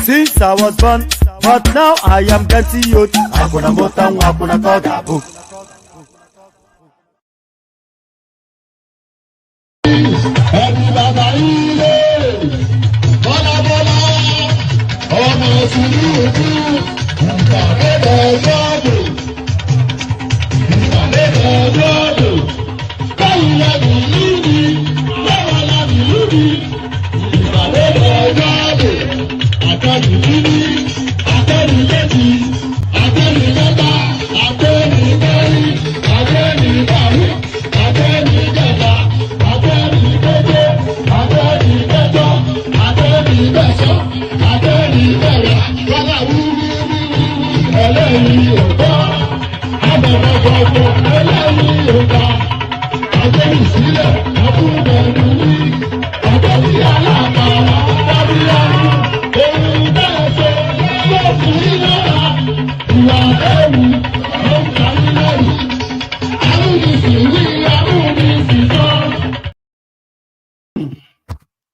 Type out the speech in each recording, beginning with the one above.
Since I was born, but now I am getting youth. Hakuna motangu, hakuna kogabu.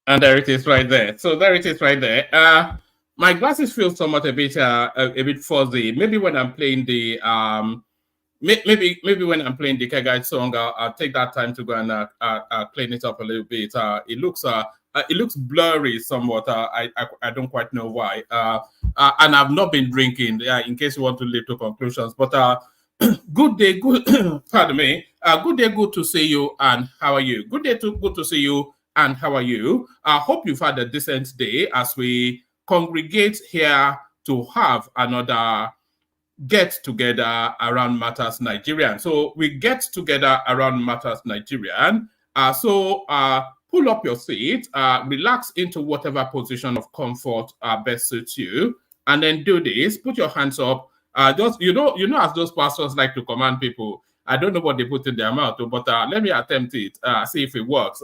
And there it is right there. So there it is right there. My glasses feel somewhat a bit fuzzy. Maybe when I'm playing the maybe when I'm playing the Kegai song, I'll take that time to go and clean it up a little bit. It looks blurry somewhat. I don't quite know why. And I've not been drinking. In case you want to lead to conclusions, but good day, good. Pardon me. Good day, good to see you. And how are you? Good day, good to see you. And how are you? I hope you've had a decent day as we congregate here to have another get together around Matters Nigerian. So we get together around Matters Nigerian. Put pull up your seat, relax into whatever position of comfort best suits you, and then do this. Put your hands up. Just as those pastors like to command people. I don't know what they put in their mouth, but let me attempt it. See if it works.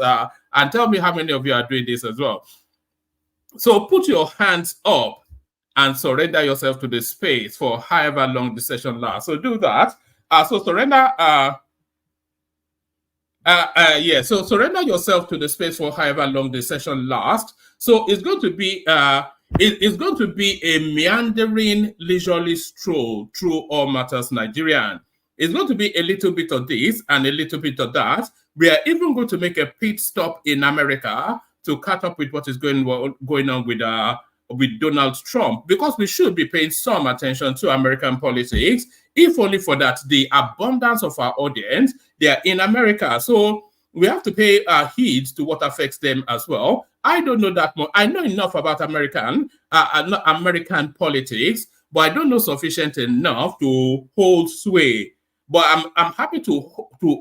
And tell me how many of you are doing this as well. So put your hands up and surrender yourself to the space for however long the session lasts. So do that. So surrender. So surrender yourself to the space for however long the session lasts. So it's going to be it's going to be a meandering, leisurely stroll through all matters Nigerian. It's going to be a little bit of this and a little bit of that. We are even going to make a pit stop in America to catch up with what is going on with Donald Trump, because we should be paying some attention to American politics, if only for that the abundance of our audience, they are in America. So we have to pay heed to what affects them as well. I don't know that much. I know enough about American politics, but I don't know sufficient enough to hold sway. But I'm happy to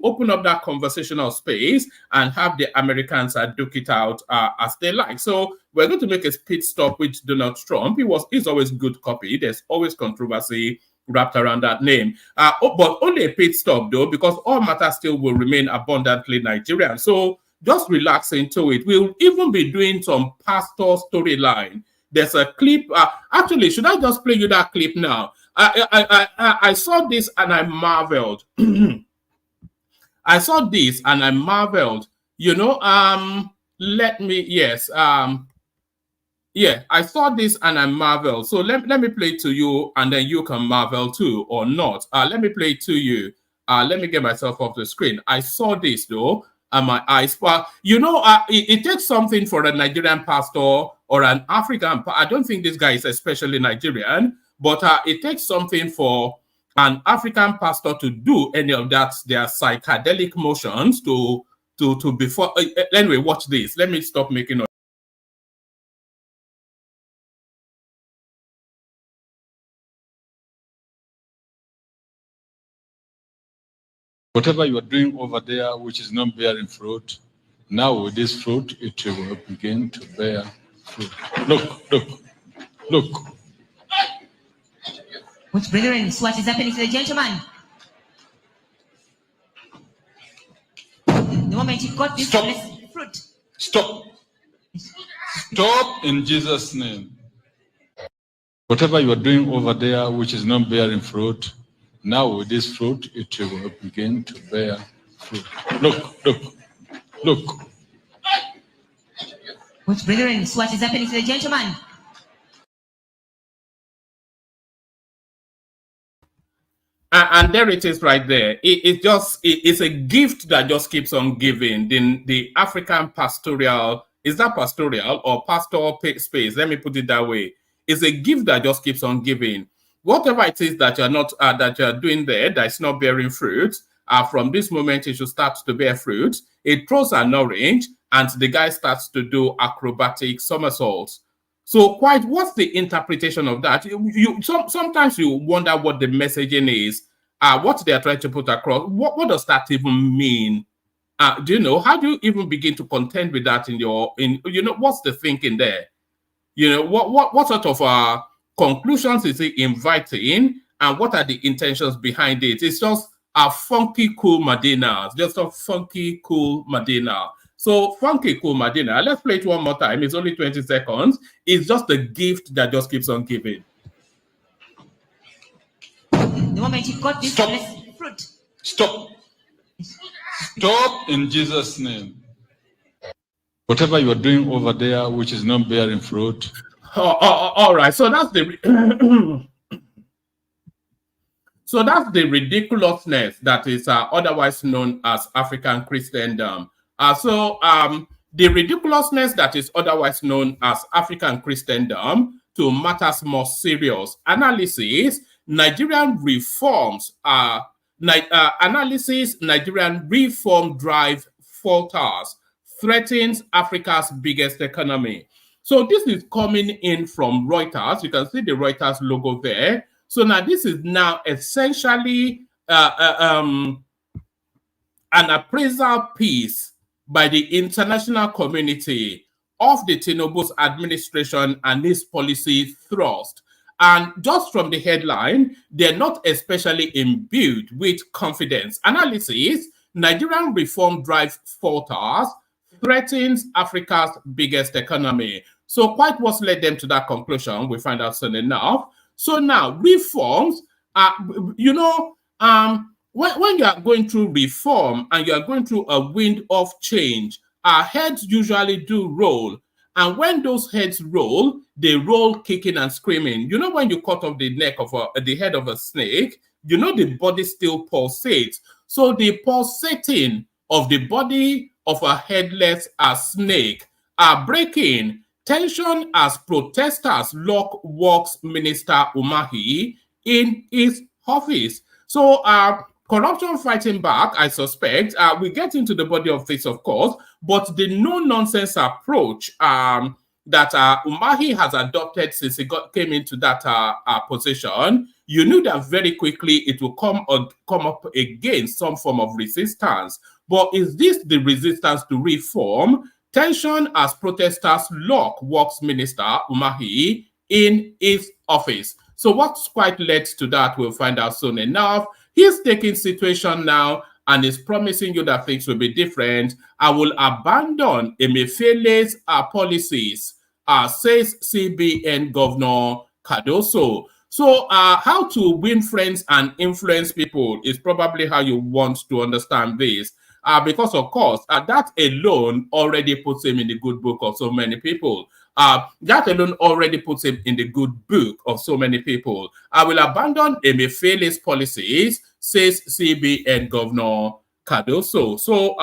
open up that conversational space and have the Americans duke it out as they like. So we're going to make a pit stop with Donald Trump. He's always good copy. There's always controversy wrapped around that name. But only a pit stop though, because all matters still will remain abundantly Nigerian. So just relax into it. We'll even be doing some pastor storyline. There's a clip. Actually, should I just play you that clip now? I saw this and I marveled. I saw this and I marveled. I saw this and I marveled. So let me play it to you and then you can marvel too or not. Let me play it to you. Let me get myself off the screen. I saw this though, and my eyes. It takes something for a Nigerian pastor or an African. I don't think this guy is especially Nigerian, but it takes something for an African pastor to do any of that. Their psychedelic motions to before. Anyway, watch this. Let me stop making noise. Whatever you are doing over there, which is not bearing fruit, now with this fruit, it will begin to bear fruit. Look. Which brethren, what is happening to the gentleman? The moment he got this fruit. Stop in Jesus' name. Whatever you are doing over there, which is not bearing fruit, now with this fruit, it will begin to bear fruit. Look. Which brethren, what is happening to the gentleman? And there it is right there. It's a gift that just keeps on giving. The African pastoral, is that pastoral or pastoral space? Let me put it that way. It's a gift that just keeps on giving. Whatever it is that you're not that you're doing there that is not bearing fruit, from this moment it should start to bear fruit. It throws an orange, and the guy starts to do acrobatic somersaults. So, what's the interpretation of that? Sometimes you wonder what the messaging is, what they are trying to put across. What does that even mean? Do you know? How do you even begin to contend with that what's the thinking there? What sort of conclusions is he inviting, and what are the intentions behind it? It's just a funky, cool Medina. Just a funky, cool Medina. So, funky, cool Medina. Let's play it one more time. It's only 20 seconds. It's just a gift that just keeps on giving. The moment you got this fruit. Stop in Jesus' name. Whatever you are doing over there, which is not bearing fruit. All right. So that's the ridiculousness that is otherwise known as African Christendom. The ridiculousness that is otherwise known as African Christendom to matters more serious analysis. Nigerian reform drive falters, threatens Africa's biggest economy. So this is coming in from Reuters. You can see the Reuters logo there. So now this is now essentially an appraisal piece by the international community of the Tinubu's administration and its policy thrust. And just from the headline, they're not especially imbued with confidence. Analysis: Nigerian reform drive falters, threatens Africa's biggest economy. So quite what led them to that conclusion, we find out soon enough. So now, reforms, when you are going through reform and you are going through a wind of change, our heads usually do roll. And when those heads roll, they roll kicking and screaming. When you cut off the neck of the head of a snake, the body still pulsates. So the pulsating of the body of a headless snake are breaking. Tension as protesters lock Works Minister Umahi in his office. So corruption fighting back, I suspect. We get into the body of this, of course, but the no-nonsense approach that Umahi has adopted since he came into that position, you knew that very quickly it will come up against some form of resistance. But is this the resistance to reform? Tension as protesters lock Works Minister Umahi in his office. So what's quite led to that, we'll find out soon enough. He's taking situation now and is promising you that things will be different. I will abandon Emefiele's policies, says CBN Governor Cardoso. So how to win friends and influence people is probably how you want to understand this. Because, of course, that alone already puts him in the good book of so many people. That alone already puts him in the good book of so many people. I will abandon Emefiele's policies, says CBN Governor Cardoso. So,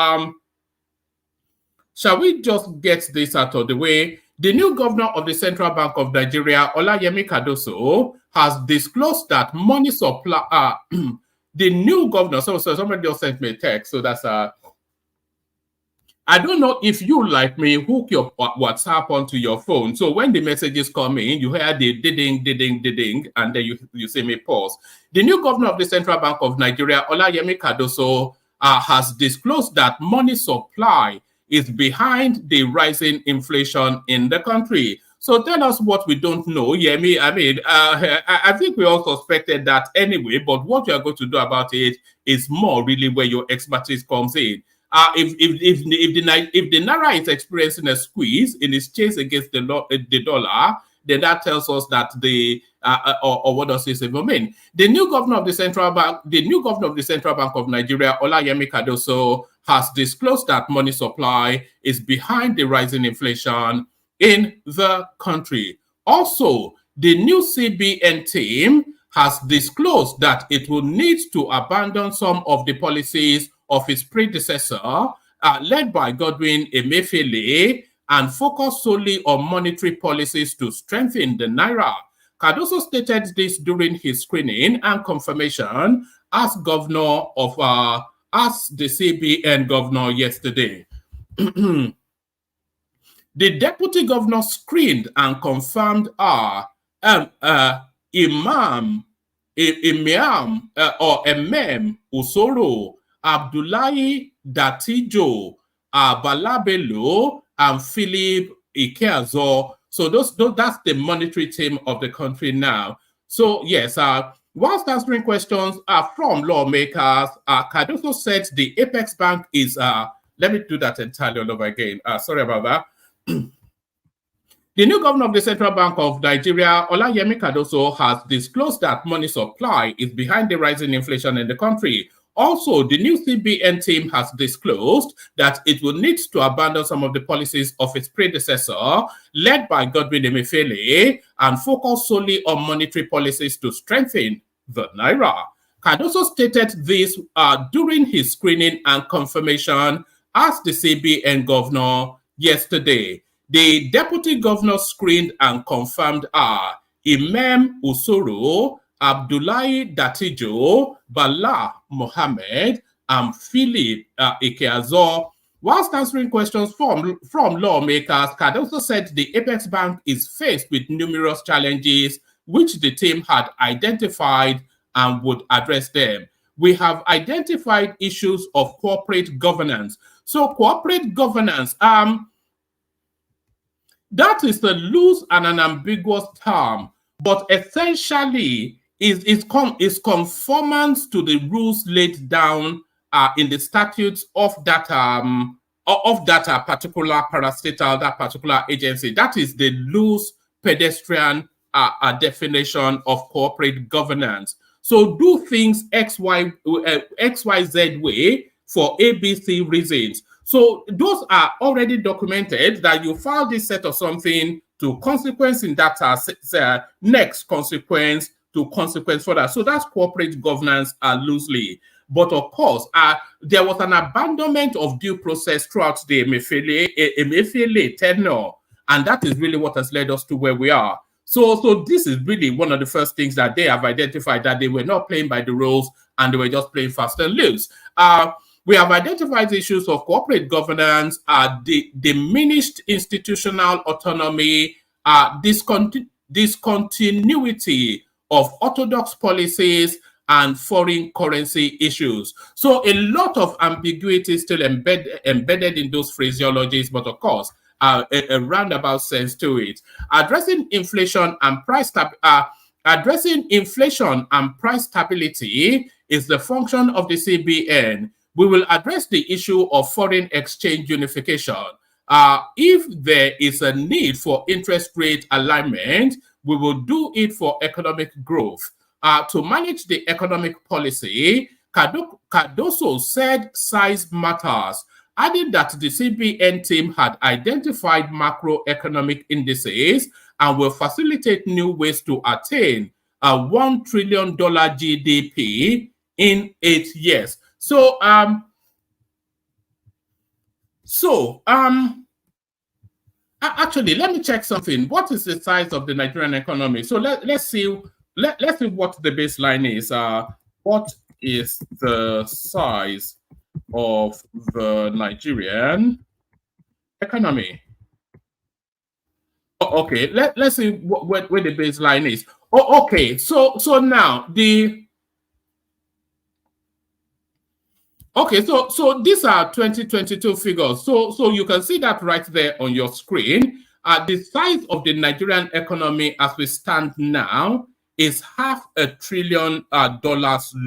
shall we just get this out of the way? The new governor of the Central Bank of Nigeria, Olayemi Cardoso, has disclosed that money supply... the new governor, so somebody just sent me a text, so that's I don't know if you, like me, hook your WhatsApp onto your phone. So when the messages come in, you hear the ding, and then you see me pause. The new governor of the Central Bank of Nigeria, Olayemi Cardoso, has disclosed that money supply is behind the rising inflation in the country. So tell us what we don't know, Yemi. I think we all suspected that anyway, but what you are going to do about it is more really where your expertise comes in. If the Naira is experiencing a squeeze in its chase against the dollar, then that tells us that or what does this even mean? The new governor of the Central Bank of Nigeria, Olayemi Cardoso, has disclosed that money supply is behind the rising inflation in the country. Also, the new CBN team has disclosed that it will need to abandon some of the policies of its predecessor, led by Godwin Emefiele, and focus solely on monetary policies to strengthen the Naira. Cardoso stated this during his screening and confirmation as the CBN governor yesterday. The deputy governor screened and confirmed Imam Usoro, Abdullahi Datijo, Balabelo, and Philip Ikeazo. So that's the monetary team of the country now. So yes, whilst answering questions from lawmakers, Cardoso said the Apex Bank is let me do that entirely all over again. Sorry about that. The new governor of the Central Bank of Nigeria, Olayemi Cardoso, has disclosed that money supply is behind the rising inflation in the country. Also, the new CBN team has disclosed that it will need to abandon some of the policies of its predecessor, led by Godwin Emefiele, and focus solely on monetary policies to strengthen the Naira. Cardoso stated this during his screening and confirmation as the CBN governor yesterday. The deputy governor screened and confirmed Imam Usoro, Abdullahi Datijo, Bala Mohammed, and Philip Ikeazo. Whilst answering questions from lawmakers, Cardoso said the Apex Bank is faced with numerous challenges, which the team had identified and would address them. We have identified issues of corporate governance. So corporate governance, that is a loose and an ambiguous term, but essentially is conformance to the rules laid down in the statutes of that particular parastatal, that particular agency. That is the loose pedestrian definition of corporate governance. So do things XYZ way for ABC reasons. So those are already documented, that you file this set of something to consequence in that next consequence to consequence further. So that's corporate governance loosely. But of course, there was an abandonment of due process throughout the Emefiele tenure, and that is really what has led us to where we are. So this is really one of the first things that they have identified, that they were not playing by the rules and they were just playing fast and loose. We have identified issues of corporate governance, diminished institutional autonomy, discontinuity of orthodox policies, and foreign currency issues. So a lot of ambiguity is still embedded in those phraseologies, but of course, a roundabout sense to it. Addressing inflation and price stability is the function of the CBN. We will address the issue of foreign exchange unification. If there is a need for interest rate alignment, we will do it for economic growth. To manage the economic policy, Cardoso said size matters, adding that the CBN team had identified macroeconomic indices and will facilitate new ways to attain a $1 trillion GDP in 8 years. So, actually, let me check something. What is the size of the Nigerian economy? So let's see what the baseline is. What is the size of the Nigerian economy? Okay, let's see where the baseline is. Okay, so now so these are 2022 figures. So you can see that right there on your screen. The size of the Nigerian economy as we stand now is $500 billion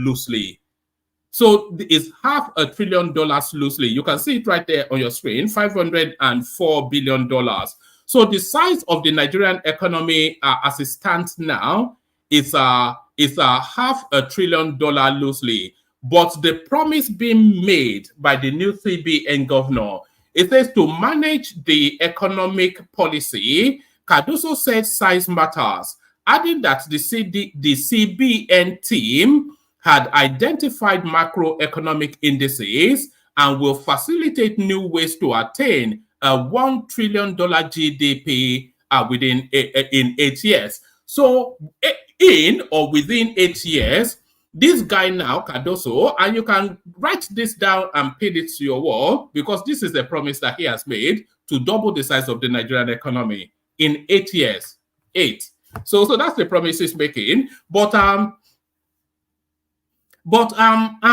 loosely. So it's $500 billion loosely. You can see it right there on your screen, $504 billion. So the size of the Nigerian economy as it stands now is $500 billion loosely. But the promise being made by the new CBN governor, it says to manage the economic policy, Cardoso said size matters, adding that the CBN team had identified macroeconomic indices and will facilitate new ways to attain a $1 trillion GDP in 8 years. So in or within 8 years, this guy now, Cardoso, and you can write this down and pin it to your wall, because this is a promise that he has made to double the size of the Nigerian economy in 8 years. 8. So that's the promise he's making. But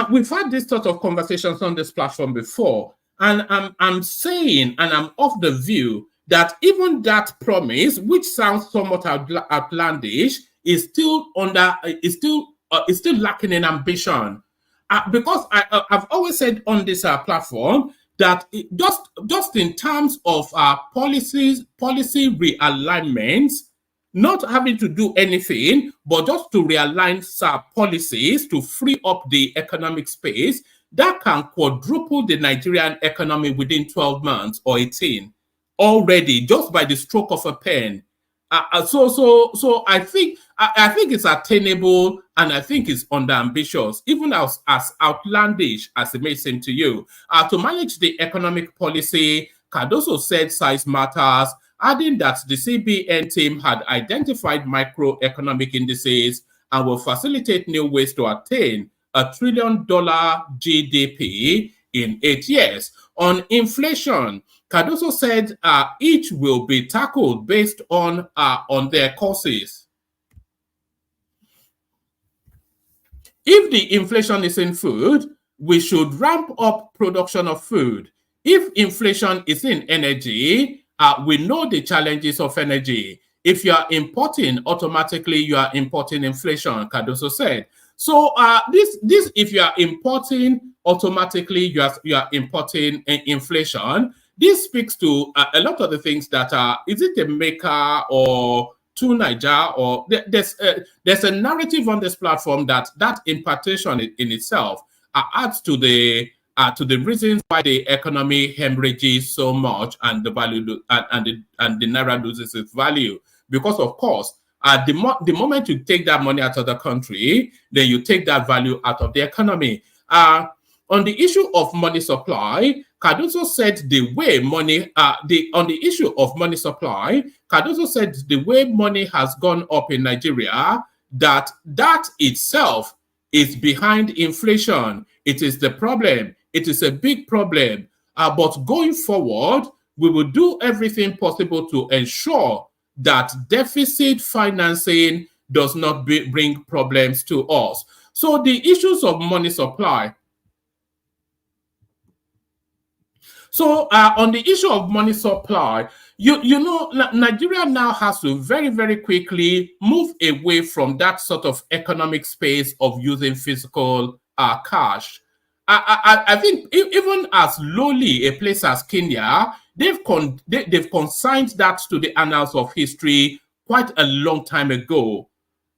we've had this sort of conversations on this platform before, and I'm saying, and I'm of the view that even that promise, which sounds somewhat outlandish, is still lacking in ambition, because I've always said on this platform that just in terms of policy realignments, not having to do anything, but just to realign policies to free up the economic space, that can quadruple the Nigerian economy within 12 months or 18 already, just by the stroke of a pen. So I think it's attainable, and I think it's under-ambitious, even as outlandish as it may seem to you. To manage the economic policy, Cardoso said size matters, adding that the CBN team had identified microeconomic indices and will facilitate new ways to attain a $1 trillion GDP in 8 years. On inflation, Cardoso said each will be tackled based on their causes. If the inflation is in food, we should ramp up production of food. if inflation is in energy, we know the challenges of energy. If you are importing, automatically you are importing inflation, Cardoso said. So this if you are importing, automatically you are importing inflation. This speaks to a lot of the things that are, is it a maker or to Niger, or there's a narrative on this platform that importation in itself adds to the reasons why the economy hemorrhages so much and the value and the naira loses its value, because of course the moment you take that money out of the country, then you take that value out of the economy. On the issue of money supply, Cardoso said the way money on the issue of money supply, Cardoso said the way money has gone up in Nigeria, that itself is behind inflation. It is the problem. It is a big problem. But going forward, we will do everything possible to ensure that deficit financing does not bring problems to us. So the issues of money supply. So on the issue of money supply, you know, Nigeria now has to very, very quickly move away from that sort of economic space of using physical cash. I think even as lowly a place as Kenya, they've consigned that to the annals of history quite a long time ago.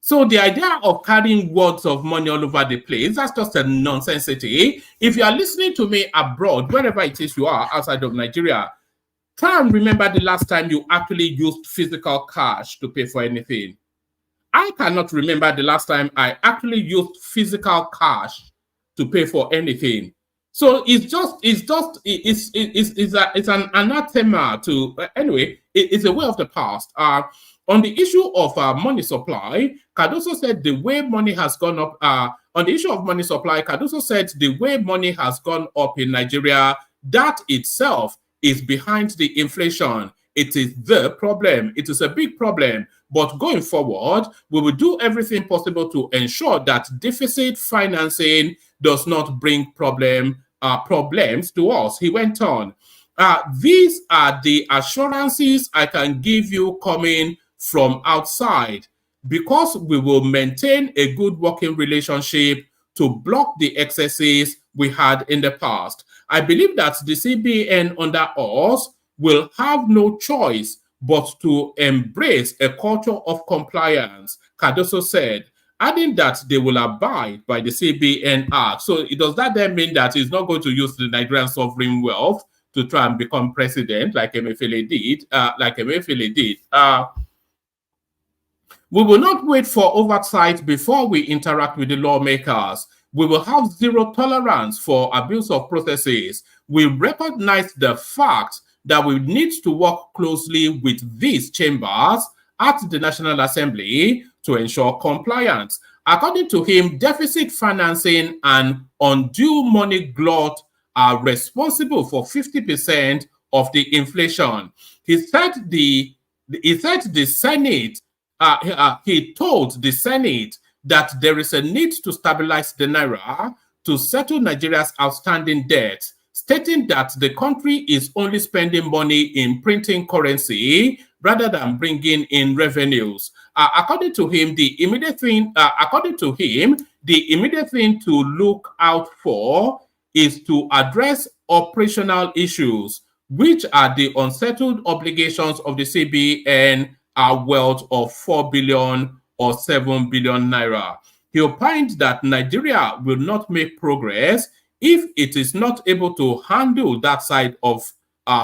So the idea of carrying wads of money all over the place, that's just a nonsensity. If you are listening to me abroad, wherever it is you are outside of Nigeria, try and remember the last time you actually used physical cash to pay for anything. I cannot remember the last time I actually used physical cash to pay for anything. So it's an anathema to, anyway, it's a way of the past. On the issue of money supply, Cardoso said the way money has gone up, on the issue of money supply, Cardoso said the way money has gone up in Nigeria, that itself is behind the inflation. It is the problem. It is a big problem. But going forward, we will do everything possible to ensure that deficit financing does not bring problems to us. He went on. These are the assurances I can give you coming from outside, because we will maintain a good working relationship to block the excesses we had in the past. I believe that the CBN under us will have no choice but to embrace a culture of compliance, Cardoso said, adding that they will abide by the CBN Act. So does that then mean that he's not going to use the Nigerian sovereign wealth to try and become president like Emefiele did? We will not wait for oversight before we interact with the lawmakers. We will have zero tolerance for abuse of processes. We recognize the fact that we need to work closely with these chambers at the National Assembly to ensure compliance. According to him, deficit financing and undue money glut are responsible for 50% of the inflation. He said the Senate, he told the Senate that there is a need to stabilize the naira to settle Nigeria's outstanding debt, stating that the country is only spending money in printing currency rather than bringing in revenues. According to him, the immediate thing to look out for is to address operational issues, which are the unsettled obligations of the CBN, are worth of 4 billion or 7 billion naira. He opined that Nigeria will not make progress if it is not able to handle that side of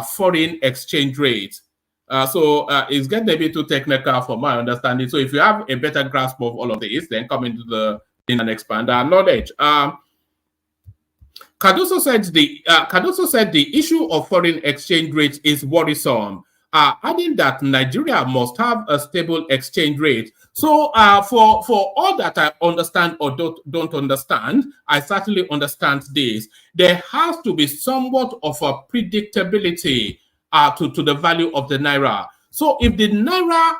foreign exchange rate. So it's getting a bit too technical for my understanding. So if you have a better grasp of all of this, then come into the and expand our knowledge. Cardoso said the issue of foreign exchange rate is worrisome, adding that Nigeria must have a stable exchange rate. So for all that I understand or don't understand, I certainly understand this. There has to be somewhat of a predictability to the value of the naira. So if the naira,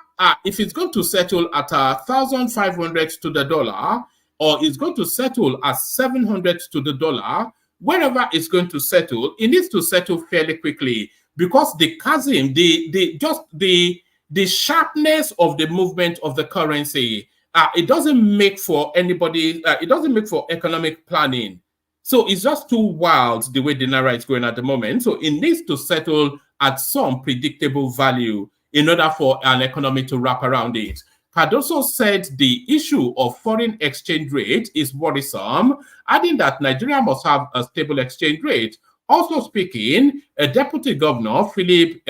if it's going to settle at 1,500 to the dollar, or it's going to settle at 700 to the dollar, wherever it's going to settle, it needs to settle fairly quickly, because the chasm, the sharpness of the movement of the currency, it doesn't make for anybody, it doesn't make for economic planning. So it's just too wild the way the Naira is going at the moment. So it needs to settle at some predictable value in order for an economy to wrap around it. Cardoso said the issue of foreign exchange rate is worrisome, adding that Nigeria must have a stable exchange rate. Also speaking, a deputy governor, Philip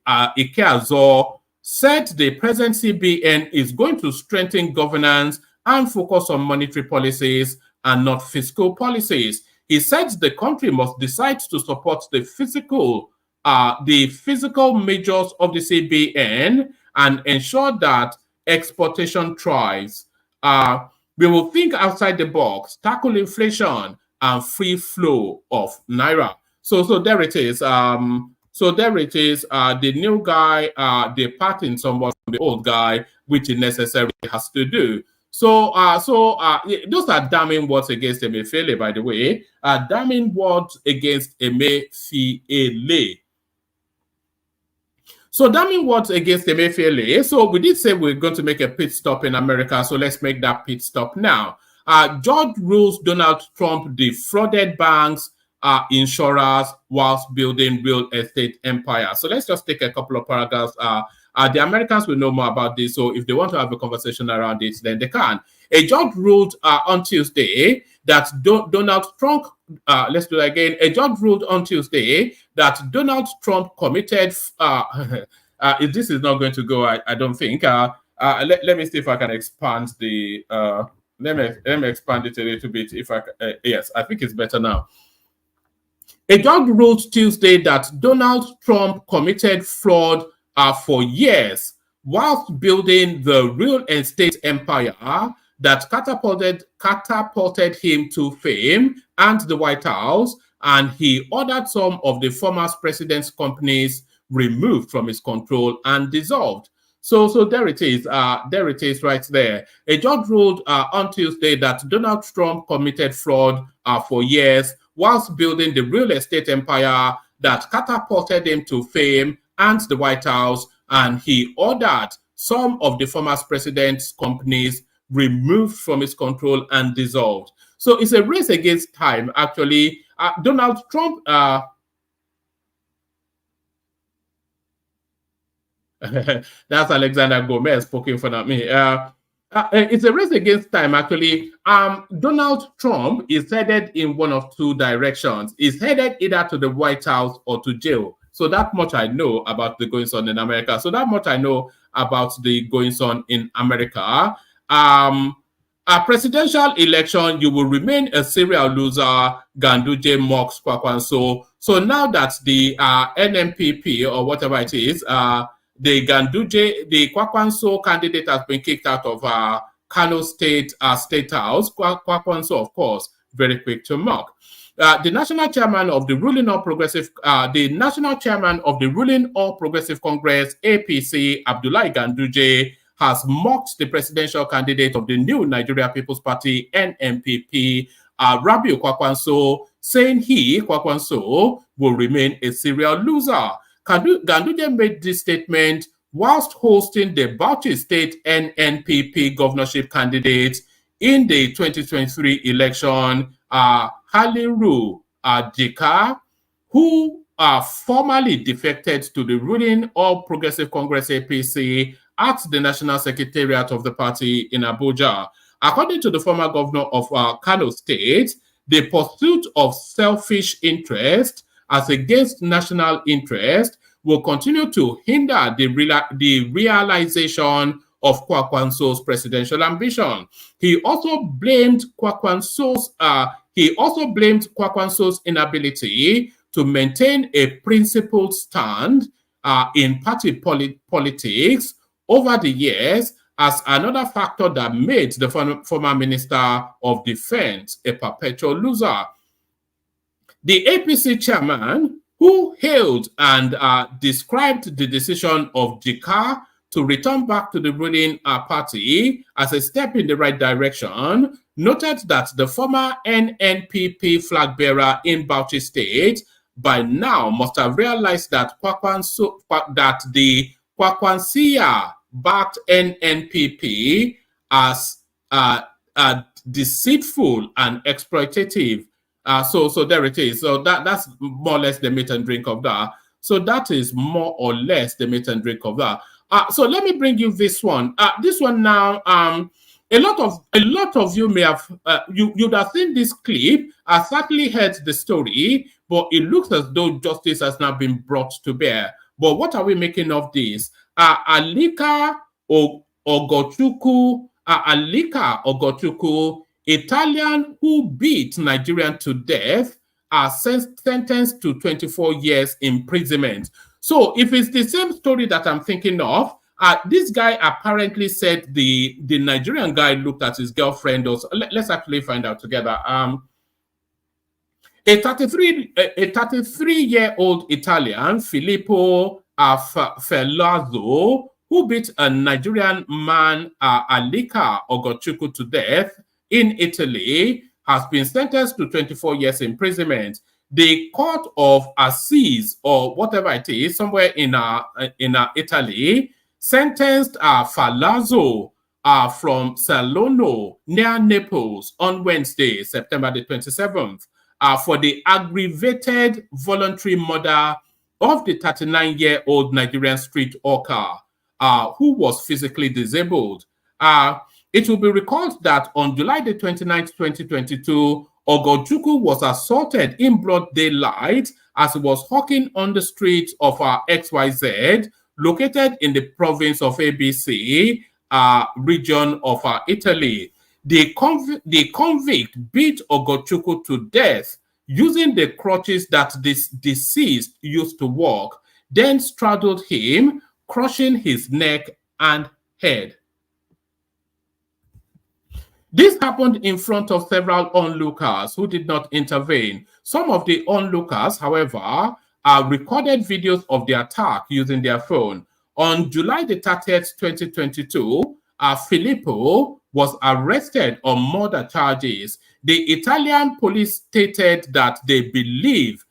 Ikeazo, said the present CBN is going to strengthen governance and focus on monetary policies and not fiscal policies. He said the country must decide to support the physical measures of the CBN and ensure that exportation thrives. We will think outside the box, tackle inflation and free flow of Naira. So there it is. So there it is. The new guy, departing somewhat from the old guy, which he necessarily has to do. So those are damning words against Emefiele, by the way. Damning words against Emefiele. So damning words against Emefiele. So we did say we're going to make a pit stop in America. So let's make that pit stop now. Judge rules Donald Trump defrauded banks, insurers, whilst building real estate empire. So let's just take a couple of paragraphs. The Americans will know more about this, so if they want to have a conversation around it, then they can. A judge ruled on Tuesday that Donald Trump, let's do that again. A judge ruled on Tuesday that Donald Trump committed, if this is not going to go, I don't think. Let me see if I can expand the, let me expand it a little bit. If I yes, I think it's better now. A judge ruled Tuesday that Donald Trump committed fraud for years whilst building the real estate empire that catapulted him to fame and the White House, and he ordered some of the former president's companies removed from his control and dissolved. So there it is. There it is right there. A judge ruled on Tuesday that Donald Trump committed fraud for years whilst building the real estate empire that catapulted him to fame and the White House, and he ordered some of the former president's companies removed from his control and dissolved. So it's a race against time, actually. Donald Trump, that's Alexander Gomez poking fun at me. It's a race against time, actually. Donald Trump is headed in one of two directions. He's headed either to the White House or to jail. So that much I know about the goings on in America. So that much I know about the goings on in America. A presidential election, you will remain a serial loser, Ganduje mocks Kwakwanso. So now that the NMPP or whatever it is, the Kwakwanso candidate has been kicked out of Kano State State House. Kwakwanso, of course, very quick to mock. The national chairman of the ruling All Progressive, Congress (APC), Abdullahi Ganduje, has mocked the presidential candidate of the new Nigeria People's Party (NMPP), Rabiu Kwakwanso, saying he, Kwakwanso, will remain a serial loser. Ganduje made this statement whilst hosting the Bauchi State NNPP governorship candidate in the 2023 election, Haliru Jika, who formally defected to the ruling All Progressive Congress (APC) at the National Secretariat of the party in Abuja. According to the former governor of Kano State, the pursuit of selfish interest as against national interest will continue to hinder the realization of Kwakwanso's presidential ambition. He also blamed Kwakwanso's inability to maintain a principled stand in party politics over the years as another factor that made the former Minister of Defense a perpetual loser. The APC chairman, who hailed and described the decision of Jika to return back to the ruling party as a step in the right direction, noted that the former NNPP flag bearer in Bauchi State by now must have realized that the Kwakwansia-backed NNPP as deceitful and exploitative. So there it is. So that's more or less the meat and drink of that. So that is more or less the meat and drink of that. So let me bring you this one. This one now. A lot of you may have you'd have seen this clip. I certainly heard the story, but it looks as though justice has now been brought to bear. But what are we making of this? Alika Ogochukwu, Italian who beat Nigerian to death, are sentenced to 24 years imprisonment. So if it's the same story that I'm thinking of, this guy apparently said the Nigerian guy looked at his girlfriend. Also, let's actually find out together. A 33-year-old Italian, Filippo Ferlazzo, who beat a Nigerian man, Alika Ogochukwu, to death in Italy, has been sentenced to 24 years imprisonment. The court of Assise, or whatever it is, somewhere in Italy, sentenced Ferlazzo from Salerno, near Naples, on Wednesday, September the 27th, for the aggravated voluntary murder of the 39-year-old Nigerian street hawker, who was physically disabled. It will be recalled that on July the 29th, 2022, Ogochukwu was assaulted in broad daylight as he was hawking on the streets of XYZ, located in the province of ABC, region of Italy. The convict beat Ogochukwu to death using the crutches that this deceased used to walk, then straddled him, crushing his neck and head. This happened in front of several onlookers who did not intervene. Some of the onlookers, however, recorded videos of the attack using their phone. On July the 30th, 2022, Filippo was arrested on murder charges. The Italian police stated that they believe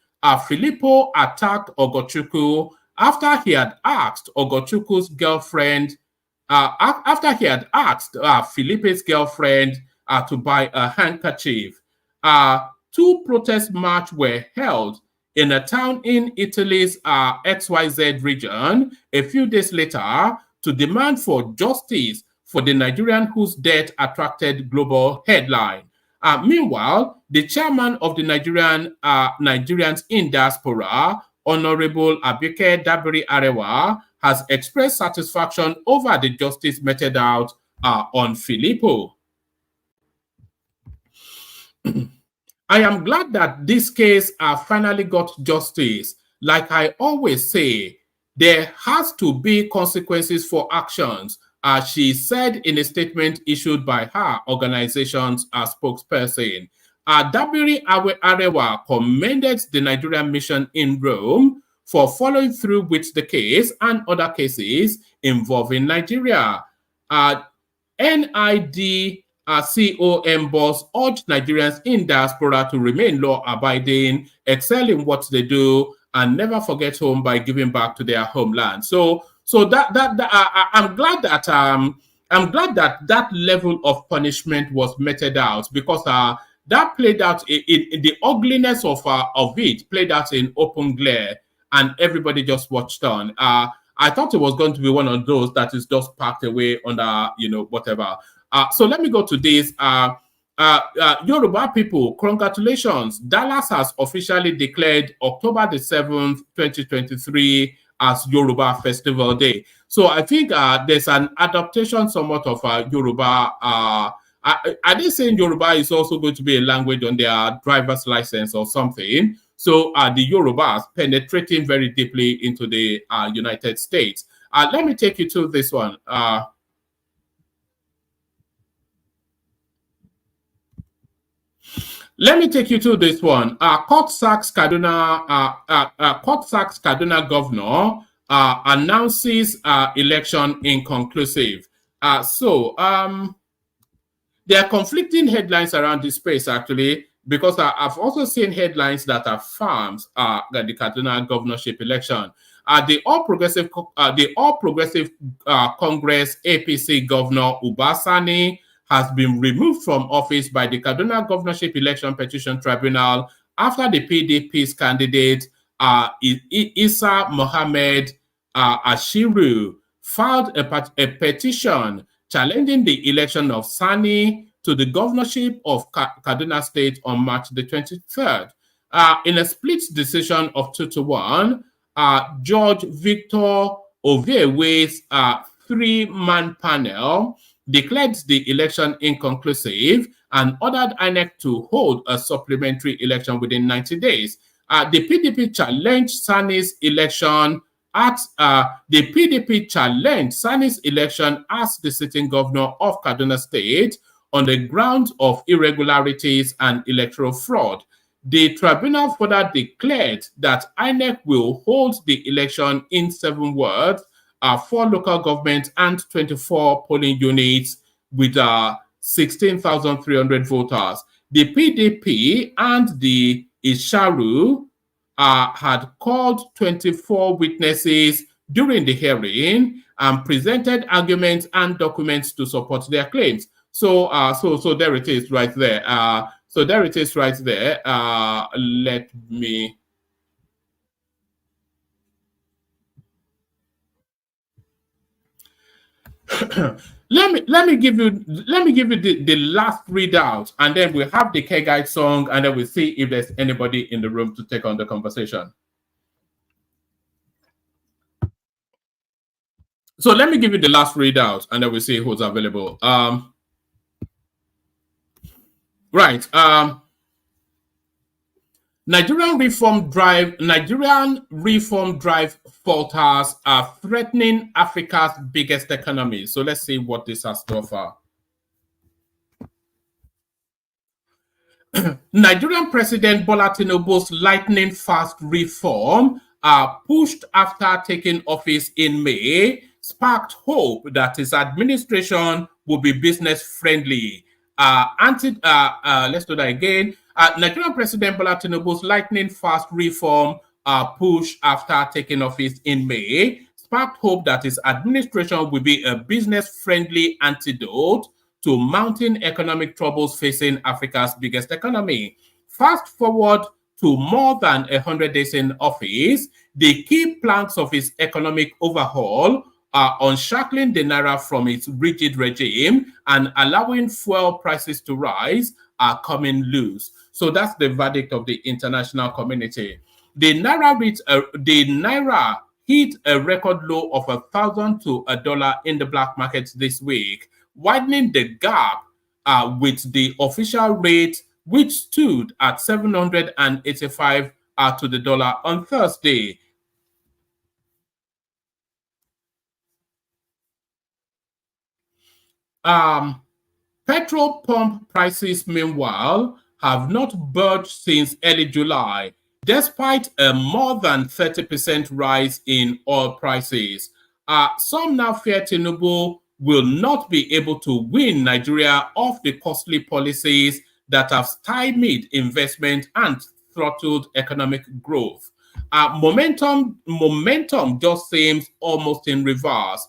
Filippo attacked Ogochukwu after he had asked Ogochukwu's girlfriend, Felipe's girlfriend to buy a handkerchief. Two protest marches were held in a town in Italy's XYZ region a few days later to demand for justice for the Nigerian whose death attracted global headline. Meanwhile, the chairman of the Nigerians in diaspora, Honorable Abike Dabiri Arewa, has expressed satisfaction over the justice meted out on Filippo. I am glad that this case finally got justice. Like I always say, there has to be consequences for actions, as she said in a statement issued by her organization's spokesperson. Dabiri Arewa commended the Nigerian mission in Rome for following through with the case and other cases involving Nigeria. NID COM boss urged Nigerians in diaspora to remain law-abiding, excel in what they do, and never forget home by giving back to their homeland. So I'm glad that that level of punishment was meted out, because that played out in the ugliness of it played out in open glare, and everybody just watched on. I thought it was going to be one of those that is just packed away under, whatever. So let me go to this. Yoruba people, congratulations. Dallas has officially declared October the 7th, 2023 as Yoruba Festival Day. So I think there's an adaptation somewhat of Yoruba. Are they saying Yoruba is also going to be a language on their driver's license or something? So the Yorubas penetrating very deeply into the United States. Let me take you to this one. Let me take you to this one. Court sacks Kaduna governor announces election inconclusive. There are conflicting headlines around this space, actually, because I've also seen headlines that affirms the Kaduna governorship election. The All Progressive Congress APC Governor Ubasani has been removed from office by the Kaduna Governorship Election Petition Tribunal after the PDP's candidate Isa Mohammed Ashiru filed a petition challenging the election of Sani to the governorship of Kaduna State on March the 23rd. In a split decision of 2-1, Judge Victor Oviewe's three-man panel declared the election inconclusive and ordered INEC to hold a supplementary election within 90 days. The PDP challenged Sani's election as the sitting governor of Kaduna State on the grounds of irregularities and electoral fraud. The tribunal further declared that INEC will hold the election in 7 wards, 4 local governments, and 24 polling units with 16,300 voters. The PDP and the Isharu had called 24 witnesses during the hearing and presented arguments and documents to support their claims. So there it is right there. Let me. let me give you the last readout, and then we'll have the K Guide song, and then we'll see if there's anybody in the room to take on the conversation. So let me give you the last readout, and then we'll see who's available. Nigerian reform drive falters are threatening Africa's biggest economy. So let's see what this has to offer. Nigerian President Bola Tinubu's lightning fast reform pushed after taking office in May sparked hope that his administration will be business friendly. Let's do that again. Nigerian President Bola Tinubu's lightning fast reform push after taking office in May sparked hope that his administration will be a business-friendly antidote to mounting economic troubles facing Africa's biggest economy. Fast forward to more than 100 days in office, the key planks of his economic overhaul are unshackling the naira from its rigid regime and allowing fuel prices to rise are coming loose. So that's the verdict of the international community. The naira hit a record low of 1,000 to $1 in the black market this week, widening the gap with the official rate, which stood at 785 to the dollar on Thursday. Petrol pump prices, meanwhile, have not budged since early July, despite a more than 30% rise in oil prices. Some now fear Tinubu will not be able to win Nigeria off the costly policies that have stymied investment and throttled economic growth. Momentum just seems almost in reverse,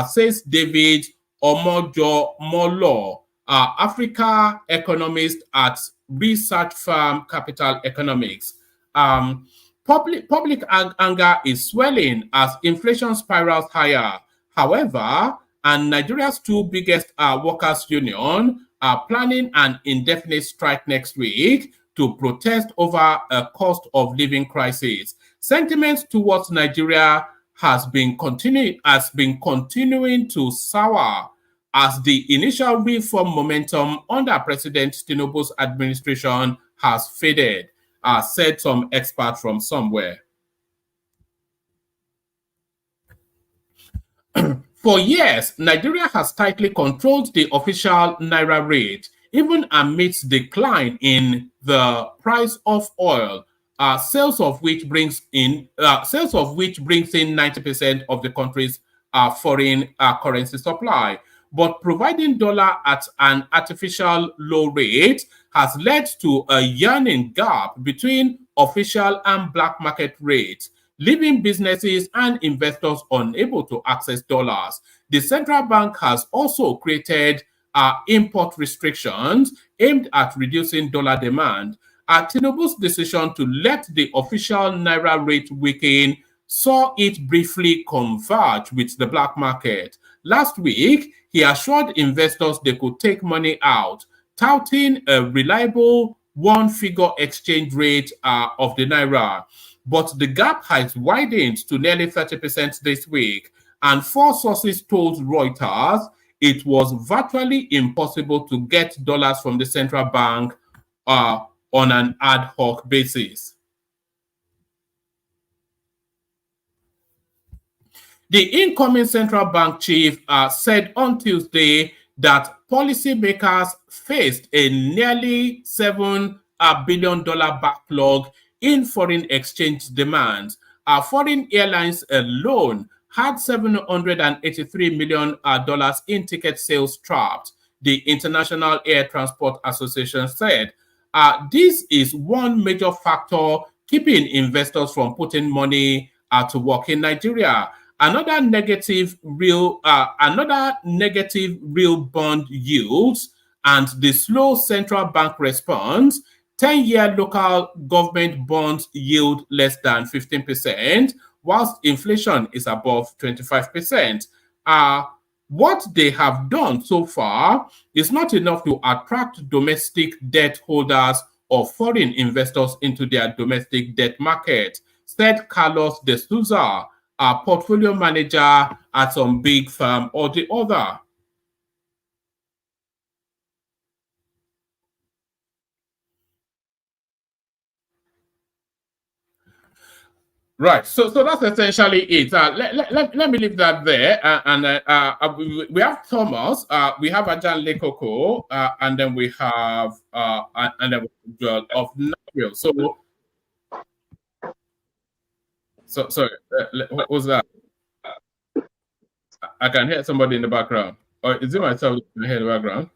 says David Omojo Molo, Africa economist at research firm Capital Economics. Public anger is swelling as inflation spirals higher. However, and Nigeria's 2 biggest workers' union are planning an indefinite strike next week to protest over a cost of living crisis. Sentiments towards Nigeria has been continuing to sour as the initial reform momentum under President Tinubu's administration has faded, said some expert from somewhere. For years, Nigeria has tightly controlled the official naira rate, even amidst decline in the price of oil. sales of which brings in 90% of the country's foreign currency supply. But providing dollar at an artificial low rate has led to a yearning gap between official and black market rates, leaving businesses and investors unable to access dollars. The central bank has also created import restrictions aimed at reducing dollar demand. Tinubu's decision to let the official naira rate weaken saw it briefly converge with the black market. Last week, he assured investors they could take money out, touting a reliable one-figure exchange rate of the naira. But the gap has widened to nearly 30% this week, and 4 sources told Reuters it was virtually impossible to get dollars from the central bank on an ad hoc basis. The incoming central bank chief said on Tuesday that policymakers faced a nearly $7 billion backlog in foreign exchange demands. Foreign airlines alone had $783 million in ticket sales trapped, the International Air Transport Association said. This is one major factor keeping investors from putting money to work in Nigeria. Another negative real bond yields and the slow central bank response. 10-year local government bonds yield less than 15%, whilst inflation is above 25%. What they have done so far is not enough to attract domestic debt holders or foreign investors into their domestic debt market, said Carlos de Souza, a portfolio manager at some big firm or the other. Right, so that's essentially it. Let me leave that there, we have Thomas, we have Ajan Lekoko, and then we have Joel of Nashville. So sorry, what was that? I can hear somebody in the background. Or is it myself that can hear the background?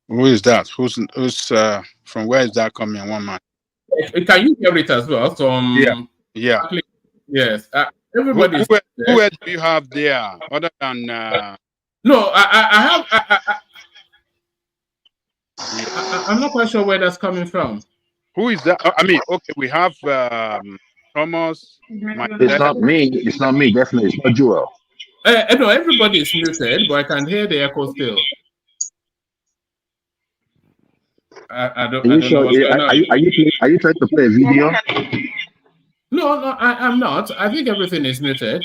Who is that? Who's from where is that coming? One man. Can you hear it as well? Yeah. Yes. Everybody. Who else do you have there other than? No, I have. I'm not quite sure where that's coming from. Who is that? I mean, okay, we have Thomas. It's not me. It's not me. Definitely, it's not Joel. No, everybody is muted, but I can hear the echo still. I don't know what's going on. Are you trying to play a video? No, I'm not. I think everything is muted.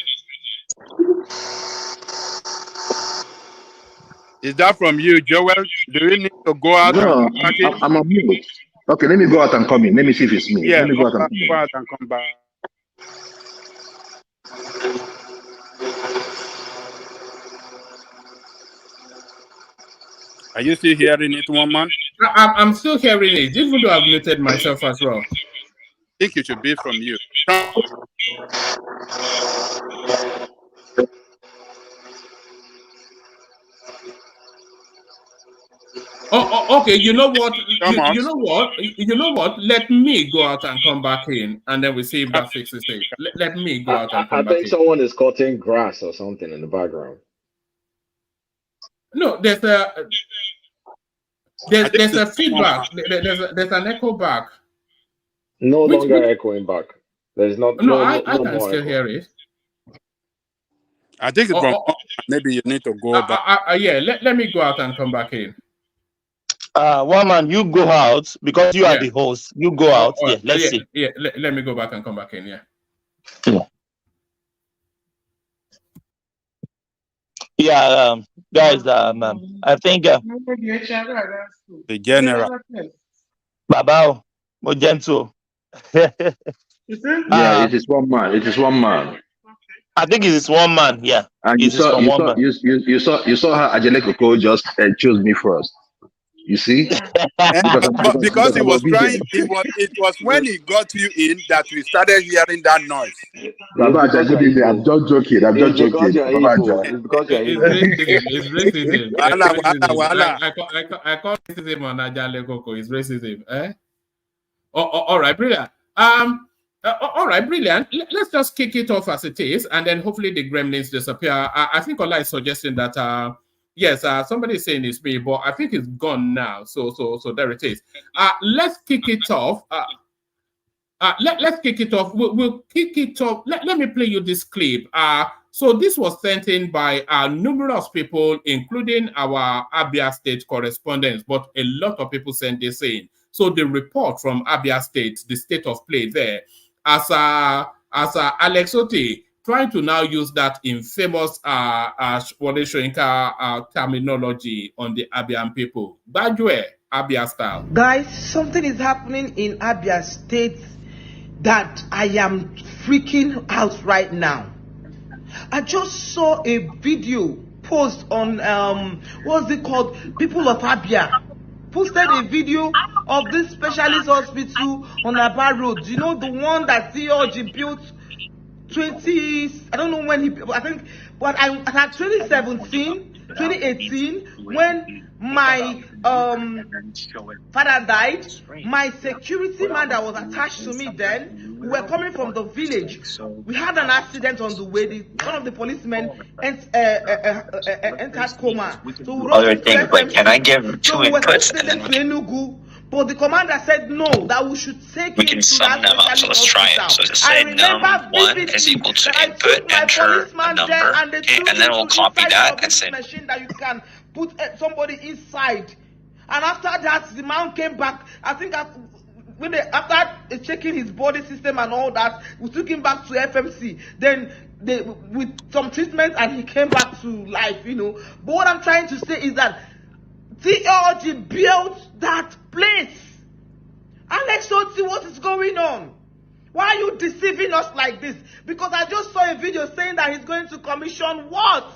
Is that from you, Joel? Do you need to go out? No, I'm on mute. Okay, let me go out and come in. Let me see if it's me. Yeah, let me go out and come back. Are you still hearing it, one man? I'm still hearing it, even though I've muted myself as well. I think it should be from you. Oh, okay. You know what? You know what? Let me go out and come back in, and then we see if that fixes it. Let me go out and come back in. I think someone is cutting grass or something in the background. No, there's a feedback. There's an echo back. No longer echoing back. There's not. No, I can still hear it. I think it's from. Maybe you need to go back. Yeah, let me go out and come back in. One man, you go out because you are the host. You go out. Yeah, let's see. Yeah, let me go back and come back in. Yeah. Yeah, guys. I think the general. Baba, more gentle. Yeah, it is one man. It is one man. I think it is one man. Yeah. And you saw how Ajelekoko just chose me first. You see? Because he was trying, it was when he got you in that we started hearing that noise. Baba, good evening. I'm just joking. I'm just joking. It's because you're It's evil. racism. It's racism. Wahala. I call racism on Ajale Koko. It's racism. Eh? All right, brilliant. All right, brilliant. Let's just kick it off as it is, and then hopefully the gremlins disappear. I think Ola is suggesting that yes, somebody is saying it's me, but I think it's gone now. So there it is. Let's kick it off. Let's kick it off. We'll kick it off. Let me play you this clip. So this was sent in by numerous people, including our Abia State correspondents, but a lot of people sent this in. So the report from Abia State, the state of play there, as Alex Otti trying to now use that infamous Wole Soyinka terminology on the Abian people. Badue, Abia style. Guys, something is happening in Abia State that I am freaking out right now. I just saw a video post on what's it called? People of Abia posted a video of this specialist hospital on Aba Road. You know, the one that COG built 20, I don't know when he, I think, but at 2018, when my father died, my security man that was attached to me then, we were coming from the village. We had an accident on the way. One of the policemen entered coma. So we other thing, but can I give two inputs and then but the commander said no, that we should take we can sum them up. So let's try it. So just say num1 is equal to input, enter a number, okay, and then we'll copy that and say machine that you can put somebody inside. And after that, the man came back. I think after checking his body system and all that, we took him back to FMC. Then with some treatment, and he came back to life, you know. But what I'm trying to say is that theology built that place. Alex Otti, what is going on? Why are you deceiving us like this? Because I just saw a video saying that he's going to commission what?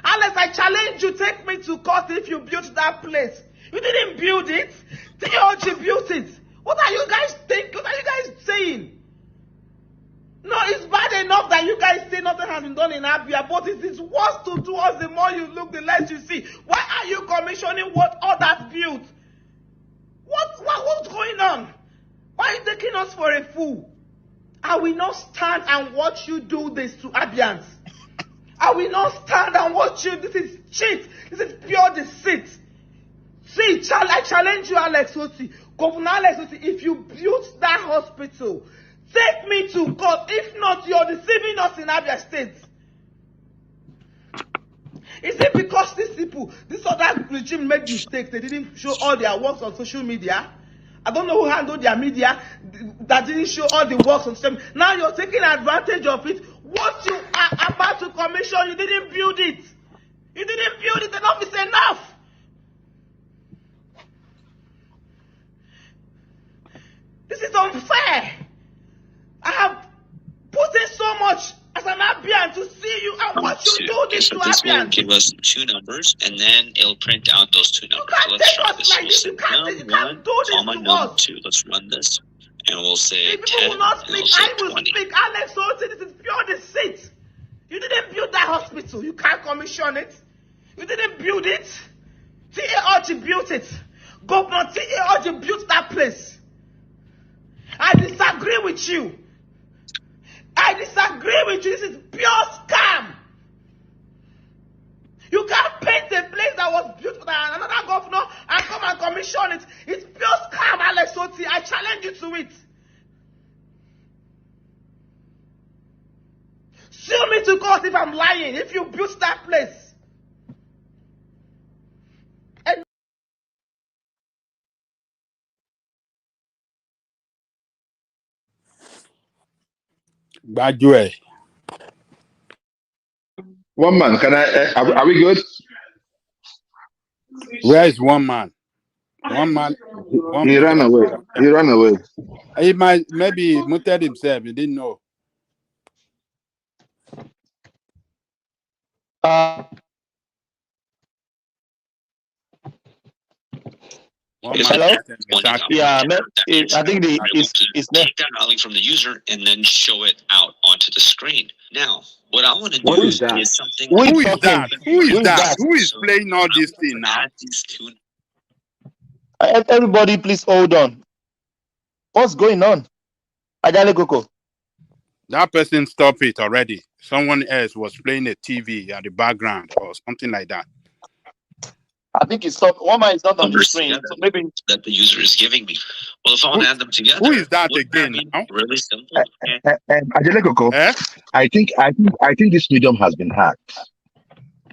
Alex, I challenge you, take me to court if you built that place. You didn't build it. Theology built it. What are you guys thinking? What are you guys saying? No, it's bad enough that you guys say nothing has been done in Abia, but it is worse to do us. The more you look, the less you see. Why are you commissioning what others built? What's going on? Why are you taking us for a fool? I will not stand and watch you do this to Abians. I will not stand and watch you. This is cheat. This is pure deceit. See, I challenge you, Alex Otti. Governor Alex Otti, if you built that hospital, take me to court. If not, you're deceiving us in Abia State. Is it because these people, this other regime made mistakes, they didn't show all their works on social media? I don't know who handled their media that didn't show all the works on social media. Now you're taking advantage of it. What you are about to commission, you didn't build it. You didn't build it. Enough is enough. This is unfair. I have put in so much as an Abian to see you and watch you do this to this will Abian. give us two numbers, and then it'll print out those two numbers. So let's try this. We'll say num1, comma num2. Let's run this, and we'll say 10, will not and we'll speak. say I will 20. speak. Alex Otti, this is pure deceit. You didn't build that hospital. You can't commission it. You didn't build it. T.A. built it. Governor T.A. built that place. I disagree with you. I disagree with you. This is pure scam. You can't paint a place that was built by another governor and come and commission it. It's pure scam, Alex Otti. I challenge you to it. Sue me to court if I'm lying. If you built that place. Badue. One man, can I? Are we good? Where is one man? One man. He ran away. He ran away. He might maybe muted himself. He didn't know. Hello? Yeah, I think it's take that link from the user and then show it out onto the screen. Now, what I want to do is something. Who is that? Who is that? Who is playing all this thing now? Everybody, please hold on. What's going on? Ajale Koko. That person stopped it already. Someone else was playing a TV at the background or something like that. I think it's stopped. One man is not on the screen, so maybe that the user is giving me. Well, if I want to add them together, who is that again? Really simple. Ajale Koko, I think this medium has been hacked.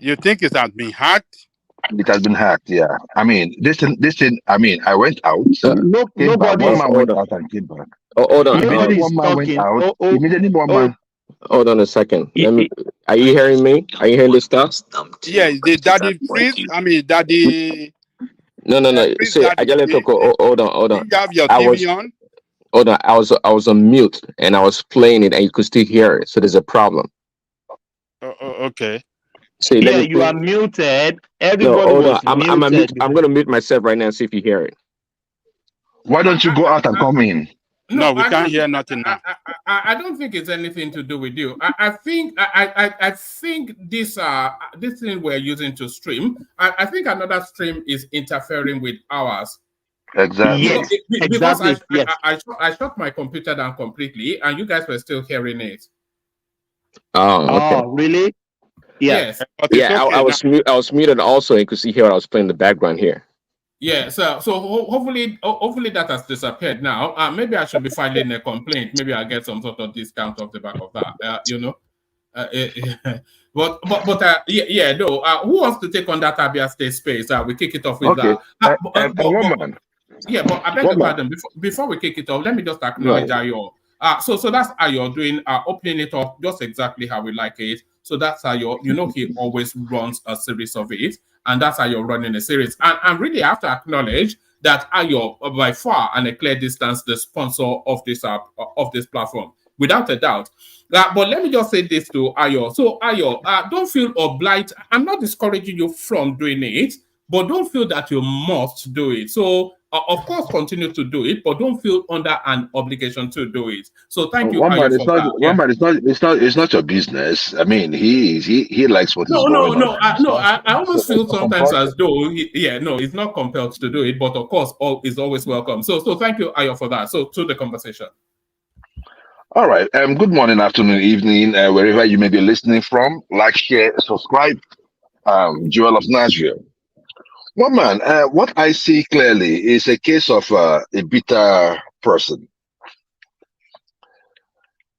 You think it has been hacked? It has been hacked, yeah. I mean, this thing. I mean, I went out. Nobody. One man went out and came back. Hold on. Immediately one man went out. Immediately one man. Hold on a second. Are you hearing me? Are you hearing this stuff? Yeah, the daddy priest. I mean, daddy. No. See, Ajale Koko, hold on. You have your TV on? Hold on. I was on mute and I was playing it and you could still hear it. So there's a problem. Okay. See, yeah, you are muted. Everybody was muted. I'm gonna mute myself right now and see if you hear it. Why don't you go out and come in? No, we can't hear nothing now. I don't think it's anything to do with you. I think this thing we're using to stream. I think another stream is interfering with ours. Exactly. Yes. Because Exactly. I shut my computer down completely, and you guys were still hearing it. Oh, okay. Really? Yeah. Yes. Yeah, I was muted also. You could see here I was playing the background here. Yeah, so hopefully that has disappeared now. Maybe I should be filing a complaint. Maybe I'll get some sort of discount off the back of that. Who wants to take on that Abia State space? We kick it off with that. Yeah, but I beg your pardon. Before we kick it off, let me just acknowledge Ayo. So that's Ayo doing opening it up just exactly how we like it. So that's Ayo. He always runs a series of it. And that's how you're running a series. And really, I have to acknowledge that Ayo, by far and a clear distance, the sponsor of this platform, without a doubt. But let me just say this to Ayo. So Ayo, don't feel obliged. I'm not discouraging you from doing it, but don't feel that you must do it. So of course, continue to do it, but don't feel under an obligation to do it. So thank you. It's not your business. I mean, he likes what he's going on. I almost feel sometimes as though he's not compelled to do it, but of course, all is always welcome. So thank you, Ayo, for that. So to the conversation. All right. Good morning, afternoon, evening, wherever you may be listening from. Like, share, subscribe. Joel of Nashville. Well, man, what I see clearly is a case of a bitter person.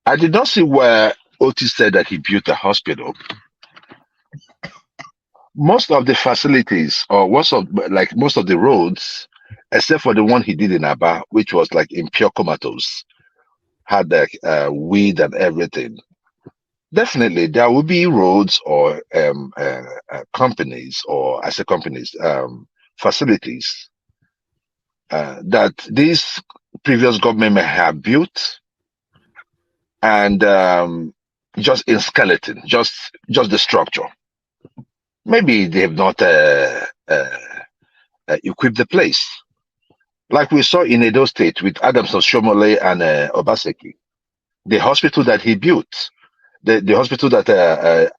I did not see where Otti said that he built a hospital. Most of the facilities, or most of the roads, except for the one he did in Aba, which was like in pure comatose, had like weed and everything. Definitely, there will be roads or companies, or I say companies, facilities that these previous government may have built, and just in skeleton, just the structure. Maybe they have not equipped the place, like we saw in Edo State with Adams Oshomole and Obaseki, the hospital that he built. The hospital that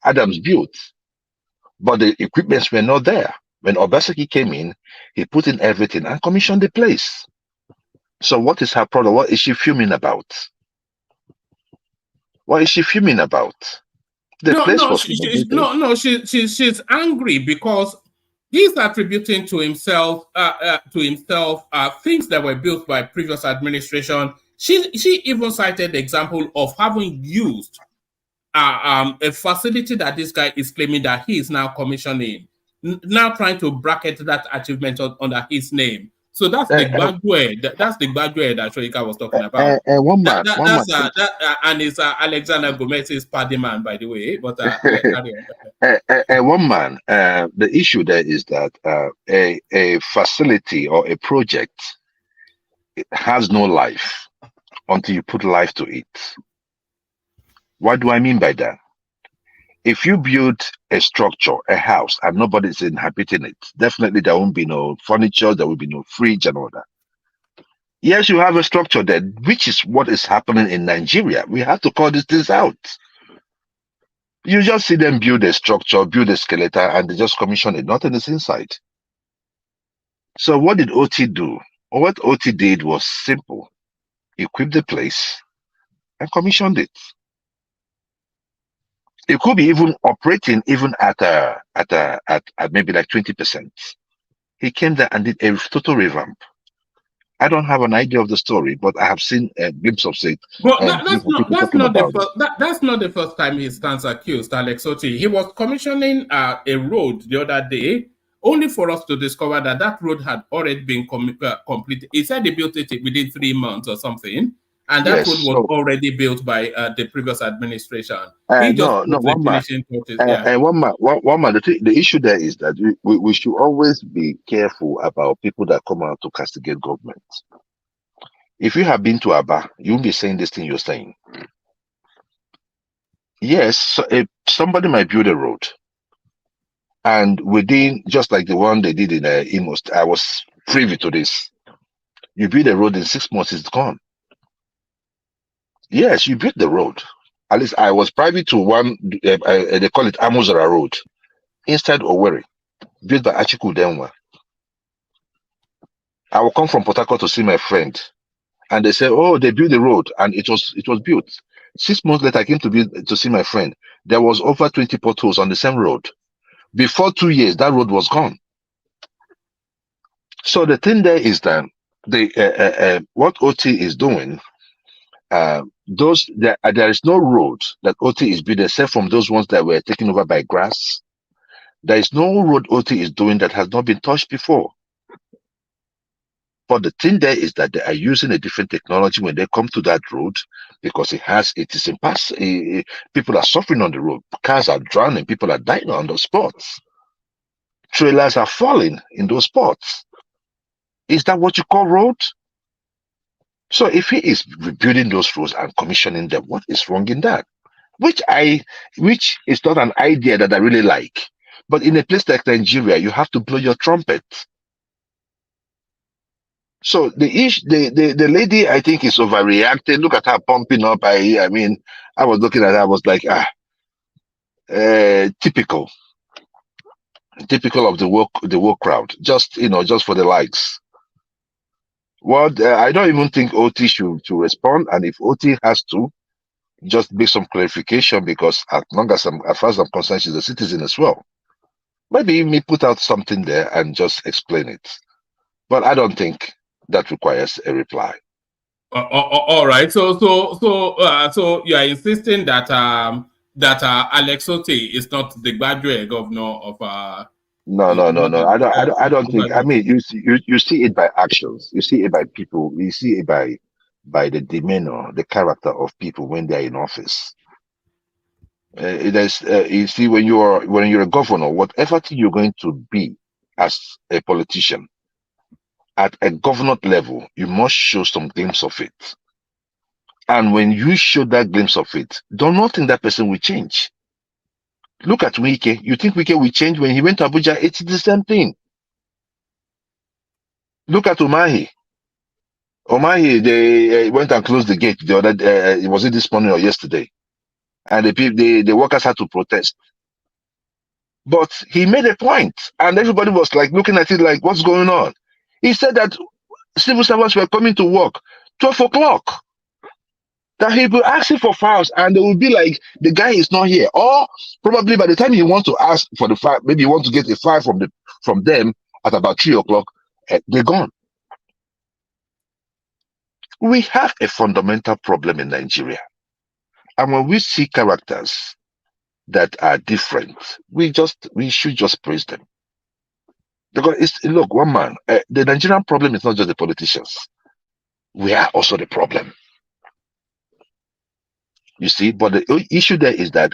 Adams built, but the equipments were not there. When Obaseki came in, he put in everything and commissioned the place. So what is her problem? What is she fuming about? What is she fuming about? She's angry because he's attributing to himself things that were built by previous administration. She even cited the example of having used a facility that this guy is claiming that he is now commissioning, now trying to bracket that achievement under his name. So that's the bad word. That's the bad word that Shoika was talking about. And it's Alexander Gomez's party man, by the way. But the issue there is that a facility or a project, it has no life until you put life to it. What do I mean by that? If you build a structure, a house, and nobody's inhabiting it, definitely there won't be no furniture, there will be no fridge and all that. Yes, you have a structure there, which is what is happening in Nigeria. We have to call these things out. You just see them build a structure, build a skeleton, and they just commission it. Nothing is inside. So what did Otti do? What Otti did was simple. Equip the place and commissioned it. It could be even operating even at maybe like 20%. He came there and did a total revamp. I don't have an idea of the story, but I have seen a glimpse of it. But that's not the first time he stands accused, Alex Otti. He was commissioning a road the other day, only for us to discover that that road had already been completed. He said he built it within 3 months or something, and that road was already built by the previous administration. He just one man. The issue there is that we should always be careful about people that come out to castigate government. If you have been to Aba, you won't be saying this thing you're saying. Yes, so somebody might build a road, and within, just like the one they did in Imo, I was privy to this. You build a road in 6 months, it's gone. Yes, you built the road. At least I was privy to one, they call it Amuzara Road, inside Owerri, built by Achiku Denwa. I will come from Port Harcourt to see my friend, and they said, oh, they built the road, and it was built. 6 months later, I came to see my friend. There was over 20 potholes on the same road. Before 2 years, that road was gone. So the thing there is that what Otti is doing, there is no road that Otti is building except from those ones that were taken over by grass. There is no road Otti is doing that has not been touched before. But the thing there is that they are using a different technology when they come to that road, because it is impassable. People are suffering on the road. Cars are drowning. People are dying on those spots. Trailers are falling in those spots. Is that what you call road? So if he is rebuilding those roads and commissioning them, what is wrong in that? Which is not an idea that I really like. But in a place like Nigeria, you have to blow your trumpet. So the lady, I think, is overreacting. Look at her pumping up. I mean, I was looking at her, I was like, typical of the woke crowd. Just for the likes. Well, I don't even think Otti should respond, and if Otti has to, just make some clarification, because as far as I'm concerned, she's a citizen as well. Maybe me put out something there and just explain it. But I don't think that requires a reply. All right. So you are insisting that Alex Otti is not the graduate governor of No. I don't think. I mean, you see it by actions. You see it by people. You see it by the demeanor, the character of people when they're in office. You see, when you're a governor, whatever thing you're going to be as a politician, at a governor level, you must show some glimpse of it. And when you show that glimpse of it, do not think that person will change. Look at Wike. You think Wike will change? When he went to Abuja, it's the same thing. Look at Umahi. They went and closed the gate the other was it this morning or yesterday? And the workers had to protest. But he made a point, and everybody was like looking at it like, what's going on? He said that civil servants were coming to work 12 o'clock. That he'll be asking for files, and they will be like, the guy is not here. Or probably by the time he wants to ask for the file, maybe you want to get a file from them at about 3 o'clock, they're gone. We have a fundamental problem in Nigeria. And when we see characters that are different, we should just praise them. Because look, one man, the Nigerian problem is not just the politicians. We are also the problem. You see, but the issue there is that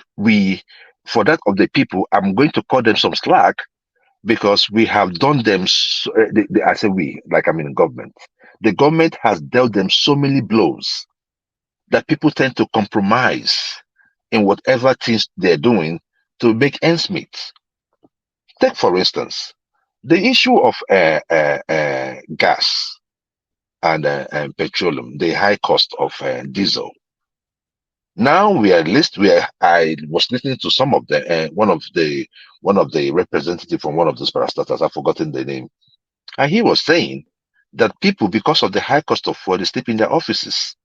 for that of the people, I'm going to call them some slack, because we have done them, I say we, like I'm in government. The government has dealt them so many blows that people tend to compromise in whatever things they're doing to make ends meet. Take, for instance, the issue of gas and petroleum, the high cost of diesel. Now I was listening to some of the one of the representative from one of those parastatals. I've forgotten the name, and he was saying that people, because of the high cost of fuel, they sleep in their offices.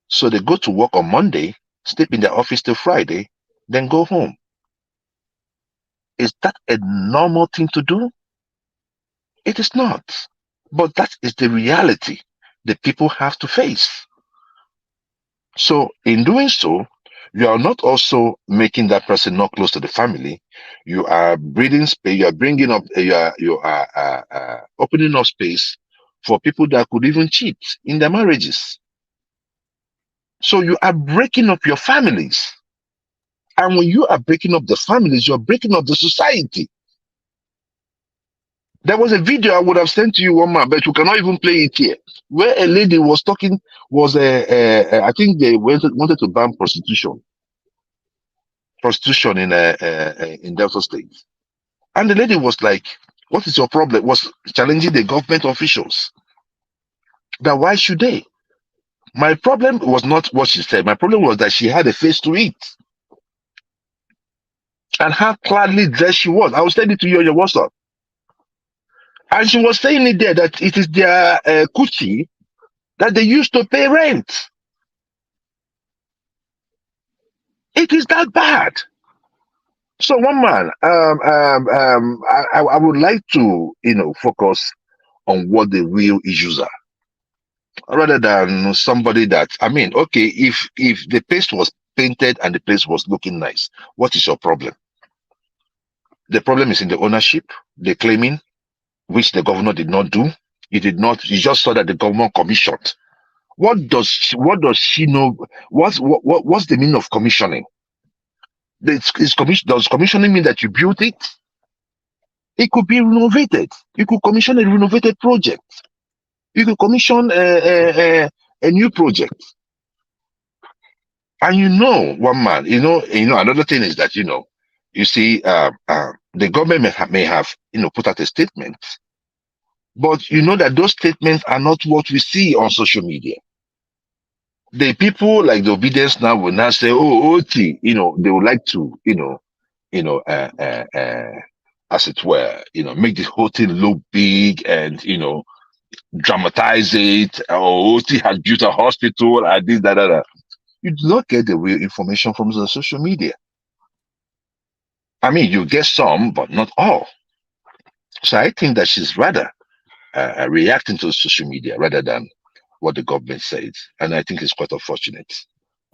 So they go to work on Monday, sleep in their office till Friday, then go home. Is that a normal thing to do? It is not. But that is the reality that people have to face. So in doing so, you are not also making that person not close to the family. You are breathing space. You are bringing up. You are opening up space for people that could even cheat in their marriages. So you are breaking up your families. And when you are breaking up the families, you're breaking up the society. There was a video I would have sent to you, one man, but you cannot even play it here, where a lady was talking, I think they wanted to ban prostitution in Delta State. And the lady was like, what is your problem? Was challenging the government officials. That why should they? My problem was not what she said. My problem was that she had a face to it. And how clearly dressed she was. I will send it to you on your WhatsApp. And she was saying it there that it is their coochie that they used to pay rent. It is that bad. So one man, I would like to, focus on what the real issues are, rather than somebody that, okay, if the place was painted and the place was looking nice, what is your problem? The problem is in the ownership, the claiming, which the governor did not do. He did not. He just saw that the government commissioned. What does she know? What's the meaning of commissioning? Does commissioning mean that you built it? It could be renovated. You could commission a renovated project. You could commission a new project. And one man, another thing is that, you see, the government may have, put out a statement, but you know that those statements are not what we see on social media. The people like the obedience now will now say, oh, Otti, they would like to, as it were, make the whole thing look big and, dramatize it. Oh, Otti has built a hospital and this, that. You do not get the real information from the social media. You get some, but not all. So I think that she's rather reacting to social media rather than what the government says. And I think it's quite unfortunate.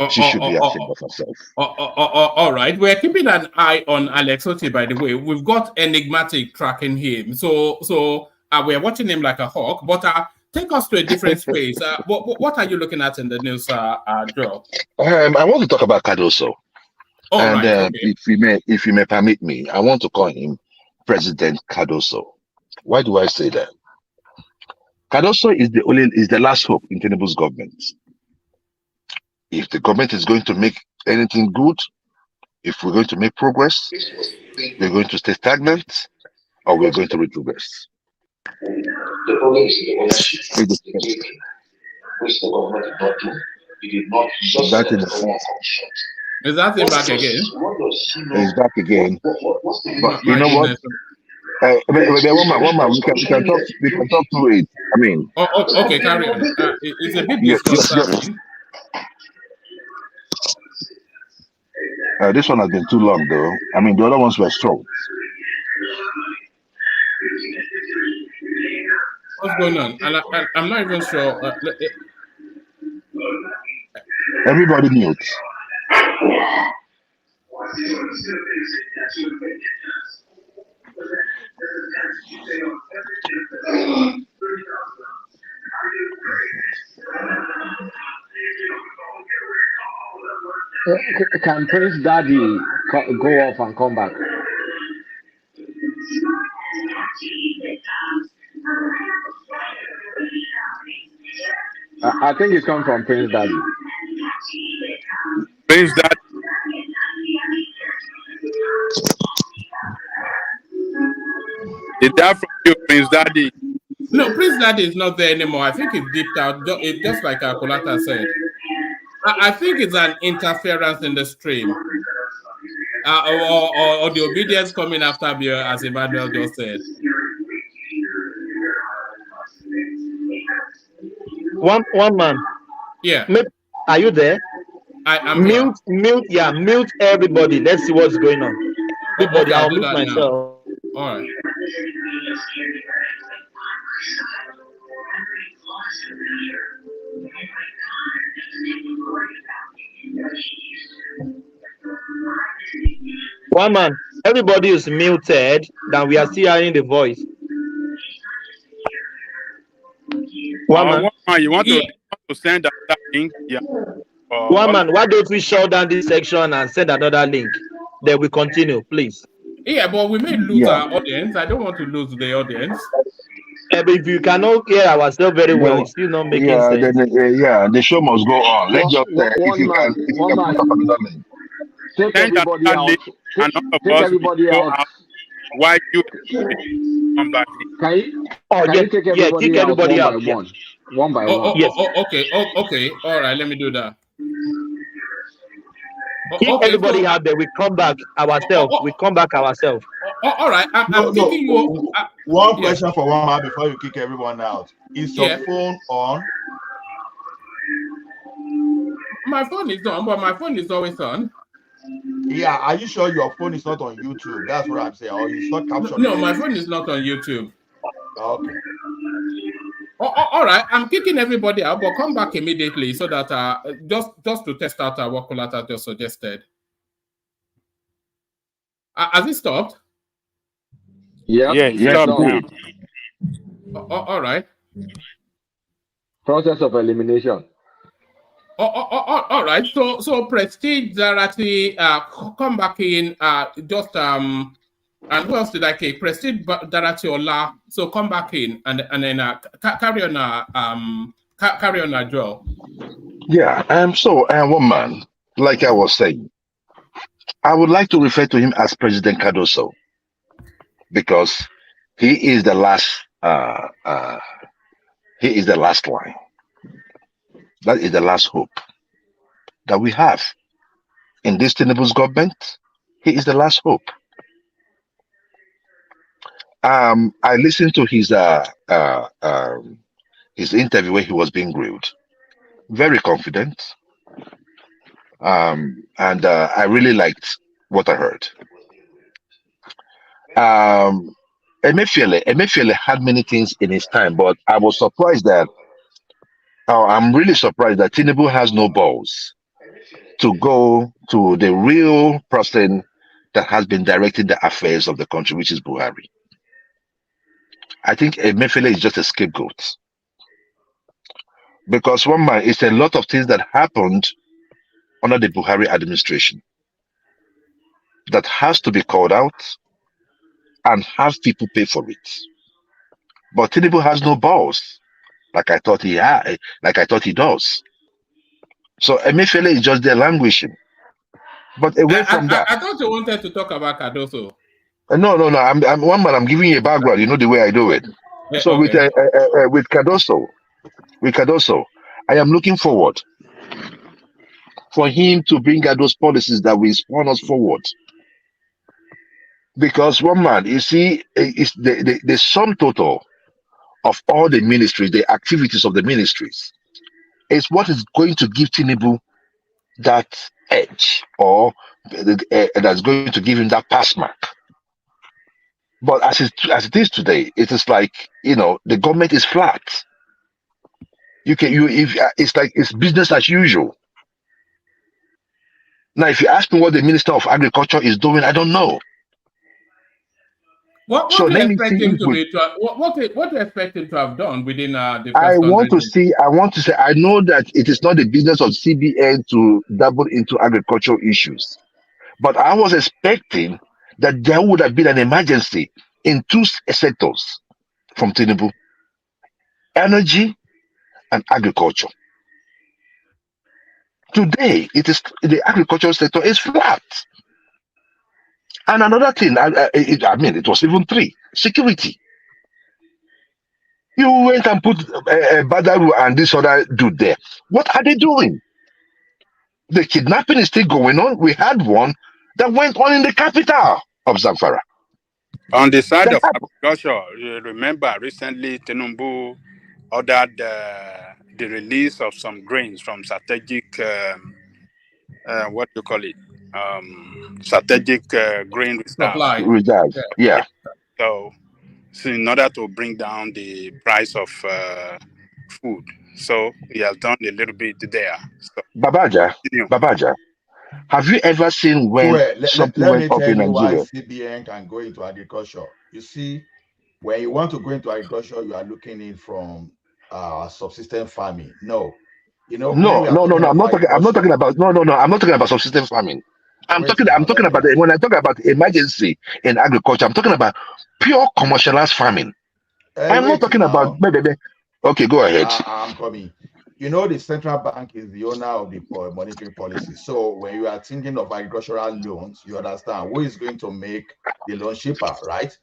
She should be ashamed of herself. All right. We're keeping an eye on Alex Otti, by the way. We've got Enigmatic tracking him. So we're watching him like a hawk. But take us to a different space. What are you looking at in the news, Joe? I want to talk about Cardoso. Right, okay. If you may permit me, I want to call him President Cardoso. Why do I say that? Cardoso is the last hope in Tinubu's government. If the government is going to make anything good, if we're going to make progress, we're going to stay stagnant, or we're going to retrogress. The problem is the ownership, which the government did not do. It did not just that is that him back again? He's back again. But you know what? One man, we can talk through it. Okay, carry on. It's a bit disconcerting. This one has been too long, though. The other ones were strong. What's going on? And I'm not even sure. Everybody mute. Can Prince Daddy go off and come back? I think it's coming from Prince Daddy. Prince Daddy. Did that from you, Prince Daddy? No, Prince Daddy is not there anymore. I think it's dipped out. Just like Kolata said. I think it's an interference in the stream. Or the obedience coming after me, as Emmanuel just said. One man. Yeah. Are you there? I'm mute, mute everybody. Let's see what's going on. Everybody, okay, I'll mute myself. All right. One man, everybody is muted. Then we are still hearing the voice. One man, you want to send that link? Yeah. One man, why don't we shut down this section and send another link? Then we continue, please. Yeah, but we may lose our audience. I don't want to lose the audience. But if you cannot hear ourselves very well, it's still not making sense. The show must go on. Let's just if you can put up another link. Take everybody out. Take everybody out. Why you come back? Can you take everybody out one by one? Yes. Okay. All right, let me do that. Keep everybody out there. We come back ourselves. All right. I'm kicking you. One question for one man before you kick everyone out. Is your phone on? My phone is on, but my phone is always on. Yeah, are you sure your phone is not on YouTube? That's what I'm saying. Or it's not captured? No, my phone is not on YouTube. Okay. All right, I'm kicking everybody out, but come back immediately so that just to test out what Kolata just suggested. Has it stopped? Yeah, stopped. All right. Process of elimination. All right. So Prestige, Darati, come back in. And who else did I kick? Prestige, Darati, Ola. So come back in and then carry on. Carry on, Joel. Yeah. So one man, like I was saying, I would like to refer to him as President Cardoso because he is the last. He is the last line. That is the last hope that we have in this Tinubu's government. He is the last hope. I listened to his interview where he was being grilled. Very confident. And I really liked what I heard. Emefiele had many things in his time, but I was surprised that I'm really surprised that Tinubu has no balls to go to the real person that has been directing the affairs of the country, which is Buhari. I think Emefiele is just a scapegoat. Because one man, it's a lot of things that happened under the Buhari administration that has to be called out and have people pay for it. But Tinubu has no balls. Like I thought he does. So Emefiele is just there languishing. But away from that, I thought you wanted to talk about Cardoso. No. I'm one man. I'm giving you a background. You know the way I do it. Yeah, so okay. with Cardoso, I am looking forward for him to bring out those policies that will spawn us forward. Because one man, you see, is the sum total of all the ministries, the activities of the ministries, is what is going to give Tinubu that edge, or that's going to give him that pass mark. But as it is today, it is like, the government is flat. It's like it's business as usual. Now, if you ask me what the Minister of Agriculture is doing, I don't know. What do you expect him to be? What do you expect him to have done within the? I want to say. I know that it is not the business of CBN to dabble into agricultural issues, but I was expecting that there would have been an emergency in two sectors from Tinubu: energy and agriculture. Today, it is the agricultural sector is flat. And another thing, I mean, it was even 3. Security. You went and put Badaru and this other dude there. What are they doing? The kidnapping is still going on. We had one that went on in the capital of Zamfara. On the side of agriculture, you remember recently Tinubu ordered the release of some grains from strategic, what do you call it? Strategic grain reserves. Yeah. So in order to bring down the price of food. So he has done a little bit there. So, Babaja, have you ever seen when something let went me up tell in you why Nigeria? CBN can go into agriculture. You see, when you want to go into agriculture, you are looking in from subsistence farming. No, you know, No. I'm not talking about I'm not talking about subsistence farming. I'm talking about when I talk about emergency in agriculture, I'm talking about pure commercialized farming. I'm not talking about okay, go ahead. I'm coming. You know, the central bank is the owner of the monetary policy. So when you are thinking of agricultural loans, you understand who is going to make the loan cheaper, right?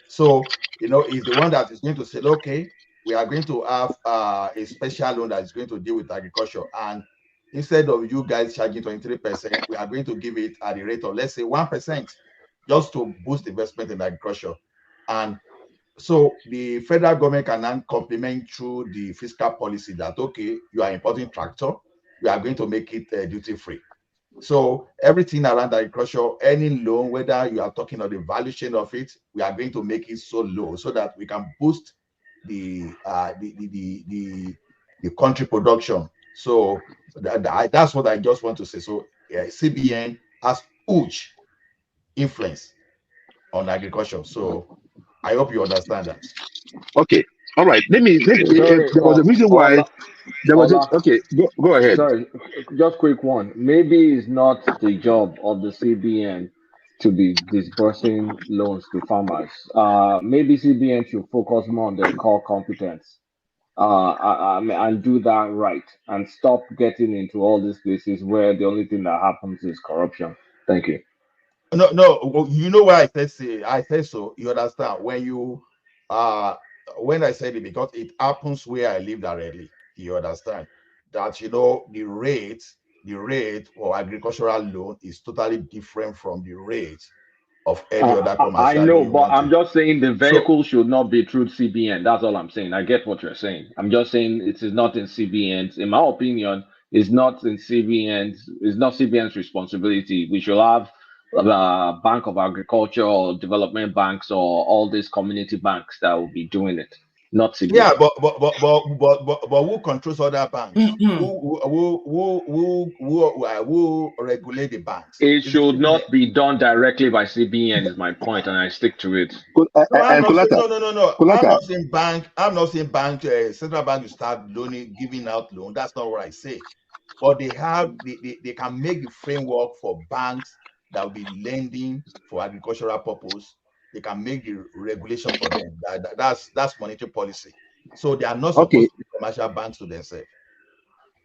So, you know, is the one that is going to say, okay, we are going to have a special loan that is going to deal with agriculture. And instead of you guys charging 23%, we are going to give it at the rate of, let's say, 1%, just to boost investment in agriculture. And so the federal government can now complement through the fiscal policy that, okay, you are importing tractor, we are going to make it duty free. So everything around agriculture, any loan, whether you are talking of the value chain of it, we are going to make it so low so that we can boost the country production. So that's what I just want to say. So CBN has huge influence on agriculture. So I hope you understand that. Okay. All right. Let me there was a reason why there was okay, go ahead. Sorry, just quick one. Maybe it's not the job of the CBN to be disbursing loans to farmers. Maybe CBN should focus more on their core competence. And do that right and stop getting into all these places where the only thing that happens is corruption. Thank you. No, you know why I say so. You understand when when I said it, because it happens where I live directly. You understand that, you know, the rate for agricultural loan is totally different from the rate of any other commercial. I know, but I'm just saying the vehicle should not be through CBN. That's all I'm saying. I get what you're saying. I'm just saying it is not in CBN's. In my opinion, it's not in CBN's. It's not CBN's responsibility. We should have Bank of Agriculture or development banks or all these community banks that will be doing it. Not CBN. Yeah, but who controls other banks? Who regulate the banks? It should not be done directly by CBN is my point, and I stick to it. No. I'm not saying bank. Central bank will start giving out loan. That's not what I say. But they can make the framework for banks that will be lending for agricultural purpose. They can make the regulation for them. That's monetary policy. So they are not supposed to be commercial banks to themselves.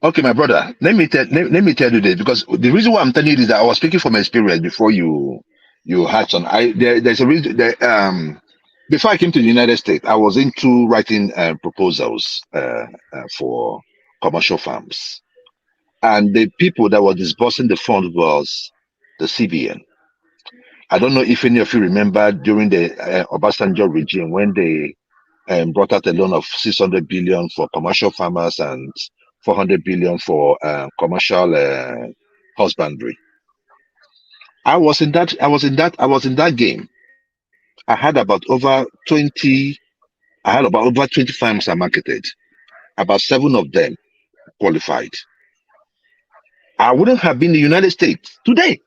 Okay, my brother, let me tell you this, because the reason why I'm telling you this is that I was speaking from experience before you had some. There's a reason that before I came to the United States, I was into writing proposals for commercial farms, and the people that were disbursing the fund was the CBN. I don't know if any of you remember during the Obasanjo regime when they brought out a loan of 600 billion for commercial farmers and 400 billion for commercial husbandry. I was in that game. I had about over 20 farms I marketed. About 7 of them qualified. I wouldn't have been in the United States today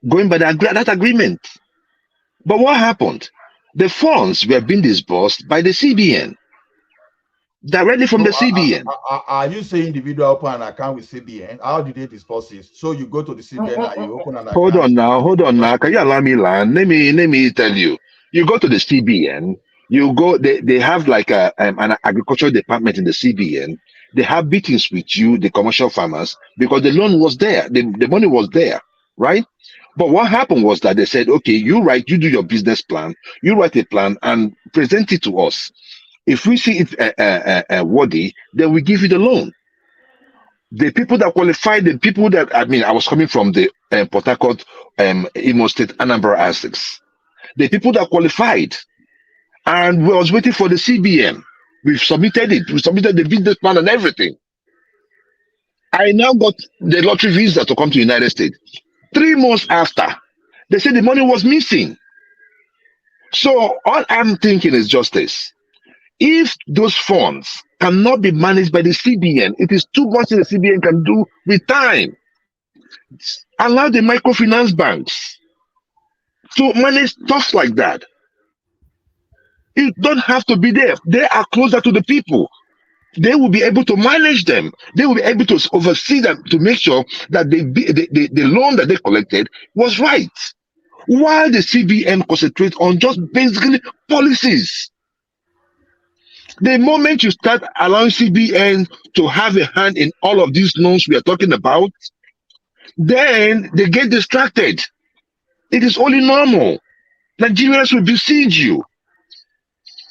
going by that agreement. But what happened? The funds were being disbursed by the CBN. Directly from the CBN. Are you saying individual open an account with CBN? How did they disperse it? So you go to the CBN and you open an account. Hold on now. Can you allow me land? Let me tell you. You go to the CBN. You go. They have like an agricultural department in the CBN. They have meetings with you, the commercial farmers, because the loan was there. The money was there, right? But what happened was that they said, okay, you do your business plan, you write a plan and present it to us. If we see it worthy, then we give you the loan. The people that qualified, the people that, I was coming from the Port Harcourt, Imo State, Anambra Essex. The people that qualified, and we was waiting for the CBN. We've submitted it. We submitted the business plan and everything. I now got the lottery visa to come to the United States. 3 months after, they said the money was missing. So all I'm thinking is just this. If those funds cannot be managed by the CBN, it is too much the CBN can do with time. Allow the microfinance banks to manage stuff like that. You don't have to be there. They are closer to the people. They will be able to manage them. They will be able to oversee them to make sure that the loan that they collected was right. While the CBN concentrates on just basically policies. The moment you start allowing CBN to have a hand in all of these loans we are talking about, then they get distracted. It is only normal. Nigerians will besiege you.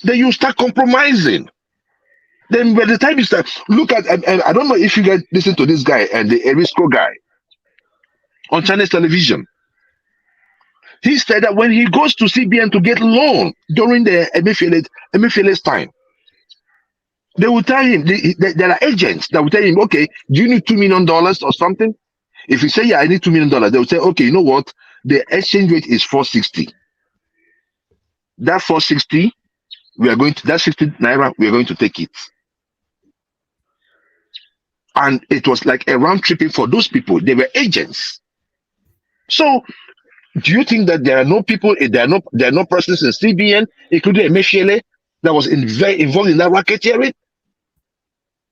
Then you start compromising. Then by the time you start, look at, and I don't know if you guys listen to this guy and the Erisco guy on Chinese television. He said that when he goes to CBN to get loan during the Emefiele's time, they will tell him, there are agents that will tell him, okay, do you need $2 million or something? If you say, yeah, I need $2 million, they will say, okay, you know what? The exchange rate is 460. That 460, that 60 naira, we are going to take it. And it was like a round tripping for those people. They were agents. So, do you think that there are no people, there are no persons in CBN, including Emefiele, that was involved in that racketeering?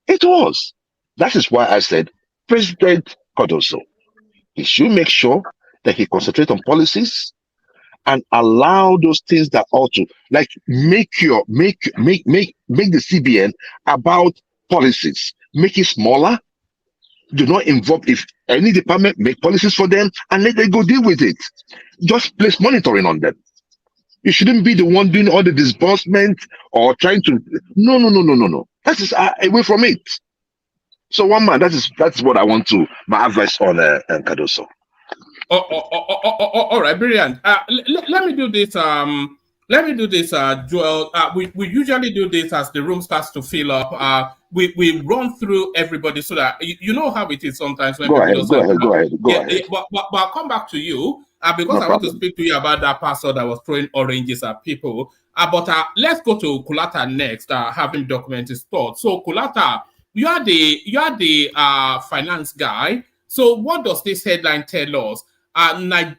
It was. That is why I said, President Cardoso, he should make sure that he concentrates on policies and allow those things that ought to, like, make the CBN about policies. Make it smaller. Do not involve, if any department, make policies for them and let them go deal with it. Just place monitoring on them. You shouldn't be the one doing all the disbursement or trying to. No. That is away from it. So one man, that is what I want to, my advice on Cardoso. All right, brilliant. Let me do this. Joel. We usually do this as the room starts to fill up. We run through everybody so that you know how it is sometimes when go ahead. But I'll come back to you because I want to speak to you about that pastor that was throwing oranges at people. But let's go to Kulata next. Having documented his thoughts. So Kulata, you are the finance guy. So what does this headline tell us?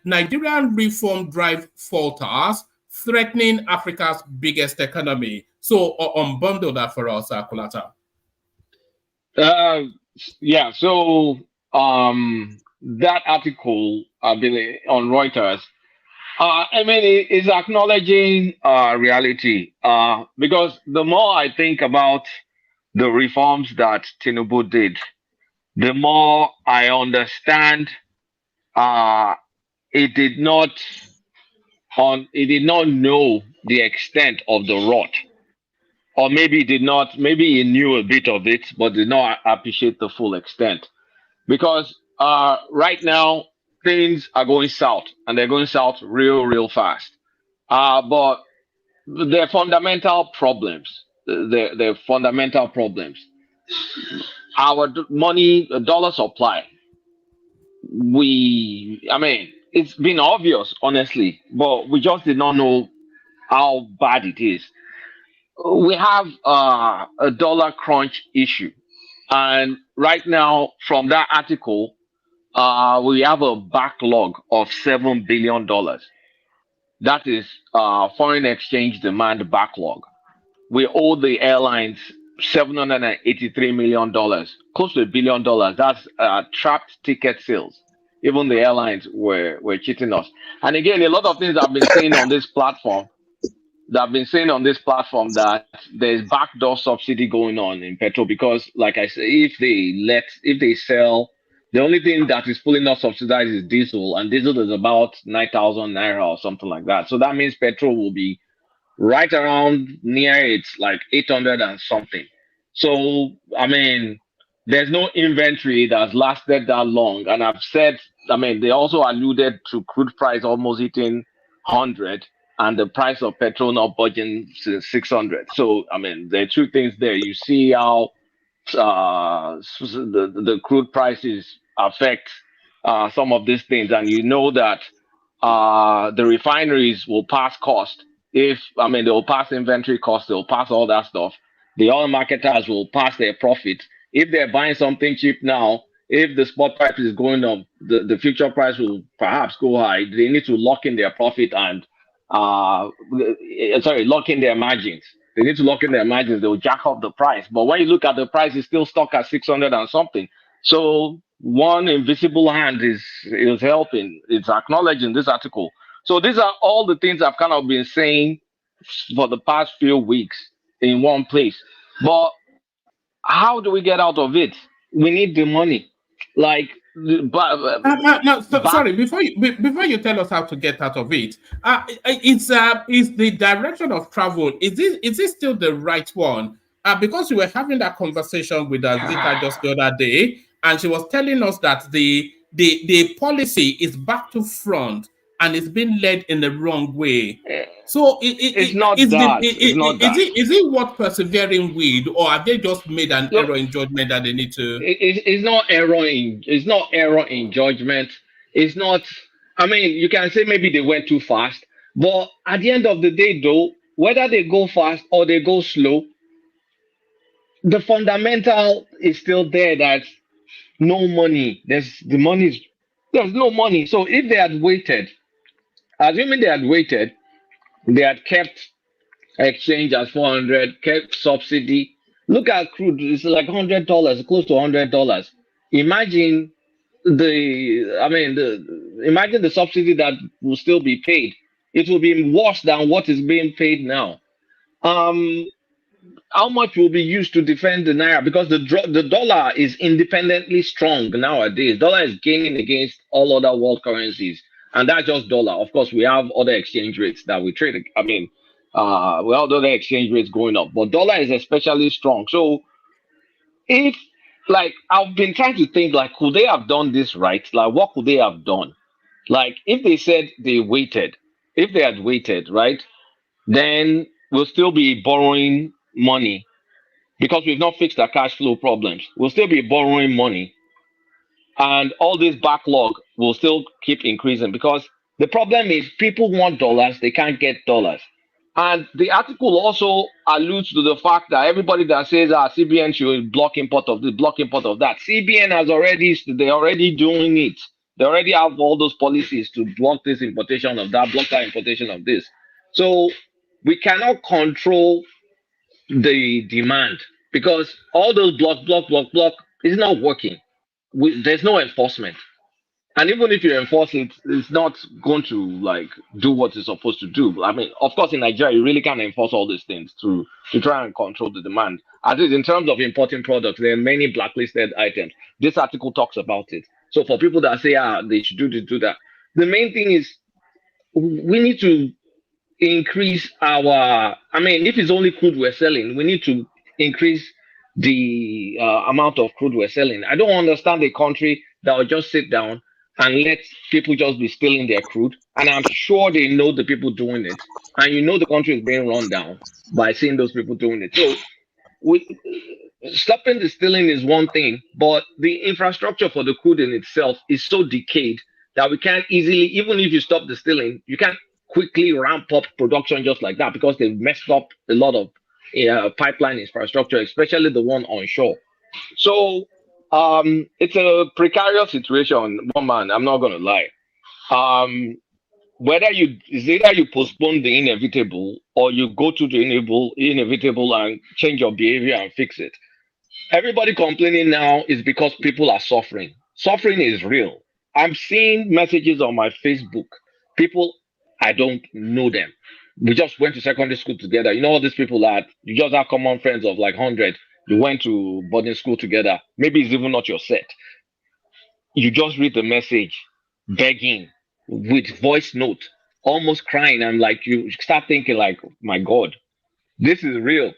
Nigerian reform drive falters, threatening Africa's biggest economy. So unbundle that for us, Kulata. Yeah. So that article, I believe, on Reuters, it is acknowledging reality. Because the more I think about the reforms that Tinubu did, the more I understand it did not know the extent of the rot, or maybe he knew a bit of it, but did not appreciate the full extent. Because right now things are going south, and they're going south real fast. But there are fundamental problems. There are fundamental problems. Our money, dollar supply. It's been obvious, honestly, but we just did not know how bad it is. We have a dollar crunch issue. And right now, from that article, we have a backlog of $7 billion. That is foreign exchange demand backlog. We owe the airlines $783 million, close to $1 billion. That's trapped ticket sales. Even the airlines were cheating us. And again, a lot of things I've been saying on this platform, that there's backdoor subsidy going on in petrol, because, like I say, if they sell The only thing that is fully not subsidized is diesel, and diesel is about 9,000 naira or something like that. So that means petrol will be right around near it's like 800 and something. So, I mean, there's no inventory that's lasted that long. And I've said, I mean, they also alluded to crude price almost hitting 100 and the price of petrol not budging 600. So, I mean, there are two things there. You see how the crude prices affect some of these things, and you know that the refineries will pass cost. If I mean, they will pass inventory cost, they will pass all that stuff. The oil marketers will pass their profit. If they're buying something cheap now, if the spot price is going up, the future price will perhaps go high. They need to lock in their profit and lock in their margins. They need to lock in their margins. They'll jack up the price. But when you look at the price, it's still stuck at 600 and something. So one invisible hand is helping. It's acknowledging this article. So these are all the things I've kind of been saying for the past few weeks in one place. But how do we get out of it? We need the money. Like, sorry. Before you tell us how to get out of it, is the direction of travel, is it still the right one? Because we were having that conversation with Zita just the other day, and she was telling us that the policy is back to front and it's been led in the wrong way. So it's not that. Is it worth persevering with, or have they just made an error in judgment that they need to? It's not error in judgment. It's not. I mean, you can say maybe they went too fast, but at the end of the day, though, whether they go fast or they go slow, the fundamental is still there. That no money. There's no money. So if they had waited, assuming they had waited, they had kept exchange at 400, kept subsidy. Look at crude; it's like $100, close to $100. Imagine imagine the subsidy that will still be paid. It will be worse than what is being paid now. How much will be used to defend the naira? Because the dollar is independently strong nowadays. Dollar is gaining against all other world currencies, and that's just dollar. Of course, we have other exchange rates that we trade. I mean, we have other exchange rates going up, but dollar is especially strong. So, if like I've been trying to think, like, could they have done this right? Like, what could they have done? Like, if they said they waited, if they had waited, right, then we'll still be borrowing money because we've not fixed our cash flow problems. We'll still be borrowing money, and all this backlog will still keep increasing because the problem is people want dollars, they can't get dollars. And the article also alludes to the fact that everybody that says CBN should block import of this, block import of that, CBN they're already doing it. They already have all those policies to block this importation of that, block that importation of this. So we cannot control the demand because all those block is not working. There's no enforcement. And even if you enforce it, it's not going to like do what it's supposed to do. I mean, of course, in Nigeria, you really can't enforce all these things to try and control the demand. At least in terms of importing products, there are many blacklisted items. This article talks about it. So for people that say, they should do this, do that. The main thing is we need to increase if it's only crude we're selling, we need to increase the amount of crude we're selling. I don't understand a country that will just sit down and let people just be stealing their crude. And I'm sure they know the people doing it. And you know the country is being run down by seeing those people doing it. So stopping the stealing is one thing, but the infrastructure for the crude in itself is so decayed that we can't easily, even if you stop the stealing, you can't quickly ramp up production just like that because they've messed up a lot of pipeline infrastructure, especially the one onshore. So it's a precarious situation, man. I'm not gonna lie. It's either you postpone the inevitable or you go to the inevitable and change your behavior and fix it. Everybody complaining now is because people are suffering. Suffering is real. I'm seeing messages on my Facebook. People, I don't know them. We just went to secondary school together. You know all these people that you just have common friends of like 100. You went to boarding school together. Maybe it's even not your set. you just read the message, begging with voice note, almost crying, and like you start thinking like, my God, this is real.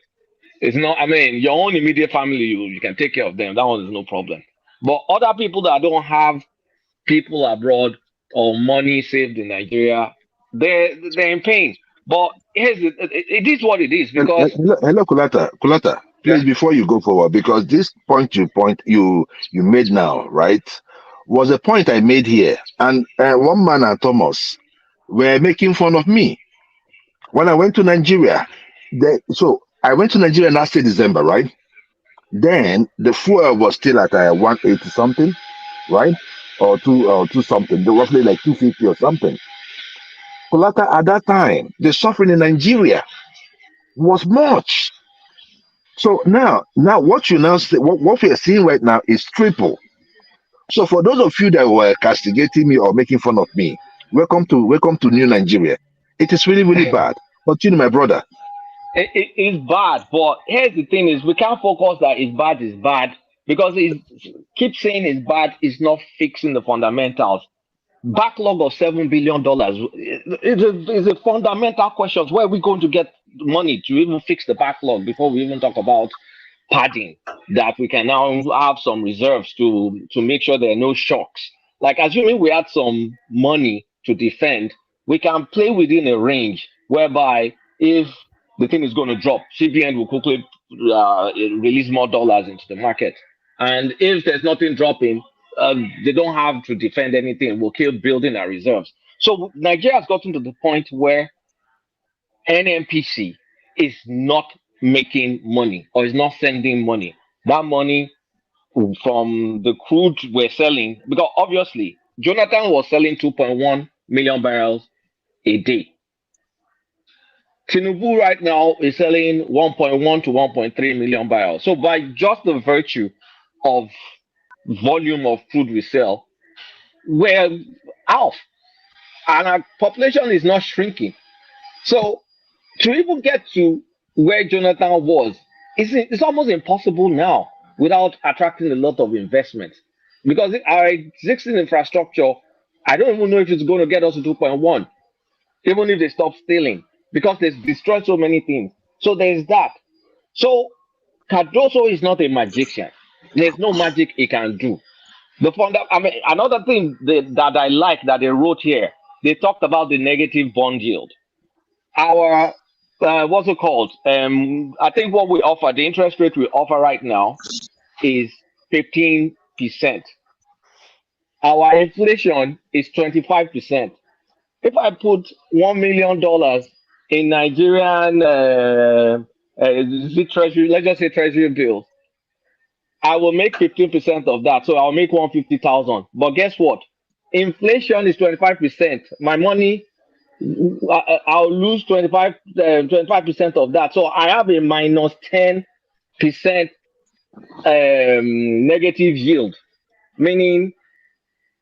It's not. I mean, your own immediate family, you can take care of them. That one is no problem. But other people that don't have people abroad or money saved in Nigeria, they're in pain. But it is what it is because Hello, Kulata. Kulata, yeah. please, before you go forward, because this point you made now, right, was a point I made here, and one man and Thomas were making fun of me when I went to Nigeria. So I went to Nigeria last year December, right? Then the fuel was still at 180 something, right, or two something, roughly like 250 or something. Kulata, at that time, the suffering in Nigeria was much. So now what you now say, what we are seeing right now is triple. So for those of you that were castigating me or making fun of me, welcome to New Nigeria. It is really, really bad. Continue, my brother. It's bad, but here's the thing: is we can't focus that it's bad because it keep saying it's bad is not fixing the fundamentals. Backlog of $7 billion is a fundamental question. Where are we going to get money to even fix the backlog before we even talk about padding that we can now have some reserves to make sure there are no shocks? Like assuming we had some money to defend, we can play within a range whereby if the thing is going to drop, CBN will quickly release more dollars into the market. And if there's nothing dropping, they don't have to defend anything. We'll keep building our reserves. So Nigeria has gotten to the point where NNPC is not making money or is not sending money. That money from the crude we're selling, because obviously Jonathan was selling 2.1 million barrels a day. Tinubu right now is selling 1.1 to 1.3 million barrels. So by just the virtue of volume of crude we sell, we're off. And our population is not shrinking. So to even get to where Jonathan was, it's almost impossible now without attracting a lot of investment. Because our existing infrastructure, I don't even know if it's going to get us to 2.1, even if they stop stealing, because they've destroyed so many things. So there's that. So Cardoso is not a magician. There's no magic he can do. Another thing that I like that they wrote here, they talked about the negative bond yield. Our what's it called? I think what we offer, the interest rate we offer right now is 15%. Our inflation is 25%. If I put $1 million in Nigerian treasury, let's just say treasury bills, I will make 15% of that. So I'll make 150,000. But guess what? Inflation is 25%. My money, I'll lose 25% of that. So I have a minus 10% negative yield, meaning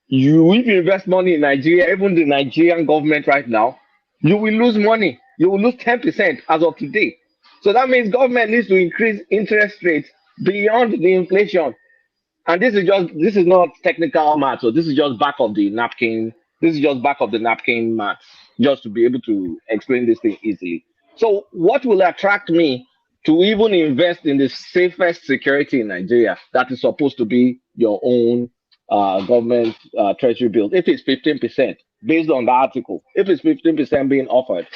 if you invest money in Nigeria, even the Nigerian government right now, you will lose money. You will lose 10% as of today. So that means government needs to increase interest rates beyond the inflation. And this is not technical math. So this is just back of the napkin. This is just back of the napkin math, just to be able to explain this thing easily. So what will attract me to even invest in the safest security in Nigeria that is supposed to be your own government treasury bill? If it's 15%, based on the article, if it's 15% being offered,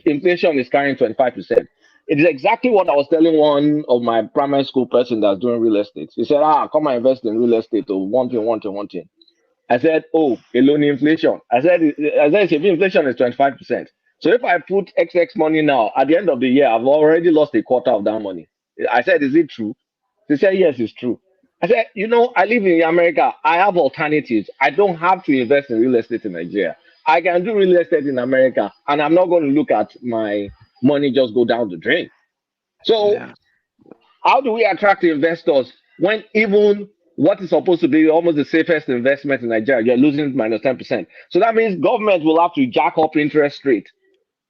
inflation is carrying 25%. It is exactly what I was telling one of my primary school person that's doing real estate. He said, come and invest in real estate. Oh, one thing. I said, alone inflation. I said, if inflation is 25%. So if I put XX money now, at the end of the year, I've already lost a quarter of that money. I said, is it true? They said, yes, it's true. I said, I live in America. I have alternatives. I don't have to invest in real estate in Nigeria. I can do real estate in America, and I'm not going to look at my money just go down the drain. So how do we attract investors when even what is supposed to be almost the safest investment in Nigeria, you're losing minus 10%? So that means government will have to jack up interest rate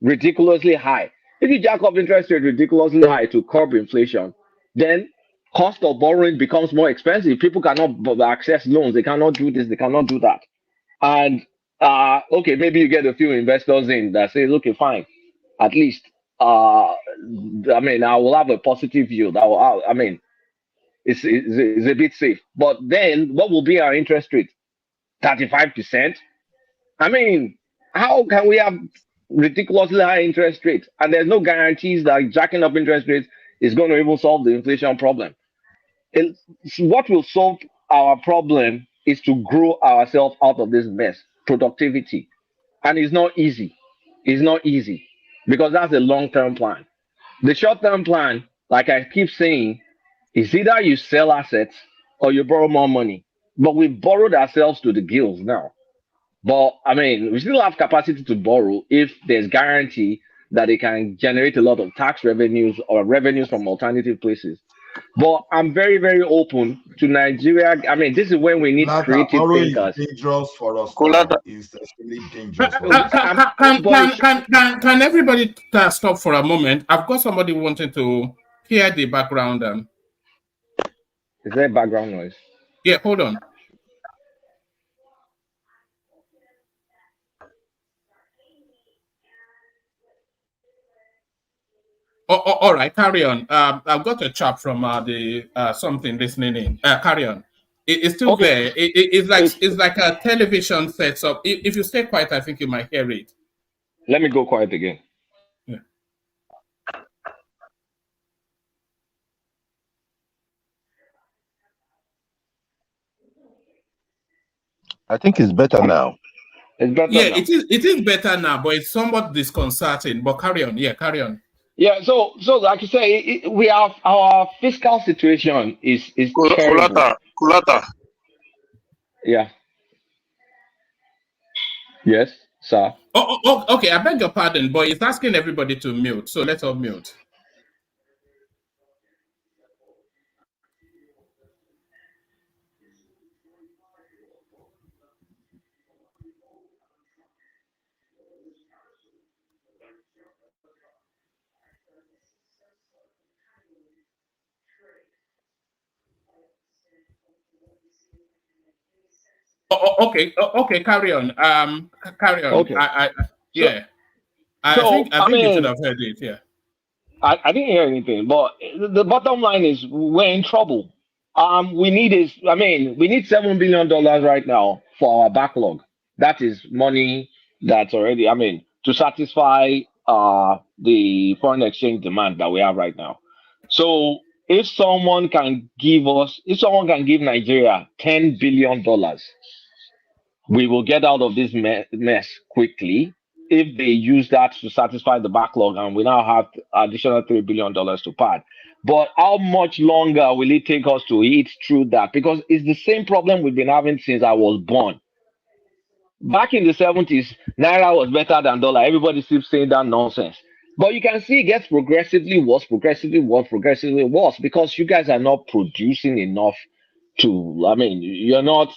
ridiculously high. If you jack up interest rate ridiculously high to curb inflation, then Cost of borrowing becomes more expensive. People cannot access loans. They cannot do this. They cannot do that. And okay, maybe you get a few investors in that says, okay, fine, at least I mean, I will have a positive yield. I mean, it's a bit safe. But then, what will be our interest rate? 35%. I mean, how can we have ridiculously high interest rates? And there's no guarantees that jacking up interest rates is going to even solve the inflation problem. What will solve our problem is to grow ourselves out of this mess. Productivity. And it's not easy. It's not easy because that's a long-term plan. The short-term plan, like I keep saying, is either you sell assets or you borrow more money. But we've borrowed ourselves to the gills now. But I mean, we still have capacity to borrow if there's guarantee that it can generate a lot of tax revenues or revenues from alternative places. But I'm very, very open to Nigeria. I mean, this is when we need creative thinkers. Is dangerous for us. It's extremely dangerous. Can everybody stop for a moment? I've got somebody wanting to hear the background. Is there background noise? Yeah, hold on. All right, carry on. I've got a chap from the something listening in. Carry on. It's still Okay. there. It's like a television sets up. If you stay quiet, I think you might hear it. Let me go quiet again. Yeah. I think it's better now. It's better Yeah, now. it is better now, but it's somewhat disconcerting. But carry on. Yeah, carry on. Yeah, so like you say, we have our fiscal situation is terrible. Kulata. Yeah. Yes, sir. Oh, okay. I beg your pardon, but it's asking everybody to mute. So let's all mute. Okay. Carry on. Carry on. Okay. Yeah. I think you should have heard it. Yeah. I didn't hear anything, but the bottom line is we're in trouble. We need $7 billion right now for our backlog. That is money that's already, to satisfy the foreign exchange demand that we have right now. So if someone can give Nigeria $10 billion, we will get out of this mess quickly if they use that to satisfy the backlog, and we now have additional $3 billion to pad. But how much longer will it take us to eat through that? Because it's the same problem we've been having since I was born. Back in the 70s, Naira was better than dollar. Everybody keeps saying that nonsense. But you can see it gets progressively worse because you guys are not producing enough you're not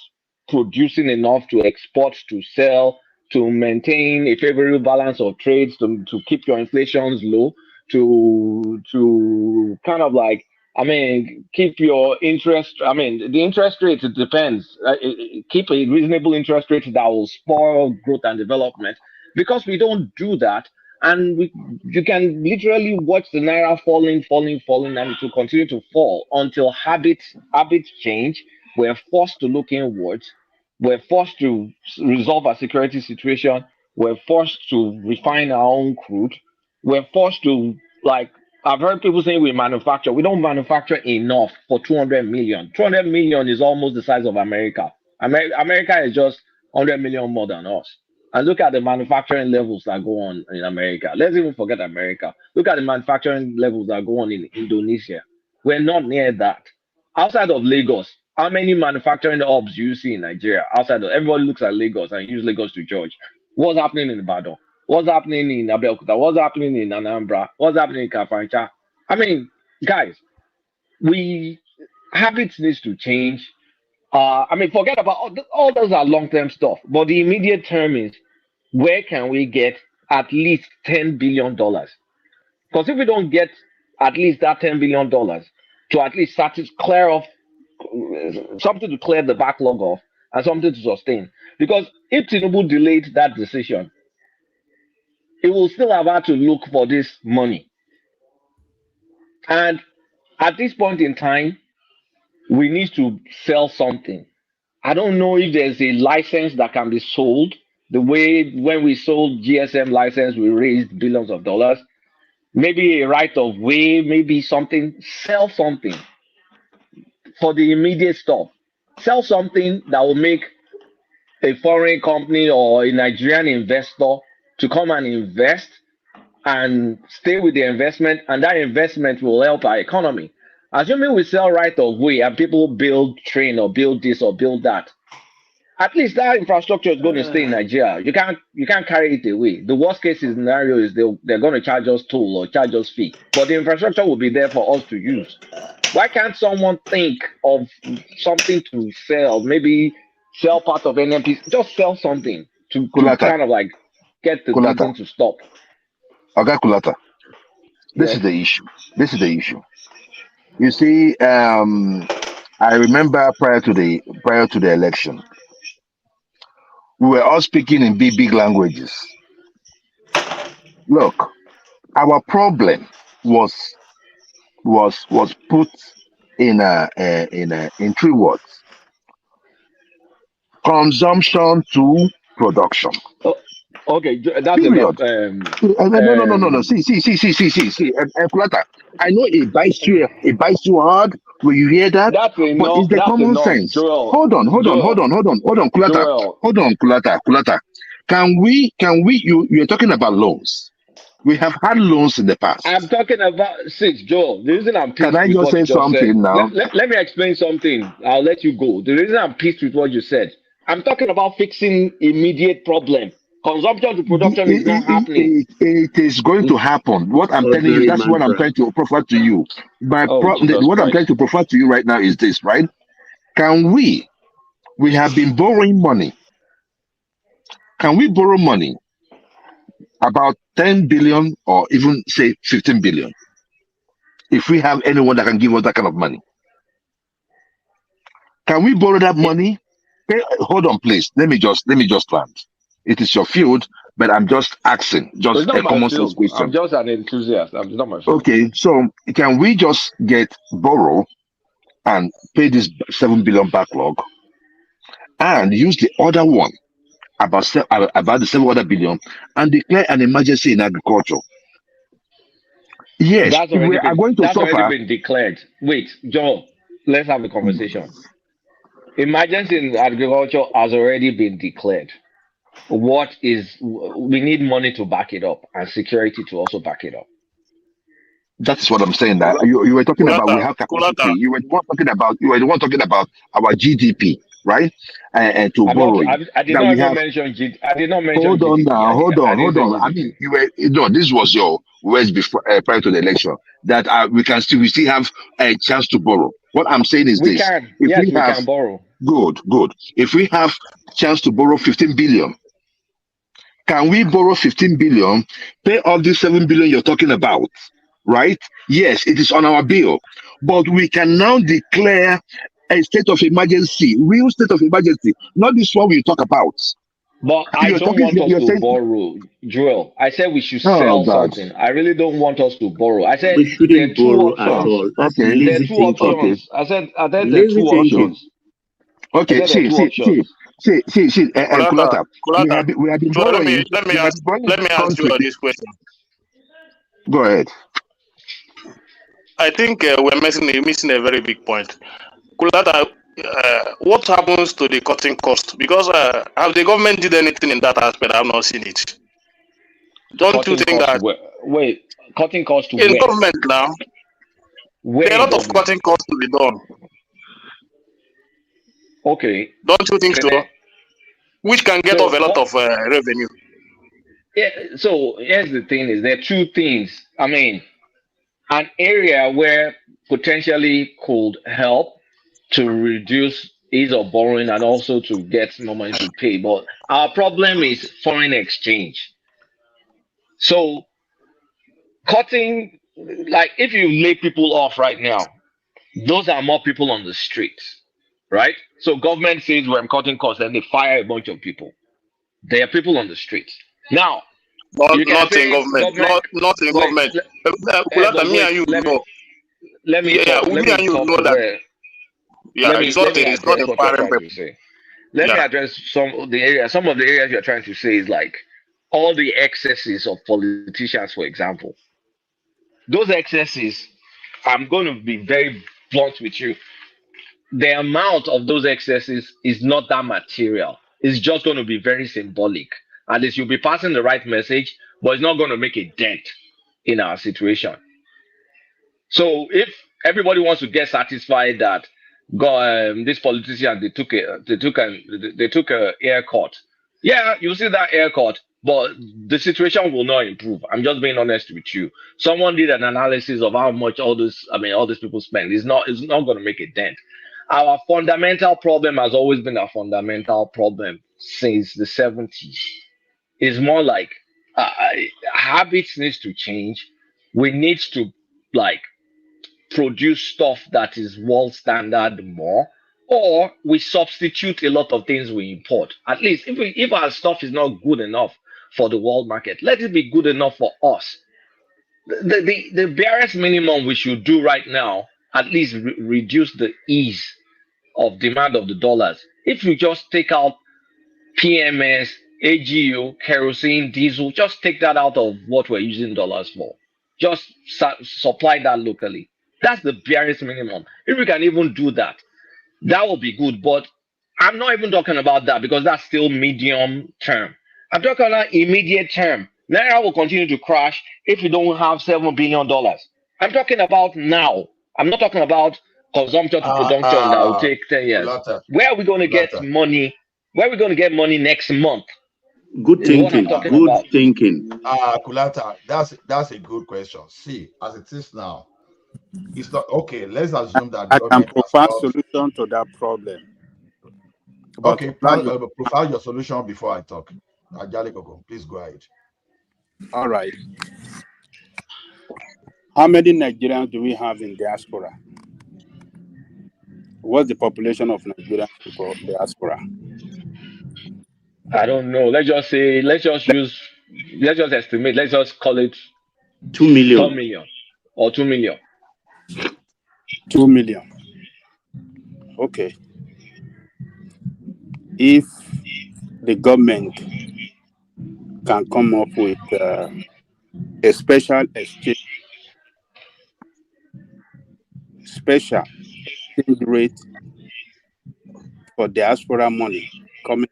producing enough to export, to sell, to maintain a favorable balance of trades, to keep your inflations low, to kind of keep your interest. The interest rate, it depends. Keep a reasonable interest rate that will spoil growth and development. Because we don't do that, and you can literally watch the Naira falling, and it will continue to fall until habits change. We're forced to look inwards. We're forced to resolve our security situation. We're forced to refine our own crude. We're forced to, I've heard people saying we manufacture. We don't manufacture enough for 200 million. 200 million is almost the size of America. America is just 100 million more than us. And look at the manufacturing levels that go on in America. Let's even forget America. Look at the manufacturing levels that go on in Indonesia. We're not near that. Outside of Lagos, how many manufacturing hubs do you see in Nigeria? Everybody looks at Lagos and use Lagos to judge. What's happening in Ibadan? What's happening in Abeokuta? What's happening in Anambra? What's happening in Kafancha? Guys, habits needs to change. Forget about all those are long-term stuff. But the immediate term is, where can we get at least $10 billion? Because if we don't get at least that $10 billion, to at least clear off something to clear the backlog of and something to sustain. Because if Tinubu delayed that decision, it will still have had to look for this money. And at this point in time, we need to sell something. I don't know if there's a license that can be sold. The way when we sold GSM license, we raised billions of dollars. Maybe a right of way, maybe something. Sell something for the immediate stuff. Sell something that will make a foreign company or a Nigerian investor to come and invest and stay with the investment, and that investment will help our economy. Assuming we sell right of way and people build train or build this or build that, at least that infrastructure is going to stay in Nigeria. You can't carry it away. The worst case scenario is they're going to charge us toll or charge us fee, but the infrastructure will be there for us to use. Why can't someone think of something to sell? Maybe sell part of NMP, just sell something to kind of like get the thing to stop. Okay, Kulata. This is the issue. This is the issue. You see, I remember prior to the election, we were all speaking in big languages. Look, our problem was put in three words: consumption to production. Okay, that's period. Enough. No. See, Kulata, I know it bites you hard when you hear that, but it's the common sense. Joel, Hold on, Kulata. Can we? You're talking about loans. We have had loans in the past. I'm talking about Joel. The reason I'm pissed. Can I just say something now? Let me explain something. I'll let you go. The reason I'm pissed with what you said, I'm talking about fixing immediate problem. Consumption to production is not happening. It is going to happen. What I'm telling you, that's what I'm trying to proffer to you. What I'm trying to proffer to you right now is this, right? Can we have been borrowing money. Can we borrow money about 10 billion or even say 15 billion? If we have anyone that can give us that kind of money. Can we borrow that money? Hey, hold on, please. Let me just land. It is your field, but I'm just asking, just a common sense question. I'm just an enthusiast. I'm not my field. Okay, so can we just borrow and pay this 7 billion backlog and use the other one about the 7 other billion and declare an emergency in agriculture? Yes, we are going to suffer. That's already been declared. Wait, Joe, let's have a conversation. Emergency in agriculture has already been declared. We need money to back it up and security to also back it up. That's what I'm saying. That you were talking about we have capacity. You were the one talking about our GDP, right? And to borrow. I did not even mention GDP. I did not mention. Hold on GDP. Now. Hold on. I mean, this was your words before prior to the election that we still have a chance to borrow. What I'm saying is we can borrow. Good. If we have chance to borrow 15 billion. Can we borrow 15 billion, pay off this 7 billion you're talking about, right? Yes, it is on our bill, but we can now declare a state of emergency, real state of emergency, not this one we talk about. But I don't want us to borrow, Joel. I said we should sell something. I really don't want us to borrow. I said we shouldn't borrow at all. Okay. There are two options. I said there are two options. Okay, see, Kulata. We have been borrowing. Let me ask you this question. Go ahead. I think we're missing a very big point. Kulata, what happens to the cutting cost? Because have the government did anything in that aspect? I've not seen it. Don't you think that? Wait, cutting cost to in government now? There are a lot of cutting costs to be done. Okay. Don't you think so? Which can get off a lot of revenue. Yeah. So here's the thing: is there are two things. I mean, an area where potentially could help to reduce ease of borrowing and also to get more money to pay. But our problem is foreign exchange. So cutting, like if you lay people off right now, those are more people on the streets, right? So government says we're cutting costs, and they fire a bunch of people. There are people on the streets now. Not, You can not in say government. government. Not in Wait, government. but Me and wait. you know. Let me Yeah, talk. Let me me and you talk know that. where. Yeah, it's Let not me a address what you're firing trying to people. say. Let me Yeah. address some of the areas. Some of the areas you're trying to say is like all the excesses of politicians, for example. Those excesses, I'm going to be very blunt with you. The amount of those excesses is not that material. It's just going to be very symbolic. At least you'll be passing the right message, but it's not going to make a dent in our situation. So if everybody wants to get satisfied that these politicians they took a haircut, yeah, you see that haircut, but the situation will not improve. I'm just being honest with you. Someone did an analysis of how much all these people spend. It's not going to make a dent. Our fundamental problem has always been a fundamental problem since the 70s. It's more like habits needs to change. We need to like produce stuff that is world standard more, or we substitute a lot of things we import. At least if our stuff is not good enough for the world market, let it be good enough for us. The barest minimum we should do right now, at least reduce the ease of demand of the dollars. If we just take out PMS, AGU, kerosene, diesel, just take that out of what we're using dollars for. Just supply that locally. That's the barest minimum. If we can even do that, that will be good. But I'm not even talking about that because that's still medium term. I'm talking about immediate term. Naira will continue to crash if we don't have $7 billion. I'm talking about now. I'm not talking about consumption to production that will take 10 years. Kulata, Where are we going to get Kulata. money? Where are we going to get money next month? Good Is what I'm thinking. talking Good about. thinking. Kulata, that's a good question. See, as it is now, it's not okay. Let's assume that I can government has provide not. solution to that problem. But Okay, provide your solution before I talk. Ajali Koko, please go ahead. all right. How many Nigerians do we have in diaspora? What's the population of Nigerian people diaspora? I don't know. Let's just estimate. Let's just call it 2 million. 4 million or 2 million. 2 million. Okay. If the government can come up with a special exchange rate for diaspora money coming,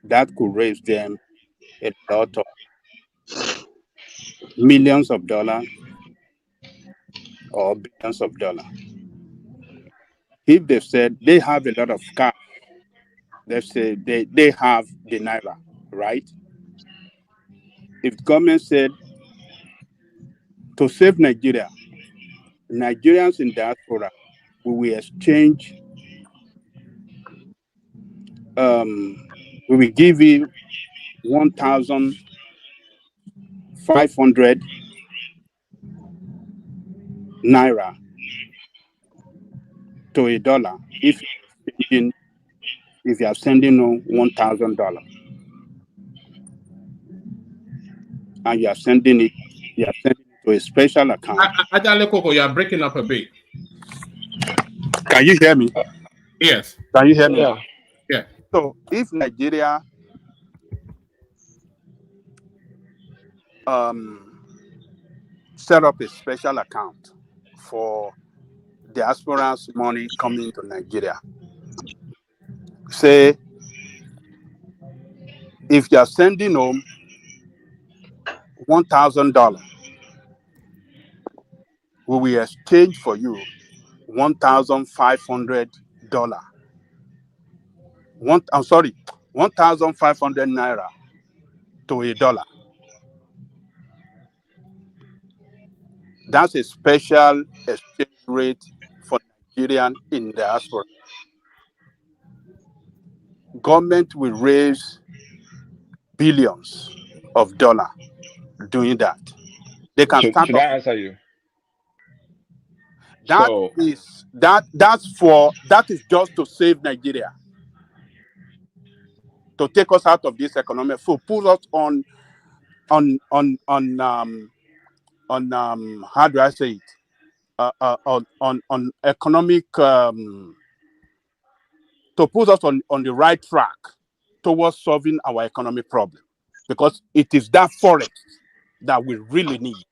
that could raise them a lot of millions of dollars or billions of dollars. If they said they have a lot of cash, let's say they have the Naira, right? If the government said to save Nigeria, Nigerians in diaspora, we will exchange, we will give you 1,500 Naira to a dollar if you are sending $1,000 and you are sending it to a special account. Ajale Koko, you are breaking up a bit. Can you hear me? Yes. Can you hear me? Yeah. Yeah. So if Nigeria set up a special account for diaspora's money coming to Nigeria, say if you are sending home $1,000, we will exchange for you $1,500. 1,500 Naira to a dollar. That's a special exchange rate for Nigerian in diaspora. Government will raise billions of dollars doing that. They can Should I answer you? That is just to save Nigeria, to take us out of this economic food, put us on how do I say it? On economic to put us on the right track towards solving our economic problem, because it is that forex that we really need.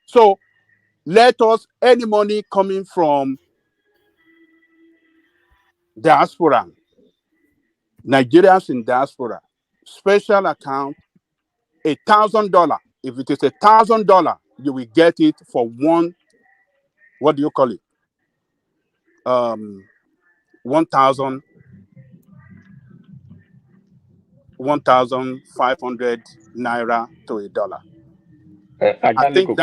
So let us, any money coming from diaspora, Nigerians in diaspora, special account, $1,000. If it is $1,000, you will get it for one. What do you call it? 1,500 naira to $1. I think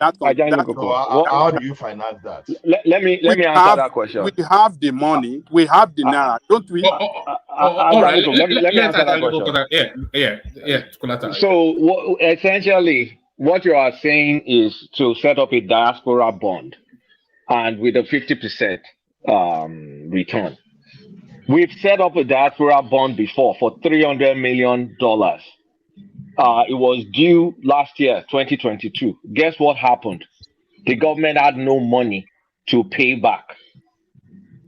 how do you finance that? Let me answer that question. We have the money, we have the naira, don't we? All right. Let me answer that question. Yeah. So essentially, what you are saying is to set up a diaspora bond, and with a 50% return. We've set up a diaspora bond before for $300 million. It was due last year, 2022. Guess what happened? The government had no money to pay back.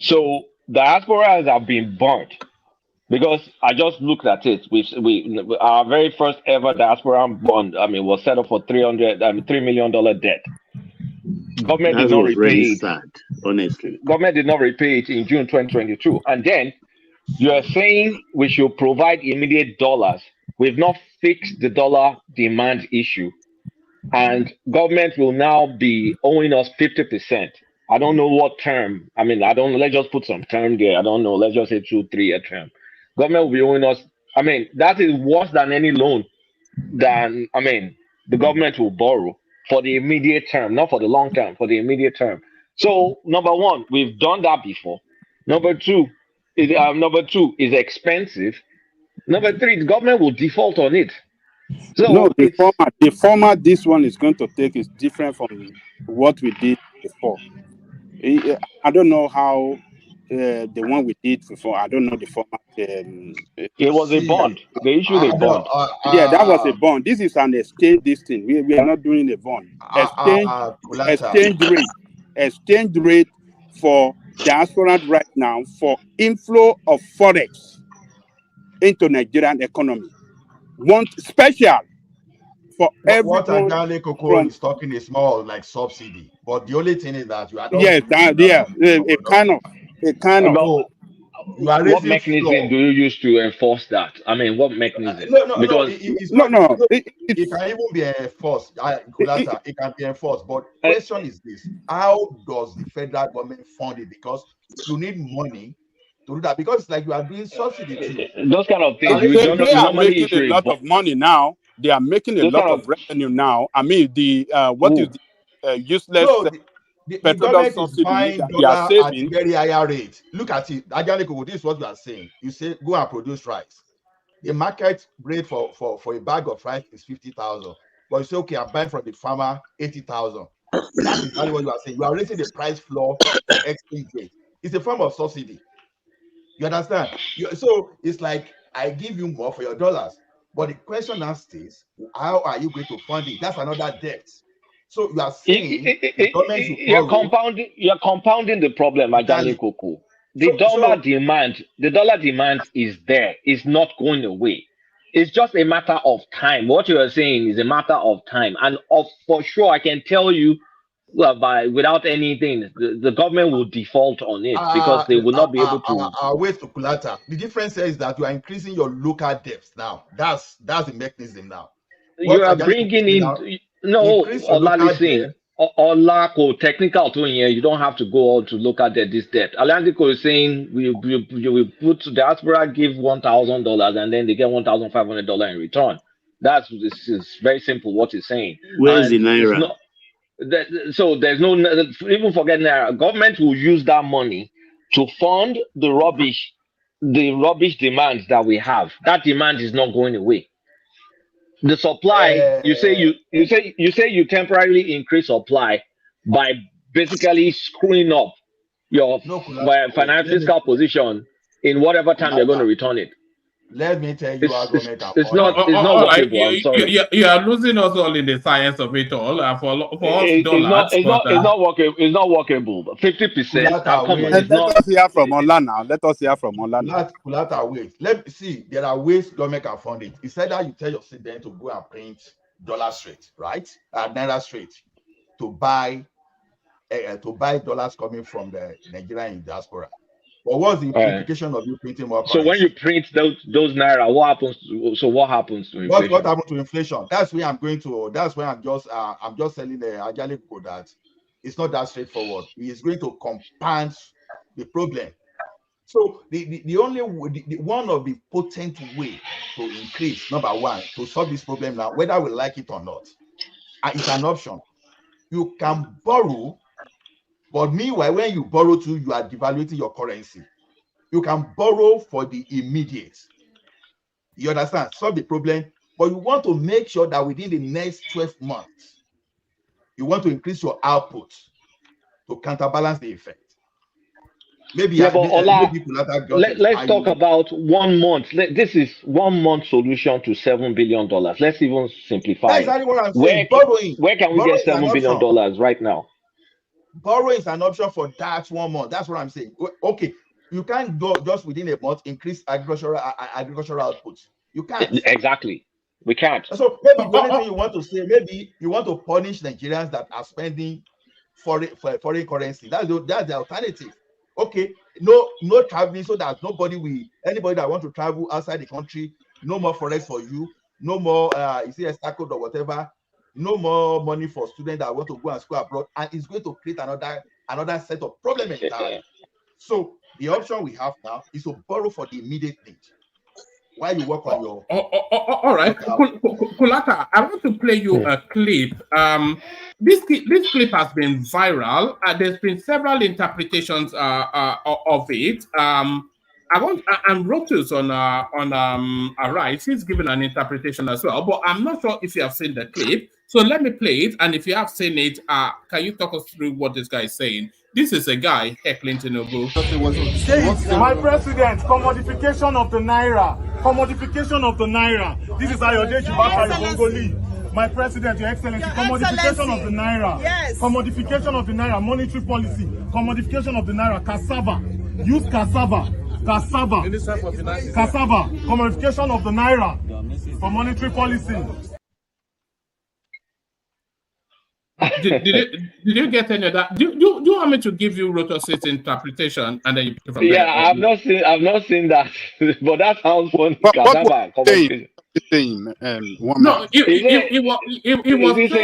So diasporas have been burnt, because I just looked at it. Our very first ever diaspora bond, was set up for $3 million debt. Government did not repay it. Sad, honestly. Government did not repay it in June 2022. And then you are saying we should provide immediate dollars. We've not fixed the dollar demand issue. And government will now be owing us 50%. I don't know what term. Let's just put some term there. I don't know. Let's just say 2-3 year term. Government will be owing us. That is worse than any loan the government will borrow for the immediate term, not for the long term, for the immediate term. So number one, we've done that before. Number two is expensive. Number three, the government will default on it. So no, the format this one is going to take is different from what we did before. I don't know how the one we did before. I don't know the format. It was a bond. They issued a bond. Yeah, that was a bond. This is an exchange. This thing we are not doing a bond. Exchange rate for diaspora right now for inflow of forex into Nigerian economy. One special for everyone. What Agale Coco is talking is more like subsidy, but the only thing is that you are not. Yes, a kind of. What mechanism do you use to enforce that? What mechanism? It can even be enforced. It can be enforced. But question is this: how does the federal government fund it? Because you need money to do that. Because it's like you are doing subsidy too. Those kind of things. They are making a lot of money now. They are making a lot of revenue now. Is the useless? The government is buying dollar at a very higher rate. Look at it. This is what you are saying. You say go and produce rice. The market rate for a bag of rice is 50,000. But you say, okay, I'm buying from the farmer 80,000. That's exactly what you are saying. You are raising the price floor for exchange rate. It's a form of subsidy. You understand? So it's like I give you more for your dollars. But the question now stays, how are you going to fund it? That's another debt. So you are saying you're compounding the problem, Ajani Koko. The dollar demand is there. It's not going away. It's just a matter of time. What you are saying is a matter of time. And for sure, I can tell you without anything, the government will default on it because they will not be able to. Wait to Kulata. The difference is that you are increasing your local debts now. That's the mechanism now. You are bringing in. No, Ola, listen. Ola, technical to here. You don't have to go out to look at this debt. Alandiko is saying we put diaspora give $1,000 and then they get $1,500 in return. This is very simple. What he's saying. Where's the naira? So there's no, even forget naira. Government will use that money to fund the rubbish demand that we have. That demand is not going away. The supply, you say you temporarily increase supply by basically screwing up your fiscal position in whatever time you're going to return it. Let me tell you how government can it's not workable. I'm sorry. You are losing us all in the science of it all. For us dollars, it's not workable. It's not workable. 50%. Come on, let us hear from Ola now. Let us hear from Ola now. Wait. Let me see. There are ways government can fund it. It's either you tell your student to go and print dollar straight, right? Naira straight to buy dollars coming from the Nigerian diaspora. But what's the implication of you printing more currency? So when you print those naira, what happens to inflation? What happens to inflation? That's where I'm going to. That's where I'm just telling the Ajali people that it's not that straightforward. It's going to compound the problem. So the only one of the potent way to increase, number one, to solve this problem now, whether we like it or not, it's an option. You can borrow. But meanwhile, when you borrow too, you are devaluing your currency. You can borrow for the immediate. You understand? Solve the problem. But you want to make sure that within the next 12 months, you want to increase your output to counterbalance the effect. Maybe, let's talk about 1 month. This is 1 month solution to $7 billion. Let's even simplify. That's exactly what I'm saying. Where can we get $7 billion right now? Borrowing is an option for that 1 month. That's what I'm saying. Okay, you can't go just within a month increase agricultural output. You can't. Exactly. We can't. So maybe the only thing you want to say, maybe you want to punish Nigerians that are spending foreign currency. That's the alternative. Okay, no traveling, so that anybody that want to travel outside the country, no more forex for you, no more you see a stock code or whatever. No more money for students that want to go and school abroad, and it's going to create another set of problems entirely. So the option we have now is to borrow for the immediate need while you work on your. All right, Kulata, I want to play you a clip. This clip has been viral. There's been several interpretations of it. And Rotus on Arise, he's given an interpretation as well, but I'm not sure if you have seen the clip. So let me play it, and if you have seen it, can you talk us through what this guy is saying? This is a guy heckling Tinubu. My president, commodification of the naira. Commodification of the naira. This is Ayode Jubaka Ibongoli. My president, Your Excellency, commodification of the naira. Yes. Commodification of the naira, monetary policy. Commodification of the naira, cassava. Use cassava. Cassava, commodification of the naira for monetary policy. Did you get any of that? Do you want me to give you Rotos' interpretation and then you pick from there? I've not seen that, but that sounds funny. What was saying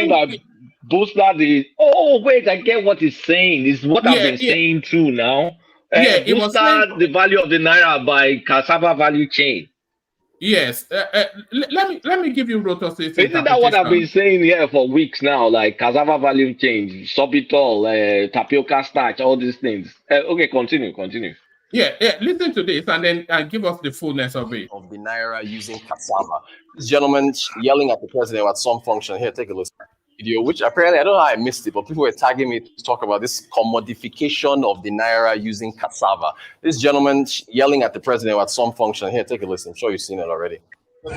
that booster the. Oh wait, I get what he's saying. It's what I've been saying too now. It was the value of the naira by cassava value chain. Yes. Let me give you Rotos' Isn't that what I've been saying here for weeks now? Like cassava value chain, sorbitol, tapioca starch, all these things. Okay, continue. Yeah. Listen to this and then give us the fullness of it. Of the naira using cassava. This gentleman yelling at the president at some function. Here, take a listen. Video, which apparently I don't know how I missed it, but people were tagging me to talk about this commodification of the naira using cassava. This gentleman yelling at the president at some function. Here, take a listen. I'm sure you've seen it already. My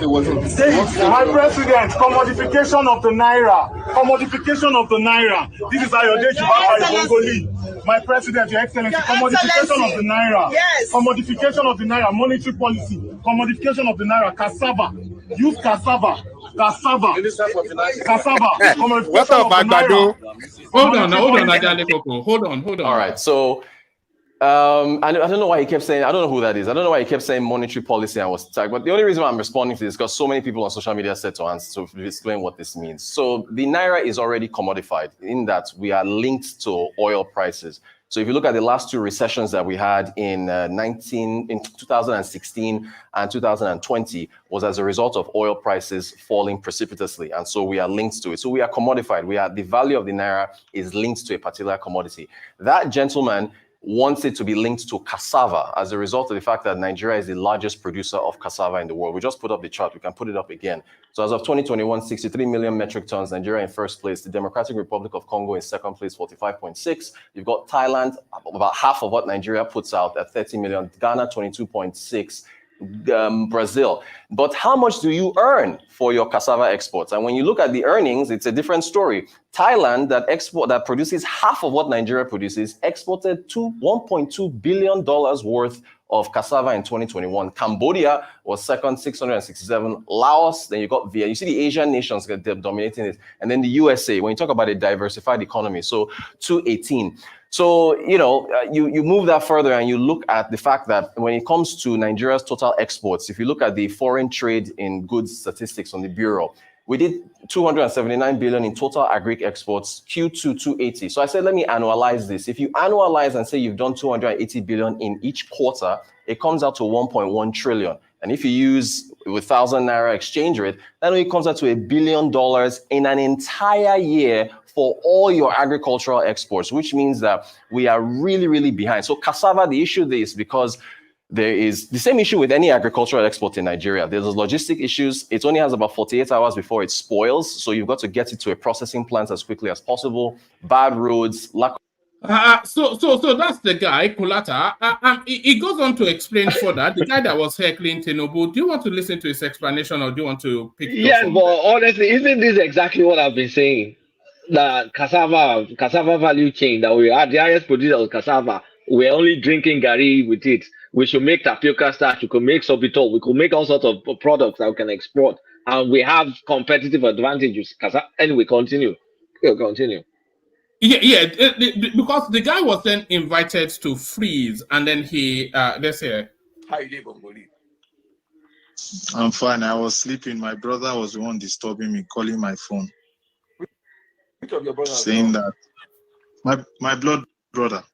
president, commodification of the naira. Commodification of the naira. This is Ayode Jubaka Ibongoli. My president, Your Excellency, commodification of the naira. Yes. Commodification of the naira, monetary policy. Commodification of the naira, cassava. Use cassava. Cassava. What's up, Agbado? Hold on. All right, so I don't know why he kept saying, I don't know who that is. I don't know why he kept saying monetary policy and was tagged. But the only reason why I'm responding to this is because so many people on social media said to answer to explain what this means. So the naira is already commodified in that we are linked to oil prices. So if you look at the last two recessions that we had in 2016 and 2020 was as a result of oil prices falling precipitously. And so we are linked to it. So we are commodified. The value of the naira is linked to a particular commodity. That gentleman wants it to be linked to cassava as a result of the fact that Nigeria is the largest producer of cassava in the world. We just put up the chart. We can put it up again. So as of 2021, 63 million metric tons, Nigeria in first place. The Democratic Republic of Congo in second place, 45.6. You've got Thailand, about half of what Nigeria puts out at 30 million. Ghana, 22.6. Brazil. But how much do you earn for your cassava exports? And when you look at the earnings, it's a different story. Thailand, that produces half of what Nigeria produces, exported $1.2 billion worth of cassava in 2021. Cambodia was second, 667. Laos, then you got Vietnam. You see the Asian nations dominating it. And then the USA, when you talk about a diversified economy, so 218. So, you know, you move that further and you look at the fact that when it comes to Nigeria's total exports, if you look at the foreign trade in goods statistics on the Bureau, we did 279 billion in total agri exports, Q2 280. So I said, let me annualize this. If you annualize and say you've done 280 billion in each quarter, it comes out to 1.1 trillion. And if you use 1,000 naira exchange rate, then it comes out to $1 billion in an entire year for all your agricultural exports, which means that we are really, really behind. So cassava, the issue is because there is the same issue with any agricultural export in Nigeria. There's logistic issues. It only has about 48 hours before it spoils. So you've got to get it to a processing plant as quickly as possible. Bad roads, lack So that's the guy, Kulata. He goes on to explain further. The guy that was heckling Tinubu. Do you want to listen to his explanation, or do you want to pick it up? Yeah, but honestly, isn't this exactly what I've been saying? The cassava value chain, that we are the highest producer of cassava. We're only drinking gari with it. We should make tapioca starch. We could make sorbitol. We could make all sorts of products that we can export, and we have competitive advantages. Anyway, continue. Continue. Yeah, because the guy was then invited to freeze, and then he let's say, how you doing, Bongoli? I'm fine. I was sleeping. My brother was the one disturbing me, calling my phone. Which of your brothers? Saying that my blood brother,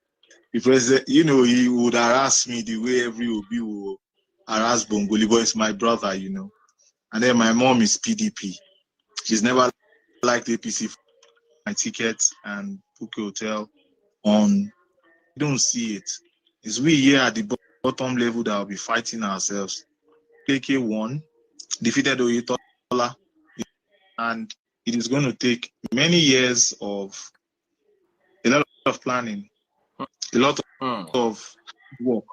if you know, he would harass me the way every Obi will harass Bongoli, but it's my brother, you know. And then my mom is PDP. She's never liked APC. My tickets and book a hotel on. You don't see it. It's we here at the bottom level that will be fighting ourselves. KK won, defeated Oyetola, and it is going to take many years of a lot of planning, a lot of work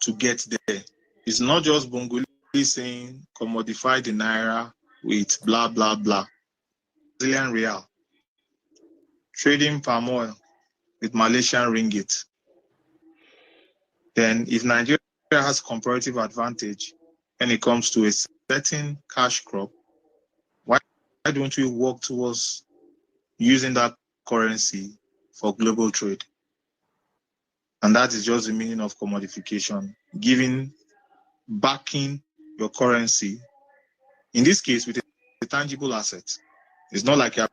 to get there. It's not just Bongoli saying commodify the naira with blah blah blah. Brazilian real, trading palm oil with Malaysian ringgit. Then if Nigeria has comparative advantage when it comes to a certain cash crop, why don't we work towards using that currency for global trade? And that is just the meaning of commodification, backing your currency, in this case with a tangible asset. It's not like you're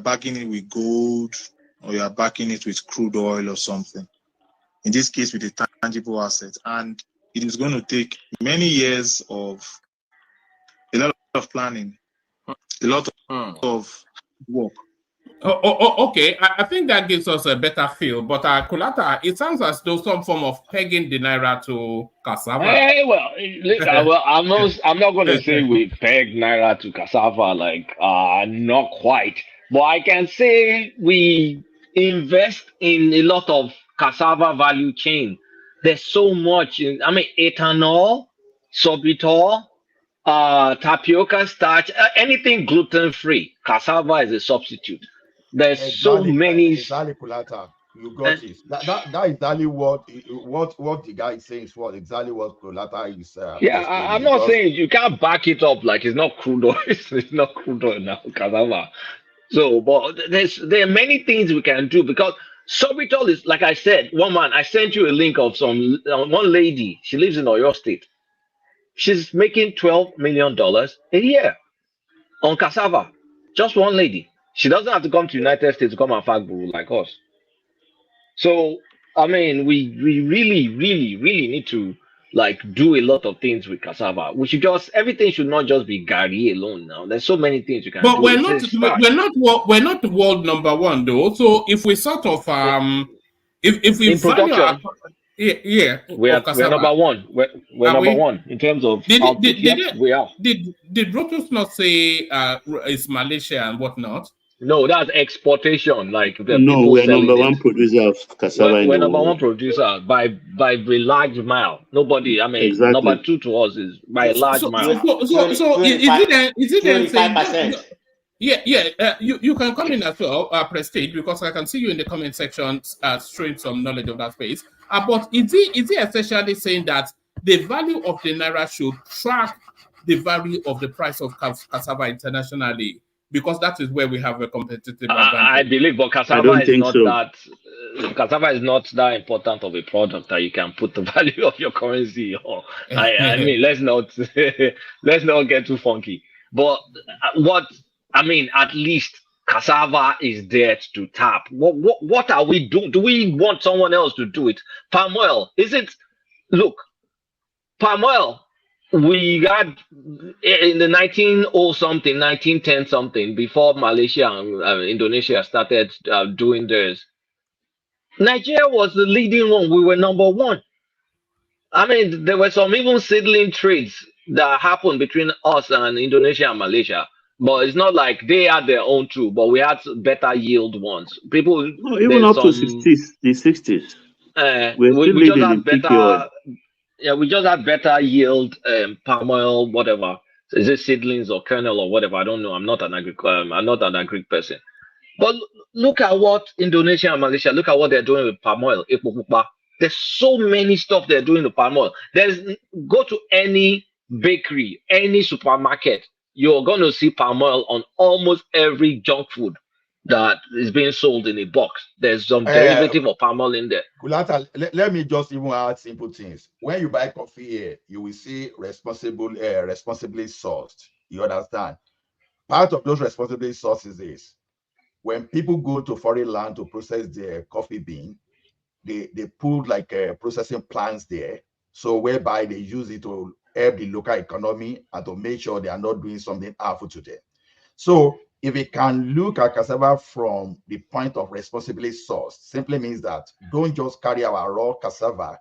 backing it with gold or you're backing it with crude oil or something. In this case with a tangible asset. And it is going to take many years of a lot of planning, a lot of work. Okay, I think that gives us a better feel. But Kulata, it sounds as though some form of pegging the naira to cassava. Hey, I'm not going to say we peg naira to cassava, not quite. But I can say we invest in a lot of cassava value chain. There's so much. Ethanol, sorbitol, tapioca starch, anything gluten-free. Cassava is a substitute. There's so many. Exactly, Kulata. You got it. That is exactly what the guy is saying. Is exactly what Kulata is. I'm not saying you can't back it up like it's not crude oil. It's not crude oil now, cassava. So, but there are many things we can do, because sorbitol is, like I said, I sent you a link of one lady. She lives in Oyo State. She's making $12 million a year on cassava. Just one lady. She doesn't have to come to United States to come and fact like us. So, we really, really, really need to do a lot of things with cassava. Everything should not just be gari alone now. There's so many things you can do. But we're not the world number one though. So if we sort of if we in value production, our yeah we're of cassava, number one. We're are number we? one in terms of output. Yeah, we are. Did Rotus not say it's Malaysia and whatnot? No, that's exportation. Like the No, people we're selling number it. one producer of cassava in We're the number one world. producer by a large mile. Nobody. I mean, number Exactly. two to us is by a large mile. So is it then saying 25%? you can come in as well, Prestige, because I can see you in the comment section showing some knowledge of that space. But is he essentially saying that the value of the naira should track the value of the price of cassava internationally, because that is where we have a competitive advantage? I believe, but cassava is not that. Cassava is not that important of a product that you can put the value of your currency on. I mean, let's not get too funky. But at least cassava is there to tap. What are we doing? Do we want someone else to do it? Palm oil, is it? Look, palm oil. We got in the 1910 something, before Malaysia and Indonesia started doing theirs. Nigeria was the leading one. We were number one. I mean, there were some even seedling trades that happened between us and Indonesia and Malaysia. But it's not like they had their own too, but we had better yield ones. People, even up to the 60s. We just had better. Yeah, we just had better yield, palm oil, whatever. Is it seedlings or kernel or whatever? I don't know. I'm not an agri person. But look at what Indonesia and Malaysia. Look at what they're doing with palm oil. There's so many stuff they're doing with palm oil. Go to any bakery, any supermarket, you're going to see palm oil on almost every junk food that is being sold in a box. There's some derivative of palm oil in there. Kulata, let me just even add simple things. When you buy coffee here, you will see responsibly sourced. You understand? Part of those responsibly sources is when people go to foreign land to process their coffee bean, they put like processing plants there, so whereby they use it to help the local economy and to make sure they are not doing something harmful to them. So if we can look at cassava from the point of responsibly sourced, simply means that don't just carry our raw cassava,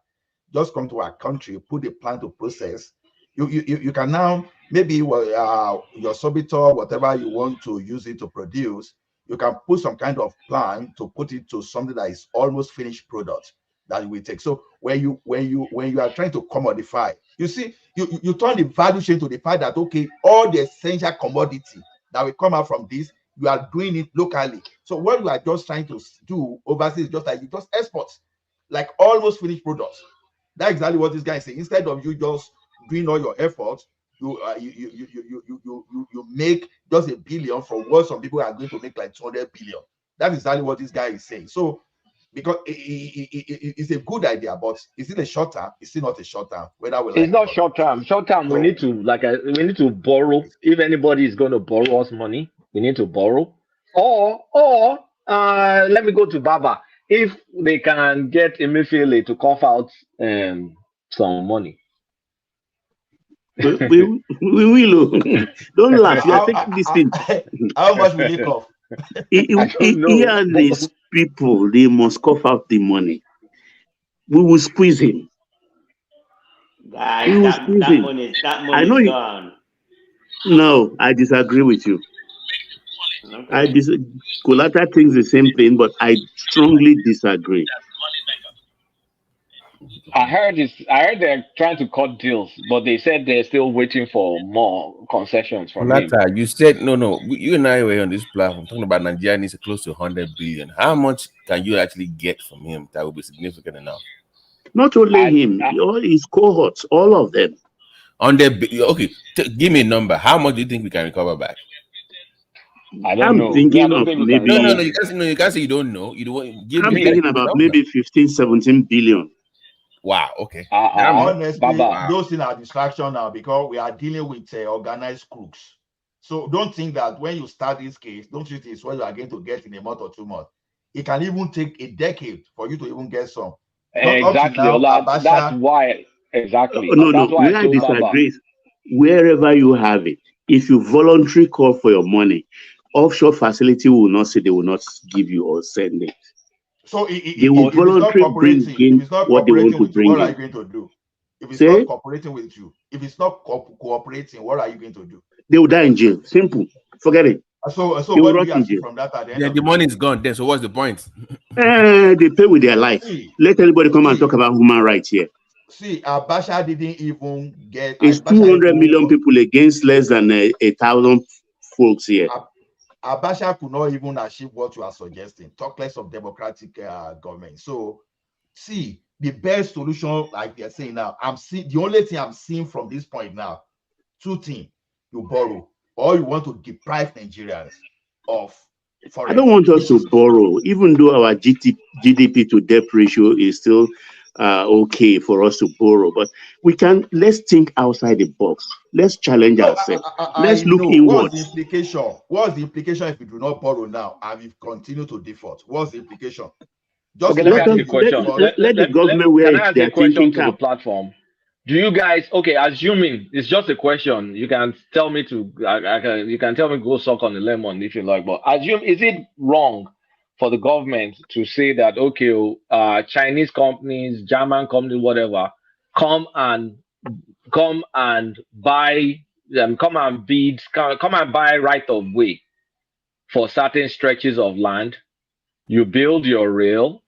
just come to our country, put the plant to process. You can now, maybe your sorbitol, whatever you want to use it to produce, you can put some kind of plant to put it to something that is almost finished product that you will take. So when you are trying to commodify, you see, you turn the value chain to the fact that, okay, all the essential commodity that will come out from this, you are doing it locally. So what you are just trying to do overseas is just like you just export, like almost finished products. That's exactly what this guy is saying. Instead of you just doing all your efforts, you make just $1 billion from what some people are going to make like 200 billion. That is exactly what this guy is saying. So because it's a good idea, but is it a short term? It's still not a short term. It's not short term. Short term, we need to borrow. If anybody is going to borrow us money, we need to borrow. Or let me go to Baba. If they can get Emefiele to cough out some money. we will. Don't laugh. You are taking this thing. How much will he cough? Here, these people, they must cough out the money. We will squeeze him. Guys, that money I know is gone. No, I disagree with you. Okay. Kulata thinks the same thing, but I strongly disagree. I heard they're trying to cut deals, but they said they're still waiting for more concessions from him. You said no. You and I were on this platform talking about Nigeria needs close to 100 billion. How much can you actually get from him that will be significant enough? Not only him, all his cohorts, all of them. Okay, give me a number. How much do you think we can recover back? I don't know. Thinking of maybe. No. You can't say you don't know. I'm thinking about maybe 15, 17 billion. Wow. Okay. Honestly, those things are distraction now because we are dealing with organized crooks. So don't think that when you start this case, don't think it's what you are going to get in a month or 2 months. It can even take a decade for you to even get some. Exactly. That's why. Exactly. No. Where I disagree, wherever you have it, if you voluntarily call for your money, offshore facility will not say they will not give you or send it. So They will if it's not voluntarily bring cooperating, if in it's not what they want cooperating to with you, bring what are you in. going to do? If it's Say not cooperating with you, if it's not cooperating, what are you going to do? they will die in jail. Simple. Forget it. So They will what do rot we in achieve jail. from that at the end Then of the the money day? is gone. Then so what's the point? They pay with their life. See, Let anybody come and talk about human rights here. see, Abacha didn't even get. It's Abacha 200 even million people against less than 1,000 folks here. Abacha could not even achieve what you are suggesting. Talk less of democratic government. So, see, the best solution, like they're saying now, I'm seeing the only thing I'm seeing from this point now, two things: you borrow, or you want to deprive Nigerians of forex. I don't want us to borrow, even though our GDP to debt ratio is still okay for us to borrow. But let's think outside the box. Let's challenge ourselves. Let's look inward. What's the implication? What's the implication if we do not borrow now and we continue to default? What's the implication? Just Okay, let me ask you a question. Let the government wear can I ask their a question thinking to the cap. platform? Do you guys, okay, assuming it's just a question, you can tell me to, you can tell me go suck on the lemon if you like, but assume, is it wrong for the government to say that, okay, Chinese companies, German companies, whatever, come and buy, come and buy right of way for certain stretches of land? You build your rail,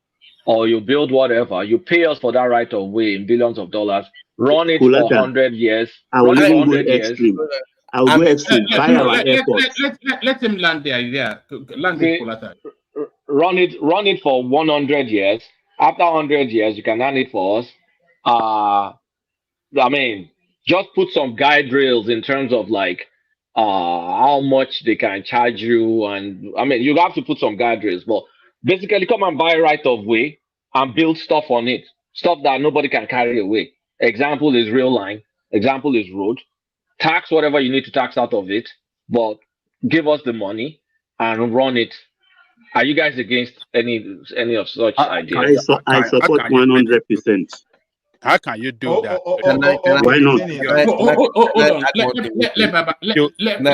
or you build whatever, you pay us for that right of way in billions of dollars, run it for 100 years. I will even go extreme. I will go extreme. Buy our airport. Let him land there. Yeah, land it. Run it for 100 years. After 100 years, you can hand it for us. I mean, just put some guide rails in terms of like how much they can charge you, and I mean, you have to put some guide rails, but basically come and buy right of way and build stuff on it, stuff that nobody can carry away. Example is rail line, example is road. Tax whatever you need to tax out of it, but give us the money and run it. Are you guys against any of such ideas? I support 100%. How can you do that? Why not?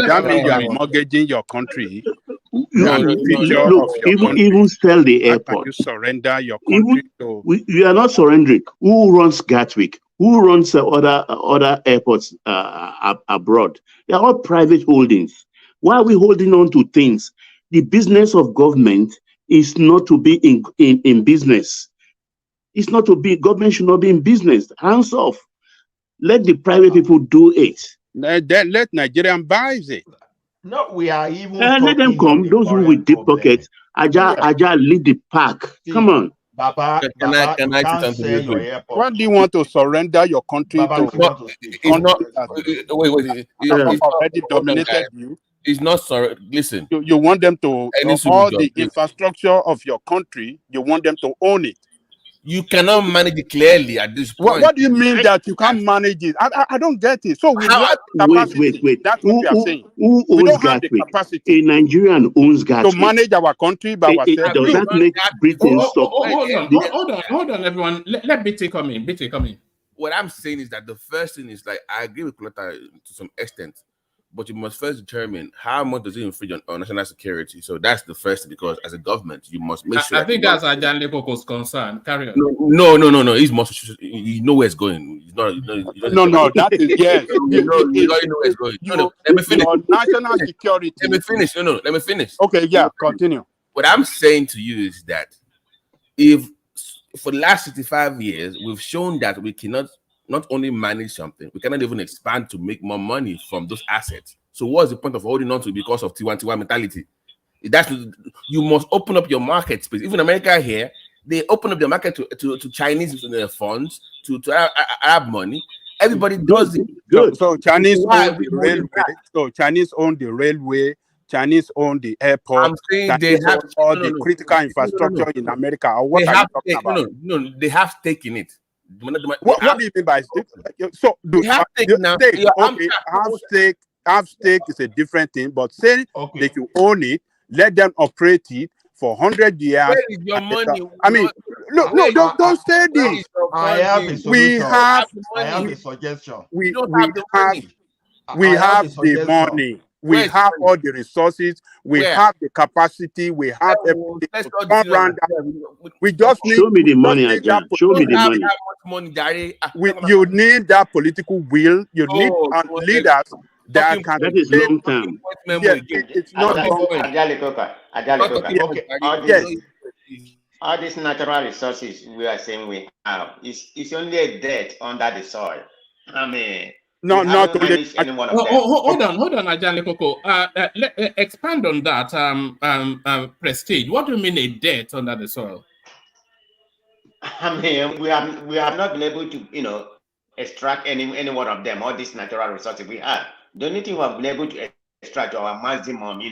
That means you are mortgaging your country. Look, even sell the airport. How can you surrender your country to? We are not surrendering. Who runs Gatwick? Who runs the other airports abroad? They are all private holdings. Why are we holding on to things? The business of government is not to be in business. It's not to be, government should not be in business. Hands off. Let the private people do it. Let Nigerian buys it. No, we are even let them come. Those who with deep pockets, Aja lead the pack. Come on. Baba, can I say something? Why do you want to surrender your country Baba, to? Wait. Already dominated you. It's not sorry. Listen, you want them to all the infrastructure of your country. You want them to own it. You cannot manage it clearly at this point. What do you mean that you can't manage it? I don't get it. So we lack capacity. Wait. That's what we are saying. Who We owns don't have the Gatwick? capacity. A Nigerian owns Gatwick. To manage our country by ourselves. Does that make Britain stop? Hold on, everyone. Let BT come in. BT come in. What I'm saying is that the first thing is, like, I agree with Kulata to some extent, but you must first determine how much does it infringe on national security. So that's the first thing, because as a government, you must make sure. I think that's Ajan Lekoko's concern. Carry on. No. He's more. You know where it's going. No. That is yes. You know where it's going. No. Let me finish. National security. Let me finish. No. Let me finish. Okay. Yeah. Continue. What I'm saying to you is that if for the last 65 years we've shown that we cannot not only manage something, we cannot even expand to make more money from those assets. So what's the point of holding on to it because of Tiwa mentality? You must open up your market space. Even America here, they open up their market to Chinese funds, to Arab money. Everybody does it. So Chinese own the railway. So Chinese own the railway. Chinese own the airport. I'm saying they have all the critical infrastructure in America. Or what are you talking about? No, they have taken it. What do you mean by stake? So have stake is a different thing, but say that you own it, let them operate it for 100 years. Where is your money? I mean, don't say this. I have a solution. I have a suggestion. We have the money. We Where's have money? all the resources. We Where? have the capacity. We have everything Let's to not turn deceive around ourselves. that. We just need. Show me the We just money, need that. Ajan. Show me Don't the have money. that much money, Daddy. You need that political will. You need Oh, leaders that talking can. That is take- long term. memo Yes, again. it's not long. Ajali Coca. Okay. Yes. All these natural resources we are saying we have is only a debt under the soil. I mean, No, we not haven't only. managed any one of them. Hold on, Ajani Koko. Expand on that. Prestige. What do you mean a debt under the soil? I mean, we have not been able to, extract any one of them. All these natural resources we have. The only thing we have been able to extract to our maximum,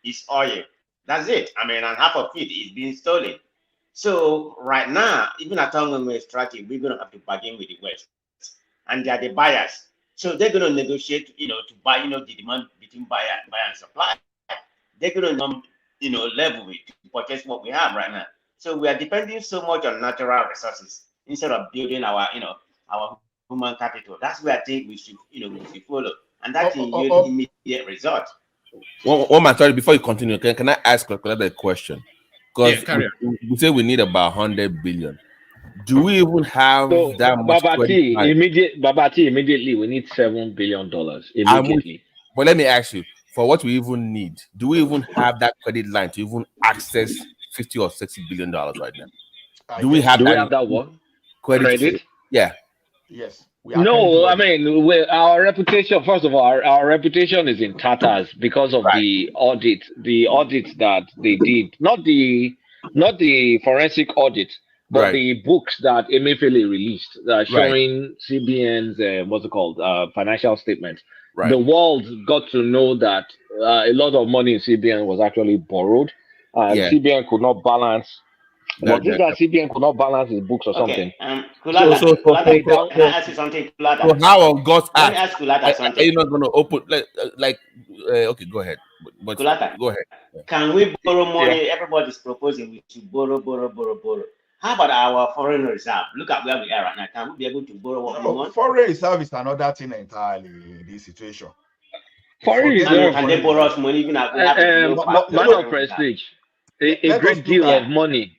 is oil. That's it. I mean, and half of it is being stolen. So right now, even at time when we extract it, we're gonna have to bargain with the West, and they are the buyers. So they're gonna negotiate, to buy, the demand between buyer and supply. They're gonna, level it to purchase what we have right now. So we are depending so much on natural resources instead of building our human capital. That's where I think we should follow, and that's immediate result. One man, sorry, before you continue, can I ask another question? Because carry we say we need about 100 billion. Do we even have that much? Babati, immediately we need $7 billion immediately. But let me ask you, for what we even need, do we even have that credit line to even access 50 or 60 billion dollars right now? Do we have that what? Credit? Yeah. Yes. No, I mean, our reputation. First of all, our reputation is in tatters because of the audit. The audit that they did, not the forensic audit, but the books that Emefiele released, showing CBN's what's it called, financial statements. Right. The world got to know that a lot of money in CBN was actually borrowed, and CBN could not balance. Was it that CBN could not balance his books or something? Kulata, Kulata, can I ask you something, Kulata? So how on God's Let me ask Kulata something. Are you not going to open okay, go ahead. But Kulata, go ahead. Can we borrow money? Everybody's proposing we should borrow. How about our foreign reserve? Look at where we are right now. Can we be able to borrow what we want? Foreign reserve is another thing entirely in this situation. Foreign reserve. Can they borrow us money even if we have man of prestige? A great deal of money.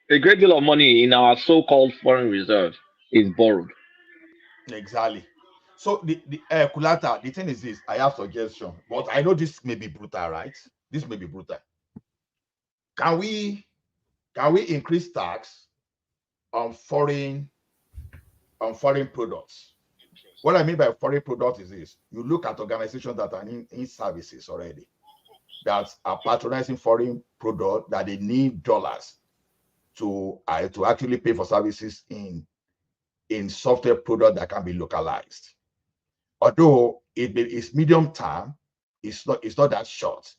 A great deal of money in our so-called foreign reserve is borrowed. Exactly. So the Kulata, the thing is this: I have suggestion, but I know this may be brutal, right? This may be brutal. Can we increase tax on foreign products? What I mean by foreign products is this: you look at organizations that are in services already, that are patronizing foreign products that they need dollars to actually pay for services in software product that can be localized. Although it's medium term, it's not that short.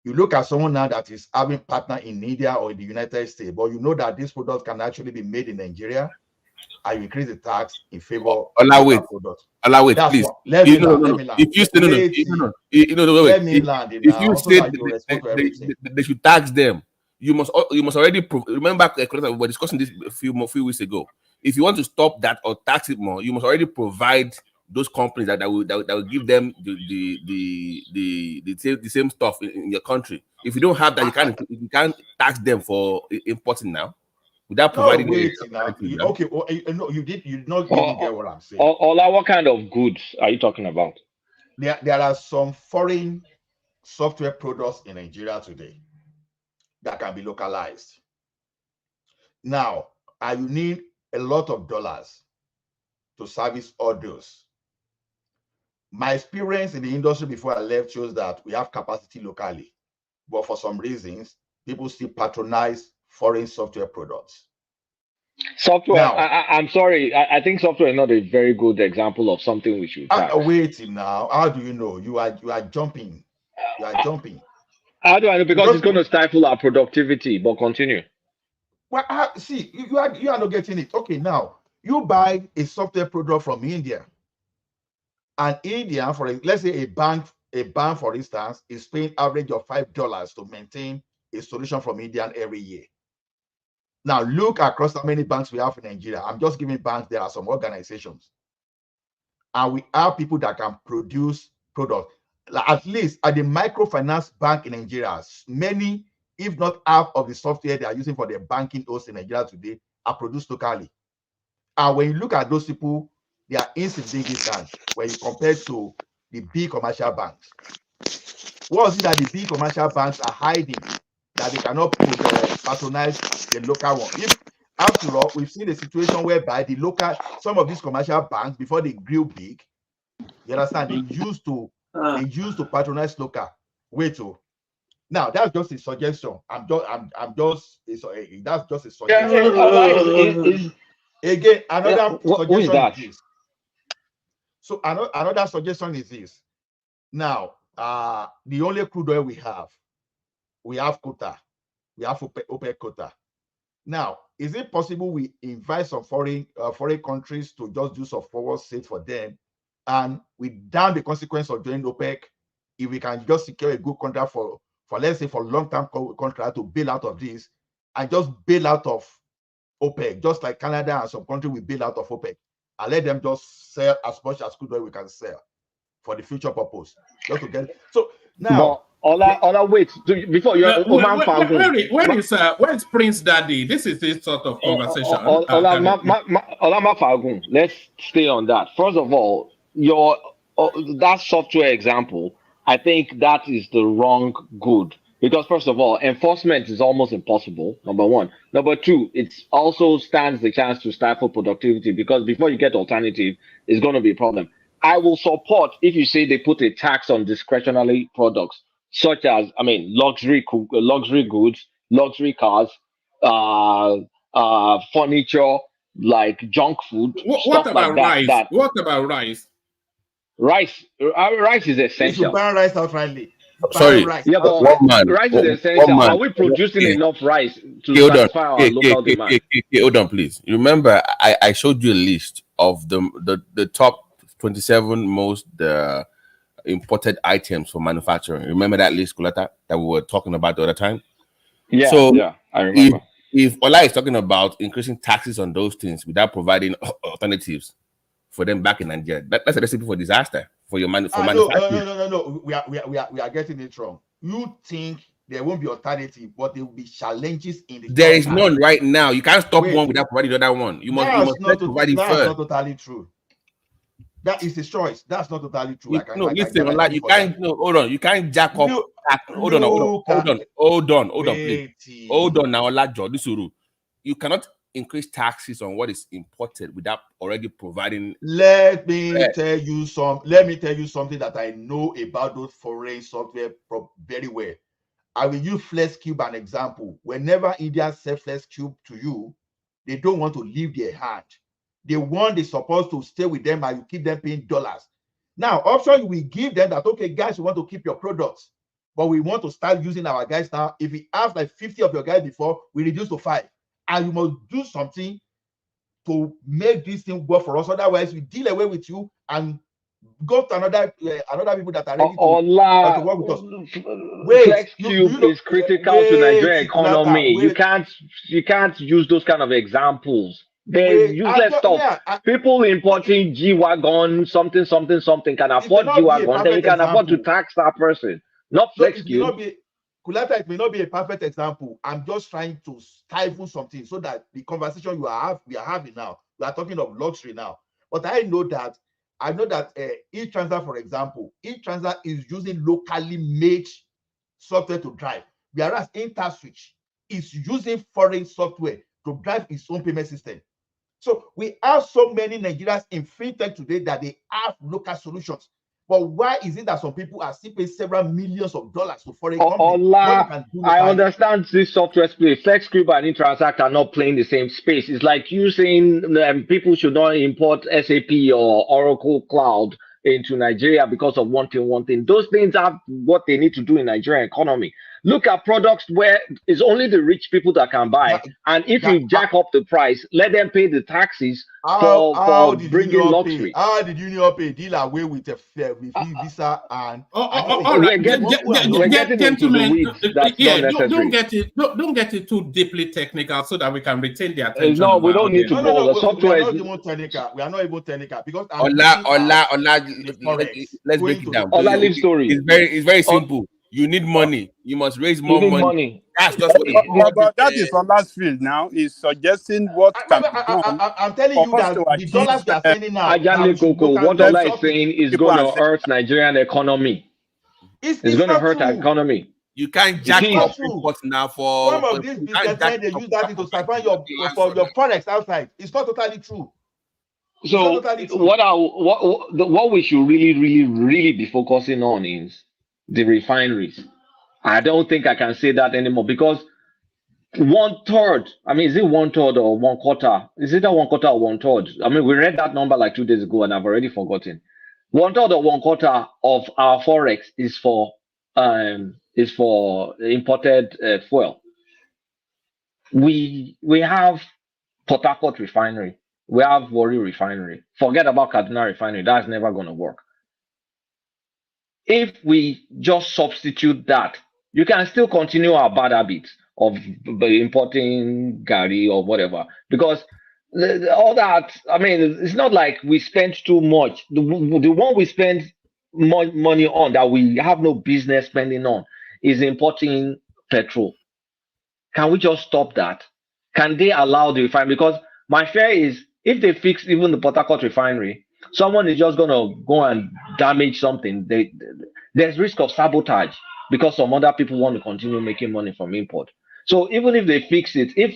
You look at someone now that is having partner in India or in the United States, but you know that these products can actually be made in Nigeria, and you increase the tax in favor of that product. Allow it, please. Let me land. If you say they should tax them, you must already remember we were discussing this a few weeks ago. If you want to stop that or tax it more, you must already provide those companies that will give them the same stuff in your country. If you don't have that, you can't tax them for importing now without providing. Okay, no, you did not really get what I'm saying. What kind of goods are you talking about? There are some foreign software products in Nigeria today that can be localized. Now, you need a lot of dollars to service all those. My experience in the industry before I left shows that we have capacity locally, but for some reasons, people still patronize foreign software products. Software. Now, I'm sorry. I think software is not a very good example of something we should tax. Wait now. How do you know? You are jumping. You are jumping. How do I know? Because it's going to stifle our productivity. But continue. Well, see, you are not getting it. Okay, now you buy a software product from India, and India, let's say a bank, for instance, is paying average of $5 to maintain a solution from India every year. Now look across how many banks we have in Nigeria. I'm just giving banks. There are some organizations, and we have people that can produce products. at least at the microfinance bank in Nigeria, many, if not half of the software they are using for their banking hosts in Nigeria today are produced locally. And when you look at those people, they are insignificant when you compare to the big commercial banks. What is it that the big commercial banks are hiding that they cannot patronize the local one? If, after all, we've seen a situation whereby the local, some of these commercial banks, before they grew big, you understand, they used to patronize local. Wait, oh. Now that's just a suggestion. That's just a suggestion. Again, another suggestion is this. So another suggestion is this. Now, the only crude oil we have quota. We have OPEC quota. Now, is it possible we invite some foreign countries to just do some forward sales for them, and we down the consequence of joining OPEC if we can just secure a good contract for let's say for long-term contract to bail out of this and just bail out of OPEC, just like Canada and some country will bail out of OPEC and let them just sell as much as crude oil we can sell for the future purpose. Just to get so now. Wait, before you where is Prince Daddy? This is this sort of conversation. Fagun, let's stay on that. First of all, your that software example, I think that is the wrong good. Because first of all, enforcement is almost impossible, number one. Number two, it also stands the chance to stifle productivity because before you get alternative, it's going to be a problem. I will support if you say they put a tax on discretionary products, such as, luxury goods, luxury cars, furniture, like junk food, what about rice? What about rice? Rice is essential. You ban rice outrightly. Sorry, yeah, but rice is essential. Are we producing enough rice to satisfy our local demand? Hold on, please. Remember, I showed you a list of the top 27 most imported items for manufacturing. Remember that list, Kulata, that we were talking about the other time? Yeah, so I remember. If Ola is talking about increasing taxes on those things without providing alternatives for them back in Nigeria, that's a recipe for disaster for your manufacturing. No. We are getting it wrong. You think there won't be alternative, but there will be challenges in the. There is none right now. You can't stop one without providing the other one. You must provide it first. That's not totally true. That is his choice. That's not totally true. You can't. No, hold on. You can't jack up. Hold on, please. Hold on now, Olajo. This is you cannot increase taxes on what is imported without already providing. Let me tell you something that I know about those foreign software very well. I will use FlexCube as an example. Whenever India sells FlexCube to you, they don't want to leave their hand. They're supposed to stay with them and you keep them paying dollars. Now, option we give them that, okay, guys, we want to keep your products, but we want to start using our guys now. If we have like 50 of your guys before, we reduce to 5. And you must do something to make this thing work for us. Otherwise, we deal away with you and go to another people that are ready to work with us. FlexCube is critical to Nigeria economy. You can't use those kind of examples. They're useless stuff. People importing G-Wagon, something can afford G-Wagon, then you can afford to tax that person. Not FlexCube. Kulata, it may not be a perfect example. I'm just trying to stifle something so that the conversation we are having now, we are talking of luxury now. But I know that e-Transfer, for example, e-Transfer is using locally made software to drive, whereas InterSwitch is using foreign software to drive its own payment system. So we have so many Nigerians in fintech today that they have local solutions. But why is it that some people are still paying several millions of dollars to foreign companies? I understand this software space. FlexCube and Intransact are not playing the same space. It's like you saying people should not import SAP or Oracle Cloud into Nigeria because of one thing. Those things are what they need to do in Nigerian economy. Look at products where it's only the rich people that can buy. And if you jack up the price, let them pay the taxes for bringing luxury. How did Union pay? Deal away with a visa and all right, we're getting into the weeds. That's not necessary. Don't get it too deeply technical so that we can retain the attention. No, we don't need to go. The software is not technical. We are not even technical because let's break it down. Live story. It's very simple. You need money. You must raise more money. That's just what it is. But that is on last field now. He's suggesting what can be done. I'm telling you that the dollars we are sending now. What Ola is saying is going to hurt Nigerian economy. It's going to hurt our economy. You can't jack up imports now for some of these businessmen. They use that to supply your forex outside. It's not totally true. So what we should really be focusing on is the refineries. I don't think I can say that anymore because 1/3. I mean, is it 1/3 or 1/4? Is it a 1/4 or 1/3? I mean, we read that number like 2 days ago and I've already forgotten. 1/3 or 1/4 of our forex is for imported fuel. We have Port Harcourt refinery. We have Warri refinery. Forget about Kaduna refinery. That's never going to work. If we just substitute that, you can still continue our bad habits of importing gari or whatever. Because all that, I mean, it's not like we spend too much. The one we spend more money on that we have no business spending on is importing petrol. Can we just stop that? Can they allow the refinery? Because my fear is if they fix even the Port Harcourt refinery, someone is just going to go and damage something. There's risk of sabotage because some other people want to continue making money from import. So even if they fix it, if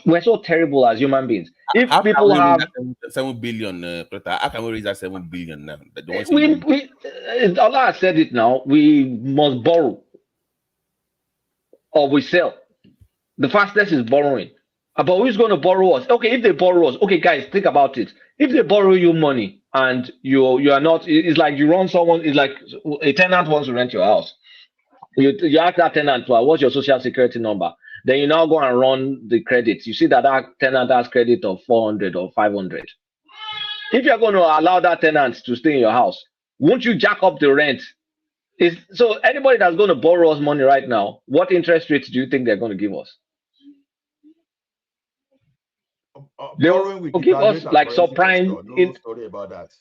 we're so terrible as human beings, if people have 7 billion, how can we raise that 7 billion now? Allah has said it now. We must borrow or we sell. The fastest is borrowing. But who's going to borrow us? Okay, if they borrow us, okay, guys, think about it. If they borrow you money and you are not, it's like you run someone, it's like a tenant wants to rent your house. You ask that tenant, what's your social security number? Then you now go and run the credits. You see that tenant has credit of 400 or 500. If you're going to allow that tenant to stay in your house, won't you jack up the rent? So anybody that's going to borrow us money right now, what interest rates do you think they're going to give us? They'll give us like subprime. Story about that.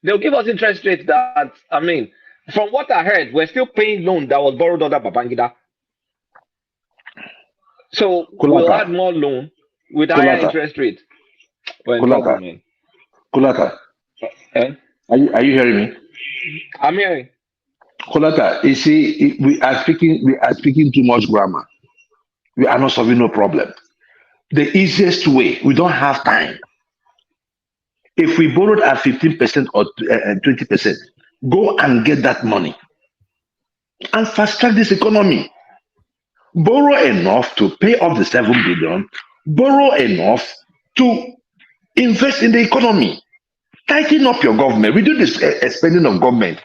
They'll give us interest rates that, I mean, from what I heard, we're still paying loan that was borrowed under Babangida. So we'll add more loan with higher interest rate. Kulaka. Are you hearing me? I'm hearing. Kulaka, you see, we are speaking too much grammar. We are not solving no problem. The easiest way, we don't have time. If we borrowed at 15% or 20%, go and get that money and fast track this economy. Borrow enough to pay off the 7 billion, borrow enough to invest in the economy. Tighten up your government. We do this spending of government.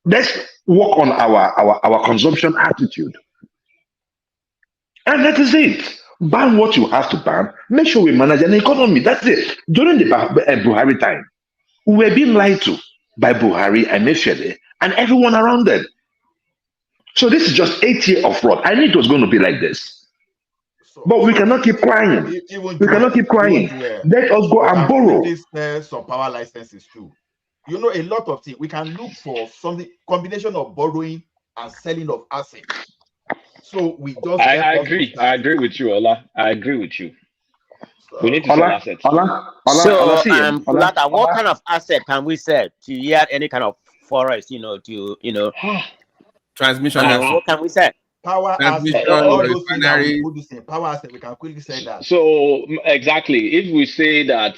Let's work on our consumption attitude. And that is it. Ban what you have to ban. Make sure we manage an economy. That's it. During the Buhari time, we were being lied to by Buhari and Emefiele and everyone around them. So this is just 8 years of fraud. I knew it was going to be like this. But we cannot keep crying. We cannot keep crying. Let us go and borrow. Some power licenses too. You know, a lot of things. We can look for some combination of borrowing and selling of assets. So we just. I agree with you, Ola. I agree with you. We need to sell assets. Lata, what kind of asset can we sell to add any kind of forest? Transmission. What can we sell? Power asset. All those things power asset. We can quickly say that. So exactly, if we say that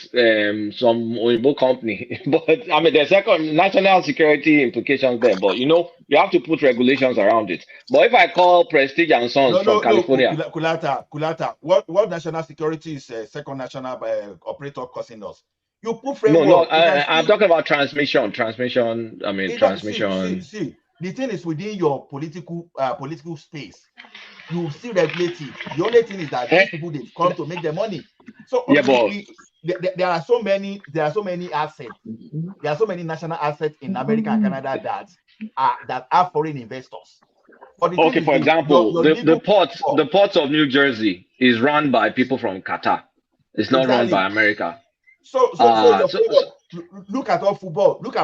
some Oyibo company, but I mean there's national security implications there. But you have to put regulations around it. But if I call Prestige and Sons from California, Kulata, what national security is second national operator causing us? You put framework. No, I'm talking about transmission. I mean transmission. See, the thing is within your political space. You still regulate it. The only thing is that these people, they come to make their money. So Yeah, there are so many assets. There are so many national assets in America and Canada that are foreign investors. But the okay, thing for is, example, your the legal ports of New Jersey is run by people from Qatar. It's not run by America. So your football. Look at all football. Look.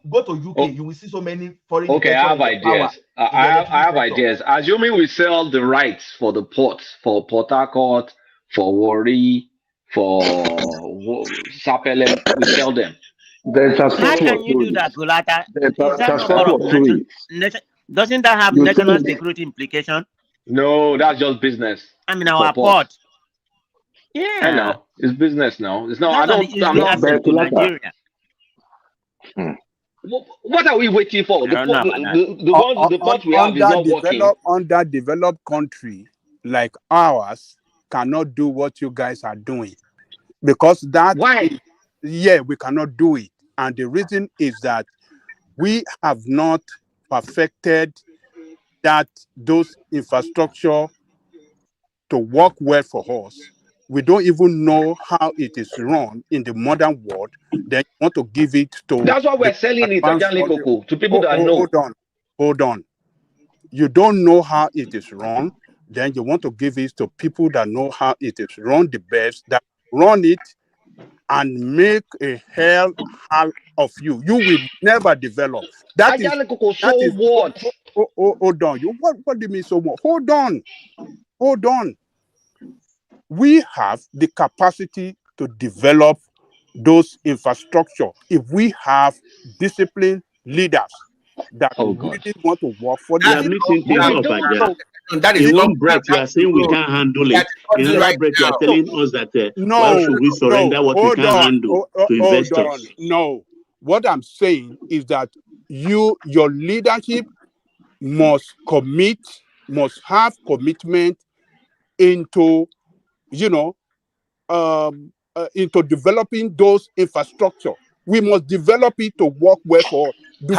Go to UK. You will see so many foreign okay, I have investors. ideas. I have ideas. Assuming we sell the rights for the ports, for Port Harcourt, for Warri, for Sapele, we sell them. How can you do that, Gulata? Is that not part of doesn't that have national security implication? No, that's just business. I mean, our port. I Yeah. know. It's business now. It's not. I'm not to Nigeria. What are we waiting for? The port we have is not working. Underdeveloped country like ours cannot do what you guys are doing, because that we cannot do it, and the reason is that we have not perfected those infrastructure to work well for us. We don't even know how it is run in the modern world. Then you want to give it to. That's why we're selling it to people that know. Hold on. You don't know how it is run. Then you want to give it to people that know how it is run the best, that run it and make a hell of you. You will never develop. That is what? Hold on. What do you mean so much? Hold on. We have the capacity to develop those infrastructure if we have disciplined leaders that really want to work for them. You are mixing things up, Aja. In one breath, you are saying we can't handle it. In another breath, you are telling us that why should we surrender what we can't handle to investors? No. What I'm saying is that your leadership must have commitment into into developing those infrastructure. We must develop it to work well for us. We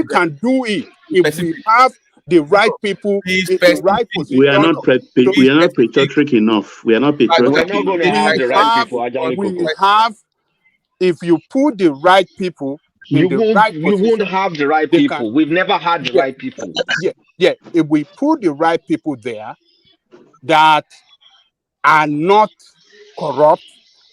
can do it if we have the right people in the right position. We are not patriotic enough. We are not patriotic enough. We're not going to have the right people. If you put the right people in the right position, you won't have the right people. We've never had the right people. Yeah. If we put the right people there that are not corrupt,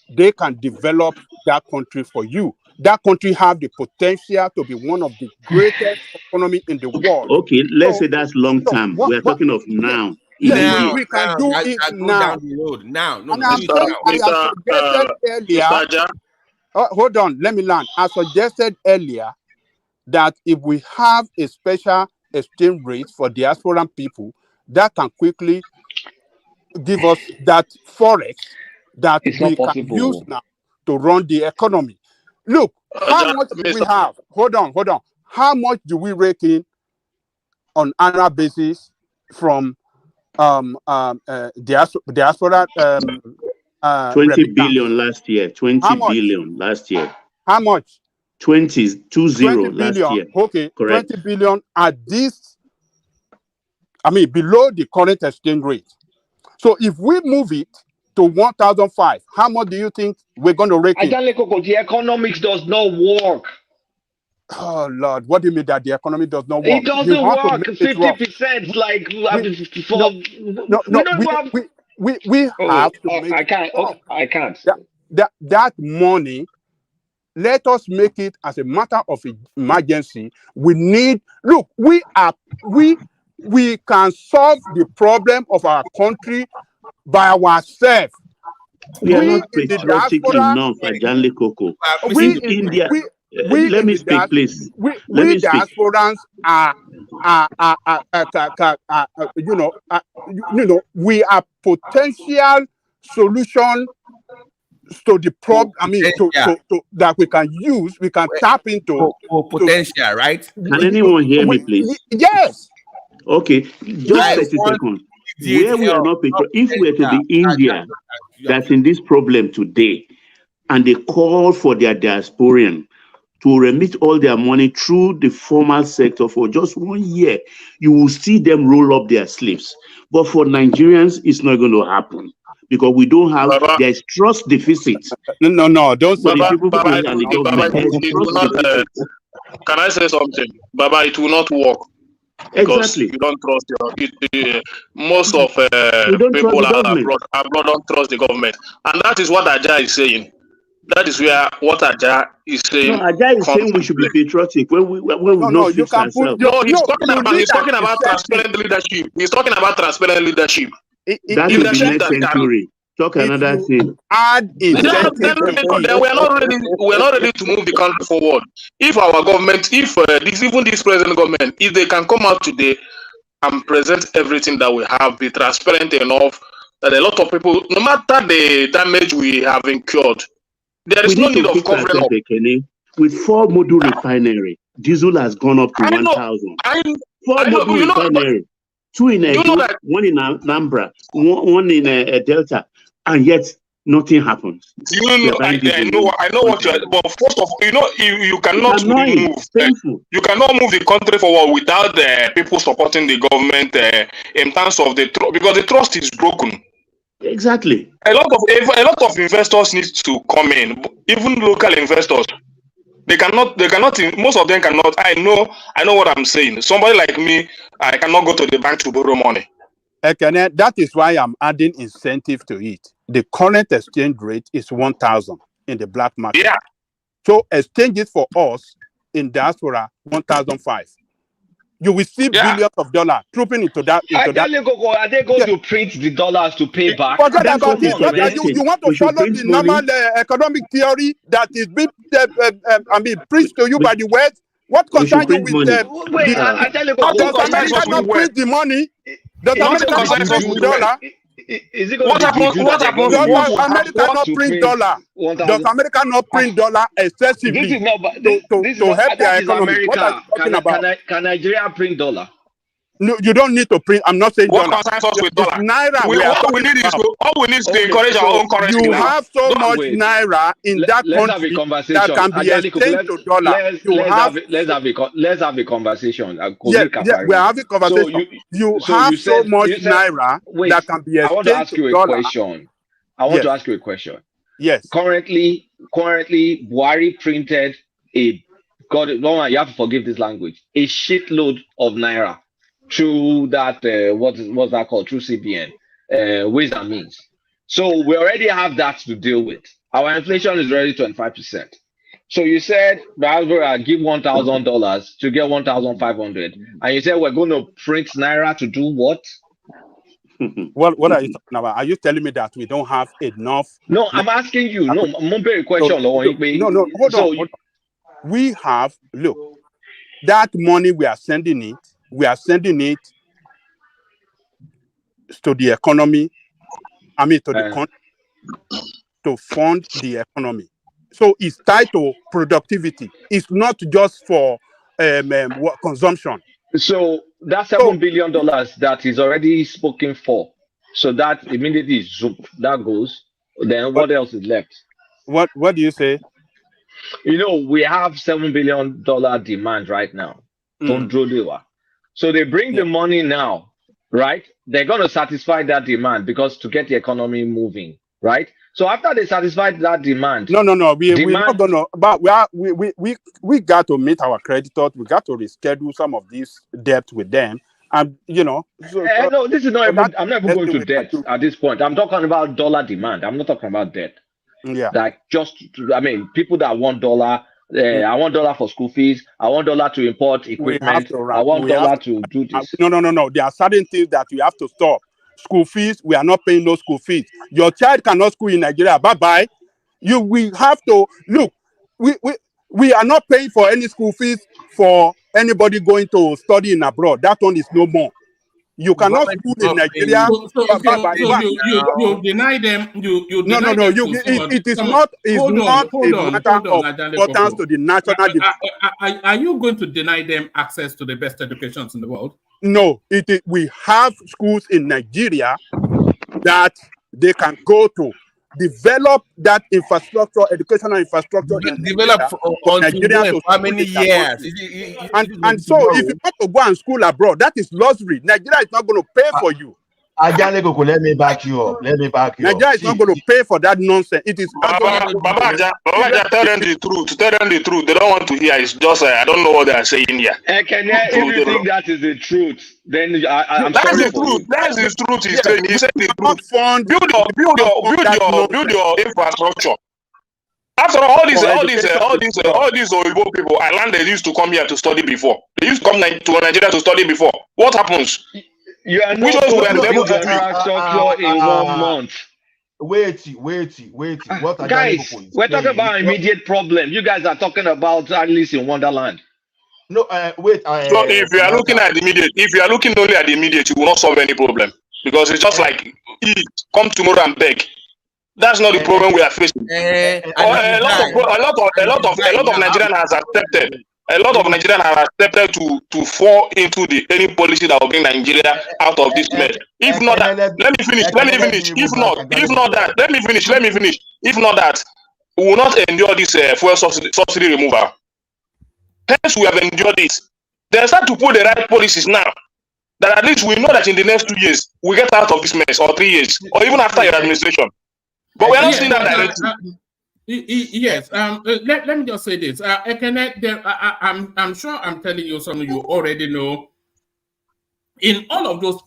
they can develop that country for you. That country have the potential to be one of the greatest economy in the world. Okay, let's say that's long term. We are talking of now. We can do it now. Down the road. Now. No, I suggested earlier. Hold on, let me learn. I suggested earlier that if we have a special exchange rate for diasporan people, that can quickly give us that forex that we can use now to run the economy. Look, how much do we have? Hold on. How much do we reckon on annual basis from diaspora? 20 billion last year. 20 billion last year. How much? 20 last year. Okay, correct. 20 billion at this. Below the current exchange rate. So if we move it to 1,005, how much do you think we're going to reckon? The economics does not work. Oh Lord, what do you mean that the economy does not work? It doesn't work. 50%, like we have to make. I can't. That money. Let us make it as a matter of emergency. We can solve the problem of our country by ourselves. We are not patriotic enough, Ajanle Koko. India. Let me speak, please. We diasporans are we are potential solution to the problem. That we can use, we can tap into potential, right? Can anyone hear me, please? Yes. Okay, just 30 seconds. Where we are not patriotic, if we're to be India that's in this problem today, and they call for their diasporian to remit all their money through the formal sector for just 1 year, you will see them roll up their sleeves. But for Nigerians, it's not going to happen because we don't have, there's trust deficit. No, don't say Baba, that. Baba, And the government, Baba, there's it will trust not, deficit. can I say something? Baba, it will not work. Because Exactly. you don't trust most of We don't trust people the government. abroad don't trust the government. And that is what Aja is saying. That is where what Aja is saying. No, Aja is saying we should be patriotic when we not you fix can put ourselves. No, he's you need talking an about incentive. transparent leadership. He's talking about transparent leadership. That is the next century. Talk another thing. Add incentive Then to it. we are not ready to move the country forward. If our government, if even this present government, if they can come out today and present everything that we have, be transparent enough that a lot of people, no matter the damage we have incurred, there is no need of covering up. With 4 module refinery, diesel has gone up to 1,000. 4 module refinery, 2 in Edo, 1 in Anambra, one in Delta, and yet nothing happens. I know what you are, but first of all, you cannot move. You cannot move the country forward without people supporting the government in terms of because the trust is broken. Exactly. A lot of investors need to come in, even local investors. They cannot. Most of them cannot. I know what I'm saying. Somebody like me, I cannot go to the bank to borrow money. Ekene, that is why I'm adding incentive to it. The current exchange rate is 1,000 in the black market. Yeah. So exchange it for us in diaspora 1,005. You will see billions of dollars trooping into that. Are they going to print the dollars to pay back? Forget about it. You want to follow the normal economic theory that is being preached to you by the West? What concerns you with does America not print the money? Does America not print the dollar? Is it going to be Does America not print dollar? Does America not print dollar excessively to help their economy? What are you talking about? Can Nigeria print dollar? No, you don't need to print. I'm not saying What dollar. concerns us with dollar? Naira. All we need is to encourage our own currency. You have so much naira in that country that can be exchanged to dollar. Let's have a conversation. Yeah, we're having conversation. You have so much naira that can be exchanged to dollar. I want to ask you a question. To ask you a question. Yes. Currently, Buhari printed you have to forgive this language, a shitload of naira through that what's that called, through CBN, ways and means. So we already have that to deal with. Our inflation is already 25%. So you said give $1,000 to get 1,500, and you said we're going to print naira to do what? What are you talking about? Are you telling me that we don't have enough? No, I'm asking you. No, question. No, hold on. We have, look, that money we are sending it to the economy, to the country, to fund the economy. So it's tied to productivity. It's not just for consumption. So that $7 billion that is already spoken for, so that immediately that goes. Then what else is left? What do you say? We have $7 billion demand right now. So they bring the money now, right? They're going to satisfy that demand because to get the economy moving, right? So after they satisfy that demand, we're not gonna. But we got to meet our creditors. We got to reschedule some of these debt with them, and no, this is not. I'm not even going to debt at this point. I'm talking about dollar demand. I'm not talking about debt. Yeah, like people that want dollar. I want dollar for school fees. I want dollar to import equipment. I want dollar to do this. No. There are certain things that we have to stop. School fees, we are not paying no school fees. Your child cannot school in Nigeria. Bye-bye. We have to look. We are not paying for any school fees for anybody going to study in abroad. That one is no more. You cannot school in Nigeria. You deny them. No. It is not a matter of importance to the national development. Are you going to deny them access to the best educations in the world? No, we have schools in Nigeria that they can go to. develop that infrastructure, educational infrastructure in Develop Nigeria for Nigerians to how school many in their years? country. And so if you want to go and school abroad, that is luxury. Nigeria is not going to pay for you. Ajalekoko, let me back you up. Let me back you up. Nigeria is not going to pay for that nonsense. It is Baba, tell them the truth. Tell them the truth. They don't want to hear. It's just I don't know what they are saying here. If you think that is the truth, then I'm that's sorry the for truth. you. That's the truth. He's saying. He said the truth. Fund, build your infrastructure. After all these Oyibo people, they used to come here to study before. They used to come to Nigeria to study before. What happens? You are not going to build the infrastructure in 1 month. Wait. What are guys, we're talking about immediate problem. You guys are talking about Alice in Wonderland. No, wait. So if you are looking at the immediate, if you are looking only at the immediate, you will not solve any problem because it's just like come tomorrow and beg. That's not the problem we are facing. A lot of Nigerians has accepted. A lot of Nigerians have accepted to fall into any policy that will bring Nigeria out of this mess. If not that, let me finish. If not that, let me finish. If not that, we will not endure this fuel subsidy removal. Hence, we have endured this. They start to put the right policies now. That at least we know that in the next 2 years we get out of this mess, or 3 years, or even after your administration. But we are not seeing that directly. Yes. Let me just say this. I'm sure I'm telling you something you already know. In all of these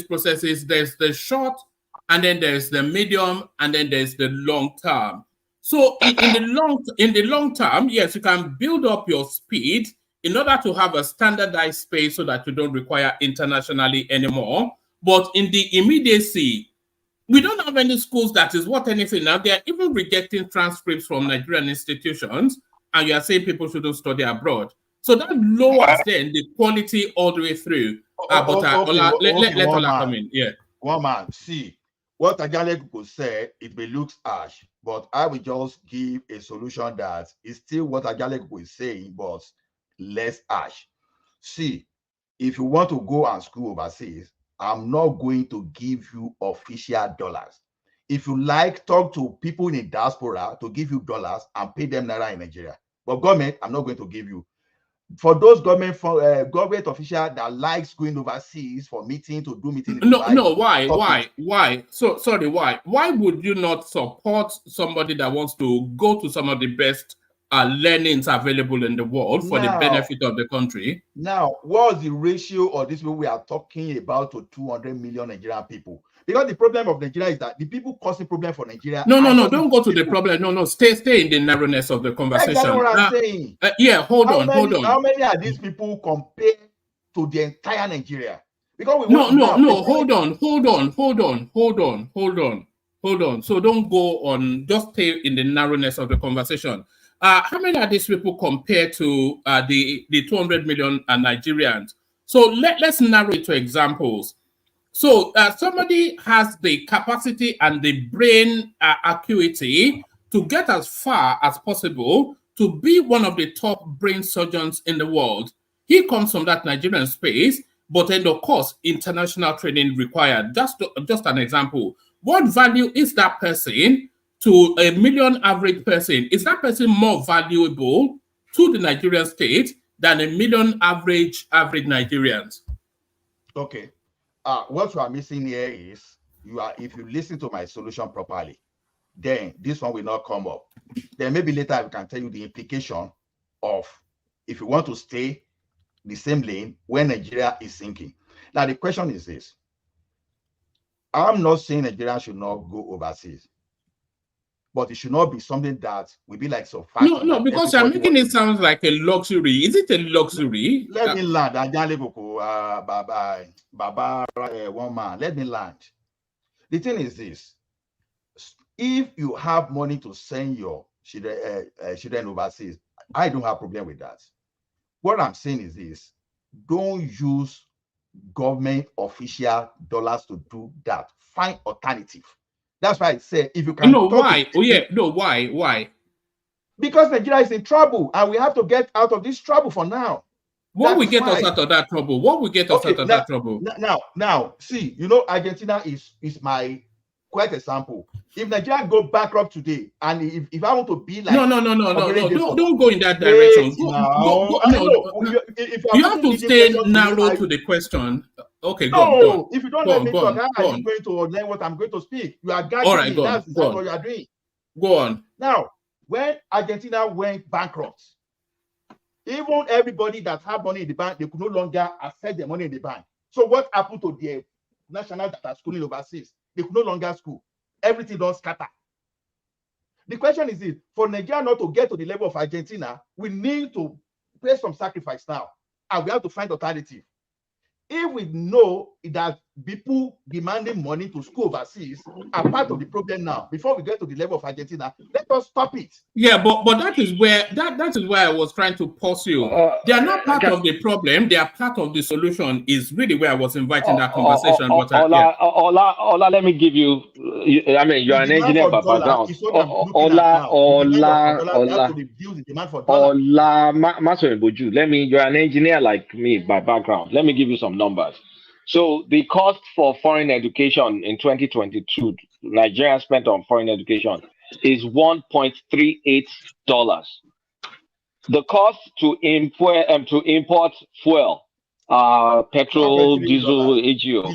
processes, there's the short, and then there's the medium, and then there's the long term. So in the long term, yes, you can build up your speed in order to have a standardized space so that you don't require internationally anymore. But in the immediacy, we don't have any schools that is worth anything now. They are even rejecting transcripts from Nigerian institutions, and you are saying people shouldn't study abroad. So that lowers then the quality all the way through. Let Ola come in. Yeah. One man, see, what Ajalekoko said, it may look harsh, but I will just give a solution that is still what Ajalekoko is saying, but less harsh. See, if you want to go and school overseas, I'm not going to give you official dollars. If you like, talk to people in the diaspora to give you dollars and pay them naira in Nigeria. But government, I'm not going to give you. For those government officials that likes going overseas for meeting, to do meeting. Why? So sorry, why? Why would you not support somebody that wants to go to some of the best learnings available in the world for the benefit of the country? Now, what's the ratio of these people we are talking about to 200 million Nigerian people? Because the problem of Nigeria is that the people causing problem for Nigeria. No, don't go to the problem. No, stay in the narrowness of the conversation. That's what I'm saying. Hold on. How many are these people compared to the entire Nigeria? Because hold on. So don't go on. Just stay in the narrowness of the conversation. How many are these people compared to the 200 million Nigerians? So let's narrow it to examples. So somebody has the capacity and the brain acuity to get as far as possible to be one of the top brain surgeons in the world. He comes from that Nigerian space, but then of course international training required. Just an example. What value is that person to a million average person? Is that person more valuable to the Nigerian state than a million average Nigerians? Okay. What you are missing here is if you listen to my solution properly, then this one will not come up. Then maybe later I can tell you the implication of if you want to stay the same lane when Nigeria is sinking. Now the question is this. I'm not saying Nigeria should not go overseas, but it should not be something that will be like so fast. No, because you're making it sound like a luxury. Is it a luxury? Let me land. One man. Let me land. The thing is this: if you have money to send your children overseas, I don't have a problem with that. What I'm saying is this: don't use government official dollars to do that. Find alternative. That's why I say if you can. Why? Why? Because Nigeria is in trouble, and we have to get out of this trouble for now. What will get us out of that trouble? That trouble? Now, see, Argentina is my quite example. If Nigeria go bankrupt today, and if I want to be like no, don't go in that direction. Go. No. You have to stay narrow to the question. Okay, go on. No, if you don't let me talk, how are you going to learn what I'm going to speak? You are guiding me. That's what you are doing. Go on. Now, when Argentina went bankrupt, even everybody that had money in the bank, they could no longer access their money in the bank. So what happened to their national that are schooling overseas? They could no longer school. Everything don't scatter. The question is this: for Nigeria not to get to the level of Argentina, we need to pay some sacrifice now, and we have to find alternative. If we know that people demanding money to school overseas are part of the problem now, before we get to the level of Argentina, let us stop it. Yeah, but that is where that is where I was trying to pursue. They are not part of the problem; they are part of the solution. Is really where I was inviting that conversation. Ola, let me give you. I mean, you're an engineer by background. You're an engineer like me by background. Let me give you some numbers. So the cost for foreign education in 2022, Nigeria spent on foreign education is $1.38. The cost to import fuel, petrol, diesel, AGO.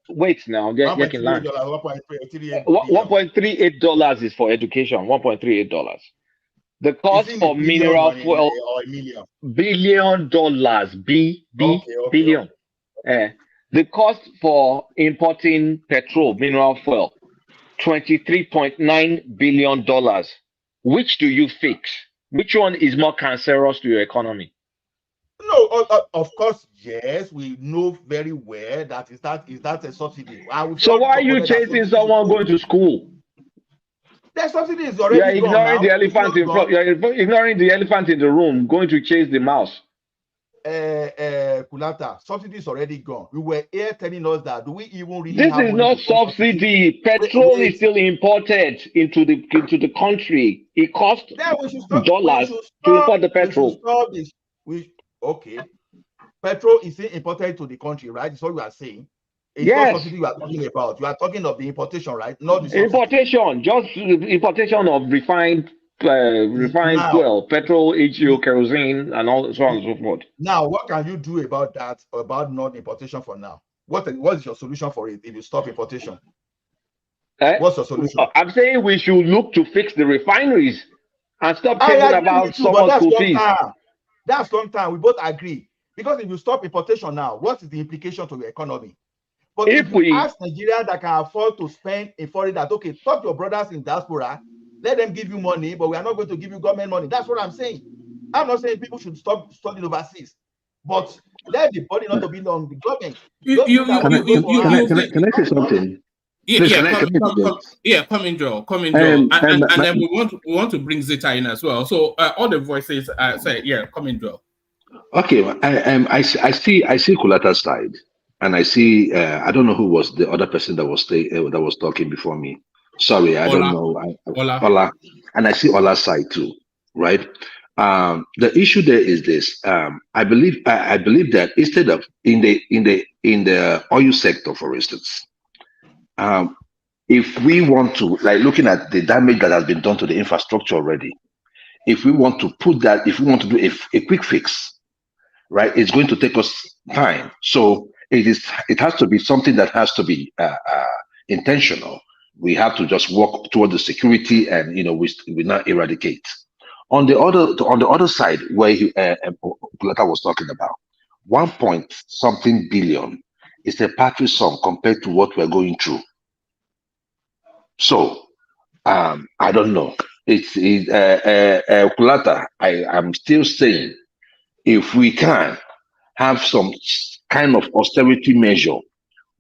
Wait now, $1.38 is for education. $1.38. The cost for mineral fuel, $1 billion, billion. The cost for importing petrol, mineral fuel, $23.9 billion. Which do you fix? Which one is more cancerous to your economy? No, of course, yes. We know very well that is that a subsidy. So why are you chasing someone going to school? The subsidy is already gone now. You're ignoring the elephant in the room, going to chase the mouse. Kulata, subsidy is already gone. We were here telling us that. Do we even really? This is not subsidy. Petrol is still imported into the country. It costs dollars to import the petrol. Okay. Petrol is still imported to the country, right? That's what we are saying. It's not subsidy you are talking about. You are talking of the importation, right? Not the subsidy. Importation, just importation of refined fuel, petrol, HGO, kerosene, and all so on and so forth. Now, what can you do about that? About non-importation for now? What is your solution for it if you stop importation? What's your solution? I'm saying we should look to fix the refineries and stop thinking about someone's school fees. That's long time. We both agree. Because if you stop importation now, what is the implication to your economy? But if you ask Nigeria that can afford to spend in foreign, that okay, talk to your brothers in diaspora, let them give you money, but we are not going to give you government money. That's what I'm saying. I'm not saying people should stop studying overseas, but let the body not to be on the government. Can I say something? Come in, Joe. And then we want to bring Zita in as well. So all the voices say, come in, Joe. Okay, I see Kulata's side, and I see I don't know who was the other person that was talking before me. Sorry, I don't know. Ola, and I see Ola's side too, right? The issue there is this. I believe that instead of in the oil sector, for instance. If we want to, like, looking at the damage that has been done to the infrastructure already, if we want to do a quick fix, right, it's going to take us time. So it has to be something that has to be intentional. We have to just work toward the security, and we not eradicate. On the other side, where Kulata was talking about, 1.something billion is a paltry sum compared to what we're going through. So, I don't know. Kulata, I'm still saying, if we can have some kind of austerity measure,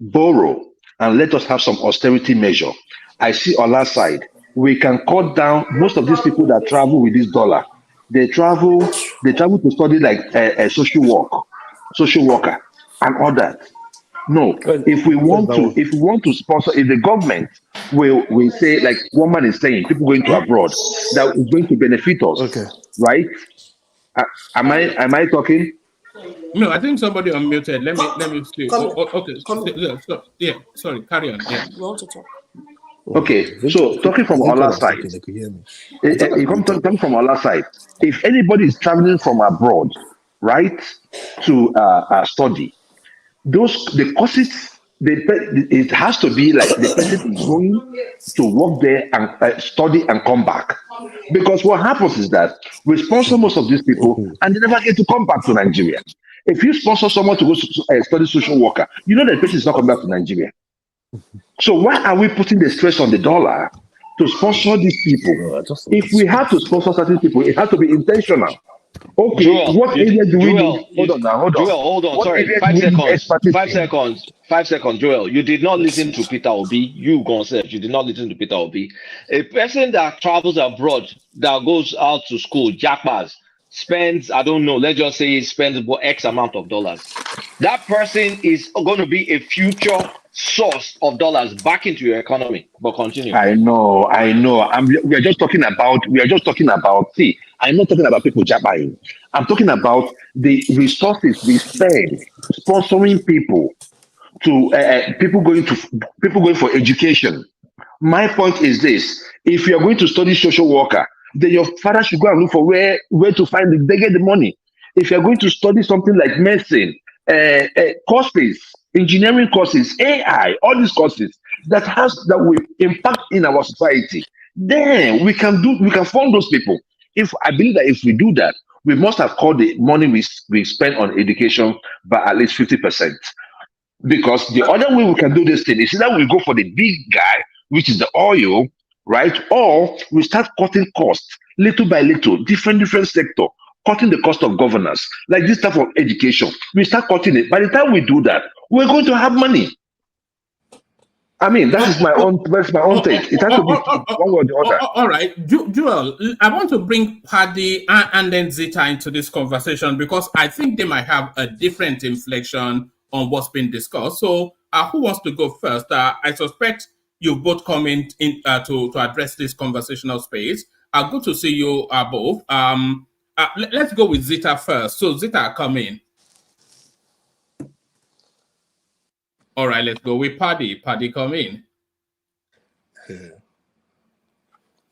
borrow, and let us have some austerity measure. I see on our side, we can cut down most of these people that travel with this dollar. They travel to study like a social worker, and all that. No, if we want to sponsor, if the government will say, like one man is saying, people going to abroad, that is going to benefit us, right? Am I talking? No, I think somebody unmuted. Let me see. Okay. Sorry, carry on. Yeah. You want to talk? Okay, so talking from Ola's side, talking from Ola's side, if anybody is traveling from abroad, right, to study, the courses, it has to be like the person is going to work there and study and come back. Because what happens is that we sponsor most of these people and they never get to come back to Nigeria. If you sponsor someone to go study social worker, you know that person is not coming back to Nigeria. So why are we putting the stress on the dollar to sponsor these people? If we have to sponsor certain people, it has to be intentional. Okay, Joel, what area do we need? Hold on now, hold on. Joel, hold on. What Sorry, area 5 do we need seconds. expertise 5 in? seconds. 5 seconds, Joel. You did not listen to Peter Obi. You Gonself, you did not listen to Peter Obi. A person that travels abroad, that goes out to school, jackpot, spends, I don't know, let's just say he spends X amount of dollars. That person is going to be a future source of dollars back into your economy. But continue. I know. We are just talking about. See, I'm not talking about people jabbing. I'm talking about the resources we spend sponsoring people to people going for education. My point is this: if you are going to study social worker, then your father should go and look for where to find they get the money. If you are going to study something like medicine, courses, engineering courses, AI, all these courses that will impact in our society, then we can fund those people. If I believe that if we do that, we must have called the money we spend on education by at least 50%. Because the other way we can do this thing is either we go for the big guy, which is the oil, right? Or we start cutting costs little by little, different sector, cutting the cost of governance, like this type of education. We start cutting it. By the time we do that, we're going to have money. I mean, that's my own take. It has to be one way or the other. All right, Joel, I want to bring Paddy and then Zita into this conversation because I think they might have a different inflection on what's been discussed. So, who wants to go first? I suspect you both come in to address this conversational space. Good to see you both. Let's go with Zita first. So, Zita, come in. All right, let's go with Paddy. Paddy, come in.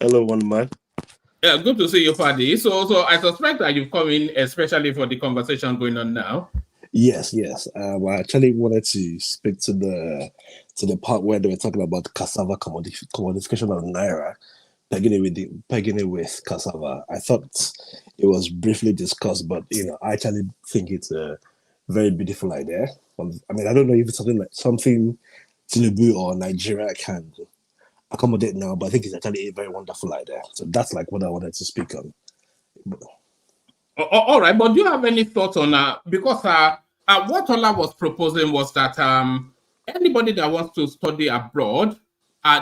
Hello, one man. Yeah, good to see you, Paddy. So I suspect that you've come in especially for the conversation going on now. Yes. I actually wanted to speak to the part where they were talking about cassava commodification of naira, pegging it with cassava. I thought it was briefly discussed, but I actually think it's a very beautiful idea. I mean, I don't know if it's something Tinubu or Nigeria can accommodate now, but I think it's actually a very wonderful idea. So that's like what I wanted to speak on. All right, but do you have any thoughts on because what Ola was proposing was that anybody that wants to study abroad,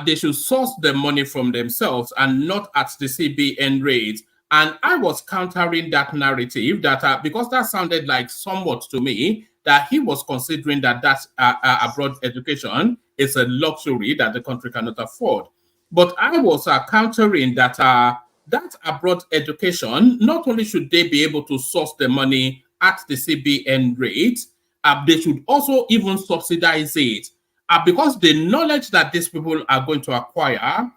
they should source the money from themselves and not at the CBN rate. And I was countering that narrative that because that sounded like somewhat to me that he was considering that abroad education is a luxury that the country cannot afford. But I was countering that that abroad education, not only should they be able to source the money at the CBN rate, they should also even subsidize it because the knowledge that these people are going to acquire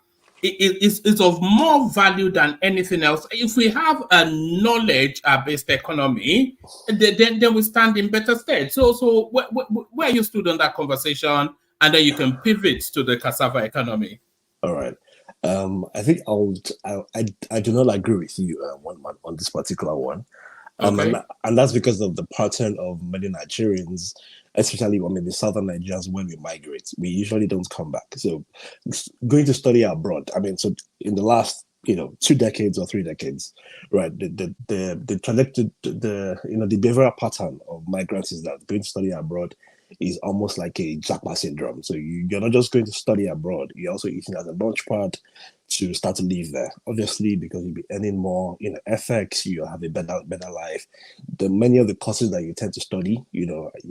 is of more value than anything else. If we have a knowledge-based economy, then we stand in better stead. So where you stood on that conversation, and then you can pivot to the cassava economy. All right. I think I do not agree with you one man on this particular one. Okay. And that's because of the pattern of many Nigerians, especially the southern Nigerians, when we migrate, we usually don't come back. So going to study abroad, so in the last 2 decades or 3 decades, right, the trajectory, the behavioral pattern of migrants is that going to study abroad is almost like a jackpot syndrome. So you're not just going to study abroad, you're also using it as a launch pad to start to live there. Obviously, because you'll be earning more, FX, you'll have a better life. Many of the courses that you tend to study,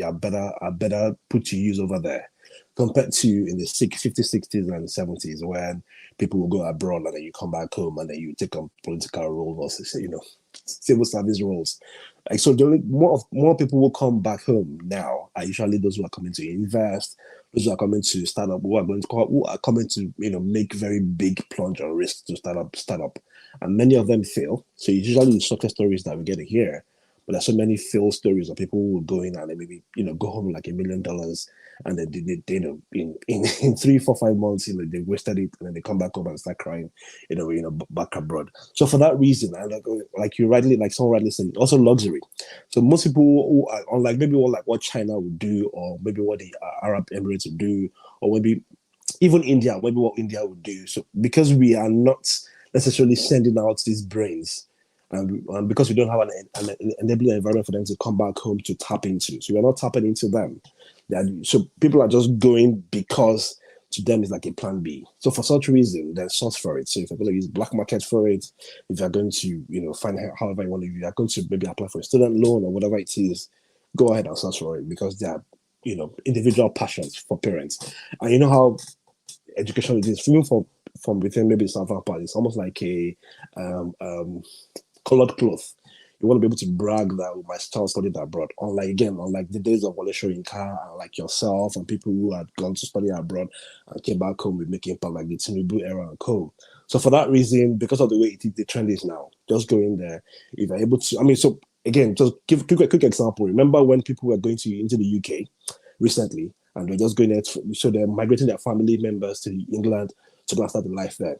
are better put to use over there compared to in the 50s, 60s, and 70s when people will go abroad and then you come back home and then you take on political roles, civil service roles. Like so, more people will come back home now are usually those who are coming to invest, those who are coming to start up, who are coming to make very big plunge or risk to start up, and many of them fail. So it's usually the success stories that we get to hear. But there's so many fail stories of people who will go in and they maybe go home like $1 million, and then they in 3, 4, 5 months they wasted it, and then they come back home and start crying, back abroad. So for that reason, and someone rightly said, also luxury. So most people who are unlike maybe what China would do, or maybe what the Arab Emirates would do, or maybe even India, maybe what India would do. So because we are not necessarily sending out these brains. And because we don't have an enabling environment for them to come back home to tap into. So we're not tapping into them. So people are just going because to them it's like a plan B. So for such reason, there's source for it. So if you're going to use black market for it, if you're going to, find however you want to, you're going to maybe apply for a student loan or whatever it is, go ahead and source for it, because they are, individual passions for parents. And you know how education is, even from within maybe Southern part, it's almost like a colored cloth. You want to be able to brag that my child studied abroad. Unlike the days of Wale Soyinka and like yourself and people who had gone to study abroad and came back home with making impact, like the Tinubu era and co. So for that reason, because of the way the trend is now, just go in there. If you're able to, so again, just give a quick example. Remember when people were going into the UK recently, and they're just going there, so they're migrating their family members to England to go and start a life there.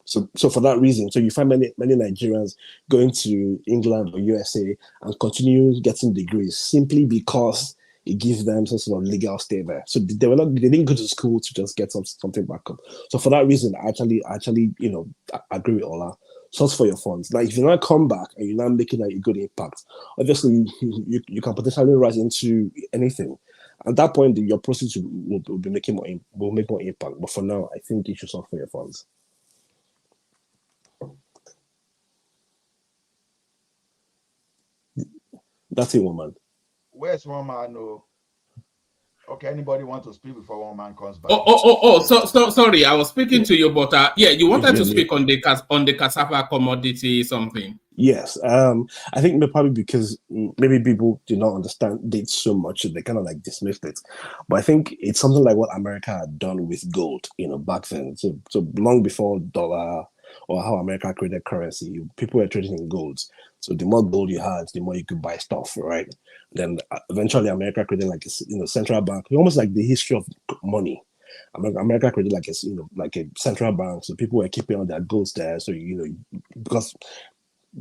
So for that reason, so you find many Nigerians going to England or USA and continue getting degrees simply because it gives them some sort of legal stay there. So they didn't go to school to just get something back up. So for that reason, I actually agree with Ola. Source for your funds. Like if you not come back and you're not making a good impact, obviously you can potentially rise into anything. At that point, your proceeds will make more impact. But for now, I think you should source for your funds. That's it, woman. Where's one man? No. Okay, anybody want to speak before one man comes back? So sorry, I was speaking to you, but you wanted to speak on the cassava commodity something. Yes, I think probably because maybe people do not understand it so much, they kind of like dismissed it. But I think it's something like what America had done with gold, back then. So long before dollar or how America created currency, people were trading in gold. So the more gold you had, the more you could buy stuff, right? Then eventually America created like a central bank, almost like the history of money. America created like a central bank, so people were keeping all their golds there. So because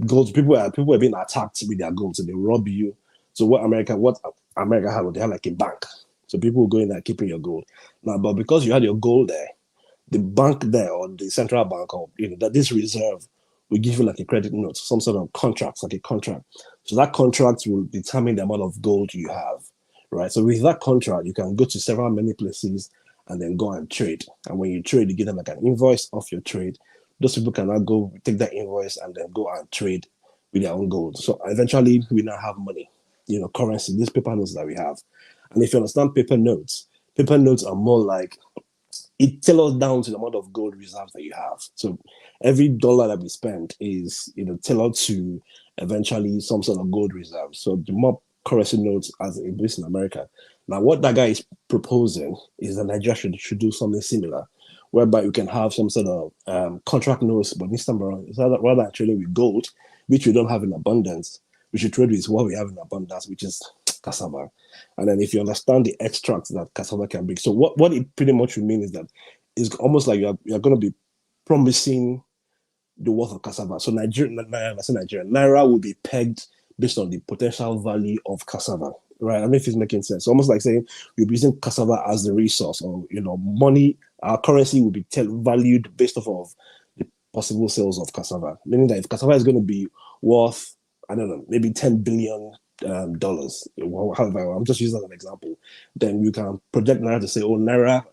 gold, people were being attacked with their gold, so they rob you. So what America had, they had like a bank. So people were going there keeping your gold. Now, but because you had your gold there, the bank there or the central bank or that this reserve will give you like a credit note, some sort of contract, like a contract. So that contract will determine the amount of gold you have, right? So with that contract, you can go to many places and then go and trade. And when you trade, you get them like an invoice of your trade. Those people can now go take that invoice and then go and trade with their own gold. So eventually, we now have money, currency, these paper notes that we have. And if you understand paper notes are more like, it tailors down to the amount of gold reserves that you have. So every dollar that we spend is, tailored to eventually some sort of gold reserve. So the more currency notes as in America. Now, what that guy is proposing is that Nigeria should do something similar, whereby you can have some sort of contract notes, but this time around, rather than trading with gold, which we don't have in abundance, we should trade with what we have in abundance, which is cassava. And then if you understand the extracts that cassava can bring, so what it pretty much would mean is that it's almost like you're going to be promising the worth of cassava. So Naira will be pegged based on the potential value of cassava, right? I don't know if it's making sense. It's almost like saying we're using cassava as the resource, or money, our currency will be valued based off of the possible sales of cassava. Meaning that if cassava is going to be worth, I don't know, maybe $10 billion, however, I'm just using that as an example, then you can project Naira to say, oh, Naira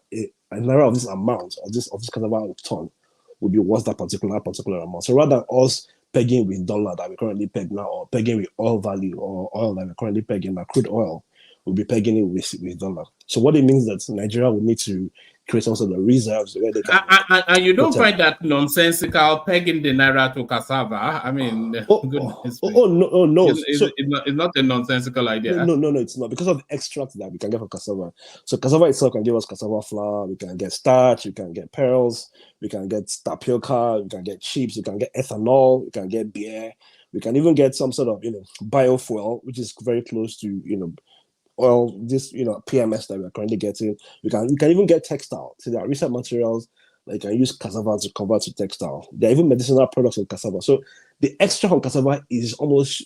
of this amount, or this cassava ton would be worth that particular amount. So rather than us pegging with dollar that we currently peg now, or pegging with oil value, or oil that we're currently pegging, like crude oil, we'll be pegging it with dollar. So what it means that Nigeria will need to create some sort of reserves where they can. And you don't protect. find that nonsensical pegging the naira to cassava? I mean, goodness. No. It's not a nonsensical idea. No, it's not, because of the extract that we can get from cassava. So cassava itself can give us cassava flour, we can get starch, we can get pearls, we can get tapioca, we can get chips, we can get ethanol, we can get beer, we can even get some sort of biofuel, which is very close to oil, this PMS that we're currently getting. We can even get textile. So there are recent materials that you can use cassava to convert to textile. There are even medicinal products of cassava. So the extra from cassava is almost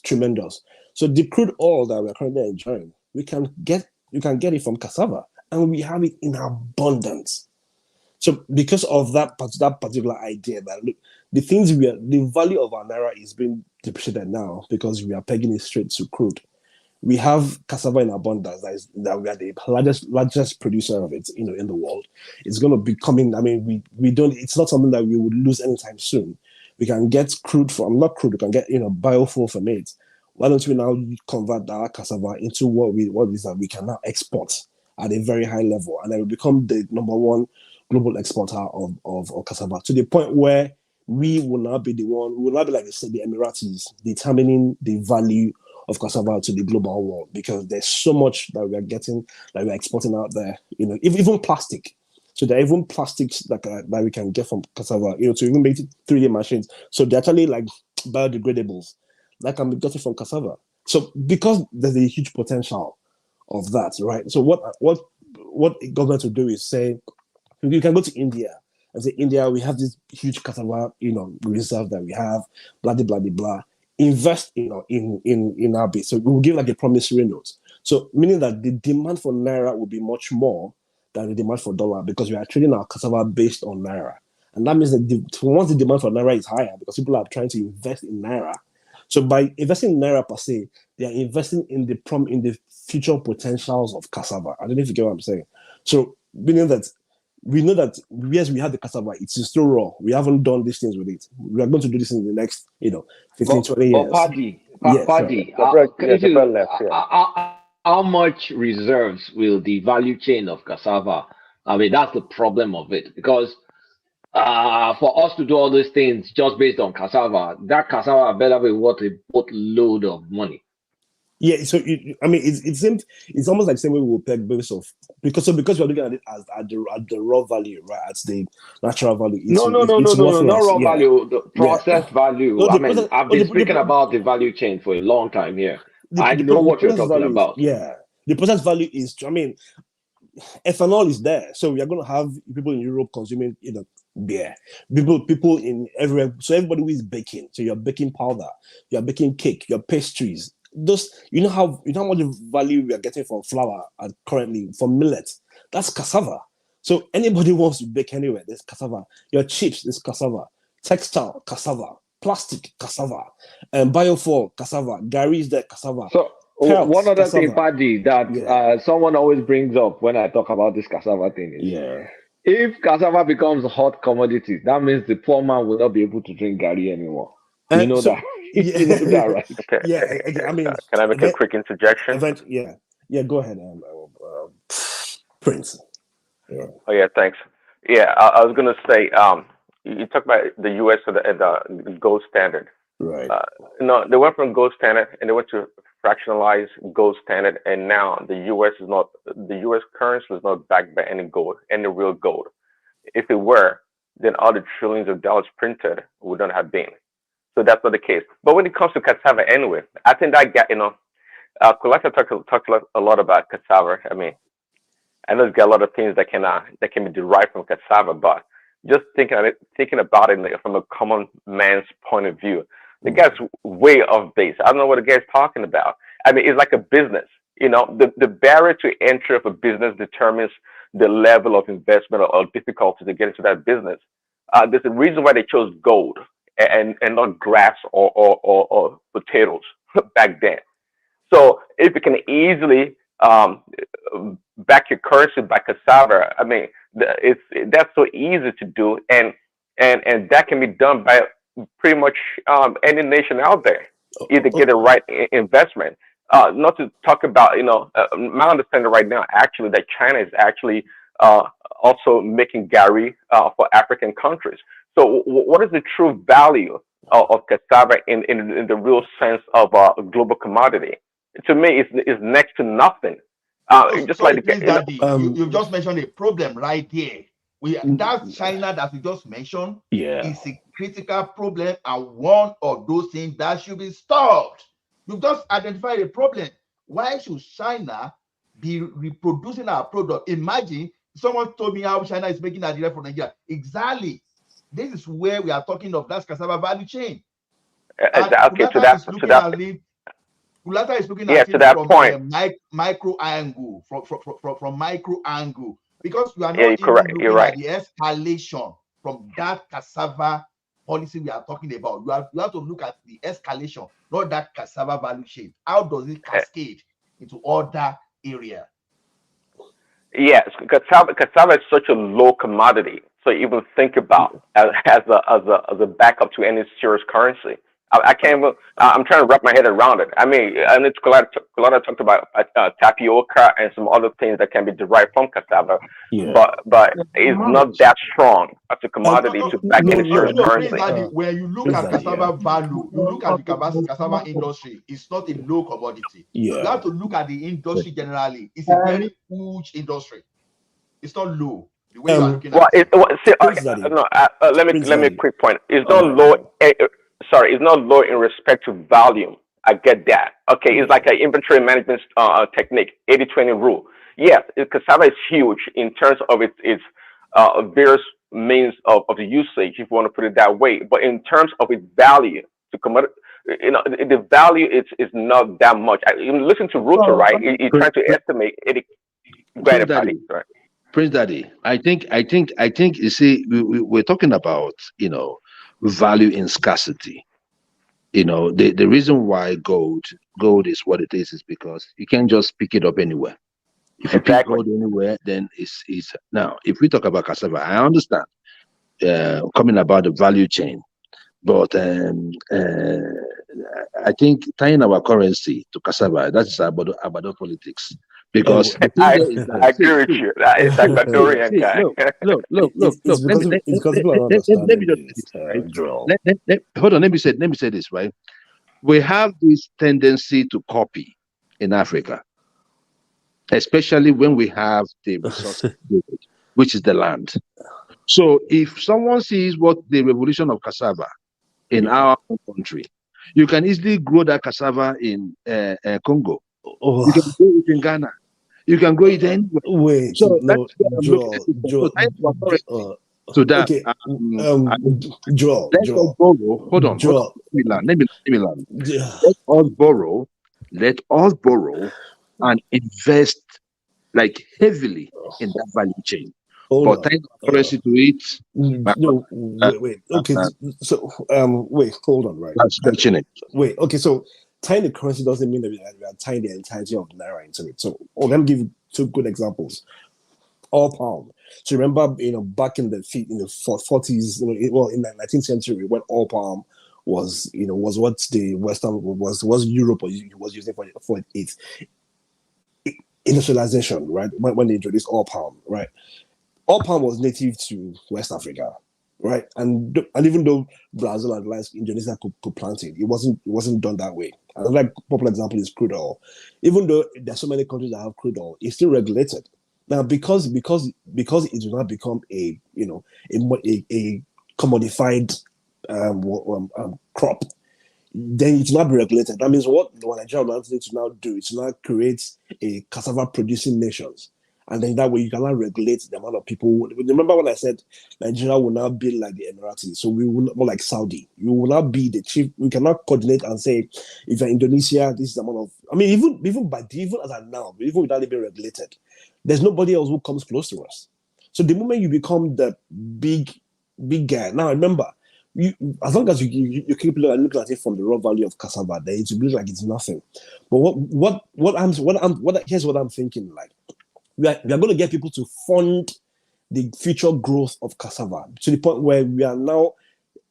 tremendous. So the crude oil that we're currently enjoying, you can get it from cassava, and we have it in abundance. So because of that particular idea that look, the value of our naira is being depreciated now because we are pegging it straight to crude. We have cassava in abundance. That we are the largest producer of it, in the world. It's going to be coming. I mean, we don't. It's not something that we would lose anytime soon. We can get crude from not crude. We can get biofuel from it. Why don't we now convert that cassava into what is that we can now export at a very high level, and then we become the number one global exporter of cassava, to the point where we will now be the one. We will not be like the Emiratis determining the value of cassava to the global world, because there's so much that we are getting, that we're exporting out there, even plastic. So there are even plastics that we can get from cassava, to even make it 3D machines. So they're actually like biodegradables that can be gotten from cassava. So because there's a huge potential of that, right? So what government will do is say, you can go to India and say, India, we have this huge cassava, reserve that we have, blah, blah, blah, blah. Invest in our base. So we will give like a promissory note. So meaning that the demand for naira will be much more than the demand for dollar, because we are trading our cassava based on naira. And that means that once the demand for naira is higher, because people are trying to invest in naira. So by investing in naira per se, they are investing in the future potentials of cassava. I don't know if you get what I'm saying. So meaning that we know that, yes, we have the cassava, it's still raw. We haven't done these things with it. We are going to do this in the next, 15, 20 years. Paddy, how much reserves will the value chain of cassava? I mean, that's the problem of it, because for us to do all these things just based on cassava, that cassava better be worth a boatload of money. Yeah, so it's almost like the same way we will peg based off, because we're looking at it as at the raw value, right? At the natural value. No, not raw value, the processed value. No, I've been speaking about the value chain for a long time here. I know what you're talking about. Yeah, the processed value is, ethanol is there, so we are going to have people in Europe consuming, beer. People in everywhere. So everybody who is baking, so you're baking powder, you're baking cake, your pastries. Those, how much value we are getting from flour currently from millet. That's cassava. So anybody who wants to bake anywhere, there's cassava. Your chips, there's cassava. Textile, cassava. Plastic, cassava. And biofuel, cassava. Gary is there, cassava. So one other thing, Paddy, that someone always brings up when I talk about this cassava thing is, if cassava becomes a hot commodity, that means the poor man will not be able to drink Gary anymore. You know that. You know that, right? Okay. Yeah, I mean, can I make a quick interjection? Yeah, go ahead, Prince. Yeah. Oh yeah, thanks. Yeah, I was gonna say, you talk about the U.S. and the gold standard. Right. They went from gold standard and they went to fractionalized gold standard, and now the U.S. currency is not backed by any gold, any real gold. If it were, then all the trillions of dollars printed would not have been. So that's not the case. But when it comes to cassava, anyway, I think that Kulaka talked a lot about cassava. I mean, I know there's got a lot of things that can be derived from cassava, but just thinking about it from a common man's point of view, the guy's way off base. I don't know what the guy's talking about. I mean, it's like a business. The barrier to entry of a business determines the level of investment or difficulty to get into that business. There's a reason why they chose gold and not grass or potatoes back then. So if you can easily back your currency by cassava, I mean, that's so easy to do, and that can be done by pretty much any nation out there if they get the right investment. Not to talk about, my understanding right now, actually, that China is actually also making Gary for African countries. So what is the true value of cassava in the real sense of a global commodity? To me, it's next to nothing. Just Sorry, like Prince the, Daddy, you just mentioned a problem right there. That China that you just mentioned is a critical problem and one of those things that should be stopped. You've just identified a problem. Why should China be reproducing our product? Imagine someone told me how China is making a direct from Nigeria. Exactly. This is where we are talking of that cassava value chain. okay, to that, to that, Kulata is looking yeah, at to it that from point. a micro angle, from micro angle, because you are Yeah, not you're correct. even You're looking right. at the escalation from that cassava policy we are talking about. You have to look at the escalation, not that cassava value chain. How does it cascade into other area? Yes, cassava is such a low commodity. So even think about as a backup to any serious currency. I can't even. I'm trying to wrap my head around it. I mean, and it's Colada talked about tapioca and some other things that can be derived from cassava, but it's not that strong as a commodity to back any serious currency. When you look at cassava value, you look at the cassava industry. It's not a low commodity. You have to look at the industry generally. It's a very huge industry. It's not low. The way you are looking at it. Let me quick point. It's not low. Sorry, it's not low in respect to volume. I get that. Okay, it's like an inventory management technique, 80-20 rule. Yes, cassava is huge in terms of its various means of the usage, if you want to put it that way. But in terms of its value to commodity, the value is not that much. Listen to Ruto, right? He's trying to estimate it. Go ahead, Patty. Right. Prince Daddy, I think you see we're talking about value in scarcity. The reason why gold is what it is because you can't just pick it up anywhere. If you pick gold anywhere, then it's now. If we talk about cassava, I understand coming about the value chain, but I think tying our currency to cassava, that's about politics. Because I agree with you. It's like a Dorian guy. Look. Let me just say this, right? Hold on. Let me say this, right? We have this tendency to copy in Africa, especially when we have the resource, which is the land. So if someone sees what the revolution of cassava in our country, you can easily grow that cassava in Congo. You can grow it in Ghana. You can grow it anywhere. Wait, so no, Joel. Let us borrow. Hold on. Let me land. Let us borrow and invest like heavily in that value chain. But tying currency to it. No, wait. Okay, so wait, hold on, right? That's stretching it. Wait, okay, so tying the currency doesn't mean that we are tying the entirety of Naira into it. So let me give you two good examples. All palm. So remember, back in the 40s, in the 19th century, when all palm was what the Western was Europe was using for its industrialization, right? When they introduced all palm, right? All palm was native to West Africa, right? And even though Brazil and Indonesia could plant it, it wasn't done that way. Another popular example is crude oil. Even though there's so many countries that have crude oil, it's still regulated. Now, because it will not become a commodified crop, then it will not be regulated. That means what Nigeria will need to now do is to now create a cassava producing nations. And then that way you cannot regulate the amount of people. Remember when I said Nigeria will now be like the Emiratis, so we will more like Saudi. You will not be the chief. We cannot coordinate and say, if you're Indonesia, this is the amount of. I mean, even as of now, even without it being regulated, there's nobody else who comes close to us. So the moment you become the big guy, now remember, as long as you keep looking at it from the raw value of cassava, then it will be like it's nothing. But here's what I'm thinking like. We are going to get people to fund the future growth of cassava to the point where we are now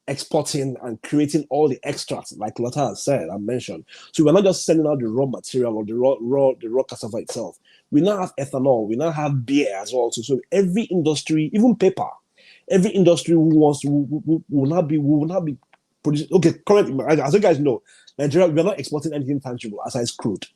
exporting and creating all the extracts, like Lotta has said and mentioned. So we're not just sending out the raw material or the raw cassava itself. We now have ethanol, we now have beer as well. So every industry, even paper, every industry will not be producing. Okay, currently, as you guys know, Nigeria, we're not exporting anything tangible aside crude.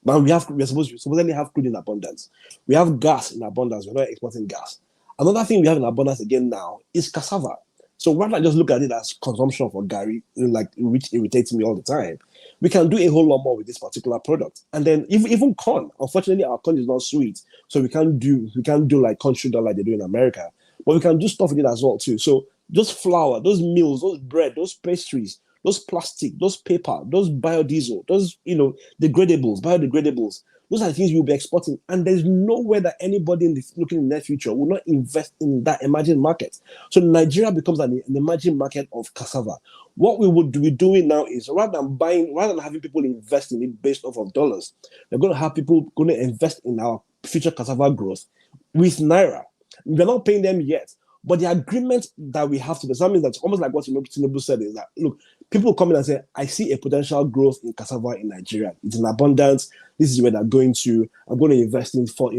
But we're supposedly have crude in abundance. We have gas in abundance. We're not exporting gas. Another thing we have in abundance again now is cassava. So why not just look at it as consumption for Gary, which irritates me all the time? We can do a whole lot more with this particular product. And then even corn. Unfortunately, our corn is not sweet, so we can't do like corn sugar like they do in America. But we can do stuff with it as well too. So those flour, those meals, those bread, those pastries, those plastic, those paper, those biodiesel, those biodegradables. Those are the things we'll be exporting, and there's no way that anybody looking in the near future will not invest in that emerging market. So Nigeria becomes an emerging market of cassava. What we would be doing now is rather than having people invest in it based off of dollars, we're going to have people going to invest in our future cassava growth with naira. We're not paying them yet, but the agreement that we have to do, that means that's almost like what Tinubu said is that, look, people come in and say, I see a potential growth in cassava in Nigeria. It's in abundance. This is where they're going to. I'm going to invest in for,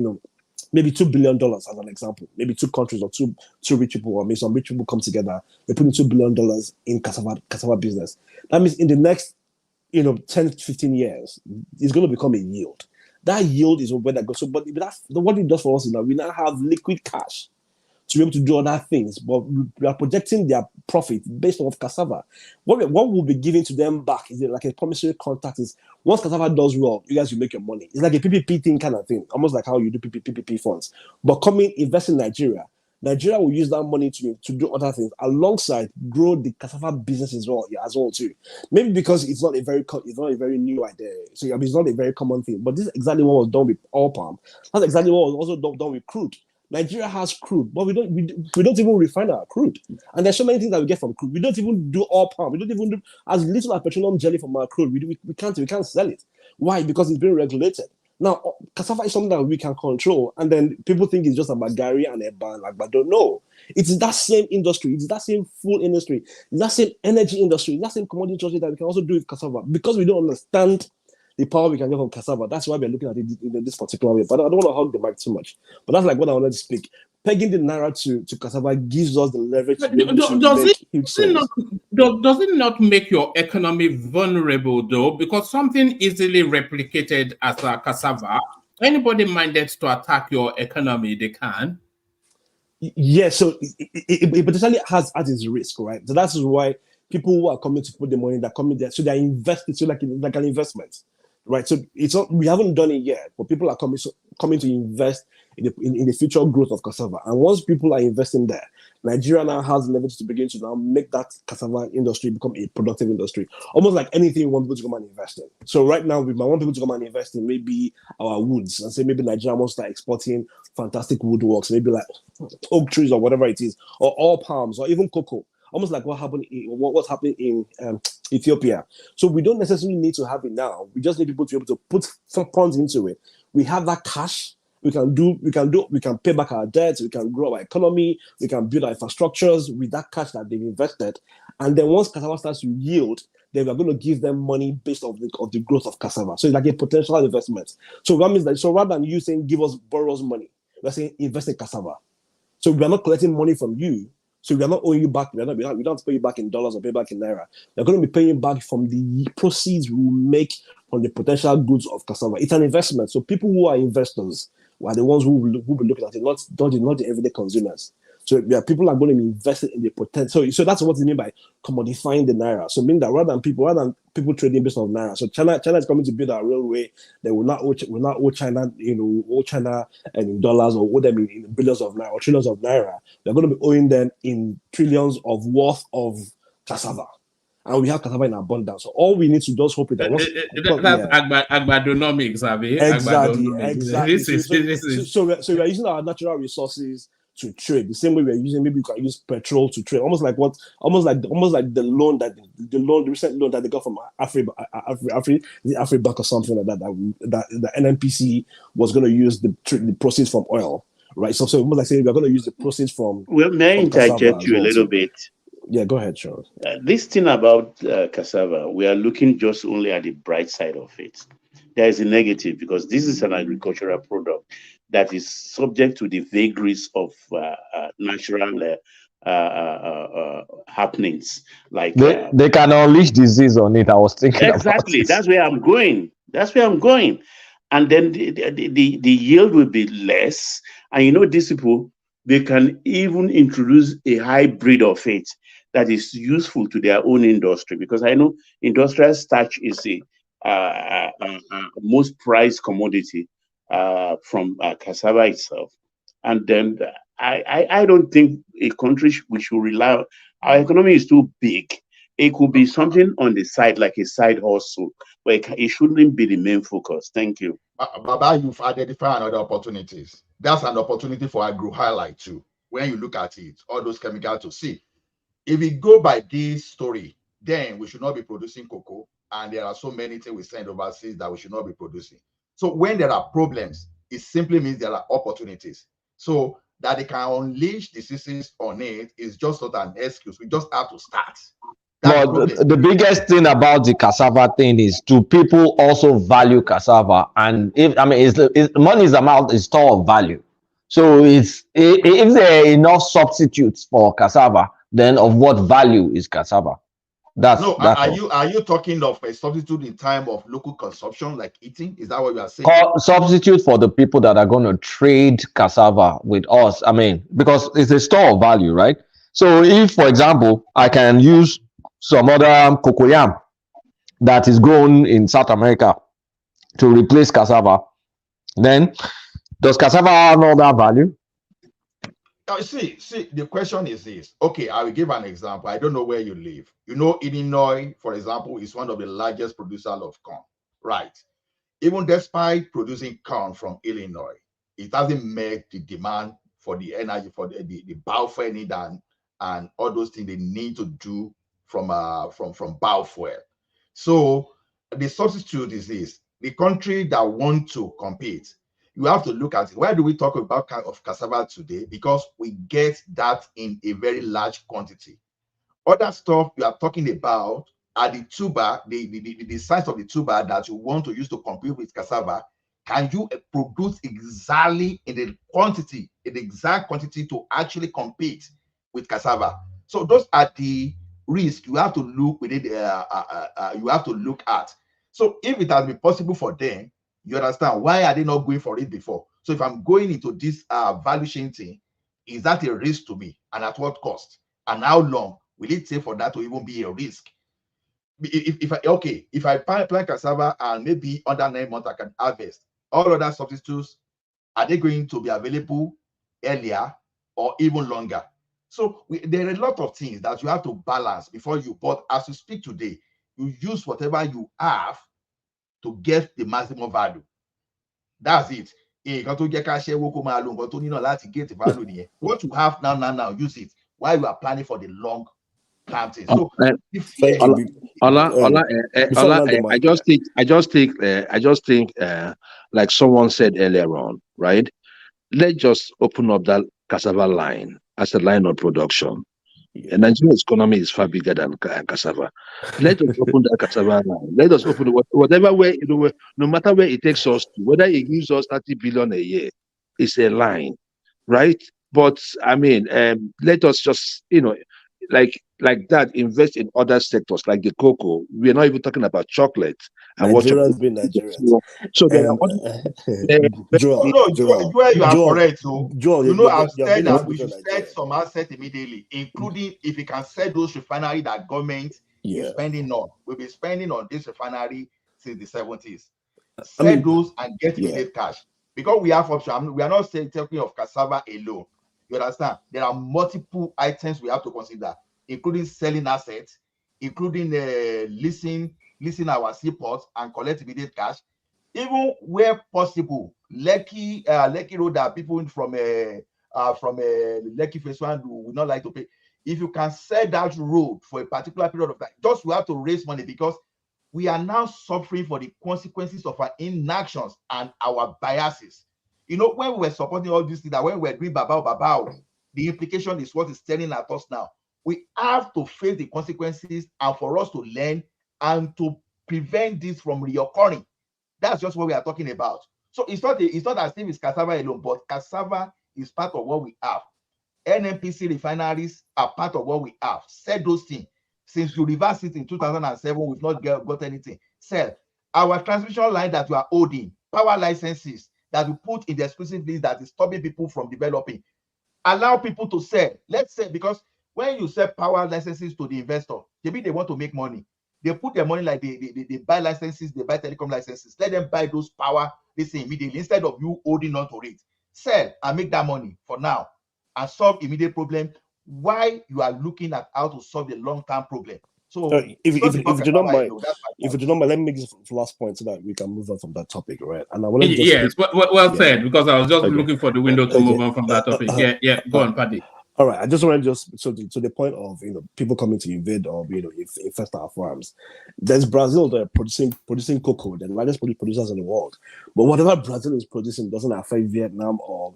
maybe $2 billion as an example. Maybe two countries or two rich people, or maybe some rich people come together. They're putting $2 billion in cassava business. That means in the next, 10 to 15 years, it's going to become a yield. That yield is where that goes. So, but what it does for us is that we now have liquid cash to be able to do other things, but we are projecting their profit based off cassava. What we'll be giving to them back is like a promissory contract. Is once cassava does well, you guys will make your money. It's like a PPP thing kind of thing, almost like how you do PPP funds. But invest in Nigeria. Nigeria will use that money to do other things alongside grow the cassava business as well too. Maybe because it's not a very new idea. So it's not a very common thing. But this is exactly what was done with oil palm. That's exactly what was also done with crude. Nigeria has crude, but we don't even refine our crude. And there's so many things that we get from crude. We don't even do oil palm. We don't even do as little as petroleum jelly from our crude. We can't sell it. Why? Because it's being regulated. Now, cassava is something that we can control, and then people think it's just about Gary and Eba, but don't know. It's that same industry. It's that same food industry. It's that same energy industry. It's that same commodity industry that we can also do with cassava because we don't understand the power we can get from cassava. That's why we're looking at it in this particular way. But I don't want to hug the mic too much. But that's like what I wanted to speak. Pegging the naira to cassava gives us the leverage to be able to make huge sales. Does it not make your economy vulnerable though? Because something easily replicated as a cassava, anybody minded to attack your economy, they can. Yeah, so it potentially has at its risk, right? So that's why people who are coming to put the money, they're coming there, so they're investing, so like an investment. Right, so it's not, we haven't done it yet, but people are coming to invest in the future growth of cassava. And once people are investing there, Nigeria now has leverage to begin to now make that cassava industry become a productive industry, almost like anything we want people to come and invest in. So right now, we might want people to come and invest in maybe our woods, and say maybe Nigeria wants to start exporting fantastic woodworks, maybe like oak trees or whatever it is, or all palms, or even cocoa. Almost like what's happening in Ethiopia. So we don't necessarily need to have it now. We just need people to be able to put some funds into it. We have that cash. We can pay back our debts. We can grow our economy. We can build our infrastructures with that cash that they've invested. And then once cassava starts to yield, then we're going to give them money based on the growth of cassava. So it's like a potential investment. So that means that rather than you saying borrow us money, we're saying invest in cassava. So we're not collecting money from you. So we are not owing you back. We don't have to pay you back in dollars or pay back in naira. We're going to be paying you back from the proceeds we will make from the potential goods of cassava. It's an investment. So people who are investors are the ones who will be looking at it, not the everyday consumers. So people are going to be invested in the potential. So that's what it means by commodifying the naira. So meaning that rather than people trading based on naira. So China is coming to build a railway. They will not owe China, owe China and in dollars, or owe them in billions of naira or trillions of naira. They're going to be owing them in trillions of worth of cassava. And we have cassava in abundance. So all we need to just hope is that that's agbadonomics, Abi. Exactly. So we are using our natural resources to trade the same way we're using. Maybe we can use petrol to trade, almost like the recent loan that they got from Afribank or something like that the NNPC was going to use the proceeds from oil, right? So almost like saying we're going to use the proceeds from. Well, may I interject you a little bit? Yeah, go ahead, Charles. This thing about cassava, we are looking just only at the bright side of it. There is a negative because this is an agricultural product that is subject to the vagaries of natural happenings. Like They can unleash disease on it. I was thinking about exactly, it. that's where I'm going. That's where I'm going. And then the yield will be less. And you know, these people, they can even introduce a hybrid of it that is useful to their own industry. Because I know industrial starch is a most prized commodity from cassava itself. And then I don't think a country we should rely on. Our economy is too big. It could be something on the side, like a side hustle, but it shouldn't be the main focus. Thank you. Baba, you've identified other opportunities. That's an opportunity for agro highlight too. When you look at it, all those chemicals to see. If we go by this story, then we should not be producing cocoa, and there are so many things we send overseas that we should not be producing. So when there are problems, it simply means there are opportunities. So that they can unleash diseases on it is just not an excuse. We just have to start. But the biggest thing about the cassava thing is, do people also value cassava? And if I mean, money is amount is store of value. So if there are enough substitutes for cassava, then of what value is cassava? That's are you talking of a substitute in time of local consumption, like eating? Is that what you are saying? Substitute for the people that are going to trade cassava with us. I mean, because it's a store of value, right? So if, for example, I can use some other cocoyam that is grown in South America to replace cassava, then does cassava have all that value? See, the question is this. Okay, I will give an example. I don't know where you live. You know, Illinois, for example, is one of the largest producers of corn, right? Even despite producing corn from Illinois, it hasn't met the demand for the energy, for the biofuel need and all those things they need to do from biofuel. So the substitute is this: the country that want to compete, you have to look at it. Why do we talk about kind of cassava today? Because we get that in a very large quantity. Other stuff you are talking about are the tuber, the size of the tuber that you want to use to compete with cassava. Can you produce exactly in the quantity, in the exact quantity to actually compete with cassava? So those are the risks you have to look with it. You have to look at. So if it has been possible for them, you understand why are they not going for it before? So if I'm going into this value chain thing, is that a risk to me, and at what cost, and how long will it take for that to even be a risk? If I plant cassava and maybe under 9 months I can harvest, all other substitutes, are they going to be available earlier or even longer? So there are a lot of things that you have to balance before you. But as you speak today, you use whatever you have to get the maximum value. That's it. What you have now, use it while you are planning for the long term thing. So I just think like someone said earlier on, right? Let's just open up that cassava line as a line of production. And Nigeria's economy is far bigger than cassava. Let us open that cassava line. Let us open whatever way, no matter where it takes us to, whether it gives us 30 billion a year, it's a line, right? But I mean, let us just, like that, invest in other sectors like the cocoa. We're not even talking about chocolate and what Nigerians being Nigerians. So there are Joel, you are correct. So Joel, you know, I've you're said being that we exposed should set some assets immediately, including if we can sell those refineries that government is spending on. We've been spending on this refinery since the 70s. Sell those and get immediate cash, because we have options. We are not talking of cassava alone. You understand? There are multiple items we have to consider, including selling assets, including leasing our seaports and collect immediate cash. Even where possible, Lekki Road, that people from Lekki Phase 1 will not like to pay. If you can sell that road for a particular period of time, just we have to raise money, because we are now suffering for the consequences of our inactions and our biases. You know, when we were supporting all these things, that when we were doing babao, the implication is what is telling at us now. We have to face the consequences and for us to learn and to prevent this from reoccurring. That's just what we are talking about. So it's not as if it's cassava alone, but cassava is part of what we have. NNPC refineries are part of what we have. Said those things. Since you reversed it in 2007, we've not got anything. Sell. Our transmission line that we are holding, power licenses that we put in the exclusive list that is stopping people from developing. Allow people to sell. Let's say, because when you sell power licenses to the investor, maybe they want to make money. They put their money like they buy licenses, they buy telecom licenses. Let them buy those power, this immediately, instead of you holding on to it. Sell and make that money for now and solve immediate problem while you are looking at how to solve the long-term problem. So if you don't mind, let me make this last point so that we can move on from that topic, right? And I want to just yes, well said, because I was just looking for the window to move on from that topic. Go on, Paddy. All right, I just want to to the point of people coming to invade or infest our farms. There's Brazil that are producing cocoa, the largest producers in the world. But whatever Brazil is producing doesn't affect Vietnam or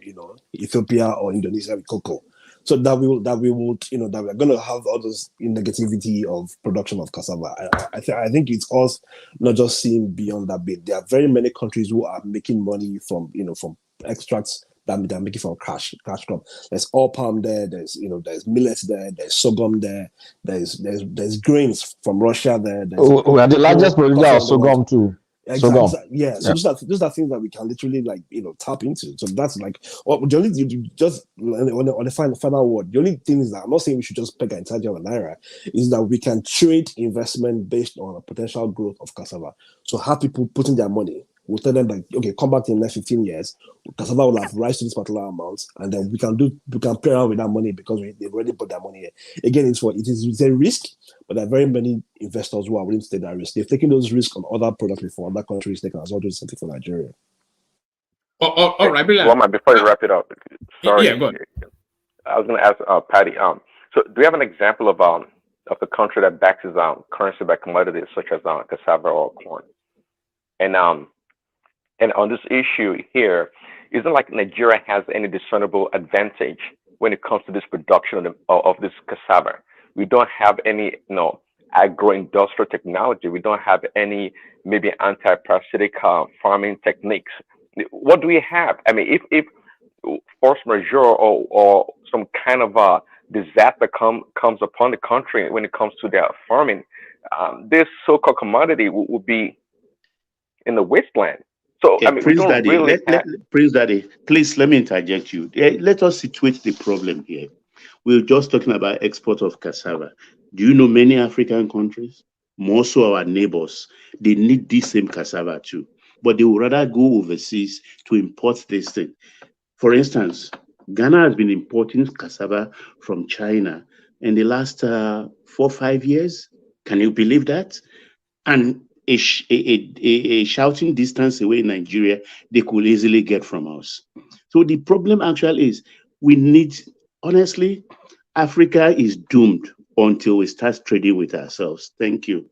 Ethiopia or Indonesia with cocoa. So that we're going to have all this negativity of production of cassava. I think it's us not just seeing beyond that bit. There are very many countries who are making money from extracts that they're making from cash crop. There's all palm there. There's millets there. There's sorghum there. There's grains from Russia there. We are the largest producer of sorghum too. Exactly. Yeah. So those are things that we can literally tap into. So that's like the only just on the final word. The only thing is that I'm not saying we should just peg our entire on naira. Is that we can trade investment based on a potential growth of cassava. So have people putting their money. We'll tell them okay, come back in the next 15 years. Cassava will have rise to this particular amount, and then we can play around with that money because they've already put that money here. Again, it's a risk, but there are very many investors who are willing to take that risk. They've taken those risks on other products before, other countries. They can as well do something for Nigeria. All right, before you wrap it up, sorry. Yeah, go on. I was going to ask Patty. So do you have an example of a country that backs its currency by commodities such as cassava or corn? And on this issue here, isn't like Nigeria has any discernible advantage when it comes to this production of this cassava? We don't have any, agro-industrial technology. We don't have any maybe anti-parasitic farming techniques. What do we have? I mean, if force majeure or some kind of a disaster comes upon the country when it comes to their farming, this so-called commodity will be in the wasteland. So, okay, Prince Daddy, Prince Daddy, please let me interject you. Let us situate the problem here. We're just talking about export of cassava. Do you know many African countries, more so our neighbors, they need this same cassava too, but they would rather go overseas to import this thing. For instance, Ghana has been importing cassava from China in the last 4 or 5 years. Can you believe that? And a shouting distance away in Nigeria, they could easily get from us. So the problem actually is we need, honestly, Africa is doomed until we start trading with ourselves. Thank you.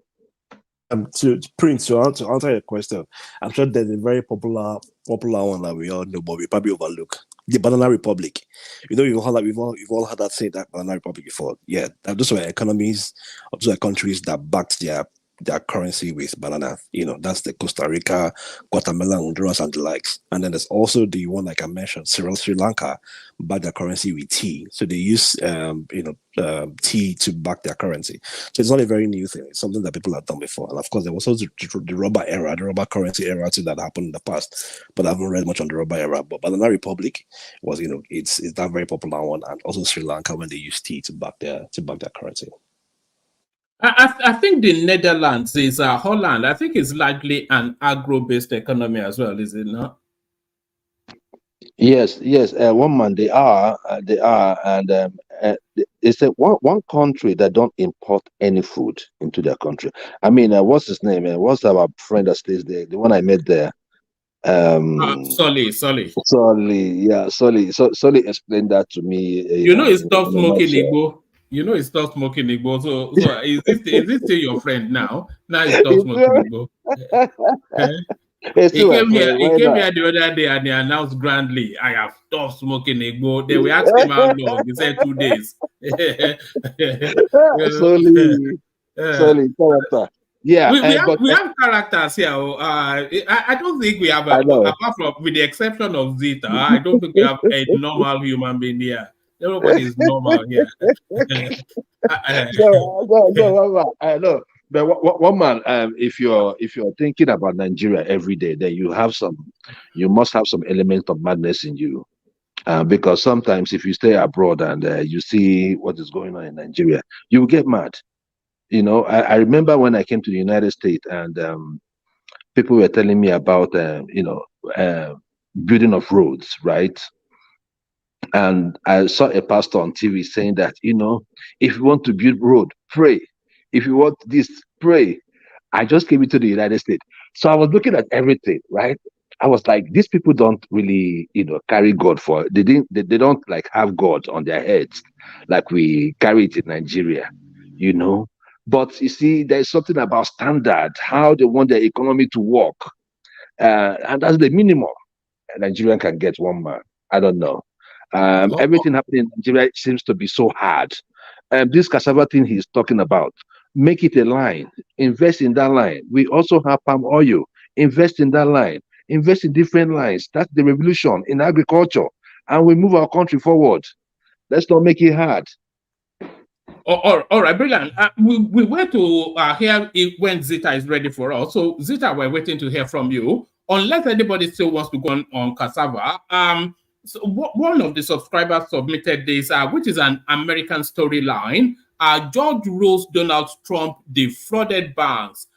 To Prince, to answer your question, I'm sure there's a very popular one that we all know, but we probably overlook. The Banana Republic. We've all had that say that Banana Republic before. Yeah, those were economies, those are countries that backed their currency with banana. That's the Costa Rica, Guatemala, Honduras, and the likes. And then there's also the one like I mentioned, Sri Lanka, back their currency with tea. So they use tea to back their currency. So it's not a very new thing. It's something that people have done before. And of course, there was also the rubber era, the rubber currency era too that happened in the past. But I haven't read much on the rubber era. But Banana Republic was, it's that very popular one, and also Sri Lanka when they use tea to back their currency. I think the Netherlands is Holland. I think it's largely an agro-based economy as well, is it not? Yes. One man, they are, and it's one country that don't import any food into their country. I mean, what's his name? What's our friend that stays there? The one I met there. Sully. Yeah, Sully. So Sully explained that to me. He stopped smoking Igbo. He stopped smoking Igbo. So is this still your friend now? Now he stopped smoking Igbo. He came here the other day and he announced grandly, I have stopped smoking Igbo. Then we asked him how long. He said 2 days. Solely character. Yeah, we have characters here. I don't think we have, apart from with the exception of Zeta, I don't think we have a normal human being here. Everybody is normal here. I know. But one man, if you're thinking about Nigeria every day, then you must have some element of madness in you. Because sometimes if you stay abroad and you see what is going on in Nigeria, you will get mad. You know, I remember when I came to the United States and people were telling me about building of roads, right? And I saw a pastor on TV saying that, if you want to build road, pray. If you want this, pray. I just came into the United States. So I was looking at everything, right? I was like, these people don't really, carry God they don't like have God on their heads like we carry it in Nigeria, But you see, there's something about standard, how they want their economy to work. And that's the minimum a Nigerian can get, one man. I don't know. Everything happening in Nigeria seems to be so hard. This cassava thing he's talking about, make it a line, invest in that line. We also have palm oil, invest in that line, invest in different lines. That's the revolution in agriculture. And we move our country forward. Let's not make it hard. All right, brilliant. We wait to hear when Zita is ready for us. So Zita, we're waiting to hear from you. Unless anybody still wants to go on cassava. So one of the subscribers submitted this, which is an American storyline. George rules Donald Trump defrauded banks.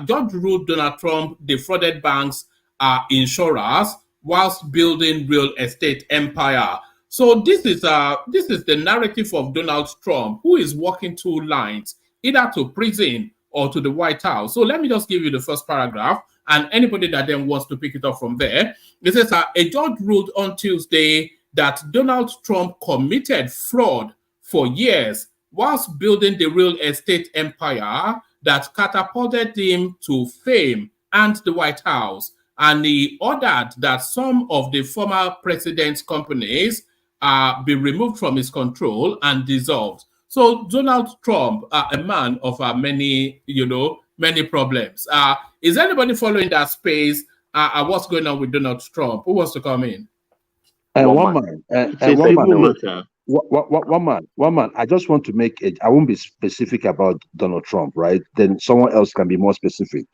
George ruled Donald Trump defrauded banks, insurers, whilst building real estate empire. So this is the narrative of Donald Trump, who is walking two lines, either to prison or to the White House. So let me just give you the first paragraph, and anybody that then wants to pick it up from there. It says, a judge ruled on Tuesday that Donald Trump committed fraud for years whilst building the real estate empire that catapulted him to fame and the White House. And he ordered that some of the former president's companies be removed from his control and dissolved. So Donald Trump, a man of many problems. Is anybody following that space? What's going on with Donald Trump? Who wants to come in? One man. I just want to make it. I won't be specific about Donald Trump, right? Then someone else can be more specific.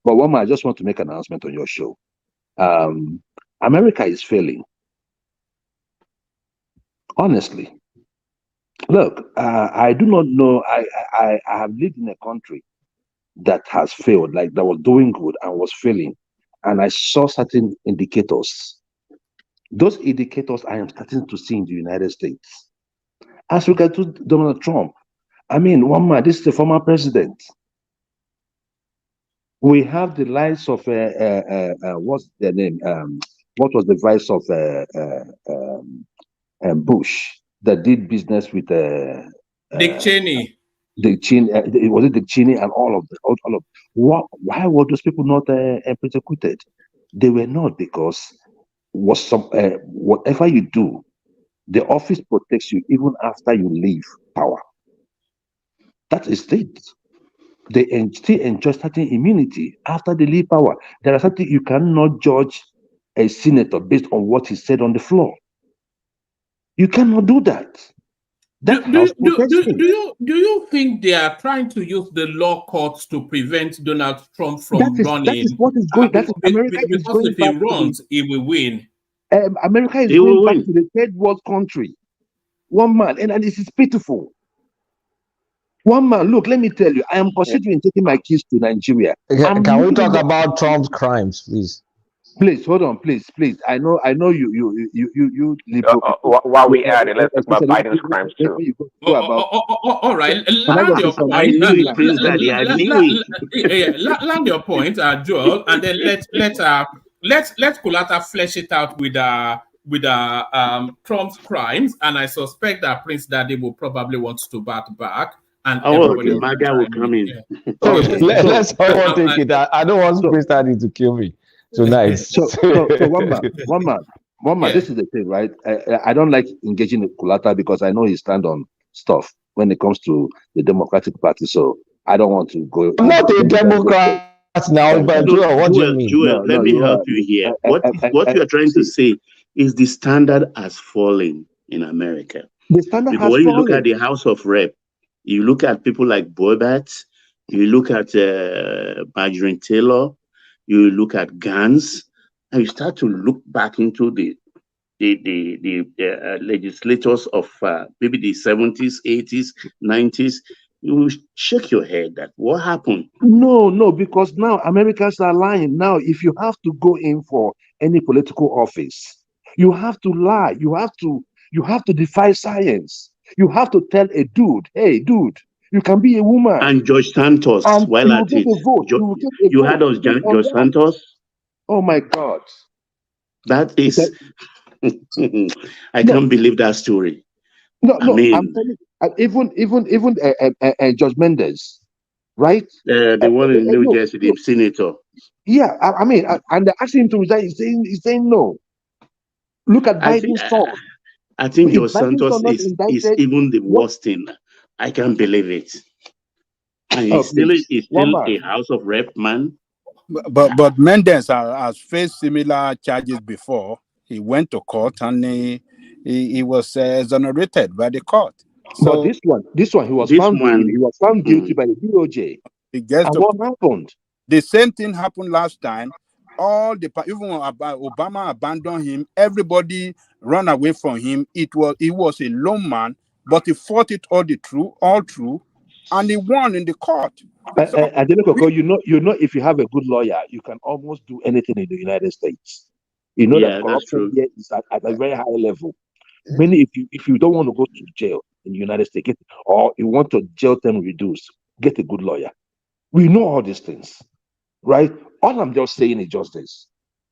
But one man, I just want to make an announcement on your show. America is failing. Honestly, look, I do not know. I have lived in a country that has failed, like that was doing good and was failing, and I saw certain indicators. Those indicators I am starting to see in the United States. As regards to Donald Trump, I mean, one man, this is the former president. We have the likes of what's their name? What was the vice of Bush that did business with Dick Cheney? Was it Dick Cheney and all of why were those people not prosecuted? They were not, because whatever you do, the office protects you even after you leave power. That is it. They still enjoy certain immunity after they leave power. There are something you cannot judge a senator based on what he said on the floor. You cannot do that. Do you think they are trying to use the law courts to prevent Donald Trump from running? That is what is going. America is going if he runs, he will win. America is going back to the third world country. One man, and this is pitiful. One man, look, let me tell you, I am considering taking my kids to Nigeria. Can we talk about Trump's crimes, please? Please, hold on, please. I know you. While we at it, let's talk about Biden's crimes too. All right, land your point, Joel, and then let's Kulata flesh it out with Trump's crimes, and I suspect that Prince Daddy will probably want to bat back. And everybody Maga will come in. Let's take it. I don't want Prince Daddy to kill me tonight. So one man. This is the thing, right? I don't like engaging with Kulata because I know he stand on stuff when it comes to the Democratic Party. So I don't want to go. I'm not a Democrat now, but Joel, what do you mean? Joel, let me help you here. What you are trying to say is the standard has fallen in America. The standard Because has when you look fallen. at the House of Rep, you look at people like Boebert, you look at Marjorie Taylor, you look at Gans, and you start to look back into the legislators of maybe the 70s, 80s, 90s. You will shake your head that what happened? No, because now Americans are lying. Now, if you have to go in for any political office, you have to lie. You have to defy science. You have to tell a dude, hey, dude, you can be a woman. And George Santos, And while you will at get it, a vote. You will get a you vote. had us, George Santos. Oh my God. That is, I can't believe that story. No, I mean, I'm telling you, even Judge Mendes, right? the one in New Jersey, the senator. Yeah, I mean, and they asked him to resign. He's saying no. Look at Biden's son. I think If George Biden's Santos son not is indicted, even the worst thing. I can't believe it. And Oh, he's One still man. a House of Rep man. But Mendes has faced similar charges before. He went to court and he was exonerated by the court. So But this one, he was found guilty by the DOJ. he gets And to what happened? The same thing happened last time. Even when Obama abandoned him, everybody ran away from him. He was a lone man, but he fought it all through, and he won in the court. Adelekoko, you know, if you have a good lawyer, you can almost do anything in the United States. You know that corruption here is at a very high level. Many, if you don't want to go to jail in the United States, or you want to jail term reduced, get a good lawyer. We know all these things, right? All I'm just saying is just this.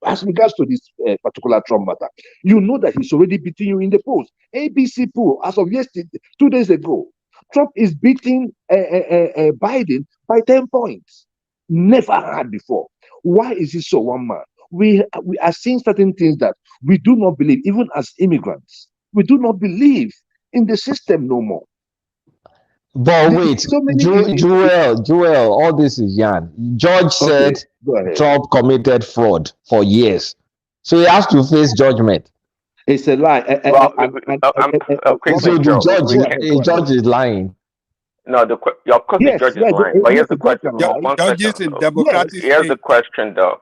As regards to this particular Trump matter, you know that he's already beating you in the polls. ABC poll, as of yesterday, 2 days ago, Trump is beating Biden by 10 points. Never had before. Why is it so, one man? We are seeing certain things that we do not believe, even as immigrants. We do not believe in the system no more. But wait, Joel, all this is yarn. George said Trump committed fraud for years, so he has to face judgment. It's a lie. So the judge is lying. No, of course the judge is lying. But here's the question. Here's the question, though.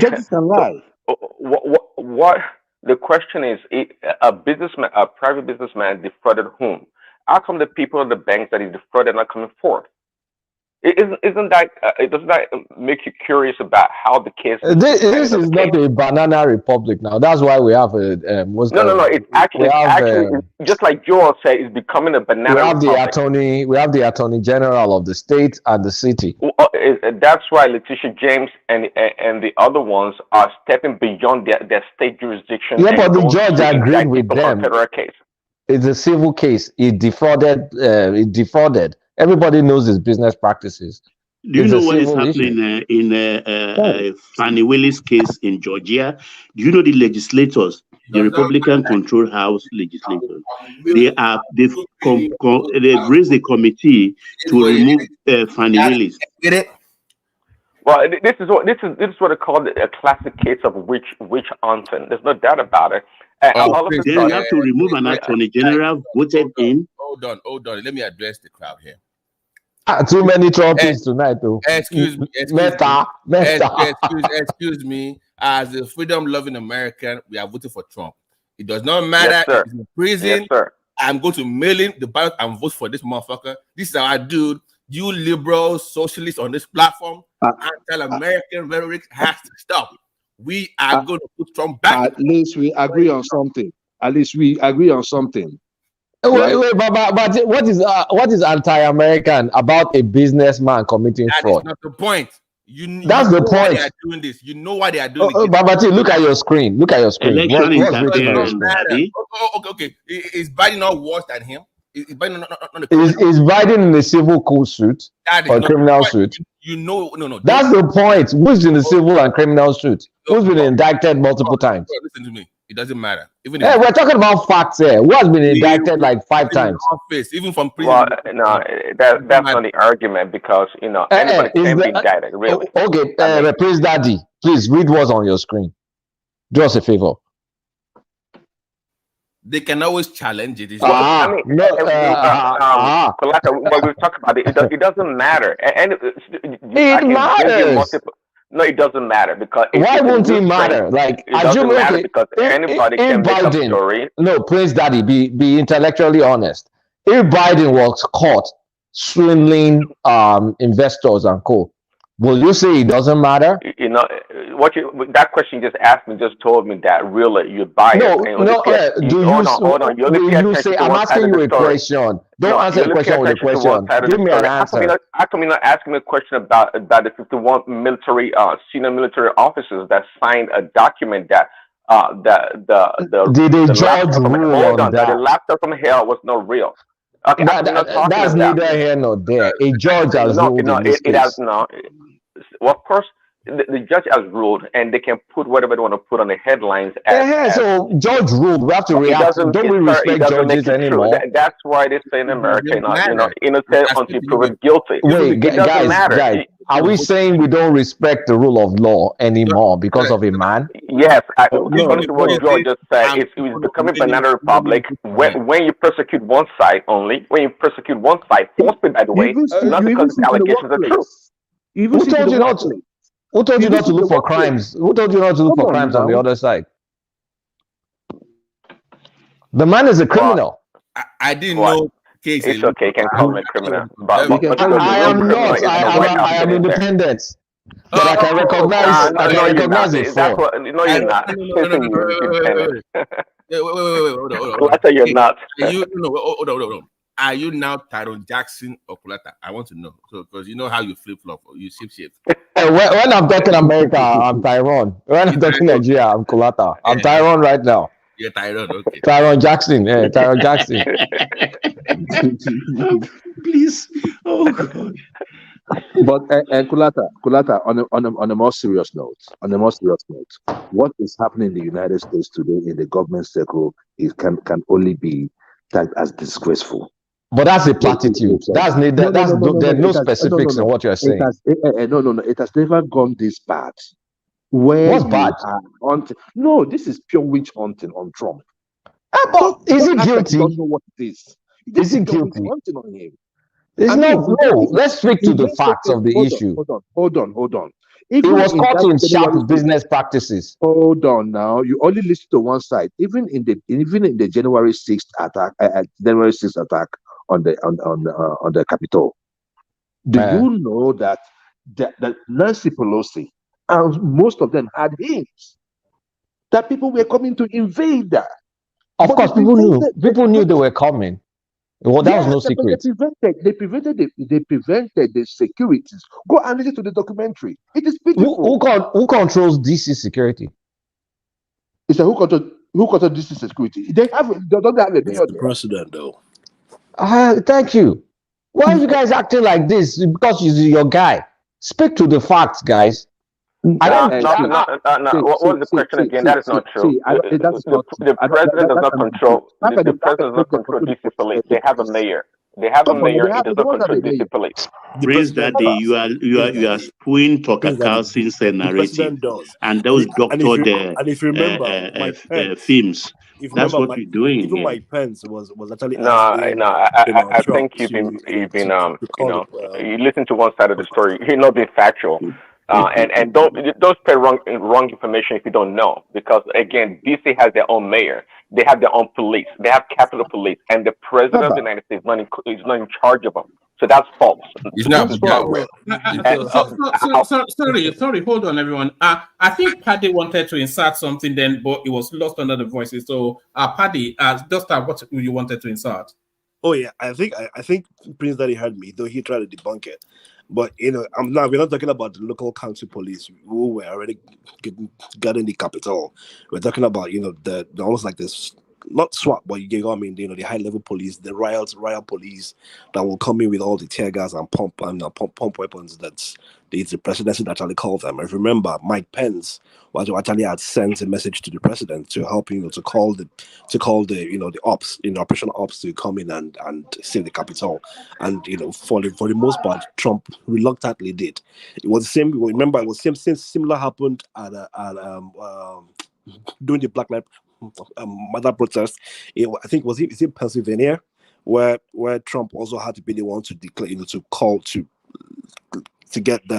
Judges can lie. What the question is? A private businessman defrauded whom? How come the people in the banks that he defrauded are not coming forward? Doesn't that make you curious about how the case? This is not a banana republic now. That's why we have a No. It's actually just like Joel said, it's becoming a banana republic. We have the attorney general of the state and the city. That's why Letitia James and the other ones are stepping beyond their state jurisdiction. Yeah, but the judge agreed with them. Federal case. It's a civil case. It defrauded. Everybody knows his business practices. Do you know what is happening in Fannie Willis case in Georgia? Do you know the legislators, the Republican-controlled House legislators, they've raised a committee to remove Fannie Willis. Get it? Well, this is what I call a classic case of witch hunting. There's no doubt about it. Then you have to remove an attorney general voted in. Hold on. Let me address the crowd here. Too many Trumpies tonight, though. Excuse me. As a freedom-loving American, we are voting for Trump. It does not matter if he's in prison. Yes, I'm going to mail in the ballot and vote for this motherfucker. This is our dude. You liberals, socialists on this platform, anti-American rhetoric has to stop. We are going to put Trump back. At least we agree on something. Wait, but what is anti-American about a businessman committing fraud? That's not the point. That's the point. They are doing this. You know why they are doing this. Babati, look at your screen. Election interference. Okay. Is Biden not worse than him? Is Biden not is Biden in a civil court suit or criminal suit? No. That's the point. Who's in the civil and criminal suit? Who's been indicted multiple times? Listen to me. It doesn't matter. Even Hey, we're talking about facts here. Who has been indicted like 5 times? Office, even from prison. Well, no, that's not the argument because anybody can be indicted. Really. Okay, Prince Daddy, please read what's on your screen. Do us a favor. They can always challenge it. What we talk about it doesn't matter. And it matters. No, it doesn't matter because why won't it matter? Like, it doesn't matter because anybody can make up story. No, Prince Daddy, be intellectually honest. If Biden was caught swindling investors and co, will you say it doesn't matter? That question you just asked me just told me that really you buy it. Hold on. You say I'm asking you a question. Don't answer the question with a question. Give me an answer. How come you're not asking me a question about the 51 military senior military officers that signed a document that did the judge rule on that? The laptop from hell was not real. Okay, that's neither here nor there. A judge has ruled in this case. It has not. Well, of course, the judge has ruled, and they can put whatever they want to put on the headlines. So judge ruled. We have to react. Don't we respect judges anymore? That's why they say in America, innocent until proven guilty. Wait, guys, are we saying we don't respect the rule of law anymore because of a man? Yes, according to what George just said, it's becoming banana republic when you persecute one side only. When you persecute one side, falsely, by the way, not because the allegations are true. Who told you not to? Who told you not to look for crimes? Who told you not to look for crimes on the other side? The man is a criminal. I didn't know. It's okay, you can call me a criminal. I am not. I am independent. But I can recognize a fraud. No, you're not. Wait, you're not. Hold on. Are you now Tyrone Jackson or Kulata? I want to know. So, because you know how you flip flop, you shift. When I'm talking America, I'm Tyrone. When I'm talking Nigeria, I'm Kulata. I'm Tyrone right now. You're Tyrone, okay. Tyrone Jackson, Tyrone Jackson. Please, oh God. But Kulata, on a more serious note, what is happening in the United States today in the government circle can only be tagged as disgraceful. But that's a platitude. There's no specifics in what you're saying. It has never gone this bad. What's bad? No, this is pure witch hunting on Trump. But is he guilty? Don't know what it is. Is he guilty? Hunting on him. Let's speak to the facts of the issue. Hold on. He was caught in sharp business practices. Hold on now. You only listen to one side. Even in the January 6th attack, on the Capitol. Do you know that Nancy Pelosi and most of them had hints that people were coming to invade that? Of course, people knew they were coming. Well, that was no secret. They prevented the securities. Go and listen to the documentary. It is beautiful. Who controls DC security? It's who controls DC security. They don't have a the president though. Thank you. Why are you guys acting like this? Because he's your guy. Speak to the facts, guys. What was the question again? That is not true. The president does not control. The president does not control DC police. They have a mayor. It does not control DC police. Praise Daddy, you are spewing Tucker Carlson's narrative, and those doctored films. That's what you're doing. Even my Pence was actually. I think you've been you listen to one side of the story. You're not being factual. And don't spread wrong information if you don't know, because again, DC has their own mayor, they have their own police, they have Capitol Police, and the president of the United States is not in charge of them. So that's false. It's not. Sorry. Hold on, everyone. I think Paddy wanted to insert something then, but it was lost under the voices. So, Paddy, just what you wanted to insert. Oh yeah, I think Prince Daddy heard me, though he tried to debunk it. But we're not talking about the local council police who were already got in the capital. We're talking about the almost like this not SWAT, but you know what I mean, the high level police, the riot police that will come in with all the tear gas and pump weapons. It's the presidency that actually called them. If you remember, Mike Pence actually had sent a message to the president to help to call the the ops, operational ops to come in and save the Capitol. And for the most part, Trump reluctantly did. It was the same. Remember, it was similar happened at during the Black Lives Matter protest. I think it's in Pennsylvania, where Trump also had to be the one to declare, to call to get the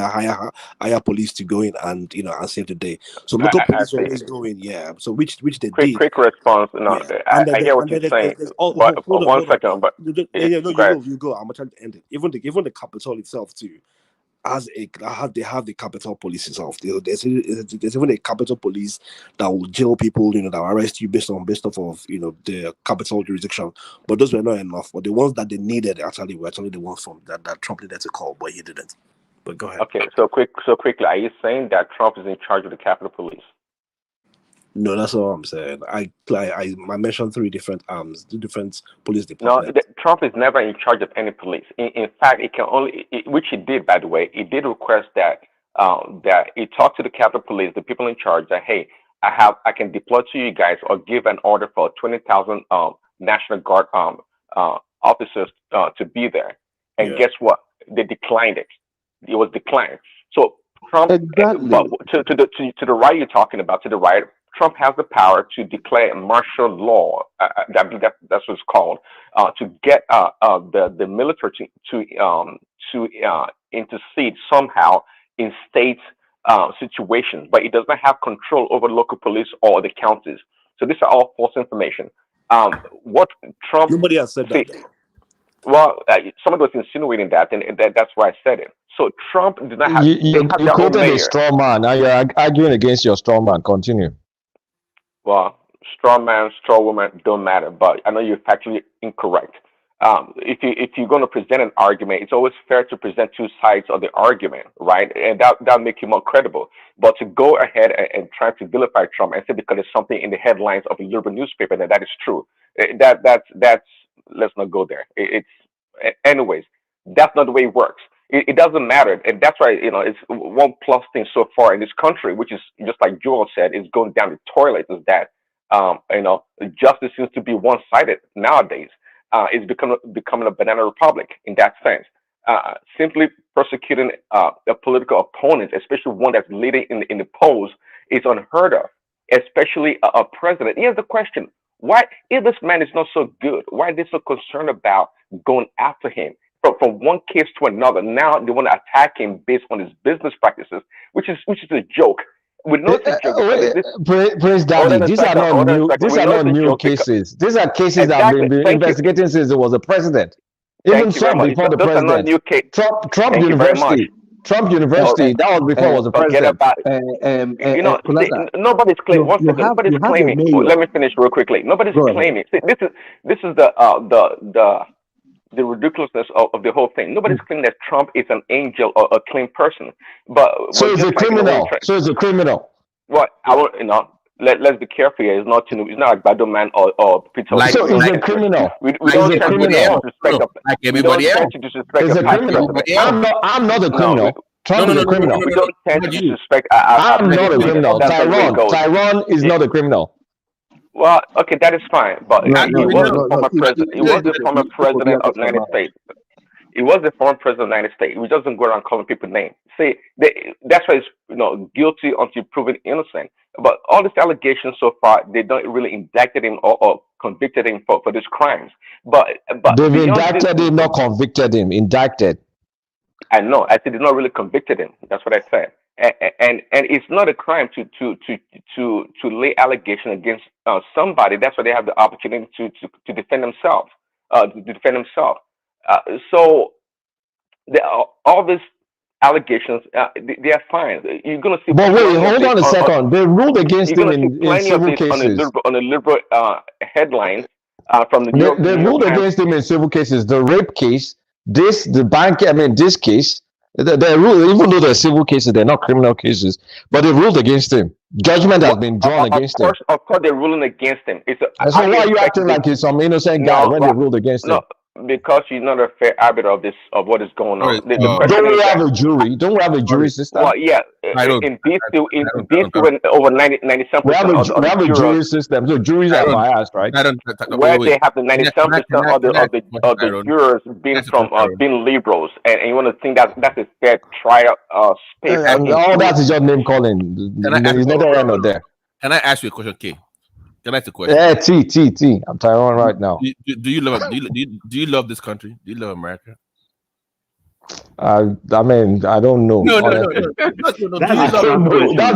higher police to go in and and save the day. So local police always go in, yeah. So which they did. Quick response. No, Yeah. I get what you're saying. But one second, but you go. I'm trying to end it. Even the Capitol itself too. They have the Capitol Police itself. There's even a Capitol Police that will jail people, that will arrest you based off of the Capitol jurisdiction. But those were not enough. But the ones that they needed were actually the ones from that Trump needed to call, but he didn't. But go ahead. Okay, so quickly, are you saying that Trump is in charge of the Capitol Police? No, that's all I'm saying. I mentioned three different police departments. No, Trump is never in charge of any police. In fact, it can only, which he did, by the way, he did request that he talked to the Capitol Police, the people in charge, that hey, I can deploy to you guys or give an order for 20,000 National Guard officers to be there. And guess what? They declined it. It was declined. So Trump, exactly. To the right you're talking about, to the right, Trump has the power to declare martial law. That's what it's called. To get the military to intercede somehow in state situations, but it does not have control over local police or the counties. So these are all false information. What Trump? Nobody has said that. Well, somebody was insinuating that, and that's why I said it. So Trump did not have. You quoted a straw man. Now you're arguing against your straw man. Continue. Well, straw man, straw woman don't matter, but I know you're factually incorrect. If you're going to present an argument, it's always fair to present two sides of the argument, right? And that make you more credible. But to go ahead and try to vilify Trump and say because there's something in the headlines of a liberal newspaper that is true, that's let's not go there. Anyways, that's not the way it works. It doesn't matter, and that's why it's one plus thing so far in this country, which is just like Joel said, is going down the toilet. Is that justice seems to be one-sided nowadays. It's becoming a banana republic in that sense. Simply persecuting a political opponent, especially one that's leading in the polls, is unheard of. Especially a president. Here's the question: why, if this man is not so good, why are they so concerned about going after him? From one case to another, now they want to attack him based on his business practices, which is a joke. We know it's a joke. Praise Daddy. These are not new cases. These are cases that have been investigating since there was a president. Even some before the president. Trump University. Trump University. That was before was a president. Nobody's claiming. One second. Nobody's claiming. Let me finish real quickly. Nobody's claiming. See, this is the ridiculousness of the whole thing. Nobody's claiming that Trump is an angel or a clean person. But so he's a criminal. So he's a criminal. Well, let's be careful here. It's not like Bado Man or Peter. So he's a criminal. We don't disrespect like everybody else. I'm not a criminal. Trump is a criminal. We don't tend to disrespect. I'm not a criminal. Tyrone is not a criminal. Well, okay, that is fine, but he was the former president. He was the former president of the United States. He was the former president of the United States. He doesn't go around calling people names. See, that's why he's guilty until proven innocent. But all these allegations so far, they don't really indicted him or convicted him for these crimes. But they've indicted him, not convicted him. Indicted. I know. I said they not really convicted him. That's what I said. And it's not a crime to lay allegation against somebody. That's why they have the opportunity to defend themselves. So all these allegations, they are fine. You're gonna see. But wait, hold on a second. They ruled against him in civil cases. On a liberal headlines from the New York. They ruled against him in civil cases. The rape case, this case. They rule, even though they're civil cases, they're not criminal cases, but they ruled against him. Judgment has been drawn against him. Of course, they're ruling against him. So why are you acting like he's some innocent guy when they ruled against him? Because you're not a fair arbiter of what is going on. Don't we have a jury? Don't we have a jury system? Well, yeah. In these two, when over 90-some%. We have a jury system. So juries are biased, right? Where they have the 90-some% of the jurors being liberals, and you want to think that's a fair trial space. And all that is just name calling. There's nothing wrong with there. Can I ask you a question, K? Can I ask a question? Yeah, T. I'm Taiwan right now. Do you love do you love this country? Do you love America? I mean, I don't know. No. That's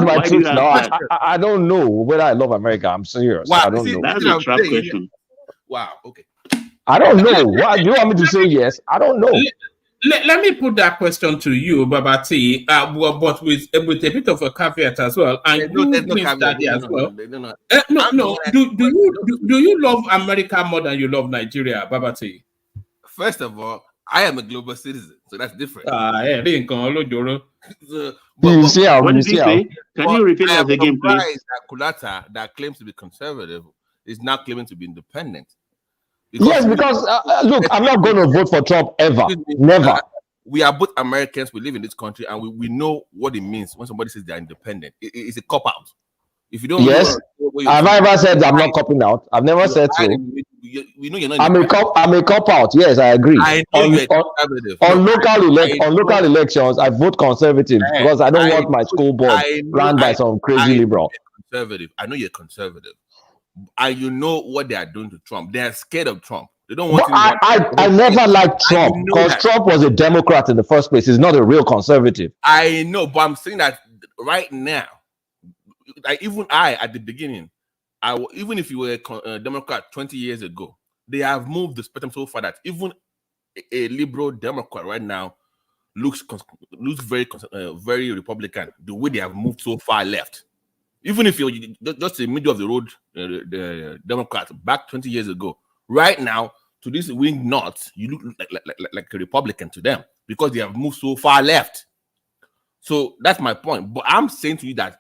my truth now. I don't know whether I love America. I'm serious. Wow, I don't know. That's a trap question. Wow. Okay. I don't know. Why do you want me to say yes? I don't know. Let me put that question to you, Baba T, but with a bit of a caveat as well. And Prince Daddy as well. No. Do you love America more than you love Nigeria, Baba T? First of all, I am a global citizen, so that's different. You see how? What did he say? Can you repeat that again, please? That Kulata, that claims to be conservative, is now claiming to be independent. Because look, I'm not going to vote for Trump ever. Never. We are both Americans. We live in this country, and we know what it means when somebody says they're independent. It's a cop out. If you don't, yes. Have I ever said I'm not copping out? I've never said so. We know you're not. I'm a cop out. Yes, I agree. I know you're conservative. On local elections, I vote conservative because I don't want my school board run by some crazy liberal. Conservative. I know you're conservative. And you know what they are doing to Trump. They are scared of Trump. They don't want. I never liked Trump because Trump was a Democrat in the first place. He's not a real conservative. I know, but I'm saying that right now, like even at the beginning, even if you were a Democrat 20 years ago, they have moved the spectrum so far that even a liberal Democrat right now looks very Republican. The way they have moved so far left. Even if you're just a middle of the road the Democrat back 20 years ago, right now to this wing north, you look like a Republican to them because they have moved so far left. So that's my point. But I'm saying to you that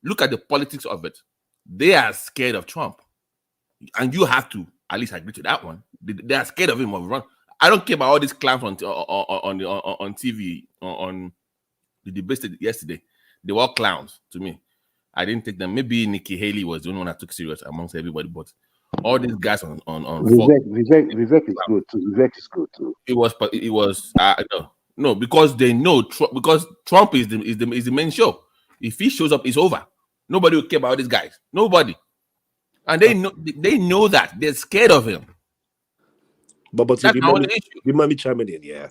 look at the politics of it. They are scared of Trump, and you have to at least agree to that one. They are scared of him. I don't care about all these clowns on TV on the debate yesterday. They were all clowns to me. I didn't take them. Maybe Nikki Haley was the only one I took serious amongst everybody, but all these guys on Vivek is good too. Vivek is good too. It was no, because they know because Trump is the main show. If he shows up, it's over. Nobody will care about these guys. Nobody, and they know that they're scared of him. But you might be chiming in, yeah.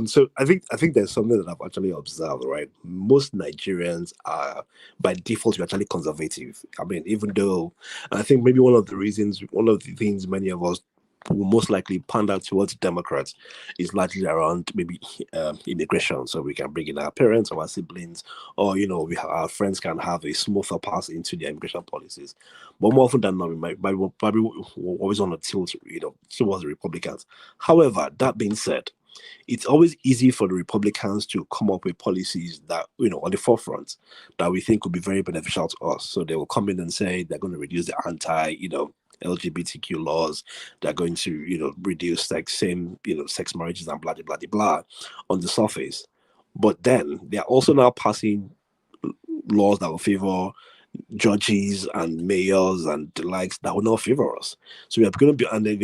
So I think there's something that I've actually observed, right? Most Nigerians are by default actually conservative. I mean, even though I think maybe one of the things many of us will most likely pander towards Democrats is largely around maybe immigration, so we can bring in our parents or our siblings, or our friends can have a smoother pass into their immigration policies. But more often than not, we might probably always on a tilt, towards the Republicans. However, that being said, it's always easy for the Republicans to come up with policies that, on the forefront that we think would be very beneficial to us. So they will come in and say they're going to reduce the LGBTQ laws. They're going to, reduce same sex marriages and blah, blah, blah, blah on the surface. But then they're also now passing laws that will favor judges and mayors and the likes that will not favor us. So we are going to be, and they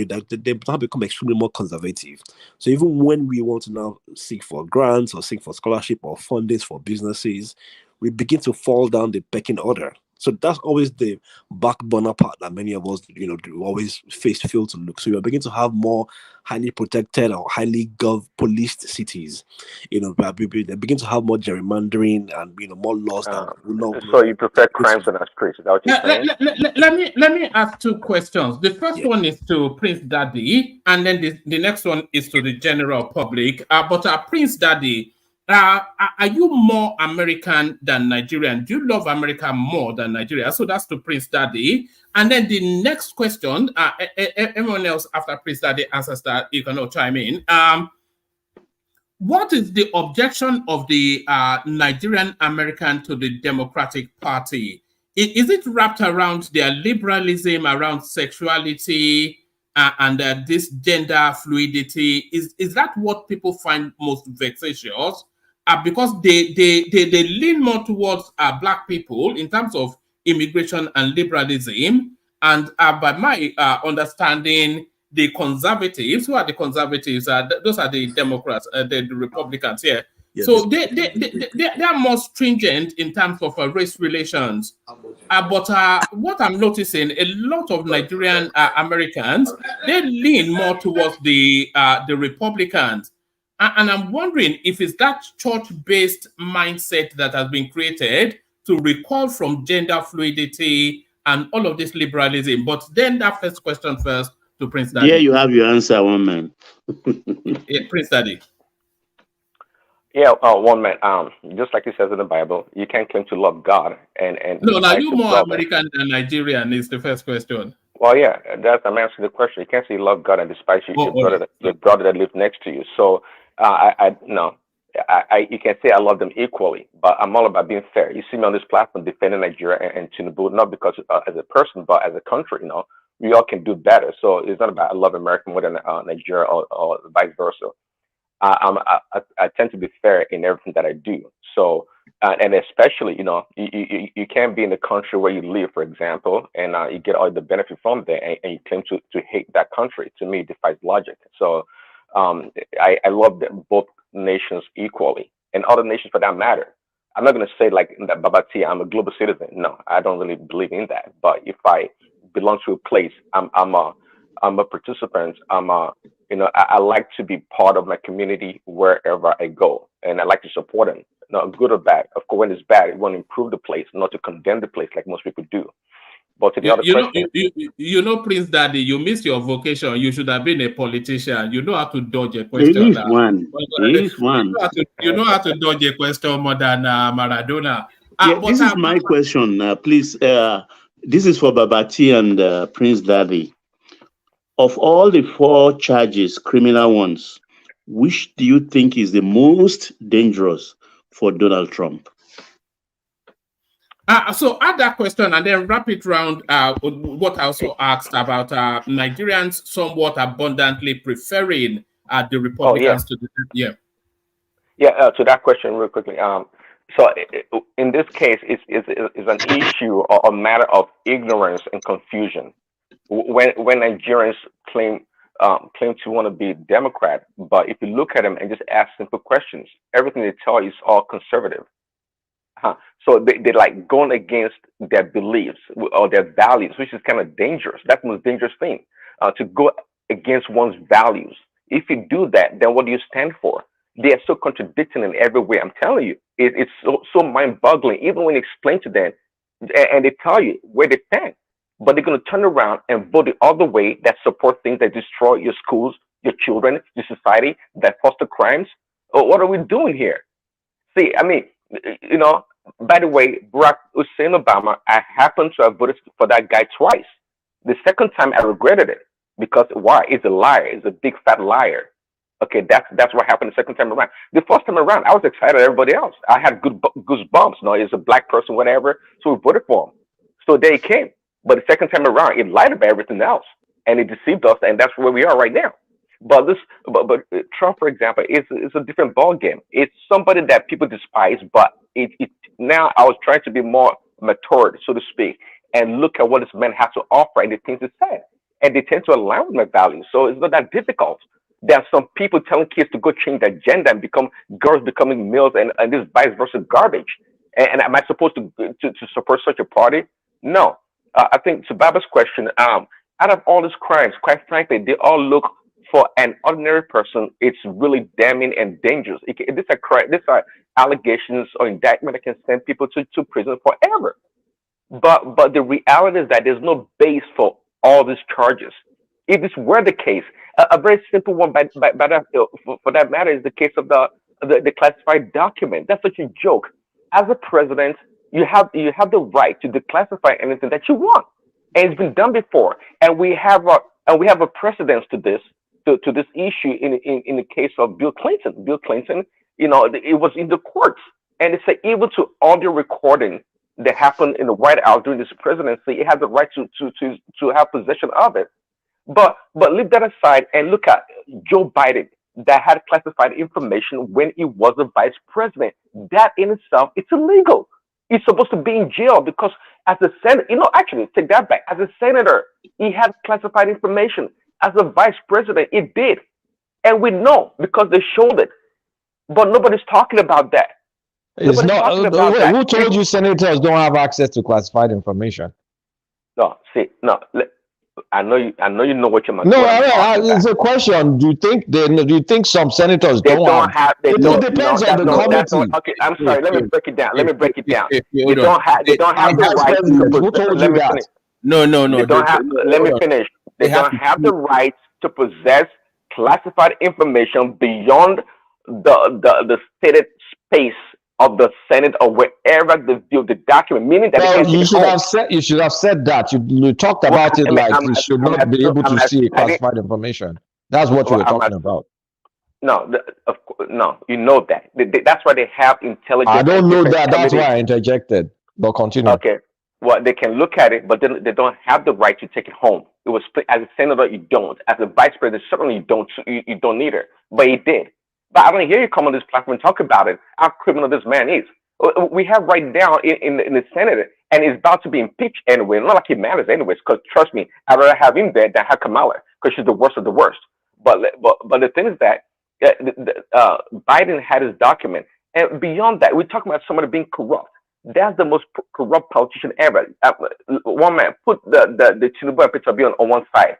now become extremely more conservative. So even when we want to now seek for grants or seek for scholarship or fundings for businesses, we begin to fall down the pecking order. So that's always the back burner part that many of us, do always feel to look. So we are beginning to have more highly protected or highly policed cities. They begin to have more gerrymandering and more laws. So you prefer crimes on our streets? Is that what you're saying? Let me ask two questions. The first one is to Prince Daddy, and then the next one is to the general public. But Prince Daddy, are you more American than Nigerian? Do you love America more than Nigeria? So that's to Prince Daddy. And then the next question, everyone else after Prince Daddy answers that, you can all chime in. what is the objection of the Nigerian American to the Democratic Party? Is it wrapped around their liberalism, around sexuality, and this gender fluidity? Is that what people find most vexatious? Because they lean more towards Black people in terms of immigration and liberalism. And by my understanding, the conservatives, who are the conservatives? Those are the Democrats, the Republicans here. Yeah, so they are more stringent in terms of race relations. But what I'm noticing, a lot of Nigerian Americans, they lean more towards the Republicans. And I'm wondering if it's that church-based mindset that has been created to recall from gender fluidity and all of this liberalism. But then that first question first to Prince Daddy. There you have your answer, one man. Yeah, Prince Daddy. Yeah, one man. Just like it says in the Bible, you can't claim to love God and no. Now you more brother. American than Nigerian is the first question. Well, yeah, I'm answering the question. You can't say you love God and despise your brother that lives next to you. So no, you can say I love them equally, but I'm all about being fair. You see me on this platform defending Nigeria and Tinubu, not because as a person, but as a country. You know, we all can do better. So it's not about I love America more than Nigeria or vice versa. I tend to be fair in everything that I do. So, and especially, you know, you can't be in the country where you live, for example, and you get all the benefit from there, and you claim to hate that country. To me, it defies logic. So, I love both nations equally, and other nations for that matter. I'm not going to say like that, Babati, I'm a global citizen. No, I don't really believe in that. But if I belong to a place, I'm a participant. I like to be part of my community wherever I go, and I like to support them, not good or bad. Of course, when it's bad, we want to improve the place, not to condemn the place like most people do. But to the other question, you know, Prince Daddy, you missed your vocation. You should have been a politician. You know how to dodge a question. He is one. You know how to dodge a question more than Maradona. This is my question, please. This is for Babati and Prince Daddy. Of all the 4 charges, criminal ones, which do you think is the most dangerous for Donald Trump? So add that question and then wrap it around what I also asked about Nigerians somewhat abundantly preferring the Republicans to the to that question real quickly. So in this case, it's an issue or a matter of ignorance and confusion. When Nigerians claim to want to be Democrat, but if you look at them and just ask simple questions, everything they tell you is all conservative. So they're like going against their beliefs or their values, which is kind of dangerous. That's the most dangerous thing, to go against one's values. If you do that, then what do you stand for? They are so contradicting in every way. I'm telling you, it's so mind-boggling. Even when you explain to them, and they tell you where they stand, but they're going to turn around and vote the other way that support things that destroy your schools, your children, your society, that foster crimes. What are we doing here? See, I mean, you know, by the way, Barack Hussein Obama, I happened to have voted for that guy twice. The second time I regretted it because why? He's a liar. He's a big fat liar. Okay, that's what happened the second time around. The first time around, I was excited as everybody else. I had goosebumps. No, he's a black person, whatever. So we voted for him. So there he came. But the second time around, it lied about everything else, and it deceived us, and that's where we are right now. But Trump, for example, is a different ball game. It's somebody that people despise, but now I was trying to be more matured, so to speak, and look at what this man has to offer and the things he said, and they tend to align with my values. So it's not that difficult. There are some people telling kids to go change their gender and become girls becoming males, and this vice versa garbage. And am I supposed to support such a party? No. I think to Baba's question, out of all these crimes, quite frankly, they all look for an ordinary person. It's really damning and dangerous. These are allegations or indictment that can send people to prison forever. But the reality is that there's no base for all these charges. If this were the case, a very simple one by that, for that matter is the case of the classified document. That's such a joke. As a president, you have the right to declassify anything that you want, and it's been done before. And we have a precedence to this. to this issue in the case of Bill Clinton. Bill Clinton, you know, it was in the courts, and it's able to audio recording that happened in the White House during this presidency. It has the right to have possession of it. But leave that aside and look at Joe Biden that had classified information when he was a vice president. That in itself, it's illegal. He's supposed to be in jail because as a senator, you know, actually take that back. As a senator, he had classified information. As a vice president, he did. And we know because they showed it. But nobody's talking about that. It's not. Who told you senators don't have access to classified information? No, see, no. I know you know what you're. No, it's a question. Do you think some senators don't have? It depends on the committee. Okay, I'm sorry. Let me break it down. They don't have the right to. Who told you that? No. They don't have. Let me finish. They don't have the right to possess classified information beyond the stated space of the Senate or wherever they view the document, meaning that you should have said that. You talked about it like you should not be able to see classified information. That's what you were talking about. No, no, you know that. That's why they have intelligence. I don't know that. That's why I interjected. But continue. Okay. Well, they can look at it, but then they don't have the right to take it home. It was as a senator, you don't. As a vice president, certainly you don't. You don't need it, but he did. But I want to hear you come on this platform and talk about it, how criminal this man is. We have right now in the Senate, and he's about to be impeached anyway. Not like he matters anyways, because trust me, I'd rather have him there than have Kamala, because she's the worst of the worst. But the thing is that Biden had his document, and beyond that, we're talking about somebody being corrupt. That's the most corrupt politician ever. One man, put the Tinubu and Peter on one side.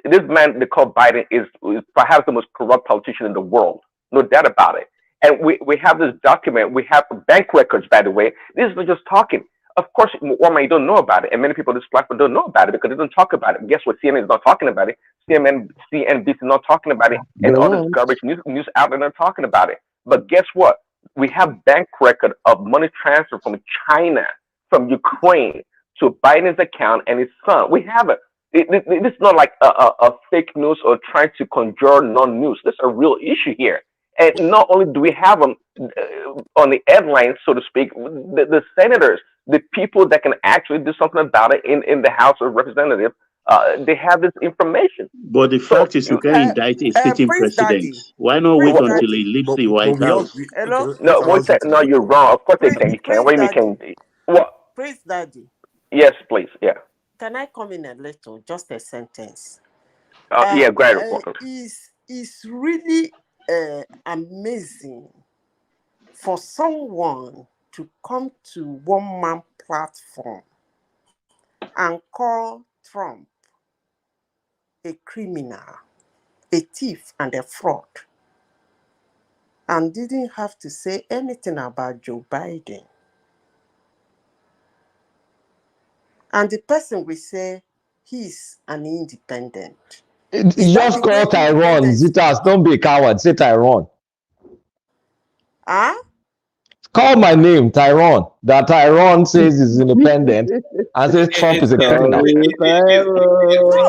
This man they call Biden is perhaps the most corrupt politician in the world. No doubt about it. And we have this document. We have bank records, by the way. This is not just talking. Of course, one man, you don't know about it. And many people on this platform don't know about it because they don't talk about it. Guess what? CNN is not talking about it. CNBC is not talking about it. And all this garbage news outlets are talking about it. But guess what? We have bank record of money transfer from China, from Ukraine to Biden's account and his son. We have it. It's not like a fake news or trying to conjure non-news. There's a real issue here. And not only do we have them on the headlines, so to speak, the senators, the people that can actually do something about it in the House of Representatives, they have this information. But the fact is, you can indict a sitting president. Why not wait until he leaves the White House? Hello? No, you're wrong. Of course they can. You can. What do you mean can? What? Praise Daddy. Yes, please. Yeah. Can I come in a little? Just a sentence. Yeah, great. It's really amazing for someone to come to one man platform and call Trump a criminal, a thief, and a fraud, and didn't have to say anything about Joe Biden. And the person will say he's an independent. Just call Tyrone. Zitas, don't be a coward. Say Tyrone. Huh? Call my name, Tyrone. That Tyrone says he's independent and says Trump is a criminal. No,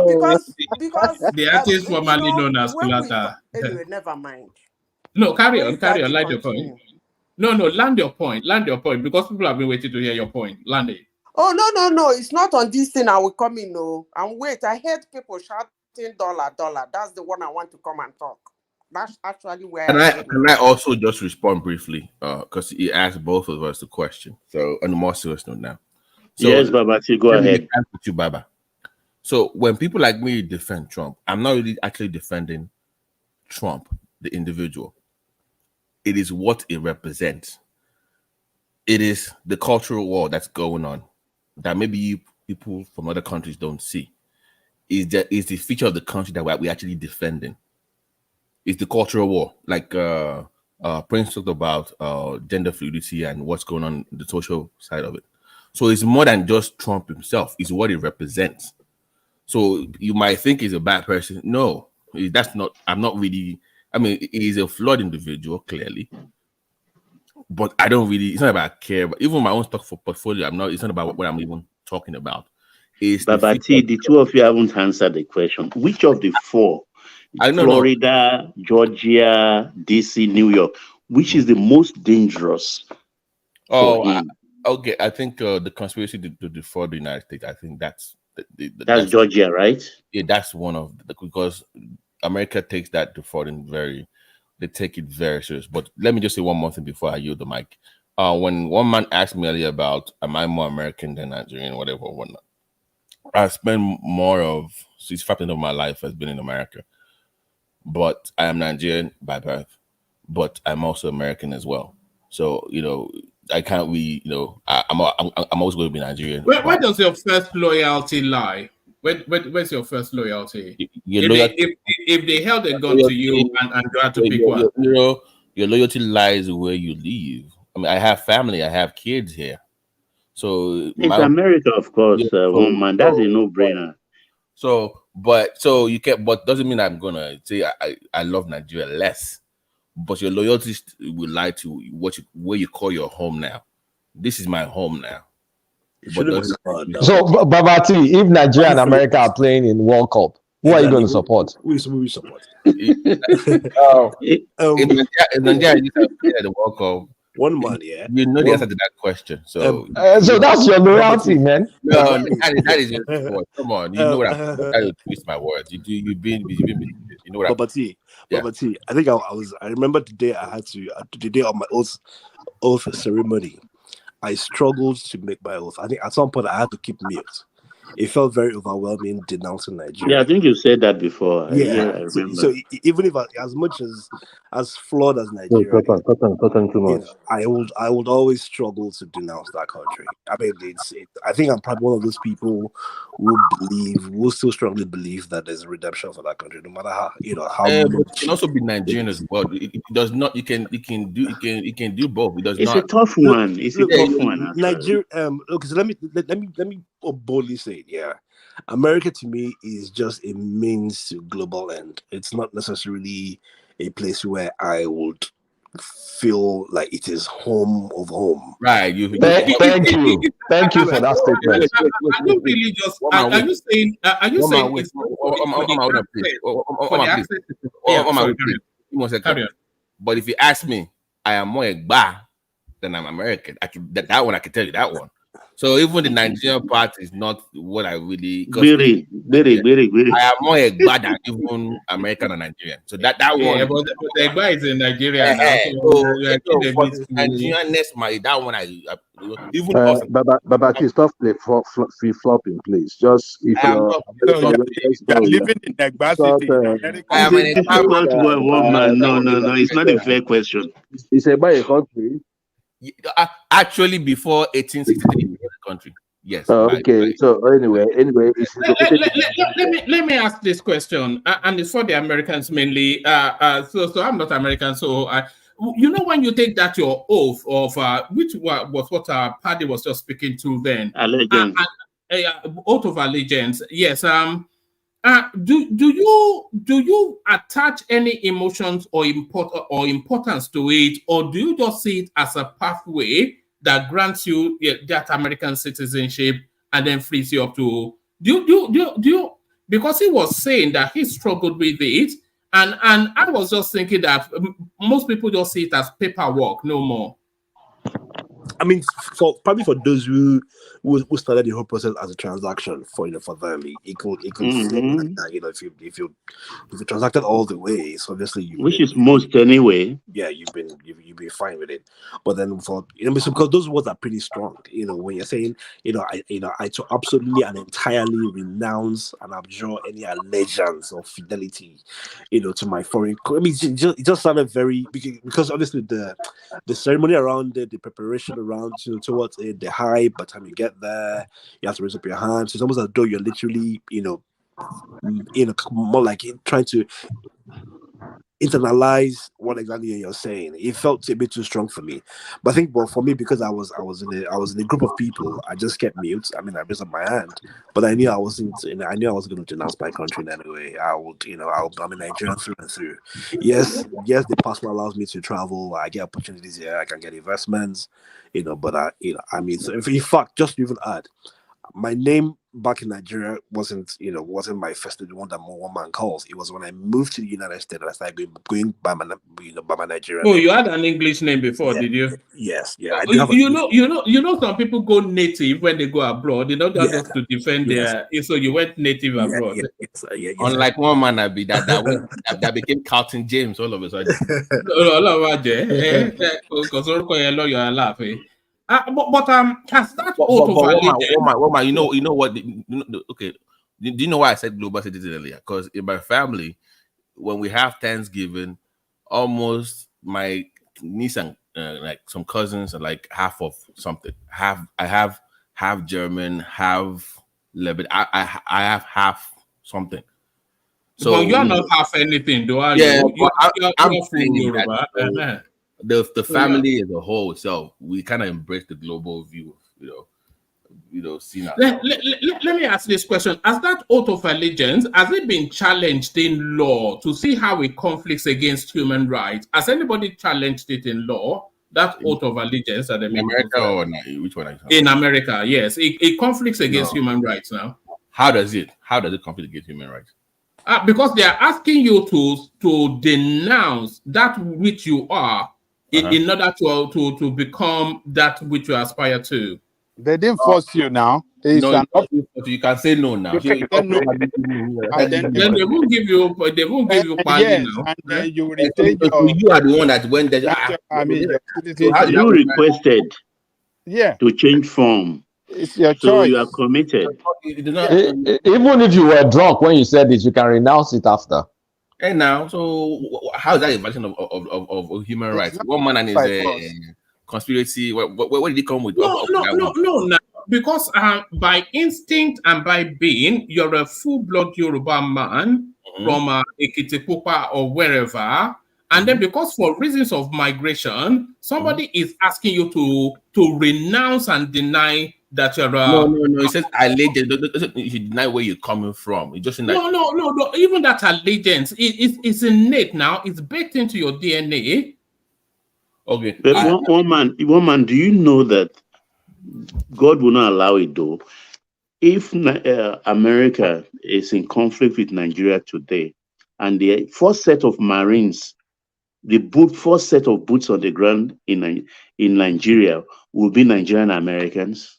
because the artist formerly known as Kulata. Anyway, never mind. No, carry on. Land your point. No, land your point. Land your point because people have been waiting to hear your point. Land it. Oh, no. It's not on this thing I will come in, no. And wait, I heard people shouting $. That's the one I want to come and talk. That's actually where Can I also just respond briefly? Because he asked both of us the question. So on a more serious note now. So, yes, Baba, go ahead. With you, Baba. So when people like me defend Trump, I'm not really actually defending Trump, the individual. It is what it represents. It is the cultural war that's going on that maybe people from other countries don't see. Is the feature of the country that we're actually defending. It's the cultural war, like Prince talked about gender fluidity and what's going on the social side of it. So it's more than just Trump himself. It's what it represents. So you might think he's a bad person. No, that's not. I'm not really. I mean, he's a flawed individual, clearly. But I don't really. It's not about care. But even my own stock for portfolio, I'm not. It's not about what I'm even talking about. Babati, the two of you haven't answered the question. Which of the four Florida, Georgia, DC, New York. Which is the most dangerous for him? Okay. I think the conspiracy to defraud the United States. I think that's that's Georgia, right? Yeah, that's one of because America takes that defrauding they take it very serious. But let me just say one more thing before I yield the mic. When one man asked me earlier about am I more American than Nigerian, whatever, whatnot, I spend more of 65% of my life has been in America. But I am Nigerian by birth, but I'm also American as well. So I can't I'm always going to be Nigerian. Where does your first loyalty lie? Where's your first loyalty? If they held a gun to you and you had to pick one. Your loyalty lies where you live. I mean, I have family, I have kids here. So it's America, of course, one man. That's a no-brainer. But doesn't mean I'm gonna say I love Nigeria less. But your loyalty will lie to where you call your home now. This is my home now. So, Babati, if Nigeria and America are playing in World Cup, who are you going to support? We support. If Nigeria at the World Cup, one man, yeah. You know the answer to that question. So that's your loyalty, man. No, that is your support. Come on, you know what I'm trying to twist my words. You've been you know what Babati, I think I remember the day I had to the day of my oath ceremony. I struggled to make my oath. I think at some point I had to keep mute. It felt very overwhelming denouncing Nigeria. Yeah, I think you said that before. Yeah, I remember. So even if as much as flawed as Nigeria, I would always struggle to denounce that country. I mean, I think I'm probably one of those people who still strongly believe that there's a redemption for that country, no matter how but it can also be Nigerian as well. It does not. You can do both. It does it's not. a tough one. It's a tough one. Nigeria. Okay, so let me boldly say it. Yeah, America to me is just a means to global end. It's not necessarily a place where I would feel like it is home of home. Right. Thank you for that statement. Are you really just? Are you saying? Are you saying it's But if you ask me, I am more Egba than I'm American. That one I can tell you that one. So even the Nigerian part is not what I really. Very. I am more Egba than even American and Nigerian. So that one. Yeah, but the Egba is in Nigeria now. Nigerianness, that one I even. Babati, stop free flopping, please. Just if you're living in Egba City. I am a difficult one, man. No, it's not a fair question. It's about a country. Actually, before 1863, in the country. Yes. Okay. So anyway, let me ask this question, and it's for the Americans mainly. So I'm not American, so when you take that your oath of which was what Paddy was just speaking to then, allegiance, oath of allegiance. Yes. Do you attach any emotions or importance to it, or do you just see it as a pathway that grants you that American citizenship and then frees you up to do you because he was saying that he struggled with it, and I was just thinking that most people just see it as paperwork, no more. I mean, probably for those who started the whole process as a transaction for them, it could if you transacted all the way, so obviously is most anyway. Yeah, you've been fine with it. But then because those words are pretty strong. When you're saying I to absolutely and entirely renounce and abjure any allegiance or fidelity, to my foreign. I mean, it just sounded very because obviously the ceremony around the preparation around towards it, the hype. By the time you get there, you have to raise up your hands. It's almost as though you're literally, more like trying to internalize what exactly you're saying. It felt a bit too strong for me. But I think, for me, because I was in a group of people, I just kept mute. I mean, I raised up my hand, but I knew I wasn't. I knew I was going to denounce my country in any way. I'm a Nigerian through and through. Yes, the passport allows me to travel. I get opportunities here. I can get investments. But I mean, so in fact, just to even add, my name back in Nigeria wasn't my first name, the one that one man calls. It was when I moved to the United States that I started going by my Nigerian Oh, name. you had an English name before, did you? Yes, yeah. I do have some people go native when they go abroad. They don't just to defend their. So you went native abroad. Unlike one man that became Carlton James all of a sudden. But has that Woman, you know what? Okay, do you know why I said global citizen earlier? Because in my family, when we have Thanksgiving, almost my niece and like some cousins are like half of something. I have half German, half Lebanon. I have half something. So you're not half anything, do I? Yeah, you're full Yoruba. The family as a whole, so we kind of embrace the global view, seeing let me ask this question. Has that oath of allegiance, has it been challenged in law to see how it conflicts against human rights? Has anybody challenged it in law? That oath of allegiance that they in America or which one? In America, yes. It conflicts against human rights now. How does it conflict against human rights? Because they are asking you to denounce that which you are in order to become that which you aspire to. They didn't force you now. You can say no now. Then they won't give you. They won't give you yes, now. And then you retain your. You are the one that went there. You requested to change form. It's your so choice. You are committed. Even if you were drunk when you said it, you can renounce it after. And now, so how is that a violation of human rights? One man and his conspiracy. What did he come with? No. Because by instinct and by being, you're a full-blood Yoruba man from Ekitipupa or wherever. And then because for reasons of migration, somebody is asking you to renounce and deny that you're No. It says alleged. You deny where you're coming from. It's just in that. No. Even that allegiance is innate now. It's baked into your DNA. Okay. But one man, do you know that God will not allow it though? If America is in conflict with Nigeria today, and the first set of Marines, first set of boots on the ground in Nigeria will be Nigerian Americans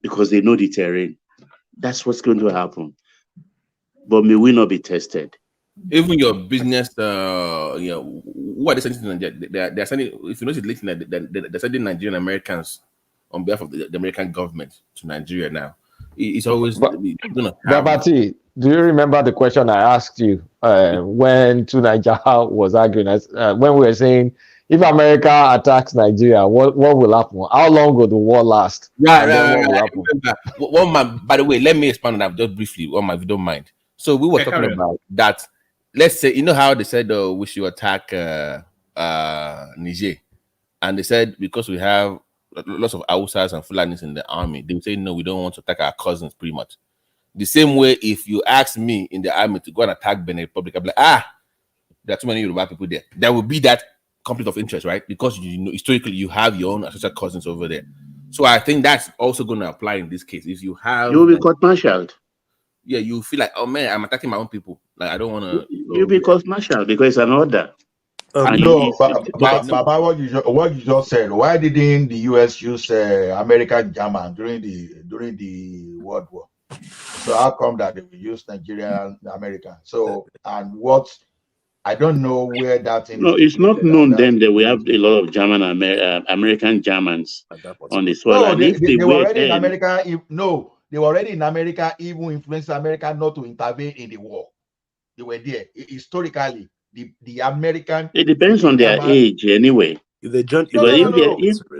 because they know the terrain. That's what's going to happen. But may we not be tested. Even your business, what are they sending to Nigeria? They're sending, if you notice, they're sending Nigerian Americans on behalf of the American government to Nigeria now. It's always Babati, do you remember the question I asked you when Nigeria was arguing? When we were saying, if America attacks Nigeria, what will happen? How long will the war last? Right. One man, by the way, let me expand on that just briefly, one man, if you don't mind. So we were talking about that. Let's say, you know how they said we should attack Niger, and they said because we have lots of Hausas and Fulanis in the army, they would say no, we don't want to attack our cousins. Pretty much the same way. If you ask me in the army to go and attack Benin Republic, I'll be like, there are too many Yoruba people there. There will be that conflict of interest, right? Because historically you have your own ancestral cousins over there. So I think that's also going to apply in this case. If you have, you'll be court-martialed. Yeah, you feel like, oh man, I'm attacking my own people. Like I don't want to. You'll be court-martialed because it's an order. No, Baba, what you just said. Why didn't the U.S. use American German during the World War? So how come that they will use Nigerian American? So and what? I don't know where that thing. No, it's not known then that we have a lot of German American Germans on the soil. No, and they were already then, in America. They were already in America, even influenced America not to intervene in the war. They were there historically. The American. It depends on their age, anyway. No.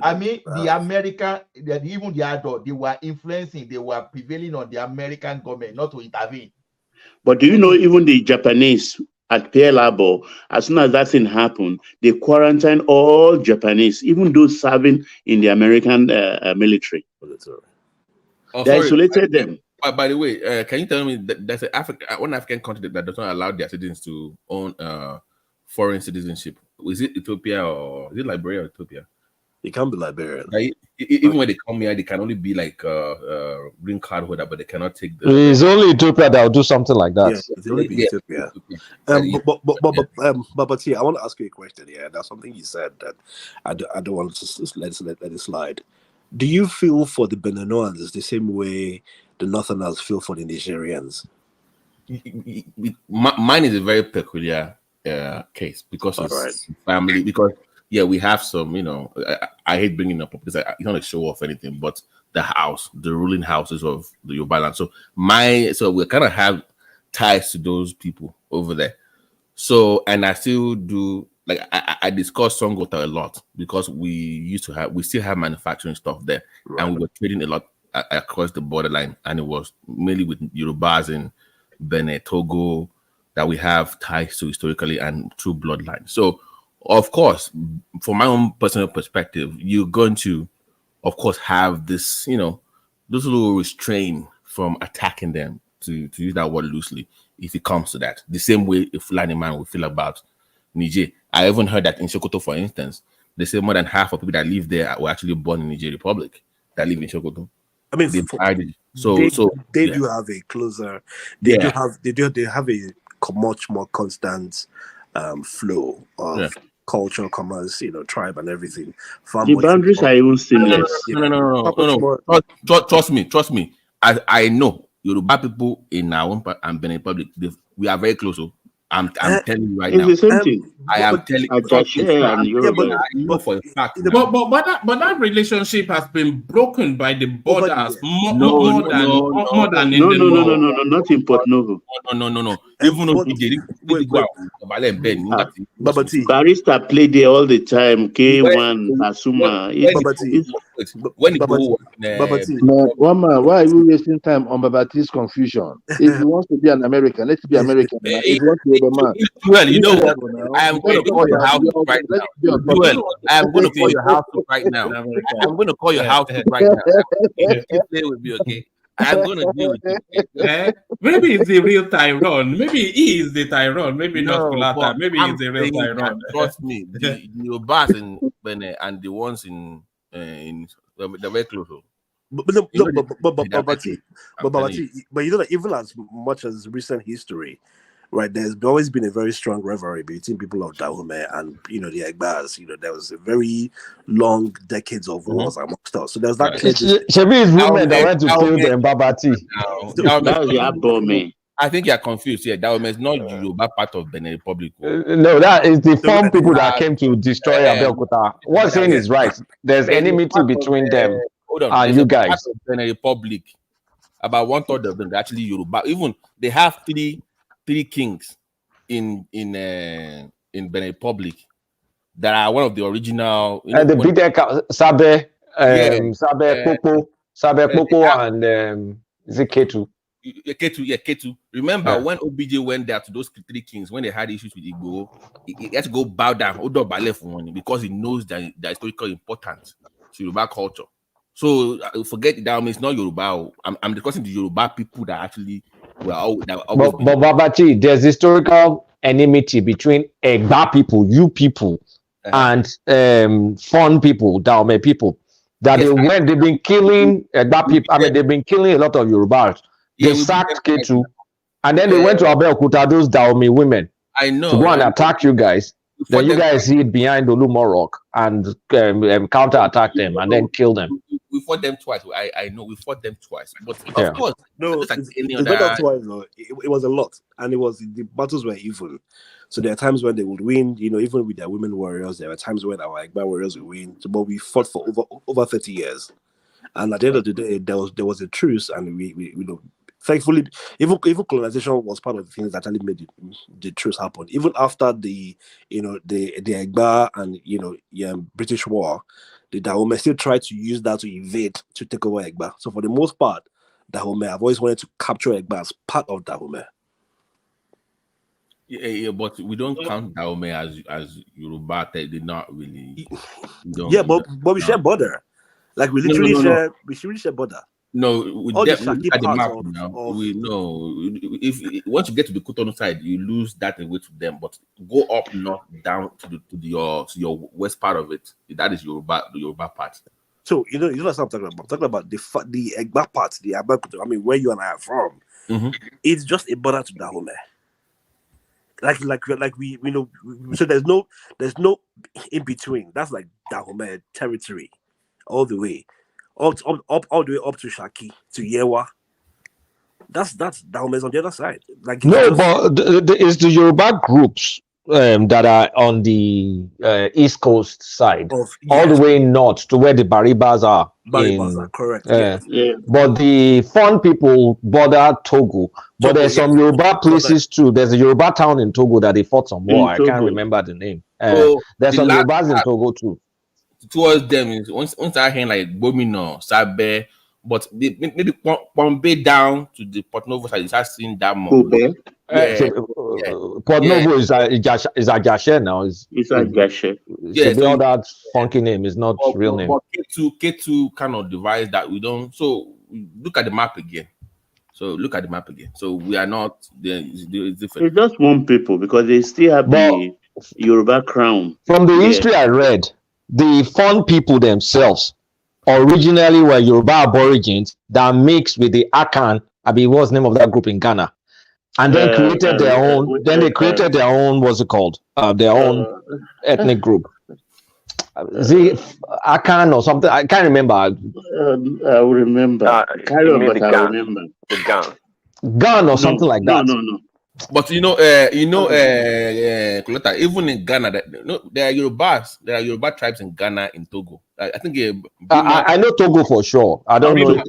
I mean, the American, even the adult, they were influencing. They were prevailing on the American government not to intervene. But do you know even the Japanese at Pearl Harbor, as soon as that thing happened, they quarantined all Japanese, even those serving in the American military. They isolated them. By the way, can you tell me that there's one African country that does not allow their citizens to own foreign citizenship? Is it Ethiopia or is it Liberia or Ethiopia? You can't be Liberian. Like, even when they come here, they can only be like green card holder, but they cannot take the. It's only Ethiopia that will do something like that. Yeah, it's only be Ethiopia. But see, I want to ask you a question. Yeah, that's something you said that I don't want to let it slide. Do you feel for the Beninoans the same way the Northerners feel for the Nigerians? Mine is a very peculiar case because it's family. Because we have some. I hate bringing up because I don't show off anything, but the ruling houses of the Yoruba land. So we kind of have ties to those people over there. So, and I still do, like, I discuss Songota a lot because we still have manufacturing stuff there, and we were trading a lot across the borderline, and it was mainly with Yorubas in Benin, Togo, that we have ties to historically and through bloodline. So, of course, from my own personal perspective, you're going to, of course, have this, those little restraint from attacking them, to use that word loosely, if it comes to that. The same way a Fulani man would feel about Niger. I even heard that in Sokoto, for instance, they say more than half of people that live there were actually born in Niger Republic that live in Sokoto. I mean, they do have a closer. They have a much more constant flow of culture, commerce, tribe, and everything. The boundaries are even seamless. No. Trust me. I know Yoruba people in our own and Benin Republic, we are very close. I'm telling you right now. It's the same thing. I am telling you. I know for a fact. But that relationship has been broken by the borders more than in the north. No, not in Port Novo. No. Even though Barista play there all the time. K1, Asuma. When you go, why are you wasting time on Babati's confusion? If he wants to be an American, let's be American. If he wants to be a man. Well, you know what? I am going to call your house right now. I am going to call your house right now. I'm going to call your house right now. You play with me, okay? I'm going to deal with you. Maybe it's the real Tyrone. Maybe he is the Tyrone. Maybe not Kulata. Maybe he's the real Tyrone. Trust me, the Yorubas in Benin and the ones in they're very close. But even as much as recent history, right? There's always been a very strong rivalry between people of Dahomey and the Egbas. There was a very long decades of wars amongst us. So there's that. Shebi is women that went to kill them, Babati. I think you're confused here. Dahomey is not Yoruba part of Benin Republic. No, that is the farm people that came to destroy Abeokuta. What saying is right. There's enmity between them and you guys. Benin Republic, about 1/3 of them are actually Yoruba. Even they have three kings in Benin Republic that are one of the original. The big Sabe, Koko, and is it Ketu? Ketu. Remember when OBJ went there to those three kings when they had issues with Igbo, he had to go bow down because he knows that the historical importance to Yoruba culture. So forget that it's not Yoruba. I'm discussing the Yoruba people that actually were always. But Babachi, there's historical enmity between Egba people, you people, and Fon people, Dahomey people. That they've been killing Egba people. I mean, they've been killing a lot of Yorubas. They sacked Ketu, and then they went to Abeokuta, those Dahomey women. I know. To go and attack you guys. Then you guys hid behind Olumo Rock and counter-attack them and then kill them. We fought them twice. I know we fought them twice. But of course, no, it's not twice. No. It was a lot. And the battles were even. So there are times when they would win, even with their women warriors. There were times when our Egba warriors would win. But we fought for over 30 years. And at the end of the day, there was a truce, and we thankfully, even colonization was part of the things that actually made the truce happen. Even after the Egba and British War, the Dahomey still tried to use that to invade to take over Egba. So for the most part, Dahomey have always wanted to capture Egba as part of Dahomey. Yeah, but we don't count Dahomey as Yoruba. They did not really. But we share border. Like we literally share border. No, we all the look Shaki at the parts map of, now. We know if once you get to the Cotonou side, you lose that away to them. But go up north, down to your west part of it. That is the Yoruba part. So you know what I'm talking about. I'm talking about the Egba part, the Abakuto. I mean, where you and I are from. It's just a border to Dahomey. Like we know. So there's no in between. That's like Dahomey territory, all the way, all the way up to Shaki to Yewa. That's Dahomey's on the other side. Like no, but it's the Yoruba groups that are on the East Coast side, all the way north to where the Baribas are. Baribas are correct. But the Fon people border Togo. But there's some Yoruba places too. There's a Yoruba town in Togo that they fought some war. I can't remember the name. So there's the some last Yorubas in Togo too. Towards them is once I hear like Bomino, Sabe, but maybe Pombe down to the Port Novo side, you start seeing that more. Port Novo is Ajashe now. It's Ajashe. So all that funky name is not real name. But K2 kind of device that we don't. So look at the map again. So we are not it's different. It's just one people because they still have the Yoruba crown. From the history I read, the Fon people themselves originally were Yoruba aborigines that mixed with the Akan. What's the name of that group in Ghana? And then created their own. Then they created their own. What's it called? Their own ethnic group. Akan or something. I can't remember. I will remember. I remember. The Gan. Gan or something like that. No. But Kulota, even in Ghana, there are Yorubas. There are Yoruba tribes in Ghana, in Togo. I think I know Togo for sure. I don't know.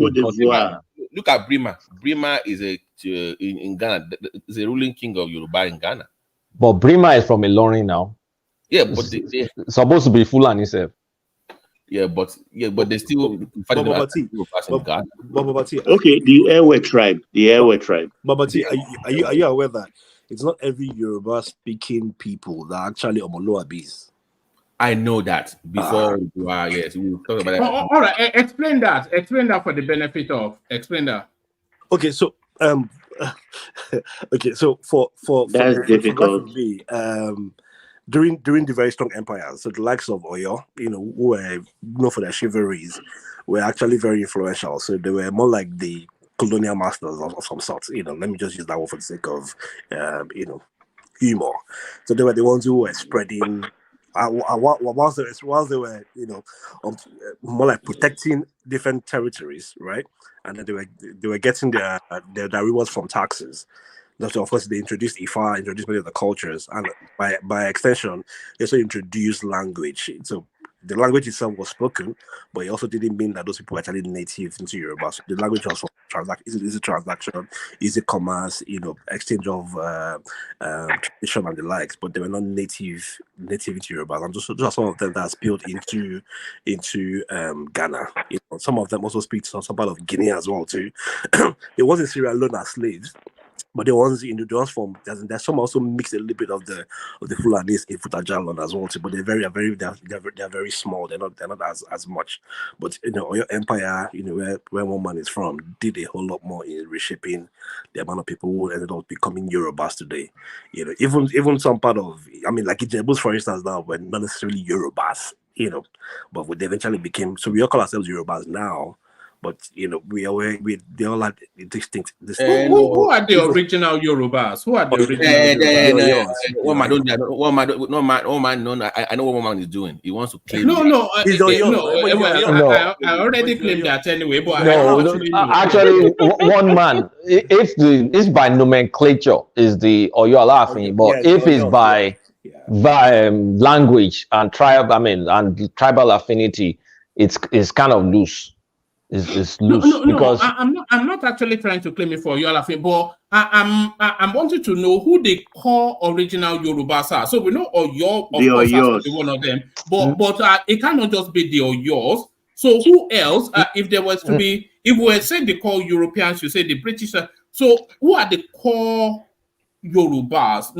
Look at Brima. Brima is in Ghana. Is a ruling king of Yoruba in Ghana. But Brima is from Ilorin now. Yeah, but they supposed to be Fulani itself. Yeah, but they still. Okay, the Ewe tribe. Babati, are you aware that it's not every Yoruba speaking people that are actually Omoluabis? I know that before yes, we will talk about that. All right, explain that. Explain that for the benefit of. Explain that. Okay, so okay, so for that's difficult. For me, during the very strong empires, so the likes of Oyo, who were known for their chivalries, were actually very influential. So they were more like the colonial masters of some sort. Let me just use that word for the sake of humor. So they were the ones who were spreading. Whilst they were, more like protecting different territories, right? And then they were getting their rewards from taxes. So of course they introduced Ifa, introduced many of the cultures, and by extension, they also introduced language. So the language itself was spoken, but it also didn't mean that those people were actually native into Yoruba. So the language was is a transaction, is a commerce, exchange of tradition and the likes, but they were not native into Yoruba. And those are some of them that spilled into Ghana. Some of them also speak some part of Guinea as well too. It wasn't Sierra Leone as slaves. But the ones from there's some also mix a little bit of the Fulanis in Futajalon as well too. But they're very small. They're not as much. But Oyo Empire, where one man is from, did a whole lot more in reshaping the amount of people who ended up becoming Yorubas today. Even some part of like Ijebus, for instance, now were not necessarily Yorubas. But they eventually became. So we all call ourselves Yorubas now. But they all had distinct. Who are the original Yorubas? Who are the original Yorubas? I know what one man is doing. He wants to claim. I already claimed that anyway. But actually, one man. If it's by nomenclature, is the Oyo Alaafin, but if it's by language and tribe, and tribal affinity, it's kind of loose. Is loose because I'm not actually trying to claim it for Yoruba, but I'm wanting to know who the core original Yorubas are. So we know Oyo, of course, has to be one of them, but it cannot just be the Oyos. So who else? If there was to be, if we say the core Europeans, you say the British. So who are the core Yorubas?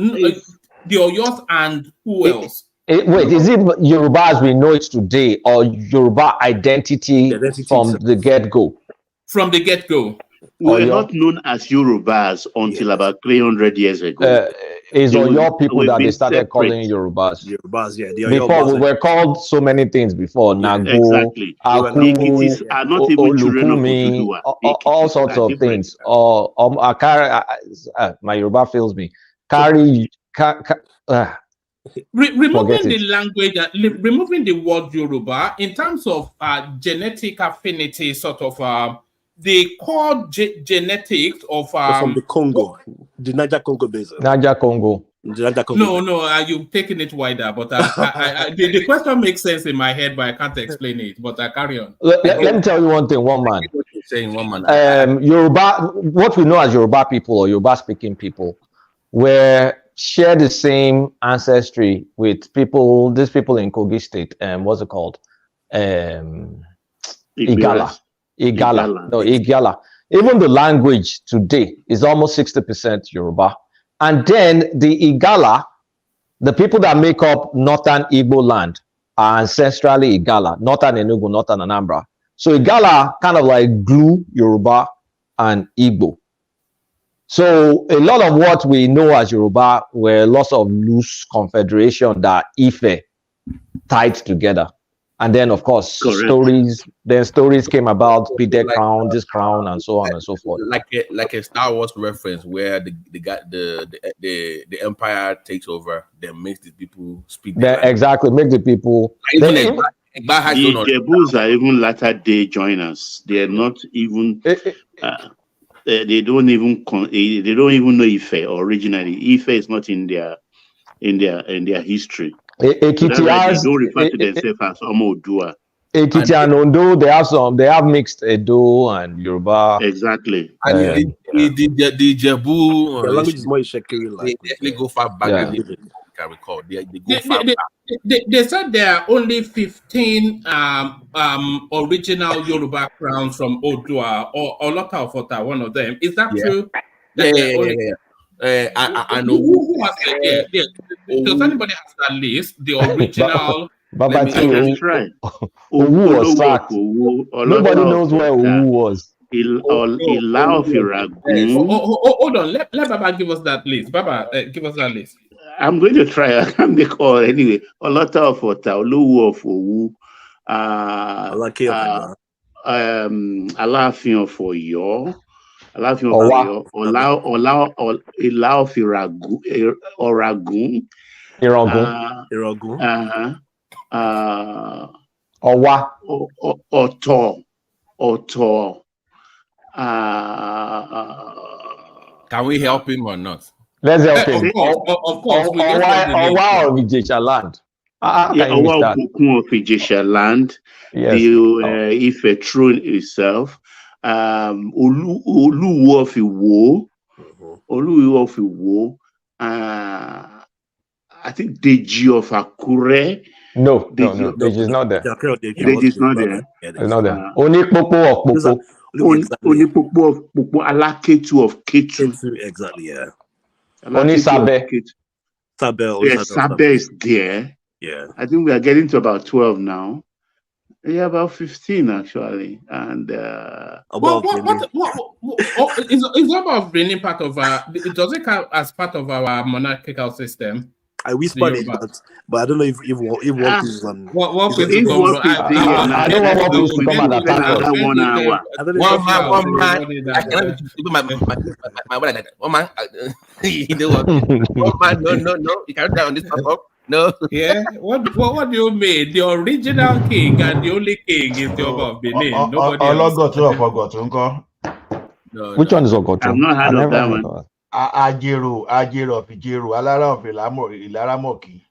The Oyos and who else? Wait, is it Yoruba as we know it today, or Yoruba identity from the get-go? from the get-go. We were not known as Yorubas until about 300 years ago. It's Oyo people that they started separate. calling Yorubas. Yorubas, yeah. Before we were called so many things before. Nago, Exactly. Aku, The Ikitis are not even children of Olukumi, Oduduwa. all sorts of things. Or my Yoruba fails me. Carry. Removing the language, removing the word Yoruba in terms of genetic affinity, sort of the core genetics of from the Congo, the Niger Congo basin. Niger Congo. No, you've taken it wider, but the question makes sense in my head, but I can't explain it. But I carry on. Let me tell you one thing, one man. Saying one man. Yoruba, what we know as Yoruba people or Yoruba speaking people, share the same ancestry with these people in Kogi State. What's it called? Igala. No, Igala. Even the language today is almost 60% Yoruba. And then the Igala, the people that make up northern Igbo land are ancestrally Igala, northern Enugu, northern Anambra. So Igala kind of like glue Yoruba and Igbo. So a lot of what we know as Yoruba were lots of loose confederation that Ife tied together. And then, of course, stories came about, be their crown, this crown, and so on and so forth. Like a Star Wars reference where the empire takes over, then makes the people speak. Exactly, make the people. The Jebus are even latter day joiners. They are not even. They don't even know Ife originally. Ife is not in their history. They don't refer to themselves as Omodua. Ekiti and Ondo, they have mixed Edo and Yoruba. Exactly. And the Jebu the language is more Shekiri language. They definitely go far back. Yeah. I can recall. They go far back. They said there are only 15 original Yoruba crowns from Odua or Olota of Ota, one of them. Is that true? I know. Who has does anybody have that list? The original. Baba Owu was sacked. Nobody knows where Owu was. Hold on. Let Baba give us that list. Baba, give us that list. I'm going to try. I can't make all anyway. Olota of Ota, Oluwu of Owu, Alaafin of Oyo, Ola of Iragun, Owa, Oto. Can we help him or not? Let's help him. Of course. Owa of Ijesha land. Owa of Ijesha land. Yes. The Ife throne itself. Oluwo of Iwo. Oluwo of Iwo. I think Deji of Akure. No, Deji is not there. Deji is not there. It's not there. Only Popo of Popo. Only Popo of Popo. Alaketu of Ketu. Exactly, yeah. Only Sabe. Sabe is there. Yeah. I think we are getting to about 12 now. Yeah, about 15 actually. And is Oba of Benin part of does it count as part of our monarchical system? I whispered it, but I don't know if one is on. I don't know what to come and attack us. 1 hour. One man. You know what? One man, no. You can't die on this platform. No. Yeah. What do you mean? The original king and the only king is the Oba of Benin. Nobody else. Which one is Ogoto? I've not heard of that one. Ajero of Ijero, Alara of Ilaramoki.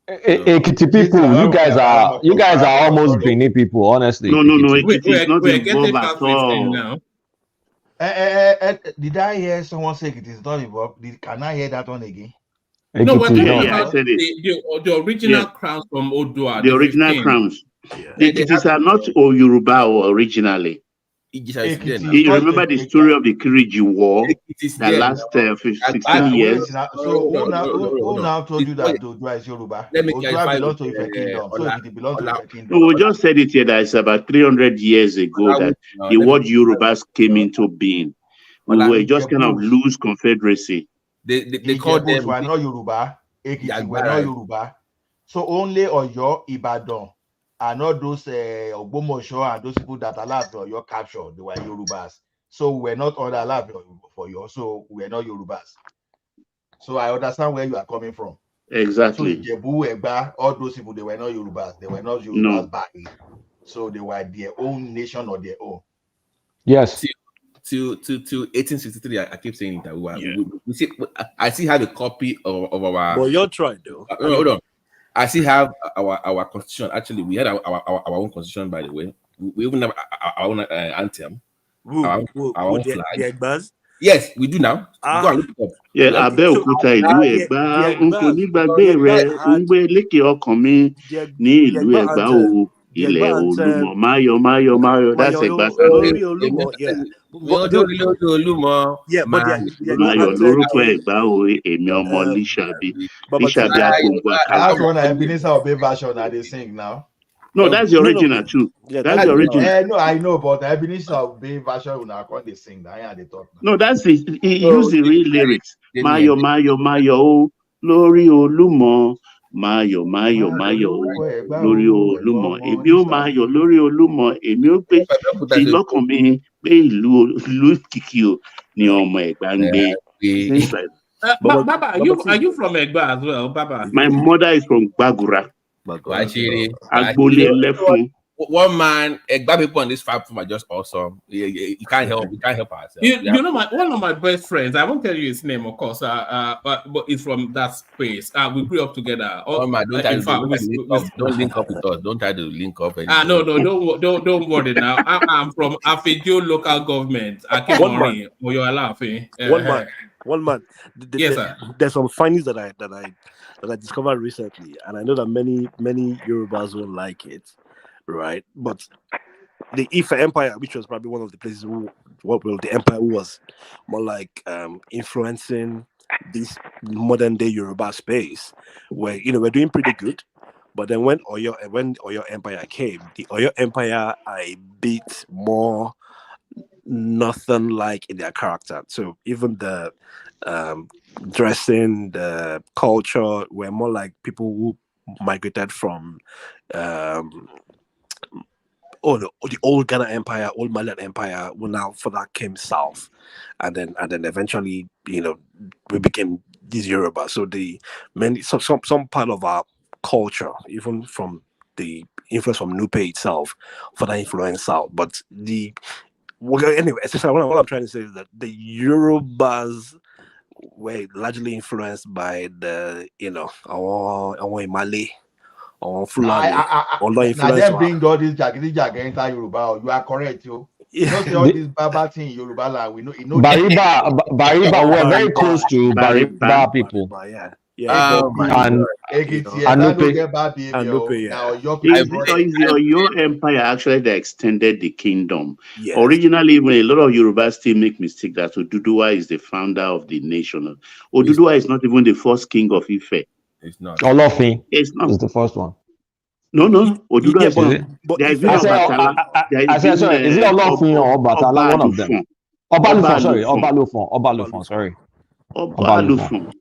Ekiti people, you guys are almost Benin people, honestly. No, it is not involved at all. Now. Did I hear someone say it is not involved? Can I hear that one again? No, we're talking about the original crowns from Odua. The original crowns. The Ekitis are not Yoruba originally. You remember the story of the Kiriji War that last 16 years? So who now told you that Odua is Yoruba? Odua belongs to Ife Kingdom. So it belongs to Ife Kingdom. No, we just said it here that it's about 300 years ago that the word Yorubas came into being. We were just kind of loose confederacy. They called them. Were not Yoruba. Ekiti were not Yoruba. So only Oyo, Ibadan, and not those Ogbomoso and those people that allowed Oyo capture. They were Yorubas. So we're not all allowed for you. So we're not Yorubas. So I understand where you are coming from. Exactly. So Ijebu, Egba, all those people, they were not Yorubas. They were not Yorubas back then. So they were their own nation or their own. Yes. To 1863, I keep saying that we see. I still have a copy of our. But you're trying though. Hold on. I still have our constitution. Actually, we had our own constitution, by the way. We even have our own anthem. Our own flag. The Egbas? Yes, we do now. Go and look it up. Yeah, Abẹ́òkúta ìlú Ẹ̀gbá, n kò ní gbàgbé rẹ̀, ń gbé lékè ọkàn mi ní ìlú Ẹ̀gbá o, ilẹ̀ Olúmọ, máyọ̀, that's Ẹ̀gbá Sunday. Máyọ̀ lórúkọ Ẹ̀gbá o, èmi ọmọ Lísàbí Àkóńgbò Àkàlà. That's one Ebenezer Obey version that they sing now. No, that's the original too. Yeah, that's the original. No, I know, but Ebenezer Obey version when I can't they sing that. Yeah, they talk. No, that's it. He used the real lyrics. Máyọ̀, o, lórí Olúmọ. Máyọ̀, o, lórí Olúmọ. Èmi ó máyọ̀ lórí Olúmọ. Èmi ó gbé tí lọ́kàn mi pé ìlú kìkì o ni ọmọ Ẹ̀gbá ń gbé. Baba, are you from Egba as well, Baba? My mother is from Gbagura. One man, Egba people on this platform are just awesome. You can't help ourselves. You know, one of my best friends. I won't tell you his name, of course. But it's from that space. We grew up together. Don't link up with us. Don't try to link up. No, don't worry now. I'm from Afejo local government. One man. Yes, sir. There's some findings that I discovered recently, and I know that many Yorubas won't like it, right? But the Ife Empire, which was probably one of the places the empire who was more like influencing this modern day Yoruba space, where we're doing pretty good. But then when Oyo Empire came, the Oyo Empire I beat more nothing like in their character. So even the dressing, the culture were more like people who migrated from the old Ghana Empire, old Malian Empire, who now further came south, and then eventually we became these Yoruba. So some part of our culture, even from the influence from Nupe itself, further influenced south. But anyway, essentially what I'm trying to say is that the Yorubas were largely influenced by the our Imali or Fulani. Now they bring all this jaggedy into Yoruba. You are correct, you. You know, say all this Baba thing in Yoruba land. We know. Bariba, we're very close to Bariba people. And your empire actually they extended the kingdom. Yes. Originally, when a lot of Yorubas still make mistake that Oduduwa is the founder of the nation. Oduduwa is not even the first king of Ife. It's not. Olofin is the first one. No. Oduduwa is not. There is is it Olofin or Batala? One of them. Obalufon, sorry. Obalufon.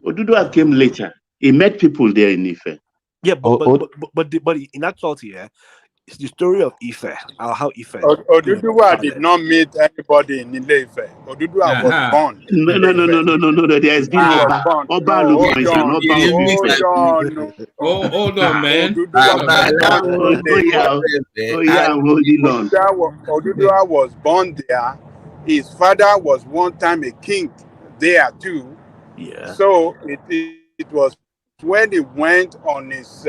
Oduduwa came later. He met people there in Ife. Yeah, but in actuality, it's the story of Ife, how Ife. Oduduwa did not meet anybody in Ile-Ife. Oduduwa was born. No. There has been Obalufon is an Oba of Ife. Hold on, man. Oduduwa was born there. His father was one time a king there too. Yeah. So it was when he went on his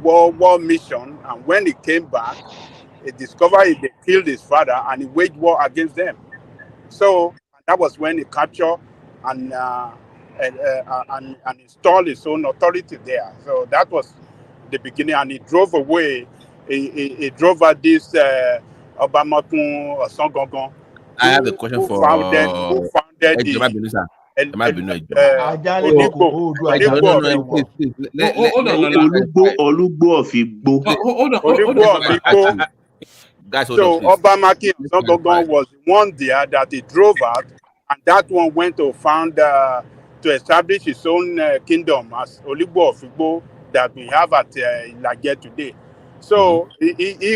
war mission, and when he came back, he discovered they killed his father, and he waged war against them. So that was when he captured and installed his own authority there. So that was the beginning, and he drove away he drove out this Obamakun or Songongon. I have a question Who for founded the Odigbo of Igbo. Olugbo of Igbo. Olugbo of Igbo. So Obamaki Songongon was the one there that he drove out, and that one went to found to establish his own kingdom as Olugbo of Igbo that we have at Ilage today. So he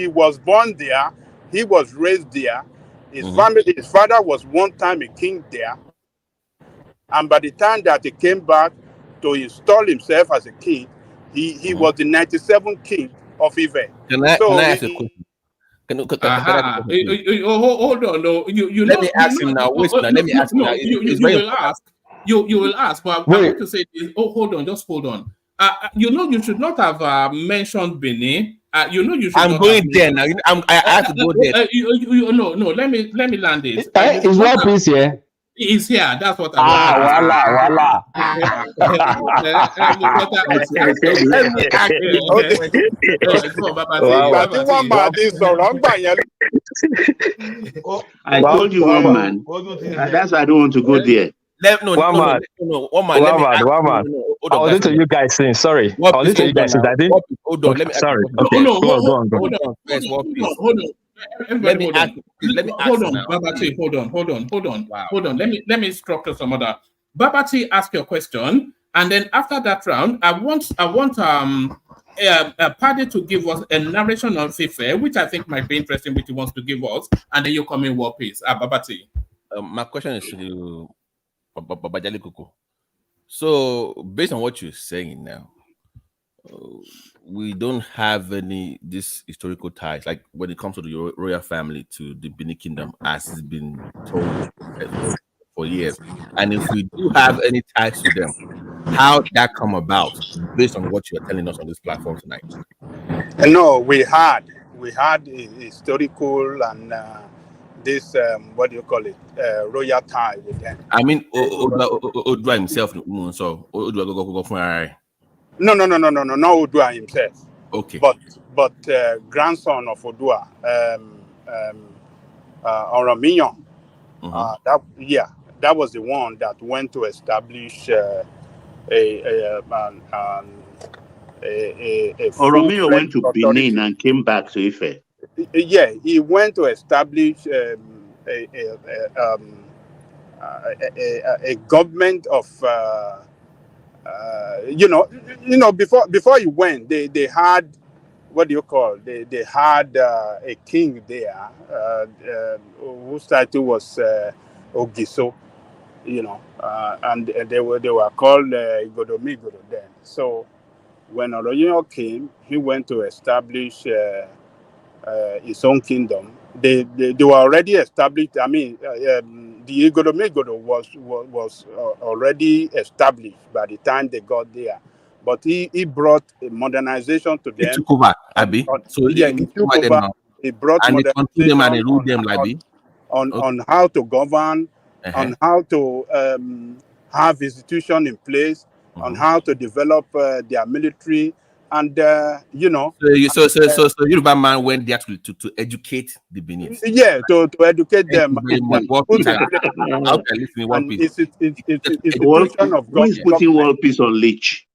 was born there, he was raised there. His family, his father was one time a king there, and by the time that he came back to install himself as a king, he was the 97th king of Ife. Can I ask a question? Hold on, no. Let me ask him now. Wait, let me ask him now. You will ask, but I'm going to say this. Oh, hold on, just hold on. You should not have mentioned Benin. You should. I'm going there now. I have to go there. No. Let me land it. Is what piece here? He's here. That's what I'm voila. I told you one man. That's why I don't want to go there. One man. I was into you guys since. Sorry. I was into you guys since. I didn't. Hold on. Let me. Sorry. Okay. Go on. Hold on. Let me ask. Hold on, Babati. Hold on. Let me structure some other. Babati, ask your question, and then after that round, I want Paddy to give us a narration on Fife, which I think might be interesting, which he wants to give us, and then you come in war piece. Babati. My question is to Babajali Kuku. So, based on what you're saying now, we don't have this historical ties, like when it comes to the royal family to the Benin Kingdom, as it's been told for years. And if we do have any ties to them, how did that come about, based on what you're telling us on this platform tonight? No, we had a historical and this what do you call it, royal tie with them. I mean, Odua himself, so Odua go from No, not Odua himself. Okay. But grandson of Odua, Oromio. That was the one that went to establish Oromio went to Benin and came back to Ife. Yeah, he went to establish a government of. Before he went, they had, what do you call? They had a king there, whose title was Ogiso, and they were called Igodomigoro then. So when Oroyo came, he went to establish his own kingdom. They were already established. I mean, the Igodomigoro was already established by the time they got there. But he brought a modernization to them. He took over, Abi. So he took over. He brought and modernization and ruled them, Abi. On how to govern, on how to have institution in place, on how to develop their military. And So Yoruba man went there to educate the Benin. Yeah, to educate them. Who is putting world peace on leech?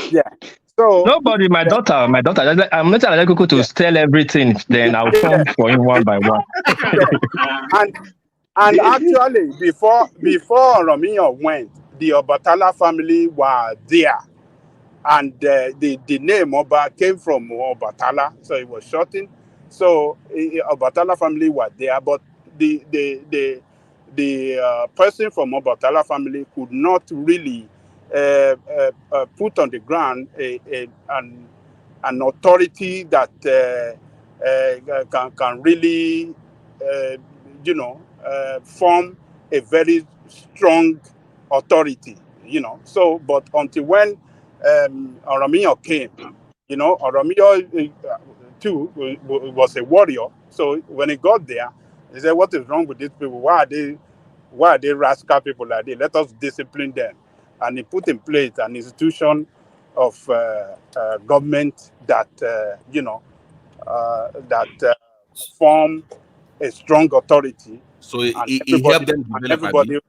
Yeah. So nobody. My daughter. I'm not allowed to tell everything. Then I'll come for him one by one. and actually, before Romeo went, the Obatala family were there. And the name Oba came from Obatala, so it was shortened. So Obatala family were there, but the person from Obatala family could not really put on the ground an authority that can really form a very strong authority. So but until when Oromio came, Oromio too was a warrior. So when he got there, he said, "What is wrong with these people? Why are they rascal people like this? Let us discipline them." And he put in place an institution government that form a strong authority. So he helped them develop.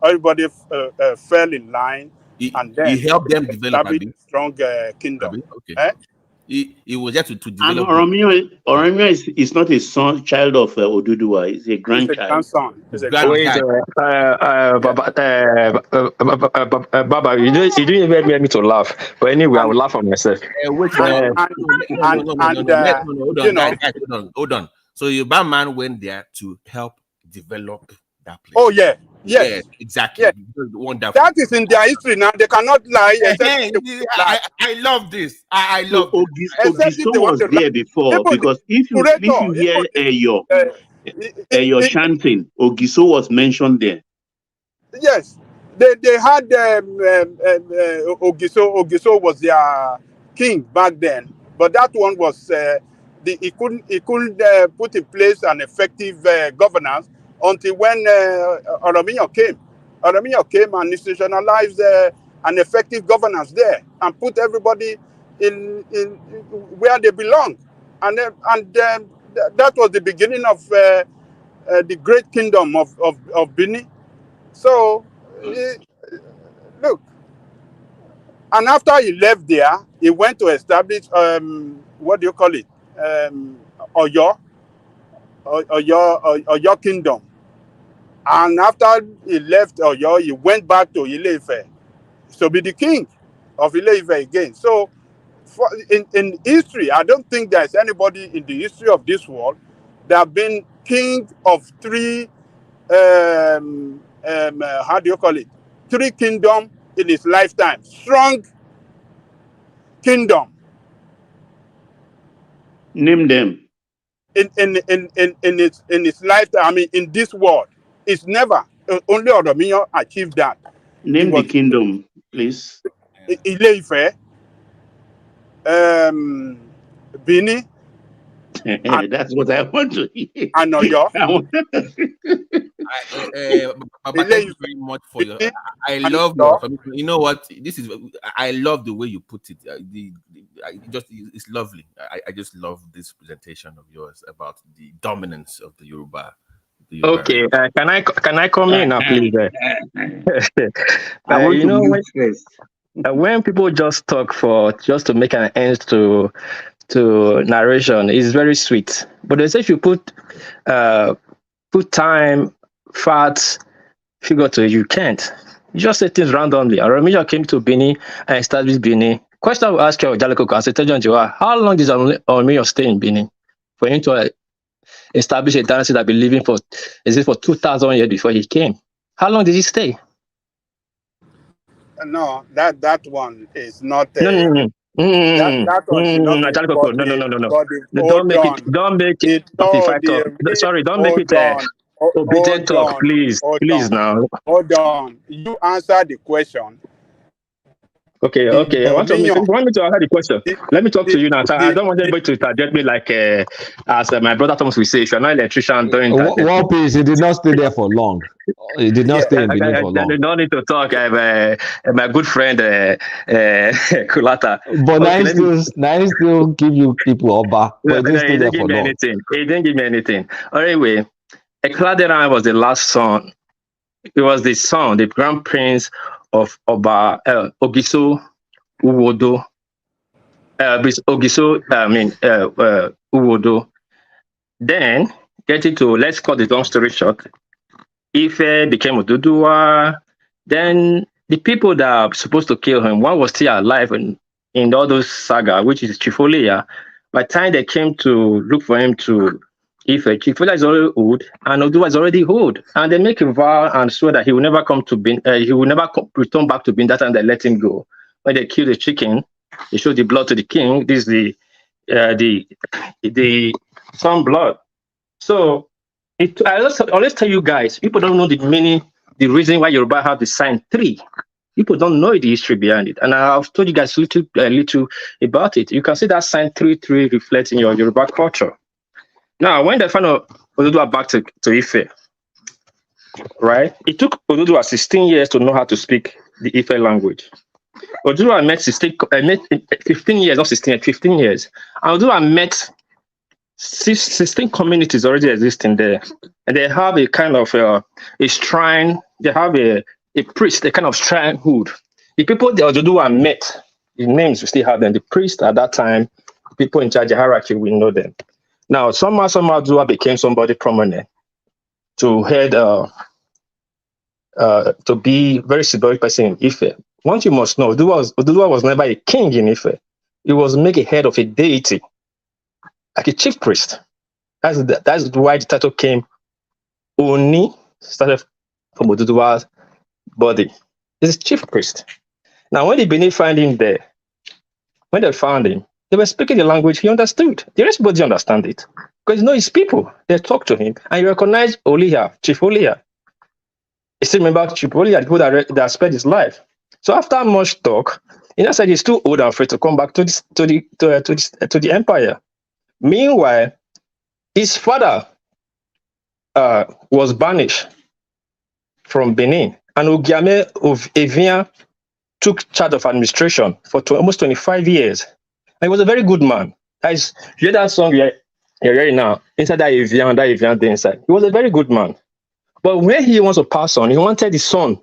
Everybody fell in line, and then he helped them develop. A strong kingdom. Okay. Eh? He was there to And develop. Oromio is not a son, child of Oduduwa. He's a grandchild. He's a grandson. Baba, you didn't even get me to laugh. But anyway, I will laugh on myself. Hold on. So Yoruba man went there to help develop that place. Oh yeah, yes, exactly. Yes. Wonderful. That is in their history now. They cannot lie. I love this. I love this. Ogiso was there before, because if you hear your chanting, Ogiso was mentioned there. Yes, they had Ogiso. Ogiso was their king back then, but that one was he couldn't put in place an effective governance until when Oromio came. Oromio came and institutionalized an effective governance there and put everybody in where they belong, and that was the beginning of the great kingdom of Benin. So look, and after he left there, he went to establish what do you call it, Oyo kingdom. And after he left Oyo, he went back to Ile-Ife to be the king of Ile-Ife again. So in history, I don't think there's anybody in the history of this world that have been king of three, how do you call it? Three kingdoms in his lifetime. Strong kingdom. Name them. In its lifetime, I mean, in this world, it's never. Only Oromio achieved that. Name the kingdom, please. Ile-Ife, Bini. That's what I want to hear. And Oyo. Thank you very much for your. I love your. You know what? This is. I love the way you put it. It's lovely. I just love this presentation of yours about the dominance of the Yoruba. Okay, can I come in now, please? I want you know, when people just talk just to make an end to narration, it's very sweet. But they say if you put time, facts, figure to it, you can't. You just say things randomly. Oromio came to Benin and established Benin. Question I will ask you, Ojalekoko, as a Tejan, how long did Oromio stay in Benin for him to establish a dynasty that been living for 2,000 years before he came? How long did he stay? No, that one is not. No. That one should not be No. Don't make it fight talk. Sorry, don't make it obedient talk, please. Please now. Hold on. You answer the question. Okay. You want me to answer the question? Let me talk to you now. I don't want anybody to target me like, as my brother Thomas will say, if you're not an electrician, don't target. One piece, he did not stay there for long. He did not stay in Benin for long. They don't need to talk. My good friend, Kulata. But now he still give you people Oba. But he didn't give me anything. He didn't give me anything. Anyway, Ekladera was the last son. It was the son, the grand prince of Oba Ogiso Uwodo. Uwodo. Then, getting to, let's cut the long story short, Ife became Oduduwa. Then the people that are supposed to kill him, one was still alive in all those saga, which is Chifoleya. By the time they came to look for him to Ife, Chifoleya is already old, and Oduduwa is already old. And they make a vow and swear that he will never come to he will never return back to Benin. That time they let him go. When they kill the chicken, they show the blood to the king. This is the some blood. So I always tell you guys, people don't know the meaning, the reason why Yoruba have the sign 3. People don't know the history behind it. And I've told you guys a little about it. You can see that sign 3 reflects in your Yoruba culture. Now, when they found Oduduwa back to Ife, right? It took Oduduwa 16 years to know how to speak the Ife language. Oduduwa met 15 years, not 16, 15 years. And Oduduwa met 16 communities already existing there. And they have a kind of a shrine, they have a priest, a kind of shrinehood. The people the Oduduwa met, the names we still have them, the priest at that time, people in charge of the hierarchy, we know them. Now, somehow Oduduwa became somebody prominent to head, to be very symbolic person in Ife. One you must know, Oduduwa was never a king in Ife. He was made a head of a deity, like a chief priest. That's why the title came. Oni started from Oduduwa's body. He's a chief priest. Now, when the Benin found him there, when they found him, they were speaking the language he understood. The rest of the understand it. Because you know his people. They talk to him and you recognize Oliha, Chief Oliha. You still remember Chief Oliha, the people that spared his life. So after much talk, he said he's too old and afraid to come back to the empire. Meanwhile, his father was banished from Benin, and Ogiame of Evian took charge of administration for almost 25 years. And he was a very good man. You hear that song you're hearing now, inside that Evian there inside. He was a very good man. But when he wants to pass on, he wanted his son,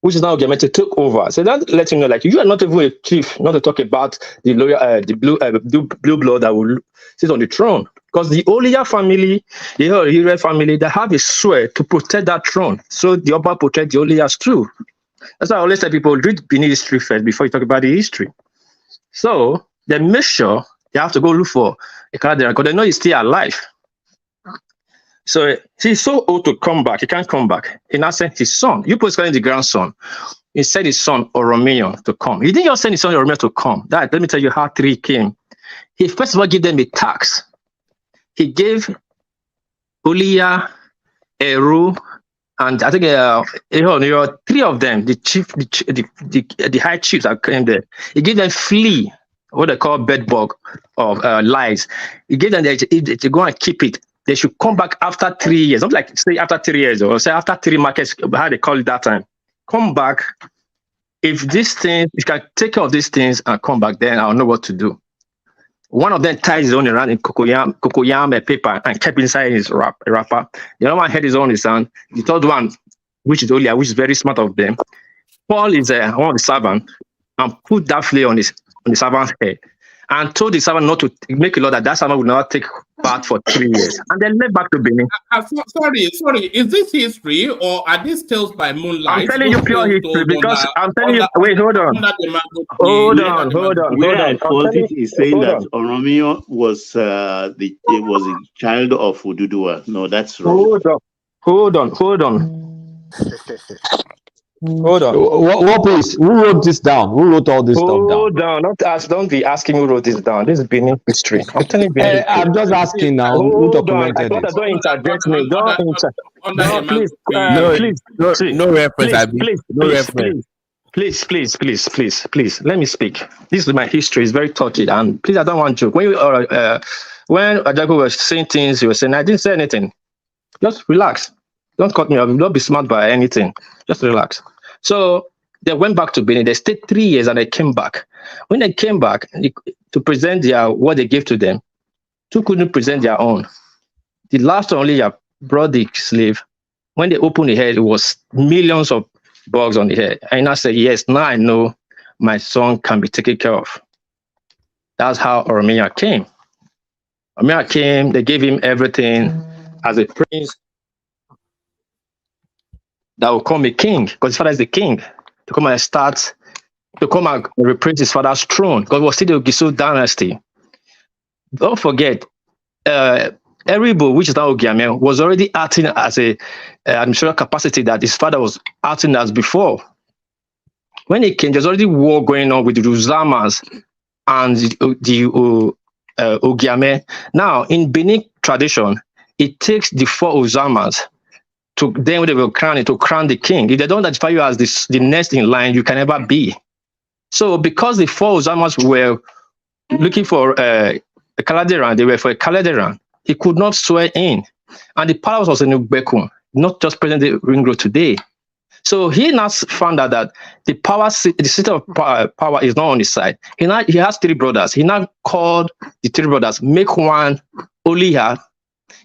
which is now Ogiame, to take over. So that let him know, like, you are not even a chief, not to talk about the lawyer, the blue blood that will sit on the throne. Because the Oliha family, the Ire family, they have a swear to protect that throne. So the Oba protect the Olihas too. That's why I always tell people, read Benin history first before you talk about the history. So they make sure they have to go look for a Kaladera because they know he's still alive. So he's so old to come back. He can't come back. He now sent his son. You put the grandson. He sent his son Oromio to come. He didn't just send his son Oromio to come. Let me tell you how three came. He first of all gave them a tax. He gave Oliha, Eru, and I think three of them, the high chiefs that came there. He gave them flea, what they call bedbug of lies. He gave them to go and keep it. They should come back after 3 years. Not like say after 3 years or say after 3 markets, how they call it that time. Come back. If you can take care of these things and come back, then I'll know what to do. One of them tied his own around in cocoyam paper and kept inside his wrapper. The other one had his own in his hand. The third one, which is Olia, which is very smart of them, Paul is one of the servants and put that flea on the servant's head and told the servant not to make a law that servant would not take part for 3 years. And then left back to Benin. Sorry. Is this history or are these tales by moonlight? I'm telling you pure history because I'm telling you. Wait, hold on. Hold on. Where I fault it is saying that Oromio was a child of Oduduwa. No, that's wrong. Hold on. What please? Who wrote this down? Who wrote all this stuff down? Hold on. Don't be asking who wrote this down. This is Benin history. I'm telling you. Benin history. I'm just asking now. Who documented it? Don't interject me. No reference. Please. Let me speak. This is my history. It's very touchy, and please, I don't want to. When Ajago was saying things, you were saying I didn't say anything. Just relax. Don't cut me off. Don't be smart by anything. Just relax. So they went back to Benin. They stayed 3 years and they came back. When they came back to present what they gave to them, two couldn't present their own. The last one only brought the slave. When they opened the head, it was millions of bugs on the head. And I said, yes, now I know my son can be taken care of. That's how Oromia came. Oromia came, they gave him everything as a prince that will come a king, because his father is the king, to come and replace his father's throne, because it was still the Gisu dynasty. Don't forget, Eribo, which is now Ogiame, was already acting as a administrative capacity that his father was acting as before. When he came, there's already war going on with the Ruzamas and the Ogiame. Now, in Benin tradition, it takes the 4 Uzamas to then they will crown it, to crown the king. If they don't identify you as the next in line, you can never be. So because the 4 Uzamas were looking for a Kaladeran, they were for a Kaladeran, he could not swear in. And the palace was in Ubekun, not just present the ring road today. So he now found out that the city of power is not on his side. He has 3 brothers. He now called the 3 brothers, make one Oliha.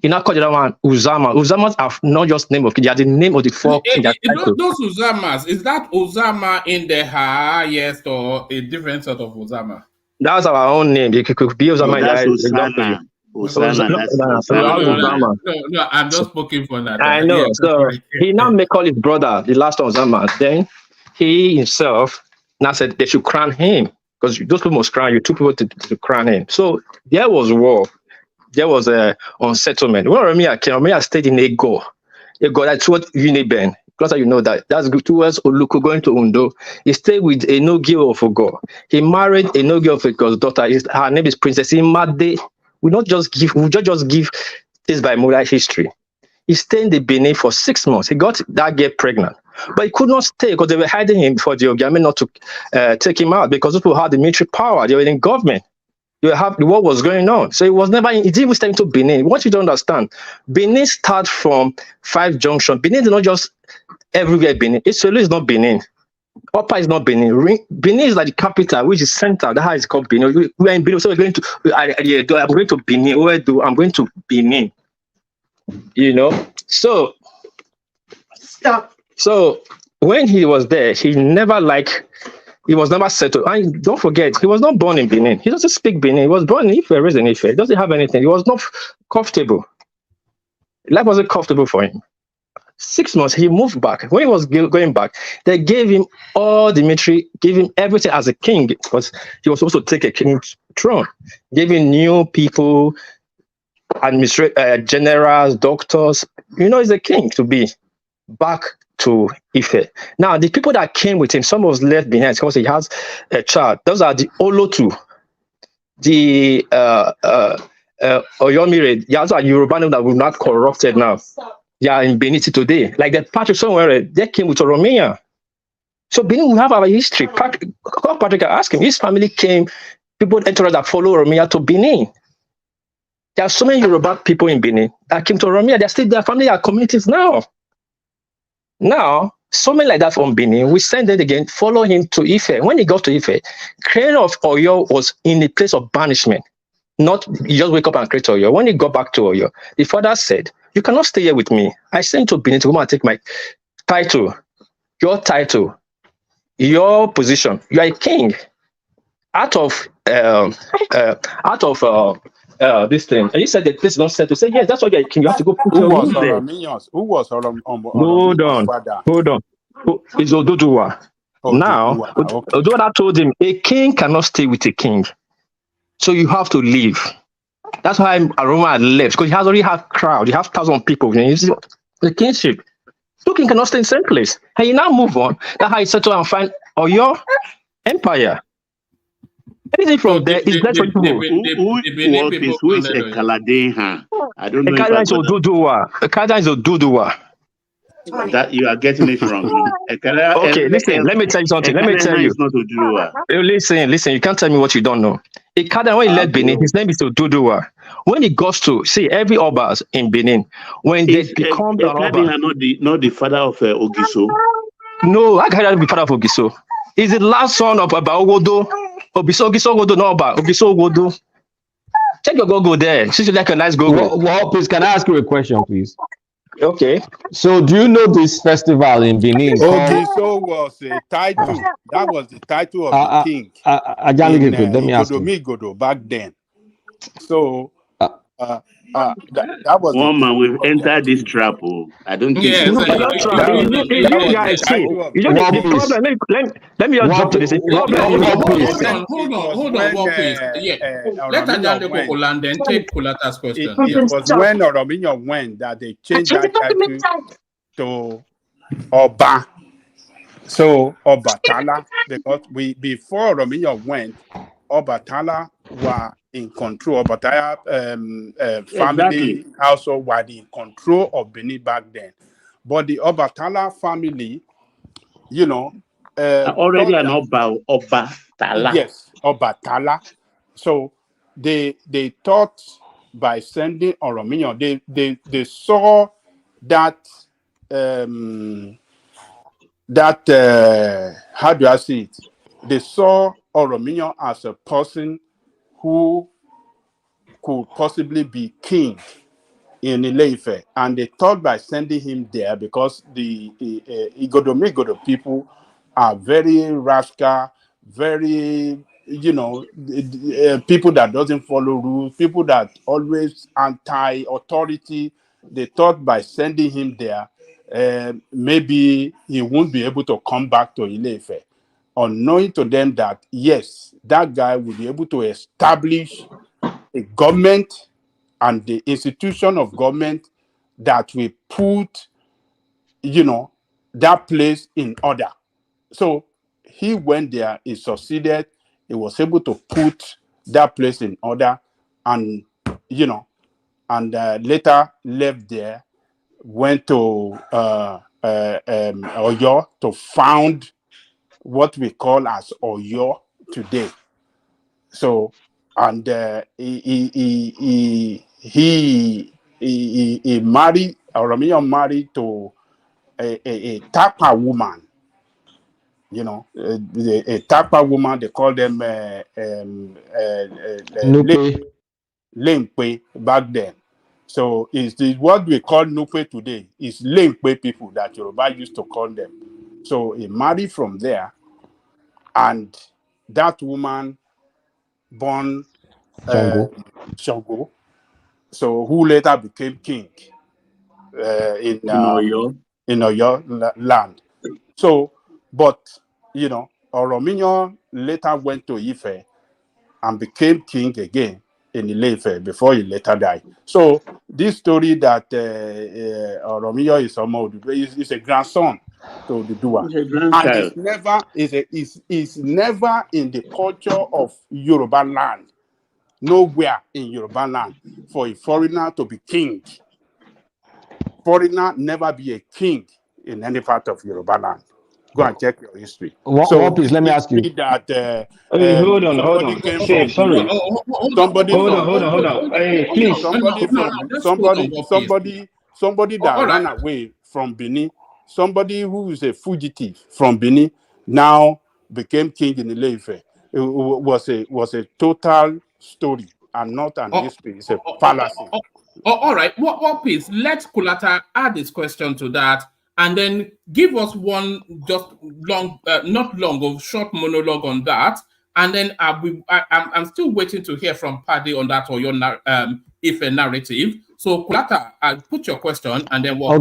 He now called the other one Uzama. Uzamas are not just name of king, they are the name of the 4 kings. Those Uzamas, is that Uzama in the highest or a different sort of Uzama? That's our own name. It could be Uzama. No, that's Osana. No, I'm just poking for that. I know. So he now make all his brother, the last one Uzama. Then he himself now said they should crown him because those people must crown you. 2 people to crown him. So there was war. There was a unsettlement. When Oromia came, Oromia stayed in Ego. Ego, that's what Uniben. Because you know that's towards Oluku going to Undo. He stayed with a Nogi of Ogo. He married a Nogi of Ogo's daughter. Her name is Princess Imade. We just give this by moral history. He stayed in the Benin for 6 months. He got that girl pregnant. But he could not stay because they were hiding him for the Ogiame not to take him out because people had the military power. They were in government. The war was going on. So it didn't even step into Benin. What you don't understand, Benin starts from 5 Junction. Benin is not just everywhere Benin. Isolo is not Benin. Upper is not Benin. Benin is like the capital, which is center. That's how it's called Benin. We are in Benin. So we're going to, I'm going to Benin. Where do I'm going to Benin? You know? So when he was there, he was never settled. And don't forget, he was not born in Benin. He doesn't speak Benin. He was born in Ife, raised in Ife. He doesn't have anything. He was not comfortable. Life wasn't comfortable for him. 6 months, he moved back. When he was going back, they gave him all the military, gave him everything as a king because he was supposed to take a king's throne. Gave him new people, generals, doctors. You know, he's a king to be back to Ife. Now, the people that came with him, some was left behind because he has a child. Those are the Olotu, the Oyomire. Those are Yoruba that were not corrupted now. They are in Benin today. Like the Patrick somewhere, they came with Oromia. So Benin, we have our history. Patrick, ask him. His family came, people entered that follow Oromia to Benin. There are so many Yoruba people in Benin that came to Oromia. They're still their family, are communities now. Now, someone like that from Benin, we send it again, follow him to Ife. When he got to Ife, Crane of Oyo was in a place of banishment. Not you just wake up and create Oyo. When he got back to Oyo, the father said, you cannot stay here with me. I sent you to Benin to come and take my title, your position. You are a king. Out of this thing. And you said that this is not set to say, yes, that's why you're a king. You have to go put your roots there. Who was Hold on. It's Oduduwa. Now, Oduduwa told him, a king cannot stay with a king. So you have to leave. That's why Aroma left, because he has already have crowd. He have 1,000 people. The kingship. 2 kings cannot stay in the same place. And you now move on. That's how you settle and find your empire. Anything from there is less for people. Who is a Kaladeha? I don't know. Ekada is Oduduwa. That you are getting it wrong. Okay, listen, let me tell you something. Let me tell you. Listen, you can't tell me what you don't know. Ekada, when he left Benin, his name is Oduduwa. When he goes to, see, every Obas in Benin, when they become an Oba. Not the father of Ogiso? No, I can't be father of Ogiso. He's the last son of Ogodo. Ogiso Ogodo, no Oba. Ogiso Ogodo. Check your Google there. Since you like a nice Google. Well, please, can I ask you a question, please? Okay. So, do you know this festival in Benin? Ogiso was a title. That was the title of the king in Igodo back then. So, that was one man. We've entered this trap. I don't think so. The problem. Let me just drop to this. Hold on, please. Let Ajande Koko land and take Kulata's question. It was when Orominyo went that they changed that title to Oba. So Obatala, because before Orominyo went, Obatala were in control. Obatala family also were in control of Benin back then. But the Obatala family, already an Obatala. Yes, Obatala. So they thought by sending Orominyo, they saw that that how do I see it? They saw Oromio as a person who could possibly be king in Ile-Ife, and they thought by sending him there, because the Igodo people are very rascal, very, people that doesn't follow rules, people that always anti-authority. They thought by sending him there, maybe he won't be able to come back to Ile-Ife, unknowing to them that yes, that guy will be able to establish a government and the institution of government that will put, that place in order. So he went there, he succeeded, he was able to put that place in order, and, later left there, went to Oyo to found what we call as Oyo today. So, and he married, Romeo married to a Tapa woman, a Tapa woman. They call them Lempe back then. So it's what we call Nupe today. It's Lempe people that Yoruba used to call them. So he married from there, and that woman born Shango, so who later became king in Oyo land. So, but Oromio later went to Ife and became king again in Ile-Ife before he later died. So this story that Oromio is is a grandson to Oduduwa, and it's never in the culture of Yoruba land. Nowhere in Yoruba land for a foreigner to be king. Foreigner never be a king in any part of Yoruba land. Go and check your history. Please, let me ask you. Hold on. Hey, please. Somebody that ran away from Benin, somebody who is a fugitive from Benin, now became king in Ile-Ife. It was a total story and not an history. It's a fallacy. All right. What please, let Kulata add his question to that, and then give us one just long, not long, or short monologue on that, and then I'm still waiting to hear from Paddy on that, or your Ife narrative. So Kulata, put your question, and then what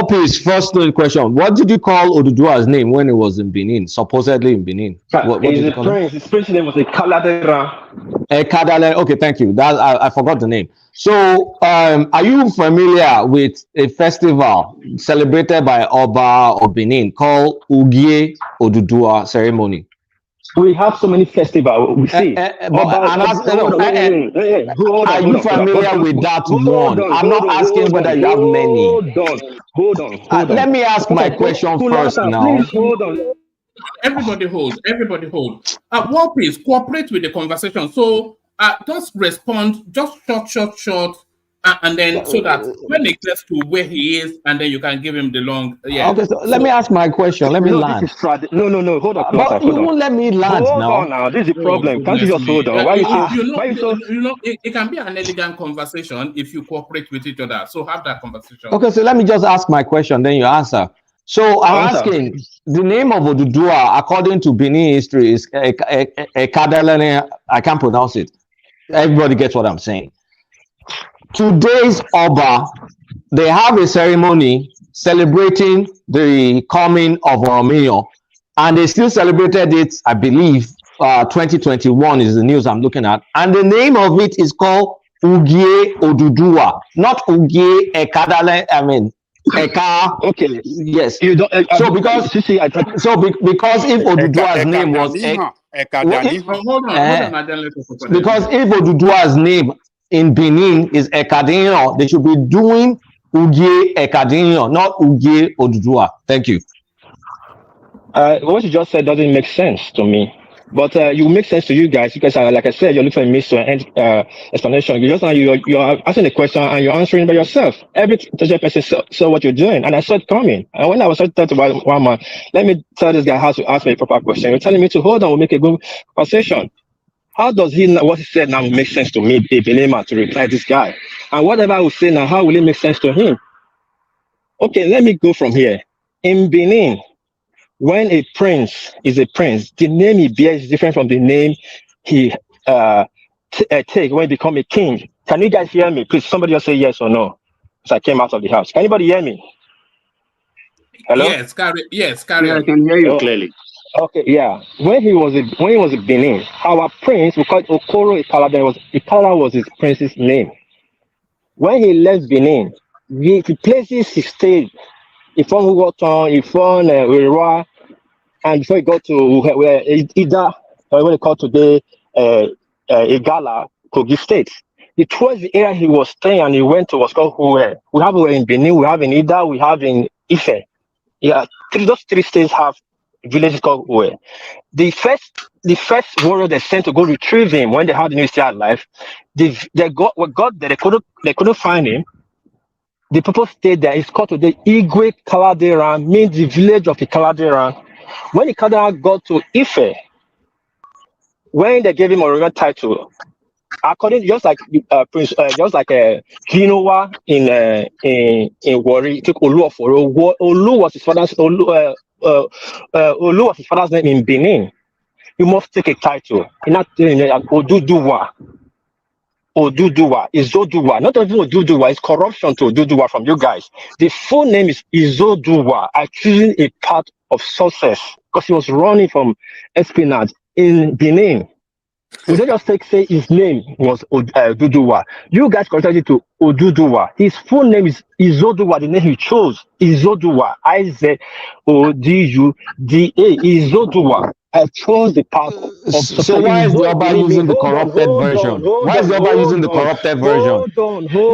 please? First question: what did you call Oduduwa's name when he was in Benin, supposedly in Benin? What did you call him? His French name was Ekadalera. Okay, thank you. That I forgot the name. So, are you familiar with a festival celebrated by Oba of Benin called Ugie Oduduwa ceremony? We have so many festivals. We see. Are you familiar with that one? I'm not asking whether you have many. Hold on. Let me ask my question first now. Please hold on. Everybody hold. Please cooperate with the conversation. So just respond, just short, and then so that when it gets to where he is, and then you can give him the long. Yeah. Okay, so let me ask my question. Let me land. No. Hold on. But you won't let me land now. Hold on now. This is the problem. Can't you just hold on? Why it can be an elegant conversation if you cooperate with each other. So have that conversation. Okay, so let me just ask my question, then you answer. So I'm asking, the name of Oduduwa, according to Benin history, is Ekadalene. I can't pronounce it. Everybody gets what I'm saying. Today's Oba, they have a ceremony celebrating the coming of Oromio, and they still celebrated it, I believe, 2021 is the news I'm looking at, and the name of it is called Ugie Oduduwa, not Ugie Ekadale. I mean, Eka. Okay. Yes. You don't. Because if Oduduwa's name was because if Oduduwa's name in Benin is Ekadinyo, they should be doing Ugie Ekadinyo, not Ugie Oduduwa. Thank you. What you just said doesn't make sense to me. But you make sense to you guys because, like I said, you're looking for a means to end explanation. You just you're asking a question and you're answering by yourself. Every intelligent person saw what you're doing, and I saw it coming. And when I was talking to one man, let me tell this guy how to ask me a proper question. You're telling me to hold on, we'll make a good conversation. How does what he said now make sense to me, a Benema, to reply this guy? And whatever I will say now, how will it make sense to him? Okay, let me go from here. In Benin, when a prince is a prince, the name he bears is different from the name he take when he become a king. Can you guys hear me? Please, somebody just say yes or no. Because I came out of the house. Can anybody hear me? Hello? Yes, carry Yeah, I on. can hear you clearly. Okay, yeah. When he was in Benin, our prince, we called Okoro Ikala. Ikala was his prince's name. When he left Benin, the places he stayed, Ifon Hugoton, Ifon Uruwa, and before he got to where Ida, what they call today, Ogala, Kogi State. It was the area he was staying, and he went to what's called Uwe. We have Uwe in Benin, we have in Ida, we have in Ife. Yeah, those three states have villages called Uwe. The first warrior they sent to go retrieve him when they had the news still alive, they got there, they couldn't find him. The people stayed there. It's called today Igwe Kaladeran, means the village of the Kaladeran. When the Kaladeran got to Ife, when they gave him a royal title, according just like Prince, just like Kinowa in Wari, took Olu of Oro. Olu was his father's Olu was his father's name in Benin. You must take a title. In that Oduduwa. Oduduwa is Zoduwa. Not even Oduduwa, it's corruption to Oduduwa from you guys. The full name is Izoduwa. I choosing a part of success because he was running from espionage in Benin. We don't just say his name was Oduduwa. You guys corrected it to Oduduwa. His full name is Izoduwa. The name he chose is Izoduwa. Izoduda. Izoduwa. I chose the part of So why is the Oba using the corrupted version? Why is the Oba using the corrupted version?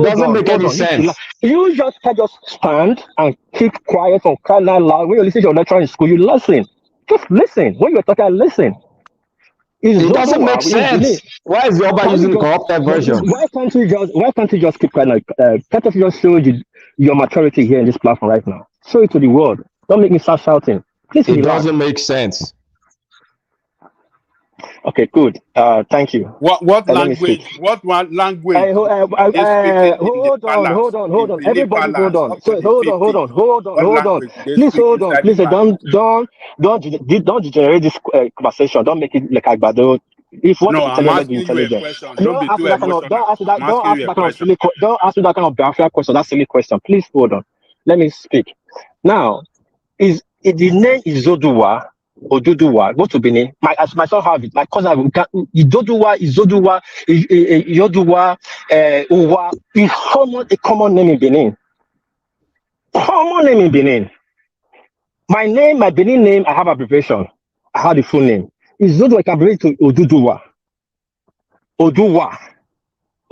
Doesn't make any sense. You just stand and keep quiet and cry out loud. When you listen to your lecturer in school, you listen. Just listen. When you're talking, listen. It doesn't make sense. Why is the Oba using the corrupted version? Why can't you just keep quiet? Can't you just show your maturity here in this platform right now? Show it to the world. Don't make me start shouting. Please. It doesn't make sense. Okay, good. Thank you. What language? What one language? Hold on. Everybody, hold on. So, hold on. Please hold on. Please don't degenerate this conversation. Don't make it like Agbado. If one I'm asking you a intelligent, question. Don't be too emotional. Don't ask me that kind of Biafra question. That's silly question. Please hold on. Let me speak. Now, the name is Zoduwa. Oduduwa, go to Benin. My son have it. My cousin, Idoduwa, Izoduwa, Yoduwa, Uwa is a common name in Benin. Common name in Benin. My Benin name, I have abbreviation. I have the full name. Izoduwa can abbreviate to Oduduwa. Oduwa.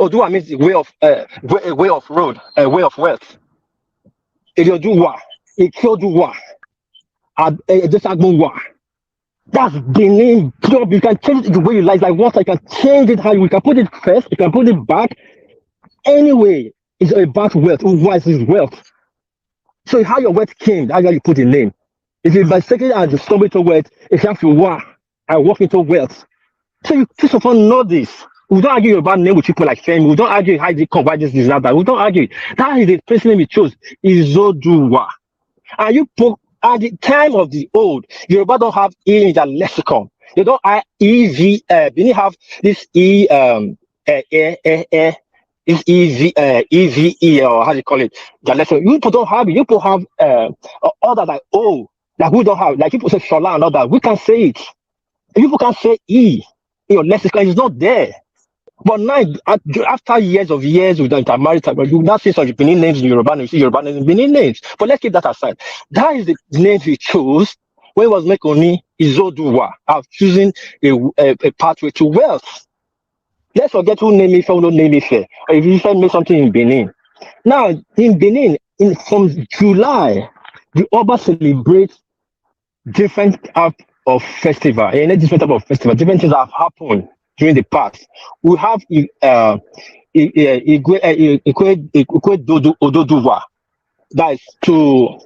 Oduwa means a way of road, a way of wealth. Yoduwa, Ikyoduwa, Desagbuwa. That's Benin. You can change it the way you like water. You can change it how you can put it first. You can put it back. Anyway, it's about wealth. What is wealth? So how your wealth came, that's how you put the name. If you by second and you stumble into wealth, if you have to walk into wealth. So you first of all know this. We don't argue about name with people like Femi. We don't argue how they come by this that. We don't argue. That is the person name we chose. Izoduwa. And you put at the time of the old, Yoruba don't have E in their lexicon. They don't have EV. They didn't have this this EVE or how do you call it? Their lexicon. You people don't have it. You people have other like O that we don't have. Like people say Shola and all that. We can say it. People can say E in your lexicon. It's not there. But now, after years with the intermarried type, you now see some Benin names in Yoruba, and you see Yoruba names in Benin names. But let's keep that aside. That is the name he chose when he was making Izoduwa, of choosing a pathway to wealth. Let's forget who named Ife, who don't name Ife. Or if Ife made something in Benin. Now, in Benin, from July, the Oba celebrates different of festival, any different type of festival, different things have happened during the past. We have Ododuwa, that is to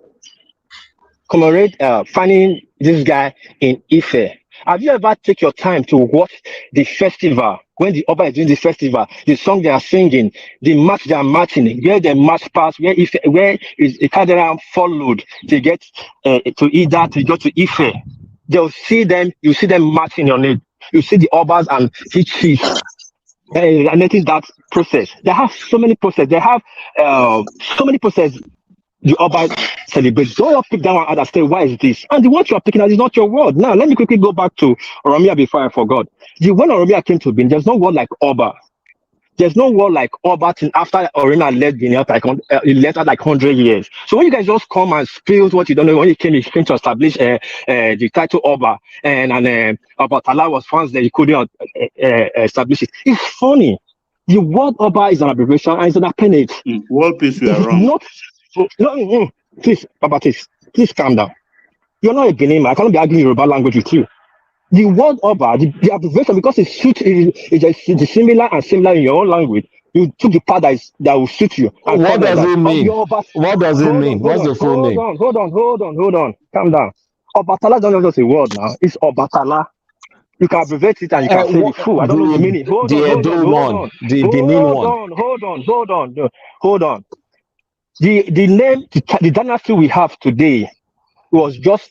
commemorate finding this guy in Ife. Have you ever take your time to watch the festival when the Oba is doing the festival, the song they are singing, the march they are marching, where the march past, where is a Kadera followed to get to Ida to go to Ife? They'll see them, you see them marching on it. You see the Obas and his chiefs. And notice that process. They have so many processes. They have so many processes. The Oba celebrate. Don't you pick that one out and say, why is this? And the one you are picking out is not your word. Now, let me quickly go back to Oromia before I forgot. When Oromia came to Benin, there's no word like Oba. There's no word like Oba till after Oromia led Benin, he led out like 100 years. So when you guys just come and spill what you don't know, when he came to establish the title Oba, and Obatala was found that he couldn't establish it. It's funny. The word Oba is an abbreviation and it's an appendage. World peace, you are wrong. Please, Baba, please calm down. You're not a Benin man. I cannot be arguing Yoruba language with you. The word Oba, the abbreviation, because it's similar and similar in your own language, you took the part that will suit you. What does it mean? What does it mean? What's the full name? Hold on. Calm down. Obatala don't just a word now. It's Obatala. You can abbreviate it and you can say the full. I don't know the meaning. Hold on. The name, the dynasty we have today was just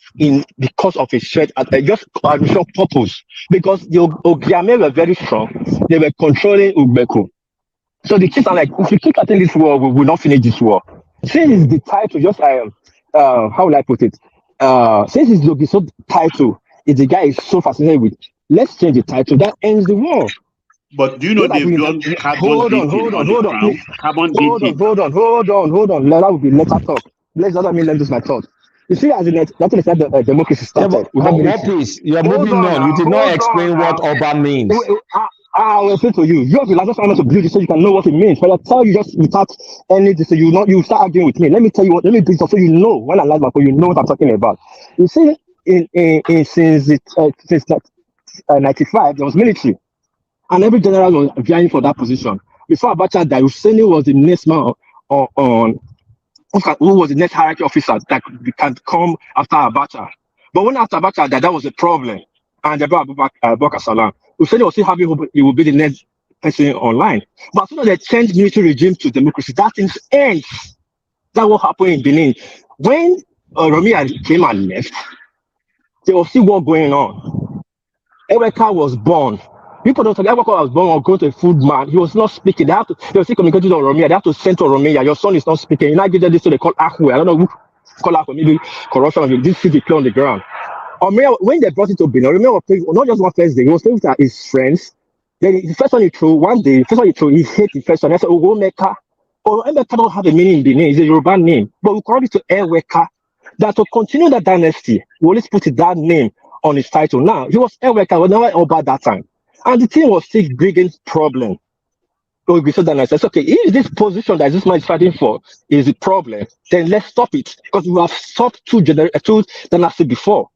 because of a threat, just admission purpose. Because the Ogiame were very strong. They were controlling Ugbeko. So the kids are like, if we keep attending this war, we will not finish this war. Since the title, just how will I put it? Since it's the title, if the guy is so fascinated with, let's change the title. That ends the war. But do you know they've done carbon dating on the ground? Carbon dating. Hold on. That will be later talk. Let's not let me lose my thought. You see, as in that's when the democracy started. You're moving on. You did not explain what Oba means. I will say to you, you have the largest amount of beauty so you can know what it means. But I tell you just without anything, so you start arguing with me. Let me tell you let me bring it up so you know when I like my you know what I'm talking about. You see, since 95, there was military. And every general was vying for that position. Before Abacha died, Husseini was the next man who was the next hierarchy officer that can come after Abacha. But when after Abacha died, that was a problem. And they brought Abubakar Salam. Husseini was still happy he will be the next person online. But as soon as they changed military regime to democracy, that thing ends. That's what happened in Benin. When Romia came and left, there was still war going on. Eweka was born. People don't talk. Eweka was born or go to a food man. He was not speaking. They were still communicating on Romia. They have to send to Romia. Your son is not speaking. You now give them this, so they call Ahwe. I don't know who call Ahwe. Maybe corruption of this city play on the ground. Romia, when they brought it to Benin, Romia was playing not just one first day. He was playing with his friends. Then the first one he threw, he hit the first one. I said, Ogomeka. Emeka don't have a meaning in Benin. It's a Yoruba name. But we call it to Eweka. That to continue that dynasty, we always put that name on his title. Now, he was Eweka, but never Oba that time. And the team was still bringing problem. So then I said, okay, if this position that this man is fighting for is a problem, then let's stop it. Because we have stopped two dynasties before.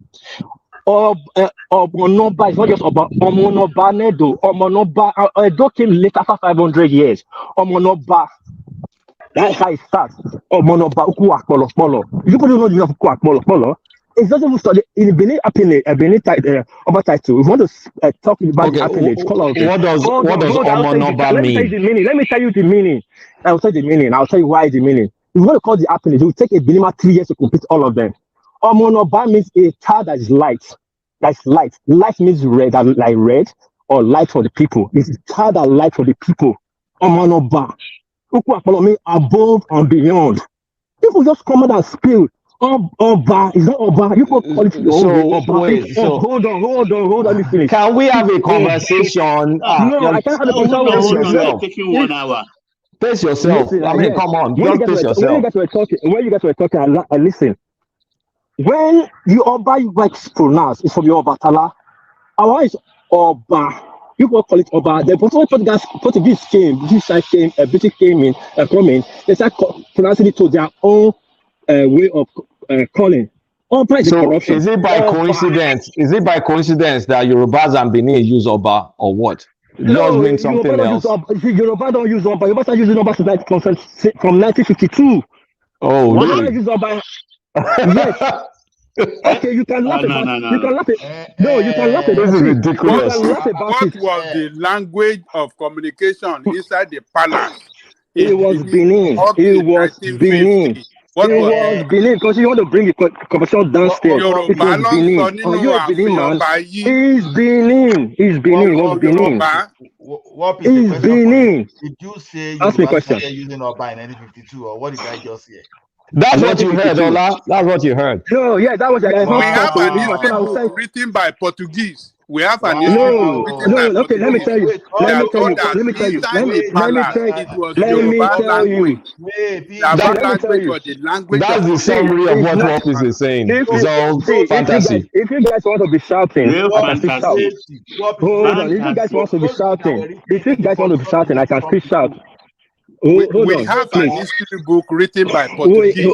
Omonoba is not just about Omonoba Nedo. Omonoba Edo came later after 500 years. Omonoba. That's how it starts. Omonoba Uku Akpolo Polo. You people don't know the name of Uku Akpolo Polo. It's not even studied in Benin Oba title. We want to talk about the appellate. What does Omonoba mean? Let me tell you the meaning. I'll tell you the meaning. I'll tell you why the meaning. If you want to call the appellate, it will take a Benin 3 years to complete all of them. Omonoba means a child that is light. That's light. Light means red, like red, or light for the people. It's a child that light for the people. Omonoba. Uku Akpolo means above and beyond. People just come out and spill. Oba is not Oba. You can call it Oba. Wait, hold on. Let me finish. Can we have a conversation? No, I can't have a conversation. You're taking 1 hour. Pace yourself. Listen, I mean, come on. Just pace yourself. When you guys were talking, I listen. When you Oba wax pronounced, it's from your Obatala. Our is Oba. You can call it Oba. The Portuguese came, British came in, they start pronouncing it to their own way of calling. Oba is corruption. Is it by coincidence? Is it by coincidence that Yorubas and Benin use Oba or what? It does mean something else. Yoruba don't use Oba. Yoruba start using Oba from 1952. Oh, really? Use Oba. Yes. Okay, you can laugh about it. You can laugh it. No, you can laugh about it. This is ridiculous. What was the language of communication inside the palace? It was Benin. It was Benin. It was Benin because you want to bring the conversation downstairs. It was Benin. Are you a Benin man? It's Benin. It's Benin. It was Benin. What is the Benin. Did you say ask me a question? Using Oba in 1952, or what did I just say? That's what you heard, Ola. That's what you heard. No, yeah, that was. We have an history book written by Portuguese. We have an history book written by Portuguese. Okay, let me tell you. Let me tell you. That's the summary of what Wapis is saying. It's all fantasy. If you guys want to be shouting, I can still shout. Hold on. If you guys want to be shouting, I can still shout. We have an history book written by Portuguese.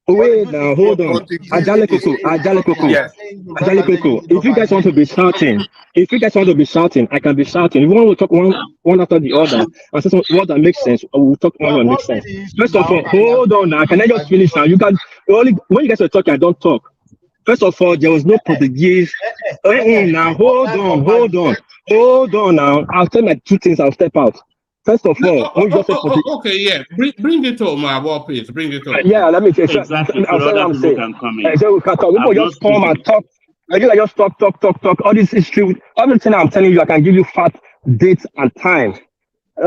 Wait now, hold on. Ajale Koko. If you guys want to be shouting, I can be shouting. If you want to talk one after the other, and say what that makes sense, we'll talk one that makes sense. First of all, hold on now. Can I just finish now? You can only when you guys are talking, I don't talk. First of all, there was no Portuguese. Now hold on now. I'll tell my two things. I'll step out. First of all, okay, yeah, bring it home, Wapis. Bring it home. Yeah, let me say. Exactly. I'll say what I'm saying. So we can talk. People just come and talk. I just talk. All this history, everything I'm telling you, I can give you fact, dates, and time.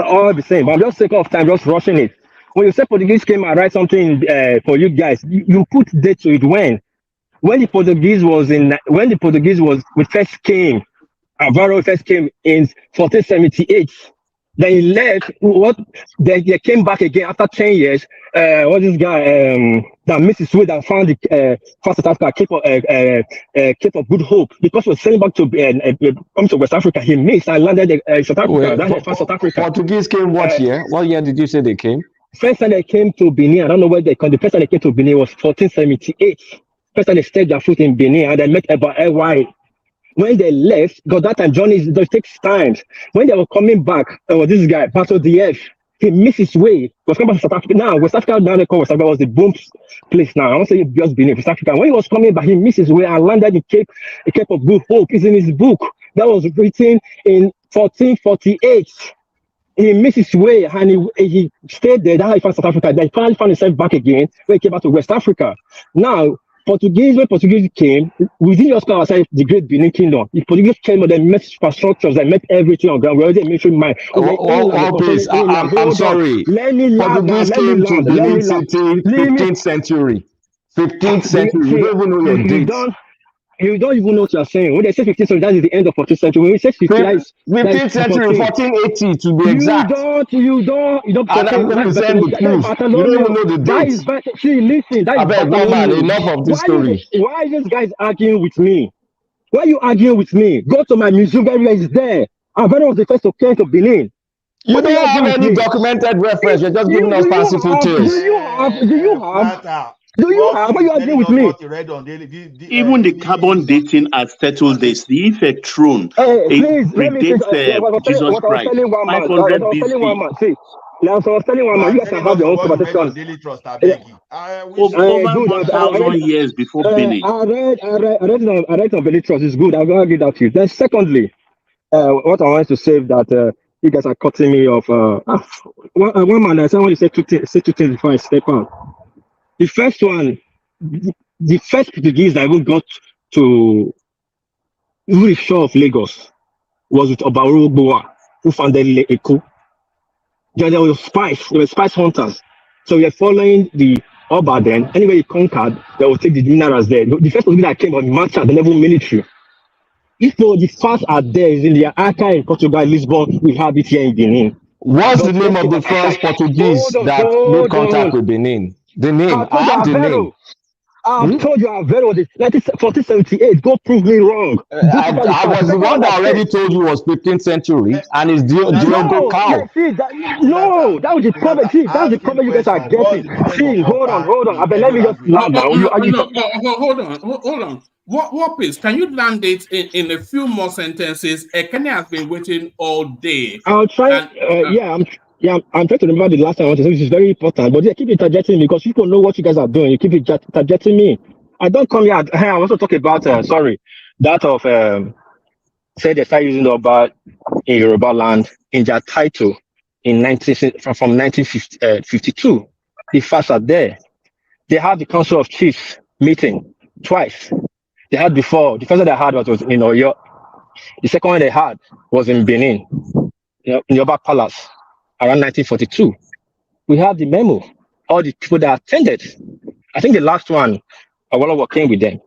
All the same. But I'm just sick of time, just rushing it. When you say Portuguese came and write something for you guys, you put date to it when the Portuguese first came, Alvaro first came in 1478. Then he left. They came back again after 10 years. What this guy that Mrs. Wade and found the first South Africa Cape of Good Hope because he was sailing back to West Africa. He missed and landed South Africa. That's first South Africa. Portuguese came what year? What year did you say they came? First time they came to Benin. I don't know where they come. The first time they came to Benin was 1478. First time they stepped their foot in Benin and they met about LY. When they left, because that time journeys it takes time. When they were coming back, this guy, Pato DF, he missed his way. He was coming back to South Africa. Now, West Africa, now they call West Africa was the boom place now. I don't say just Benin, West Africa. When he was coming back, he missed his way and landed in Cape of Good Hope. It's in his book. That was written in 1448. He missed his way and he stayed there. That's how he found South Africa. Then he finally found himself back again when he came back to West Africa. Now, when Portuguese came, we didn't just call ourselves the Great Benin Kingdom. The Portuguese came and they met infrastructures, they met everything on ground. We already mentioned mine. Please, I'm sorry. Let me land. Portuguese came to Benin City 15th century. 15th century. You don't even know your dates. You don't even know what you're saying. When they say 15th century, that is the end of 14th century. When we say 15th century, 1480 to be exact. You don't. And I'm going to send the proof. You don't even know the dates. Listen, I beg, one man, enough of this story. Why are these guys arguing with me? Why are you arguing with me? Go to my museum, everywhere is there. Alvaro was the first to come to Benin. You don't have any documented reference. You're just giving us fanciful tales. Do you have? Do you have? Why are you arguing with me? Even the carbon dating has settled this. The effect throne predates Jesus Christ. 500 BC. Now, so I was telling one man, you guys can have your own conversation. Over 1,000 years before Benin. I read on Benin Trust. It's good. I'll argue that to you. Then, secondly, what I wanted to say that you guys are cutting me off. One man, I want to say two things before I step out. The first one, the first Portuguese that we got to the shore of Lagos was with Obarugboa, who founded Eko. There were spice hunters. So we are following the Oba then. Anyway, he conquered, they will take the minerals there. The first Portuguese that came was Marcha, the level military. If the facts are there, is in the archive in Portugal, Lisbon, we have it here in Benin. What's the name of the first Portuguese that made contact with Benin? The name. I have the name. I've told you I've very well. 1478. Go prove me wrong. I was the one that already told you was 15th century, and it's Diogo cow. See, that was the problem. See, that's the problem you guys are getting. See, hold on. I bet let me just land now. Hold on. What please? Can you land it in a few more sentences? Ekene has been waiting all day. I'll try. I'm trying to remember the last time I wanted to say, which is very important. But yeah, keep interjecting me because people know what you guys are doing. You keep interjecting me. I don't come here. I also talk about that of say they start using the Oba in Yoruba land in their title from 1952. The facts are there. They had the Council of Chiefs meeting twice. They had before. The first one they had was in Oyo. The second one they had was in Benin, in Yoruba Palace. Around 1942, we have the memo. All the people that attended. I think the last one, Ogala came with them.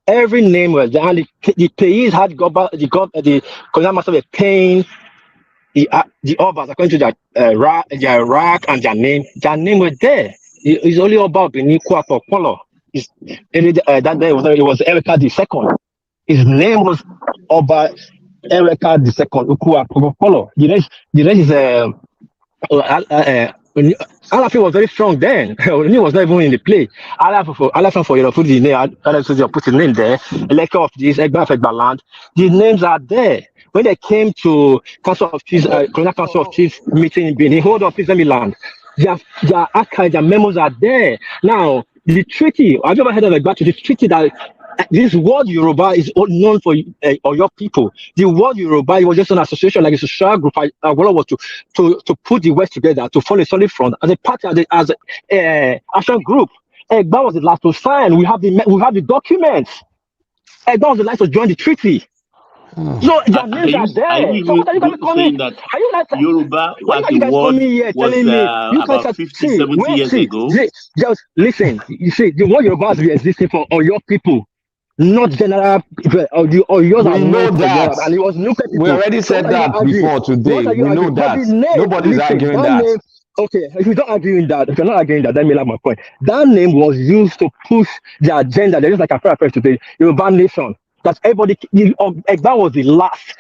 Every name was there. And the Pays had the colonial master were paying the Obas according to their rank and their name. Their name was there. It's only about Benin Kwapo Polo. That day it was Erika II. His name was Oba Erika II Ukua Polo. The rest is Alafin was very strong then. He was not even in the play. Alafin for put his name. Put his name there. Eleka of this Egba land. The names are there. When they came to Council of Chiefs, Colonial Council of Chiefs meeting in Benin, hold on, please let me land. Their archives, their memos are there. Now the treaty. Have you ever heard of the treaty that? This word Yoruba is known for your people. The word Yoruba, it was just an association, like a social group. Ogala was to put the West together, to form a solid front as a party, as a action group. Egba was the last to sign. We have the documents. Egba was the last to join the treaty. So their names are there. So what are you guys coming? Are you like Yoruba why was are you guys coming here telling me you about guys 50, 70 years ago? Just listen. You see, the word Yoruba has been existing for all your people. Not general or yours. We know that, and it was local people. We already said that before today. We know that. Nobody's arguing that. Name, okay, if you're not arguing that, then me like my point. That name was used to push the agenda. They're just like a fair today. Yoruba nation. That everybody. Egba was the last.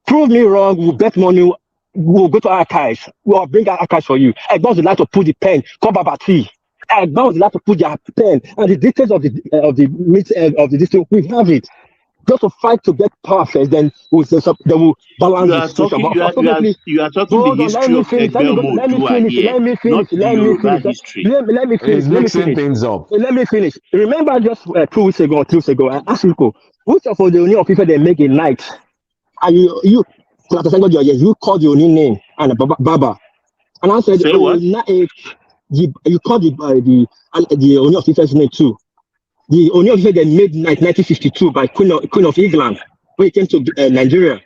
Prove me wrong. We'll bet money. We'll go to archives. We'll bring our archives for you. Egba was the last to put the pen. Call Babati. Egba was the last to put their pen and the details of the district. We have it. Just to fight to get power first, then they will balance the situation. You are talking the history of Egba Let me finish. He's mixing things up. Let me finish. Remember just 2 weeks ago, I asked you, which of the Oni people they make a night? And you called the Oni name and Baba. And I said, you called the Oni of Ife's name too. The Oni of Ife they made night 1952 by Queen of England when he came to Nigeria.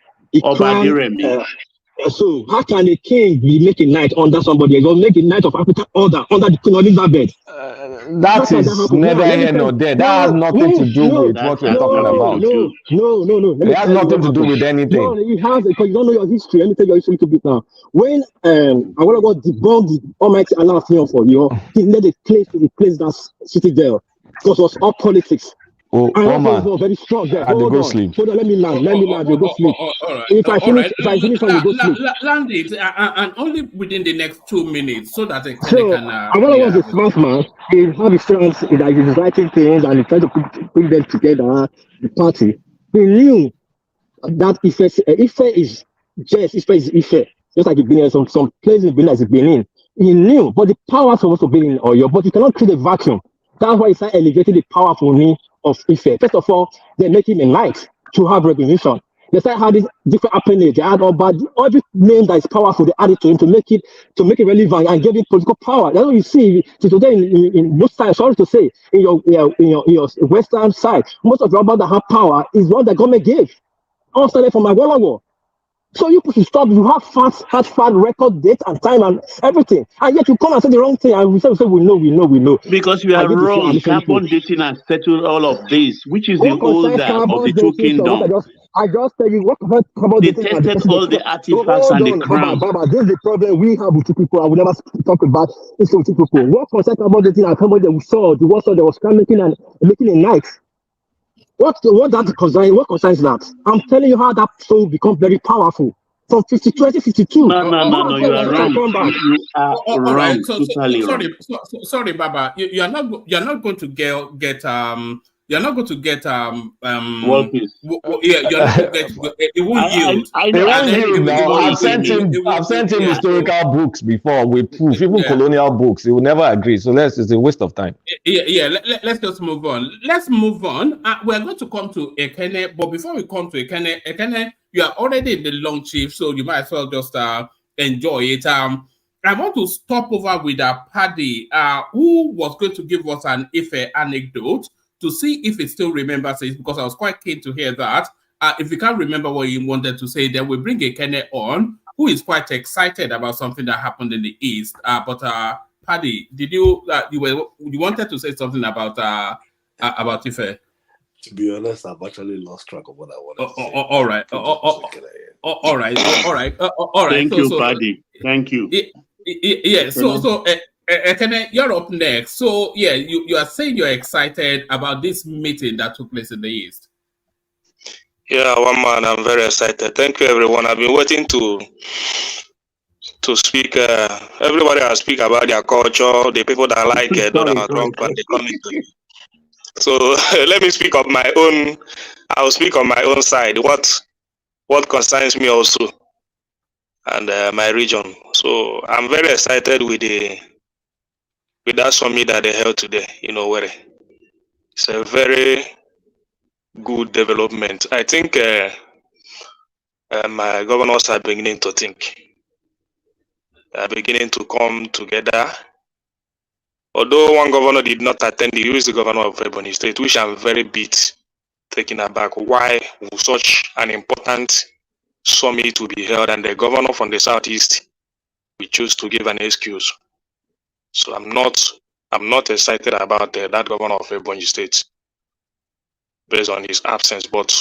So how can a king be making night under somebody? He was making night of African order under the Queen of Elizabeth. That is neither here nor there. That has nothing to do with what we're talking about. No. It has nothing to do with anything. No, it has, because you don't know your history. Let me tell you your history a little bit now. When I want to go debunk the Almighty Allah for you, he made a place to replace that city there because it was all politics. Oh, man. Was very strong there. Hold on, let me land. You go sleep. If I finish, you go sleep. Land it, and only within the next 2 minutes, so that they can. I was a smart man. He have his friends that he's writing things and he tried to put them together. The party. He knew that Ife is Ife. Just like Benin, some places in Benin, like Benin. He knew, but the power is supposed to be in Oyo, but you cannot create a vacuum. That's why he started elevating the powerful name of Ife. First of all, they make him a knight to have recognition. They started having different appellations. They add every name that is powerful. They added to him to make it relevant and give him political power. That's what you see today in most times. Sorry to say, in your western side, most of the Yoruba that have power is what the government gave. All started from Ogala War. So you should stop. You have hard record date and time and everything, and yet you come and say the wrong thing, and we say we know. Because we are wrong. Carbon dating and settle all of this, which is the older of the two kingdoms. I just tell you what about They the thing that the tested person all they the artifacts hold and the on, crown. Baba, this is the problem we have with you people. I will never talk about this with you people. What concerns about the thing that somebody that we saw, the one saw that was making and making a knife. What concerns that? I'm telling you how that soul becomes very powerful. From 2052. No, you are Can wrong. come back. You are All right. wrong, totally wrong. Sorry, Baba. You're not going to get you're not going to get World peace. yeah, you're not going to get it won't yield. I They know. I won't know yield this now. before you I've came sent in. him Yeah, historical books before with proof, even yeah. colonial books. He will never agree. So it's a waste of time. Yeah. Let's just move on. Let's move on. We're going to come to Ekene, but before we come to Ekene, you are already in the long chief, so you might as well just enjoy it. I want to stop over with Paddy, who was going to give us an Ife anecdote to see if it still remembers it, because I was quite keen to hear that. If you can't remember what you wanted to say, then we bring Ekene on, who is quite excited about something that happened in the East. Paddy, did you you wanted to say something about Ife? To be honest, I've actually lost track of what I wanted to say. All right. All right. Thank you, Paddy. Thank you. Yeah. So Ekene, you're up next. So yeah, you are saying you're excited about this meeting that took place in the East. Yeah, one man, I'm very excited. Thank you, everyone. I've been waiting to speak. Everybody has speak about their culture, the people that like Donald Trump, and they come into. So let me speak of my own. I will speak on my own side. What concerns me also, and my region. So I'm very excited with that summit that they held today. Where it's a very good development. I think my governors are beginning to think. They are beginning to come together. Although one governor did not attend, he is the governor of Ebonyi State, which I'm very taken aback. Why would such an important summit to be held and the governor from the southeast we choose to give an excuse? So I'm not excited about that governor of Ebonyi State based on his absence, but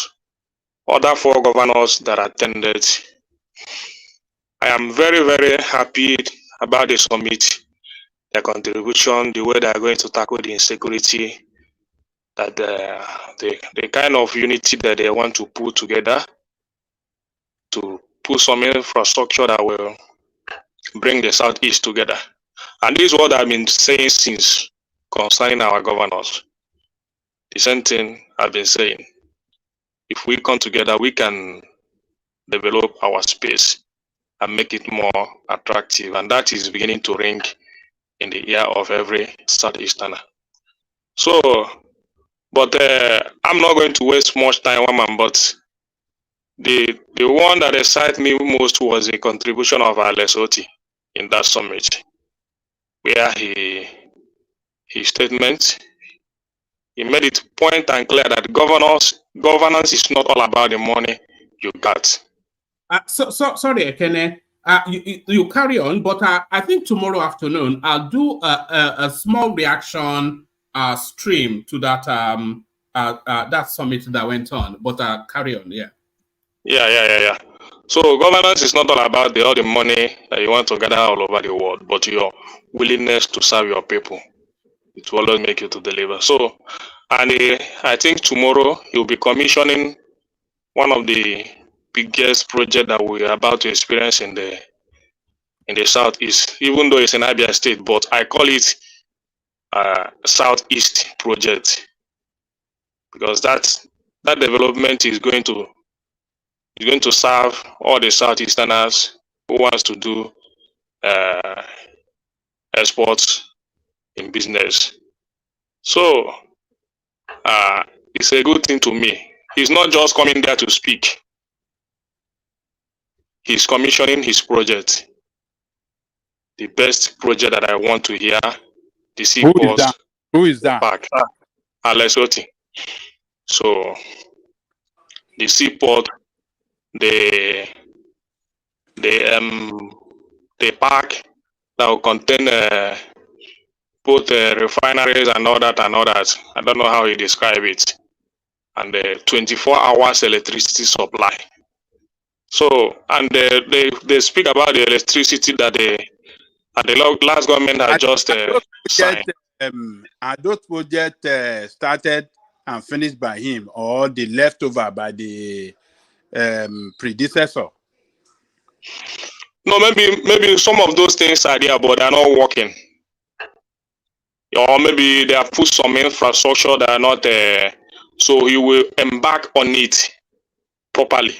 other 4 governors that attended, I am very, very happy about the summit, their contribution, the way they are going to tackle the insecurity, that the kind of unity that they want to put together to put some infrastructure that will bring the Southeast together. And this is what I've been saying since concerning our governors. The same thing I've been saying. If we come together, we can develop our space and make it more attractive. And that is beginning to ring in the ear of every Southeasterner. So, but I'm not going to waste much time, but the one that excited me most was the contribution of Otti in that summit, where his statement, he made it point and clear that governance is not all about the money you got. Sorry, Ekene. You carry on, but I think tomorrow afternoon I'll do a small reaction stream to that that summit that went on. But carry on, yeah. Yeah. So governance is not all about all the money that you want to gather all over the world, but your willingness to serve your people. It will always make you to deliver. So, and I think tomorrow you'll be commissioning one of the biggest projects that we're about to experience in the Southeast, even though it's in Abia State, but I call it Southeast project, because that development is going to serve all the Southeasterners who wants to do exports in business. So it's a good thing to me. He's not just coming there to speak. He's commissioning his project. The best project that I want to hear, the seaport. Who is that? Park. Otti. So the seaport, the park that will contain both refineries and all that. I don't know how he described it. and 24 hours electricity supply. So, and they speak about the electricity that the last government had just signed. Are those projects started and finished by him, or the leftover by the predecessor? No, maybe some of those things are there, but they're not working. Or maybe they have put some infrastructure that are not so he will embark on it properly.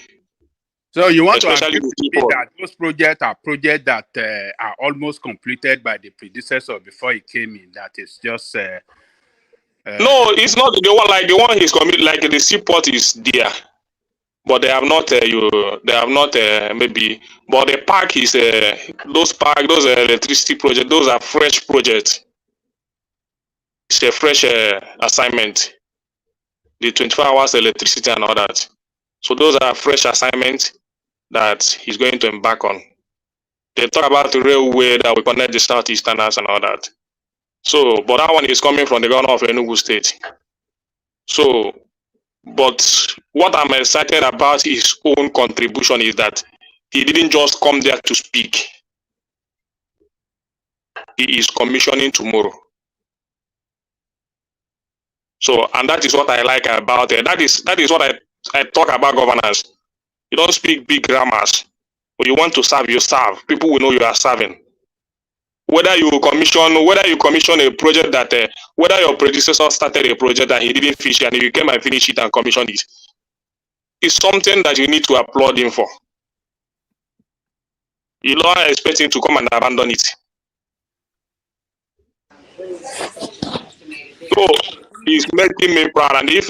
So you want especially to agree that those projects that are almost completed by the predecessor before he came in? That is just no, it's not the one like the one he's committed. Like the seaport is there, but they have not. They have not maybe. But the park is those electricity projects. Those are fresh projects. It's a fresh assignment. The 24 hours electricity and all that. So those are fresh assignments that he's going to embark on. They talk about the railway that will connect the southeasterners and all that. So, but that one is coming from the governor of Enugu State. So, but what I'm excited about his own contribution is that he didn't just come there to speak. He is commissioning tomorrow. So, and that is what I like about it. That is what I talk about governance. You don't speak big grammars. When you want to serve, you serve. People will know you are serving. Whether you commission a project that, whether your predecessor started a project and he didn't finish it and he came and finish it and commissioned it, it's something that you need to applaud him for. You don't expect him to come and abandon it. So he's making me proud, and if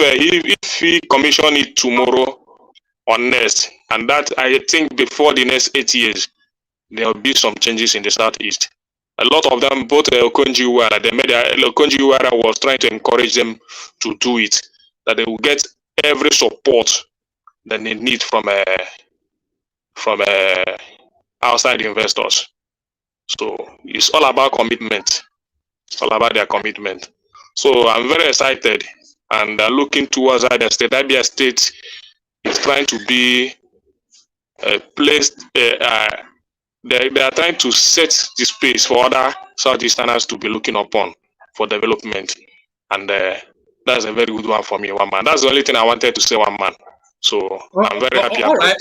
he commission it tomorrow or next, and that I think before the next 8 years, there will be some changes in the southeast. A lot of them, both Okonjo-Iweala, Okonjo-Iweala was trying to encourage them to do it, that they will get every support that they need from outside investors. So it's all about commitment. It's all about their commitment. So I'm very excited and looking towards Abia State. Abia State is trying to be a place. They are trying to set the space for other Southeasterners to be looking upon for development, and that's a very good one for me. One man. That's the only thing I wanted to say. One man. So I'm very happy about it.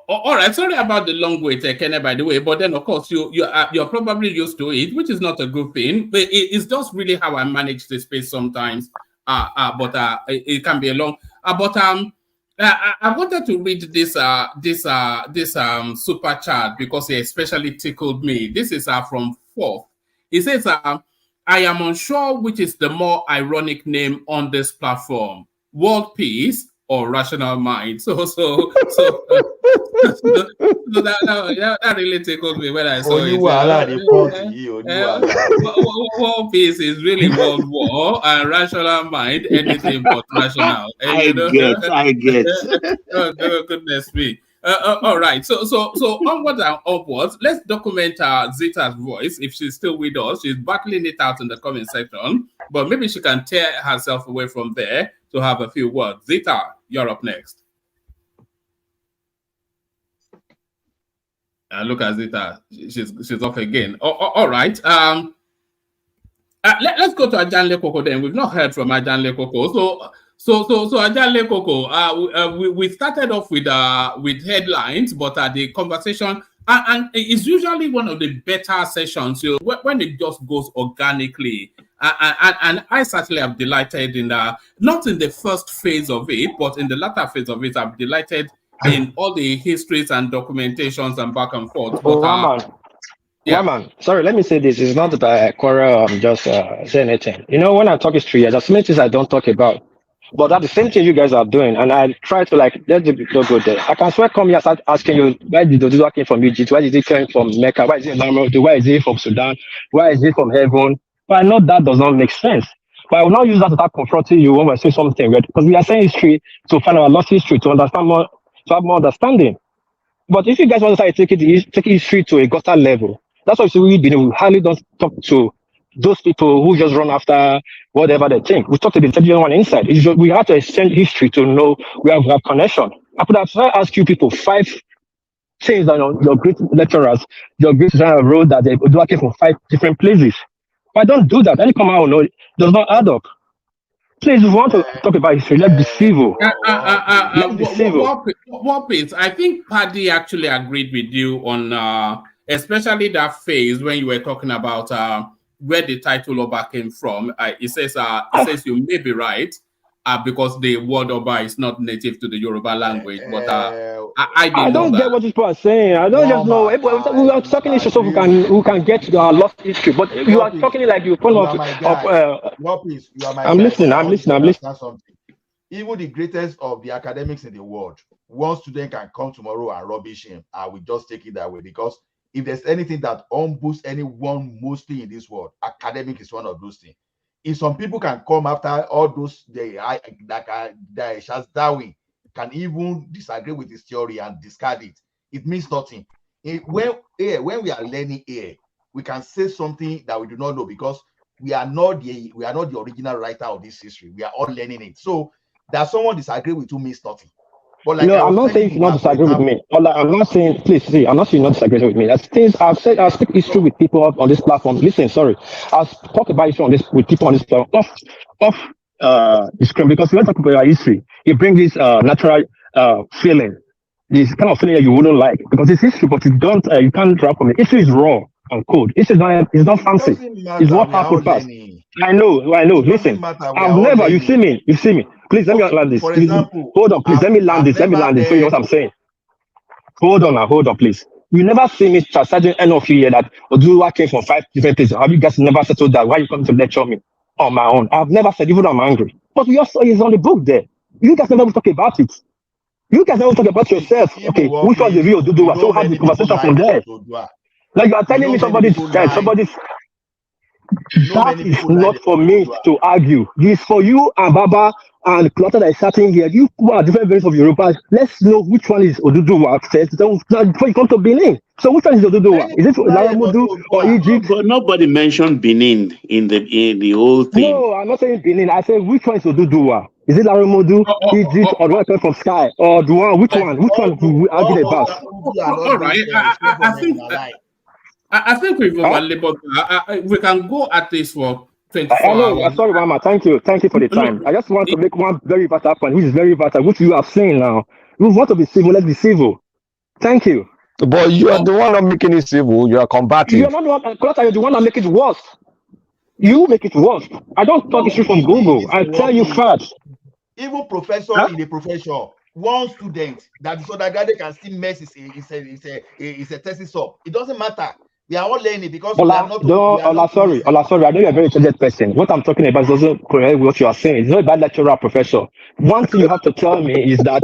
All right. Sorry about the long wait, Kenneth, by the way. But then, of course, you're probably used to it, which is not a good thing. But it's just really how I manage the space sometimes. But it can be a long. I wanted to read this super chat because it especially tickled me. This is from Fourth. It says, "I am unsure which is the more ironic name on this platform: World Peace or Rational Mind." So that really tickled me when I saw it. World Peace is really World War, and Rational Mind anything but rational. I get. Oh, goodness me. All right. So onwards and upwards. Let's document Zita's voice if she's still with us. She's battling it out in the comment section, but maybe she can tear herself away from there to have a few words. Zita, you're up next. Look at Zita. She's off again. All right. Let's go to Ajanle Koko then. We've not heard from Ajanle Koko. So Ajanle Koko, we started off with headlines, but the conversation and it's usually one of the better sessions. So when it just goes organically, and I certainly am delighted in not in the first phase of it, but in the latter phase of it, I'm delighted in all the histories and documentations and back and forth. But man, sorry, let me say this. It's not that I quarrel, just say anything. You know, when I talk history, there's so many things I don't talk about. But that's the same thing you guys are doing. And I try to let's go there. I can swear come here start asking you, why did Oduduwa came from Egypt? Why did he come from Mecca? Why is he normal? Why is he from Sudan? Why is he from heaven? But I know that does not make sense. But I will not use that to start confronting you when we say something, right? Because we are saying history to find our lost history, to understand more, to have more understanding. But if you guys want to start taking history to a gutter level, that's what we hardly don't talk to those people who just run after whatever they think. We talk to the intelligent one inside. We have to exchange history to know we have connection. I could have asked you people 5 things that your great lecturers, your great designer wrote that they were working from 5 different places. Why don't do that? Any come out, no, it does not add up. Please, if we want to talk about history, let's be civil. Let's be civil. What I think Paddy actually agreed with you on, especially that phase when you were talking about where the title Oba came from. It says you may be right because the word Oba is not native to the Yoruba language. But I don't get what people are saying. I don't just know. We are talking issues so we can get to our lost history. But you are talking like you're full of. I'm listening. Something. Even the greatest of the academics in the world, one student can come tomorrow and rubbish him, and we just take it that way. Because if there's anything that humbles anyone mostly in this world, academic is one of those things. If some people can come after all those, Charles Darwin can even disagree with his theory and discard it. It means nothing. When we are learning here, we can say something that we do not know because we are not the original writer of this history. We are all learning it. So that someone disagree with you means nothing. But like I'm not saying you not disagree with me. I'm not saying, please see, I'm not saying you not disagree with me. That's things I've said. I'll speak history with people on this platform. Listen, sorry, I'll talk about history with people on this platform off the screen because when you talk about history, it brings this natural feeling, this kind of feeling that you wouldn't like because it's history, but you can't drop from it. History is raw and cold. It's not fancy. It's what happened fast. I know. Listen, I've never. You see me. Please let me land this. For example, hold on, please. Let me land this. So you know what I'm saying. Hold on, please. You never see me chastising any of you here that Oduduwa came from 5 different places. Have you guys never settled that? Why you come to lecture me on my own? I've never said, even though I'm angry. But we also is on the book there. You guys never talk about it. You guys never talk about yourself. Okay, which one is the real Oduduwa? So have the conversation from there. Like you are telling me somebody's that is not for me to argue. This is for you and Baba and Clotter that is sitting here. You who are different variants of Yorubas. Let's know which one is Oduduwa first before you come to Benin. So which one is Oduduwa? Is it Laramudu or Egypt? But nobody mentioned Benin in the whole thing. No, I'm not saying Benin. I said which one is Oduduwa? Is it Laramudu, Egypt, or the one from Sky, or the one? Which one? Which one do we argue about? All right, I think we've overlabored. We can go at this for 24 hours. Sorry, Mama. Thank you for the time. I just want to make one very vital point, which is very vital, which you are saying now. We want to be civil. Let's be civil. Thank you. But you are the one not making it civil. You are combating. You are not the one. You're the one that make it worse. You make it worse. I don't talk issue from Google. I tell you facts. Even professor in the profession, one student that is undergraduate can still mess his a thesis up. It doesn't matter. We are all learning because sorry. I know you're a very intelligent person. What I'm talking about doesn't correct what you are saying. It's not about lecturer or professor. One thing you have to tell me is that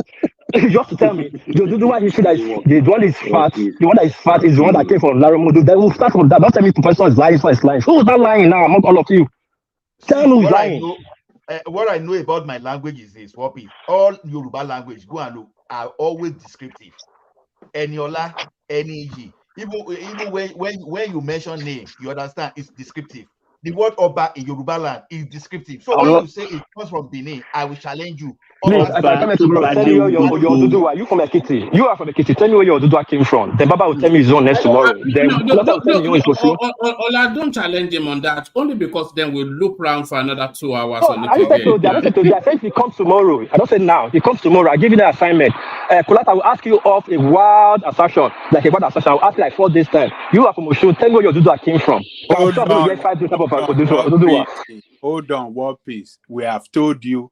you have to tell me the one issue that is the one is fat. The one that is fat is the one that came from Laramudu. Then we'll start from that. Don't tell me professor is lying for his life. Who's that lying now among all of you? Tell me who's lying. What I know about my language is this: all Yoruba language go and look are always descriptive. Eniola, Nig. Even when you mention name, you understand it's descriptive. The word Oba in Yoruba land is descriptive. So when you say it comes from Benin, I will challenge you. Please, I come to tell me where your Oduduwa. You from Ekiti. You are from Ekiti. Tell me where your Oduduwa came from. Then Baba will tell me his own next tomorrow. Then Ola, don't challenge him on that. Only because then we'll loop around for another 2 hours on it again. I said he comes tomorrow. I don't say now. He comes tomorrow. I give you the assignment. Kulata will ask you off a wild assertion, like a wild assertion. I will ask you like 4 days time. You are from Osho. Tell me where your Oduduwa came from. Hold on, what piece? We have told you.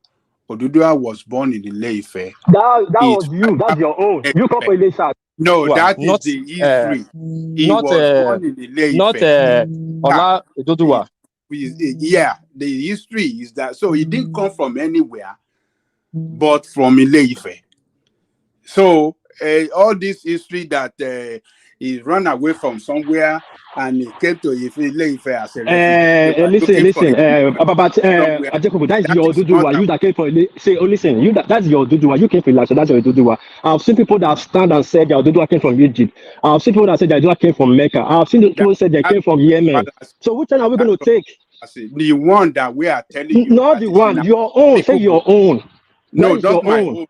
Oduduwa was born in Ile-Ife. That was you. That's your own. You come from Ile-Ife. No, that is the history. He was born in Ile-Ife. Not Ola Oduduwa. Yeah, the history is that. So he didn't come from anywhere, but from Ile-Ife. So all this history that he ran away from somewhere and he came to Ife as a refugee. They were looking for Listen, him somewhere. Ajakobo, that's That your is not Duduwa. You that came for, listen, that's your Duduwa. You came for Elisha, that's your Duduwa. I've seen people that stand and said your Duduwa came from Egypt. I've seen people that said their Duduwa came from Mecca. I've seen people that said they came from Yemen. So which one are we going to take? the one that we are telling you. Not the one, your own. Say your own. No, That is your not my own. own.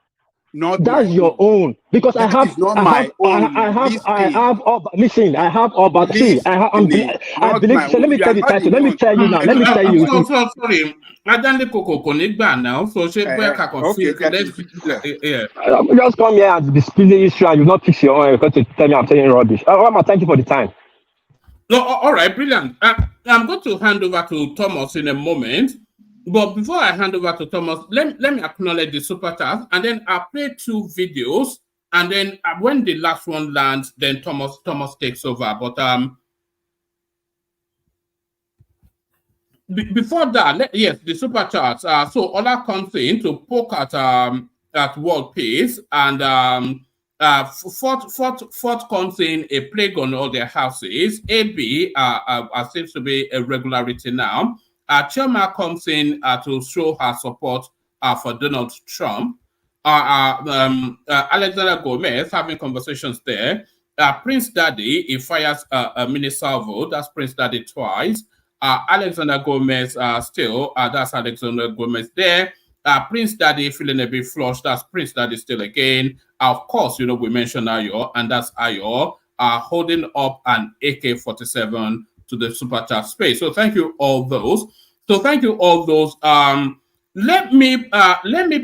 Not That's my your own. Because That is not my own. I have all, listen, I have all, but see, I believe, so let me tell you, title. Let me tell you now. Let me tell you. Sorry. Adanle Koko Konigba now. So she okay, yeah. Just come here and be spilling issue and you not fix your own because to tell me I'm saying rubbish. Thank you for the time. No, all right, brilliant. I'm going to hand over to Thomas in a moment. But before I hand over to Thomas, let me acknowledge the super chat, and then I'll play 2 videos, and then when the last one lands, then Thomas takes over. But before that, yes, the super chats. So Ola comes in to poke at world peace, and fourth comes in a plague on all their houses. AB seems to be a regularity now. Choma comes in to show her support for Donald Trump. Alexander Gomez having conversations there. Prince Daddy, he fires a mini salvo. That's Prince Daddy twice. Alexander Gomez still. That's Alexander Gomez there. Prince Daddy feeling a bit flushed. That's Prince Daddy still again. Of course, we mentioned Ayo, and that's Ayo holding up an AK-47 to the super chat space. So thank you all those. Let me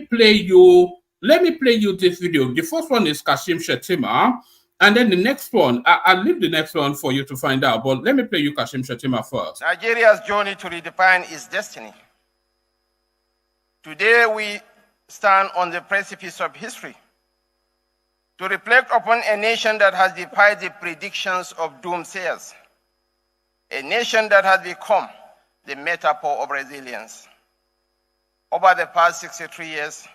play you this video. The first one is Kashim Shettima, and then the next one, I'll leave the next one for you to find out. But let me play you Kashim Shettima first. Nigeria's journey to redefine its destiny. Today we stand on the precipice of history to reflect upon a nation that has defied the predictions of doomsayers, a nation that has become the metaphor of resilience. Over the past 63 years,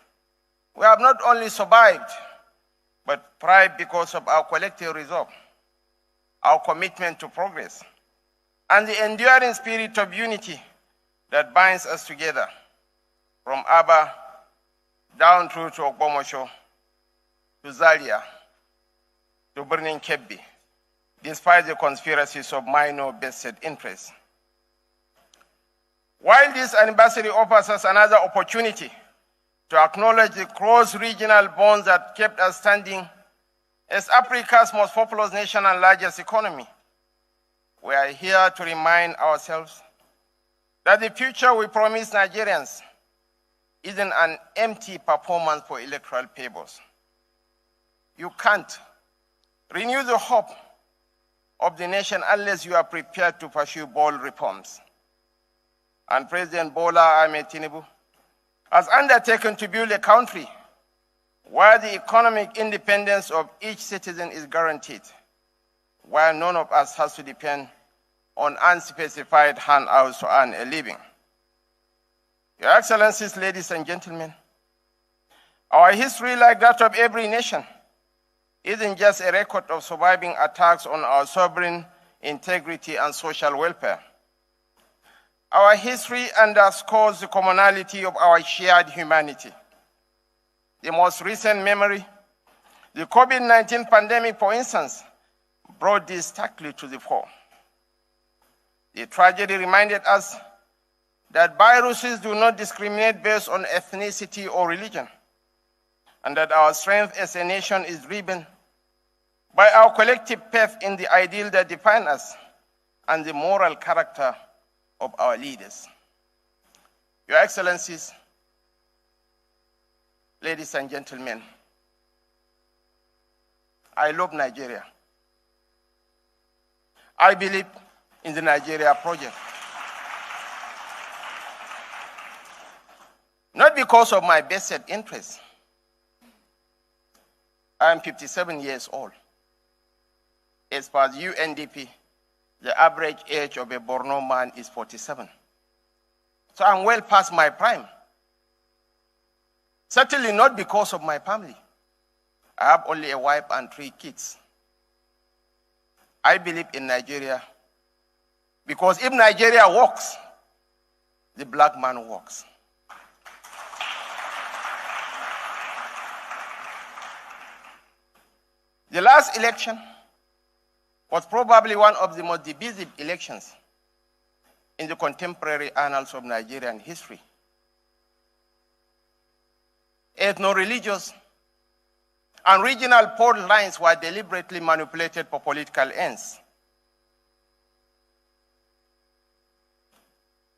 we have not only survived, but thrived because of our collective resolve, our commitment to progress, and the enduring spirit of unity that binds us together, from Aba down through to Ogbomoso, to Zaria, to Burning Kebbi, despite the conspiracies of minor vested interests. While this anniversary offers us another opportunity to acknowledge the close regional bonds that kept us standing as Africa's most populous nation and largest economy, we are here to remind ourselves that the future we promise Nigerians isn't an empty performance for electoral purposes. You can't renew the hope of the nation unless you are prepared to pursue bold reforms. And President Bola Ahmed Tinubu has undertaken to build a country where the economic independence of each citizen is guaranteed, where none of us has to depend on unspecified handouts to earn a living. Your Excellencies, ladies and gentlemen, our history, like that of every nation, isn't just a record of surviving attacks on our sovereign integrity and social welfare. Our history underscores the commonality of our shared humanity. The most recent memory, the COVID-19 pandemic, for instance, brought this starkly to the fore. The tragedy reminded us that viruses do not discriminate based on ethnicity or religion, and that our strength as a nation is driven by our collective faith in the ideal that define us and the moral character of our leaders. Your Excellencies, ladies and gentlemen, I love Nigeria. I believe in the Nigeria project. Not because of my vested interests. I am 57 years old. As per the UNDP, the average age of a Borno man is 47. So I'm well past my prime. Certainly not because of my family, I have only a wife and 3 kids. I believe in Nigeria because if Nigeria works, the black man works. The last election was probably one of the most divisive elections in the contemporary annals of Nigerian history. Ethno-religious and regional fault lines were deliberately manipulated for political ends.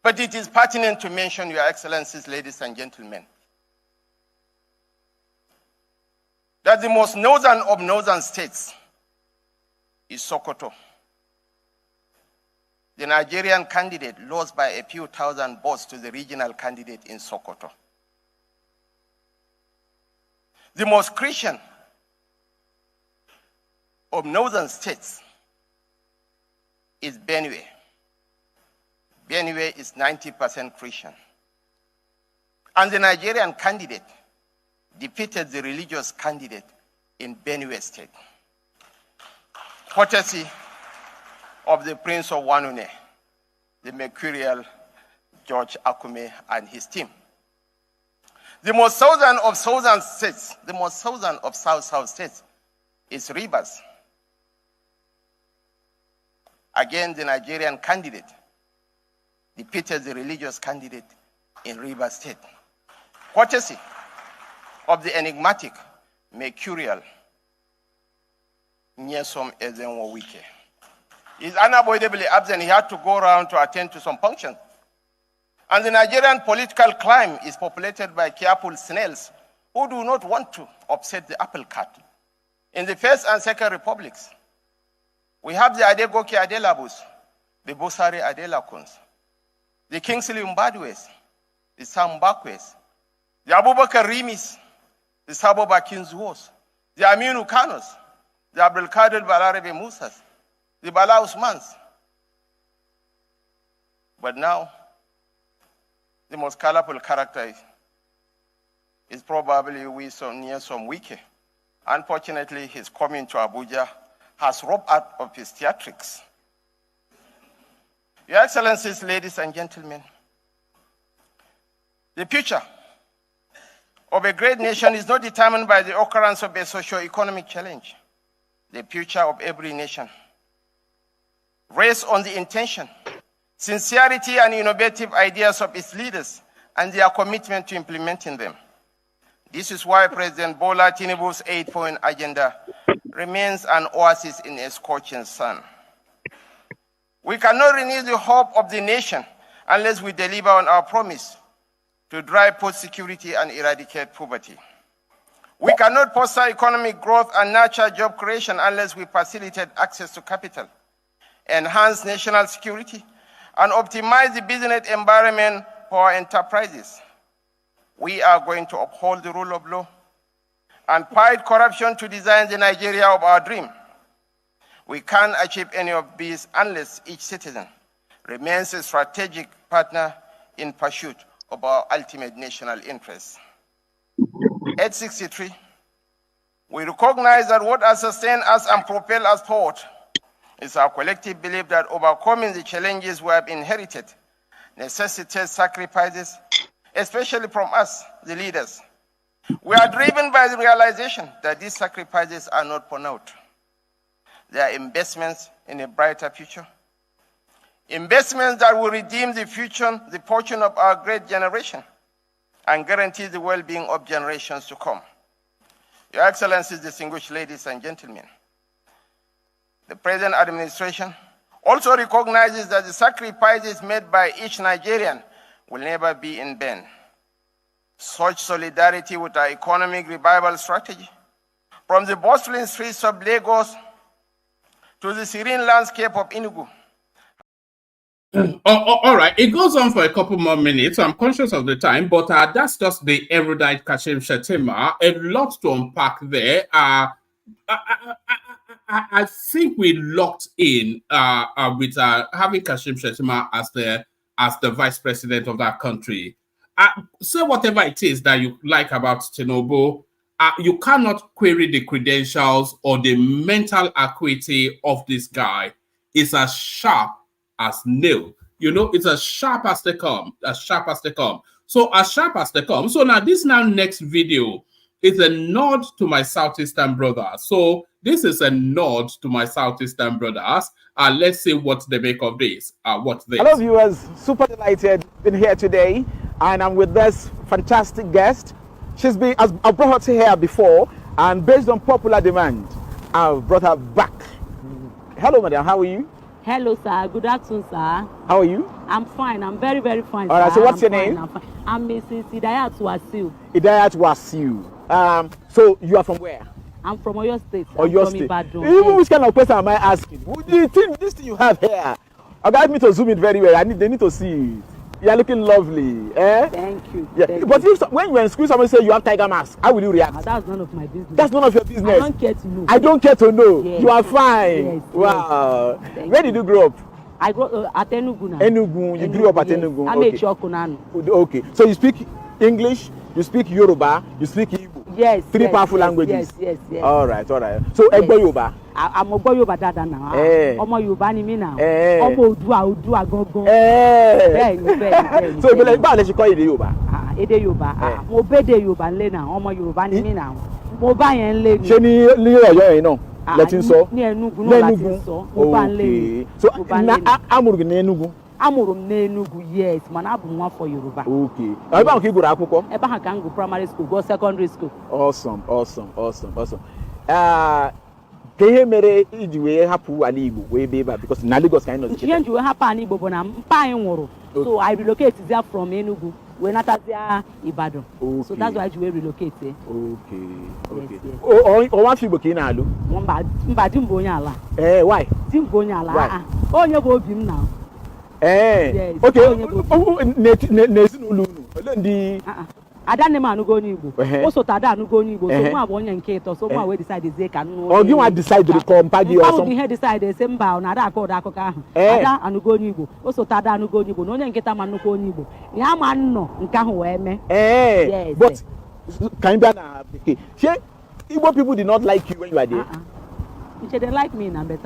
But it is pertinent to mention, Your Excellencies, ladies and gentlemen, that the most northern of northern states is Sokoto. The Nigerian candidate lost by a few thousand votes to the regional candidate in Sokoto. The most Christian of northern states is Benue. Benue is 90% Christian. And the Nigerian candidate defeated the religious candidate in Benue State, courtesy of the Prince of Wanune, the mercurial George Akume and his team. The most southern of southern states, the most southern of south-south states is Rivers. Again, the Nigerian candidate defeated the religious candidate in Rivers State, courtesy of the enigmatic mercurial Nyesom Ezenwo Wike. He's unavoidably absent. He had to go around to attend to some functions. And the Nigerian political climate is populated by careful snails who do not want to upset the apple cart. In the First and Second Republics, we have the Adegoke Adelabus, the Bosari Adelakuns, the Kingsley Mbadwes, the Sambakwes, the Abubakar Rimis, the Saboba Kinzuos, the Aminu Kanos, the Abdelkader Balarabe Musas, the Bala Usmans. But now, the most colorful character is probably Nyesom Wike. Unfortunately, his coming to Abuja has robbed out of his theatrics. Your Excellencies, ladies and gentlemen, the future of a great nation is not determined by the occurrence of a socio-economic challenge. The future of every nation rests on the intention, sincerity, and innovative ideas of its leaders and their commitment to implementing them. This is why President Bola Tinubu's 8-point agenda remains an oasis in a scorching sun. We cannot renew the hope of the nation unless we deliver on our promise to drive food security and eradicate poverty. We cannot foster economic growth and nurture job creation unless we facilitate access to capital, enhance national security, and optimize the business environment for our enterprises. We are going to uphold the rule of law and fight corruption to design the Nigeria of our dream. We can't achieve any of these unless each citizen remains a strategic partner in pursuit of our ultimate national interests. At 63, we recognize that what has sustained us and propelled us forward is our collective belief that overcoming the challenges we have inherited necessitates sacrifices, especially from us, the leaders. We are driven by the realization that these sacrifices are not for naught. They are investments in a brighter future, investments that will redeem the fortune of our great generation and guarantee the well-being of generations to come. Your Excellencies, distinguished ladies and gentlemen, the present administration also recognizes that the sacrifices made by each Nigerian will never be in vain. Such solidarity with our economic revival strategy, from the bustling streets of Lagos to the serene landscape of Enugu. All right, it goes on for a couple more minutes. I'm conscious of the time, but that's just the erudite Kashim Shettima. A lot to unpack there. I think we locked in with having Kashim Shettima as the vice president of that country. Say whatever it is that you like about Tinubu. you cannot query the credentials or the mental acuity of this guy. It's as sharp as nail. You know, it's as sharp as they come, as sharp as they come. So as sharp as they come. So now this next video is a nod to my Southeastern brothers. So this is a nod to my Southeastern brothers. Let's see what they make of this. What's this? Hello viewers, super delighted being here today, and I'm with this fantastic guest. I've brought her here before, and based on popular demand, I've brought her back. Hello, madam. How are you? Hello, sir. Good afternoon, sir. How are you? I'm fine. I'm very, very fine. All right. Sir. So, what's your name? I'm Mrs. Idayat Wasiu. Idayat Wasiu. So, you are from where? I'm from Oyo State. Oyo State. Even which kind of question am I asking? Do you think this thing you have here? Allow me to zoom it very well. They need to see it. You are looking lovely. Eh? Thank you. Yeah. Thank but you. if when you're in school, someone say you have tiger mask, how will you react? That's none of my business. That's none of your business. I don't care to know. I don't care to know. Yes. You are fine. Yes. Wow. Yes. Where did you grow up? I grew up at Enugu now. Enugu. You grew up at Enugu. I'm a Chokunanu. Okay. So you speak English, you speak Yoruba, you speak Igbo. Yes. Three powerful languages. Yes. All right. So Egbo Yoruba. I'm a boy Yoruba dada now. Omo Yoruba ni mi now. Omo Odua gangan. Bẹ́ẹ̀ni. So ìbílẹ̀ báwo lẹ ṣe kọ́ èdè Yorùbá? Èdè Yorùbá. Mo bédè Yorùbá nlé náà. Ọmọ Yorùbá ni mi náà. Mo bá yẹn nlé ni. Ṣé ní Ọ̀yọ́ yẹn náà lẹ ti ń sọ? Ní Enugu náà la ti ń sọ. Mo bá nlé ni. So amụrụ gị n'Enugu? Amụrụ m n'Enugu, yes, mana abụ m nwafọ Yoruba. Okay. Ebe ahụ ka ị gụrụ akwụkwọ? Ebe ahụ ka m gụrụ primary school, go secondary school. Awesome. Ka ihe mere iji wee hapụ ala Igbo wee bee ebe a because na Lagos ka anyị nọ. Ihe nji wee hapụ ala Igbo bụ na mpa anyị nwụrụ. So I relocate there from Enugu. Wee natazia Ibadan. So that's why I wee relocate. Okay. Ọnwa afọ Igbo ka ị na-alụ? Mba di m bụ onye ala. Why? Di m bụ onye ala. Onye bụ obi m na. Okay. N'ezinụlọ unu ole ndị Ada nne m anụgo onye Igbo. O sote ada anụgo onye Igbo. So mụ abụ onye nke ịtọ. So mụ a wee decide zie ka nnu. Ọ gị nwa decide ka mpa gị ọsọ. Mpa bụ ihe decide ese mba na ada akọ ụda akụkọ ahụ. Ada anụgo onye Igbo. O sote ada anụgo onye Igbo na onye nkịta ma nnukwu onye Igbo. Ya ma nnọ nke ahụ wee mee. But ka anyị bịa na bekee. Shey Igbo people did not like you when you were there. They like me now, but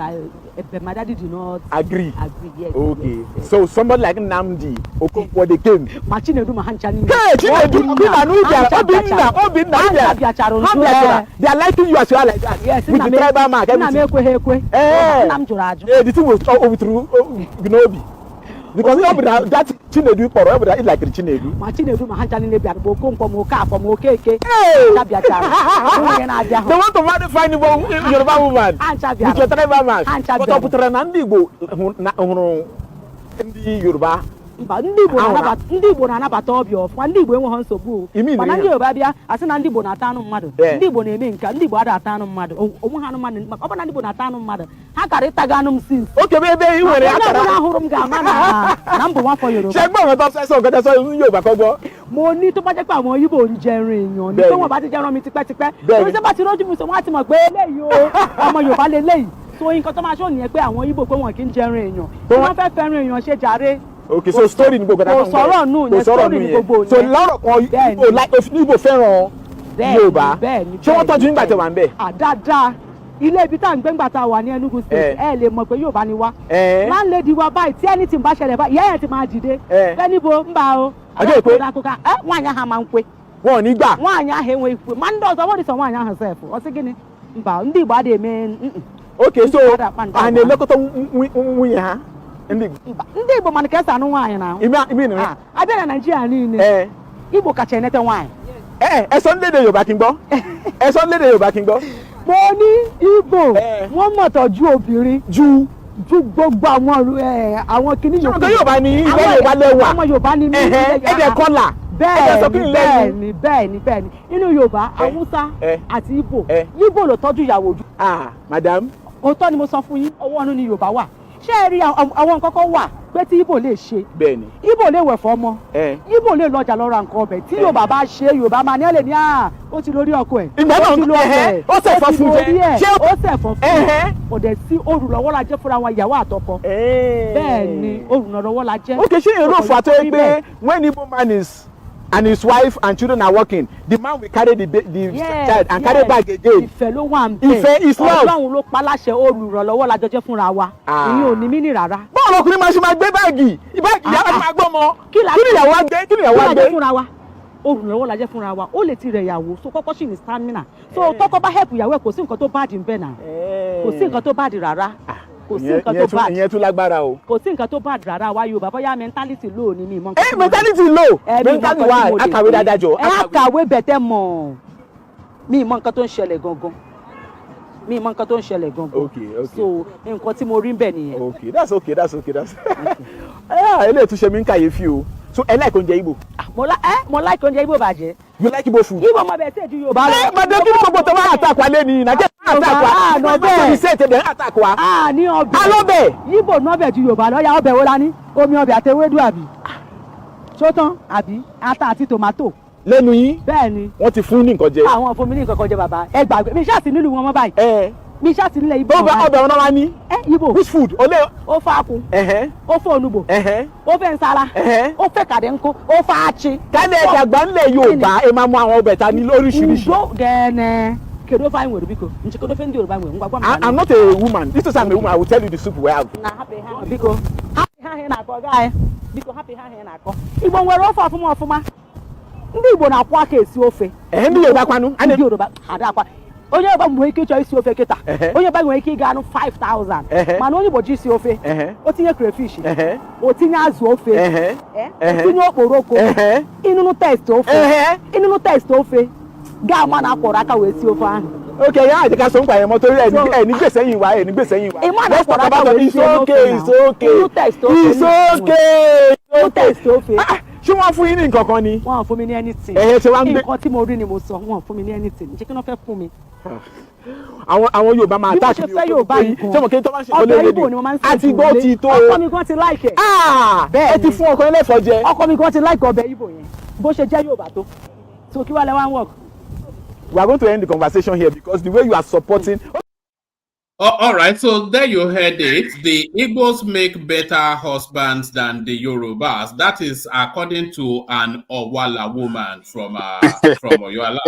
my daddy did not agree. Yes. Okay. Yes. So somebody like Nnamdi Okonkwo they came. Chinedu Mahanchani. Hey, Chinedu, they are liking you as you are like that. Yes. With the tribal mark. The thing was all over through Gnobi. Because that Chinedu for everybody is like Chinedu. Chinedu Mahanchani nebi arbo Okonkwo mo ka for mo keke. They want to marry fine Yoruba woman. With your tribal mark. But oputara na ndị Igbo hụrụ ndị Yoruba. Ndị Igbo na-anabata ọbịa ọfụma. Ndị Igbo enweghị nsogbu. Mana ndị Yoruba bịa asị na ndị Igbo na-ata anụ mmadụ. Ndị Igbo na-eme nka, ndị Igbo ada ata anụ mmadụ. Onwe ha anụ mmadụ. Ọ bụ na ndị Igbo na-ata anụ mmadụ. Ha kara ịtaga anụ m since. Okay, ebe ị nwere akara. Onye ahụrụ m ga-ama na mbụ nwafọ Yoruba. Ṣé gbọ́n ọ̀tọ̀ sẹ́sọ̀ ọ̀gẹ́dẹ́ sọ Yorùbá kọ́ gbọ́? Mo ní tó bá jẹ́ pé àwọn Igbo ń jẹrin èèyàn ní tó wọ́n bá ti jẹran mi tipẹ́tipẹ́. Torí sẹ́ bá ti rójú mi sọ wọ́n á ti mọ̀ pé eléyìí o ọmọ Yorùbá lélẹ́yìí. So nǹkan tó máa ṣó nìyẹn pé àwọn Igbo pé wọn kì í jẹrin èèyàn. Tí wọ́n fẹ́ fẹ́ràn èèyàn ṣe jàre. Okay, so story ni gbogbo kò sọ̀rọ̀ nù yẹn story ni gbogbo yẹn. So lọ́rọ̀ kan Igbo fẹ́ràn Yorùbá. Ṣé wọ́n tọ́jú nígbà tí wọ́n wà ń bẹ̀? Dáadáa. Ilé ibi tá à ń gbé ńgbà tá a wà ní Enugu State ẹ lè mọ̀ pé Yorùbá ni wá. Láńlẹ́dì wa báyìí tí ẹni tí ń bá ṣẹlẹ̀ báyìí ìyá yẹn ti máa dìde. Bẹ́ẹ̀ níbo ń bá o. Ajẹ́ ìpè. Wọ́n àyà ha máa ń pe. Wọ́n ò ní gbà. Wọ́n àyà ha enwe ikwe. Máa ń dọ̀zọ́ wọ́n di sọ wọ́n àyà ha sẹ́ẹ̀fù. Ọtí gịnị? Mba ndị Igbo adịghị eme. Okay, so a na-elekọta nwunye ha. Ndị Igbo mana ka esi anụ nwaanyị na abịa na Naịjirịa niile Igbo kacha enete nwaanyị. Ẹ̀sọ́ ń lédè Yorùbá kí n gbọ́. Ẹ̀sọ́ ń lédè Yorùbá kí n gbọ́. Mo ní Igbo wọ́n mọ̀ tọ́jú obìnrin ju gbogbo àwọn kìíní Yorùbá. Ṣé Yorùbá ni ilé Yorùbá lẹ́wà? Ọmọ Yorùbá ni mí. Ẹ̀dẹ̀ kọ́là. Bẹ́ẹ̀ni. Nínú Yorùbá, Haúsá àti Igbo. Igbo ló tọ́jú ìyàwó jù. Madam. Òótọ́ ni mo sọ fún yín, ọwọ́ ọ̀nù ni Yorùbá wà. Ṣé ẹ rí àwọn nǹkan kan wà pé tí Igbo lè ṣe? Bẹ́ẹ̀ni. Igbo lè wẹ̀ fọ́mọ. Igbo lè lọ́jà lọ ra nǹkan ọbẹ̀ tí Yorùbá bá ṣe Yorùbá máa ní ẹ̀ lè ní ó ti lórí ọkọ ẹ̀. Ìgbà náà ó ṣẹ̀fọ́ fún jẹ. Ó ṣẹ̀fọ́ fún. Kò dẹ̀ sí olùrànlọ́wọ́ la jẹ́ fúnra wọn ìyàwó àtọkọ. Bẹ́ẹ̀ni olùrànlọ́wọ́ la jẹ́. Okay, ṣé èrò fà tó yẹ pé when Igbo man is and his wife and children are working, the man will carry the child and carry back again. Ìfẹ́ ló wà ń bẹ̀. Ìfẹ́ is love. Ọlọ́run ló pa láṣẹ olùrànlọ́wọ́ la jọ jẹ́ fúnra wa. Ìyẹn ò ní mí ní rárá. Báwo lọkùnrin máa ṣe máa gbé báàgì? Ìyàwó máa gbọ́ ọmọ. Kí ni ìyàwó á gbé? Kí ni ìyàwó á gbé? Fúnra wa. Olùrànlọ́wọ́ la jẹ́ fúnra wa. Ó lè ti rẹ̀ ìyàwó. So kọ́kọ́ ṣì ní stamina. So tọ́kọ bá help ìyàwó ẹ̀ kò sí nǹkan tó bad ń bẹ̀ náà. Kò sí nǹkan tó bad rárá. Kò sí nǹkan tó bad. Ìyẹn tún lágbára o. Kò sí nǹkan tó bad rárá wa Yorùbá bóyá mentality low ni mi mọ̀ nǹkan. Mentality low. Mentality wà akàwé dáadáa jọ. Akàwé bẹ̀tẹ̀ mọ̀. Mi mọ̀ nǹkan tó ń ṣẹlẹ̀ gangan. Mi mọ̀ nǹkan tó ń ṣẹlẹ̀ gangan. Okay. So nǹkan tí mo rí ń bẹ̀ nìyẹn. Okay, that's okay. Eléyìí tún ṣe mí ń kàyéfì o. So ẹ like oúnjẹ Igbo? Mo like oúnjẹ Igbo bàjẹ́. You like Igbo food? Igbo mọ bẹ̀ẹ́ sí èjú Yorùbá lọ. Màdé kí ni gbogbo tó máa attack wa lé ní Nàìjíríà attack wa. Nọ bẹ́ẹ̀. Wọ́n ti ṣe ètè dẹ̀ attack wa. Ní ọbẹ̀. Alọ́bẹ̀. Igbo nọ́bẹ̀ ju Yorùbá lọ. Ya ọbẹ̀ wo la ní? Omi ọbẹ̀ àti ewédú àbí? Ṣótán àbí? Ata àti tòmátò. Lẹ́nu yín? Bẹ́ẹ̀ni. Wọ́n ti fún ní nǹkan jẹ. Àwọn fún mi ní nǹkan kan jẹ bàbá. Ẹ gbàgbé mi ṣáà sí nílùú wọn mọ́ báyìí. Mi ṣáà sí nílẹ̀ Igbo. Ọbẹ̀ wọn náà wá ní. Igbo. Which food? Ó fẹ́ akun. Ó fẹ́ onugbo. Ó fẹ́ nsala. Ó fẹ́ kàdéńkó. Ó fẹ́ achi. Kálẹ̀ ẹ̀dàgbà ńlẹ̀ Yorùbá ẹ máa mú àwọn ọbẹ̀ ta ní lóríṣiríṣi. Ndo gẹ́nẹ́. Kedu fine word biko. Nchi kedu fendi Yoruba nwe. Ngwa gwa. I'm not a woman. This is I'm a woman. I will tell you the soup we have. Na happy ha biko. Happy ha he na akọ guy. Biko happy ha he na akọ. Igbo nwere ofe ọfụma. Ndị Igbo na-akwa aka esi ofe. Ndị Yoruba kwanu. Ndị Yoruba ada akwa. Onye Yoruba nwere ike ịchọ isi ofe kịta. Onye Yoruba nwere ike ịga anụ 5,000. Mana onye Igbo ji isi ofe. O tinye crayfish. O tinye azụ ofe. O tinye okporoko. Inunu test ofe. Ga-ama na akwọrọ aka wee si ofe ahụ. Okay, yeah, I think I saw my motor. Any gbèsè yín wá, any gbèsè yín wá. Let's talk about it's okay. No test ofe. Ṣé wọ́n fún yín ní nǹkan kan ni? Wọ́n fún mi ní anything. Ṣé wọ́n gbé. Nǹkan tí mo rí ni mo sọ, wọ́n fún mi ní anything. Ṣé kí wọ́n fẹ́ fún mi? Àwọn Yorùbá máa attack mi. Ṣé mo kí n tó máa ṣe ọbẹ̀ Igbo ni mo máa ń sè. Àti gbọ́ ti tó. Ọkọ mi gan ti like ẹ̀. Bẹ́ẹ̀ ẹ ti fún ọkọ ẹlẹ́fọ̀ọ́ jẹ. Ọkọ mi gan ti like ọbẹ̀ Igbo yẹn. Bó ṣe jẹ́ Yorùbá tó. So kí wàá lẹ wá ń work. We are going to end the conversation here because the way you are supporting. All right, so there you heard it. The Igbos make better husbands than the Yorubas. That is according to an Ogala woman from Oyala.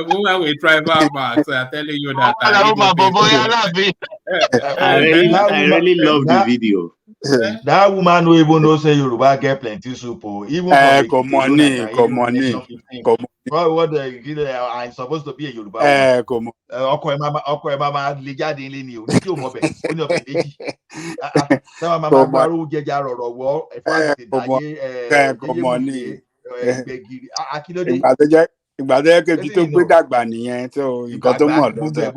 Woman with tribal marks are telling you that. I really love the video. That woman who even knows say Yoruba get plenty soup. Even come on. What I'm supposed to be a Yoruba. Come on. Ọkọ mama lè jáde ilé ni o ní kí o mọ bẹ ó ní ọbẹ méjì sábà mama gbárù jẹjẹ rọrọ wọ ẹfọ àti ìdáyé gbẹgìrì akílódé. Ìgbà tó yẹ kébí tó gbé dàgbà nìyẹn tó nǹkan tó mọ̀ lọ́tọ̀.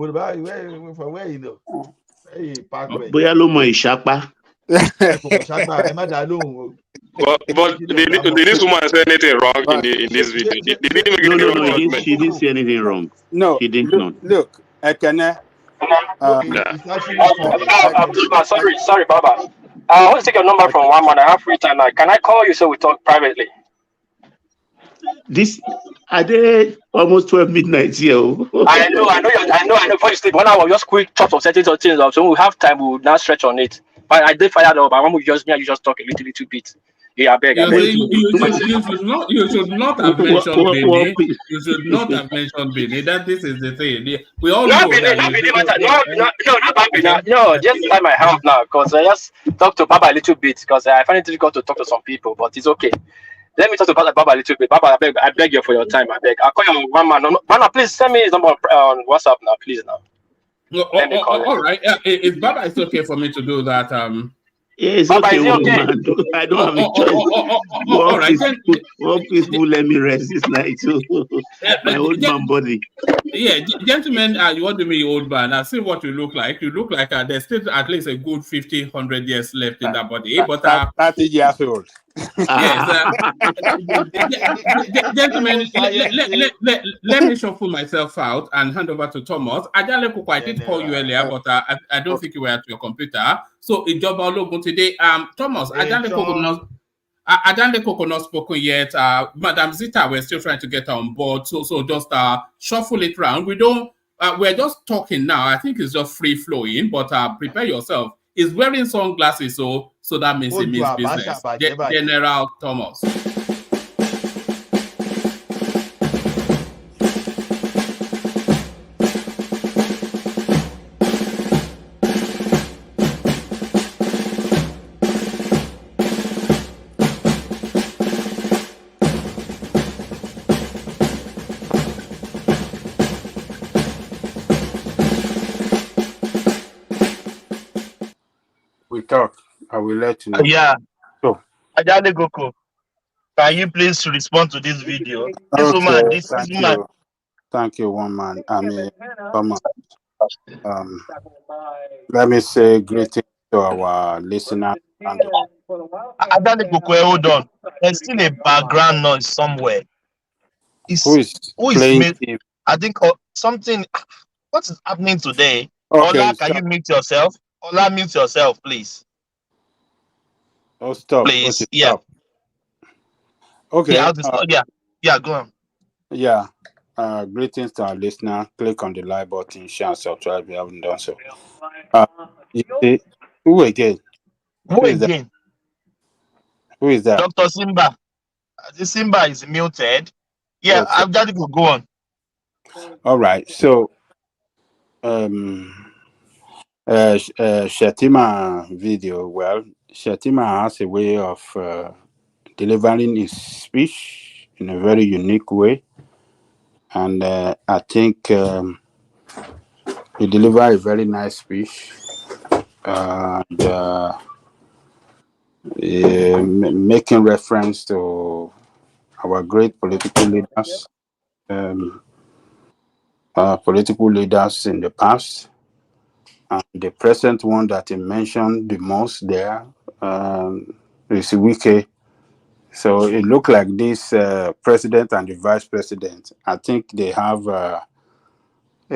Bóyá ló mọ ìṣápá. Ẹ má dá lóhùn o. But did this woman say anything wrong in this video? No, she didn't say anything wrong. No, she didn't. Look, Ekene. Sorry, Baba. I want to take your number from one man. I have free time now. Can I call you so we talk privately? Are they almost 12 midnight here? I know. Before you sleep, 1 hour, just quick chop some certain things. So when we have time, we'll now stretch on it. But I did fire up. I want you just talk a little bit. Yeah, I beg. You should not have mentioned Benin. You should not have mentioned Benin. That this is the thing. We all know that. No, just like my help now, because I just talk to Baba a little bit, because I find it difficult to talk to some people, but it's okay. Let me talk to Baba a little bit. Baba, I beg you for your time. I beg. I'll call you one man. Man, please send me his number on WhatsApp now, please now. All right. If Baba is okay for me to do that, yeah, it's Baba, okay. is it okay? I don't have a choice. All right. Please let me rest this night too. My old man body. Yeah, gentlemen, you want to be old man. I've seen what you look like. You look like there's still at least a good 50, 100 years left in that body. But 30 years old. Yes, gentlemen, let me shuffle myself out and hand over to Thomas. I did call you earlier, but I don't think you were at your computer. So in job logo today, Thomas, Adande Koko not spoken yet. Madam Zita, we're still trying to get on board. So just shuffle it around. We're just talking now. I think it's just free flowing, but prepare yourself. He's wearing sunglasses, so So that means it means business. General Thomas. We talk. I will let you know. Yeah. So, Ajale Goko, can you please respond to this video? This okay, woman, this thank woman. you. Thank you, one man. I mean, Thomas. Let me say greetings to our listeners. Ajale Goko, hold on. There's still a background noise somewhere. Who is playing? I think something. What is happening today? Okay, Ola, can you mute yourself? Ola, mute yourself, please. Oh, stop. Please, Okay, yeah. stop. Okay. Yeah, go on. Yeah. Greetings to our listener. Click on the like button, share, and subscribe if you haven't done so. You see, who again? Who again? Who is that? Dr. Simba. The Simba is muted. Yeah, Okay. I've got to go on. All right. So, Shatima video. Well, Shatima has a way of delivering his speech in a very unique way, and I think he delivered a very nice speech, and making reference to our great political leaders, political leaders in the past. And the present one that he mentioned the most there is Wike. So it looked like this president and the vice president, I think they have a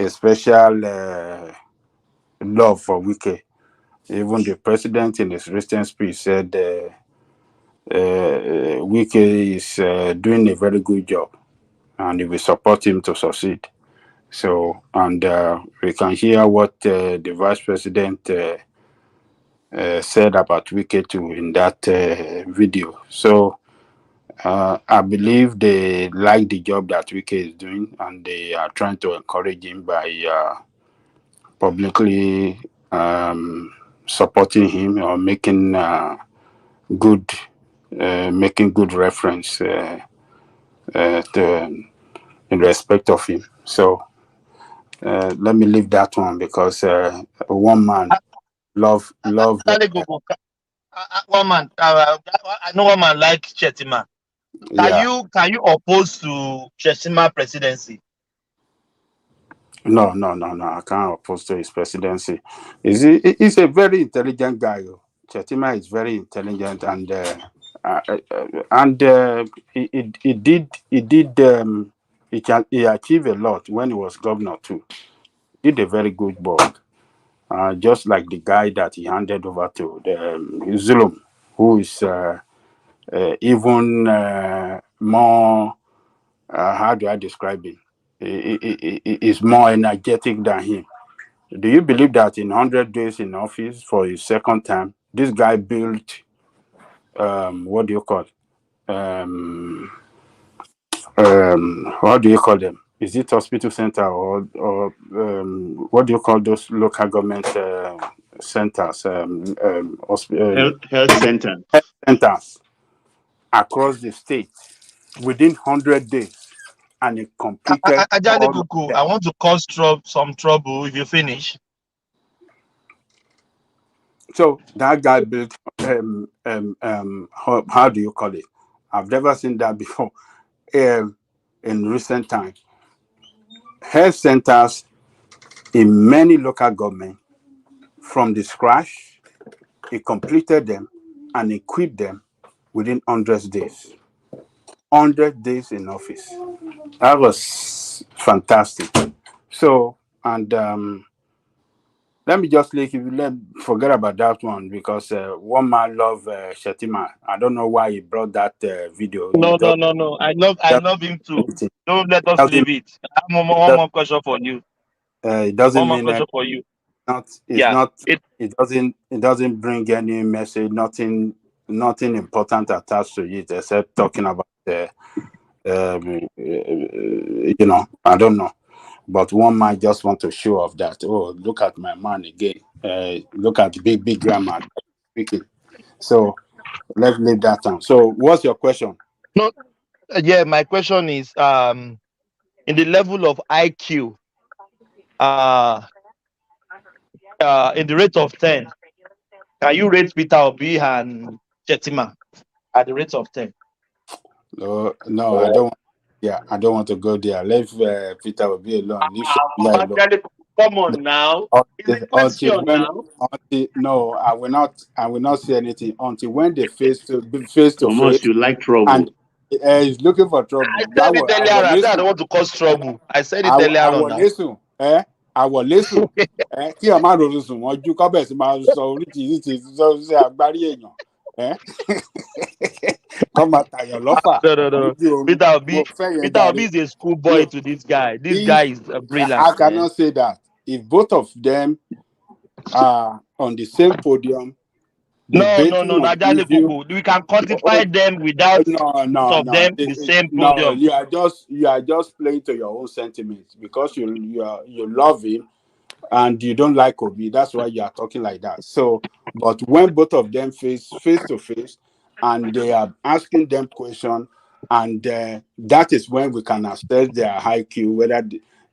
special love for Wike. Even the president in his recent speech said Wike is doing a very good job and he will support him to succeed. So, and we can hear what the vice president said about Wike too in that video. So, I believe they like the job that Wike is doing, and they are trying to encourage him by publicly supporting him or making good reference to in respect of him. So let me leave that one because one man love. One man, I know one man like Chetima. Can you oppose to Chetima presidency? No, I can't oppose to his presidency. He's a very intelligent guy. Chetima is very intelligent, and he achieved a lot when he was governor too. He did a very good job. Just like the guy that he handed over to, the Zulum, who is even more. How do I describe him? He is more energetic than him. Do you believe that in 100 days in office for his second term, this guy built what do you call what do you call them? Is it hospital center or what do you call those local government centers? Health center. Health centers across the state within 100 days, and it completed. I want to cause some trouble if you finish. So that guy built how do you call it? I've never seen that before in recent times. Health centers in many local government from the scratch, he completed them and equipped them within 100 days. 100 days in office. That was fantastic. So, and let me just forget about that one because one man love Shetima. I don't know why he brought that video. No. I love him too. Don't let us leave it. I have one more question for you. It doesn't mean question for you. It doesn't bring any message, nothing important attached to it except talking about I don't know. But one might just want to show off that, oh, look at my man again. Look at big grandma speaking. So let's leave that down. So what's your question? No, yeah, my question is in the level of IQ, in the rate of 10, can you rate Peter Obi and Chetima at the rate of 10? No, I don't. Yeah, I don't want to go there. Leave Peter Obi alone. Leave Shetima alone. Come on now. No, I will not say anything until when they face to face. Almost you like trouble. And he's looking for trouble. I said it earlier. I said I don't want to cause trouble. I said it earlier on. I will listen. Kí ẹ má ronú sùn wọ́n ju kọ́bẹ̀ sí máa sọ oríṣiríṣi sọ agbárí èèyàn. Kọ́ máa tàyàn lọ́fà. No. Peter Obi is a schoolboy to this guy. This guy is brilliant. I cannot say that. If both of them are on the same podium, No. We can quantify them without of them the same podium. No, you are just playing to your own sentiments because you love him and you don't like Obi. That's why you are talking like that. So, but when both of them face to face and they are asking them questions, and that is when we can assess their IQ, whether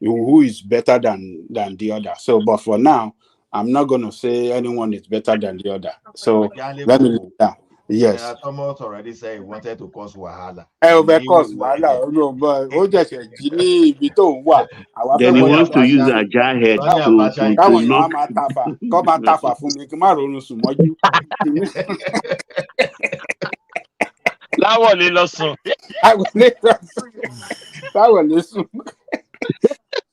who is better than the other. So, but for now, I'm not going to say anyone is better than the other. So let me leave that. Yes. Thomas already said he wanted to cause wahala. Because wahala, no, but then he wants to use a jar head to knock. Come and tafa for me. Come on, listen.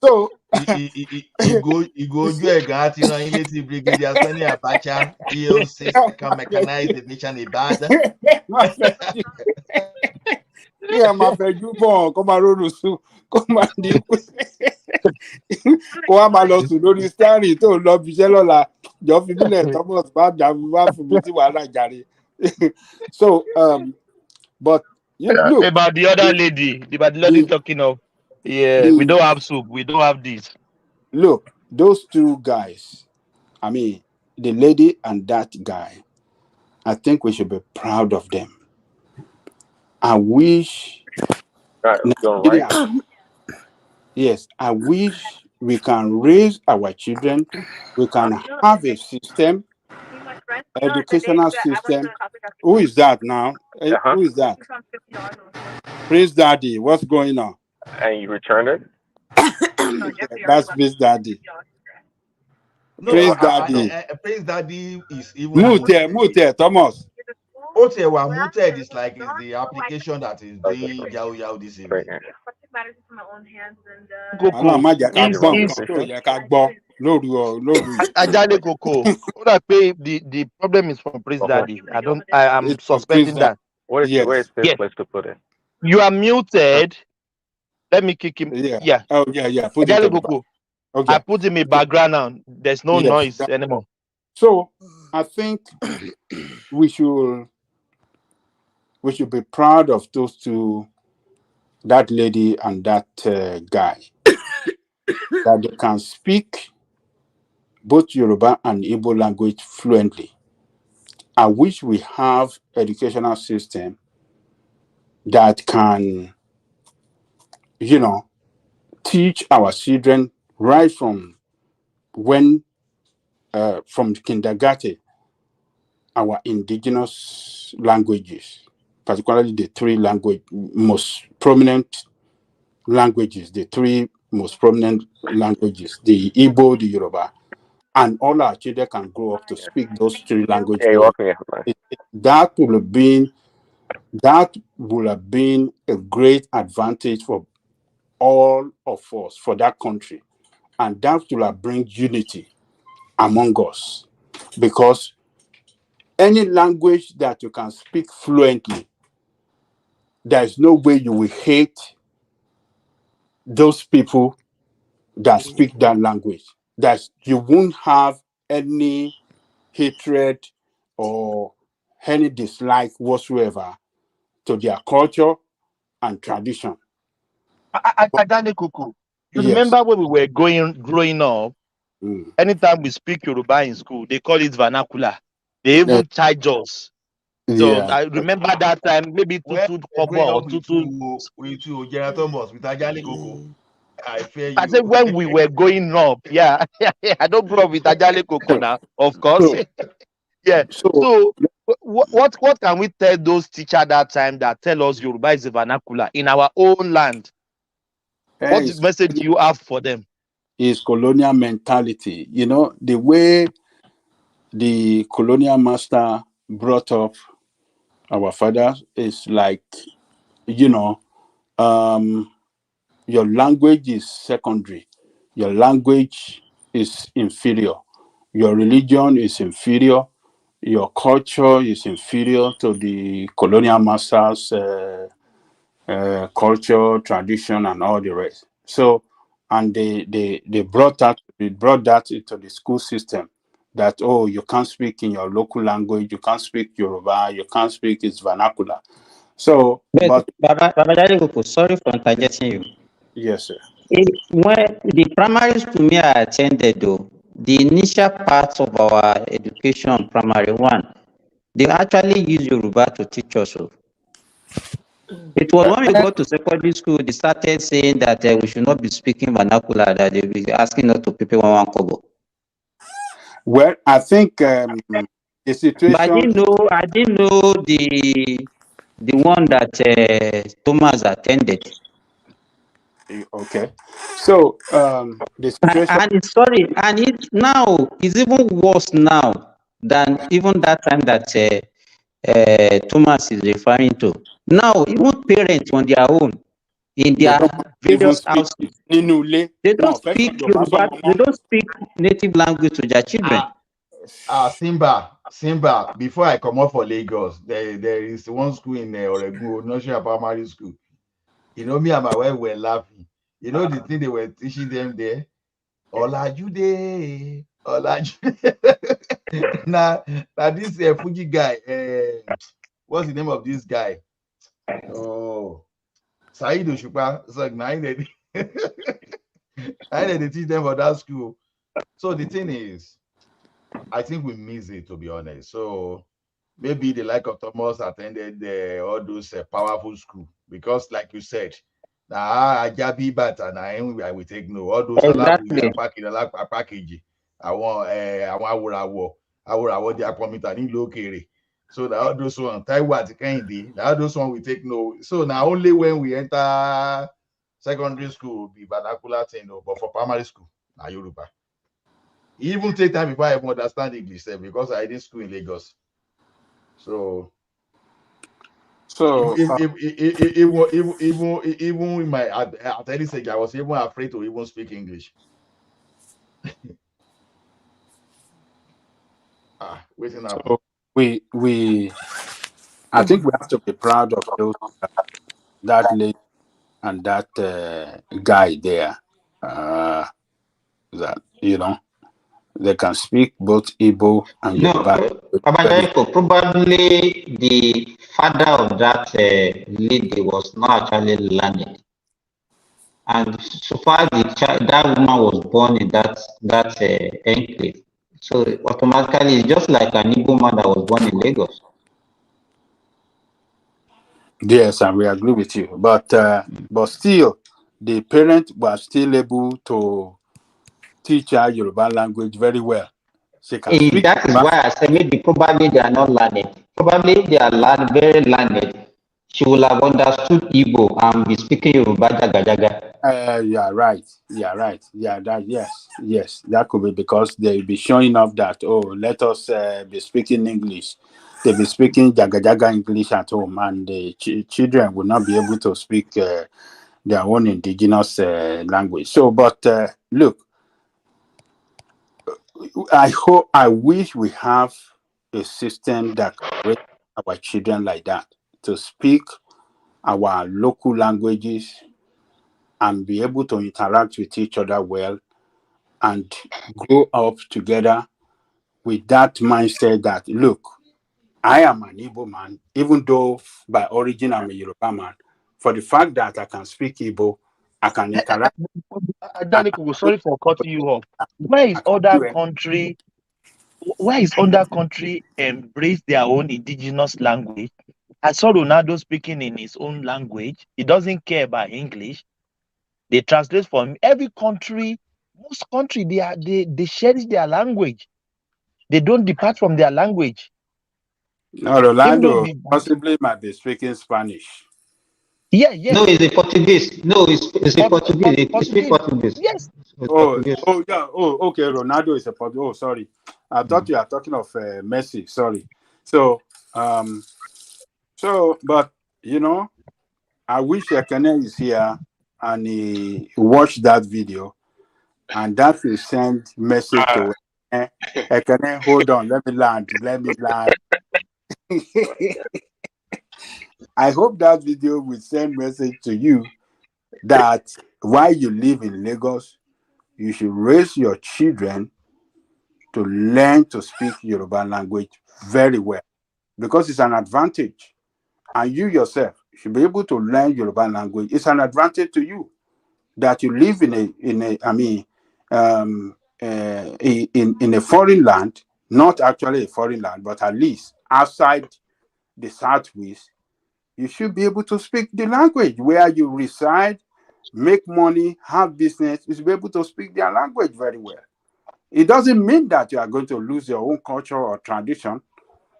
So you go do a gat in a brigadier Sani Abacha, EOC can mechanize the nation Ibadan. Yeah, my friend, you born, come on, come on, come on, lost to do story to love Bigelola, your family, Thomas, bad, so, but look about the other lady, talking of. Yeah, we don't have soup. We don't have this. Look, those two guys, I mean, the lady and that guy, I think we should be proud of them. I wish yes, I wish we can raise our children. We can have a system, educational system. Who is that now? Who is that? Prince Daddy, what's going on? And you returned it? That's Prince Daddy. No, Prince Daddy is even Mute, Thomas. Otti was muted is like is the application that is doing yao this evening. Ajale Koko. The problem is from Prince Daddy. I'm suspecting that. Where is this place to put it? You are muted. Let me kick him. Yeah. Oh, yeah. Put it okay. I put him in background now. There's no noise anymore. So I think we should be proud of those two, that lady and that guy, that they can speak both Yoruba and Igbo language fluently. I wish we have educational system that can, teach our children right from from kindergarten, our indigenous languages, particularly the three most prominent languages, the Igbo, the Yoruba, and all our children can grow up to speak those three languages. That would have been a great advantage for all of us, for that country, and that will have bring unity among us, because any language that you can speak fluently, there is no way you will hate those people that speak that language. that you won't have any hatred or any dislike whatsoever to their culture and tradition. Adane Kuku, you Yes. remember when we were growing up, anytime we speak Yoruba in school, they call it vernacular. They even charge us. So I remember that time, maybe tutu kobo or tutu. With you, General Thomas, with Ajali Koko. I fear you. I said when we were going up, yeah. I don't grow up with Ajale Koko now, of course. Yeah. So what can we tell those teachers that time that tell us Yoruba is a vernacular in our own land? What message do you have for them? Is colonial mentality. You know, the way the colonial master brought up our fathers is like, you know, your language is secondary. Your language is inferior. Your religion is inferior. Your culture is inferior to the colonial masters' culture, tradition, and all the rest. So, and they brought that into the school system. That you can't speak in your local language, you can't speak Yoruba, you can't speak its vernacular. So, but Baba Daddy, sorry for interjecting you. Yes, sir. When the primary school me I attended, though, the initial part of our education, primary one, they actually use Yoruba to teach us. It was when we got to secondary school, they started saying that we should not be speaking vernacular, that they'll be asking us to prepare one kobo. Well, I think the situation. But I didn't know the one that Thomas attended. Okay, so the situation. And it's sorry, and it now is even worse now than even that time that Thomas is referring to. Now, even parents on their own, in their various houses, they don't speak Yoruba, they don't speak native language to their children. Simba, before I come up for Lagos, there is one school in Oregun, National Primary School. You know, me and my wife were laughing. You know the thing they were teaching them there? Olajude. Now this Fuji guy, what's the name of this guy? Oh, Said Oshupa. It's like nine. They teach them for that school. So the thing is, I think we miss it, to be honest. So maybe the like of Thomas attended all those powerful school, because, like you said, Ajabi Bata I will take no all those package. I want the appointment in locally. So that all those one Taiwan Kennedy, now those one we take no. So now only when we enter secondary school be vernacular thing, but for primary school, now Yoruba. Even take time before I even understand English, because I did school in Lagos. So even in my at any stage, I was even afraid to even speak English. Waiting up. So I think we have to be proud of those that lady and that guy there. That they can speak both Igbo and Yoruba. Probably the father of that lady was not actually learned, and so far that woman was born in that enclave, so automatically it's just like an Igbo man that was born in Lagos. Yes, and we agree with you, but still, the parents were still able to teach her Yoruba language very well. She can speak. That is why I said maybe probably they are not learned. Probably they are very learned. She will have understood Igbo and be speaking Yoruba jaga jaga. Yeah, right. Yeah, right. Yeah, yes, that could be because they'll be showing up that let us be speaking English. They'll be speaking jaga jaga English at home, and the children will not be able to speak their own indigenous language. So, but look, I wish we have a system that can raise our children like that, to speak our local languages and be able to interact with each other well, and grow up together with that mindset that, look, I am an Igbo man, even though by origin I'm a Yoruba man. For the fact that I can speak Igbo, I can interact. Adaniko, sorry for cutting you off. Why is other country embrace their own indigenous language? I saw Ronaldo speaking in his own language. He doesn't care about English. They translate for every country. Most country they cherish their language. They don't depart from their language. No, Rolando possibly might be speaking Spanish. Yeah, yes. No, it's a Portuguese. No, it's a Portuguese. He speaks Portuguese. Yes. Yeah. Oh, okay. Ronaldo is a Portuguese. Oh, sorry. I thought you are talking of Messi. Sorry. So, but you know, I wish Ekene is here and he watched that video, and that will send message to Ekene. Hold on, let me land. I hope that video will send message to you that while you live in Lagos, you should raise your children to learn to speak Yoruba language very well, because it's an advantage. And you yourself should be able to learn Yoruba language. It's an advantage to you that you live in a foreign land, not actually a foreign land, but at least outside the Southwest. You should be able to speak the language where you reside, make money, have business. You should be able to speak their language very well. It doesn't mean that you are going to lose your own culture or tradition.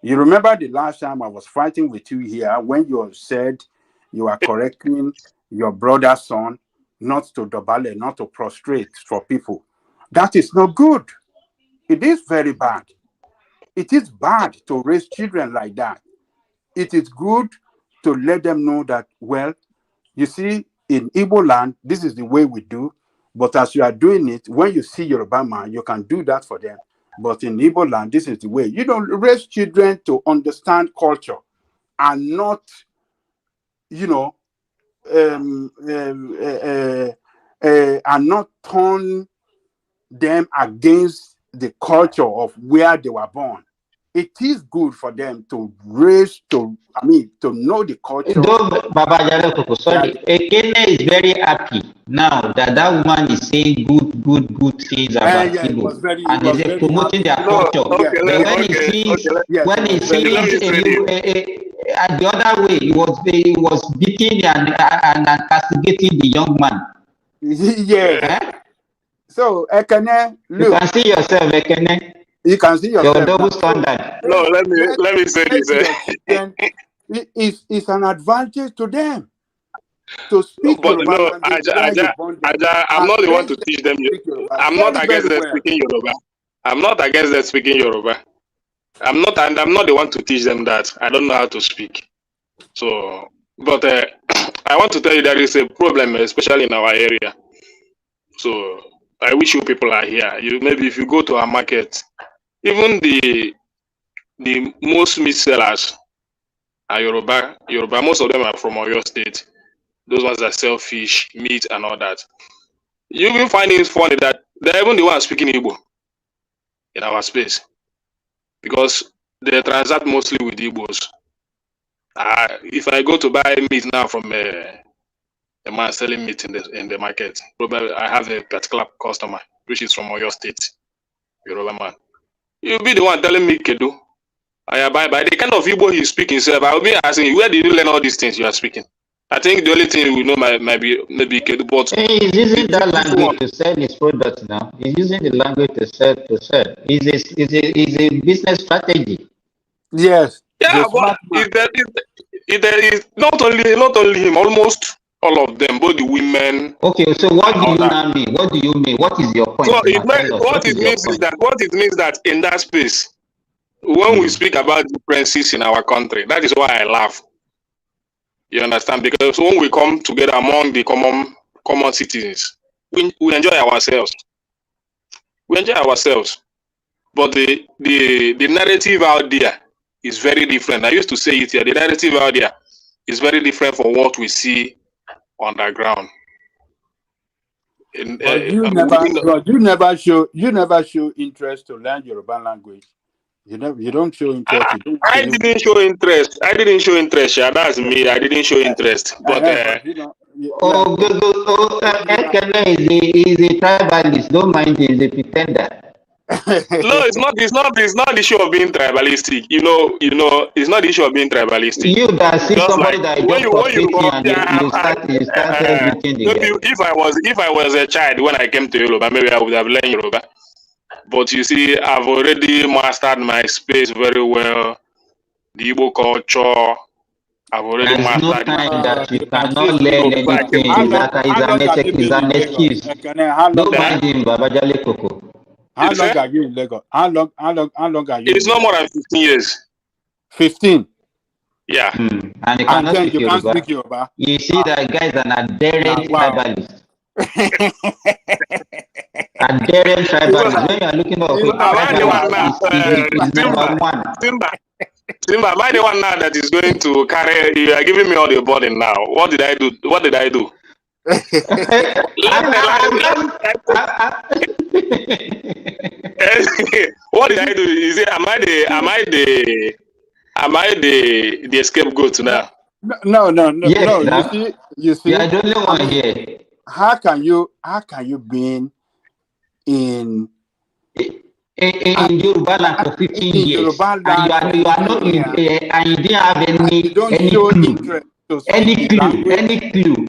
You remember the last time I was fighting with you here when you said you are correcting your brother's son not to dobale, not to prostrate for people. That is not good. It is very bad. It is bad to raise children like that. It is good to let them know that, well, you see, in Igbo land, this is the way we do. But as you are doing it, when you see Yoruba man, you can do that for them. But in Igbo land, this is the way. You don't raise children to understand culture and not, and not turn them against the culture of where they were born. It is good for them to to know the culture. Baba Jaleko, sorry. Ekene is very happy now that woman is saying good things about people and is promoting their culture. But when he sees the other way, he was beating and castigating the young man. Yes. So Ekene, look. You can see yourself, Ekene. You can see yourself. Your double standard. No, let me say this. It's an advantage to them to speak but Yoruba no, language. I'm not the one to teach them. I'm not against them speaking Yoruba. I'm not against them speaking Yoruba. I'm not the one to teach them that. I don't know how to speak. So, but I want to tell you there is a problem, especially in our area. So I wish you people are here. Maybe if you go to our market, even the most meat sellers are Yoruba. Most of them are from Oyo State. Those ones that sell fish, meat, and all that. You will find it funny that they're even the ones speaking Igbo in our space, because they transact mostly with Igbos. If I go to buy meat now from a man selling meat in the market, probably I have a particular customer which is from Oyo State, Yoruba man. You'll be the one telling me, Kedu, I buy the kind of Igbo he speaks himself. I'll be asking, where did you learn all these things you are speaking? I think the only thing we know might be maybe Kedu, but he's using that language to sell his products now. He's using the language to sell. It's a business strategy. Yes. Yeah, but there is not only him, almost all of them, both the women. Okay, so what do you now mean? What do you mean? What is your point? So what it means that in that space, when we speak about differences in our country, that is why I laugh. You understand? Because when we come together among the common citizens, we enjoy ourselves. We enjoy ourselves. But the narrative out there is very different. I used to say it here. The narrative out there is very different from what we see on the ground. But you never show interest to learn Yoruba language. You don't show interest. I didn't show interest. Yeah, that's me. I didn't show interest. But Ekene is a tribalist. Don't mind him. He's a pretender. No, it's not the issue of being tribalistic. You know, it's not the issue of being tribalistic. You that see Just somebody like that when you go and you start everything maybe if I was a child when I came to Yoruba, maybe I would have learned Yoruba. But you see, I've already mastered my space very well. The Igbo culture, I've already There's no mastered time that you cannot So, learn if I came anything. to That is an excuse. Don't mind him, Babajale Koko. How long are you in Lagos? How long are you? It's not more than 15 years. 15. Yeah. And you cannot speak Yoruba. You see that guy is an adherent tribalist. Adherent tribalist. When you are looking for Simba, am I the one now that is going to carry? You are giving me all the burden now. What did I do? What did I do? What did I do? Is it am I the scapegoat now? No. Yes, you see. I don't know one here. How can you be in Yoruba land for 15 years and you are not in and you didn't have any clue.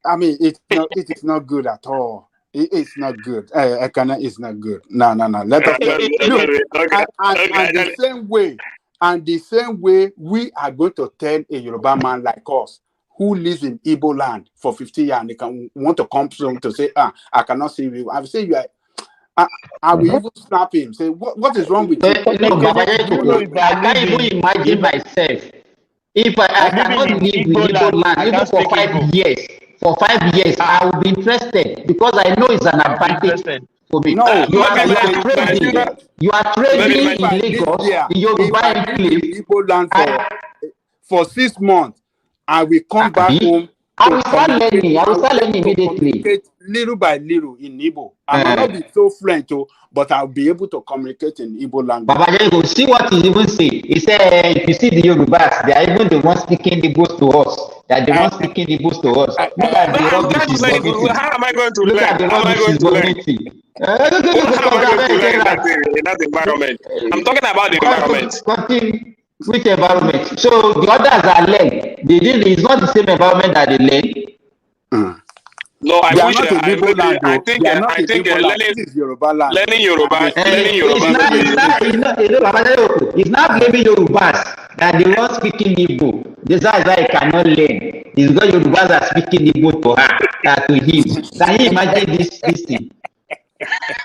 I mean, it is not good at all. It's not good. Ekene is not good. No. Let us look. And the same way, we are going to tell a Yoruba man like us who lives in Igbo land for 50 years and they can want to come soon to say, I cannot see you. I will say you are. I will even slap him. Say, what is wrong with you? I can't even imagine myself if I cannot live in Igbo land even for 5 years. For 5 years, I will be interested because I know it's an advantage for me. No, you are trading in Lagos, in Yoruba enclave, Igbo land for 6 months. I will come back home. I will start learning immediately. Little by little in Igbo. I might not be so fluent, but I'll be able to communicate in Igbo language. Baba, you see what he even say. He said, if you see the Yorubas, they are even the ones speaking Igbo to us. They are the ones speaking Igbo to us. Look at the rubbish he's vomiting. How am I going to Look at the rubbish he's vomiting. How am I going to learn in that environment? I'm talking about the environment. Which environment? So the others are learned. It's not the same environment that they learn. No, I think learning Yoruba. It's not blaming Yorubas that they were speaking Igbo. This is why he cannot learn. It's because Yorubas are speaking Igbo to her, to him. Can you imagine this thing?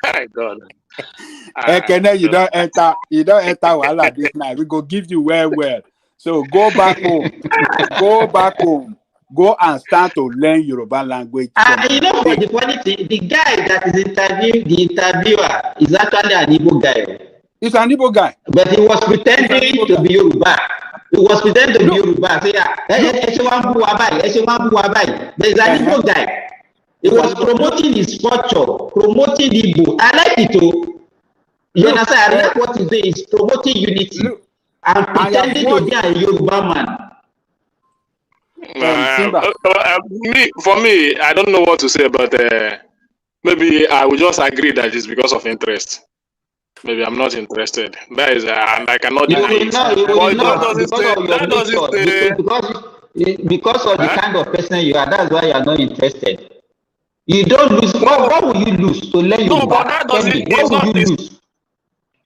My God. Ekene, you don't enter Wala this night. We go give you well. So go back home. Go and start to learn Yoruba language. You know what the funny thing? The guy that is interviewing the interviewer is actually an Igbo guy. He's an Igbo guy. But he was pretending to be Yoruba. He was pretending to be Yoruba. Say, there's an Igbo guy. He was promoting his culture, promoting Igbo. I like it too. You understand? I like what he's doing. He's promoting unity and pretending to be a Yoruba man. For me, I don't know what to say, but maybe I will just agree that it's because of interest. Maybe I'm not interested. That is, and I cannot deny it. Because of the kind of person you are, that's why you are not interested. You don't lose. What will you lose to learn Yoruba? No, but that doesn't.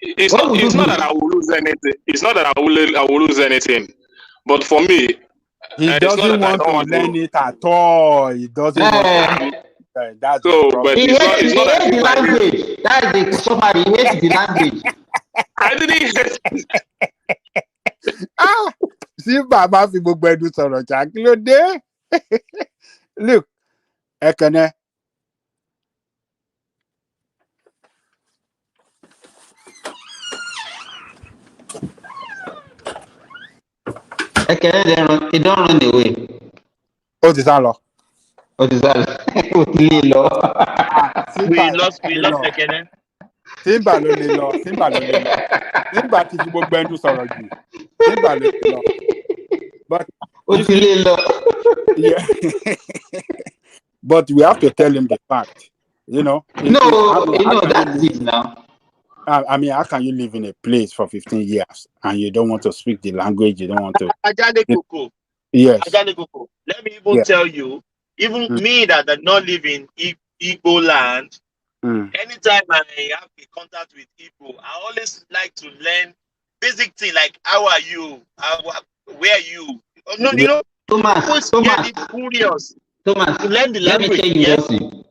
It's not that I will lose anything. It's not that I will lose anything. But for me, he doesn't want to learn it at all. He doesn't want to. That's so, but he hates the language. That is the summary. He hates the language. I didn't. See, Baba, fi gbogbo ẹnu sọ̀rọ̀ ṣá kí ló dé? Look, Ekene. Ekene, he don't run away. Ó ti sá lọ. What is that? We lost Ekene. Simba ló lè lọ. Simba ti fi gbogbo ẹnu sọ̀rọ̀ jù. Simba ló lè lọ. But yeah. But we have to tell him the fact. You know. That's it now. I mean, how can you live in a place for 15 years and you don't want to speak the language? You don't want to. Ajale Koko. Yes. Ajale Koko. Let me even tell you, even me that not live in Igbo land, anytime I have a contact with Igbo, I always like to learn basic thing like how are you? Where are you? No, you know, Thomas, get curious. Thomas, to learn the let me language.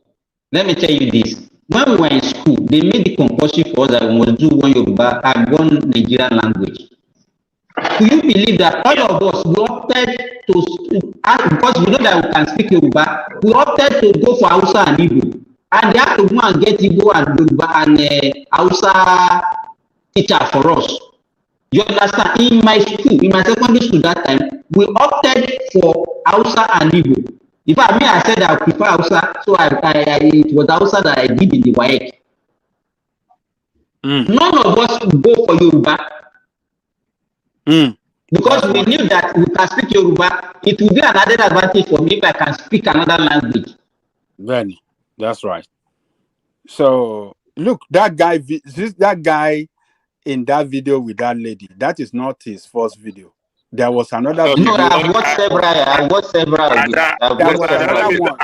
Let me tell you this. When we were in school, they made it compulsory for us that we must do one Yoruba and one Nigerian language. Do you believe that all of us we opted to, because we know that we can speak Yoruba, we opted to go for Hausa and Igbo, and they have to go and get Igbo and Yoruba and Hausa teacher for us. You understand? In my school, in my secondary school that time, we opted for Hausa and Igbo. In fact, me, I said I prefer Hausa, so it was Hausa that I did in the WAEC. None of us go for Yoruba. Because we knew that we can speak Yoruba, it will be another advantage for me if I can speak another language. Very, that's right. So look, that guy in that video with that lady, that is not his first video. There was another video. No, I watched several. There was another one.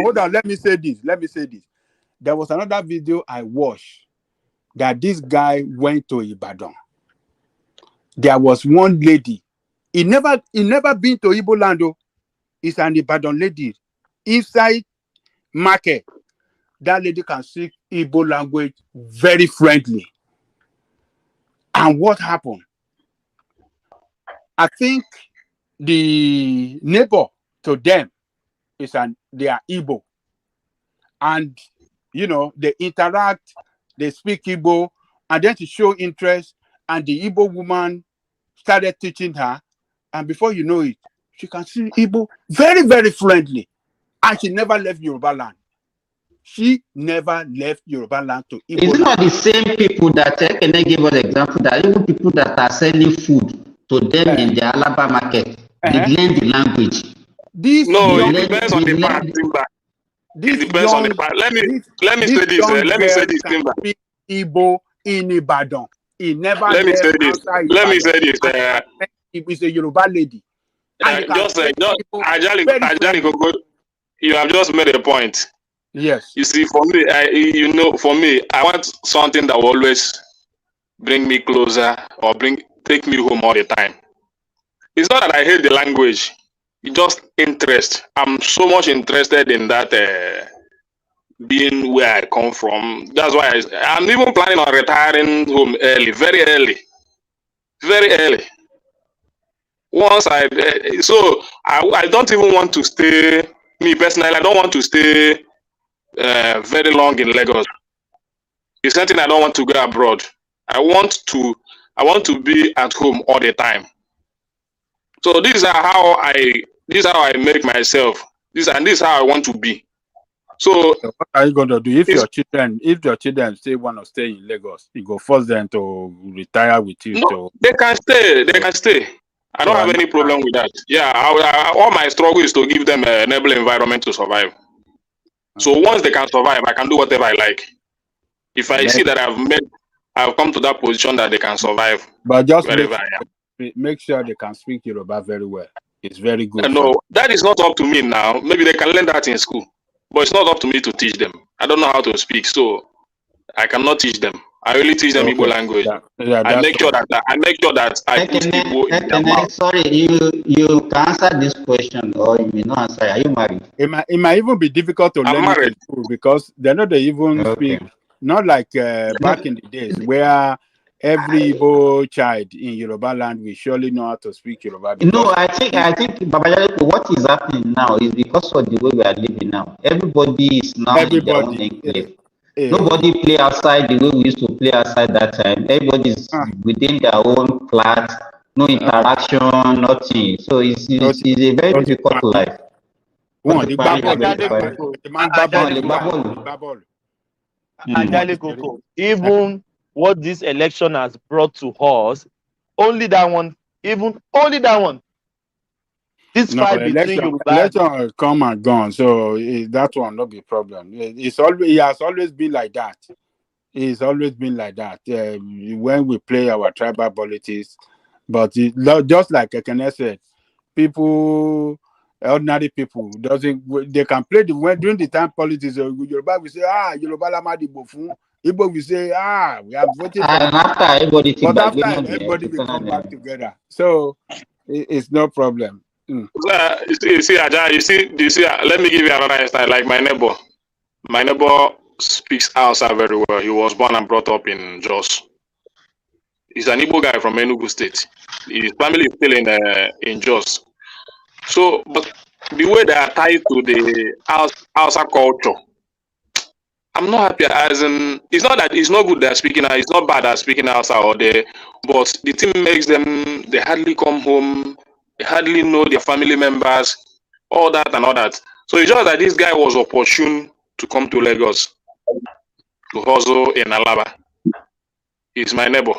Hold on. Let me say this. There was another video I watched that this guy went to Ibadan. There was one lady. He never been to Igbo land. It's an Ibadan lady. Inside market, that lady can speak Igbo language very friendly. And what happened? I think the neighbor to them they are Igbo. And you know, they interact, they speak Igbo, and then to show interest, and the Igbo woman started teaching her, and before you know it, she can speak Igbo very, very friendly. And she never left Yoruba land. She never left Yoruba land to Igbo. Is it not the same people that can I give us an example that even people that are selling food to them in the Alaba market, they learn the language? It depends on the part. It depends on the part. Let me say this. Let me say this, Timber. Igbo in Ibadan. He never. Let me say this. It's a Yoruba lady. Ajali Gogo, you have just made a point. Yes. You see, for me, I want something that will always bring me closer or take me home all the time. It's not that I hate the language. It's just interest. I'm so much interested in that being where I come from. That's why I'm even planning on retiring home early, very early. Once I don't even want to stay. Me personally, I don't want to stay very long in Lagos. It's something I don't want to go abroad. I want to be at home all the time. So this is how I make myself. This is how I want to be. So what are you gonna do if your children still want to stay in Lagos? You go force them to retire with you. No, they can stay. I don't have any problem with that. Yeah, all my struggle is to give them an enable environment to survive. So once they can survive, I can do whatever I like. If I see that I've come to that position that they can survive. But just make sure they can speak Yoruba very well. It's very good. No, that is not up to me now. Maybe they can learn that in school, but it's not up to me to teach them. I don't know how to speak, so I cannot teach them. I really teach them Igbo language. I make sure that I put Igbo in their mouth. Sorry, you can answer this question or you may not answer. Are you married? It might even be difficult to learn it in school because they even speak, not like back in the days where every Igbo child in Yoruba land will surely know how to speak Yoruba. No, I think Babajale, what is happening now is because of the way we are living now. Everybody is now in their own enclave. Nobody play outside the way we used to play outside that time. Everybody's within their own flat, no interaction, nothing. So it's a very difficult life. One, the bubble. Ajale Koko, even what this election has brought to us, only that one, this fight between Yoruba election come and gone, so that one not be a problem. It has always been like that. It's always been like that. When we play our tribal politics, but just like Ekene said, ordinary people they can play during the time politics. Yoruba will say, Yoruba lama dibo fun. Igbo will say, we are voting for. After everybody will come back together. So it's no problem. You see, let me give you another instance. Like my neighbor speaks Hausa very well. He was born and brought up in Jos. He's an Igbo guy from Enugu State. His family is still in Jos. So, but the way they are tied to the Hausa culture, I'm not happy. As in, it's not that it's not good they're speaking. It's not bad at speaking Hausa but the thing makes them. They hardly come home. They hardly know their family members. All that and all that. So it's just that this guy was opportune to come to Lagos to hustle in Alaba. He's my neighbor.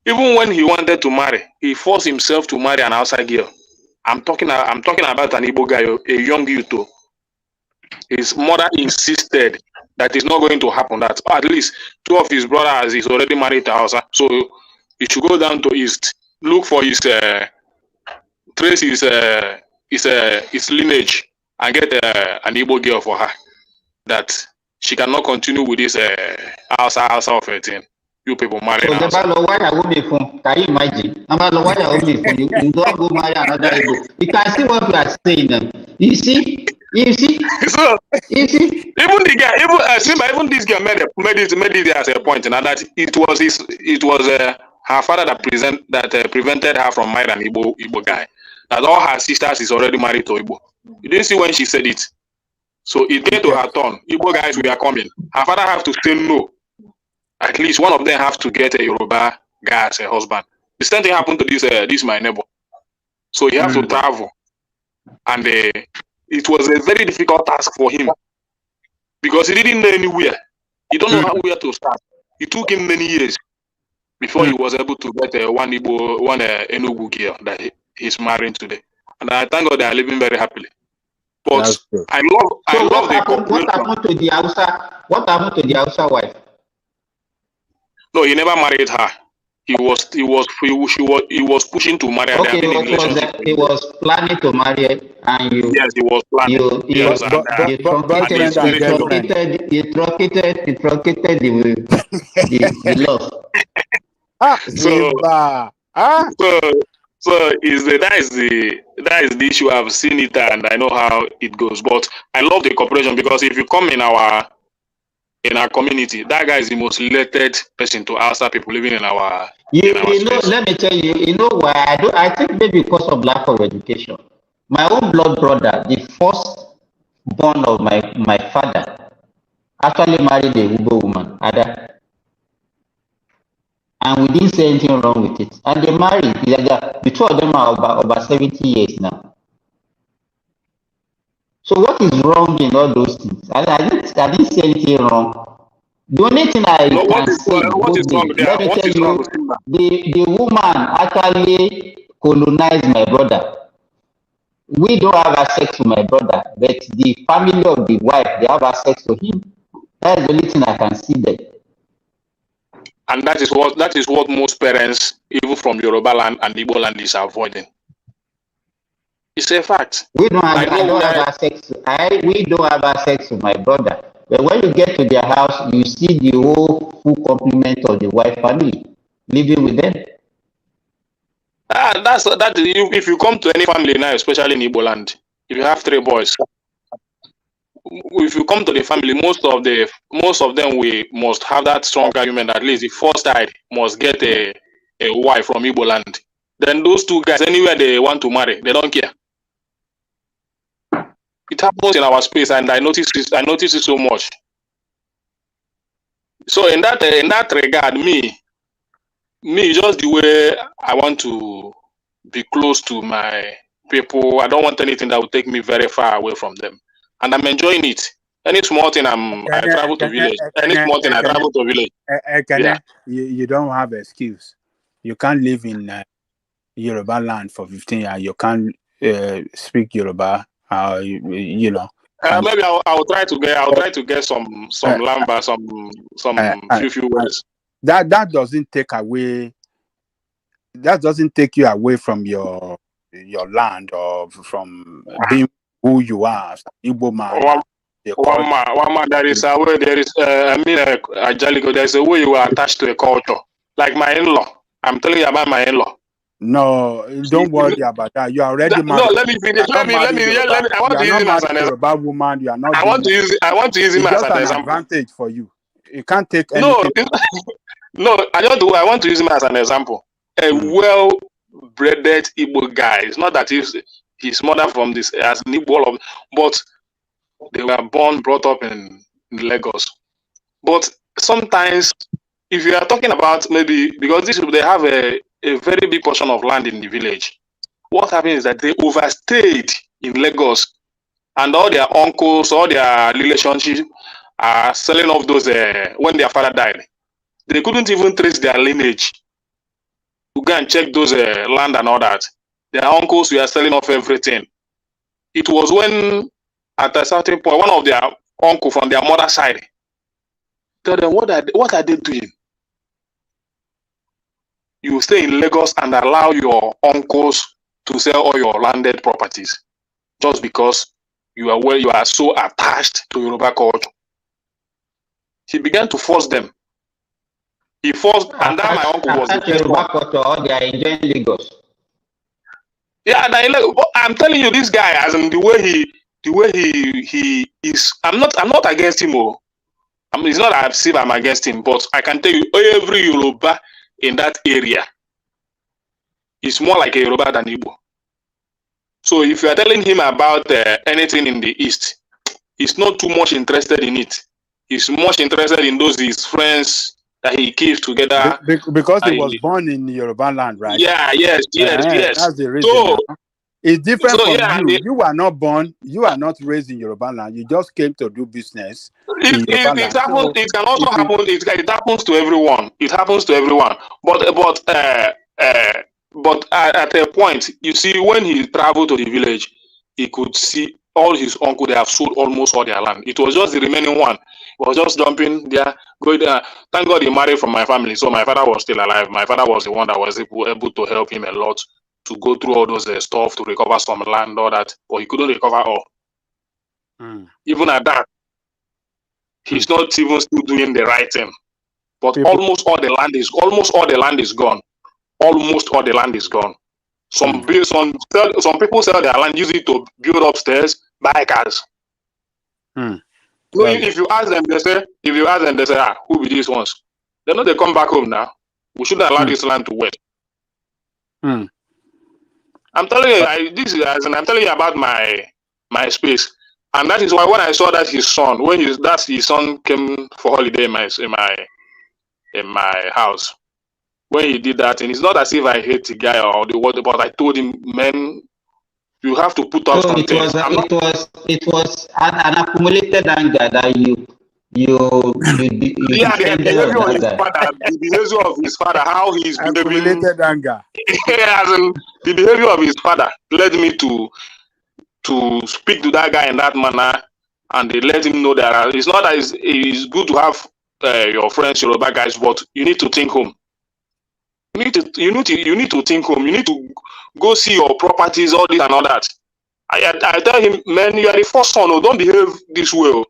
Even when he wanted to marry, he forced himself to marry an outside girl. I'm talking about an Igbo guy, a young youth. His mother insisted that it's not going to happen. That at least two of his brothers is already married to Hausa, so he should go down to East, look for his trace his lineage, and get an Igbo girl for her. That she cannot continue with this Hausa of a thing. You people marry. So can you imagine? You don't go marry another Igbo. You can see what we are saying now. You see? So, even the guy, even this girl made it as a point, and that it was her father that prevented her from marrying an Igbo guy. That all her sisters is already married to Igbo. You didn't see when she said it. So it came to her turn. Igbo guys, we are coming. Her father have to say no. At least one of them have to get a Yoruba guy as a husband. The same thing happened to this my neighbor. So he have to travel, and it was a very difficult task for him because he didn't know anywhere. He don't know where to start. It took him many years before he was able to get one Enugu girl that he's marrying today. And I thank God they are living very happily. But I love the what happened to the Hausa? What happened to the Hausa wife? No, he never married her. He was pushing to marry her. Okay, he was planning to marry her, and you. Yes, he was planning. You truncated the love. So that is the issue. I've seen it and I know how it goes. But I love the cooperation because if you come in our community, that guy is the most related person to Hausa people living in our. Let me tell you. You know why? I think maybe because of lack of education. My own blood brother, the first born of my father, actually married a Igbo woman, Ada. And we didn't say anything wrong with it. And they married. The two of them are about 70 years now. So what is wrong in all those things? I didn't say anything wrong. The only thing I can say, let me tell you, the woman actually colonized my brother. We don't have access to my brother, but the family of the wife, they have access to him. That is the only thing I can see there. And that is what most parents, even from Yoruba land and Igbo land, is avoiding. It's a fact. We don't have access to my brother. But when you get to their house, you see the whole full complement of the wife family living with them. If you come to any family now, especially in Igbo land, if you have 3 boys, if you come to the family, most of them we must have that strong argument. At least the first side must get a wife from Igbo land. Then those 2 guys, anywhere they want to marry, they don't care. It happens in our space, and I notice it so much. So in that regard, me, just the way I want to be close to my people, I don't want anything that will take me very far away from them. and I'm enjoying it. Any small thing, I travel to village. Any small thing, I travel to village. Yeah. You don't have excuse. You can't live in Yoruba land for 15 years. You can't speak Yoruba. You know. Maybe I'll try to get some lamba, some few words. That doesn't take away. That doesn't take you away from your land or from being who you are, Igbo man. One man. There is a way. There is. Ajalico. There is a way you are attached to a culture. Like my in-law. I'm telling you about my in-law. No, don't worry about that. You are already married. No, let me finish. Let me. I want to use him as an example. Woman, you are not. I want to use him as an example. Advantage for you. You can't take anything. No. I want to use him as an example. A well-bred Igbo guy. It's not that his mother from this as an Igbo, but they were brought up in Lagos. But sometimes, if you are talking about maybe because they have a very big portion of land in the village, what happens is that they overstayed in Lagos, and all their uncles, all their relationships are selling off those when their father died. They couldn't even trace their lineage to go and check those land and all that. Their uncles were selling off everything. It was when, at a certain point, one of their uncle from their mother's side tell them, what are they doing? You stay in Lagos and allow your uncles to sell all your landed properties just because you are so attached to Yoruba culture. He began to force them. He forced, and that my uncle was the Yoruba culture, or they are enjoying Lagos. Yeah, I'm telling you, this guy, as in the way he is. I'm not against him. It's not as if I'm against him, but I can tell you, every Yoruba in that area is more like a Yoruba than Igbo. So if you are telling him about anything in the East, he's not too much interested in it. He's much interested in those his friends that he keeps together. Because he was born in Yoruba land, right? Yeah, yes. That's the reason. So, it's different from you. You are not born, you are not raised in Yoruba land. You just came to do business. It can also happen. It happens to everyone. It happens to everyone. But at a point, you see, when he traveled to the village, he could see all his uncle. They have sold almost all their land. It was just the remaining one. He was just dumping there, going there. Thank God he married from my family, so my father was still alive. My father was the one that was able to help him a lot to go through all those stuff to recover some land, all that. But he couldn't recover all. Even at that, he's not even still doing the right thing. But almost all the land is gone. Almost all the land is gone. Some people sell their land, use it to build upstairs, buy cars. So if you ask them, they say, who be these ones? They know they come back home now. We shouldn't allow this land to wait. I'm telling you, I'm telling you about my space, and that is why when I saw that his son came for holiday in my house, when he did that, and it's not as if I hate the guy or the word, but I told him, man, you have to put up something. It was an accumulated anger that you yeah, the behavior of his father, the behavior of his father, how he's behaving. Accumulated anger. The behavior of his father led me to speak to that guy in that manner, and they let him know that it's not that it's good to have your friends, Yoruba guys, but you need to think home. You need to think home. You need to go see your properties, all this and all that. I tell him, man, you are the first son. Don't behave this way.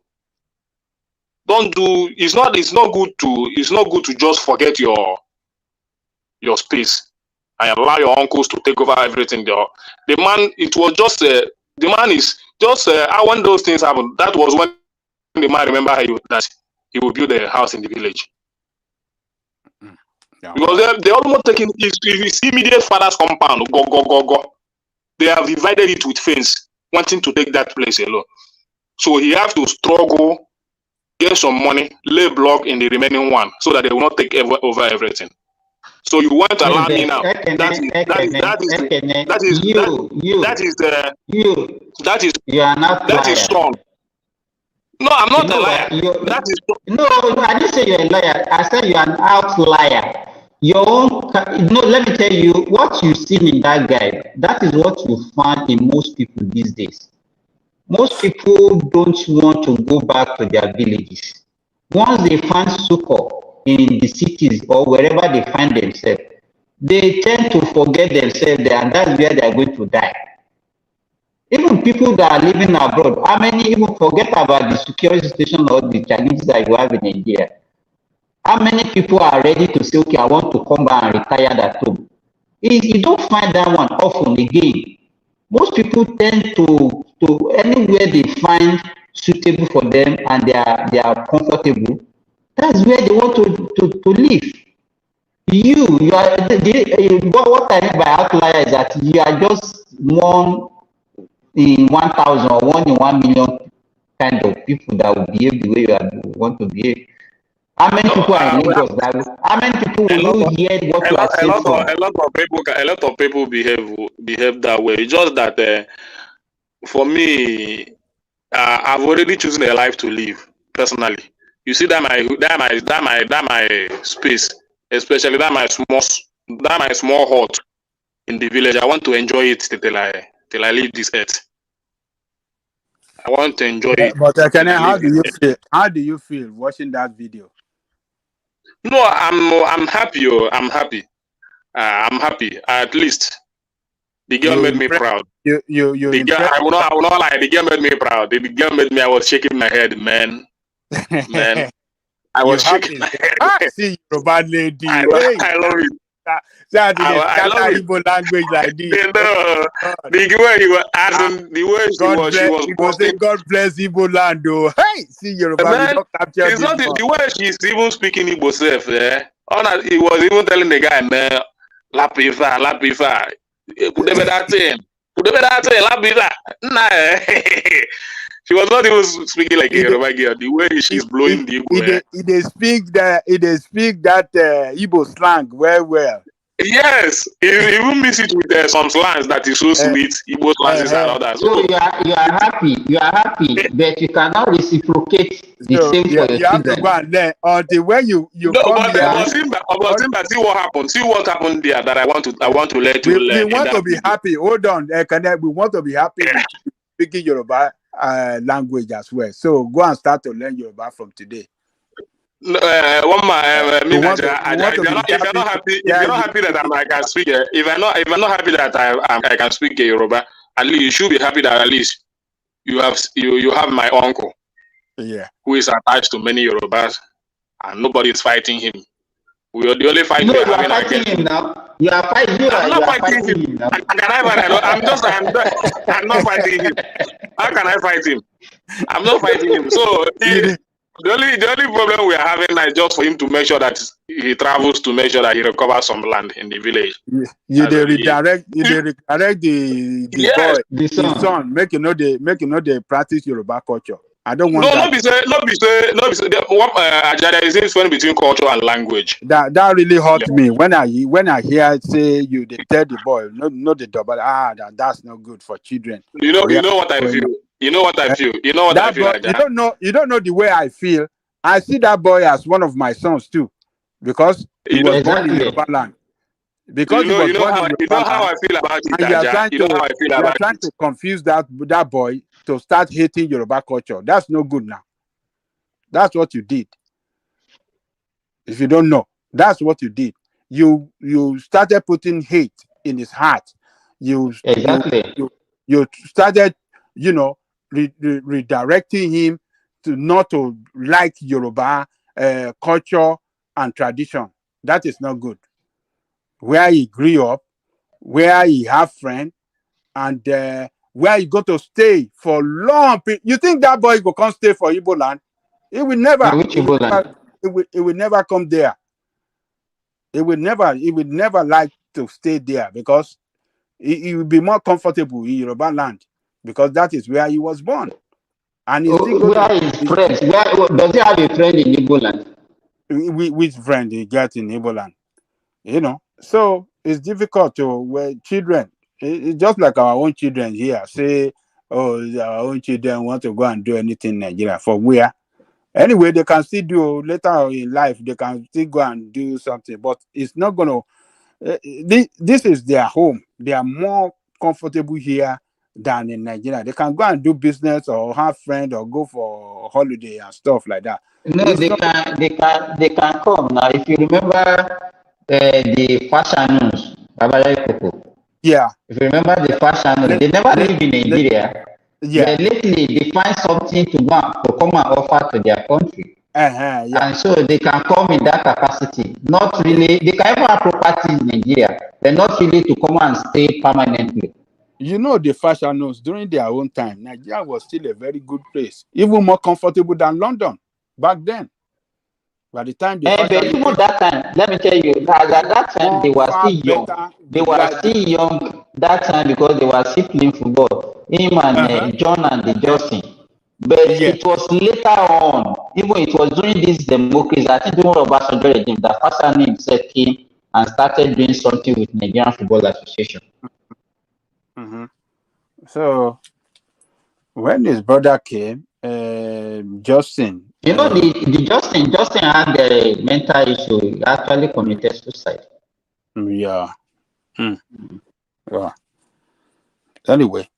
Don't do. It's not good to just forget your space and allow your uncles to take over everything. The man, it was just the man is just when those things happened. That was when the man remember that he will build a house in the village. Because they almost taking his immediate father's compound. Go. They have divided it with fence, wanting to take that place alone. So he has to struggle, get some money, lay block in the remaining one, so that they will not take over everything. So you want to allow me now? That is strong. No, I'm not a liar. That is no, I didn't say you're a liar. I said you're an outlier. Your own, no, let me tell you what you've seen in that guy. That is what you find in most people these days. Most people don't want to go back to their villages. Once they find succor in the cities or wherever they find themselves, they tend to forget themselves there, and that's where they are going to die. Even people that are living abroad, how many even forget about the security situation or the challenges that you have in Nigeria? How many people are ready to say, okay, I want to come back and retire at home? You don't find that one often again. Most people tend to anywhere they find suitable for them and they are comfortable, that's where they want to live. You are what I mean by outlier is that you are just one in 1,000 or 1 in 1 million kind of people that will behave the way want to behave. How many people are in Lagos? How many people will you hear what you are saying from? A lot of people behave that way. It's just that for me, I've already chosen a life to live personally. You see that my space, especially that my small hut in the village. I want to enjoy it till I leave this earth. I want to enjoy it. But Ekene, how do you feel? How do you feel watching that video? No, I'm happy. I'm happy. I'm happy. At least the girl made me proud. The girl, I will not lie. The girl made me proud. The girl made me. I was shaking my head, man. Man, I was shaking my head. See your bad lady. I love it. I love it. Igbo language like this. The way he was asking, the way she was saying, God bless Igbo land, though. Hey, see your bad capture. It's not the way she's even speaking Igbo self. He was even telling the guy, man, lapifa. Put them that thing. Lapifa. Nah. She was not even speaking like a Yoruba girl. The way she's blowing the Igbo. They speak that Igbo slang well. Yes, he even mix it with some slangs that is so sweet, Igbo slangs and all that. So you are happy, but you cannot reciprocate the same for your children. You have to go and learn until when you come here. See what happened. See what happened there that I want to let you learn. We want to be happy. Hold on, we want to be happy speaking Yoruba language as well. So go and start to learn Yoruba from today. If you're not happy that I can speak, if I'm not happy that I can speak Yoruba, at least you should be happy that at least you have my uncle, who is attached to many Yorubas, and nobody is fighting him. We are the only fight we are having against him now. You are fighting. I'm not fighting him. I'm not fighting him. How can I fight him? I'm not fighting him. So the only problem we are having is just for him to make sure that he travels to make sure that he recovers some land in the village. You redirect the boy, the son, make you know they practice Yoruba culture. I don't want Not be say. There is a difference between culture and language. That really hurt me when I hear say you they tell the boy not the double that's not good for children. You know what I feel. You know what I feel. You know what I feel. You don't know the way I feel. I see that boy as one of my sons too, because he was born in Yoruba land. Because you know how I feel about it. And you are trying to confuse that boy to start hating Yoruba culture. That's no good now. That's what you did. If you don't know, that's what you did. You started putting hate in his heart. You started, redirecting him to not to like Yoruba culture and tradition. That is not good. Where he grew up, where he have friends, and where he go to stay for long. You think that boy go come stay for Igbo land? It will never. It will never come there. It will never like to stay there because he will be more comfortable in Yoruba land because that is where he was born. And where is friends? Does he have a friend in Igbo land? Which friend he get in Igbo land? So it's difficult to children. It's just like our own children here. Say, oh, our own children want to go and do anything in Nigeria. For where? Anyway, they can still do later in life, they can still go and do something, but it's not going to. This is their home. They are more comfortable here than in Nigeria. They can go and do business or have friends or go for holiday and stuff like that. No, It's they not, can come now. If you remember the fashion news, yeah. If you remember the fashion news, they never live in Nigeria. Yeah. But lately, they find something to come and offer to their country. Yeah. And so they can come in that capacity. Not really, they can even have property in Nigeria, but not really to come and stay permanently. You know, the fashion news during their own time, Nigeria was still a very good place, even more comfortable than London back then. By the time the But even that time, let me tell you, at that time they were still young. They were still young that time because they were still playing football. Him and John and the Justin. But it was later on, even it was during this democracy, I think during Obasanjo regime, that Fasani himself came and started doing something with Nigerian Football Association. So when his brother came, Justin. You know, the Justin had a mental issue. He actually committed suicide. Yeah. Yeah. Anyway,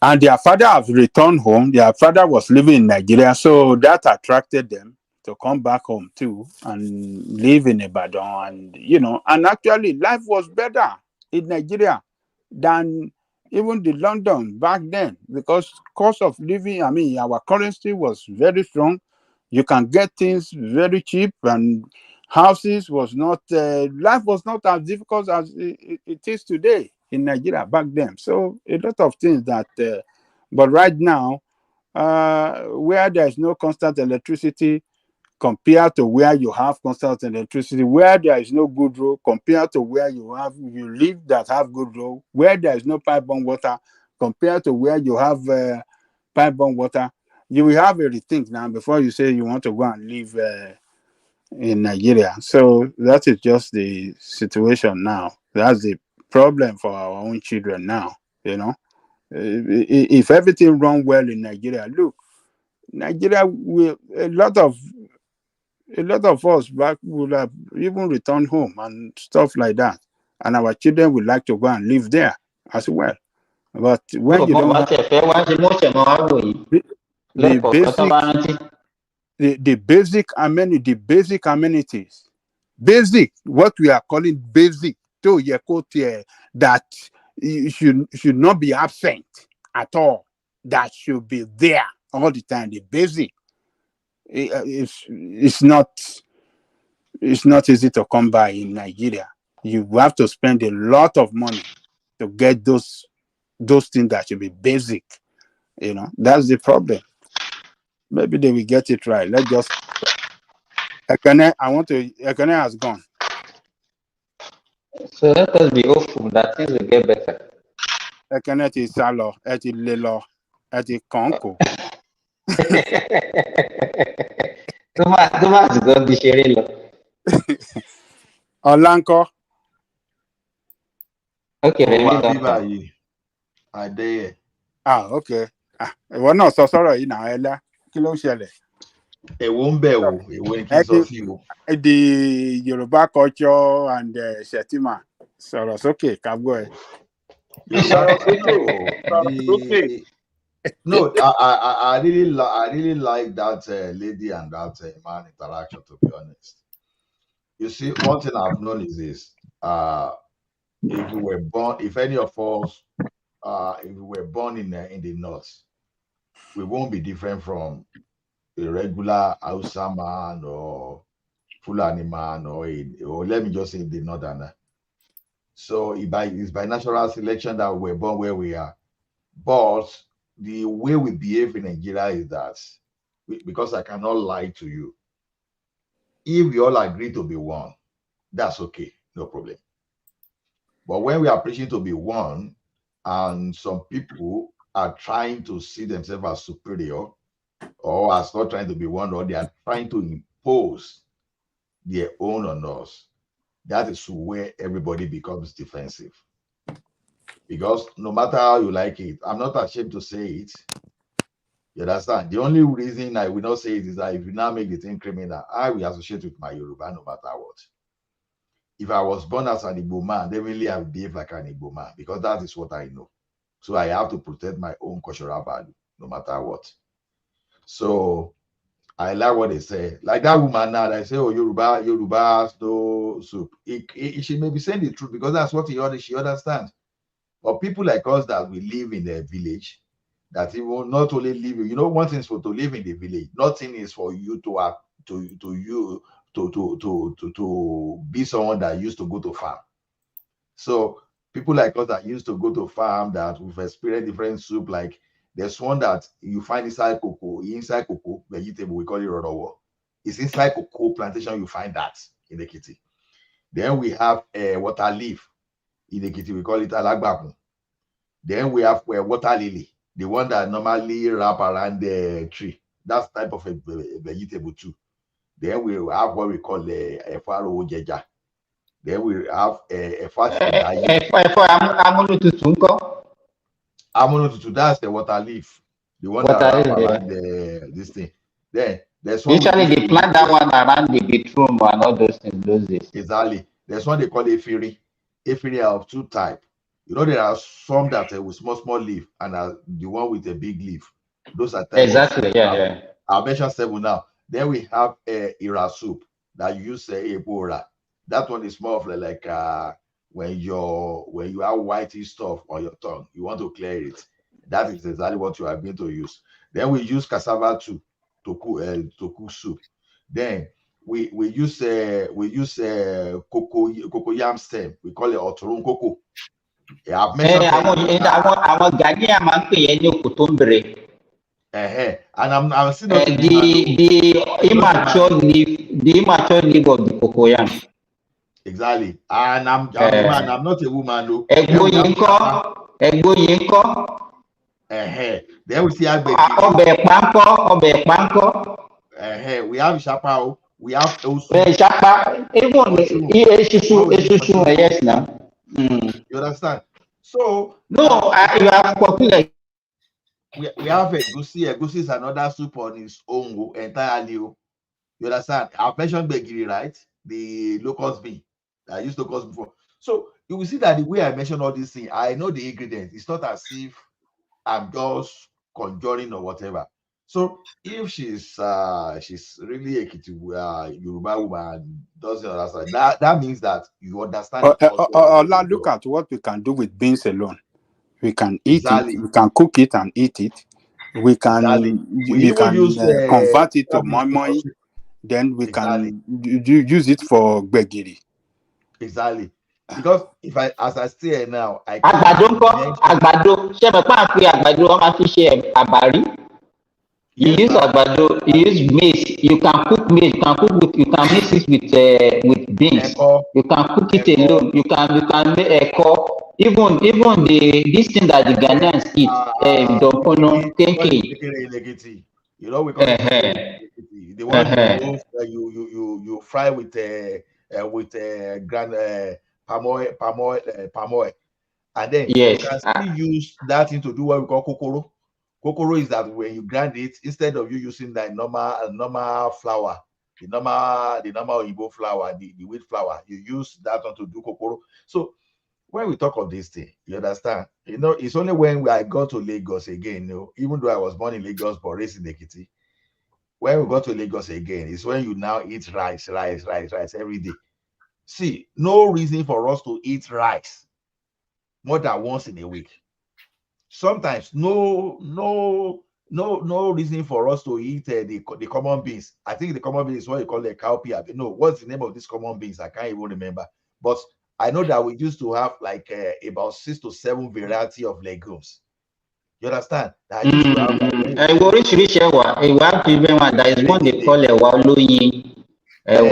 and their father has returned home. Their father was living in Nigeria, so that attracted them to come back home too and live in Ibadan. And and actually life was better in Nigeria than even the London back then, because cost of living, I mean, our currency was very strong. You can get things very cheap, and houses was not, life was not as difficult as it is today in Nigeria back then. So a lot of things that, but right now, where there is no constant electricity compared to where you have constant electricity, where there is no good road compared to where you live that have good road, where there is no pipe-borne water compared to where you have pipe-borne water, you will have a rethink now before you say you want to go and live in Nigeria. So that is just the situation now. That's the problem for our own children now. If everything run well in Nigeria, look, Nigeria will a lot of us back will have even returned home and stuff like that, and our children would like to go and live there as well. But when you don't have the basic amenities, what we are calling basic, that should not be absent at all, that should be there all the time. The basic, it's not easy to come by in Nigeria. You have to spend a lot of money to get those things that should be basic. That's the problem. Maybe they will get it right. Let's just Ekene has gone. So let us be hopeful that things will get better. Ekene ti sálọ, ẹ ti lé lọ, ẹ ti kọ̀ǹkò. Thomas gan di ṣeré lọ. Ọlá ńkọ́. Okay, Adéyẹ. Okay. Ìwọ náà sọ sọ́rọ̀ yìí náà Ẹlá. Kí ló ń ṣẹlẹ̀? Èwo ń bẹ̀ wò, èwo ni kí n sọ sí o. The Yoruba culture and Shetima, sọ̀rọ̀ sókè kágbọ́ ẹ. No, I really like that lady and that man interaction, to be honest. You see, one thing I've known is this: if we were born, if any of us, if we were born in the north, we won't be different from a regular Hausa man or Fulani man, or let me just say the northerner. So it's by natural selection that we're born where we are. But the way we behave in Nigeria is that, because I cannot lie to you, if we all agree to be one, that's okay, no problem. But when we are preaching to be one, and some people are trying to see themselves as superior, or as not trying to be one, or they are trying to impose their own on us, that is where everybody becomes defensive. Because no matter how you like it, I'm not ashamed to say it. You understand? The only reason I will not say it is that if you now make the thing criminal, I will associate with my Yoruba no matter what. If I was born as an Igbo man, definitely I would behave like an Igbo man because that is what I know. So I have to protect my own cultural value no matter what. So I like what they say. Like that woman now, they say, oh, Yoruba no soup. She may be saying the truth because that's what she understands. But people like us that we live in the village, that even not only live, one thing is for to live in the village. Nothing is for you to be someone that used to go to farm. So people like us that used to go to farm, that we've experienced different soup, like there's one that you find inside cocoa vegetable, we call it rodowo. It's inside cocoa plantation, you find that in the kitty. Then we have a water leaf in the kitty, we call it alagbakun. Then we have water lily, the one that normally wrap around the tree. That's type of a vegetable too. Then we have what we call a faro jeja. Then we have a fat amunututu, that's the water leaf, the one that wrap around this thing. Then there's one usually they plant that one around the bedroom and all those things those days. Exactly. There's one they call efiri. Efiri are of two types. There are some that with small leaf and the one with a big leaf. Those are types. Exactly. Yeah. I'll mention 7 now. Then we have ira soup that you use ebora. That one is more of like when you have whitey stuff on your tongue, you want to clear it. That is exactly what you are going to use. Then we use cassava too to cook soup. Then we use cocoyam stem. We call it oturun cocoa. I've mentioned àwọn Ghanaian máa ń pè yẹn ní òkòtòmbèrè. And I'm still not the immature leaf of the cocoyam. Exactly. And I'm not a woman though. Ẹ̀gbọ́n yìí ńkọ́. Then we see ọbẹ̀ pánkọ́. We have shapao. We have shapa. Even esusu. Yes, now. You understand? So no, you have popular. We have egusi. Egusi is another soup on its own entirely. You understand? I've mentioned begiri, right? The locust bean. I used locust before. So you will see that the way I mention all these things, I know the ingredients. It's not as if I'm just conjuring or whatever. So if she's really a Yoruba woman, doesn't understand, that means that you understand. Look at what we can do with beans alone. We can eat it, we can cook it and eat it. We can use convert it to moi. Then we can use it for gbegiri. Exactly. Because as I say here now, àgbàdo ṣe mọ̀ pé à ń fi àgbàdo wọn máa fi ṣe àbárí. You use àgbàdo, you use maize. You can cook maize. You can mix it with beans. You can cook it alone. You can make ẹ̀kọ. Even this thing that the Ghanaians eat, dompono, kenke. We call it the one you fry with palm oil, and then you can still use that thing to do what we call kokoro. Kokoro is that when you grind it, instead of you using that normal flour, the normal Igbo flour, the wheat flour, you use that one to do kokoro. So when we talk of this thing, you understand? It's only when I got to Lagos again, even though I was born in Lagos but raised in Ekiti, when we got to Lagos again, it's when you now eat rice every day. See, no reason for us to eat rice more than once in a week. Sometimes no reason for us to eat the common beans. I think the common beans is what you call a cowpea. No, what's the name of these common beans? I can't even remember. But I know that we used to have like about 6 to 7 variety of legumes. You understand? That used to have there is one they call ẹ̀wà olóyin. All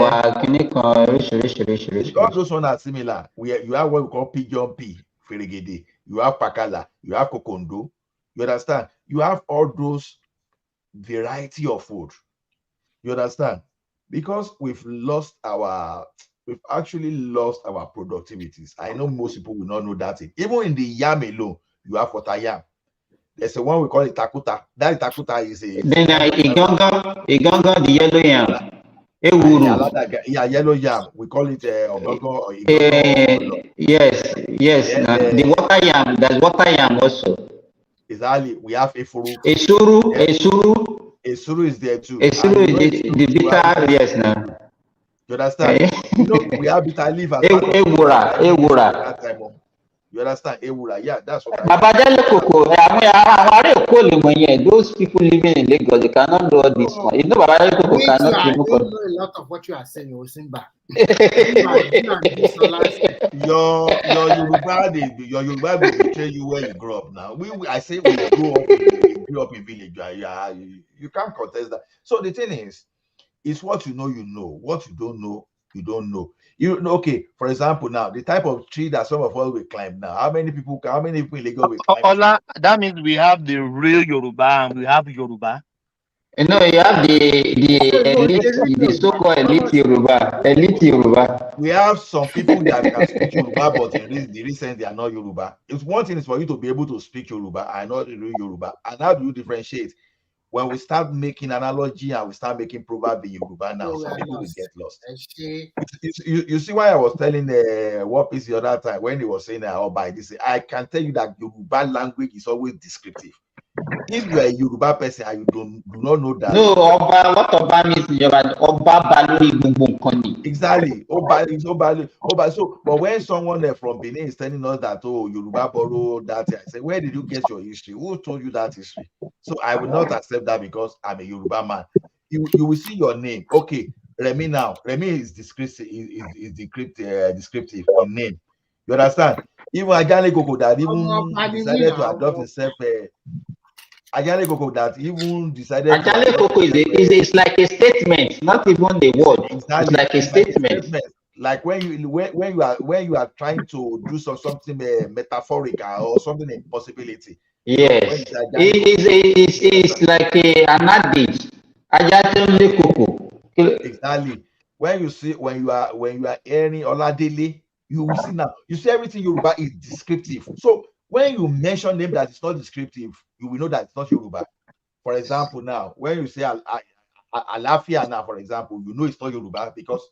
those ones are similar. You have what we call pigeon pea, ferigede. You have pakala. You have kokondo. You understand? You have all those variety of food. You understand? Because we've lost our we've actually lost our productivities. I know most people will not know that. Even in the yam alone, you have water yam. There's a one we call it takuta. That takuta is a then igongo, the yellow yam. Yeah, yellow yam. We call it ogogo or yes. Yeah, The water yam, there's water yam also. Exactly. We have Efuru. Esuru is there too. Esuru is the bitter, yes, now. You understand? We have bitter leaf as part of that time. You understand? Yeah, that's what those people living in Lagos, they cannot do all this one. You know, Babajale Koko cannot I even don't know a lot of what you are saying, Osimba. your Yoruba will betray you where you grow up now. I say we grew up in village. You can't contest that. So the thing is what you know, what you don't know, you don't know. Okay, for example, now the type of tree that some of us will climb now. How many people in Lagos will climb? Ola, that means we have the real Yoruba and we have Yoruba. No, you have the so-called elite Yoruba. We have some people that can speak Yoruba, but in the recent they are not Yoruba. It's one thing is for you to be able to speak Yoruba and not real Yoruba. And how do you differentiate? When we start making analogy and we start making proverb in Yoruba now, some people will get lost. You see why I was telling what piece the other time when he was saying by this, I can tell you that Yoruba language is always descriptive. If you are a Yoruba person and you do not know that. No, what Oba means is Oba Balori Bumbum. Exactly. Oba. So, but when someone from Benin is telling us that, Yoruba borrow that, I say, where did you get your history? Who told you that history? So I will not accept that because I'm a Yoruba man. You will see your name. Okay, Remy now. Remy is descriptive in name. You understand? Even Ajale Koko that even decided to adopt himself. Ajale Koko that even decided. Ajale Koko is like a statement, not even the word. Exactly. It's like a statement. Like when you are trying to do something metaphorical or something a possibility. Yes, it's like an adage. Ajale Koko. Exactly. When you are hearing Oladele, you will see now. You see everything Yoruba is descriptive. So when you mention name that is not descriptive, you will know that it's not Yoruba. For example, now when you say Alafia now, for example, you know it's not Yoruba because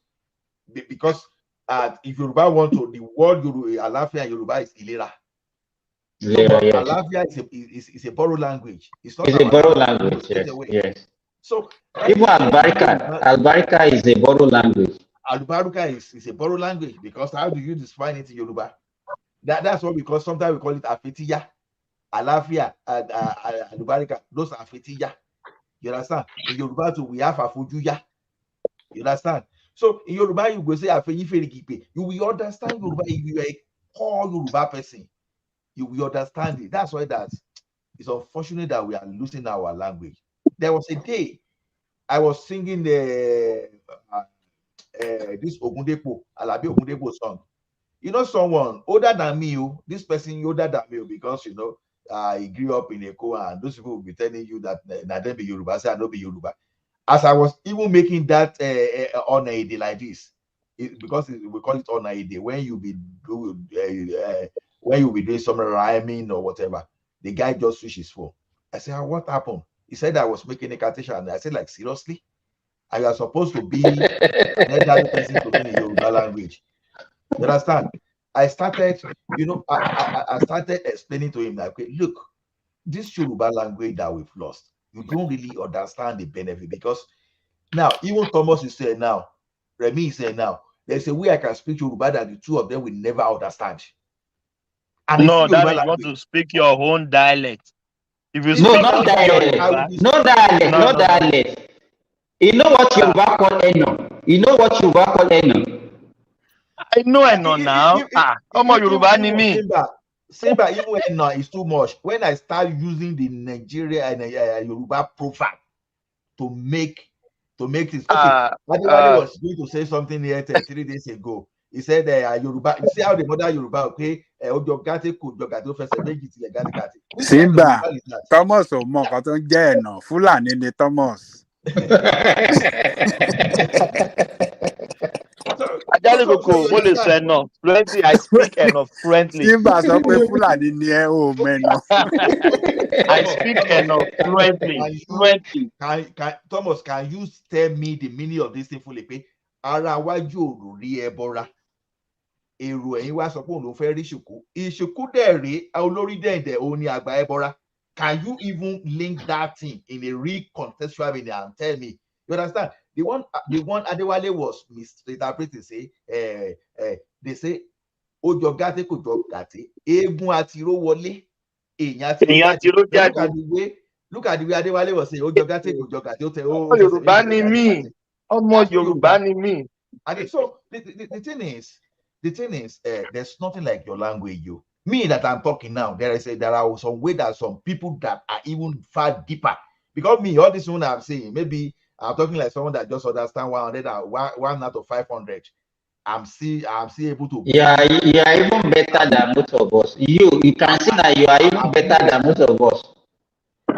if Yoruba want to, the word Alafia in Yoruba is Ilera. Alafia is a borrowed language. It's a borrowed language. Yes. So even Albarika is a borrowed language. Albarika is a borrowed language because how do you define it in Yoruba? That's what sometimes we call it Afetiya, Alafia, Albarika. Those are Afetiya. You understand? In Yoruba too, we have Afojuya. You understand? So in Yoruba, you go say Afeyiferekipe. You will understand Yoruba if you are a core Yoruba person. You will understand it. That's why it's unfortunate that we are losing our language. There was a day I was singing this Ogundepo, Alabi Ogundepo song. You know, someone older than me, this person older than me because he grew up in Eko, and those people will be telling you that they be Yoruba. Say I don't be Yoruba. As I was even making that on a day like this, because we call it on a day when you be doing some rhyming or whatever, the guy just switched his phone. I said, what happened? He said I was making a quotation, and I said, like, seriously? And you are supposed to be an elderly person to learn in Yoruba language. You understand? I started, I started explaining to him that, okay, look, this Yoruba language that we've lost, you don't really understand the benefit because now, even Thomas is saying now, Remy is saying now, there's a way I can speak Yoruba that the two of them will never understand. And no, that is want to speak your own dialect. If you speak not dialect, no dialect. You know what Yoruba call Eno? You know what Yoruba call Eno? I know Eno now. Yoruba ni me. Simba, even Eno is too much. When I start using the Nigeria and Yoruba profile to make this, okay. Adewale was going to say something here 3 days ago. He said Yoruba. You see how the mother Yoruba, okay? Simba, Thomas ò mọ nǹkan tó ń jẹ́ ẹ̀nà, Fúlàní ni Thomas. Fluently, I speak enough fluently. Simba sọ pé Fúlàní ni ẹ ò mẹ́nu. I speak enough fluently. Thomas, can you tell me the meaning of this thing fully? Pé ara wájú òrò rí ẹ bọ́ra. Èrò ẹ̀yin wá sọ pé òun ló fẹ́ rí ṣùkú. Ìṣùkú dẹ̀ rí olórí dẹ̀ǹdẹ̀ òun ni àgbà ẹ bọ́ra. Can you even link that thing in a real contextual meaning and tell me? You understand? The one Adewale was misinterpreting, say, they say, Ojo gate kò jọ gàté, eégún àtiró wọlé, èèyàn àtiró jáde. Look at the way Adewale was saying, Ojo gate kò jọ gàté. Yorùbá ni mí. Ọmọ Yorùbá ni mí. So the thing is, there's nothing like your language, you. Me that I'm talking now, there are some way that some people that are even far deeper. Because me, all this one I'm saying, maybe I'm talking like someone that just understand 100 one out of 500. I'm still able to. Yeah, you are even better than most of us. You can see that you are even better than most of us.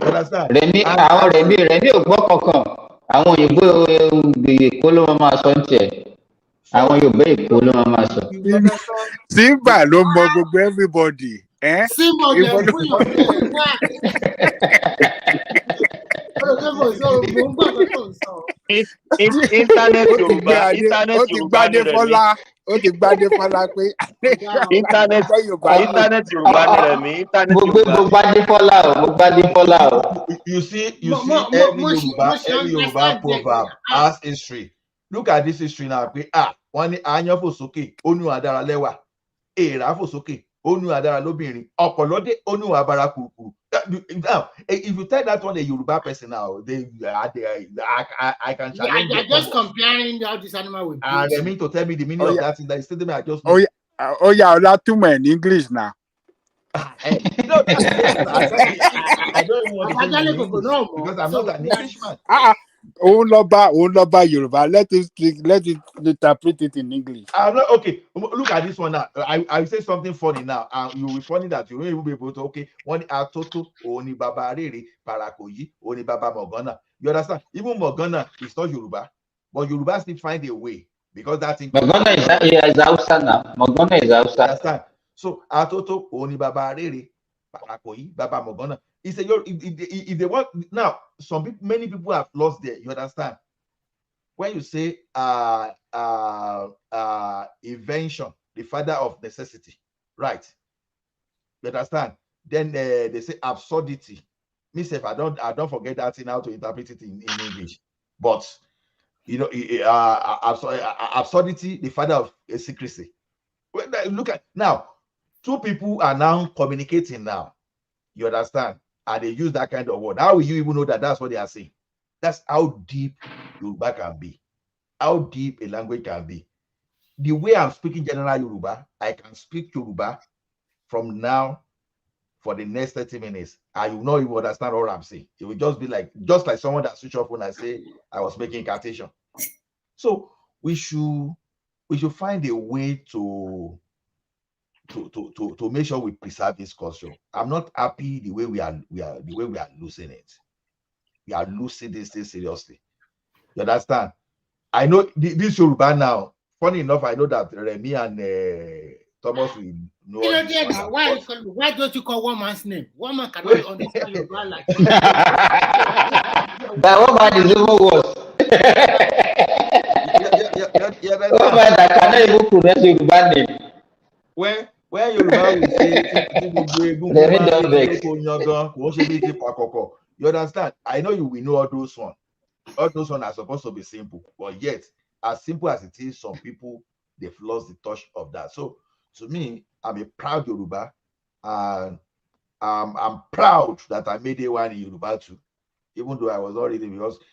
You understand? Remi ò gbọ́ kankan. Àwọn òyìnbó Èkó ló máa sọ ń tiẹ̀. Àwọn Yorùbá Èkó ló máa sọ. Simba ló mọ gbogbo everybody. Simba lè fún yàn Internet Yorùbá ni Rẹ̀mí. Ó ti gbádé fọlá pé. Internet Yorùbá ni Rẹ̀mí. Mo gbádé fọlá o. You see every Yorùbá proverb has history. Look at this history now. Wọ́n ní àyàn fò sókè, ó ní àdára lẹ́wà. Èèrà fò sókè, ó ní àdára lóbìnrin. Ọ̀pọ̀lọ́dé, ó ní àbára kùrùkùrù. Now, if you tell that one a Yoruba person now, I can challenge. You're just comparing how this animal with. And they mean to tell me the meaning of that thing that is still I just. Oh yeah, Olatuma in English now. I don't want to say English because I'm not an Englishman. Loba Yoruba. Let it interpret it in English. Okay, look at this one now. I will say something funny now, and you will be funny that you will be able to. Okay, one atoto oni baba rere parakoyi oni baba Mogana. You understand? Even Mogana is not Yoruba, but Yoruba still find a way because that thing. Mogana is Hausa now. Mogana is Hausa. Understand? So atoto oni baba rere parakoyi baba Mogana. If they want now, many people have lost there. You understand? When you say invention, the father of necessity, right? You understand? Then they say absurdity. Myself, I don't forget that thing how to interpret it in English. But you know, absurdity, the father of secrecy. Look at now, two people are now communicating now. You understand? And they use that kind of word. How will you even know that that's what they are saying? That's how deep Yoruba can be. How deep a language can be. The way I'm speaking general Yoruba, I can speak Yoruba from now for the next 30 minutes. I will not even understand what I'm saying. It will just be like someone that switch off when I say I was making incantation. So we should find a way to make sure we preserve this culture. I'm not happy the way we are losing it. We are losing this thing seriously. You understand? I know this Yoruba now. Funny enough, I know that Remy and Thomas will know. Why don't you call one man's name? One man cannot understand Yoruba like that. One man is even worse. One man that cannot even pronounce Yoruba name. When Yoruba will say, you understand? I know you will know all those ones. All those ones are supposed to be simple, but yet, as simple as it is, some people they've lost the touch of that. So, to me, I'm a proud Yoruba, and I'm proud that I made A1 in Yoruba too, even though I was already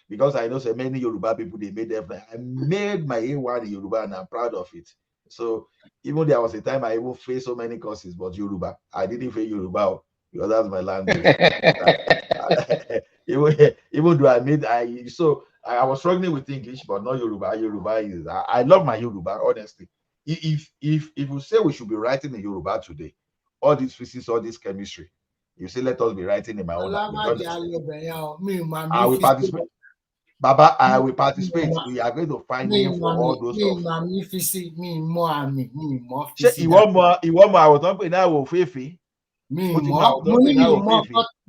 because I know so many Yoruba people they made everything. I made my A1 in Yoruba, and I'm proud of it. So even there was a time I even faced so many courses, but Yoruba, I didn't face Yoruba because that's my language. even though I was struggling with English, but not Yoruba. Yoruba is I love my Yoruba, honestly. If you say we should be writing in Yoruba today, all this physics, all this chemistry, you say let us be writing in my own language. I will participate. Baba, I will participate. We are going to find name for all those stuff. Ìwọ mọ àwòtán pé ní àwò fèèfé.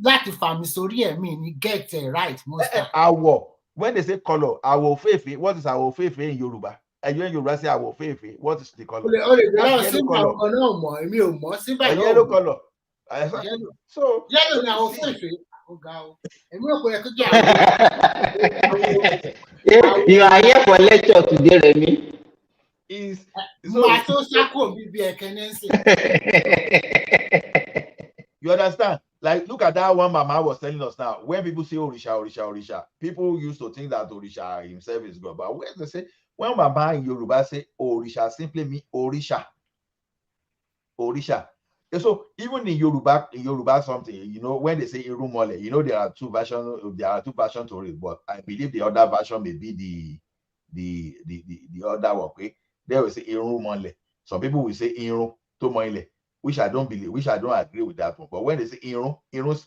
Láti fà mí sórí ẹ̀ mi ní get it right most time. Àwọ̀, when they say color, àwò fèèfé, what is àwò fèèfé in Yoruba? And you in Yoruba say àwò fèèfé, what is the color? Yellow color. So yellow ni àwò fèèfé. You are here for lecture today, Remy. You understand? Like, look at that one Mama was telling us now. When people say Orisha, people used to think that Orisha himself is God. But when they say, when Mama in Yoruba say Orisha, simply mean Orisha. And so even in Yoruba something, you know, when they say Irumole, you know, there are two versions to it, but I believe the other version may be the other one. Okay? They will say Irumole. Some people will say Iru Tomoile, which I don't believe, which I don't agree with that one. But when they say Iru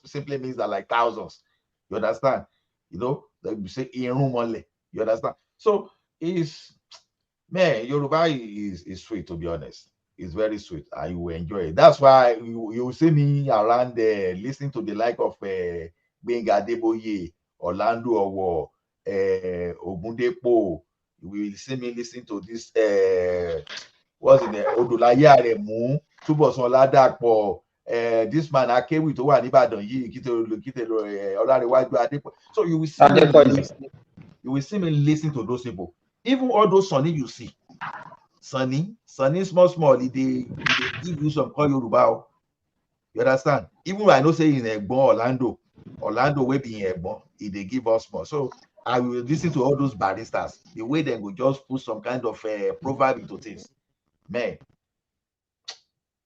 simply means that like thousands. You understand? You know, they will say Irumole. You understand? So Yoruba is sweet, to be honest. It's very sweet and you will enjoy it. That's why you see me around there listening to the like of Benga Deboye, Orlando Owo, Ogundepo. You will see me listening to this what's in there? Odolaya Remu, Tubosun Ladapo, this man Akewi to one Ibadan yi Olarewaju Adepo. So you will see me listen to those people. Even all those Sunny you see. Sunny small, they give you some call Yoruba. You understand? Even when I know say in Egbon Orlando will be in Egbon, they give us more. So I will listen to all those baristas. The way they will just put some kind of proverb into things. Man,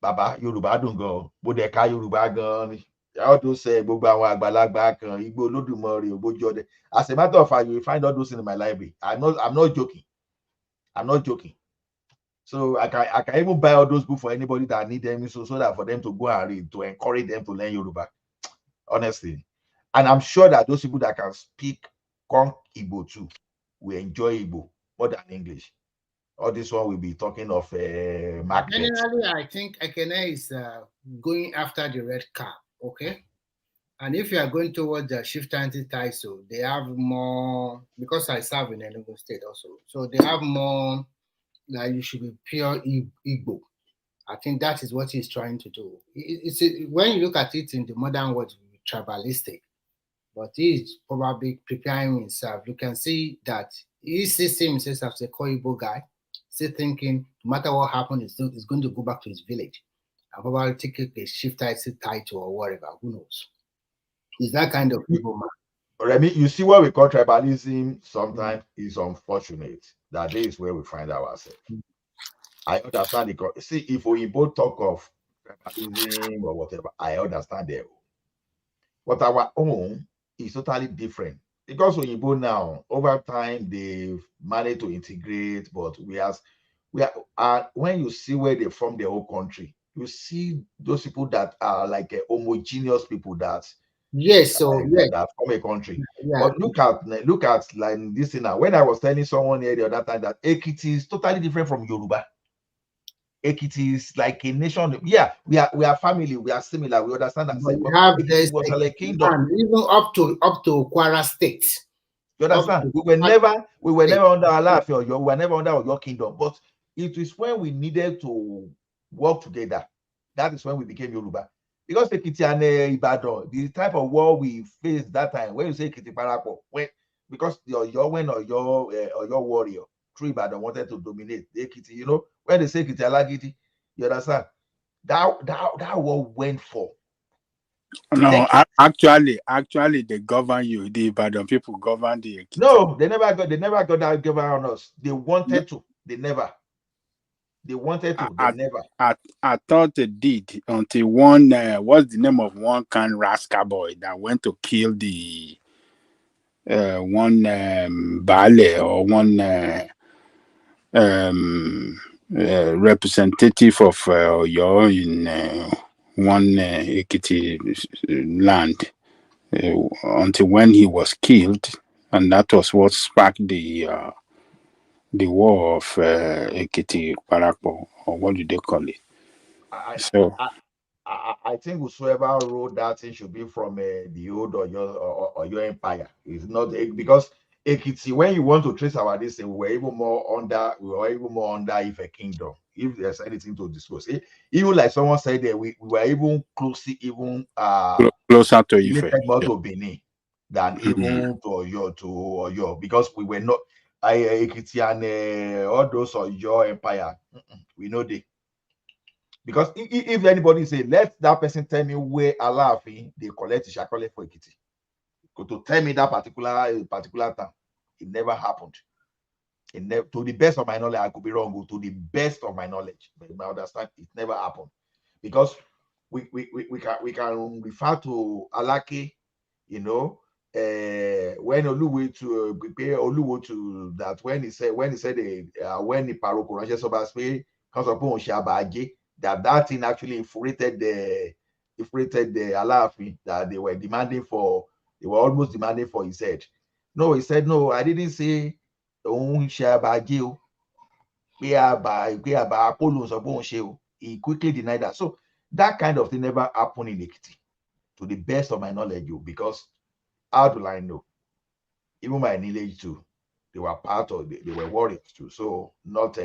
Baba, Yoruba don't go. Bodeka Yoruba gun. All those gbogbo àwọn àgbàlagbà kan Igbo Olódùmarè Ògbójọdẹ. As a matter of fact, you will find all those in my library. I'm not joking. So I can even buy all those books for anybody that need them, so that for them to go and read, to encourage them to learn Yoruba. Honestly. And I'm sure that those people that can speak Igbo too will enjoy Igbo more than English. All this one will be talking of market. Generally, I think Ekene is going after the red cap, okay? And if you are going towards the shift anti-title, they have more, because I serve in Enugu State also, so they have more that you should be pure Igbo. I think that is what he's trying to do. When you look at it in the modern world, tribalistic, but he's probably preparing himself. You can see that he sees himself as a Igbo guy, still thinking no matter what happens, he's going to go back to his village and probably take a shift title or whatever. Who knows? He's that kind of Igbo man. Remy, you see what we call tribalism sometimes is unfortunate. That is where we find ourselves. I understand it. See, if we both talk of tribalism or whatever, I understand that. But our own is totally different. Because Oyinbo now, over time, they've managed to integrate, but we are when you see where they're from, their whole country, you see those people that are like homogeneous people that that from a country. Yeah. But look at like this thing now. When I was telling someone here the other time that Ekiti is totally different from Yoruba. Ekiti is like a nation. Yeah, we are family. We are similar. We understand that. We have this was like a kingdom, even up to Kwara State. You understand? We were never under Allah or we were never under your kingdom. But it is when we needed to work together. That is when we became Yoruba. Because Ekiti and Ibadan, the type of war we faced that time, when you say Ekiti Parapo, because your warrior through Ibadan wanted to dominate the Ekiti, you know, when they say Ekiti Alagiti, you understand? That war went for. No, actually, they govern you. The Ibadan people govern the Ekiti. No, they never got that govern on us. They wanted to. They never. They wanted to. They never. I thought they did until one. What's the name of one rascal boy that went to kill the one Bale or one representative of Oyo in one Ekiti land until when he was killed. and that was what sparked the war of Ekiti Parapo, or what do they call it? I think whosoever wrote that thing should be from the old or your empire. It's not because Ekiti, when you want to trace our this, we were even more under Ife kingdom. If there's anything to discuss, even like someone said that we were even closer to related Ife, more to Benin than even to Oyo, because we were not Ekiti and all those Oyo empire. We know they. Because if anybody say, let that person tell me where Alaafin they collect Ishakole for Ekiti, to tell me that particular time, it never happened. It never, to the best of my knowledge, I could be wrong, but to the best of my knowledge, but I understand it never happened. Because we can refer to Alake, when Oluwe to prepare Oluwo to that when he said when the Paroko Ranche Soba say that thing actually infuriated the Alaafin, that they were almost demanding for his head. No, he said, no, I didn't say he quickly denied that. So that kind of thing never happened in Ekiti, to the best of my knowledge, because how do I know? Even my village too, they were part of they were warriors too. So not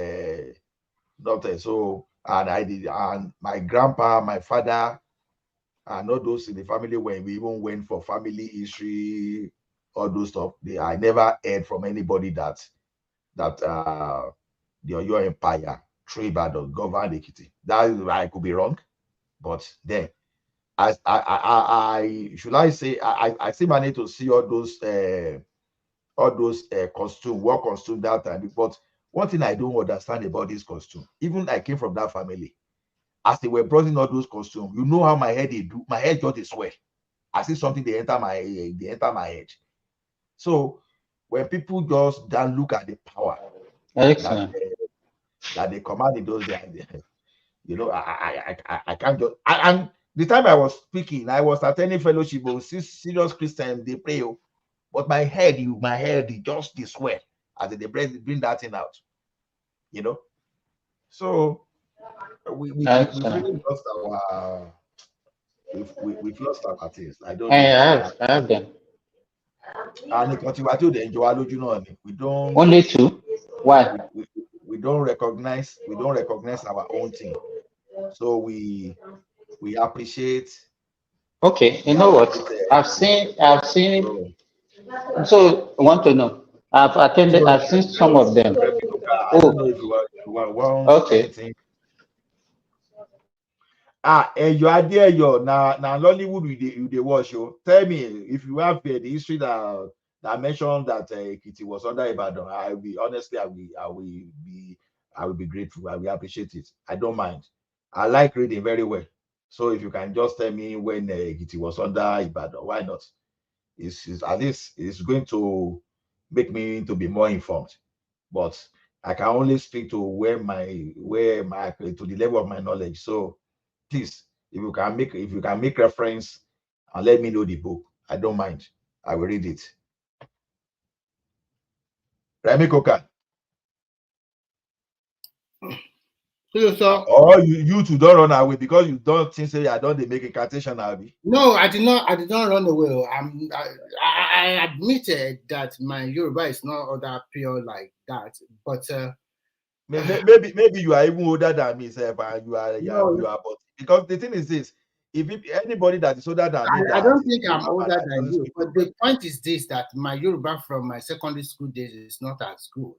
so, and I did, and my grandpa, my father, and all those in the family, when we even went for family history, all those stuff, I never heard from anybody that the Oyo Empire tribal governed Ekiti. That I could be wrong, but then I should I say I still managed to see all those costume, war costume that time. But one thing I don't understand about this costume, even I came from that family, as they were brought in all those costumes, you know how my head my head just swell. I see something they enter my head. So when people just don't look at the power that they command in those days, I can't just and the time I was speaking, I was attending fellowship, serious Christian, they pray, but my head just this sweat as they bring that thing out, So we've really lost our we've lost our things. I don't know. I have them. And the continue to enjoy we don't Only two. Why? We don't recognize our own thing. So we appreciate. Okay, you know what? I've seen. So I want to know. I've attended. I've seen some of them. I don't know if you want anything. Now Lollywood with the watch show. Tell me if you have the history that mentioned that Ekiti was under Ibadan. I will be honestly, I will be grateful. I will appreciate it. I don't mind. I like reading very well. So if you can just tell me when Ekiti was under Ibadan, why not? It's at least it's going to make me to be more informed. But I can only speak to where my to the level of my knowledge. So please, if you can make reference and let me know the book, I don't mind. I will read it. Remy Koka. Or you two don't run away because you don't think say I don't make a quotation, Abby. No, I did not run away. I admitted that my Yoruba is not other pure like that, but maybe you are even older than me, sir, and you are but because the thing is this, if anybody that is older than me, I don't think I'm older than you. But the point is this: that my Yoruba from my secondary school days is not as good,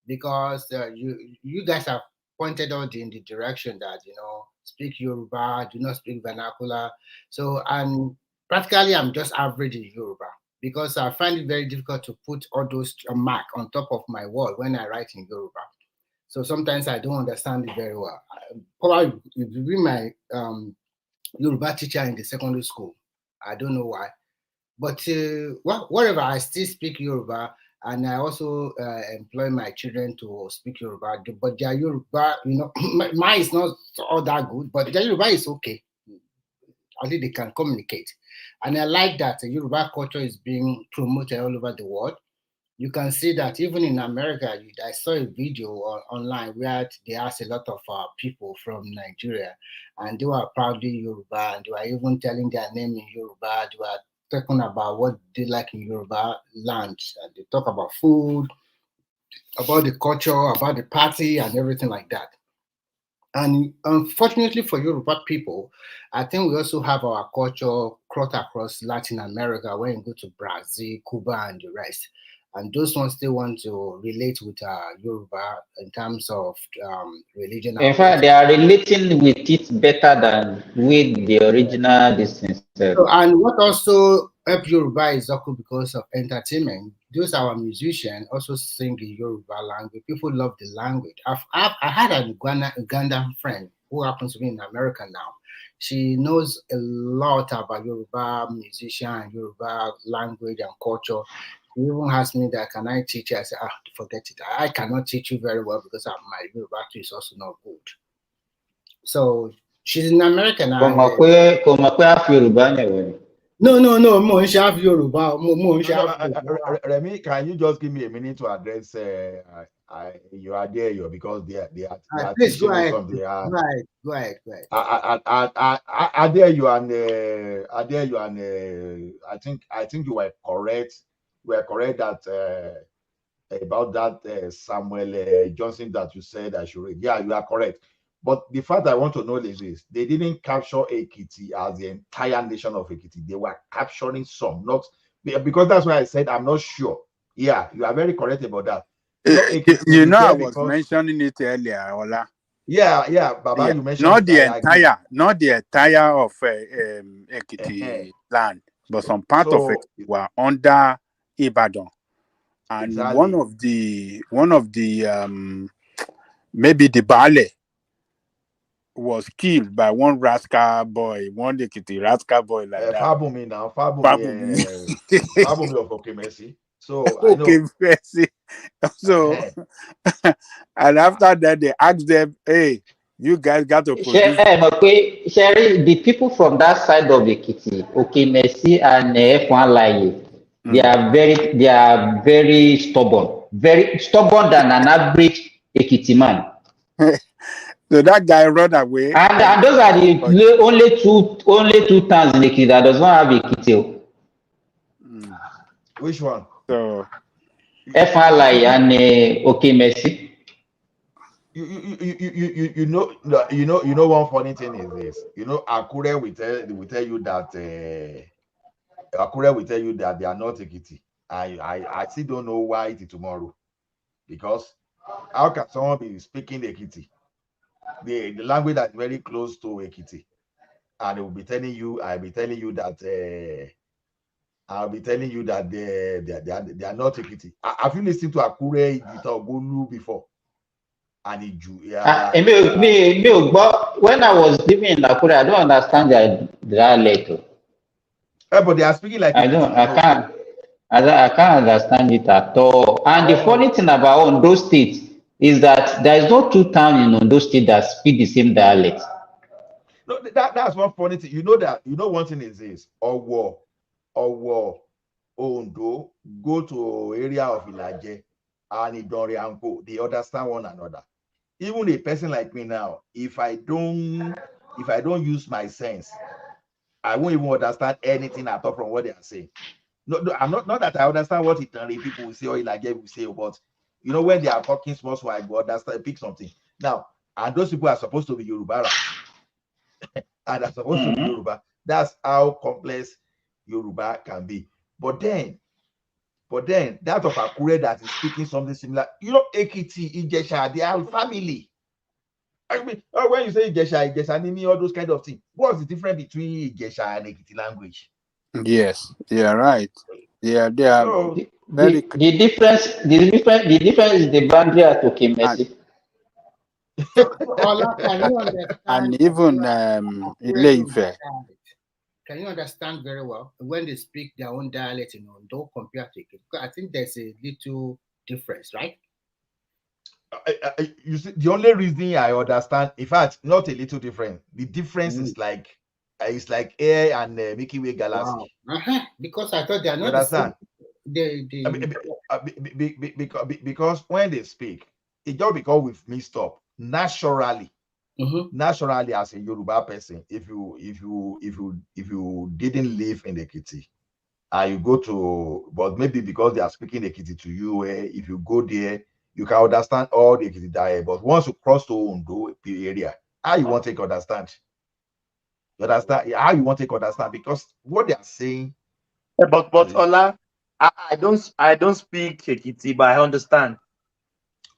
because you guys have pointed out in the direction that speak Yoruba, do not speak vernacular. So practically I'm just average in Yoruba, because I find it very difficult to put all those mark on top of my wall when I write in Yoruba. So sometimes I don't understand it very well. Probably it be my Yoruba teacher in the secondary school. I don't know why, but whatever, I still speak Yoruba, and I also employ my children to speak Yoruba. But their Yoruba, mine is not all that good, but their Yoruba is okay. At least they can communicate, and I like that the Yoruba culture is being promoted all over the world. you can see that even in America, I saw a video online where they asked a lot of people from Nigeria, and they were proudly Yoruba, and they were even telling their name in Yoruba. They were talking about what they like in Yoruba land, and they talk about food, about the culture, about the party, and everything like that. And unfortunately for Yoruba people, I think we also have our culture across Latin America when you go to Brazil, Cuba, and the rest. And those ones still want to relate with Yoruba in terms of religion. In fact, they are relating with it better than with the original distance. So, and what also help Yoruba is also because of entertainment. Those our musicians also sing in Yoruba language. People love the language. I had a Ugandan friend who happens to be in America now. She knows a lot about Yoruba musician and Yoruba language and culture. She even asked me that, can I teach her? I said, forget it. I cannot teach you very well because my Yoruba is also not good. So she's in America now. No, mo ń ṣe Yoruba. Remy, can you just give me a minute to address your idea because they are please go ahead. Go ahead. I dare you and I think you were correct. You were correct that about that Samuel Johnson that you said I should read. Yeah, you are correct. But the fact I want to know is this: they didn't capture Ekiti as the entire nation of Ekiti. They were capturing some, not because that's why I said I'm not sure. Yeah, you are very correct about that. I was mentioning it earlier, Ola. Yeah, Baba, you mentioned not the entire of Ekiti land, but some part of it were under Ibadan, and exactly. one of the maybe the Bale was killed by one rascal boy, one Ekiti rascal boy like that. Fabumi of Okemesi. So I know. So and after that they asked them, hey, you guys got to produce. Sherry, the people from that side of Ekiti, Okemesi and F1 they are very stubborn than an average Ekiti man. So that guy run away. And those are the only two towns in Ekiti that does not have Ekiti. Which one? So F1 and Okemesi. You know one funny thing is this. Akure will tell you that Akure will tell you that they are not Ekiti. I still don't know why it is tomorrow, because how can someone be speaking Ekiti, the language that's very close to Ekiti, and I'll be telling you that they are not Ekiti. Have you listened to Akure Itagolu before? And when I was living in Akure, I don't understand their dialect. But they are speaking like I can't understand it at all. And the funny thing about Ondo State is that there is no two towns in Ondo State that speak the same dialect. No, that's one funny thing. One thing is this: Owo, Ondo, go to area of Ilaje and Idori and go. They understand one another. Even a person like me now, if I don't use my sense, I won't even understand anything at all from what they are saying. No, I'm not that I understand what Itari people will say or Ilaje will say, but when they are talking small, I go understand, pick something. Now, and those people are supposed to be Yoruba, right? And are supposed to be Yoruba. That's how complex Yoruba can be. But then that of Akure that is speaking something similar, Ekiti, Ijesha, they are family. I mean, when you say Ijesha, Nini, all those kind of things, what's the difference between Ijesha and Ekiti language? Yes, yeah, right. Yeah, they are the difference is the boundary at Okemesi. And even Ile-Ife. Can you understand very well when they speak their own dialect in Ondo compared to Ekiti? I think there's a little difference, right? You see, the only reason I understand, in fact, not a little different. The difference is like it's like Air and Milky Way Galaxy. Wow. Because I thought they are not understand. because when they speak, it just because we've mixed up naturally. Naturally, as a Yoruba person, if you didn't live in Ekiti, and you go to, but maybe because they are speaking Ekiti to you, if you go there, you can understand all the Ekiti dialect. But once you cross to Ondo area, how you want to understand? You understand how you want to understand, because what they are saying. But Ola, I don't speak Ekiti, but I understand.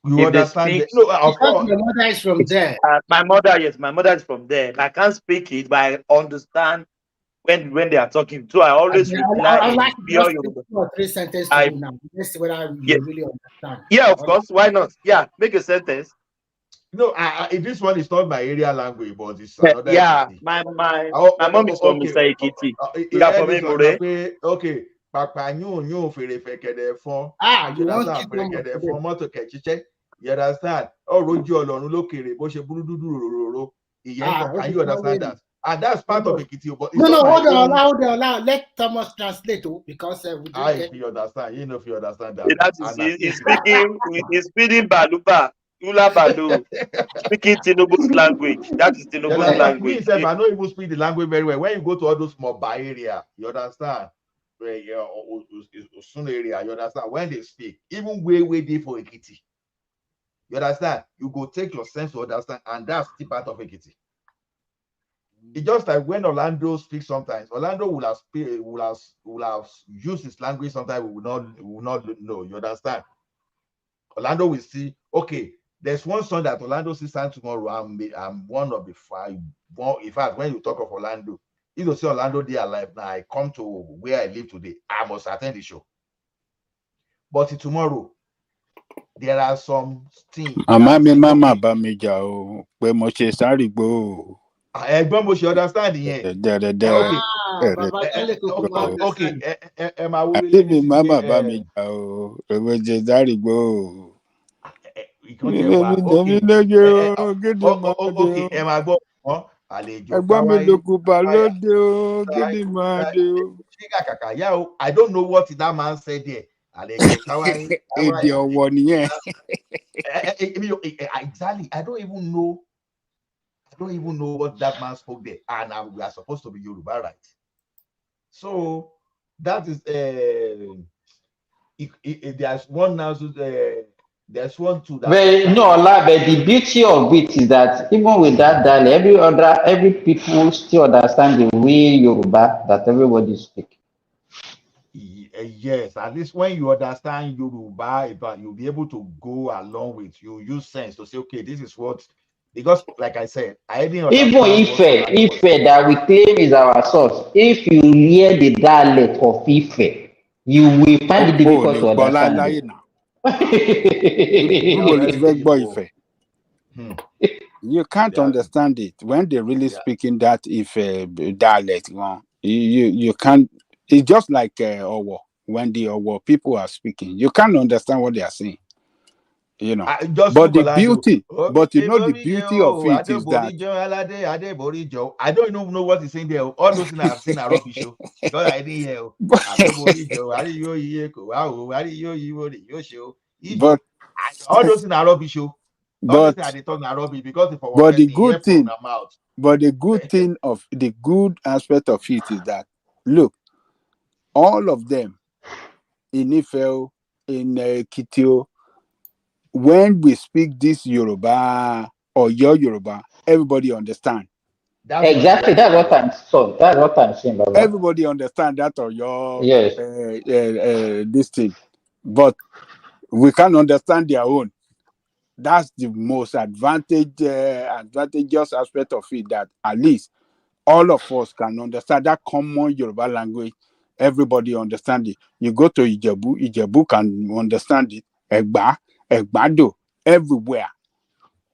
You if understand? They speak, No, of course. Your mother is from there. My mother is from there. I can't speak it, but I understand when they are talking. So I always reply I'd in like to pure just Yoruba. 2 or 3 sentences to you now. Let's see whether you really understand. Yeah, of course. Why not? Yeah, make a sentence. No, this one is not my area language, but it's another. Yeah, my mom is from Mr. Ekiti. We are from Emure. Okay. Papa you fere fekede fun. You want to fekede fun moto kechiche. You understand? Oh, roju Olorun lokere bo se burududu rororo. Can you understand that? And that's part of Ekiti, but it's no, not hold on. Let Thomas translate because we didn't get. If you understand, if you understand that. That is, he's speaking Baluba, Ula Balu, speaking Tinubu's language. That is Tinubu's language. Me, I don't even speak the language very well. When you go to all those mobile area, you understand? Where Osun area, you understand? When they speak, even way deep for Ekiti, you understand? You go take your sense to understand, and that's the part of Ekiti. It's just like when Orlando speaks sometimes. Orlando will have used his language sometimes. We will not know. You understand? Orlando will see. Okay, there's one song that Orlando sees tomorrow. I'm one of the 5. In fact, when you talk of Orlando, if you see Orlando there alive now, I come to where I live today, I must attend the show. But tomorrow, there are some things. Mama Bamija o, pe mo se sarigbo. Ẹ̀gbọ́n mo ṣe understand yẹn. Okay. Àbí Mama Bamija o, pe mo se sarigbo. Okay, ẹ máa gbọ́ àlejò balóde o, gidi máa dé o. I don't know what that man said there. Àlejò káwáyé. Èdè ọ̀wọ̀ nìyẹn. Exactly. I don't even know what that man spoke there, and we are supposed to be Yoruba, right? So that is there's one now. There's one too. But the beauty of it is that even with that dialect, every people still understand the way Yoruba that everybody speak. Yes, at least when you understand Yoruba, you'll be able to go along with you. Use sense to say, okay, this is what. Because, like I said, I didn't understand. Even Ife that we claim is our source, if you hear the dialect of Ife, you will find it difficult to understand. You can't understand it when they're really speaking that Ife dialect. You can't. It's just like Owo. When the Owo people are speaking, you can't understand what they are saying. You know, but the beauty, the beauty of it is that I don't even know what he's saying there. All those things I've seen are rubbish because I didn't hear. But all those things are rubbish. But the good thing, the good aspect of it is that look, all of them in Ifel, in Kitio. When we speak this Yoruba or your Yoruba, everybody understand. Exactly, that's what I'm saying. Baba. Everybody understand that or your this thing, but we can't understand their own. That's the most advantageous aspect of it. That at least all of us can understand that common Yoruba language. Everybody understand it. You go to Ijebu can understand it. Egbado everywhere.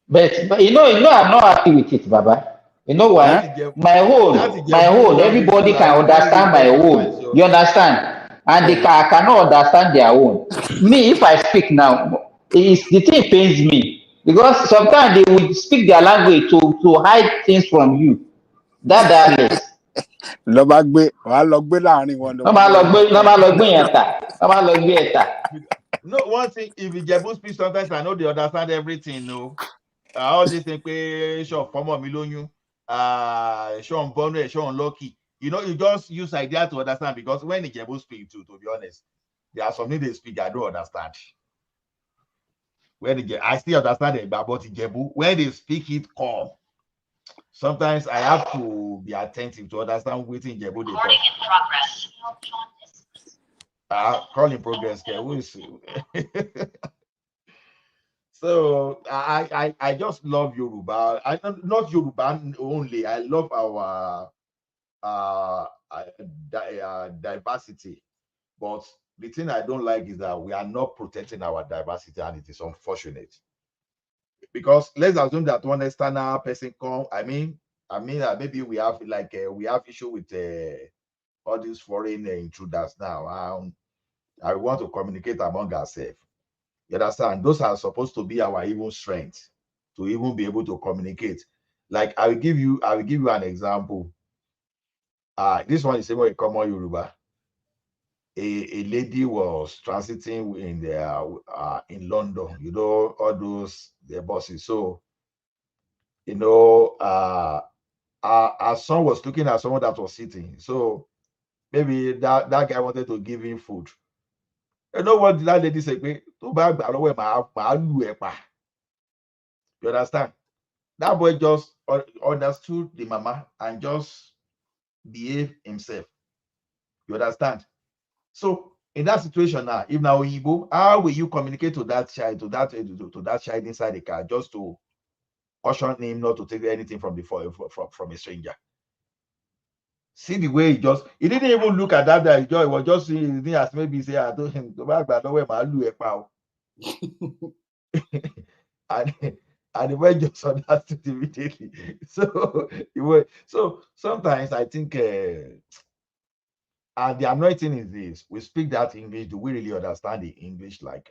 But I'm not happy with it, Baba. You know why? My own, everybody can understand my own. You understand? And I cannot understand their own. Me, if I speak now, the thing pains me because sometimes they will speak their language to hide things from you. That dialect. lọ bá gbé láàrin wọn. Wọ́n máa lọ gbé yẹn tà. Wọ́n máa lọ gbé yẹn tà. No, one thing, if you Ijebu speak, sometimes I know they understand everything, no. All this thing, show form me lonyu, show bonus, show lucky. You know, you just use idea to understand, because when Ijebu speak, to be honest, there are something they speak I don't understand. When I still understand it, but Ijebu, when they speak it calm, sometimes I have to be attentive to understand what Ijebu they talk. Recording in progress. Call in progress. Okay, we'll see. So I just love Yoruba. I not Yoruba only. I love our diversity. But the thing I don't like is that we are not protecting our diversity, and it is unfortunate. Because let's assume that one external person come. I mean maybe we have we have issue with all these foreign intruders now. I want to communicate among ourselves. You understand? Those are supposed to be our even strength, to even be able to communicate. Like I will give you an example. This one is a common Yoruba. A lady was transiting in London. You know, all those the buses. So, you know, our son was looking at someone that was sitting. So maybe that guy wanted to give him food. You know what that lady said? You understand? That boy just understood the mama and just behaved himself. You understand? So in that situation now, if now Igbo, how will you communicate to that child, to that child inside the car, just to caution him not to take anything from a stranger? See the way he didn't even look at that guy. He was just seeing as maybe say, I told him, and the boy just understood immediately. So sometimes I think and the anointing is this: we speak that English. Do we really understand the English? Like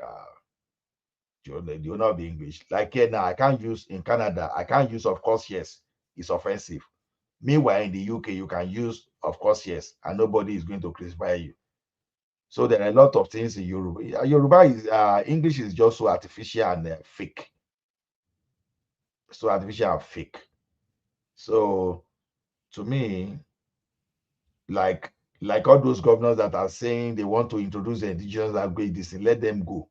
do you know the English? Like here now, I can't use in Canada. I can't use, of course, yes, it's offensive. Meanwhile, in the UK, you can use, of course, yes, and nobody is going to crucify you. So there are a lot of things in Yoruba. Yoruba is English is just so artificial and fake. So artificial and fake. So to me, like all those governors that are saying they want to introduce the indigenous language, let them go.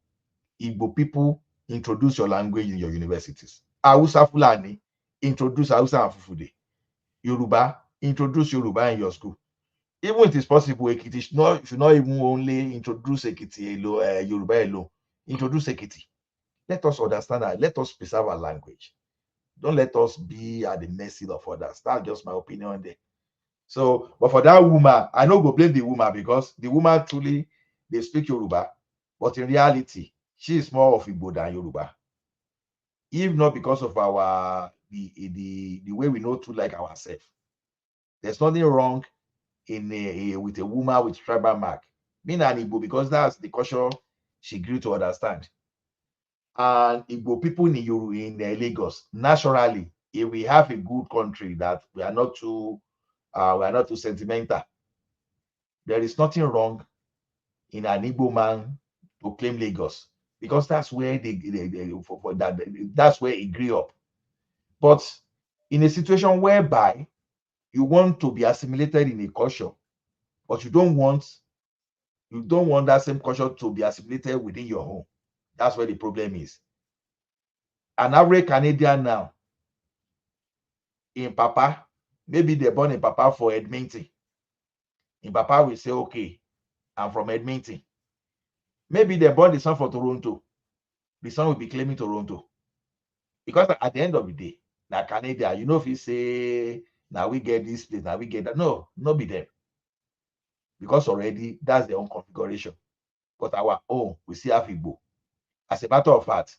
Igbo people, introduce your language in your universities. Hausa Fulani, introduce Hausa and Fufude. Yoruba, introduce Yoruba in your school. Even if it is possible, Ekiti should not even only introduce Ekiti Yoruba alone. Introduce Ekiti. Let us understand that. Let us preserve our language. Don't let us be at the mercy of others. That's just my opinion there. So, but for that woman, I don't go blame the woman, because the woman truly, they speak Yoruba, but in reality, she is more of Igbo than Yoruba. If not because of our the way we know to like ourselves. There's nothing wrong with a woman with tribal mark. Being an Igbo, because that's the culture she grew to understand. And Igbo people in Lagos, naturally, if we have a good country that we are not too sentimental, there is nothing wrong in an Igbo man to claim Lagos, because that's where that's where he grew up. But in a situation whereby you want to be assimilated in a culture, but you don't want that same culture to be assimilated within your home, that's where the problem is. An average Canadian now, in Papa, maybe they're born in Papa for Edmonton. In Papa will say, okay, I'm from Edmonton. Maybe they're born the son for Toronto. The son will be claiming Toronto. Because at the end of the day, now Canada, you know, if you say, now we get this place, now we get that. No, not be them. Because already that's their own configuration. But our own, we still have Igbo. As a matter of fact,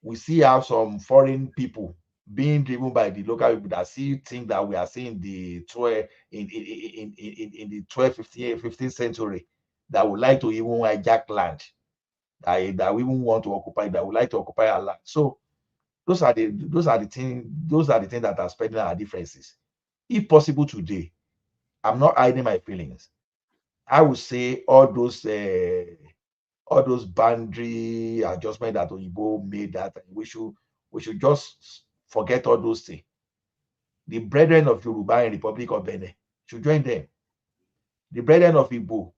we still have some foreign people being driven by the local people that still think that we are seeing the 12 in the 12th, 15th century, that would like to even hijack land, that we even want to occupy, that would like to occupy our land. So those are the things that are spreading our differences. If possible today, I'm not hiding my feelings. I would say all those boundary adjustment that Oyibo made, that we should just forget all those things. The brethren of Yoruba and Republic of Benin should join them. The brethren of Igbo,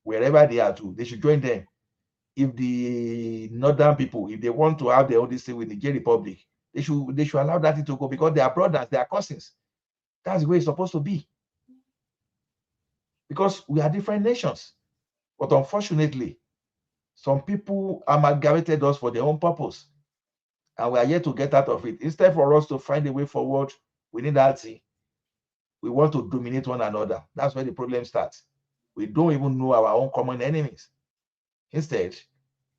wherever they are too, they should join them. If the northern people, if they want to have their own thing with the Niger Republic, they should allow that to go, because they are brothers, they are cousins. That's the way it's supposed to be. Because we are different nations. But unfortunately, some people amalgamated us for their own purpose. And we are yet to get out of it. Instead for us to find a way forward within that thing, we want to dominate one another. That's where the problem starts. We don't even know our own common enemies. Instead,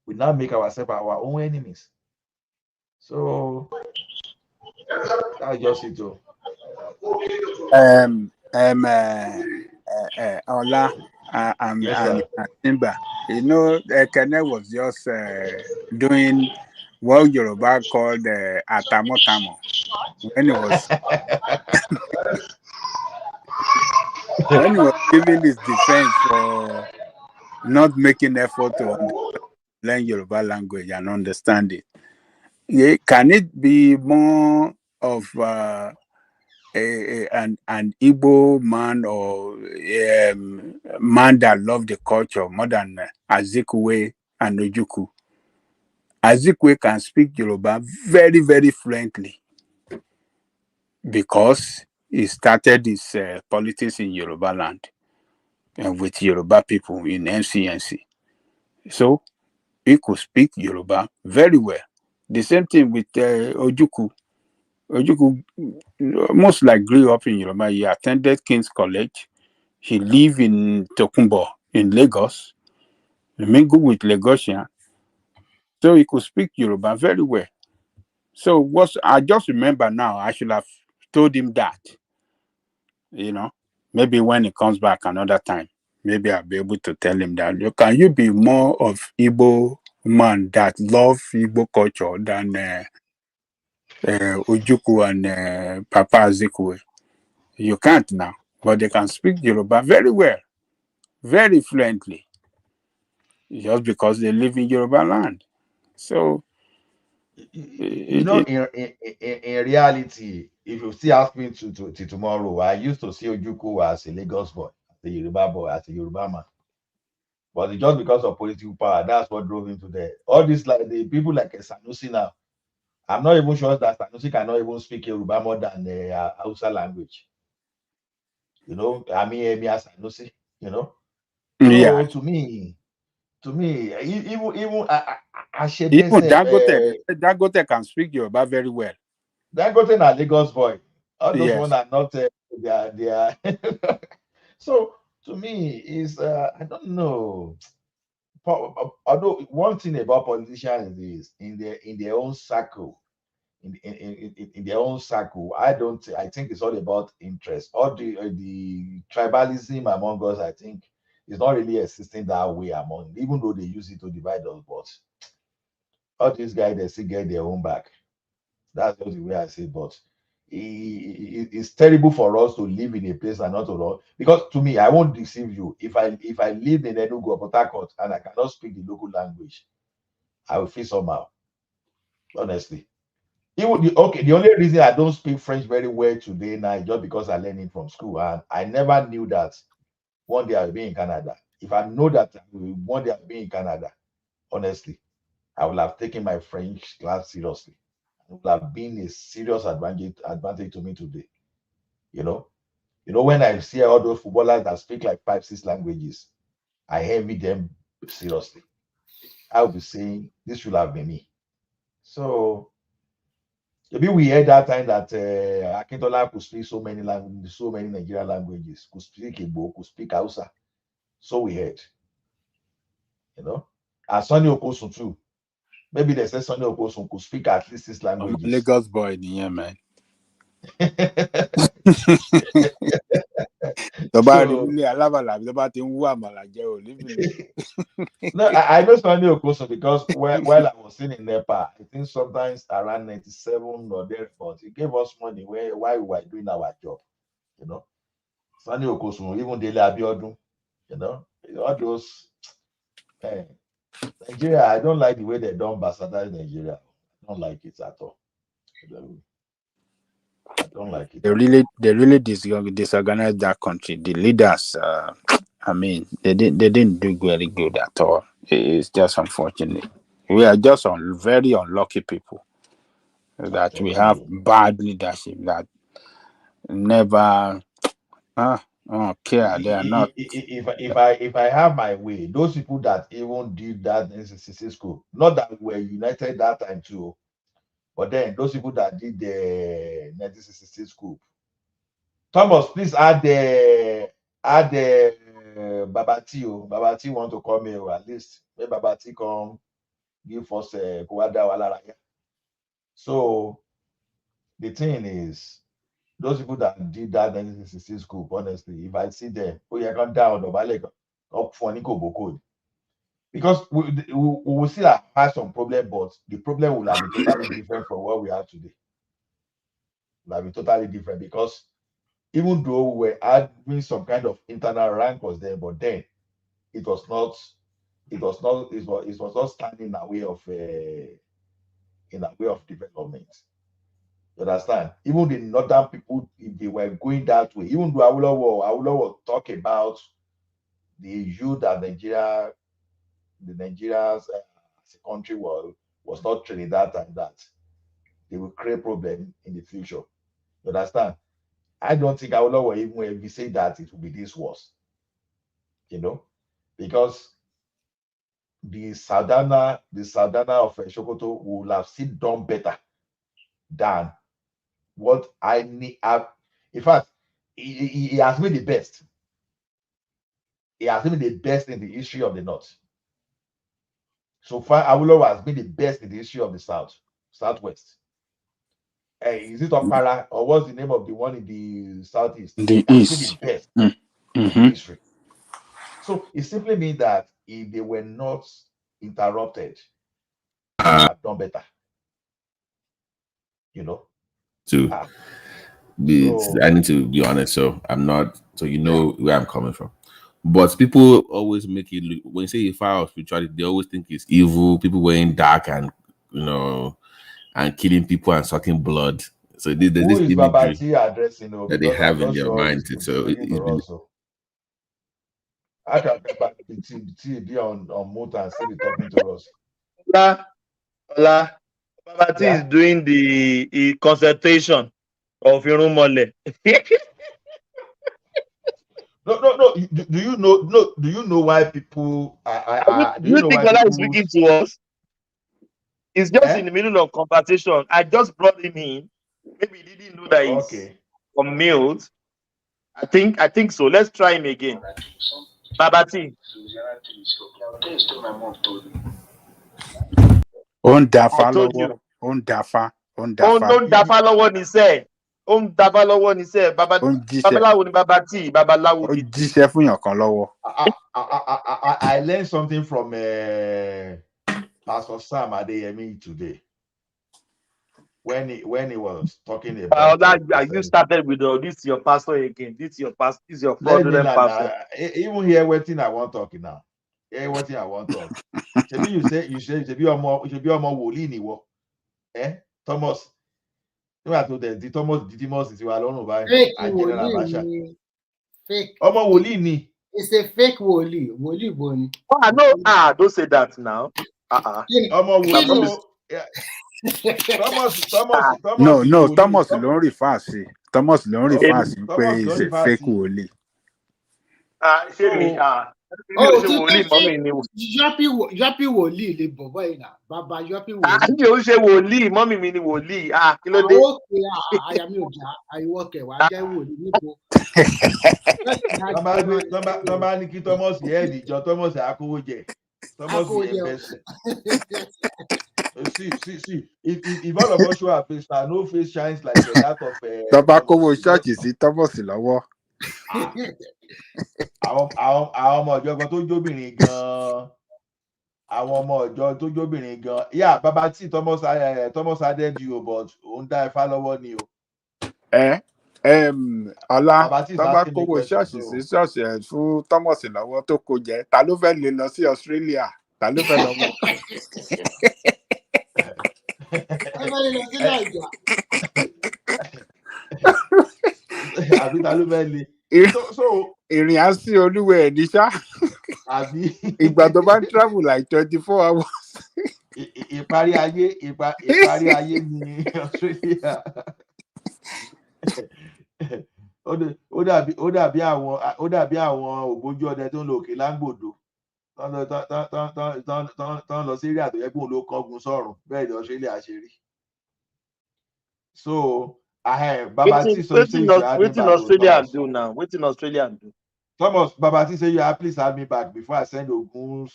we now make ourselves our own enemies. So that's just it, though. Ola, and Simba. You know, Kene was just doing what Yoruba called atamotamo when he was when he was giving his defense for not making effort to learn Yoruba language and understand it. Yeah, can it be more of an Igbo man or man that love the culture more than Azikwe and Ojuku? Azikwe can speak Yoruba very, very fluently because he started his politics in Yoruba land and with Yoruba people in NCNC. So he could speak Yoruba very well. The same thing with Ojuku. Ojuku most like grew up in Yoruba. He attended King's College. He lived in Tokumbo in Lagos. He mingled with Lagosian. So he could speak Yoruba very well. So I just remember now, I should have told him that. You know, maybe when he comes back another time, maybe I'll be able to tell him that. Can you be more of Igbo man that love Igbo culture than Ojuku and Papa Azikwe? You can't now, but they can speak Yoruba very well, very fluently, just because they live in Yoruba land. So, in reality, if you still ask me to tomorrow, I used to see Ojuku as a Lagos boy, as a Yoruba boy, as a Yoruba man. But it's just because of political power, that's what drove him to there. All these, like the people like Sanusi now, I'm not even sure that Sanusi cannot even speak Yoruba more than the Hausa language. You know, I mean, Sanusi, you know. So yeah. to me, even Dangote can speak Yoruba very well. Dangote na Lagos boy. All those Yes. ones are not they are so to me is I don't know. Although one thing about politicians is in their own circle, in their own circle, I think it's all about interest. All the tribalism among us, I think, is not really existing that way among, even though they use it to divide us. But all these guys, they still get their own back. That's just the way I see it. But it's terrible for us to live in a place and not to know. Because to me, I won't deceive you. If I live in Enugu or Port Harcourt and I cannot speak the local language, I will feel somehow. Honestly. The only reason I don't speak French very well today now is just because I learned it from school. And I never knew that one day I'll be in Canada. If I know that one day I'll be in Canada, honestly, I will have taken my French class seriously. It would have been a serious advantage to me today. You know, when I see all those footballers that speak like 5-6 languages, I envy them seriously. I will be saying this should have been me. So maybe we heard that time that Akintola could speak so many languages, so many Nigerian languages, could speak Igbo, could speak Hausa. So we heard. You know, and Sonny Okosun too. Maybe they say Sonny Okosun could speak at least 6 languages. I'm a Lagos boy, yeah, man. No, I know Sonny Okosun because while I was in Nepal, I think sometimes around 97 or there, but he gave us money while we were doing our job, you know. Sunny Okosun, even Dele Abiodun, all those. Nigeria, I don't like the way they don't bastardize Nigeria. I don't like it at all. I don't like it. They really disorganized that country. The leaders, I mean, they didn't do very good at all. It's just unfortunate. We are just very unlucky people that we have bad leadership that never care. They are not. If I have my way, those people that even did that in 66 school, not that we were united that time too, but then those people that did the 1966 school. Thomas, please add the Babati. Babati want to come here, at least let Babati come give us Kuwada. So the thing is, those people that did that 1966 school, honestly, if I see them, you can down up for Nico, because we will still have some problem, but the problem will have been totally different from what we have today. It will have been totally different, because even though we were having some kind of internal rank was there, but then it was not standing in a way of development. You understand? Even the northern people, if they were going that way, even though Awolowo talk about the issue that Nigeria's as a country was not training that and that, they will create problem in the future. You understand? I don't think Awolowo even if we say that it will be this worse. Because the Sardana of Sokoto will have still done better than what I need. In fact, he has been the best. He has been the best in the history of the North. So far, Awolowo has been the best in the history of the Southwest. Is it Okpara, or what's the name of the one in the Southeast? The Has been East. the best Mm-hmm. in history. So it simply means that if they were not interrupted, they would have done better. I need to be honest, so I'm not, so where I'm coming from. But people always make it look, when you say fire of spirituality, they always think it's evil, people wearing dark and and killing people and sucking blood. So there's this imagery that they have in their mind. So I can be on mute and still be talking to us. Ola, Babati is doing the concentration of Irunmole. No. Do you know? No. Do you know why people? Do you think Ola is speaking to us? He's just in the middle of conversation. I just brought him in. Maybe he didn't know that he's on mute. I think so. Let's try him again. Babati. On dafa lọ́wọ́ ni sẹ́. Dafa lọ́wọ́ ni sẹ́. Babaláwo ni Babati. Babaláwo ni. Jíṣẹ́ fún yàn kan lọ́wọ́. I learned something from Pastor Sam Adeyemi today. When he was talking about you started with this your pastor again. This your fraudulent pastor. Even here waiting I want talking now. Here waiting I want talk. You say you should be more woli ni wo. Thomas. You are to the Thomas Didymus is alone by fake. Omo woli ni. It's a fake woli. Woli boni. Oh, no, don't say that now. Omo woli. Thomas. No, Thomas ló ń refer sí. Thomas ló ń refer sí pé is a fake wòlíì. Yọ́pì wòlíì lè bọ̀ báyìí náà. Bàbá yọ́pì wòlíì. Mi ò ṣe wòlíì, mọ́mì mi ni wòlíì. Kí ló dé? Àyà mi ò já, àìwọ́kẹ̀ wá jẹ́ wòlíì níbo. Tọ́ba ní kí Thomas yẹ́ ìdíjọ, Thomas akówó jẹ. Thomas yẹ́ bẹ́sẹ̀. See. If all of us show our face, no face shines like that of. Tọ́ba kówó ṣọ́ọ̀ṣì sí Thomas lọ́wọ́. Àwọn ọmọ ọjọ́ kan tó jóbìnrin gan-an. Àwọn ọmọ ọjọ́ tó jóbìnrin gan-an. Yeah, Babati Thomas added you, but òun dá Ifá lọ́wọ́ ni o. ọlá tó bá kówó ṣọ́ọ̀ṣì sí ṣọ́ọ̀ṣì ẹ̀ fún Thomas lọ́wọ́ tó kó jẹ ta ló fẹ́ lè lọ sí Australia ta ló fẹ́ lọ mọ́. àbí ta ló fẹ́ lè. ìrìn á sí olúwẹ̀ ẹ̀ ní ṣá ìgbà tó bá ń travel like 24 hours. ìparí ayé ní Australia. ó dàbí àwọn ògbójú ọdẹ tó ń lo òkè láńgbòdo tán lọ sí eré àtọ̀yẹ́gbọ̀n ló kọ́gun sọ̀rùn bẹ́ẹ̀ ni Australia ṣe rí. So Baba T so wetin Australia do now? Wetin Australia do? Thomas, Baba T say you are please have me back before I send Ogun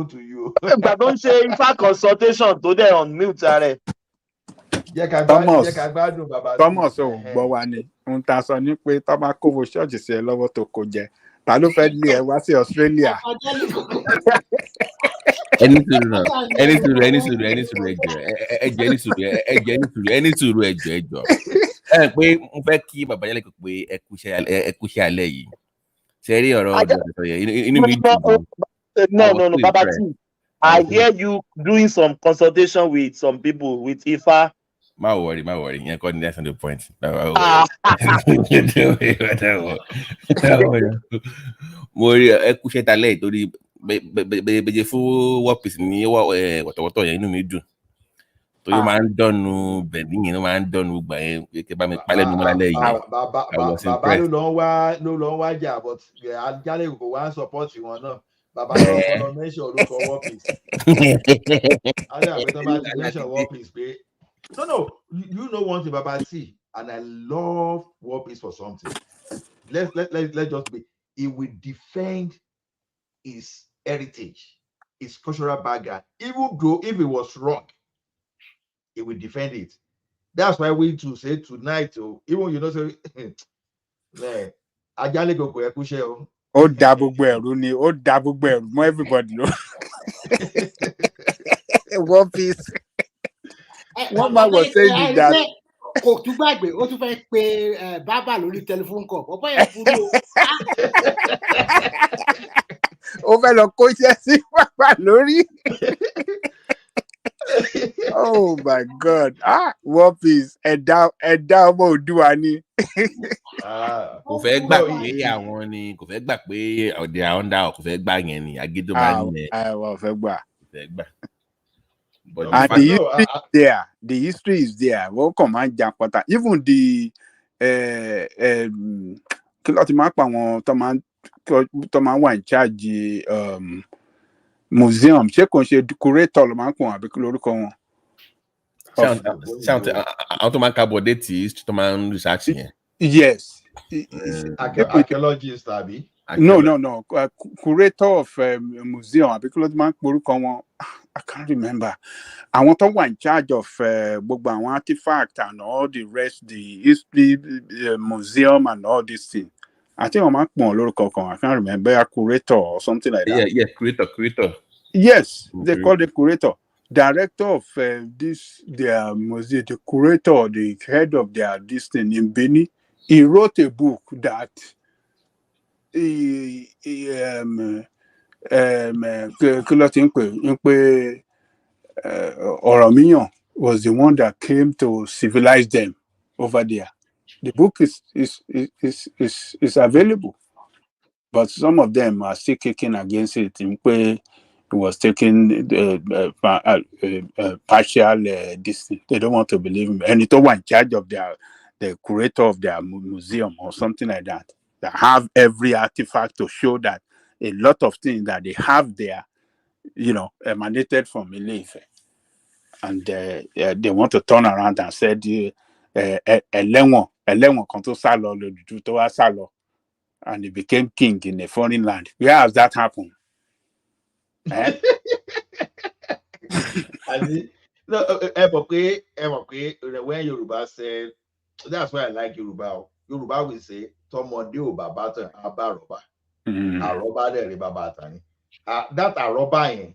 to you. Ìgbà tó ń ṣe ifá consultation tó dẹ̀ on mute rẹ̀. Thomas ò gbọ́ wa ni ohun tá a sọ ni pé tó bá kówó ṣọ́ọ̀ṣì sí ẹ lọ́wọ́ tó kó jẹ ta ló fẹ́ lé ẹ wá sí Australia. ẹni sùúrù ẹjọ ẹ pé mo fẹ́ kí bàbá yẹlẹ pé ẹ kúṣẹ́ alẹ́ yìí ṣe rí ọ̀rọ̀ ọjọ́ ìsọ yẹn inú mi dùn. No, Baba T, I hear you doing some consultation with some people with Ifa. Má worry. Yẹn kọ́ ni that's not the point. Mo rí ẹ kúṣẹ́ talẹ́ torí bẹ̀jẹ̀ fún wọ́pìsì ní wọ̀tọ̀wọ̀tọ̀ yẹn inú mi dùn. Torí ó máa ń dọ́nu bẹ̀ẹ̀ni yẹn ló máa ń dọ́nu gbà yẹn kí bá mi palẹ̀ mi mọ́lá lẹ́yìn yẹn. Bàbá ló lọ wá jà but Ajálẹ̀ kò wá support wọn náà. Bàbá lọ kọ́nà mention orúkọ wọ́pìsì. Ajá àgbẹ̀tọ́ bá ti mention wọ́pìsì pé no, you know one thing, Baba T, and I love War Peace for something. Let's just be. He will defend his heritage, his cultural background, even though if it was wrong, he will defend it. That's why we to say tonight, even say, man, Ajale go kushe o. Ó dá gbogbo ẹ̀rù ni, ó dá gbogbo ẹ̀rù mọ́ everybody lọ. War Peace. One man was saying that. Kò tún gbàgbé ó tún fẹ́ pe bàbá lórí telephone call ọ̀pọ̀ yẹn fún mi. Ó fẹ́ lọ kó iṣẹ́ sí bàbá lórí. Oh my God! War Peace ẹ̀dá ọmọ Oòduà ni. Kò fẹ́ gbà pé àwọn ni kò fẹ́ gbà pé ọ̀dẹ̀ àwọn dá kò fẹ́ gbà yẹn ni agídó máa ń yẹn. Àwọn fẹ́ gbà. But and the history is there. Wọ́n kàn máa ń jà pátá. Even the kí ló ti máa ń pa àwọn tó máa ń wà in charge museum. Ṣé kò ń ṣe curator ló máa ń pọ̀ àbí kí lórúkọ wọn? Àwọn tó máa ń kábọ̀ déètì tó máa ń research yẹn. Yes. Archaeologist àbí? No. Curator of museum àbí kí ló ti máa ń porúkọ wọn? I can't remember. Àwọn tó wà in charge of gbogbo àwọn artifact and all the rest, the history museum and all these things. I think wọ́n máa ń pọ̀ lórúkọ kan. I can't remember. A curator or something like that. Yeah, curator. Yes, they call the curator. Director of their museum, the curator, the head of this thing in Benin. He wrote a book that Oromiyan was the one that came to civilize them over there. The book is available, but some of them are still kicking against it. It was taking partial distance. They don't want to believe him. And it's one in charge of the curator of their museum or something like that. They have every artifact to show that a lot of things that they have there, emanated from Ile-Ife. And they want to turn around and said, Ẹlẹ́wọ̀n kan tó sá lọ lòdùdú tó wá sá lọ, and he became king in a foreign land. Where has that happened? When Yoruba said, that's why I like Yoruba. Yoruba will say, Tọmọdé ò bàbá tán abá àrọ́bá. Àrọ́bá dẹ̀ rí bàbá àtàní. That àrọ́bá yẹn,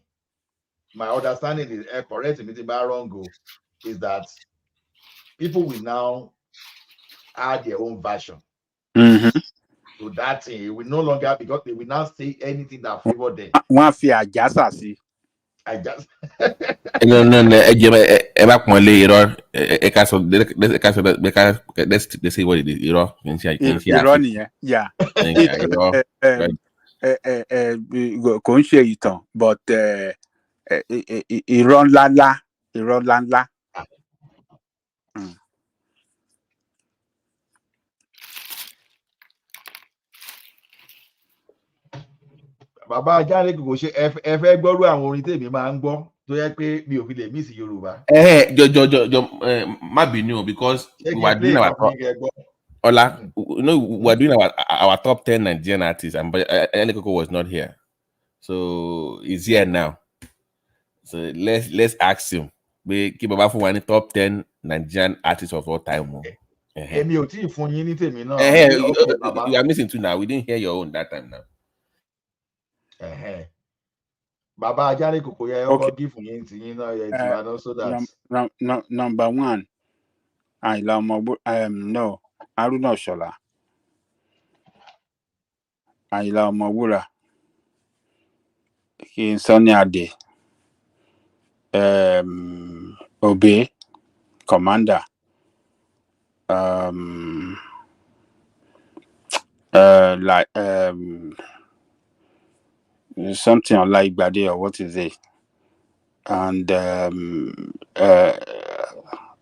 my understanding is correct me if I'm wrong, is that people will now add their own version. So that thing, it will no longer, because they will not say anything that favor them. One fear Jasasi. I just no. Let's say what it is. Irony, yeah. Kò ń ṣe ìtàn, but irọ́ ńláńlá. Bàbá Ajale kò ṣe ẹ fẹ́ gbọ́rú àwọn orin tèmi máa ń gbọ́ tó yẹ pé mi ò fi lè miss Yorùbá. Má bínú, because we were doing our Ola, you know, we were doing our top 10 Nigerian artists, and Elikoko was not here, so he's here now. So let's ask him. We keep about for one top 10 Nigerian artists of all time. Èmi ò tí ì fún yín ní tèmi náà. You are missing too now. We didn't hear your own that time now. Bàbá Ajale kòkó yẹ ọkọ give fún yín tí yín náà yẹ tí wà náà, so that. Number one, no, Haruna Shola. Àyìnlá Ọmọwúrà. King Sunny Ade. Obey, Commander. Like something like Bade, or what is it? And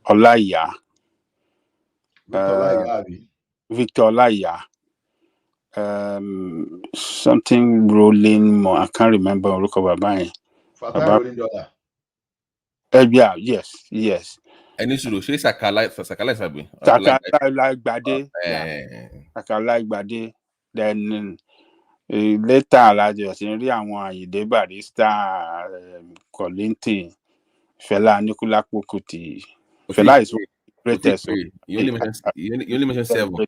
Olaya. Victor Olaya. Something rolling more. I can't remember. Rolling dollar. Yeah, yes. And it's true. She's Sakala Sabi. Sakala Bade. Sakala Bade. Then later, like just in àwọn Ayinde Barrister, Kollington, Fela Anikulapo Kuti. Fela is greatest. You only mentioned 7.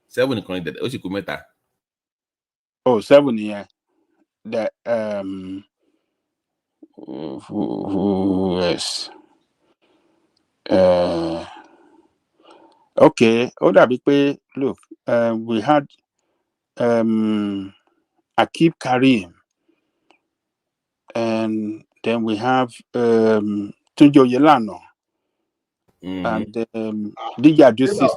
7 in connected. Oshikumeta. Oh, 7, yeah. The who else? Okay. Look, we had Akib Karim, and then we have Tunjo Yelano, and Dija sister.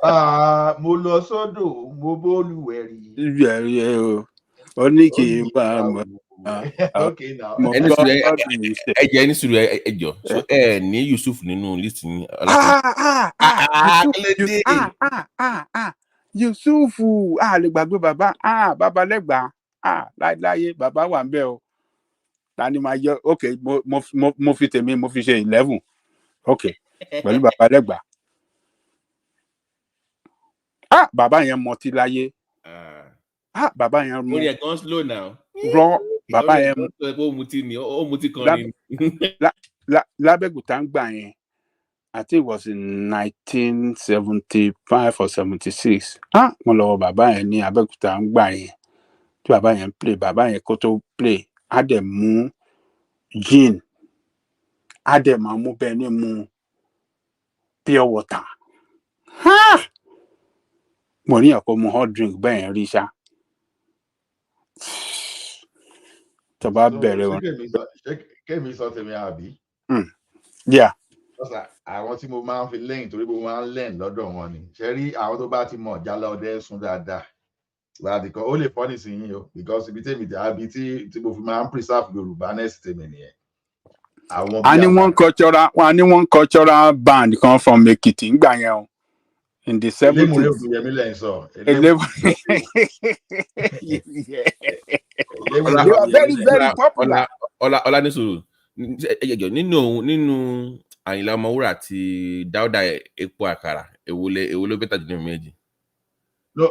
Mo lọ sọ́dọ̀ mo bólúwẹ̀rí. Oniki Okay now. So ni Yusuf nínú list ni. Yusufu lè gbàgbé bàbá bàbá lẹ́gbàá láyé bàbá wà ń bẹ̀ o. Tani máa yọ okay mo fi tèmi mo fi ṣe 11 okay pẹ̀lú bàbá lẹ́gbàá. Bàbá yẹn mọtí láyé. Bàbá yẹn mọ. Orí ẹ̀ kan slow now. Rọ bàbá yẹn mọ. Ó mutí kan ni. Lábẹ́òkúta ń gbà yẹn. I think it was in 1975 or 76. Mo lọ bàbá yẹn ní Abẹ́òkúta ń gbà yẹn. Tí bàbá yẹn play, bàbá yẹn kó tó play, á dẹ̀ mú gin, á dẹ̀ máa mú bẹ́ẹ̀ ní mú pure water. Mo ní ọ̀pọ̀ mu hot drink bẹ́ẹ̀ yẹn rí ṣá. Tó bá bẹ̀rẹ̀ wọn. Kémi sọ tèmi àbí? Yeah. Àwọn tí mo máa ń fi lẹ́yìn torí mo máa ń lẹ́yìn lọ́dọ̀ wọn ni. Ṣé rí àwọn tó bá ti mọ̀ Jálá Ọdẹ sún dáadáa. Ó lè fọ́ nísìnyí o, because ibi tèmi dé àbí tí mo fi máa ń preserve Yorùbá next tèmi nìyẹn. A ní one cultural band kan from Ekiti ń gbà yẹn o. In the 70s. They were very, very popular. Ọlá ní sùúrù. Nínú Àyìnlá Ọmọwúrà àti Dáúdà Epo Àkàrà, èwo ló bẹ́tà jù nínú méjì? No,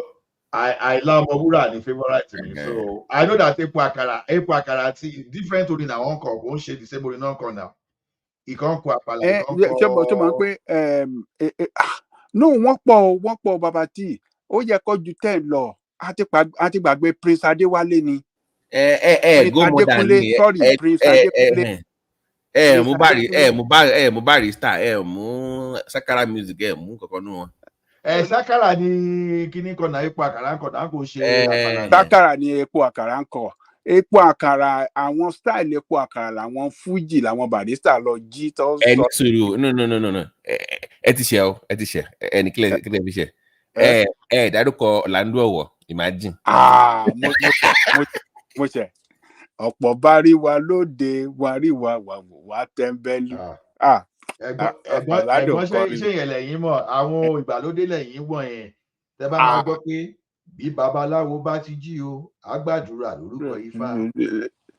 Àyìnlá Ọmọwúrà ni favorite mi. So I know that Epo Àkàrà ti different orin na wọn kọ, kò ń ṣe the same orin náà kan now. Ìkan kọ àpàlà, ìkan kọ. Tó máa pé no, wọ́n pọ̀ bàbá tí ó yẹ kó ju 10 lọ. A ti gbàgbé Prince Adéwálé ni. Go more than me. Sorry, Prince Adékúnlé. Mo Barrister, mo Sakara Music, mo kankan nu wọn. Sakara ni kíní kan náà epo àkàrà ńkọ náà kò ṣe àpàlà. Sakara ni epo àkàrà ńkọ. Epo àkàrà àwọn style epo àkàrà làwọn Fuji làwọn Barrister lọ jí tó sọ. Ẹni sùúrù no. Ẹ ti ṣe o, ẹ ti ṣe. Ẹni kílẹ̀ fi ṣe. Dárúkọ Ọ̀làndó Ọ̀wọ̀, imagine. Mo ṣe. Ọ̀pọ̀ bá rí wa lóde, wa rí wa wà tẹ́ńbẹ́lú. Ẹ̀gbọ́n ṣé yẹn lẹ́yìn mọ̀ àwọn ìgbàlódé lẹ́yìn wọ̀n yẹn tẹ́ bá máa gbọ́ pé bí babaláwo bá ti jí o àgbàdúrà lórúkọ Ifá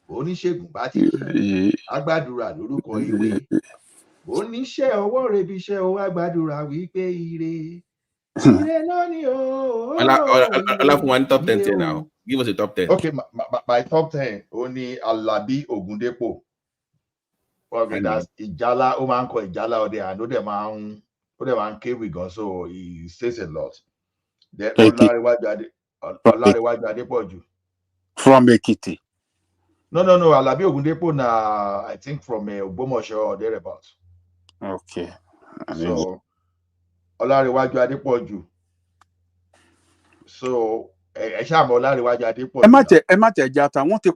oníṣègùn bá ti jí àgbàdúrà lórúkọ ìwé oníṣẹ́ ọwọ́ rebi iṣẹ́ o àgbàdúrà wípé ire náà ni o. Ọlá fún wa ní top 10 now. Give us a top 10. Okay, my top 10 ó ní Alabi Ogundepo. Okay, that's Ìjálá, ó máa ń kọ Ìjálá ọdẹ and ó dẹ̀ máa ń kéwì gan, so he says a lot. Then Ọlárẹ̀wájú Adépọ̀jù. From Ekiti. No, Alabi Ogundepo na I think from Ògbómọ̀ṣọ́ or thereabouts. Okay. So Ọlárẹ̀wájú Adépọ̀jù. So ẹ ṣáà mọ̀ Ọlárẹ̀wájú Adépọ̀jù. Ẹ má tẹ̀ jata, wọ́n ti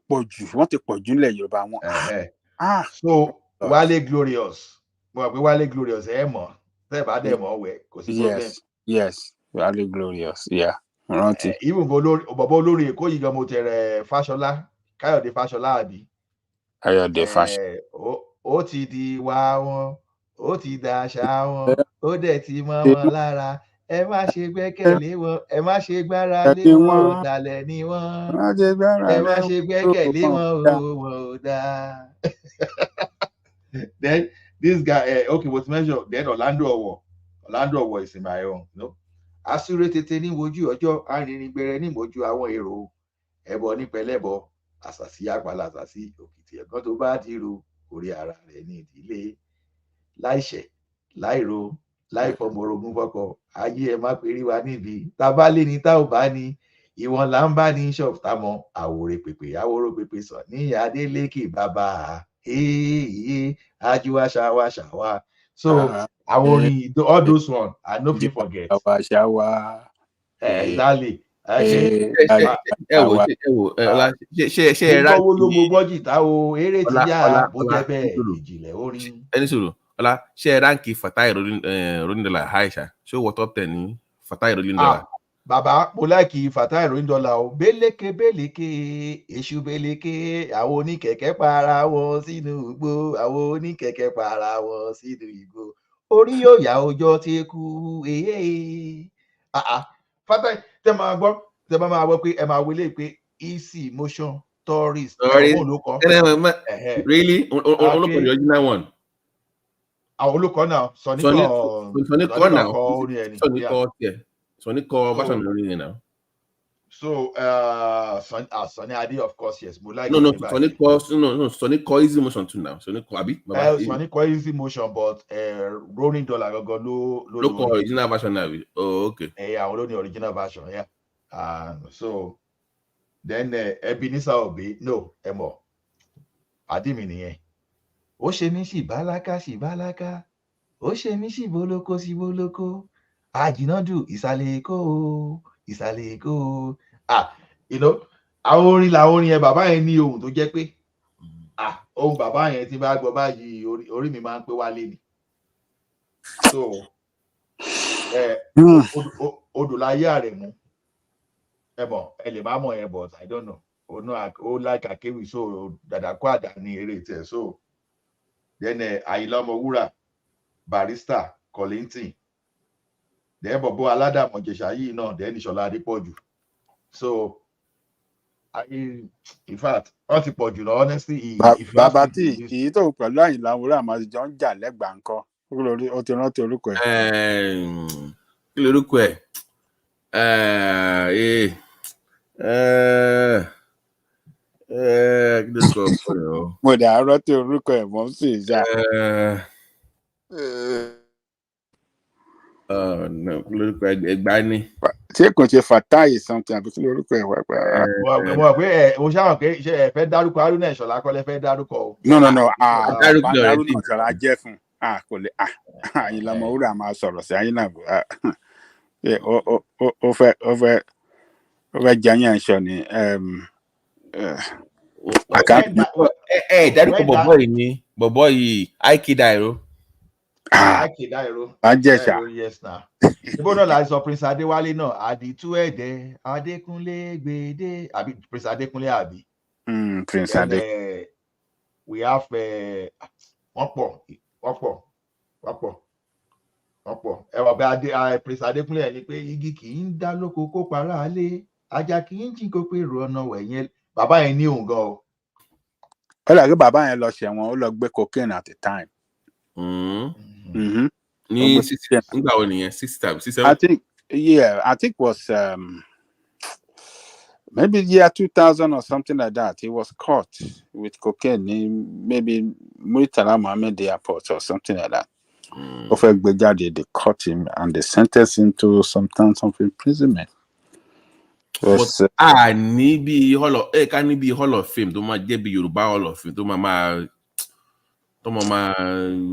pọ̀ jù nílẹ̀ Yorùbá wọn. So Wálé Glorious, mo rò pé Wálé Glorious ẹ mọ̀ tẹ́ bá dẹ̀ mọ̀ wẹ̀ kò sí problem. Yes, Wálé Glorious, yeah. Rántí. Even bọ̀bọ̀ olórí Èkó yìí gan mo tẹ̀rẹ̀ Fáṣọlá, Káyọ̀dé Fáṣọlá àbí. Káyọ̀dé Fáṣọlá. Ó ti di wa wọn, ó ti dàṣà wọn, ó dẹ̀ ti mọ́ wọn lára. Ẹ má ṣe gbẹ́kẹ̀lé wọn, ẹ má ṣe gbára lé wọn, ọ̀dàlẹ̀ ni wọ́n. Ẹ má ṣe gbẹ́kẹ̀lé wọn, wọn ò dáa. Then this guy, okay, what's mentioned? Then Orlando Owo is in my own. No, asúré tètè ní wojú ọjọ́, arìnrìn gbẹrẹ ní mojú àwọn èrò, ẹbọ ní pẹ̀lẹ́bọ, àṣàsí àpàlà àṣàsí òkìtì ẹ̀gbọ́n tó bá dìrò orí ara rẹ̀ ní ìdílé, láìṣẹ̀, láìro, láìfọmọ orogún fọkọ, ayé ẹ má péré wa níbi, tábálé ni tá ò bá ní, ìwọ̀n là ń bá ní ṣọ́ọ̀bù támọ̀, àwòrè pèpè sọ ní Adélékè bàbá. Aju Shawa. So I worry all those one I no fit forget. Shawa. Exactly. Ṣé wo ló mo gbọ́ jìtá o eré tí yá bó jẹ́ bẹ́ẹ̀ ìjìnlẹ̀ orin. Ẹni sọ̀rọ̀ Ọlá ṣe ránkì Fatai Rolling Dollar Aisha ṣé wọ́n top 10 ní Fatai Rolling Dollar. Bàbá mo láìkì Fatai Rolling Dollar o bélékè èṣù bélékè àwọn oníkẹ̀kẹ́ para wọn sínú igbó àwọn oníkẹ̀kẹ́ para wọn sínú igbó orí yóò yá ọjọ́ tí kú Fatai tẹ máa gbọ́ pé ẹ máa wọlé pé easy motion tourist olùkọ́. Really? Olùkọ́ the original one. Àwọn olùkọ́ náà Sonic version orin now. So Sonny Ade, of course, yes. Like Sonic Easy Motion too now. Sonic Easy Motion, but Rolling Dollar local original version now. Oh, okay. Yeah, only the original version, yeah. So then Ebenezer Obey, no, Emo. Adimini. Ó ṣe mí sí bálákà. Ó ṣe mí sí boloko. Àjìnàdù ìsàlẹ̀ Èkó. You know, àwọn orin làwọn orin yẹn bàbá yẹn ní ohun tó jẹ́ pé ohun bàbá yẹn tí bá gbọ́ báyìí orí mi máa ń pé wálé ni. So Odòláyé Àrẹ̀mú ẹ lè má mọ̀ ẹ but I don't know. Ó like akéwì so dàdàkọ́ àdá ní eré tẹ̀ so then Àyìnlá Ọmọwúrà Barrister Kollington then Bọ̀bọ́ Aládàmọ̀ Ìjẹ̀ṣà yìí náà then Ìṣọ̀lá Adépọ̀jù so in fact wọ́n ti pọ̀ jù lọ honestly. Bàbá tí èyí tó pẹ̀lú Àyìnlá Ọmọwúrà máa jọ ń jà lẹ́gbàá nǹkan ó ti rántí orúkọ ẹ̀. Kí lorúkọ ẹ̀? Mo dà rántí orúkọ ẹ̀ mọ́ sí ìjà. Lórúkọ ẹgbàá ni. Ṣé kò ṣe Fatai something àbí kí lórúkọ ẹ̀ wá pa? Mo pé mo ṣáà pé ṣe ẹ fẹ́ dárúkọ Haruna Ìṣọ̀lá kọ́lẹ́ fẹ́ dárúkọ o. No. Haruna Ìṣọ̀lá jẹ́ fún kò lè Àyìnlá Ọmọwúrà máa sọ̀rọ̀ sí Àyìnlá. Yeah, over Janyan Shani. I can't. Boy, I kid Iro. I kid Iro. Yes, now. Ibo no la sọ Prince Adéwálé náà àdìtú ẹ̀dẹ̀ Adékúnlé gbèdé àbí Prince Adékúnlé àbí. Prince Adé. We have wọ́n pọ̀. Ẹ wọ̀ bẹ́ẹ̀ Prince Adékúnlé ẹ̀ ni pé igi kì í dá lóko kó para alé ajá kì í jìn kó pé ro ọ̀nà wẹ̀yẹn bàbá yẹn ní òun gan o. Ó lọ gbé bàbá yẹn lọ ṣẹ̀wọ̀n ó lọ gbé cocaine at the time. I think it was maybe year 2000 or something like that. He was caught with cocaine in maybe Muritala Mohammed Airport or something like that. They caught him and they sentenced him to some terms of imprisonment. But need be Hall of Fame. Don't mind be Yoruba Hall of Fame. Don't mind mama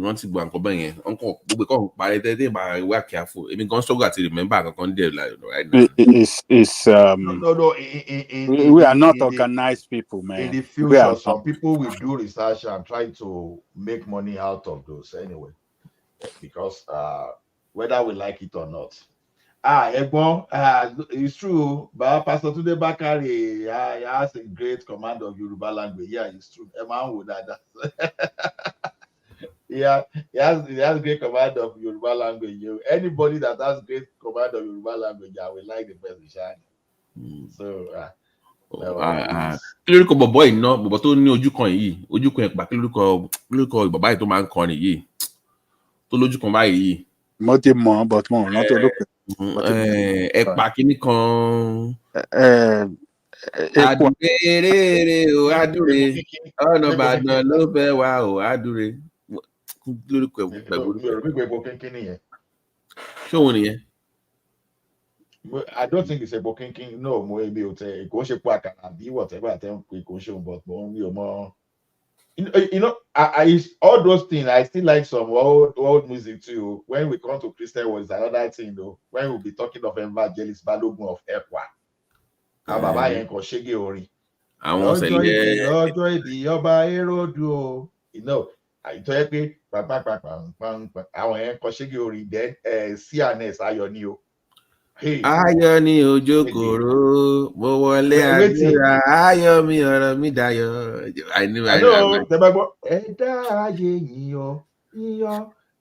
rántí gbọ́ nǹkan bẹ́ẹ̀ yẹn uncle gbogbo kan parí tẹ́tẹ́ máa wá careful èmi gan struggle àti remember kankan there like right now. We are not organized people, man. In the future, some people will do research and try to make money out of those anyway, because whether we like it or not. It's true. But Pastor Tunde Bakari has a great command of Yoruba language. Yeah, it's true. Yeah, he has great command of Yoruba language. Anybody that has great command of Yoruba language, I will like the person shine. So kí lórúkọ bọ̀bọ̀ yìí ná bọ̀bọ̀ tó ní ojú kan ẹ̀pà kí lórúkọ bàbá yìí tó máa ń kọrin yìí tó lójú kan báyìí. Mo ti mọ̀ but mo rántí olókè. Ẹ̀pà kìíní kan. Adúrérèrè o adúre ọ̀nà Ìbàdàn ló fẹ́ wá o adúre lórúkọ ẹ̀ pẹ̀lú. Ṣé òun nìyẹn? I don't think it's a booking king. No, maybe it goes be whatever I tell you, but more. You know, I all those things. I still like some old music too. When we come to Christian words, another thing though. When we'll be talking of evangelist Balogun of Ekwa, Baba Yenko Shege Ori. Ọjọ́ ìbí ọba Erodu. You know, I tell you, àwọn yẹn kọ Shege Ori. Then CNS Ayoni o. Ayọ̀ ni òjò kòró mo wọlé àdúrà ayọ̀ mi ọ̀rọ̀ mi dayọ̀. I know. Ẹ̀dá ayé yíyọ.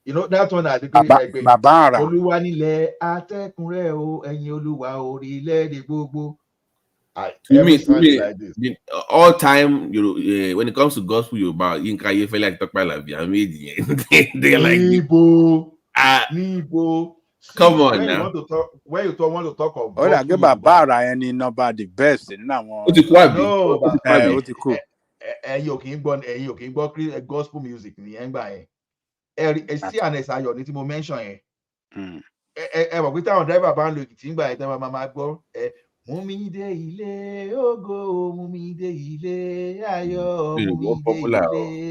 You know that one I think Bàbá Olúwa nílẹ̀ atẹ́kùn rẹ̀ o ẹ̀yin Olúwa orílẹ̀-èdè gbogbo. To me, all time, when it comes to gospel, Yoruba, Yinka Ayefele like talk about like they're like Nibo. Come on now. When you want to talk of gospel, Bàbá ẹni number the best now. No, ẹ̀yin ò kì í gbọ́ gospel music ní ẹgbà yẹn. CNS Ayọ̀ ní tí mo mention yẹn. Ẹ mọ̀ pé táwọn driver bá ń lo Èkìtì ńgbà yẹn tẹ́ máa gbọ́ mú mi dé ilé ògo mú mi dé ilé ayọ̀ mú mi dé ilé.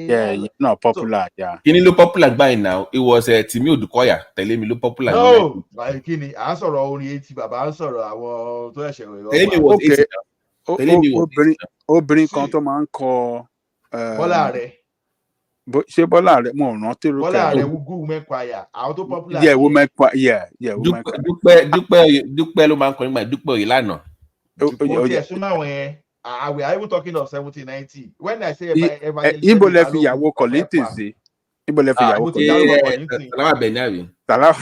Yeah, you're not popular. Yeah. Kini ló popular by now? It was Timi Odukoya. Tẹ̀lé mi ló popular. No, kini à ń sọ̀rọ̀ orin etí bàbá ń sọ̀rọ̀ àwọn tó ẹ̀ṣẹ̀ wẹ̀. Tẹ̀lé mi was 80. Tẹ̀lé mi was 80. Obìnrin kan tó máa ń kọ. Bọ́lá rẹ̀. Ṣé Bọ́lá rẹ̀ mo rántí rúkẹ́. Bọ́lá rẹ̀ women choir àwọn tó popular. Yeah, women choir. Yeah, women choir. Dúpẹ́ ló máa ń kọ nígbà Dúpẹ́ Oyèlànà. We are even talking of 1790. When I say Ibo lẹ fi ìyàwó Kollington sí. Ibo lẹ fi ìyàwó Kollington. Salawa Benyawi. Salawa.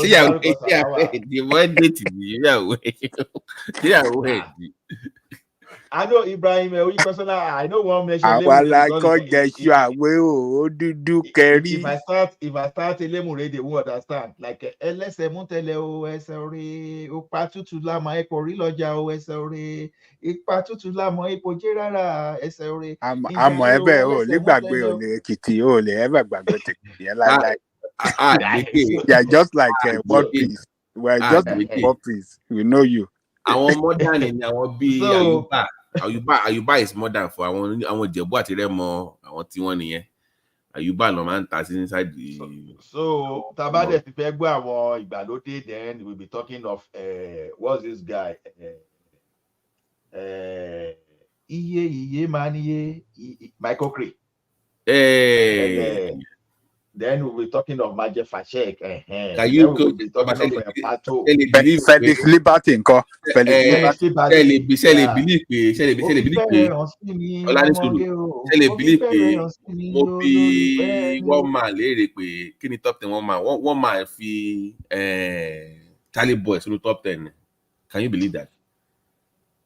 Ìyàwó ẹ̀dì wọ́n dé tì mí ìyàwó ẹ̀dì. I know Ibrahim personal. I know one mention. Àwa la kọ́ jẹ̀ṣu àwẹ̀ o dúdú kẹrí. If I start Elemure, they won't understand. Like ẹlẹ́sẹ̀ mútẹ́lẹ̀ o ẹsẹ̀ orí ipa tútù lámọ̀ epo rí lọ́jà o ẹsẹ̀ orí ipa tútù lámọ̀ epo jẹ́ rárá ẹsẹ̀ orí. Àmọ́ ẹbẹ̀ o nígbàgbé o lè Èkìtì o lè ẹbẹ̀ gbàgbé tèkìtì yẹn láíláí. Yeah, just like One Piece. We are just like One Piece. We know you. Àwọn modern ni àwọn bíi Ayuba is modern for àwọn Ìjẹ̀bú àti Rẹ́mọ àwọn tí wọ́n nìyẹn. Ayuba no man that's inside the. So Tabade ti fẹ́ gbọ́ àwọn ìgbàlódé, then we'll be talking of what's this guy? Iye Maniye Michael Cree. Hey. Then we'll be talking of Maje Fashek. Can you then we'll be talking of Pato. Felix Liberty nko. Felix Liberty. Ṣé believe pé mo bi one man léèrè pé kí ni top 10 one man fi Charlie Boy sínú top 10. Can you believe that?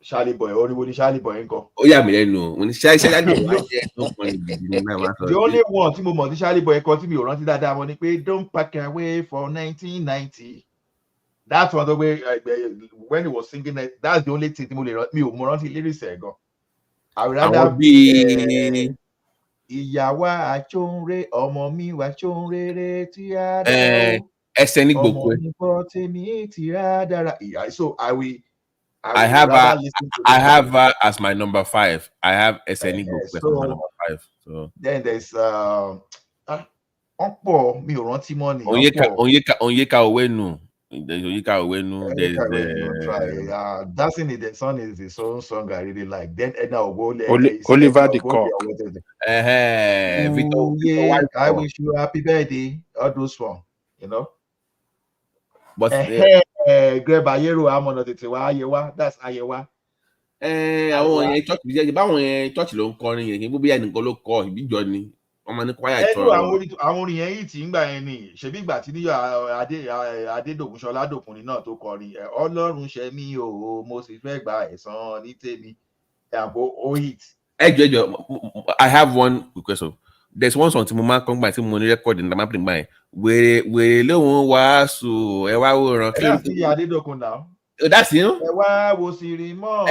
Charlie Boy, only Charlie Boy nko. Ó yà mí lẹ́nu. Mo ní Charlie Boy The only one tí mo mọ̀ sí Charlie Boy kan tí mi ò rántí dáadáa mo ní pé don't pack away for 1990. That's one the way when he was singing it, that's the only thing mi ò mọ̀ rántí lyrics ẹ̀ gan. I would rather be ìyàwó àchóńrè ọmọ mi wà chóńrèrè tí a dára ẹsẹ̀ ní gbogbo ọmọ mi bọ́ tèmi tí a dára. So I have as my number 5. I have Esenigbo as my number 5. So then there's Onpo mi ò rántí mọ́ ni. Onyeka Owenu. There's Onyeka Owenu. There's Dancing in the Sun is the song I really like. Then Edna Ogole. Oliver the Cock. I wish you happy birthday. All those ones, you know. But Greg Ayero amọ̀nà tètè wá Ayewa, that's Ayewa. Àwọn yẹn church bí báwọn yẹn church ló ń kọrin yẹn gbogbo yẹn nìkan ló kọ ìbíjọ ni wọ́n máa ní choir church. Àwọn orin yẹn yìí tí ń gbà yẹn ni ṣebí ìgbà tí níyọ Adédògún Ṣọlá Dòkùnrin náà tó kọrin Ọlọ́run ṣe mí o mo sì fẹ́ gba ẹ̀san ní tèmi àbò ohit. Ẹjọ I have one request of. There's one song tí mo máa ń kọ́ gbà tí mo ní record ní máa ń pè gbà yẹn wèrè lóhun wàásù ẹ wá wòran kí ló ti Adédòkun náà. That's him. Ẹ wá wo Sìrìmọ́.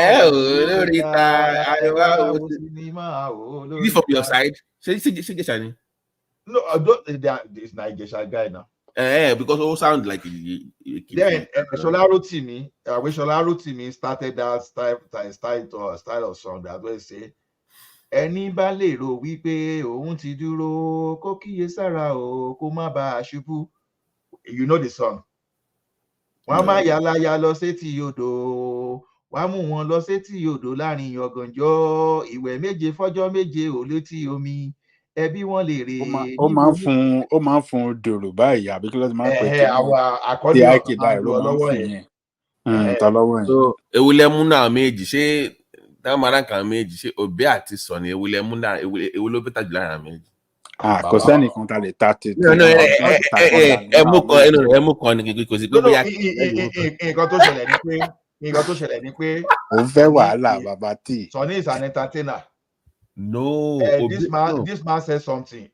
Lórí ta ẹ wá wo Sìrìmọ́. Is it from your side? Ṣé Ìjẹ̀ṣà ni? No, it's not Ìjẹ̀ṣà guy now. Because it all sound like then Ṣọlá Rótìmí started that style of song that way say ẹni bá lè rò wípé òun ti dúró kó kíyè sára o kó má bàa ṣubú. You know the song. Wọ́n máa yàláyà lọ sétí odò wọ́n mú wọn lọ sétí odò láàrin ọ̀gànjọ́ ìwẹ̀ méje fọ́jọ́ méje ò létí omi ẹbí wọn lè rè. Ó máa ń fún dòrò báyìí àbí kí ló ti máa ń pè é. Àwọn àkọ́lé ọ̀hún báyìí ló máa ń fún yẹn. Tọ́lọ́wọ́ yẹn. So ewu lẹ́mú náà méjì ṣé táwọn ará kan méjì ṣe Òbí àti Sọ̀ni ewu lẹ́mú náà ewu ló bẹ́tà jù lára méjì. Kò sẹ́nìkan ta lè ta tètè. ẹ mú kan ní kò sí pé bóyá. Nǹkan tó ṣẹlẹ̀ ni pé. Ó fẹ́ wàhálà bàbá tí. Sọ̀ni is an entertainer. No. This man said something.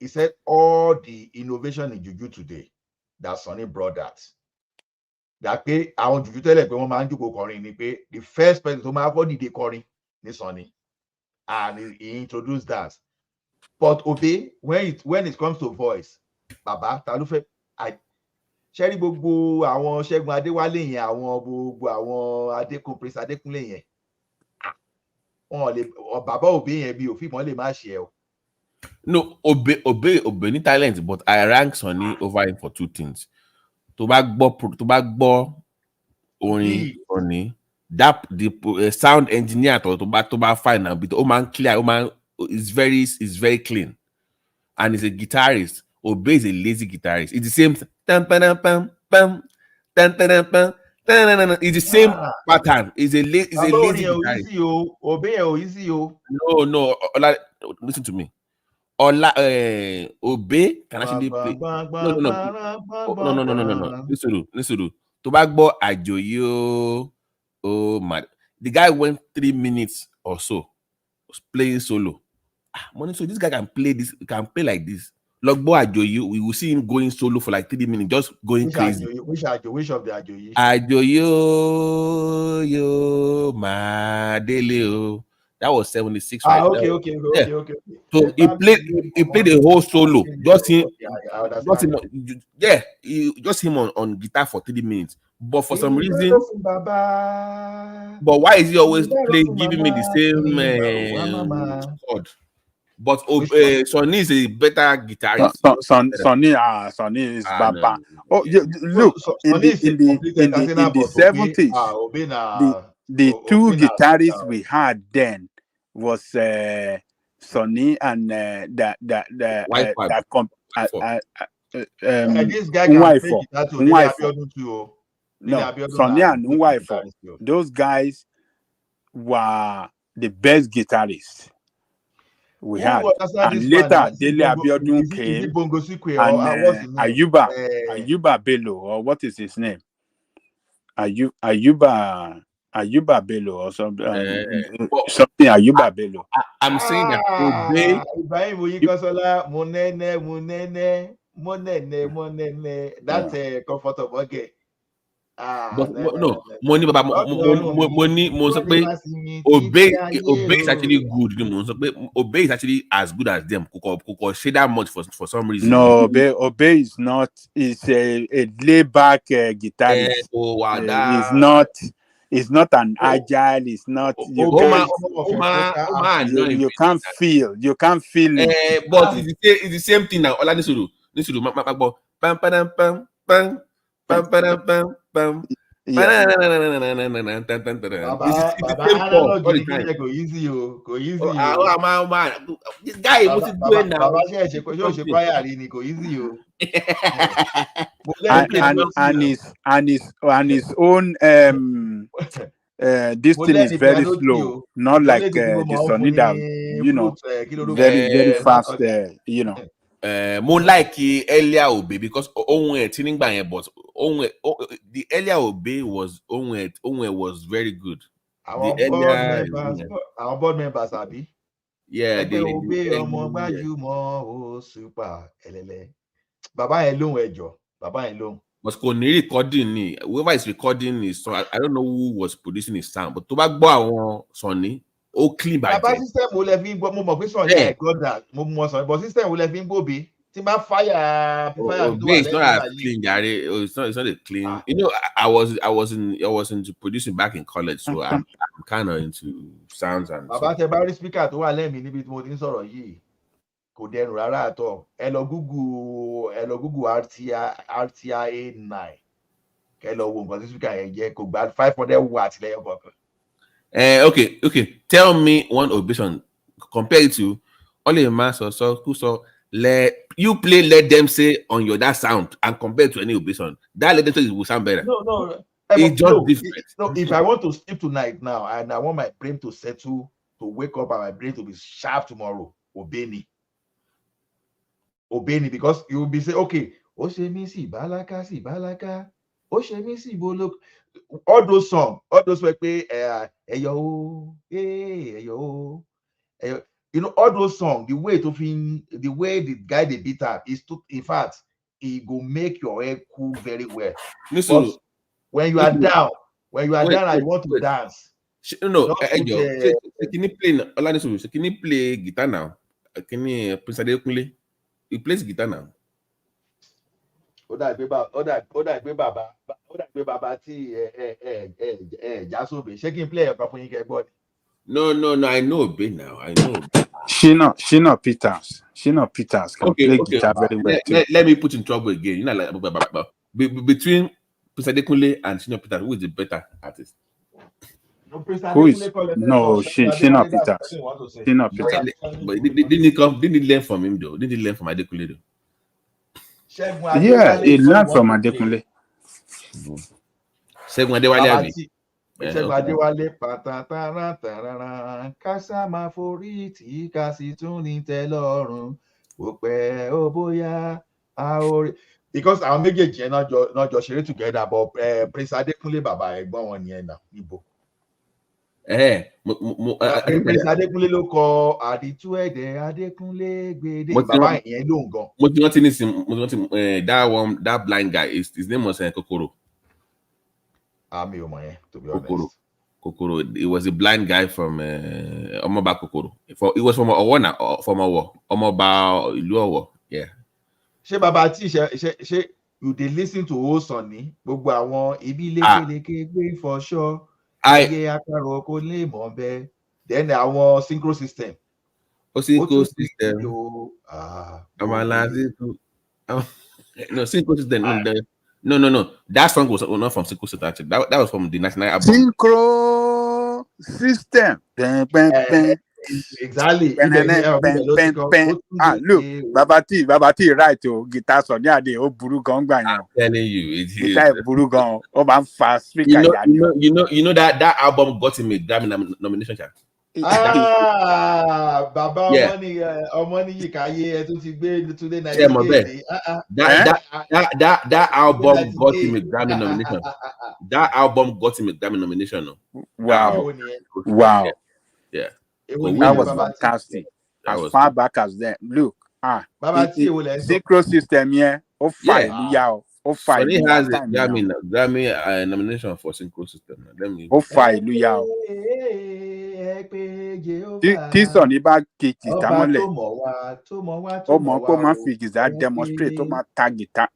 He said all the innovation in juju today that Sọ̀ni brought that. That pé àwọn juju tẹ́lẹ̀ pé wọ́n máa ń jókòó kọrin ni pé the first person tó máa kọ́ dìde kọrin ní Sọ̀ni and he introduced that. But Obi, when it comes to voice, Baba, ta ló fẹ́ ṣẹ́rí gbogbo àwọn Ṣẹ́gun Adéwálé yẹn àwọn gbogbo àwọn Prince Adékúnlé yẹn wọn lè bàbá Obi yẹn bí òfin wọn lè má ṣe ẹ o. No, Obi ní talent, but I rank Sọ̀ni over him for two things. Tó bá gbọ́ orin Sọ̀ni, the sound engineer tó bá fine and beat ó máa ń clear is very clean, and he's a guitarist. Obi is a lazy guitarist. It's the same it's the same pattern. It's a lazy guitarist. Easy. No. Listen to me. Obi can actually play. No. Listen to. To back gbọ́ Àjòyí the guy went 3 minutes or so playing solo. So this guy can play like this. Logbo Àjòyí, we will see him going solo for like 3 minutes, just going crazy. Which of the Àjòyí? Àjòyí yo Madele. That was 76. Okay. So he played the whole solo. Just him on guitar for 3 minutes. But for some reason, but why is he always giving me the same chord? But Sonny is a better guitarist. Sonny is Baba. No. Oh, look, in the 70s, the two guitarists we had then was Sonny and this guy can play guitar to Dele Abiodun too. No, Sonny and Nwaifo. Those guys were the best guitarists we had. And later, Dele Abiodun came, and Ayuba Bello, or what is his name? Ayuba Bello or something. Something Ayuba Bello. I'm saying that that's a comfortable again. But no, money, Obey is actually good. Obey is actually as good as them. Say that much for some reason. No, Obey is not. It's a laid-back guitarist. It's not an agile. It's not. You can't feel. You can't feel it. But it's the same thing now. All I need to do. Pam pam pam pam. Pam pam pam pam. Yeah. This guy was doing now. and his own this thing is very slow, not like the Sonny that very very fast. More like earlier Obey because but the earlier Obey was was very good. Our board members, Abi. Yeah, they super. Baba alone, Ejo. Baba alone. Was recording whoever is recording is so I don't know who was producing his sound, but to back boy Sonny. Clean by Baba system will have been but got that. But system will have been Bobby. Timber fire. It's not as clean, Gary. It's not a clean. You know, I was into producing back in college, so I'm kind of into sounds and. Baba te bari speaker to wa lemi níbi tí mo ti ń sọ̀rọ̀ yìí. Kò dẹrùn rárá àtọ̀. Ẹ lọ Google RTIA 9. Kẹ́ lọ wo nǹkan tí speaker yẹn jẹ́ kò gba 500 watts lẹ́yọ kọ̀ọ̀kan. Okay. Tell me one objection. Compare it to only a mass or so who saw let them say on your that sound and compare to any objection. That let them say it will sound better. No. It's just different. If I want to sleep tonight now and I want my brain to settle, to wake up and my brain to be sharp tomorrow, obey me, because you will be saying, okay, Oshemisi Balaka. Oshemisi Bolok. All those songs, were all those songs, the way the guy they beat up is to, in fact, it will make your head cool very well. But when you are down, and you want to dance. Can you play guitar now? Can you play? He plays guitar now. Baba Jasobe. She can play a couple of keyboard. No, I know Obey now. I know. Shina Peters can play guitar very well. Let me put in trouble again. You know, like between Pisadekule and Shina Peters, who is the better artist? Who is Shina Peters? But didn't he learn from him though? Didn't he learn from Adekule though? Yeah, he learned from Adekunle. Segun Adewale. Kasama foriti kasi tuni telorun ope oboya aori. Because our méjèèjì not just share together, but Prince Adekunle baba ẹ̀gbọ́n wọn nìyẹn náà Igbo. Prince Adekunle ló kọ àdìtú ẹ̀dẹ̀ Adekunle gbèdé bàbá yẹn ló ń gan. Mo ti rántí that blind guy his name was Kokoro. Mi ò mọ̀ yẹn, to be honest. Kokoro. He was a blind guy from Omoba Kokoro. He was from Omoba Ìlú Ọ̀wọ̀. Yeah. Ṣé bàbá tí ṣe you dey listen to old Sonny gbogbo àwọn ibi lékeleke gbé for sure. Ayé akaro kò lè mọ̀ bẹ́ẹ̀. Then àwọn synchro system. Synchro system. No, Synchro system. No. That song was not from Synchro system. Actually, that was from the national album. Synchro system. Exactly. Look, Babati, right? Oh, guitar son, yeah, they oh buru gong bang. I'm telling you, it is. Guitar buru gong. Oh, man, fast speaker. You know that album got him a Grammy nomination. Baba ọmọ ní yìí ẹ tún ti gbé Túndé that album got him a Grammy nomination. That album got him a Grammy nomination. Wow. Yeah. That was fantastic. As far back as then. Look, Synchro system, yeah. Oh, fine, Sonny has a Grammy nomination for Synchro system. Let me. Oh, fine, tí Sonny bá kejì támọ́lẹ̀ ó mọ̀ pé ó máa fi guitar demonstrate ó máa ta guitar.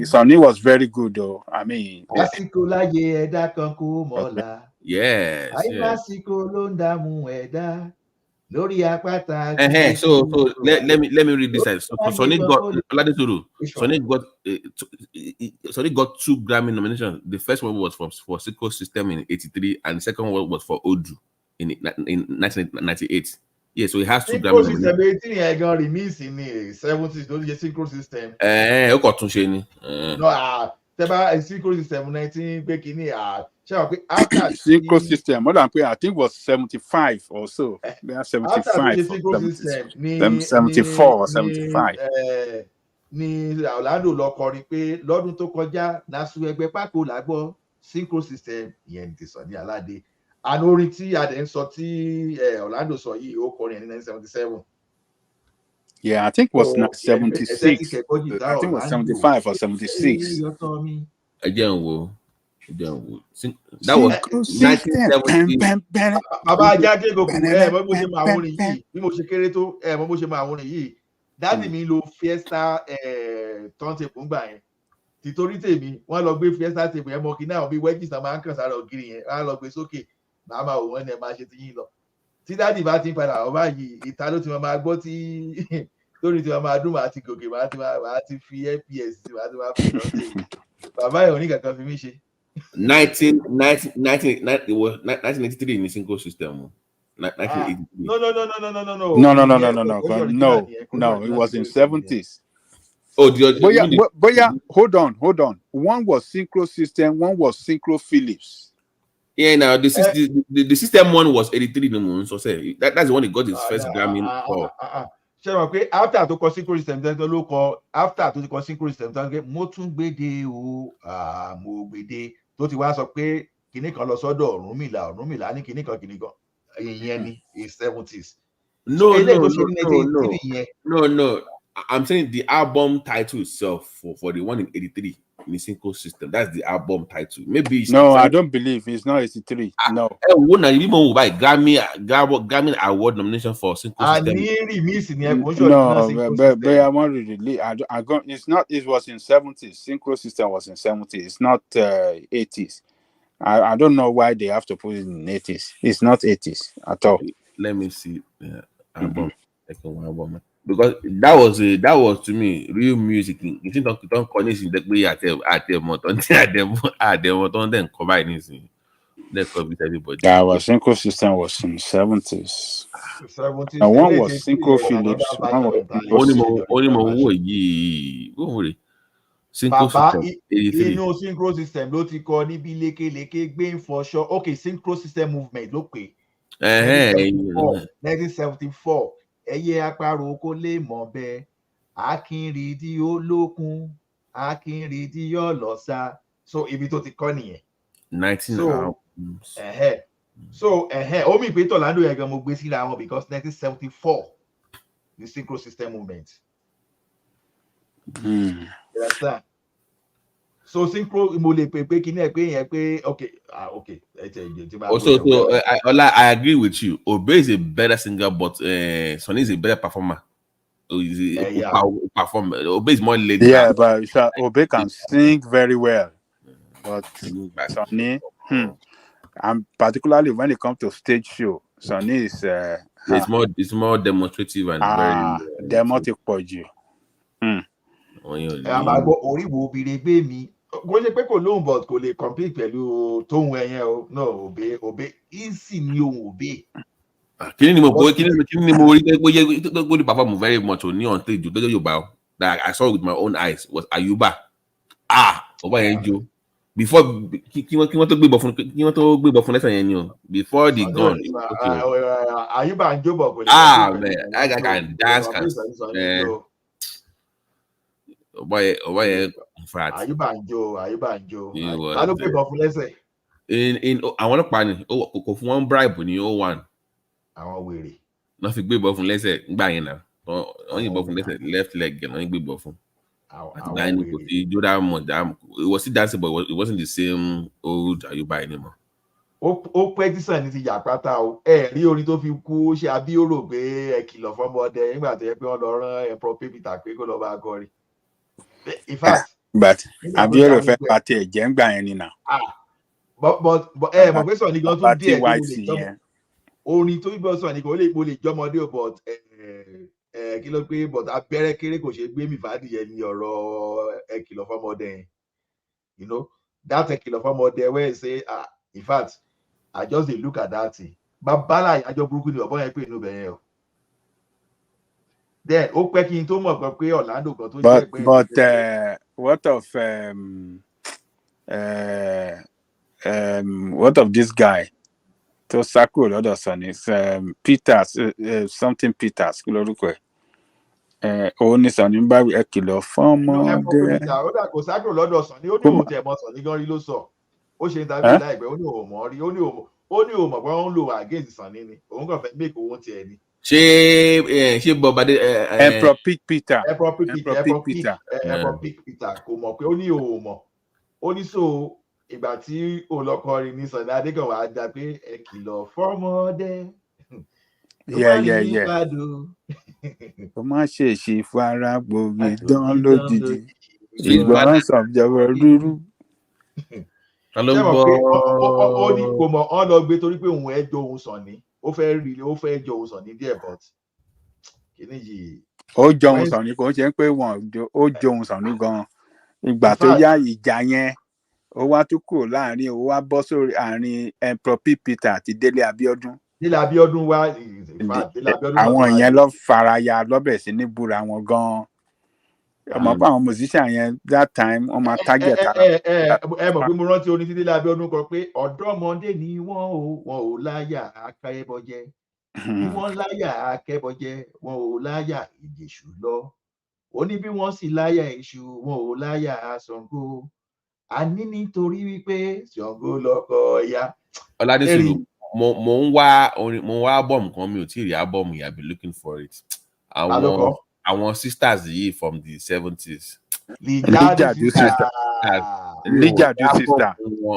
Sonny was very good though. I mean. Lásìkò láyé ẹ̀dá kan kó mọ̀ọ́lá. Yes. Àìmásìkò ló ń dààmú ẹ̀dá lórí àpáta. So let me read this. So Sonny got 2 Grammy nominations. The first one was for Synchro System in '83, and the second one was for Odu in 1998. Yeah, so he has 2 Grammy nominations. Synchro System 18 got remix in the 70s. Don't you Synchro System? Ó kò tún ṣe ni. No, tẹ́bá Synchro System 19 pé kíní after Synchro System, more than I think was 75 or so. They are 75 or 74 or 75. Ni Orlando lọ kọrin pé lọ́dún tó kọjá nasu ẹgbẹ́ pákó làgbọ́ Synchro System ìyẹn ti sọ ní Aládé. Àná orin tí adé ń sọ tí Orlando sọ yìí ó kọrin ní 1977. Yeah, I think it was 76. I think it was 75 or 76. Again, that was 1970. Bàbá Ajáde Gòkú bó ṣe máa wọrin yìí bí mo ṣe kéré tó bó ṣe máa wọrin yìí dáàdì mi lo Fiesta turntable ńgbà yẹn títorí tèmi wọ́n lọ gbé Fiesta table yẹn mọ kí náà bí wedges náà máa ń kàn sára ògiri yẹn wọ́n á lọ gbé sókè máa máa wò wọ́n ní ẹ máa ṣe ti yín lọ tí dáàdì bá ti ń padà ọba yìí ìta ló ti máa gbọ́ tí lórí tí wọ́n máa dún máa ti gòkè máa ti fi FPS sí máa ti máa fi lọ́tẹ̀ bàbá ẹ̀ oníkankan fi mí ṣe. 1983 in the Synchro System. 1983. No. It was in 70s. Oh, but yeah, hold on. One was Synchro System, one was Synchro Philips. Yeah, now the system one was 83 no more. So say that's the one he got his first Grammy for. Ṣé mo pé after tó kọ Synchro System tán ló kọ after tó ti kọ Synchro System tán pé mo tún gbédè o mo gbédè tó ti wá sọ pé kinní kan lọ sọ́dọ̀ Ọ̀rúnmìlà ní kinní kan ìyẹn ni in 70s. No. I'm saying the album title itself for the one in 83 in the Synchro System. That's the album title. Maybe no, I don't believe it's not 83. No. Grammy award nomination for Synchro System. No, but I want to release. I got. It's not. It was in 70s. Synchro System was in 70s. It's not 80s. I don't know why they have to put it in 80s. It's not 80s at all. Let me see. Album. Album. Because that was to me real music. You think don't connect in the way at them then combine this. Let's cover everybody. Yeah, our Synchro System was in 70s. And one was Synchro Philips. One was Synchro System. Inú Synchro System ló ti kọ níbi lékeleke gbé ìfọṣọ. Okay, Synchro System movement ló pè. 1974. Ẹyẹ àparò kò lè mọ̀ bẹ́ẹ̀ akínrídí olókun akínrídí ọlọ́sà so ibi tó ti kọ́ nìyẹn. 19 so omi ìpè Orlando yẹn gan mo gbé síra wọn because 1974 the Synchro System movement. So Synchro mo lè pè kíní ẹ pé yẹn pé okay. Also, I agree with you. Obe is a better singer, but Sonny is a better performer. Obe is more laid. Yeah, but Obe can sing very well. But Sonny, and particularly when it comes to stage show, Sonny is It's more demonstrative and very. Demotic pọ̀jù. Àbàgbọ́ orí wo obìnrin gbé mi. Kò ṣe pé kò lóhùn but kò lè compete pẹ̀lú tóhun ẹyẹn o. No, òbé easy ni ohun òbé. Kí ni mo rí pé the perform very much ní on stage ju lọ́jọ́ Yorùbá that I saw with my own eyes was Ayuba. Ọba yẹn jó. Before kí wọ́n tó gbébọ̀ fún lẹ́sẹ̀ yẹn ni o. Before the gun. Ayuba ń jó bọ̀ kò lè. Man, I can dance, Ọba yẹn in fact. Ayuba ń jó. Ta ló gbébọ̀ fún lẹ́sẹ̀? Àwọn ọlọ́pàá ni kò fún wọn bribe ní 01. Àwọn wèrè. Wọ́n fi gbébọ̀ fún lẹ́sẹ̀ gbà yẹn náà. Wọ́n yìnbọn fún lẹ́sẹ̀ left leg wọ́n gbébọ̀ fún. It was still dancing, but it wasn't the same old Ayuba anymore. Ó pẹ́ tí Sàní ti yà pátá o. Rí orin tó fi kú ṣe Abíórò pé ẹ kìlọ̀ fọ́mọdé nígbà tó yẹ pé wọ́n lọ rán ẹ̀pọ̀ pépìtà pé kó lọ bá kọrin. In fact. But Abíórò fẹ́ pàtẹ ẹ̀jẹ̀ ń gbà yẹn ni nà. But mọ̀ pé Sàní gan tó díẹ̀ tó lè jọmọ. Orin tó bíbọ̀ Sàní gan ó lè jọmọdé o but kí ló pé but abẹ́rẹ́ kéré kò ṣe gbé mi fàdíyẹ ní ọ̀rọ̀ ẹ kìlọ̀ fọ́mọdé yẹn. You know, that ẹ kìlọ̀ fọ́mọdé where you say in fact I just dey look at that thing. Babala àjọ burúkú ni ọ̀bọ yẹn pé inú bẹ̀ yẹn o. Then ó pẹ́ kí n tó mọ̀ pé Orlando kan tó jẹ́ pé. But what of this guy? To Saku lọ́dọ̀ Sàní Peters something Peters kí lórúkọ ẹ̀. Òun ni Sàní ń bá ẹ kìlọ̀ fọ́mọdé. Ó dà kò Saku lọ́dọ̀ Sàní ó ní òun tẹ̀ mọ́ Sàní gan rí ló sọ. Ó ṣe interview láìpẹ́ ó ní òun mọ̀ rí ó ní òun mọ̀ pé wọ́n ń lò against Sàní ni òun kàn fẹ́ make owó tiẹ̀ ni. Ṣé Bọ́badé Emperor Peter kò mọ̀ pé ó ní òun mọ̀ ó ní so ìgbà tí olùkọrin ní Sàní Adékànwá á dá pé ẹ kìlọ̀ fọ́mọdé. Kò má ṣe ṣe fara gbòógì dán lójijì ìgbọràn sàbjọwọ rúrú. Ó ní kò mọ̀ ọ́n lọ gbé torí pé òun ẹ̀ jọ òun Sàní ó fẹ́ jọ òun Sàní díẹ̀ but kìíní yìí. Ó jọ òun Sàní kò ń ṣe pé ó jọ òun Sàní gan-an ìgbà tó yá ìjà yẹn ó wá tún kúrò láàrin ó wá bọ́ sórí àárín Emperor Peter àti Délé Abíọ́dún. Délé Abíọ́dún wá àwọn yẹn lọ faraya lọ́bẹ̀ sí ní búra wọn gan-an. Ọmọ pé àwọn musician yẹn that time wọ́n máa target ara. Ẹ mọ̀ pé mo rántí orin tí Délé Abíọ́dún kọ pé ọ̀dọ́mọdé ni wọ́n ò láyà akẹ́bọjẹ́ bí wọ́n láyà akẹ́bọjẹ́ wọn ò láyà ìjèṣù lọ. Ó ní bí wọ́n sì láyà èṣù wọn ò láyà Ṣàngó. A ní nítorí wípé Ṣàngó lọkọ ya. Ọládésùrù mo ń wá album kan mi ò tí ì rí album yìí I be looking for it. Àwọn sisters yìí from the 70s. Lijadu sister.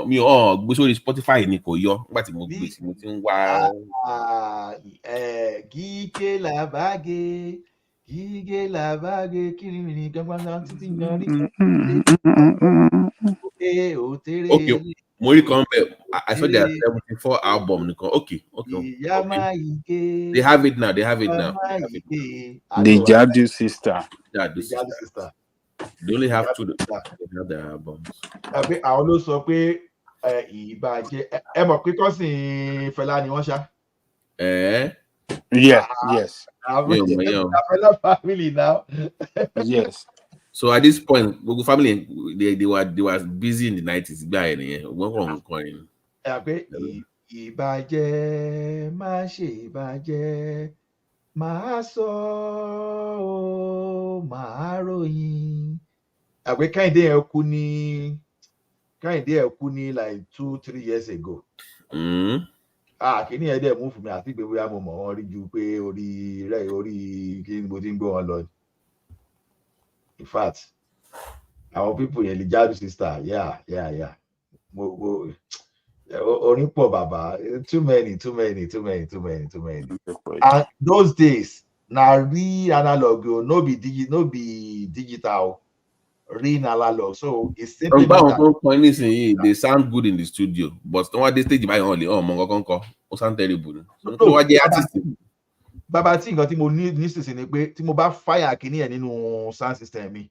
Mi ò gbé sórí Spotify ni kò yọ nígbà tí mo gbé sí mo ti ń wá. Gígé làbágé kìrìmìrì gbọ́ngbọ́n títí yan rí. Okay, mo rí kan bẹ́ẹ̀ I saw their 74 album nìkan. Okay. They have it now. Lijadu sister. They only have 2 they have their albums. Àwọn ló sọ pé ìbàjẹ́ ẹ mọ̀ pé kọ́sìn Fẹlá ni wọ́n ṣá. Yes. Fẹlá family now. Yes. So at this point, Google family they were busy in the 90s. Gbà ẹnìyẹn wọ́n kàn pé ìbàjẹ́ má ṣe ìbàjẹ́ máa sọ ó máa ròyìn. Àgbẹ̀ Kẹ́hìndé ẹ̀ kú ní like 2-3 years ago. Kìíní ẹ̀ dẹ̀ mú fún mi àti pé bóyá mo mọ̀ wọ́n rí ju pé orí kí ni mo ti ń gbọ́ wọn lọ. In fact, our people in Lijadu sister, yeah. Orin pọ̀ bàbá, too many. And those days, na real analog, no be digital, real analog. So it's simply they sound good in the studio, but don't want this stage by only. Oh, Mongo Konko, sound terrible. bàbá tí nǹkan tí mo ní nísinsìnyí ni pé tí mo bá fire kìíní ẹ̀ nínú sound system mi,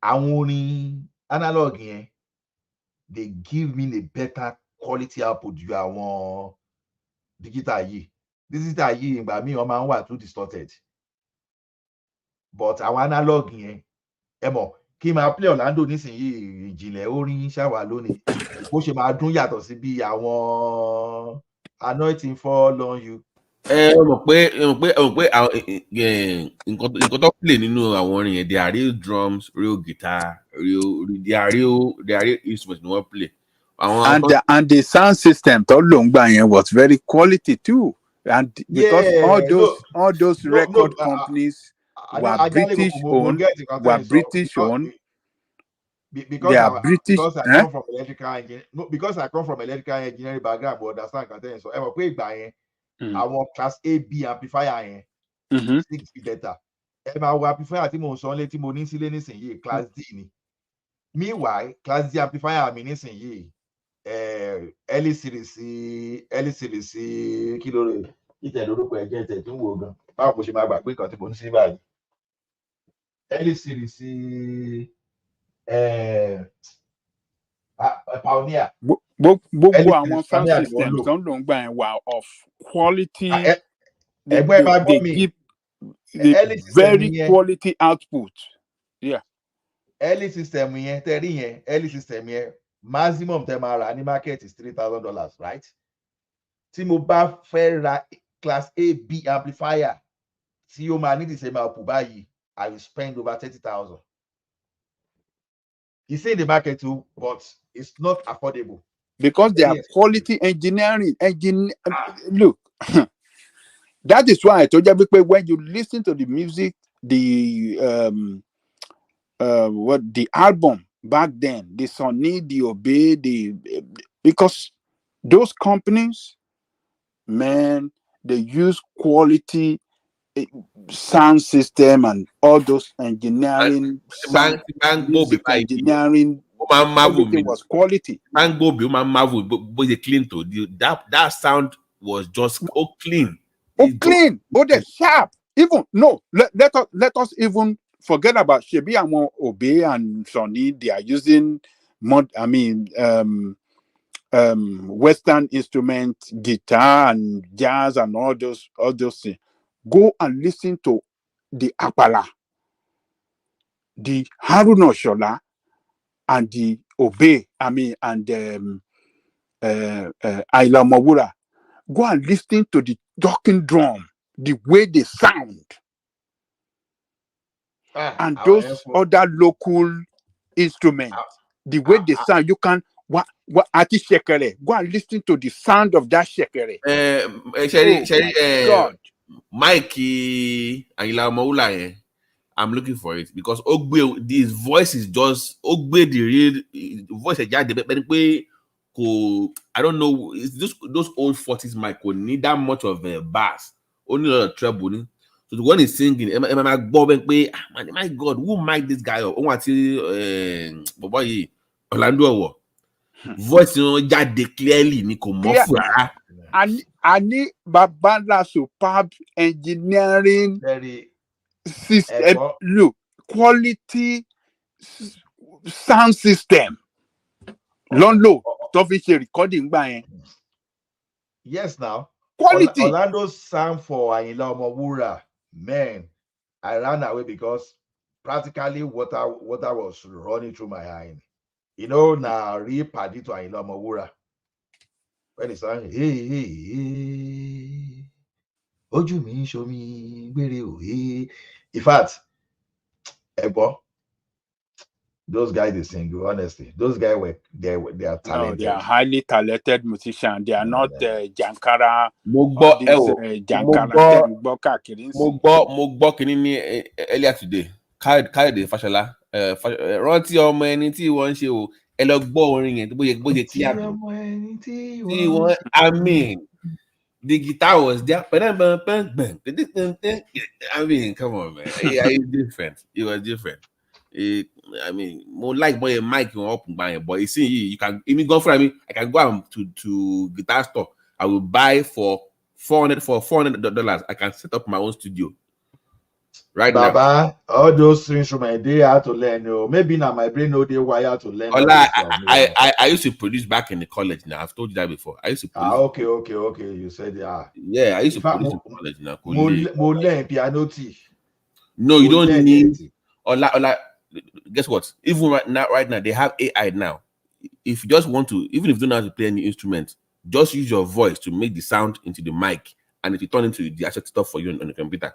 àwọn orin analog yẹn, they give me a better quality output ju àwọn digital yìí. Digital yìí ìgbà míì wọ́n máa ń wà too distorted, but àwọn analog yẹn, ẹ mọ̀, kí n máa play Orlando nísìnyí ìjìnlẹ̀ orin ṣàwà lónìí, bó ṣe máa dún yàtọ̀ sí bí àwọn anointing fall on you. mọ̀ pé nǹkan tó play nínú àwọn orin yẹn, they are real drums, real guitar, they are real instruments ni wọ́n play. And the sound system tó lò ń gbà yẹn was very quality too, and because all those record companies were British owned, Because I come from electrical engineering, because I come from electrical engineering background, but understand content. So ẹ mọ̀ pé ìgbà yẹn àwọn class A B amplifier yẹn 6 better. Ẹ máa wo amplifier tí mo ń sọ létí mo ní sílé nísìnyí class D ni. Meanwhile, class D amplifier mi nísìnyí early series kí ló rè ìtẹ̀ lórúkọ ẹ̀jẹ̀ tẹ̀ tí ń wò gan. Báwo mo ṣe máa gbà pé nǹkan tí mo ní sí báyìí? Early series Pioneer. Gbogbo àwọn sound systems tó ń lò ń gbà yẹn were of quality. They give the very quality output. Yeah. Early system yẹn tẹ́rí yẹn, early system yẹn maximum tẹ́ máa rà ní market is $3,000, right? Tí mo bá fẹ́ ra class A B amplifier tí ó máa ní the same output báyìí, I will spend over $30,000. It's in the market too, but it's not affordable. Because they are quality engineering. Look, that is why I told you, because when you listen to the music, the album back then, the Sony, the Obey, because those companies, man, they use quality sound system and all those engineering, music engineering, everything was quality. Marvel, but they clean to that sound was just clean. Clean, but they're sharp. Even let us even forget about Shebi and Obey and Sony. They are using Western instruments, guitar and jazz and all those things. Go and listen to the Apala, the Haruna Shola, and the Obey, and Ayla Mawura. Go and listen to the talking drum, the way they sound. And those other local instruments, the way they sound, you can ati shekere. Go and listen to the sound of that shekere. God. Mikey Ayla Mawula, I'm looking for it because Ogbe, this voice is just Ogbe, the real voice. I don't know. It's just those old 40s mic will need that much of a bass, only a lot of treble. So the one is singing, my God, who mic this guy up? Orlando voice, jade clearly, Nico Mofra. Ani Babala superb engineering system. Look, quality sound system. Low, Tofiche recording by. Yes, now quality. Orlando's sound for Ayinla Omowura, man, I ran away because practically water was running through my eye. You know, now real party to Ayinla Omowura. When it's on, hey, Oju mi show me gbere. In fact, those guys they sing, honestly. Those guys they are talented. No, they are highly talented musicians. They are not Jankara. Mo gbọ́ earlier today. Káyọ̀dé Fáṣọlá. Rántí ọmọ ẹni tí wọ́n ń ṣe o. Ẹ lọ gbọ́ orin yẹn bóyá clear. I mean, the guitar was there. I mean, come on, man. It's different. It was different. I mean, more like boy a mic up buying, but you see, you can even go for I can go out to guitar store. I will buy for $400, I can set up my own studio. Right Baba, now, all those instruments they have to learn. Maybe now my brain know they wire to learn. I used to produce back in the college. Now I've told you that before. I used to produce. Okay. You said yeah. I used to produce in college now. More learn piano tea. No, you don't need. Ola, guess what? Even right now they have AI now. If you just want to, even if you don't know how to play any instrument, just use your voice to make the sound into the mic, and it will turn into the actual stuff for you on the computer.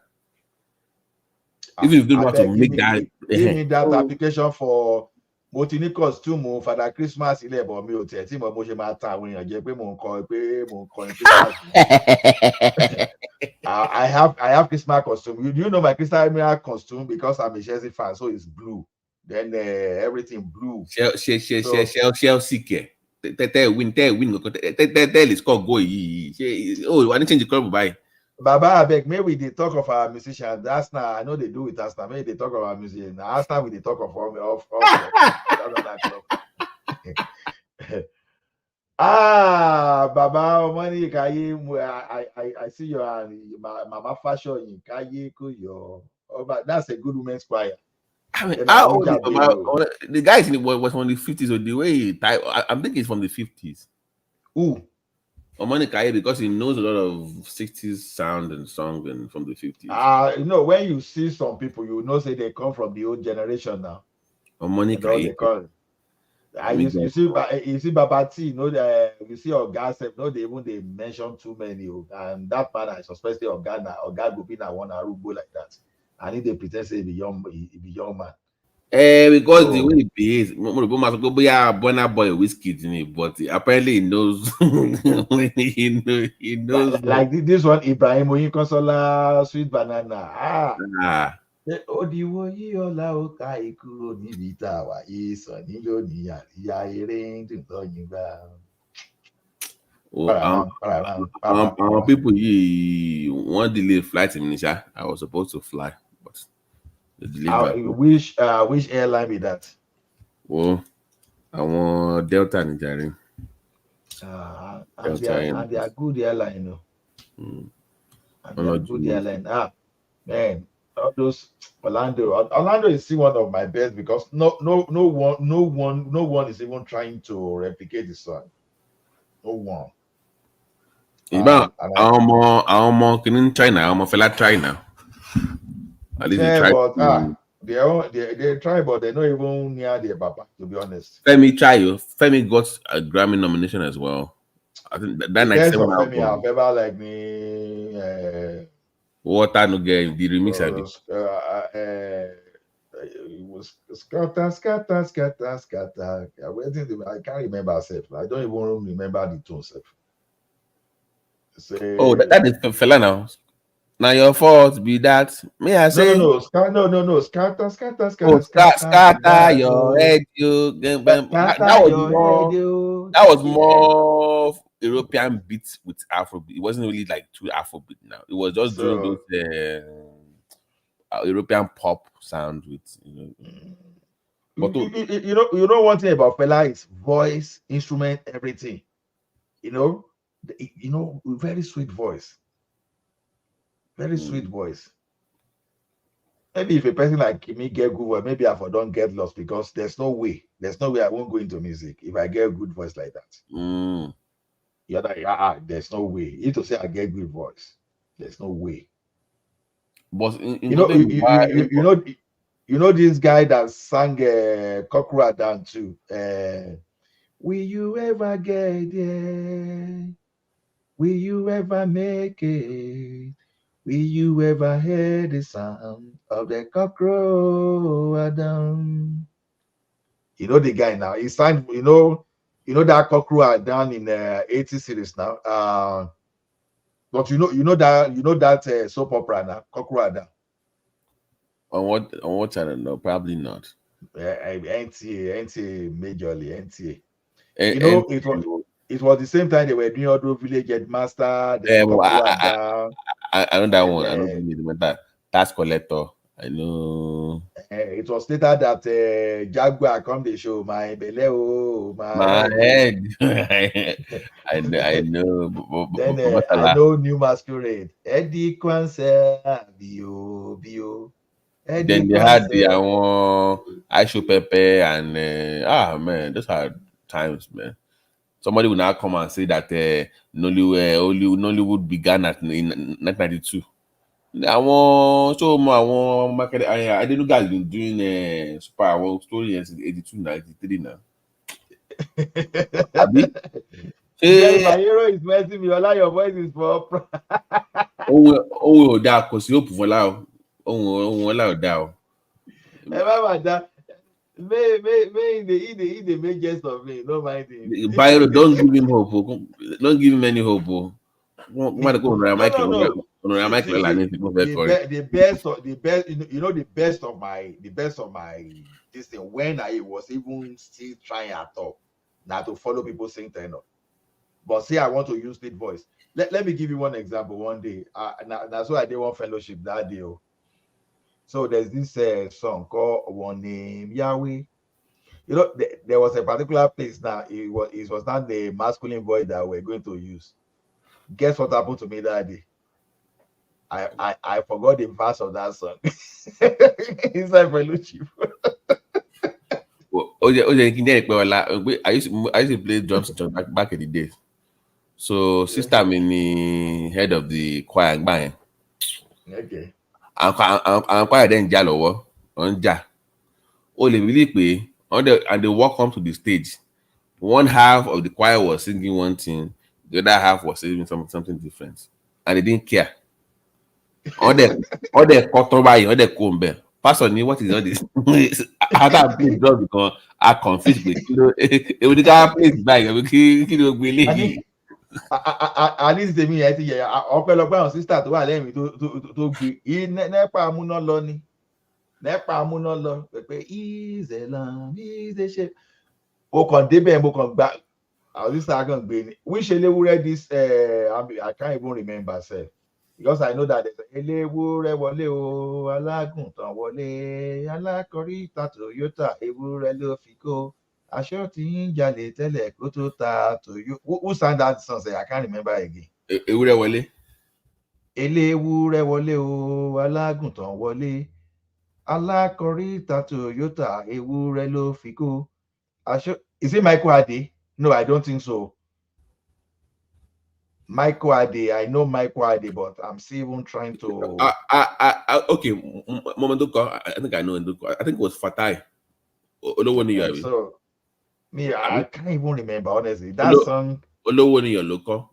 Even if you don't know how to make that. Give me that application for Motini costume for the Christmas 11 me team mo ṣe máa ta àwọn èèyàn jẹ pé mo ń kọrin Christmas. I have Christmas costume. You do know my Christmas costume because I'm a Chelsea fan, so it's blue. Then everything blue. Chelsea care. Win. Tell is called go. Oh, I didn't change the color by. Baba, I beg, maybe they talk of our musicians. That's now I know they do with us now. Maybe they talk of our musicians. Now after we they talk of Baba, money I see your Mama Fashion Kaye Kuyo. But that's a good women's choir. I mean, the guys in the was from the 50s, or the way he type, I'm thinking it's from the 50s. Ooh. Omani Kaye, because he knows a lot of 60s sound and song and from the 50s. You know, when you see some people, you know, say they come from the old generation now. Omani Kaye. You see Baba T, you know, you see Ogala, no, they mention too many, and that man I suspect Ogala will be na one arugo like that. And if they pretend say he be young man. Because the way he behaves, Bonner boy whiskey in it, but apparently he knows. he knows. Like this one, Ibrahim Oyin Consola, Sweet Banana. Odiwo yi ọlá ó ká ikú níbi tá a wà yìí sọ ní lónìí àríyá eré ń dùn lọ́yìn gbà. People one delay flight in Nisha. I was supposed to fly, but the delay. Which airline be that? Well, I want Delta Nigeria. And they are good airline, you know. And they are good airline. Man, all those Orlando is still one of my best because no one is even trying to replicate the song. No one. I'm in China. I'm a fella China. At least they try. They try, but they're not even near their papa. To be honest. Femi try you. Femi got a Grammy nomination as well. I think that 97 album. Femi have ever like me. Water no get the remix of it. It was scatter. I can't remember myself. I don't even remember the tone self. That is fella now. Now your fault be that. May I say no. Scatter your head. That was more European beats with Afrobeat. It wasn't really like too Afrobeat now. It was just doing those European pop sound with But you know one thing about fella is voice, instrument, everything. Very sweet voice. Very sweet voice. Maybe if a person like me get good voice, maybe I don't get lost because there's no way I won't go into music if I get a good voice like that. You're like, there's no way. You need to say I get good voice. There's no way. But you know this guy that sang Kokura down too. Will you ever get there? Will you ever make it? Will you ever hear the sound of the cockroach down? You know the guy now. He sang, you know that cockroach down in the 80 series now. But you know that soap opera now, cockroach down. On what channel? No, probably not. NTA majorly NTA. It was the same time they were doing Auto Village Headmaster. I know that one. I don't really remember that. Tax Collector. I know. It was later that Jaguar come the show my beleo, My head. I know. Then I know New Masquerade. Eddie Kwanse, Bio. Then they had the Aisho Pepe and man, those are times, man. Somebody will now come and say that Nollywood began in 1992. I want market. I didn't guys been doing super story since 82, 93 now. Abi? Yes, my hero is messing me. Ola, your voice is for. Oh, that because you hope for now. Oh, that. May they make jest of me. No mind him. Byron, don't give him hope. Don't give him any hope. No. The best, the best of my this thing when I was even still trying at all now to follow people sing tenor. But see, I want to use lead voice. Let me give you one example. One day, that's why I did one fellowship that day. So there's this song called One Name Yahweh. There was a particular place now. It was not the masculine voice that we're going to use. Guess what happened to me that day? I forgot the verse of that song. Inside fellowship. I used to play drums back in the days. So sister in the head of the choir bang. Okay. And choir then jalo on ja. Only really pay and they walk up to the stage. One half of the choir was singing one thing, the other half was singing something different, and they didn't care. All the kotoba, all the kombe. Pastor knew what is all this. After I played drum because I confused with it would play back. At least they mean I think ọpẹ́lọpẹ́ àwọn sister tó wà lẹ́yìn tó gbé nepa amúná lọ ni nepa amúná lọ pé ìzẹ̀lá ṣe o kàn débẹ̀ mo kàn gbà àwọn sister kan gbé ni which eléwúrẹ́ this I can't even remember sef because I know that eléwúrẹ́ wọlé o alágùntàn wọlé alákọ̀rí ta Toyota ewúrẹ́ ló fi kó. Aṣọ tí ń jalè tẹ́lẹ̀ kó tó ta Toyo. Who sang that song? I can't remember again. Ewúrẹ́ wọlé. Eléwúrẹ́ wọlé o, alágùntàn wọlé. Alákọ̀rí ta Toyota, ewúrẹ́ ló fi kó. Aṣọ. Is it Michael Ade? No, I don't think so. Michael Ade, I know Michael Ade, but I'm still even trying to. Okay, I think I know. I think it was Fatai. So. Me, I can't even remember honestly. That song. Olowo ni your local.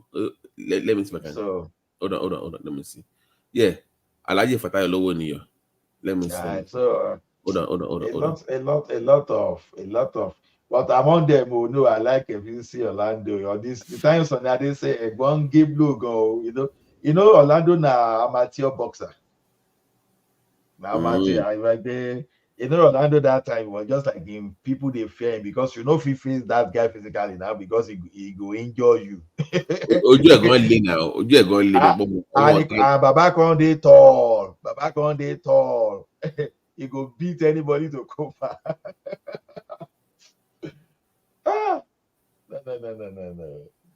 Let me see if I can. So hold on. Let me see. Yeah, Alaji Fatai Olowo ni your. Let me see. So hold on. A lot of. But among them, no, I like if you see Orlando or this. The times on that they say one give blue go. You know Orlando na amateur boxer. Now amateur, like they. Orlando that time was just like him. People they fear him because you if you face that guy physically now because he go injure you. Ojú ẹ̀gbọ́n lé now. Ojú ẹ̀gbọ́n lé. Baba Conde tall. He go beat anybody to come back. No.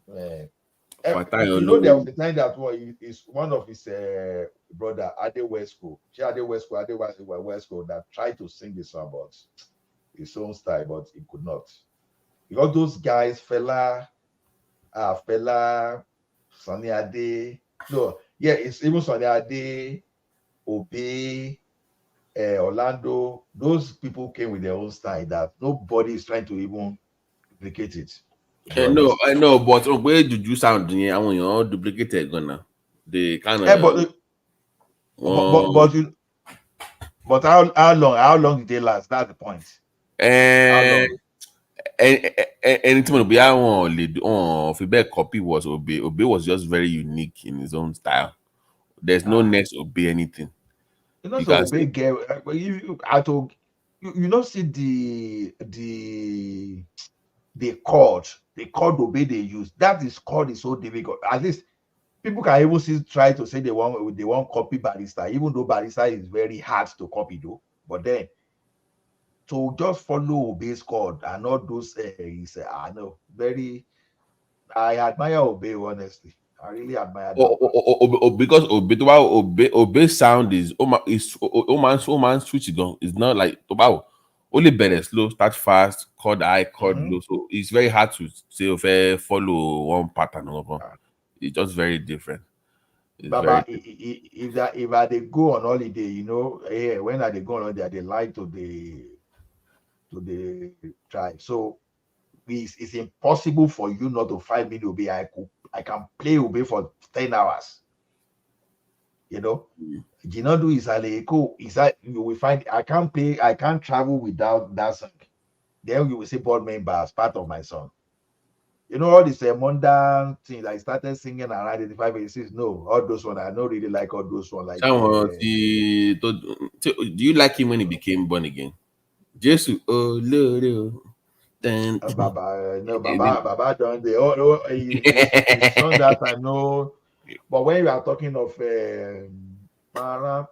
Man. There was a time that is one of his brother Ade Westco, that tried to sing the song about his own style, but he could not. Because those guys, Fela, Sunny Ade, it's even Sunny Ade, Obe, Orlando. Those people came with their own style that nobody is trying to even duplicate it. I know, but where did you sound? I want you all duplicated gonna. They kind of. But how long did they last? That's the point. Anything will be on feedback copy was Obe. Obe was just very unique in his own style. There's no next Obe anything. Obe girl. You see the chord Obe they use. That is chord is so difficult. At least people can even still try to say they want copy Barrister, even though Barrister is very hard to copy though. But then to just follow base code and not those is I know very. I admire Obey honestly. I really admire that. Because Obey sound is Oman switch gun. It's not like wow. Only better slow, start fast, chord high, chord low. So it's very hard to say follow one pattern over. It's just very different. Baba, if I they go on holiday, you know, when I they go on holiday, they like to the tribe. So it's impossible for you not to find me Obey. I can play Obey for 10 hours. You know, Jinadu is Aleko. Is that you will find I can't travel without that song. Then you will see board member as part of my song. You know, all these modern things I started singing around 85, 86. No, all those ones I don't really like all those ones. Like do you like him when he became born again? Jesus, oh Lord, then Baba done the his song that I know. But when you are talking of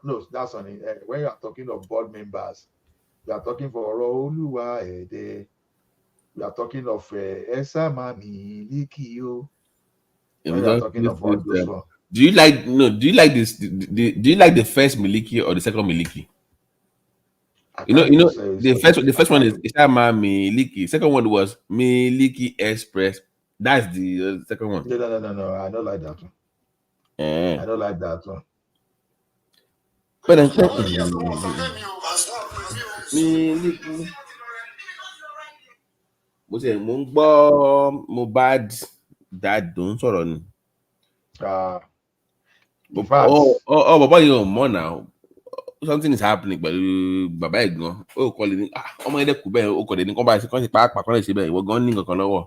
no, that's on it. When you are talking of board members, you are talking for Oluwa Ede. We are talking of Esa Mami Likio. When you are talking of all those ones. Do you like this? Do you like the first Miliki or the second Miliki? You know, the first one is Esa Mami Miliki. Second one was Miliki Express. That's the second one. No. I don't like that one. I don't like that one. But then, mo ṣe mo ń gbọ́ Mohbad dad tó ń sọ̀rọ̀ ni. Bàbá yìí ò mọ̀ náà something is happening pẹ̀lú bàbá ẹ̀ gan. Ó kọ́ lè ní ọmọ ẹ̀dẹ̀ kú bẹ́ẹ̀ ó kọ́ lè ní kọ́ bá ṣe kọ́ ṣe pàápàá kọ́ lè ṣe bẹ́ẹ̀ ìwọ gan ní nǹkan lọ́wọ́.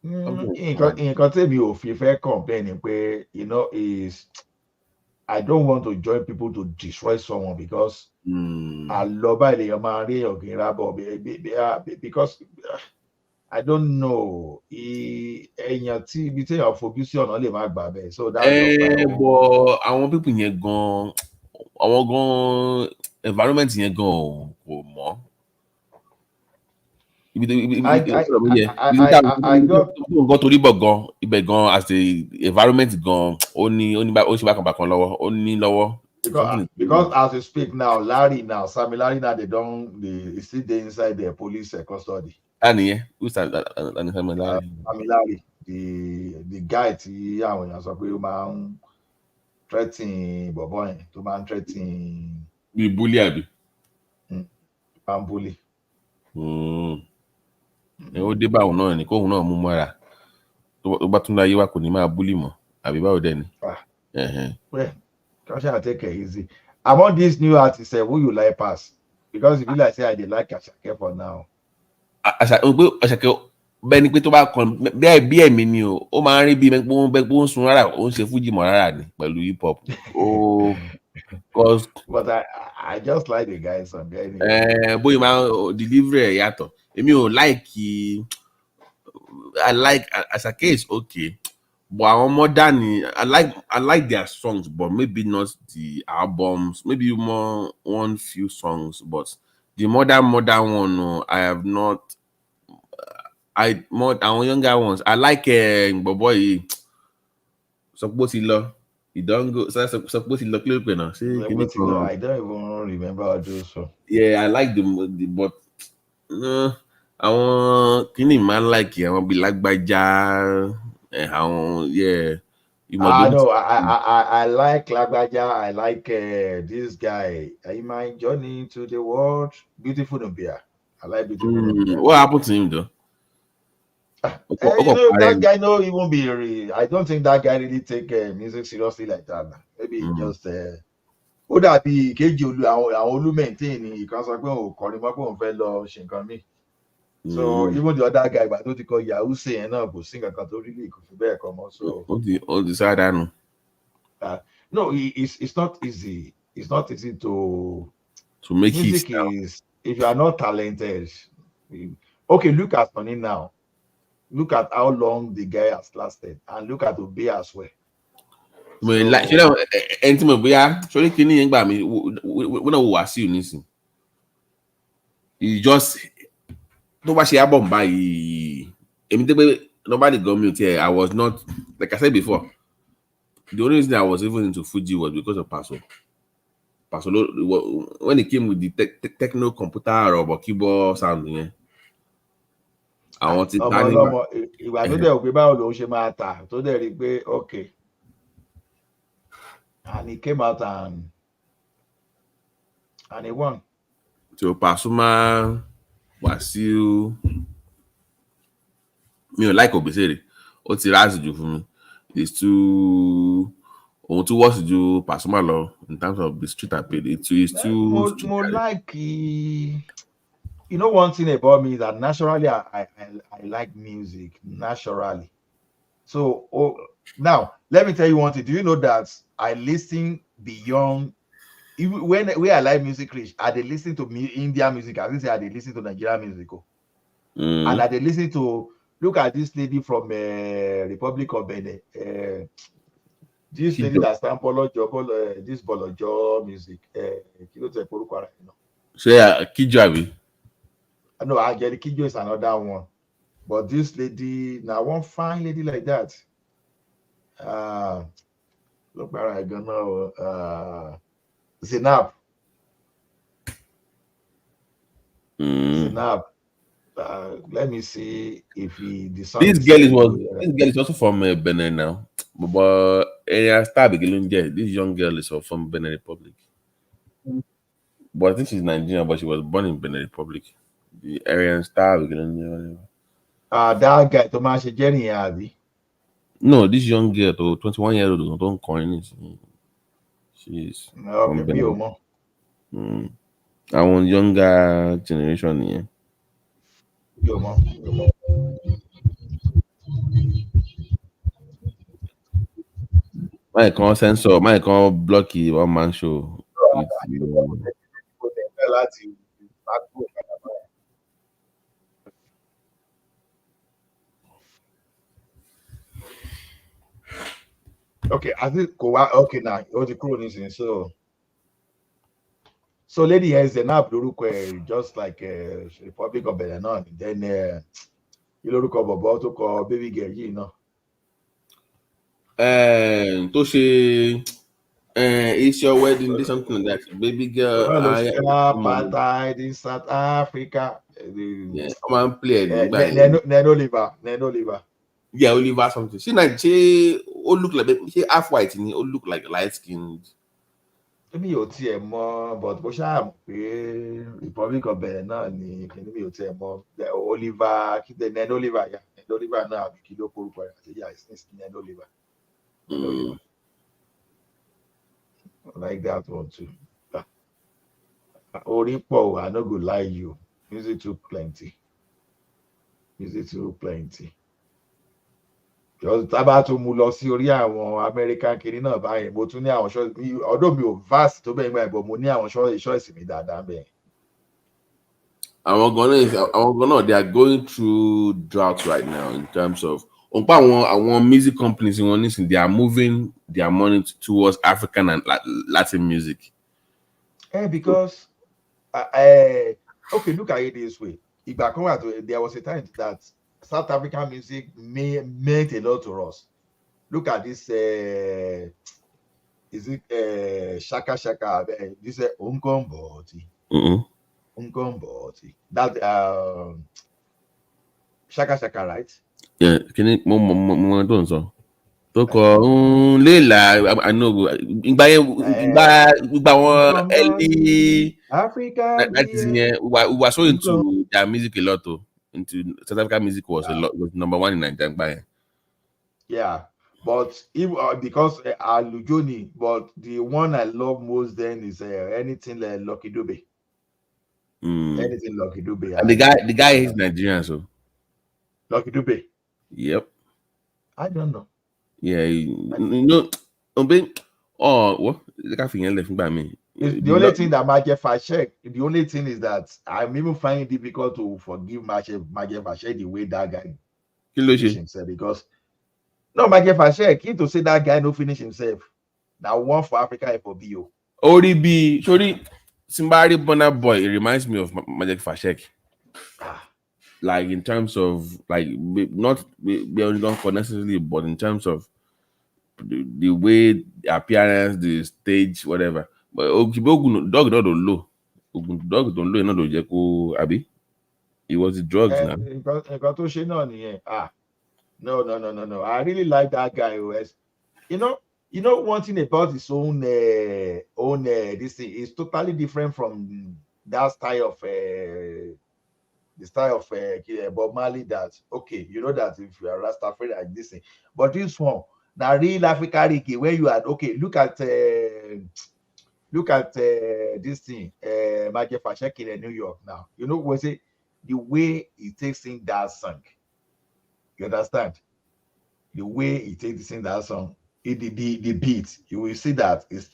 Nǹkan tèmi ò fi fẹ́ complain ni pé you know is I don't want to join people to destroy someone because àlọ́bà ilẹ̀ yẹn máa rí èèyàn kì í rábọ̀ because I don't know èèyàn tí ibi tí èèyàn fojú sí ọ̀nà lè má gbà bẹ́ẹ̀ so that's just my own. Bọ̀ àwọn people yẹn gan àwọn gan environment yẹn gan kò mọ́. Nǹkan torí bọ̀ gan ibẹ̀ gan as the environment gan ó ṣe bákan lọ́wọ́ ó ní lọ́wọ́. Because as you speak now, Sammy Larry now they still dey inside the police custody. Who's that? Sammy Larry, the guy tí àwọn èèyàn sọ pé ó máa ń threatening bọ̀bọ̀ yẹn tó máa ń threatening. Bí bully àbí? Máa ń bully. Ó dé báwọn náà ni kóhun náà mú mọ́ra tó bá tún láyé wá kò ní máa bully mọ́ àbí báwo dẹ̀ ni. I'll take it easy. Among these new artists, who you like pass? Because if you like say I dey like Asake for now. Asake bẹ́ẹ̀ ni pé tó bá kàn bẹ́ẹ̀ bí ẹ̀mí ni o ó máa ń rí bí bẹ́ẹ̀ sun rárá ó ń ṣe fújì mọ́ rárá ni pẹ̀lú hip hop. But I just like the guy song. Bóyá máa delivery ẹ̀ yàtọ̀ èmi ò I like Asake is okay. But our modern, I like their songs, but maybe not the albums. Maybe one few songs, but the modern one, no, I have not. Our younger ones, I like but boy, suppose he don't go. Suppose he look now. I don't even remember all those songs. Yeah, I like the but I want man like I want be like by Jar. I know. I like Lagbaja. I like this guy. My journey to the world, Beautiful Nubia. I like Beautiful Nubia. What happened to him though? That guy no even be. I don't think that guy really take music seriously like that. Maybe just. Ó dàbí kejì àwọn olú maintain ìkan sọ pé òun kọrin mọ́ pé òun fẹ́ lọ ṣe nǹkan míì. So even the other guy, but don't you call Yahoo saying no, but sing a really could come also. All the side I know. No, it's not easy. It's not easy to make music is if you are not talented. Okay, look at Tony now. Look at how long the guy has lasted, and look at Obey as well. like, you know, anything we are surely killing by me when I was you listen. You just nobody share bomb by nobody got me here. I was not, like I said before, the only reason I was even into Fuji was because of Paso. When it came with the techno computer or keyboard sound, yeah, I wanted ìwà tó dẹ̀ pé báwo ló ṣe máa tà tó dẹ̀ rí pé okay, and he came out and he won. So Pasuma, Wasiu, me ò like Obesere. Ó ti rise jù fún mi. It's too ohun tó worse ju Pasuma lọ in terms of the street appeal. It's too More like, you know, one thing about me is that naturally I like music naturally. So now let me tell you one thing. Do you know that I listen beyond? Even when I like music, I they listen to Indian music. I didn't say I they listen to Nigerian music, and I they listen to. Look at this lady from Republic of Benin. This lady that stand this Bolojo music. So yeah, Kijabi. No, I get Kijo is another one, but this lady now one fine lady like that. Look where I go now. Zinab. Zinab. Let me see if this girl is also from Benin now, but this young girl is from Benin Republic. But I think she's Nigerian, but she was born in Benin Republic. The Aryan star. That guy Thomas Jenny Abi. No, this young girl, 21-year-old, don't coin it. She's from Benin. I want younger generation here. My censor, my block you one man show. Okay, I think okay now. What's the chronism? So lady has an app just like Republic of Benin. Then you look about to call baby girl, you know. To say it's your wedding, do something like that. Baby girl, apartheid in South Africa. Yeah, come and play. Neno Oliver. Yeah, Oliver something. She all look like she half white and he all look like light skinned. Mi ò tiẹ̀ mọ̀, but bó ṣáà pé Republic of Benin ni kìíní mi ò tiẹ̀ mọ̀. Oliver Neno Oliver, yeah, Neno Oliver náà àbí kí ló korúkọ rẹ̀ àti yeah, it's Neno Oliver. I like that one too. Orin pọ̀, I no go lie you. Music too plenty. Tábà tún mú lọ sí orí àwọn American kiri náà báyìí, mo tún ní àwọn ṣọ́ọ̀ṣì, ọdún mi ò vast tó bẹ́ẹ̀ gbà ìbọn, mo ní àwọn ṣọ́ọ̀ṣì mi dáadáa bẹ́ẹ̀. Àwọn gan-an, they are going through drought right now in terms of àwọn music companies in one they are moving their money towards African and Latin music. Because okay, look at it this way. There was a time that South African music meant a lot to us. Look at this. Is it Shaka Shaka? This is Unkomboti. Unkomboti. That Shaka Shaka, right? Yeah. Can you do so? I know. Africa. We were so into their music a lot too. Into South African music was number one in Nigeria. Yeah, but because Alujoni, but the one I love most then is anything like Lucky Dube. Anything Lucky Dube. And the guy is Nigerian, so Lucky Dube. Yep. I don't know. Yeah, what? The guy left by me. The only thing that Michael Fashek, the only thing is that I'm even finding it difficult to forgive Michael Fashek the way that guy finished himself, because no, Michael Fashek, he to say that guy no finish himself. Now one for Africa for BO. ODB, sorry, somebody Bonner Boy, it reminds me of Magic Fashek. Like in terms of like not for necessarily, but in terms of the way the appearance, the stage, whatever. But dog not low. Dog don't low, not Jeko Abi. It was the drugs now. No. I really like that guy. You know one thing about his own this thing is totally different from that style of the style of Bob Marley. That okay, you know that if you are Rastafari like this thing, but this one now real Africa reggae where you are okay. Look at this thing, Michael Fashek in New York now. You know was it the way he takes in that song? You understand? The way he takes to sing that song, the beat, you will see that it's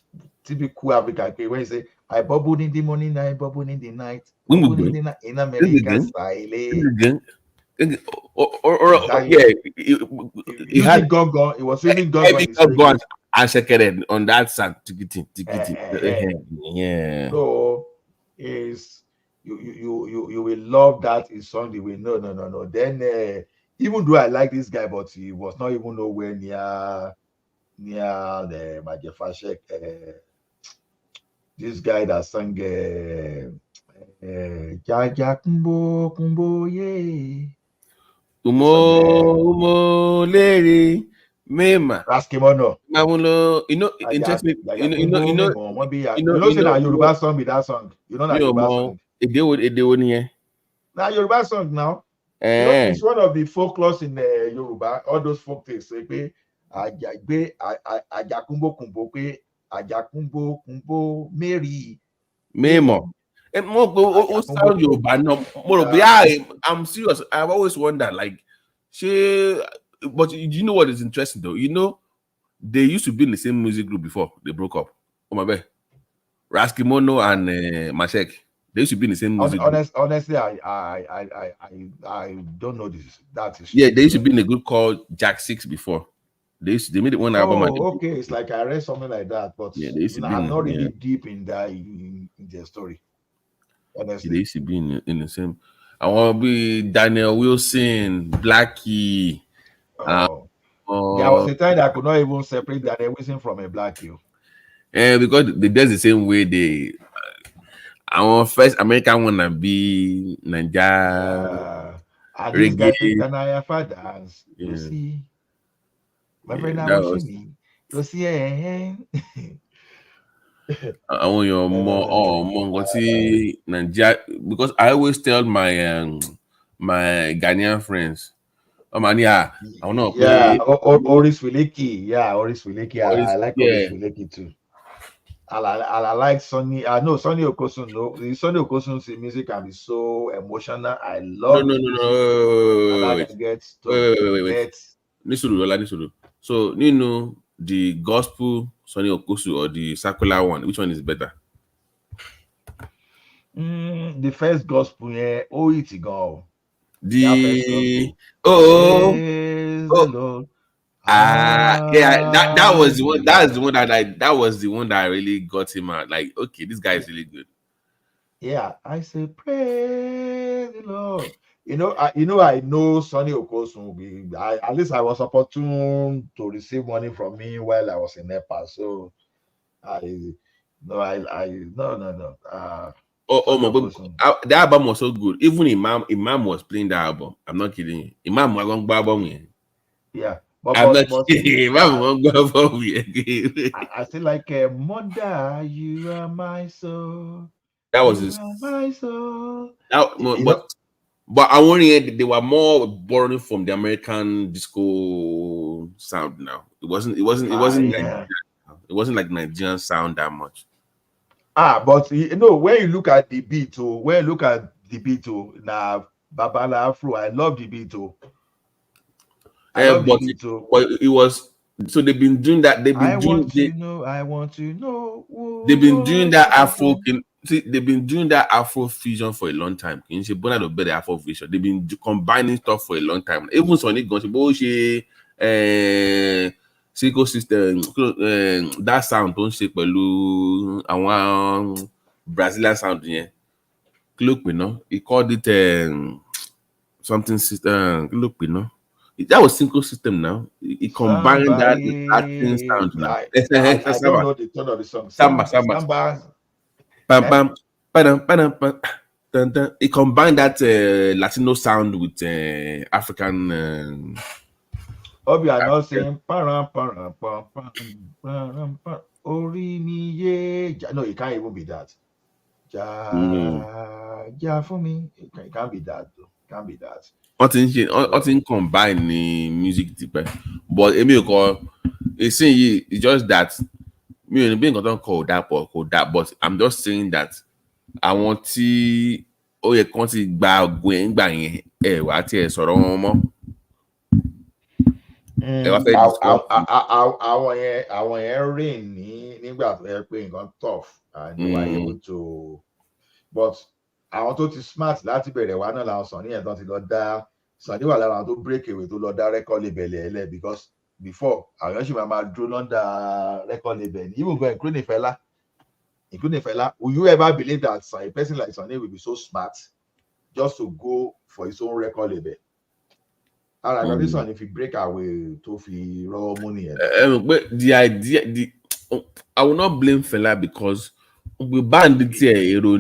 typical African. When you say, I bubbled in the morning, I bubbled in the night, bubbled in the night, in America, silent. Yeah, he had gong. It was using gong and second on that song. Yeah. So is you will love that his song. The way no. Then even though I like this guy, but he was not even nowhere near the Michael Fashek. This guy that sang Jaja Kumbo ye. Umo Lady Mema. Raskimono. You know, interesting. You know, say that Yoruba song be that song. You know that Yoruba song. It would here. Now Yoruba song now. You know, it's one of the folklores in Yoruba. All those folk tales. Ajakumbo Kumbo Kumbo Mary. Memo. And more sound Yoruba. No, I'm serious. I've always wondered, like, but you know what is interesting though? You know, they used to be in the same music group before they broke up. Oh my bad. Raskimono and Mashek. They used to be in the same music group. Honestly, I don't know this. That is they used to be in a group called Jack 6 before. They made it one album. Okay. It's like I read something like that, but they used to I'm not really deep in that in their story. Honestly, they used to be in the same. I want to be Daniel Wilson, Blackie. There was a time that I could not even separate Daniel Wilson from a Blackie. Because they does the same way our first American wanna be Nigeria. And this guy think Kanaya for dance. You see, my friend you see, I want your more Nigeria, because I always tell my my Ghanaian friends, I want to play. Oris Wiliki. Oris Wiliki. I like Oris Wiliki too. I like Sonny. No, Sonny Okosun. No, Sonny Okosun's music can be so emotional. I love. Wait. Nisuru. So you know the gospel Sonny Okosu or the secular one? Which one is better? The first gospel, Otti go. The Lord. That was the one. That was the one that really got him out. Like, okay, this guy is really good. Yeah, I say praise the Lord. I know Sonny Okosun. At least I was opportune to receive money from me while I was in Nepal. So no. The album was so good. Even Imam was playing the album. I'm not kidding you. Imam was going album. Yeah. I feel like Mother, you are my soul. That was my soul. But I want to hear they were more borrowing from the American disco sound now. It wasn't like Nigerian sound that much. But when you look at the beat, now Babala Afro, I love the beat. But it was so they've been doing that. I want to know. They've been doing that Afro. They've been doing that Afro fusion for a long time. Can you say Bona do better Afro fusion? They've been combining stuff for a long time. Even Sonic Gunship, Seiko system, that sound tó ń ṣe pẹ̀lú àwọn Brazilian sound yẹn. Kí ló pè ná? He called it something system. Kí ló pè ná? That was Seiko system now. He combined that with Latin sound now. I don't know the tone of the song. Samba. Pam pam, padam padam pam. Dun, dun. He combined that Latino sound with African. Obi are not saying param param pam pam pam ori mi ye. No, it can't even be that. Ja for me. It can't be that though. It can't be that. Nothing combined the music deeper. But Emi Oko is saying it's just that me being called that, but I'm just saying that I want to yẹ kán ti gba ògùn gbà yẹn wá tí ẹ sọ̀rọ̀ wọn mọ́. Ẹ wá fẹ́ discuss. Àwọn yẹn rìn nígbà tó yẹ pé nǹkan tough and they were able to, but àwọn tó ti smart láti bẹ̀rẹ̀ wá náà làwọn Sunny yẹn tán ti lọ dá Sunny wà lára àwọn tó break away tó lọ dá record label ẹ̀lẹ́ because before àwọn yẹn ṣì máa dúró lọ́ndà record label even go including Fela. Will you ever believe that a person like Sunny will be so smart just to go for his own record label? Alright, this one if you break away to fi raw money. But the idea, I will not blame Fela because we banned it here, ìlú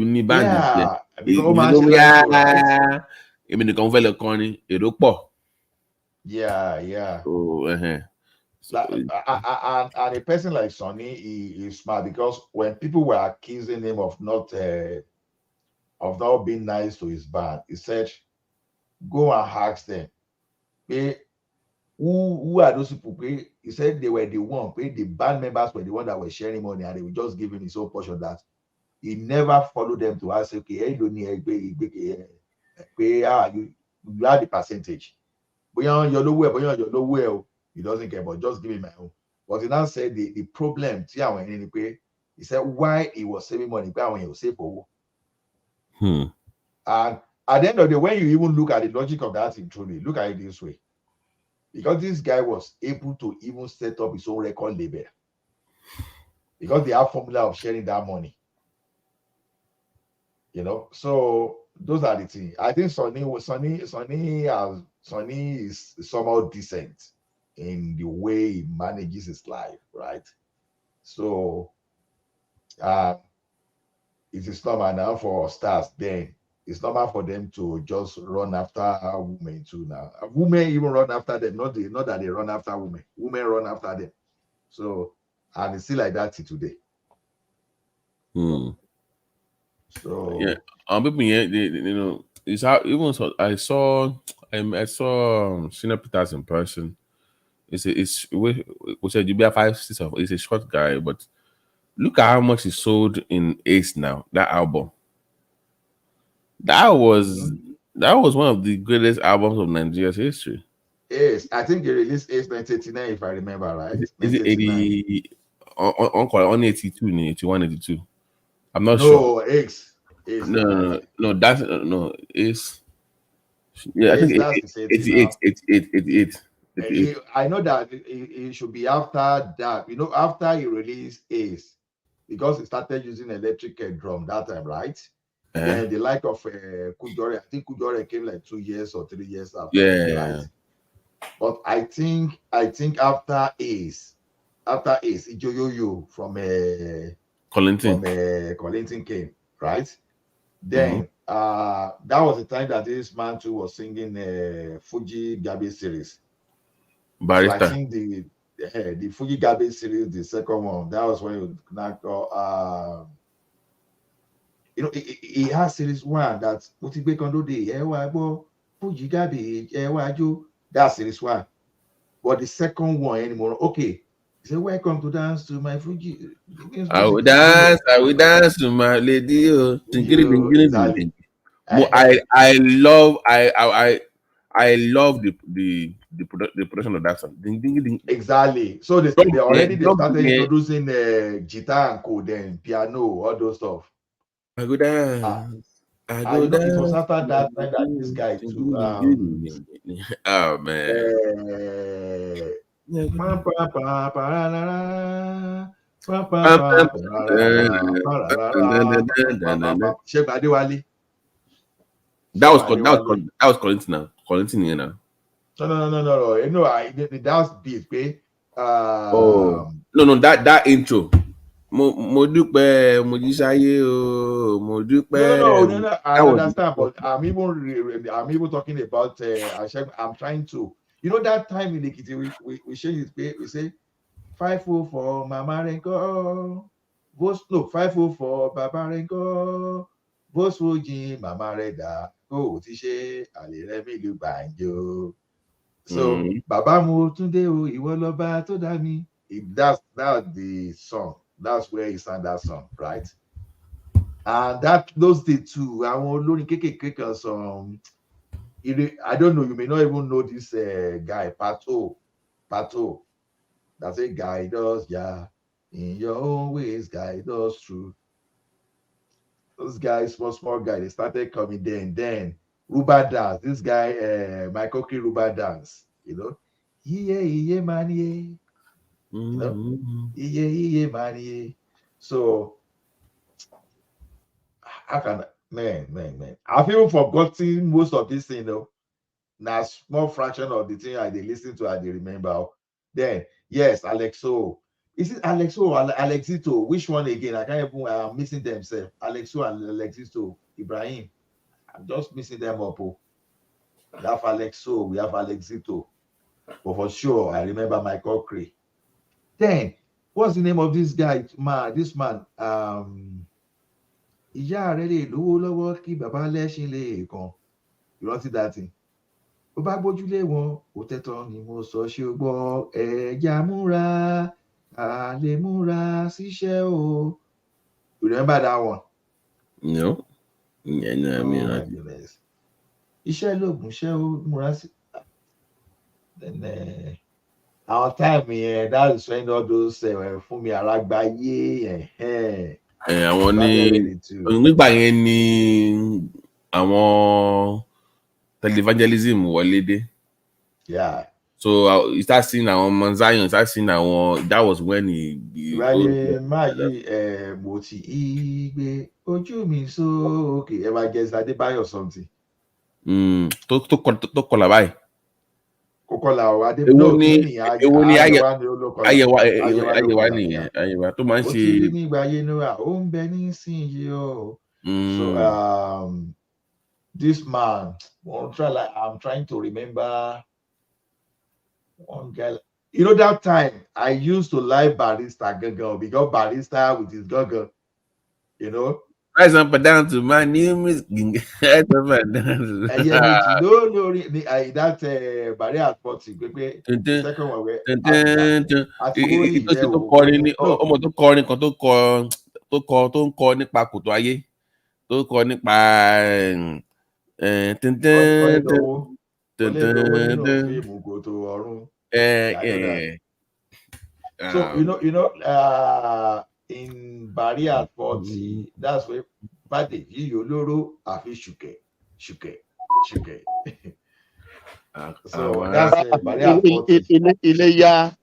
ní banned it. Èmi nìkan fẹ́ lọ kọrin, èrò pọ̀. Yeah. And a person like Sunny, he is smart because when people were accusing him of not being nice to his band, he said, "Go and ask them. Who are those people?" He said they were the one. The band members were the one that were sharing money, and they would just give him his own portion. That he never followed them to ask, "Okay, hey, don't you have the percentage? But you're nowhere. He doesn't care, but just give him my own." But he now said the problem, he said why he was saving money, when he was saving for. And at the end of the day, when you even look at the logic of that thing, truly, look at it this way. Because this guy was able to even set up his own record label. Because they have formula of sharing that money. So those are the things. I think Sunny is somehow decent in the way he manages his life, right? So it is normal now for stars then. It's normal for them to just run after women too now. Women even run after them, not that they run after women. Women run after them. So, and it's still like that till today. So yeah, people it's how even so. I saw Senior Peters in person. We said you be a 5 6 of. It's a short guy, but look at how much he sold in Ace now. That album. That was one of the greatest albums of Nigeria's history. Ace, I think they released Ace 1989, if I remember right. Is it 80? On 82, 81, 82. I'm not sure. Ace. No. That's no Ace. Yeah, I think 88. I know that it should be after that. After he released Ace, because he started using electric drum that time, right? And the like of Kujore, I think Kujore came like 2 years or 3 years after. Yeah. Right? But I think after Ace, Ijoyoyo from Kollington came, right? Then that was the time that this man too was singing Fuji Gabe series. Barista. So I think the Fuji Gabe series, the second one, that was when you knocked he has series one that's Fuji Gabe that's series one. But the second one anymore, okay. He said, "Welcome to dance to my Fuji." I will dance to my lady. Exactly. I love the production of that song. Exactly. So they started introducing guitar and code and piano, all those stuff. I go dance. It was after that time that this guy too. Oh man. That was Colinton now. Colinton here now. No. You know, that's beat, okay? No, that intro. Mo dúpẹ́ mo jí sáyé o mo dúpẹ́. No. I understand, but I'm even talking about. I'm trying to. You know that time in Ekiti we change it. We say 5-0 for Mama Renko. 5-0 for Baba Renko. Vote for Jim Mama Reda. Oh, Tishe Ali Remi Lu Banjo. So Baba Mo Tunde o Iwo Loba to Dami. That's the song. That's where he sang that song, right? And those the two. I want learning keke some. I don't know. You may not even know this guy Pato. That's a guy does in your own ways. Guy does true. Those guys, small guy, they started coming then. Ruba dance. This guy, Michael K. Ruba dance. You know, yeah, man, yeah. You know, yeah, man, yeah. So, I can, man. I've even forgotten most of this thing, you know. Now, small fraction of the thing I did listen to, I did remember. Then, yes, Alexo. Is it Alexo or Alexito? Which one again? I can't even, I'm missing themselves. Alexo and Alexito. Ibrahim. I'm just missing them up. Oh. We have Alexo, we have Alexito. But for sure, I remember Michael Cray. Then, what's the name of this guy? This man. Ìyá rẹ̀ lè lówó lọ́wọ́ kí bàbá lẹ́ṣin lè kàn. You don't see that thing? Ó bá gbójúlé wọn, òtẹ́tọ́ ni mo sọ ṣé o gbọ́. Ẹ̀já múra, a lè múra síṣẹ́ o. You remember that one? No. Yeah, no, my goodness. Iṣẹ́ lóògùn ṣẹ́ o, múra sí. Then our time yẹn, that is when all those fún mi alágbáyé. Àwọn nígbà yẹn ni àwọn televangelism wọlé dé. Yeah. So you start seeing àwọn Mount Zion, start seeing àwọn. That was when he. Ìwáyé máa yí mo ti igbe ojú mi sókè Evangelist Adébáyọ̀ something. Tó kọlà báyìí. Kókọlà o Adébáyọ̀ ni Ayẹ̀wá nìyẹn Ayẹ̀wá tó máa ń ṣe. Mo ti rí nígbà yẹn náà ó ń bẹ nísìnyí o. So this man, I'm trying to remember one guy. You know that time I used to like Barrister Gaga because Barrister with his Gaga, you know. Rise up and down to my name is rise up and down. That Barrier at 40. Second one where ọmọ tó kọrin kan tó ń kọ nípa kòtò ayé tó kọ nípa so you know in Barrier 40, that's where Bade Yoloro Afi Shuke. So that's Barrier 40. Ileya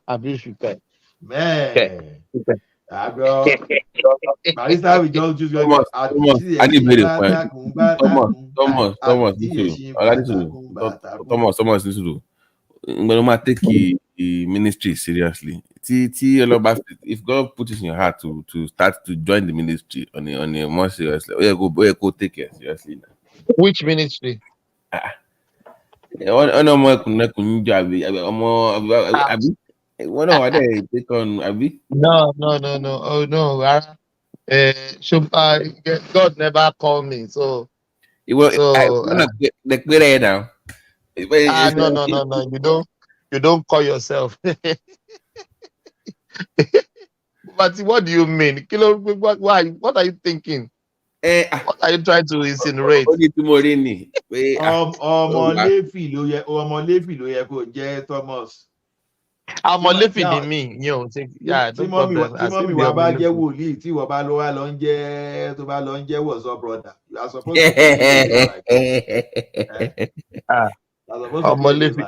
Afi Shuke. Man. Barrister we just choose Thomas. I'm gonna take the ministry seriously. If God put it in your heart to start to join the ministry on a more seriously, go take it seriously now. Which ministry? No, Oh no. God never called me, so. Now. No. You don't call yourself. But what do you mean? Why? What are you thinking? What are you trying to insinuate? Thomas. Ọmọléfì ni mí, yeah, no problem. Tí wọ́n bá jẹ́ wòlíì, tí wọ́n bá lọ ń jẹ́ tó bá lọ ń jẹ́ what's up brother? You are supposed to be like Ọmọléfì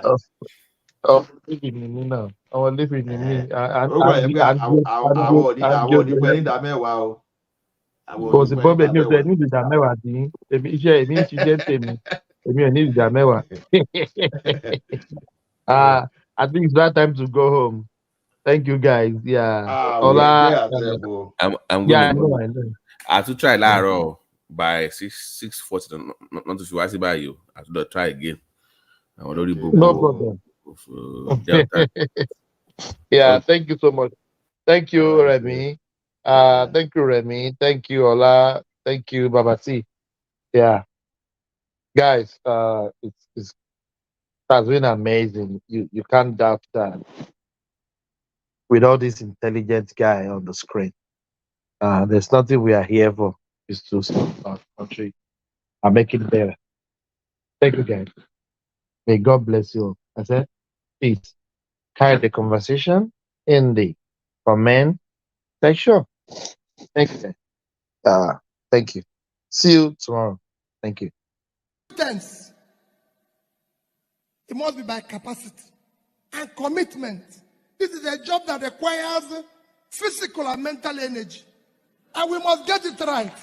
Oh, living in me now. Our living in me. Kò sí bọ́ọ̀bù èmi ò fẹ́ ní ìdá mẹ́wàá dín iṣẹ́ èmi ń ṣiṣẹ́ tèmi èmi ò ní ìdá mẹ́wàá. I think it's that time to go home. Thank you guys. Yeah. Ola. I'm Yeah, I going know. I have to try Laro by 6:40. Not to see by you. I have to try again. I already booked. No problem. Yeah, thank you so much. Thank you, Remy. Thank you, Remy. Thank you, Ola. Thank you, Babasi. Yeah, guys, it has been amazing. You can't doubt that. With all this intelligent guy on the screen, there's nothing we are here for. Is to stop our country and make it better. Thank you, guys. May God bless you. I said, peace. Carry the conversation in the comment section. Thank you. Thank you. See you tomorrow. Thank you. It must be by capacity and commitment. This is a job that requires physical and mental energy. And we must get it right.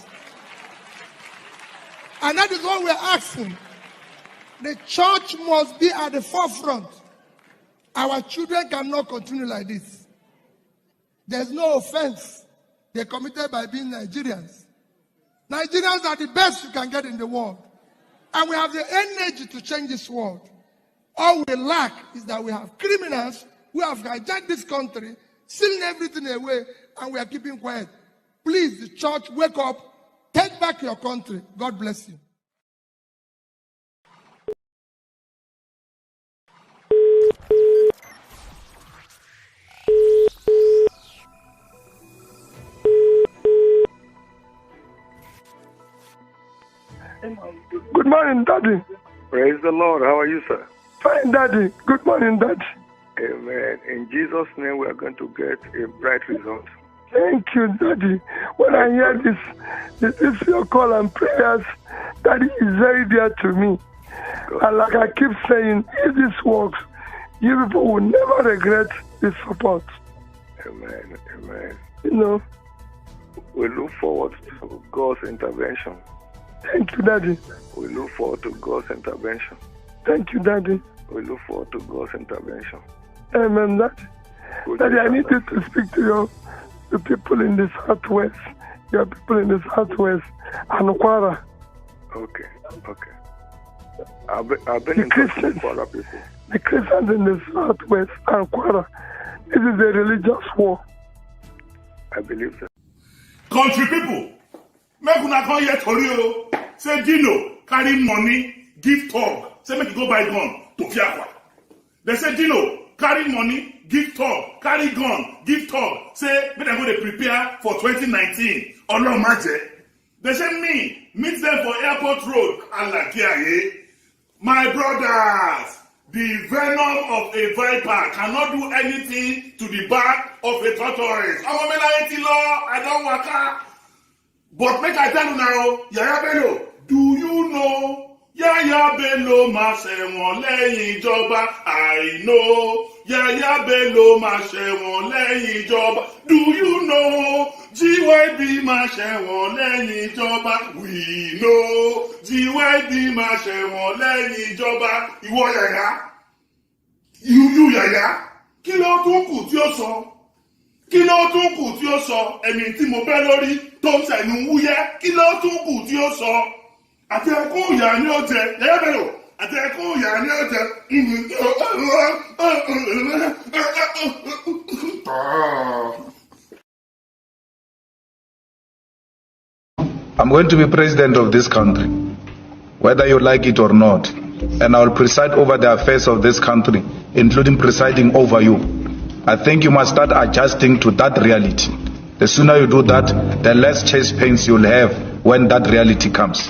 And that is what we're asking. The church must be at the forefront. Our children cannot continue like this. There's no offense. They're committed by being Nigerians. Nigerians are the best you can get in the world. And we have the energy to change this world. All we lack is that we have criminals who have hijacked this country, stealing everything away, and we are keeping quiet. Please, the church, wake up. Take back your country. God bless you. Good morning, Daddy. Praise the Lord. How are you, sir? Fine, Daddy. Good morning, Daddy. Amen. In Jesus' name, we are going to get a bright result. Thank you, Daddy. When I hear this your call and prayers, Daddy is very dear to me. And like I keep saying, if this works, you people will never regret this support. Amen. Amen. You know. We look forward to God's intervention. Thank you, Daddy. We look forward to God's intervention. Thank you, Daddy. We look forward to God's intervention. Amen, Daddy. Daddy, I need you to speak to the people in the Southwest. Your people in the Southwest. And Kwara. Okay. I've been in touch with Kwara people. The Christians in the Southwest and Kwara. This is a religious war. I believe so. Country people, make una come here tori o. Say Dino carry money, give talk. Say make you go buy gun to Fiakwa. They say Dino carry money, give talk, carry gun, give talk. Say make dem go dey prepare for 2019. Ọlọ́run má jẹ́. They say meet them for Airport Road, Alakiaye. My brothers, the venom of a viper cannot do anything to the back of a tortoise. I don't waka. But make I tell you now, Yaya Bello, do you know Yaya Bello máa ṣẹ̀wọ̀n lẹ́yìn ìjọba? I know Yaya Bello máa ṣẹ̀wọ̀n lẹ́yìn ìjọba. Do you know GYB máa ṣẹ̀wọ̀n lẹ́yìn ìjọba? We know GYB máa ṣẹ̀wọ̀n lẹ́yìn ìjọba. Ìwọ Yaya, you Yaya, kí ló tún kù tí ó sọ? Kí ló tún kù tí ó sọ? Ẹ̀mí tí mo bẹ́ lórí tó ń ṣẹ̀nu wúyẹ́. Kí ló tún kù tí ó sọ? Àti ẹkún ìyá ni ó jẹ. Yẹ́yẹ́ bẹ̀rù. Àti ẹkún ìyá ni ó jẹ. I'm going to be president of this country, whether you like it or not. And I will preside over the affairs of this country, including presiding over you. I think you must start adjusting to that reality. The sooner you do that, the less chest pains you'll have when that reality comes.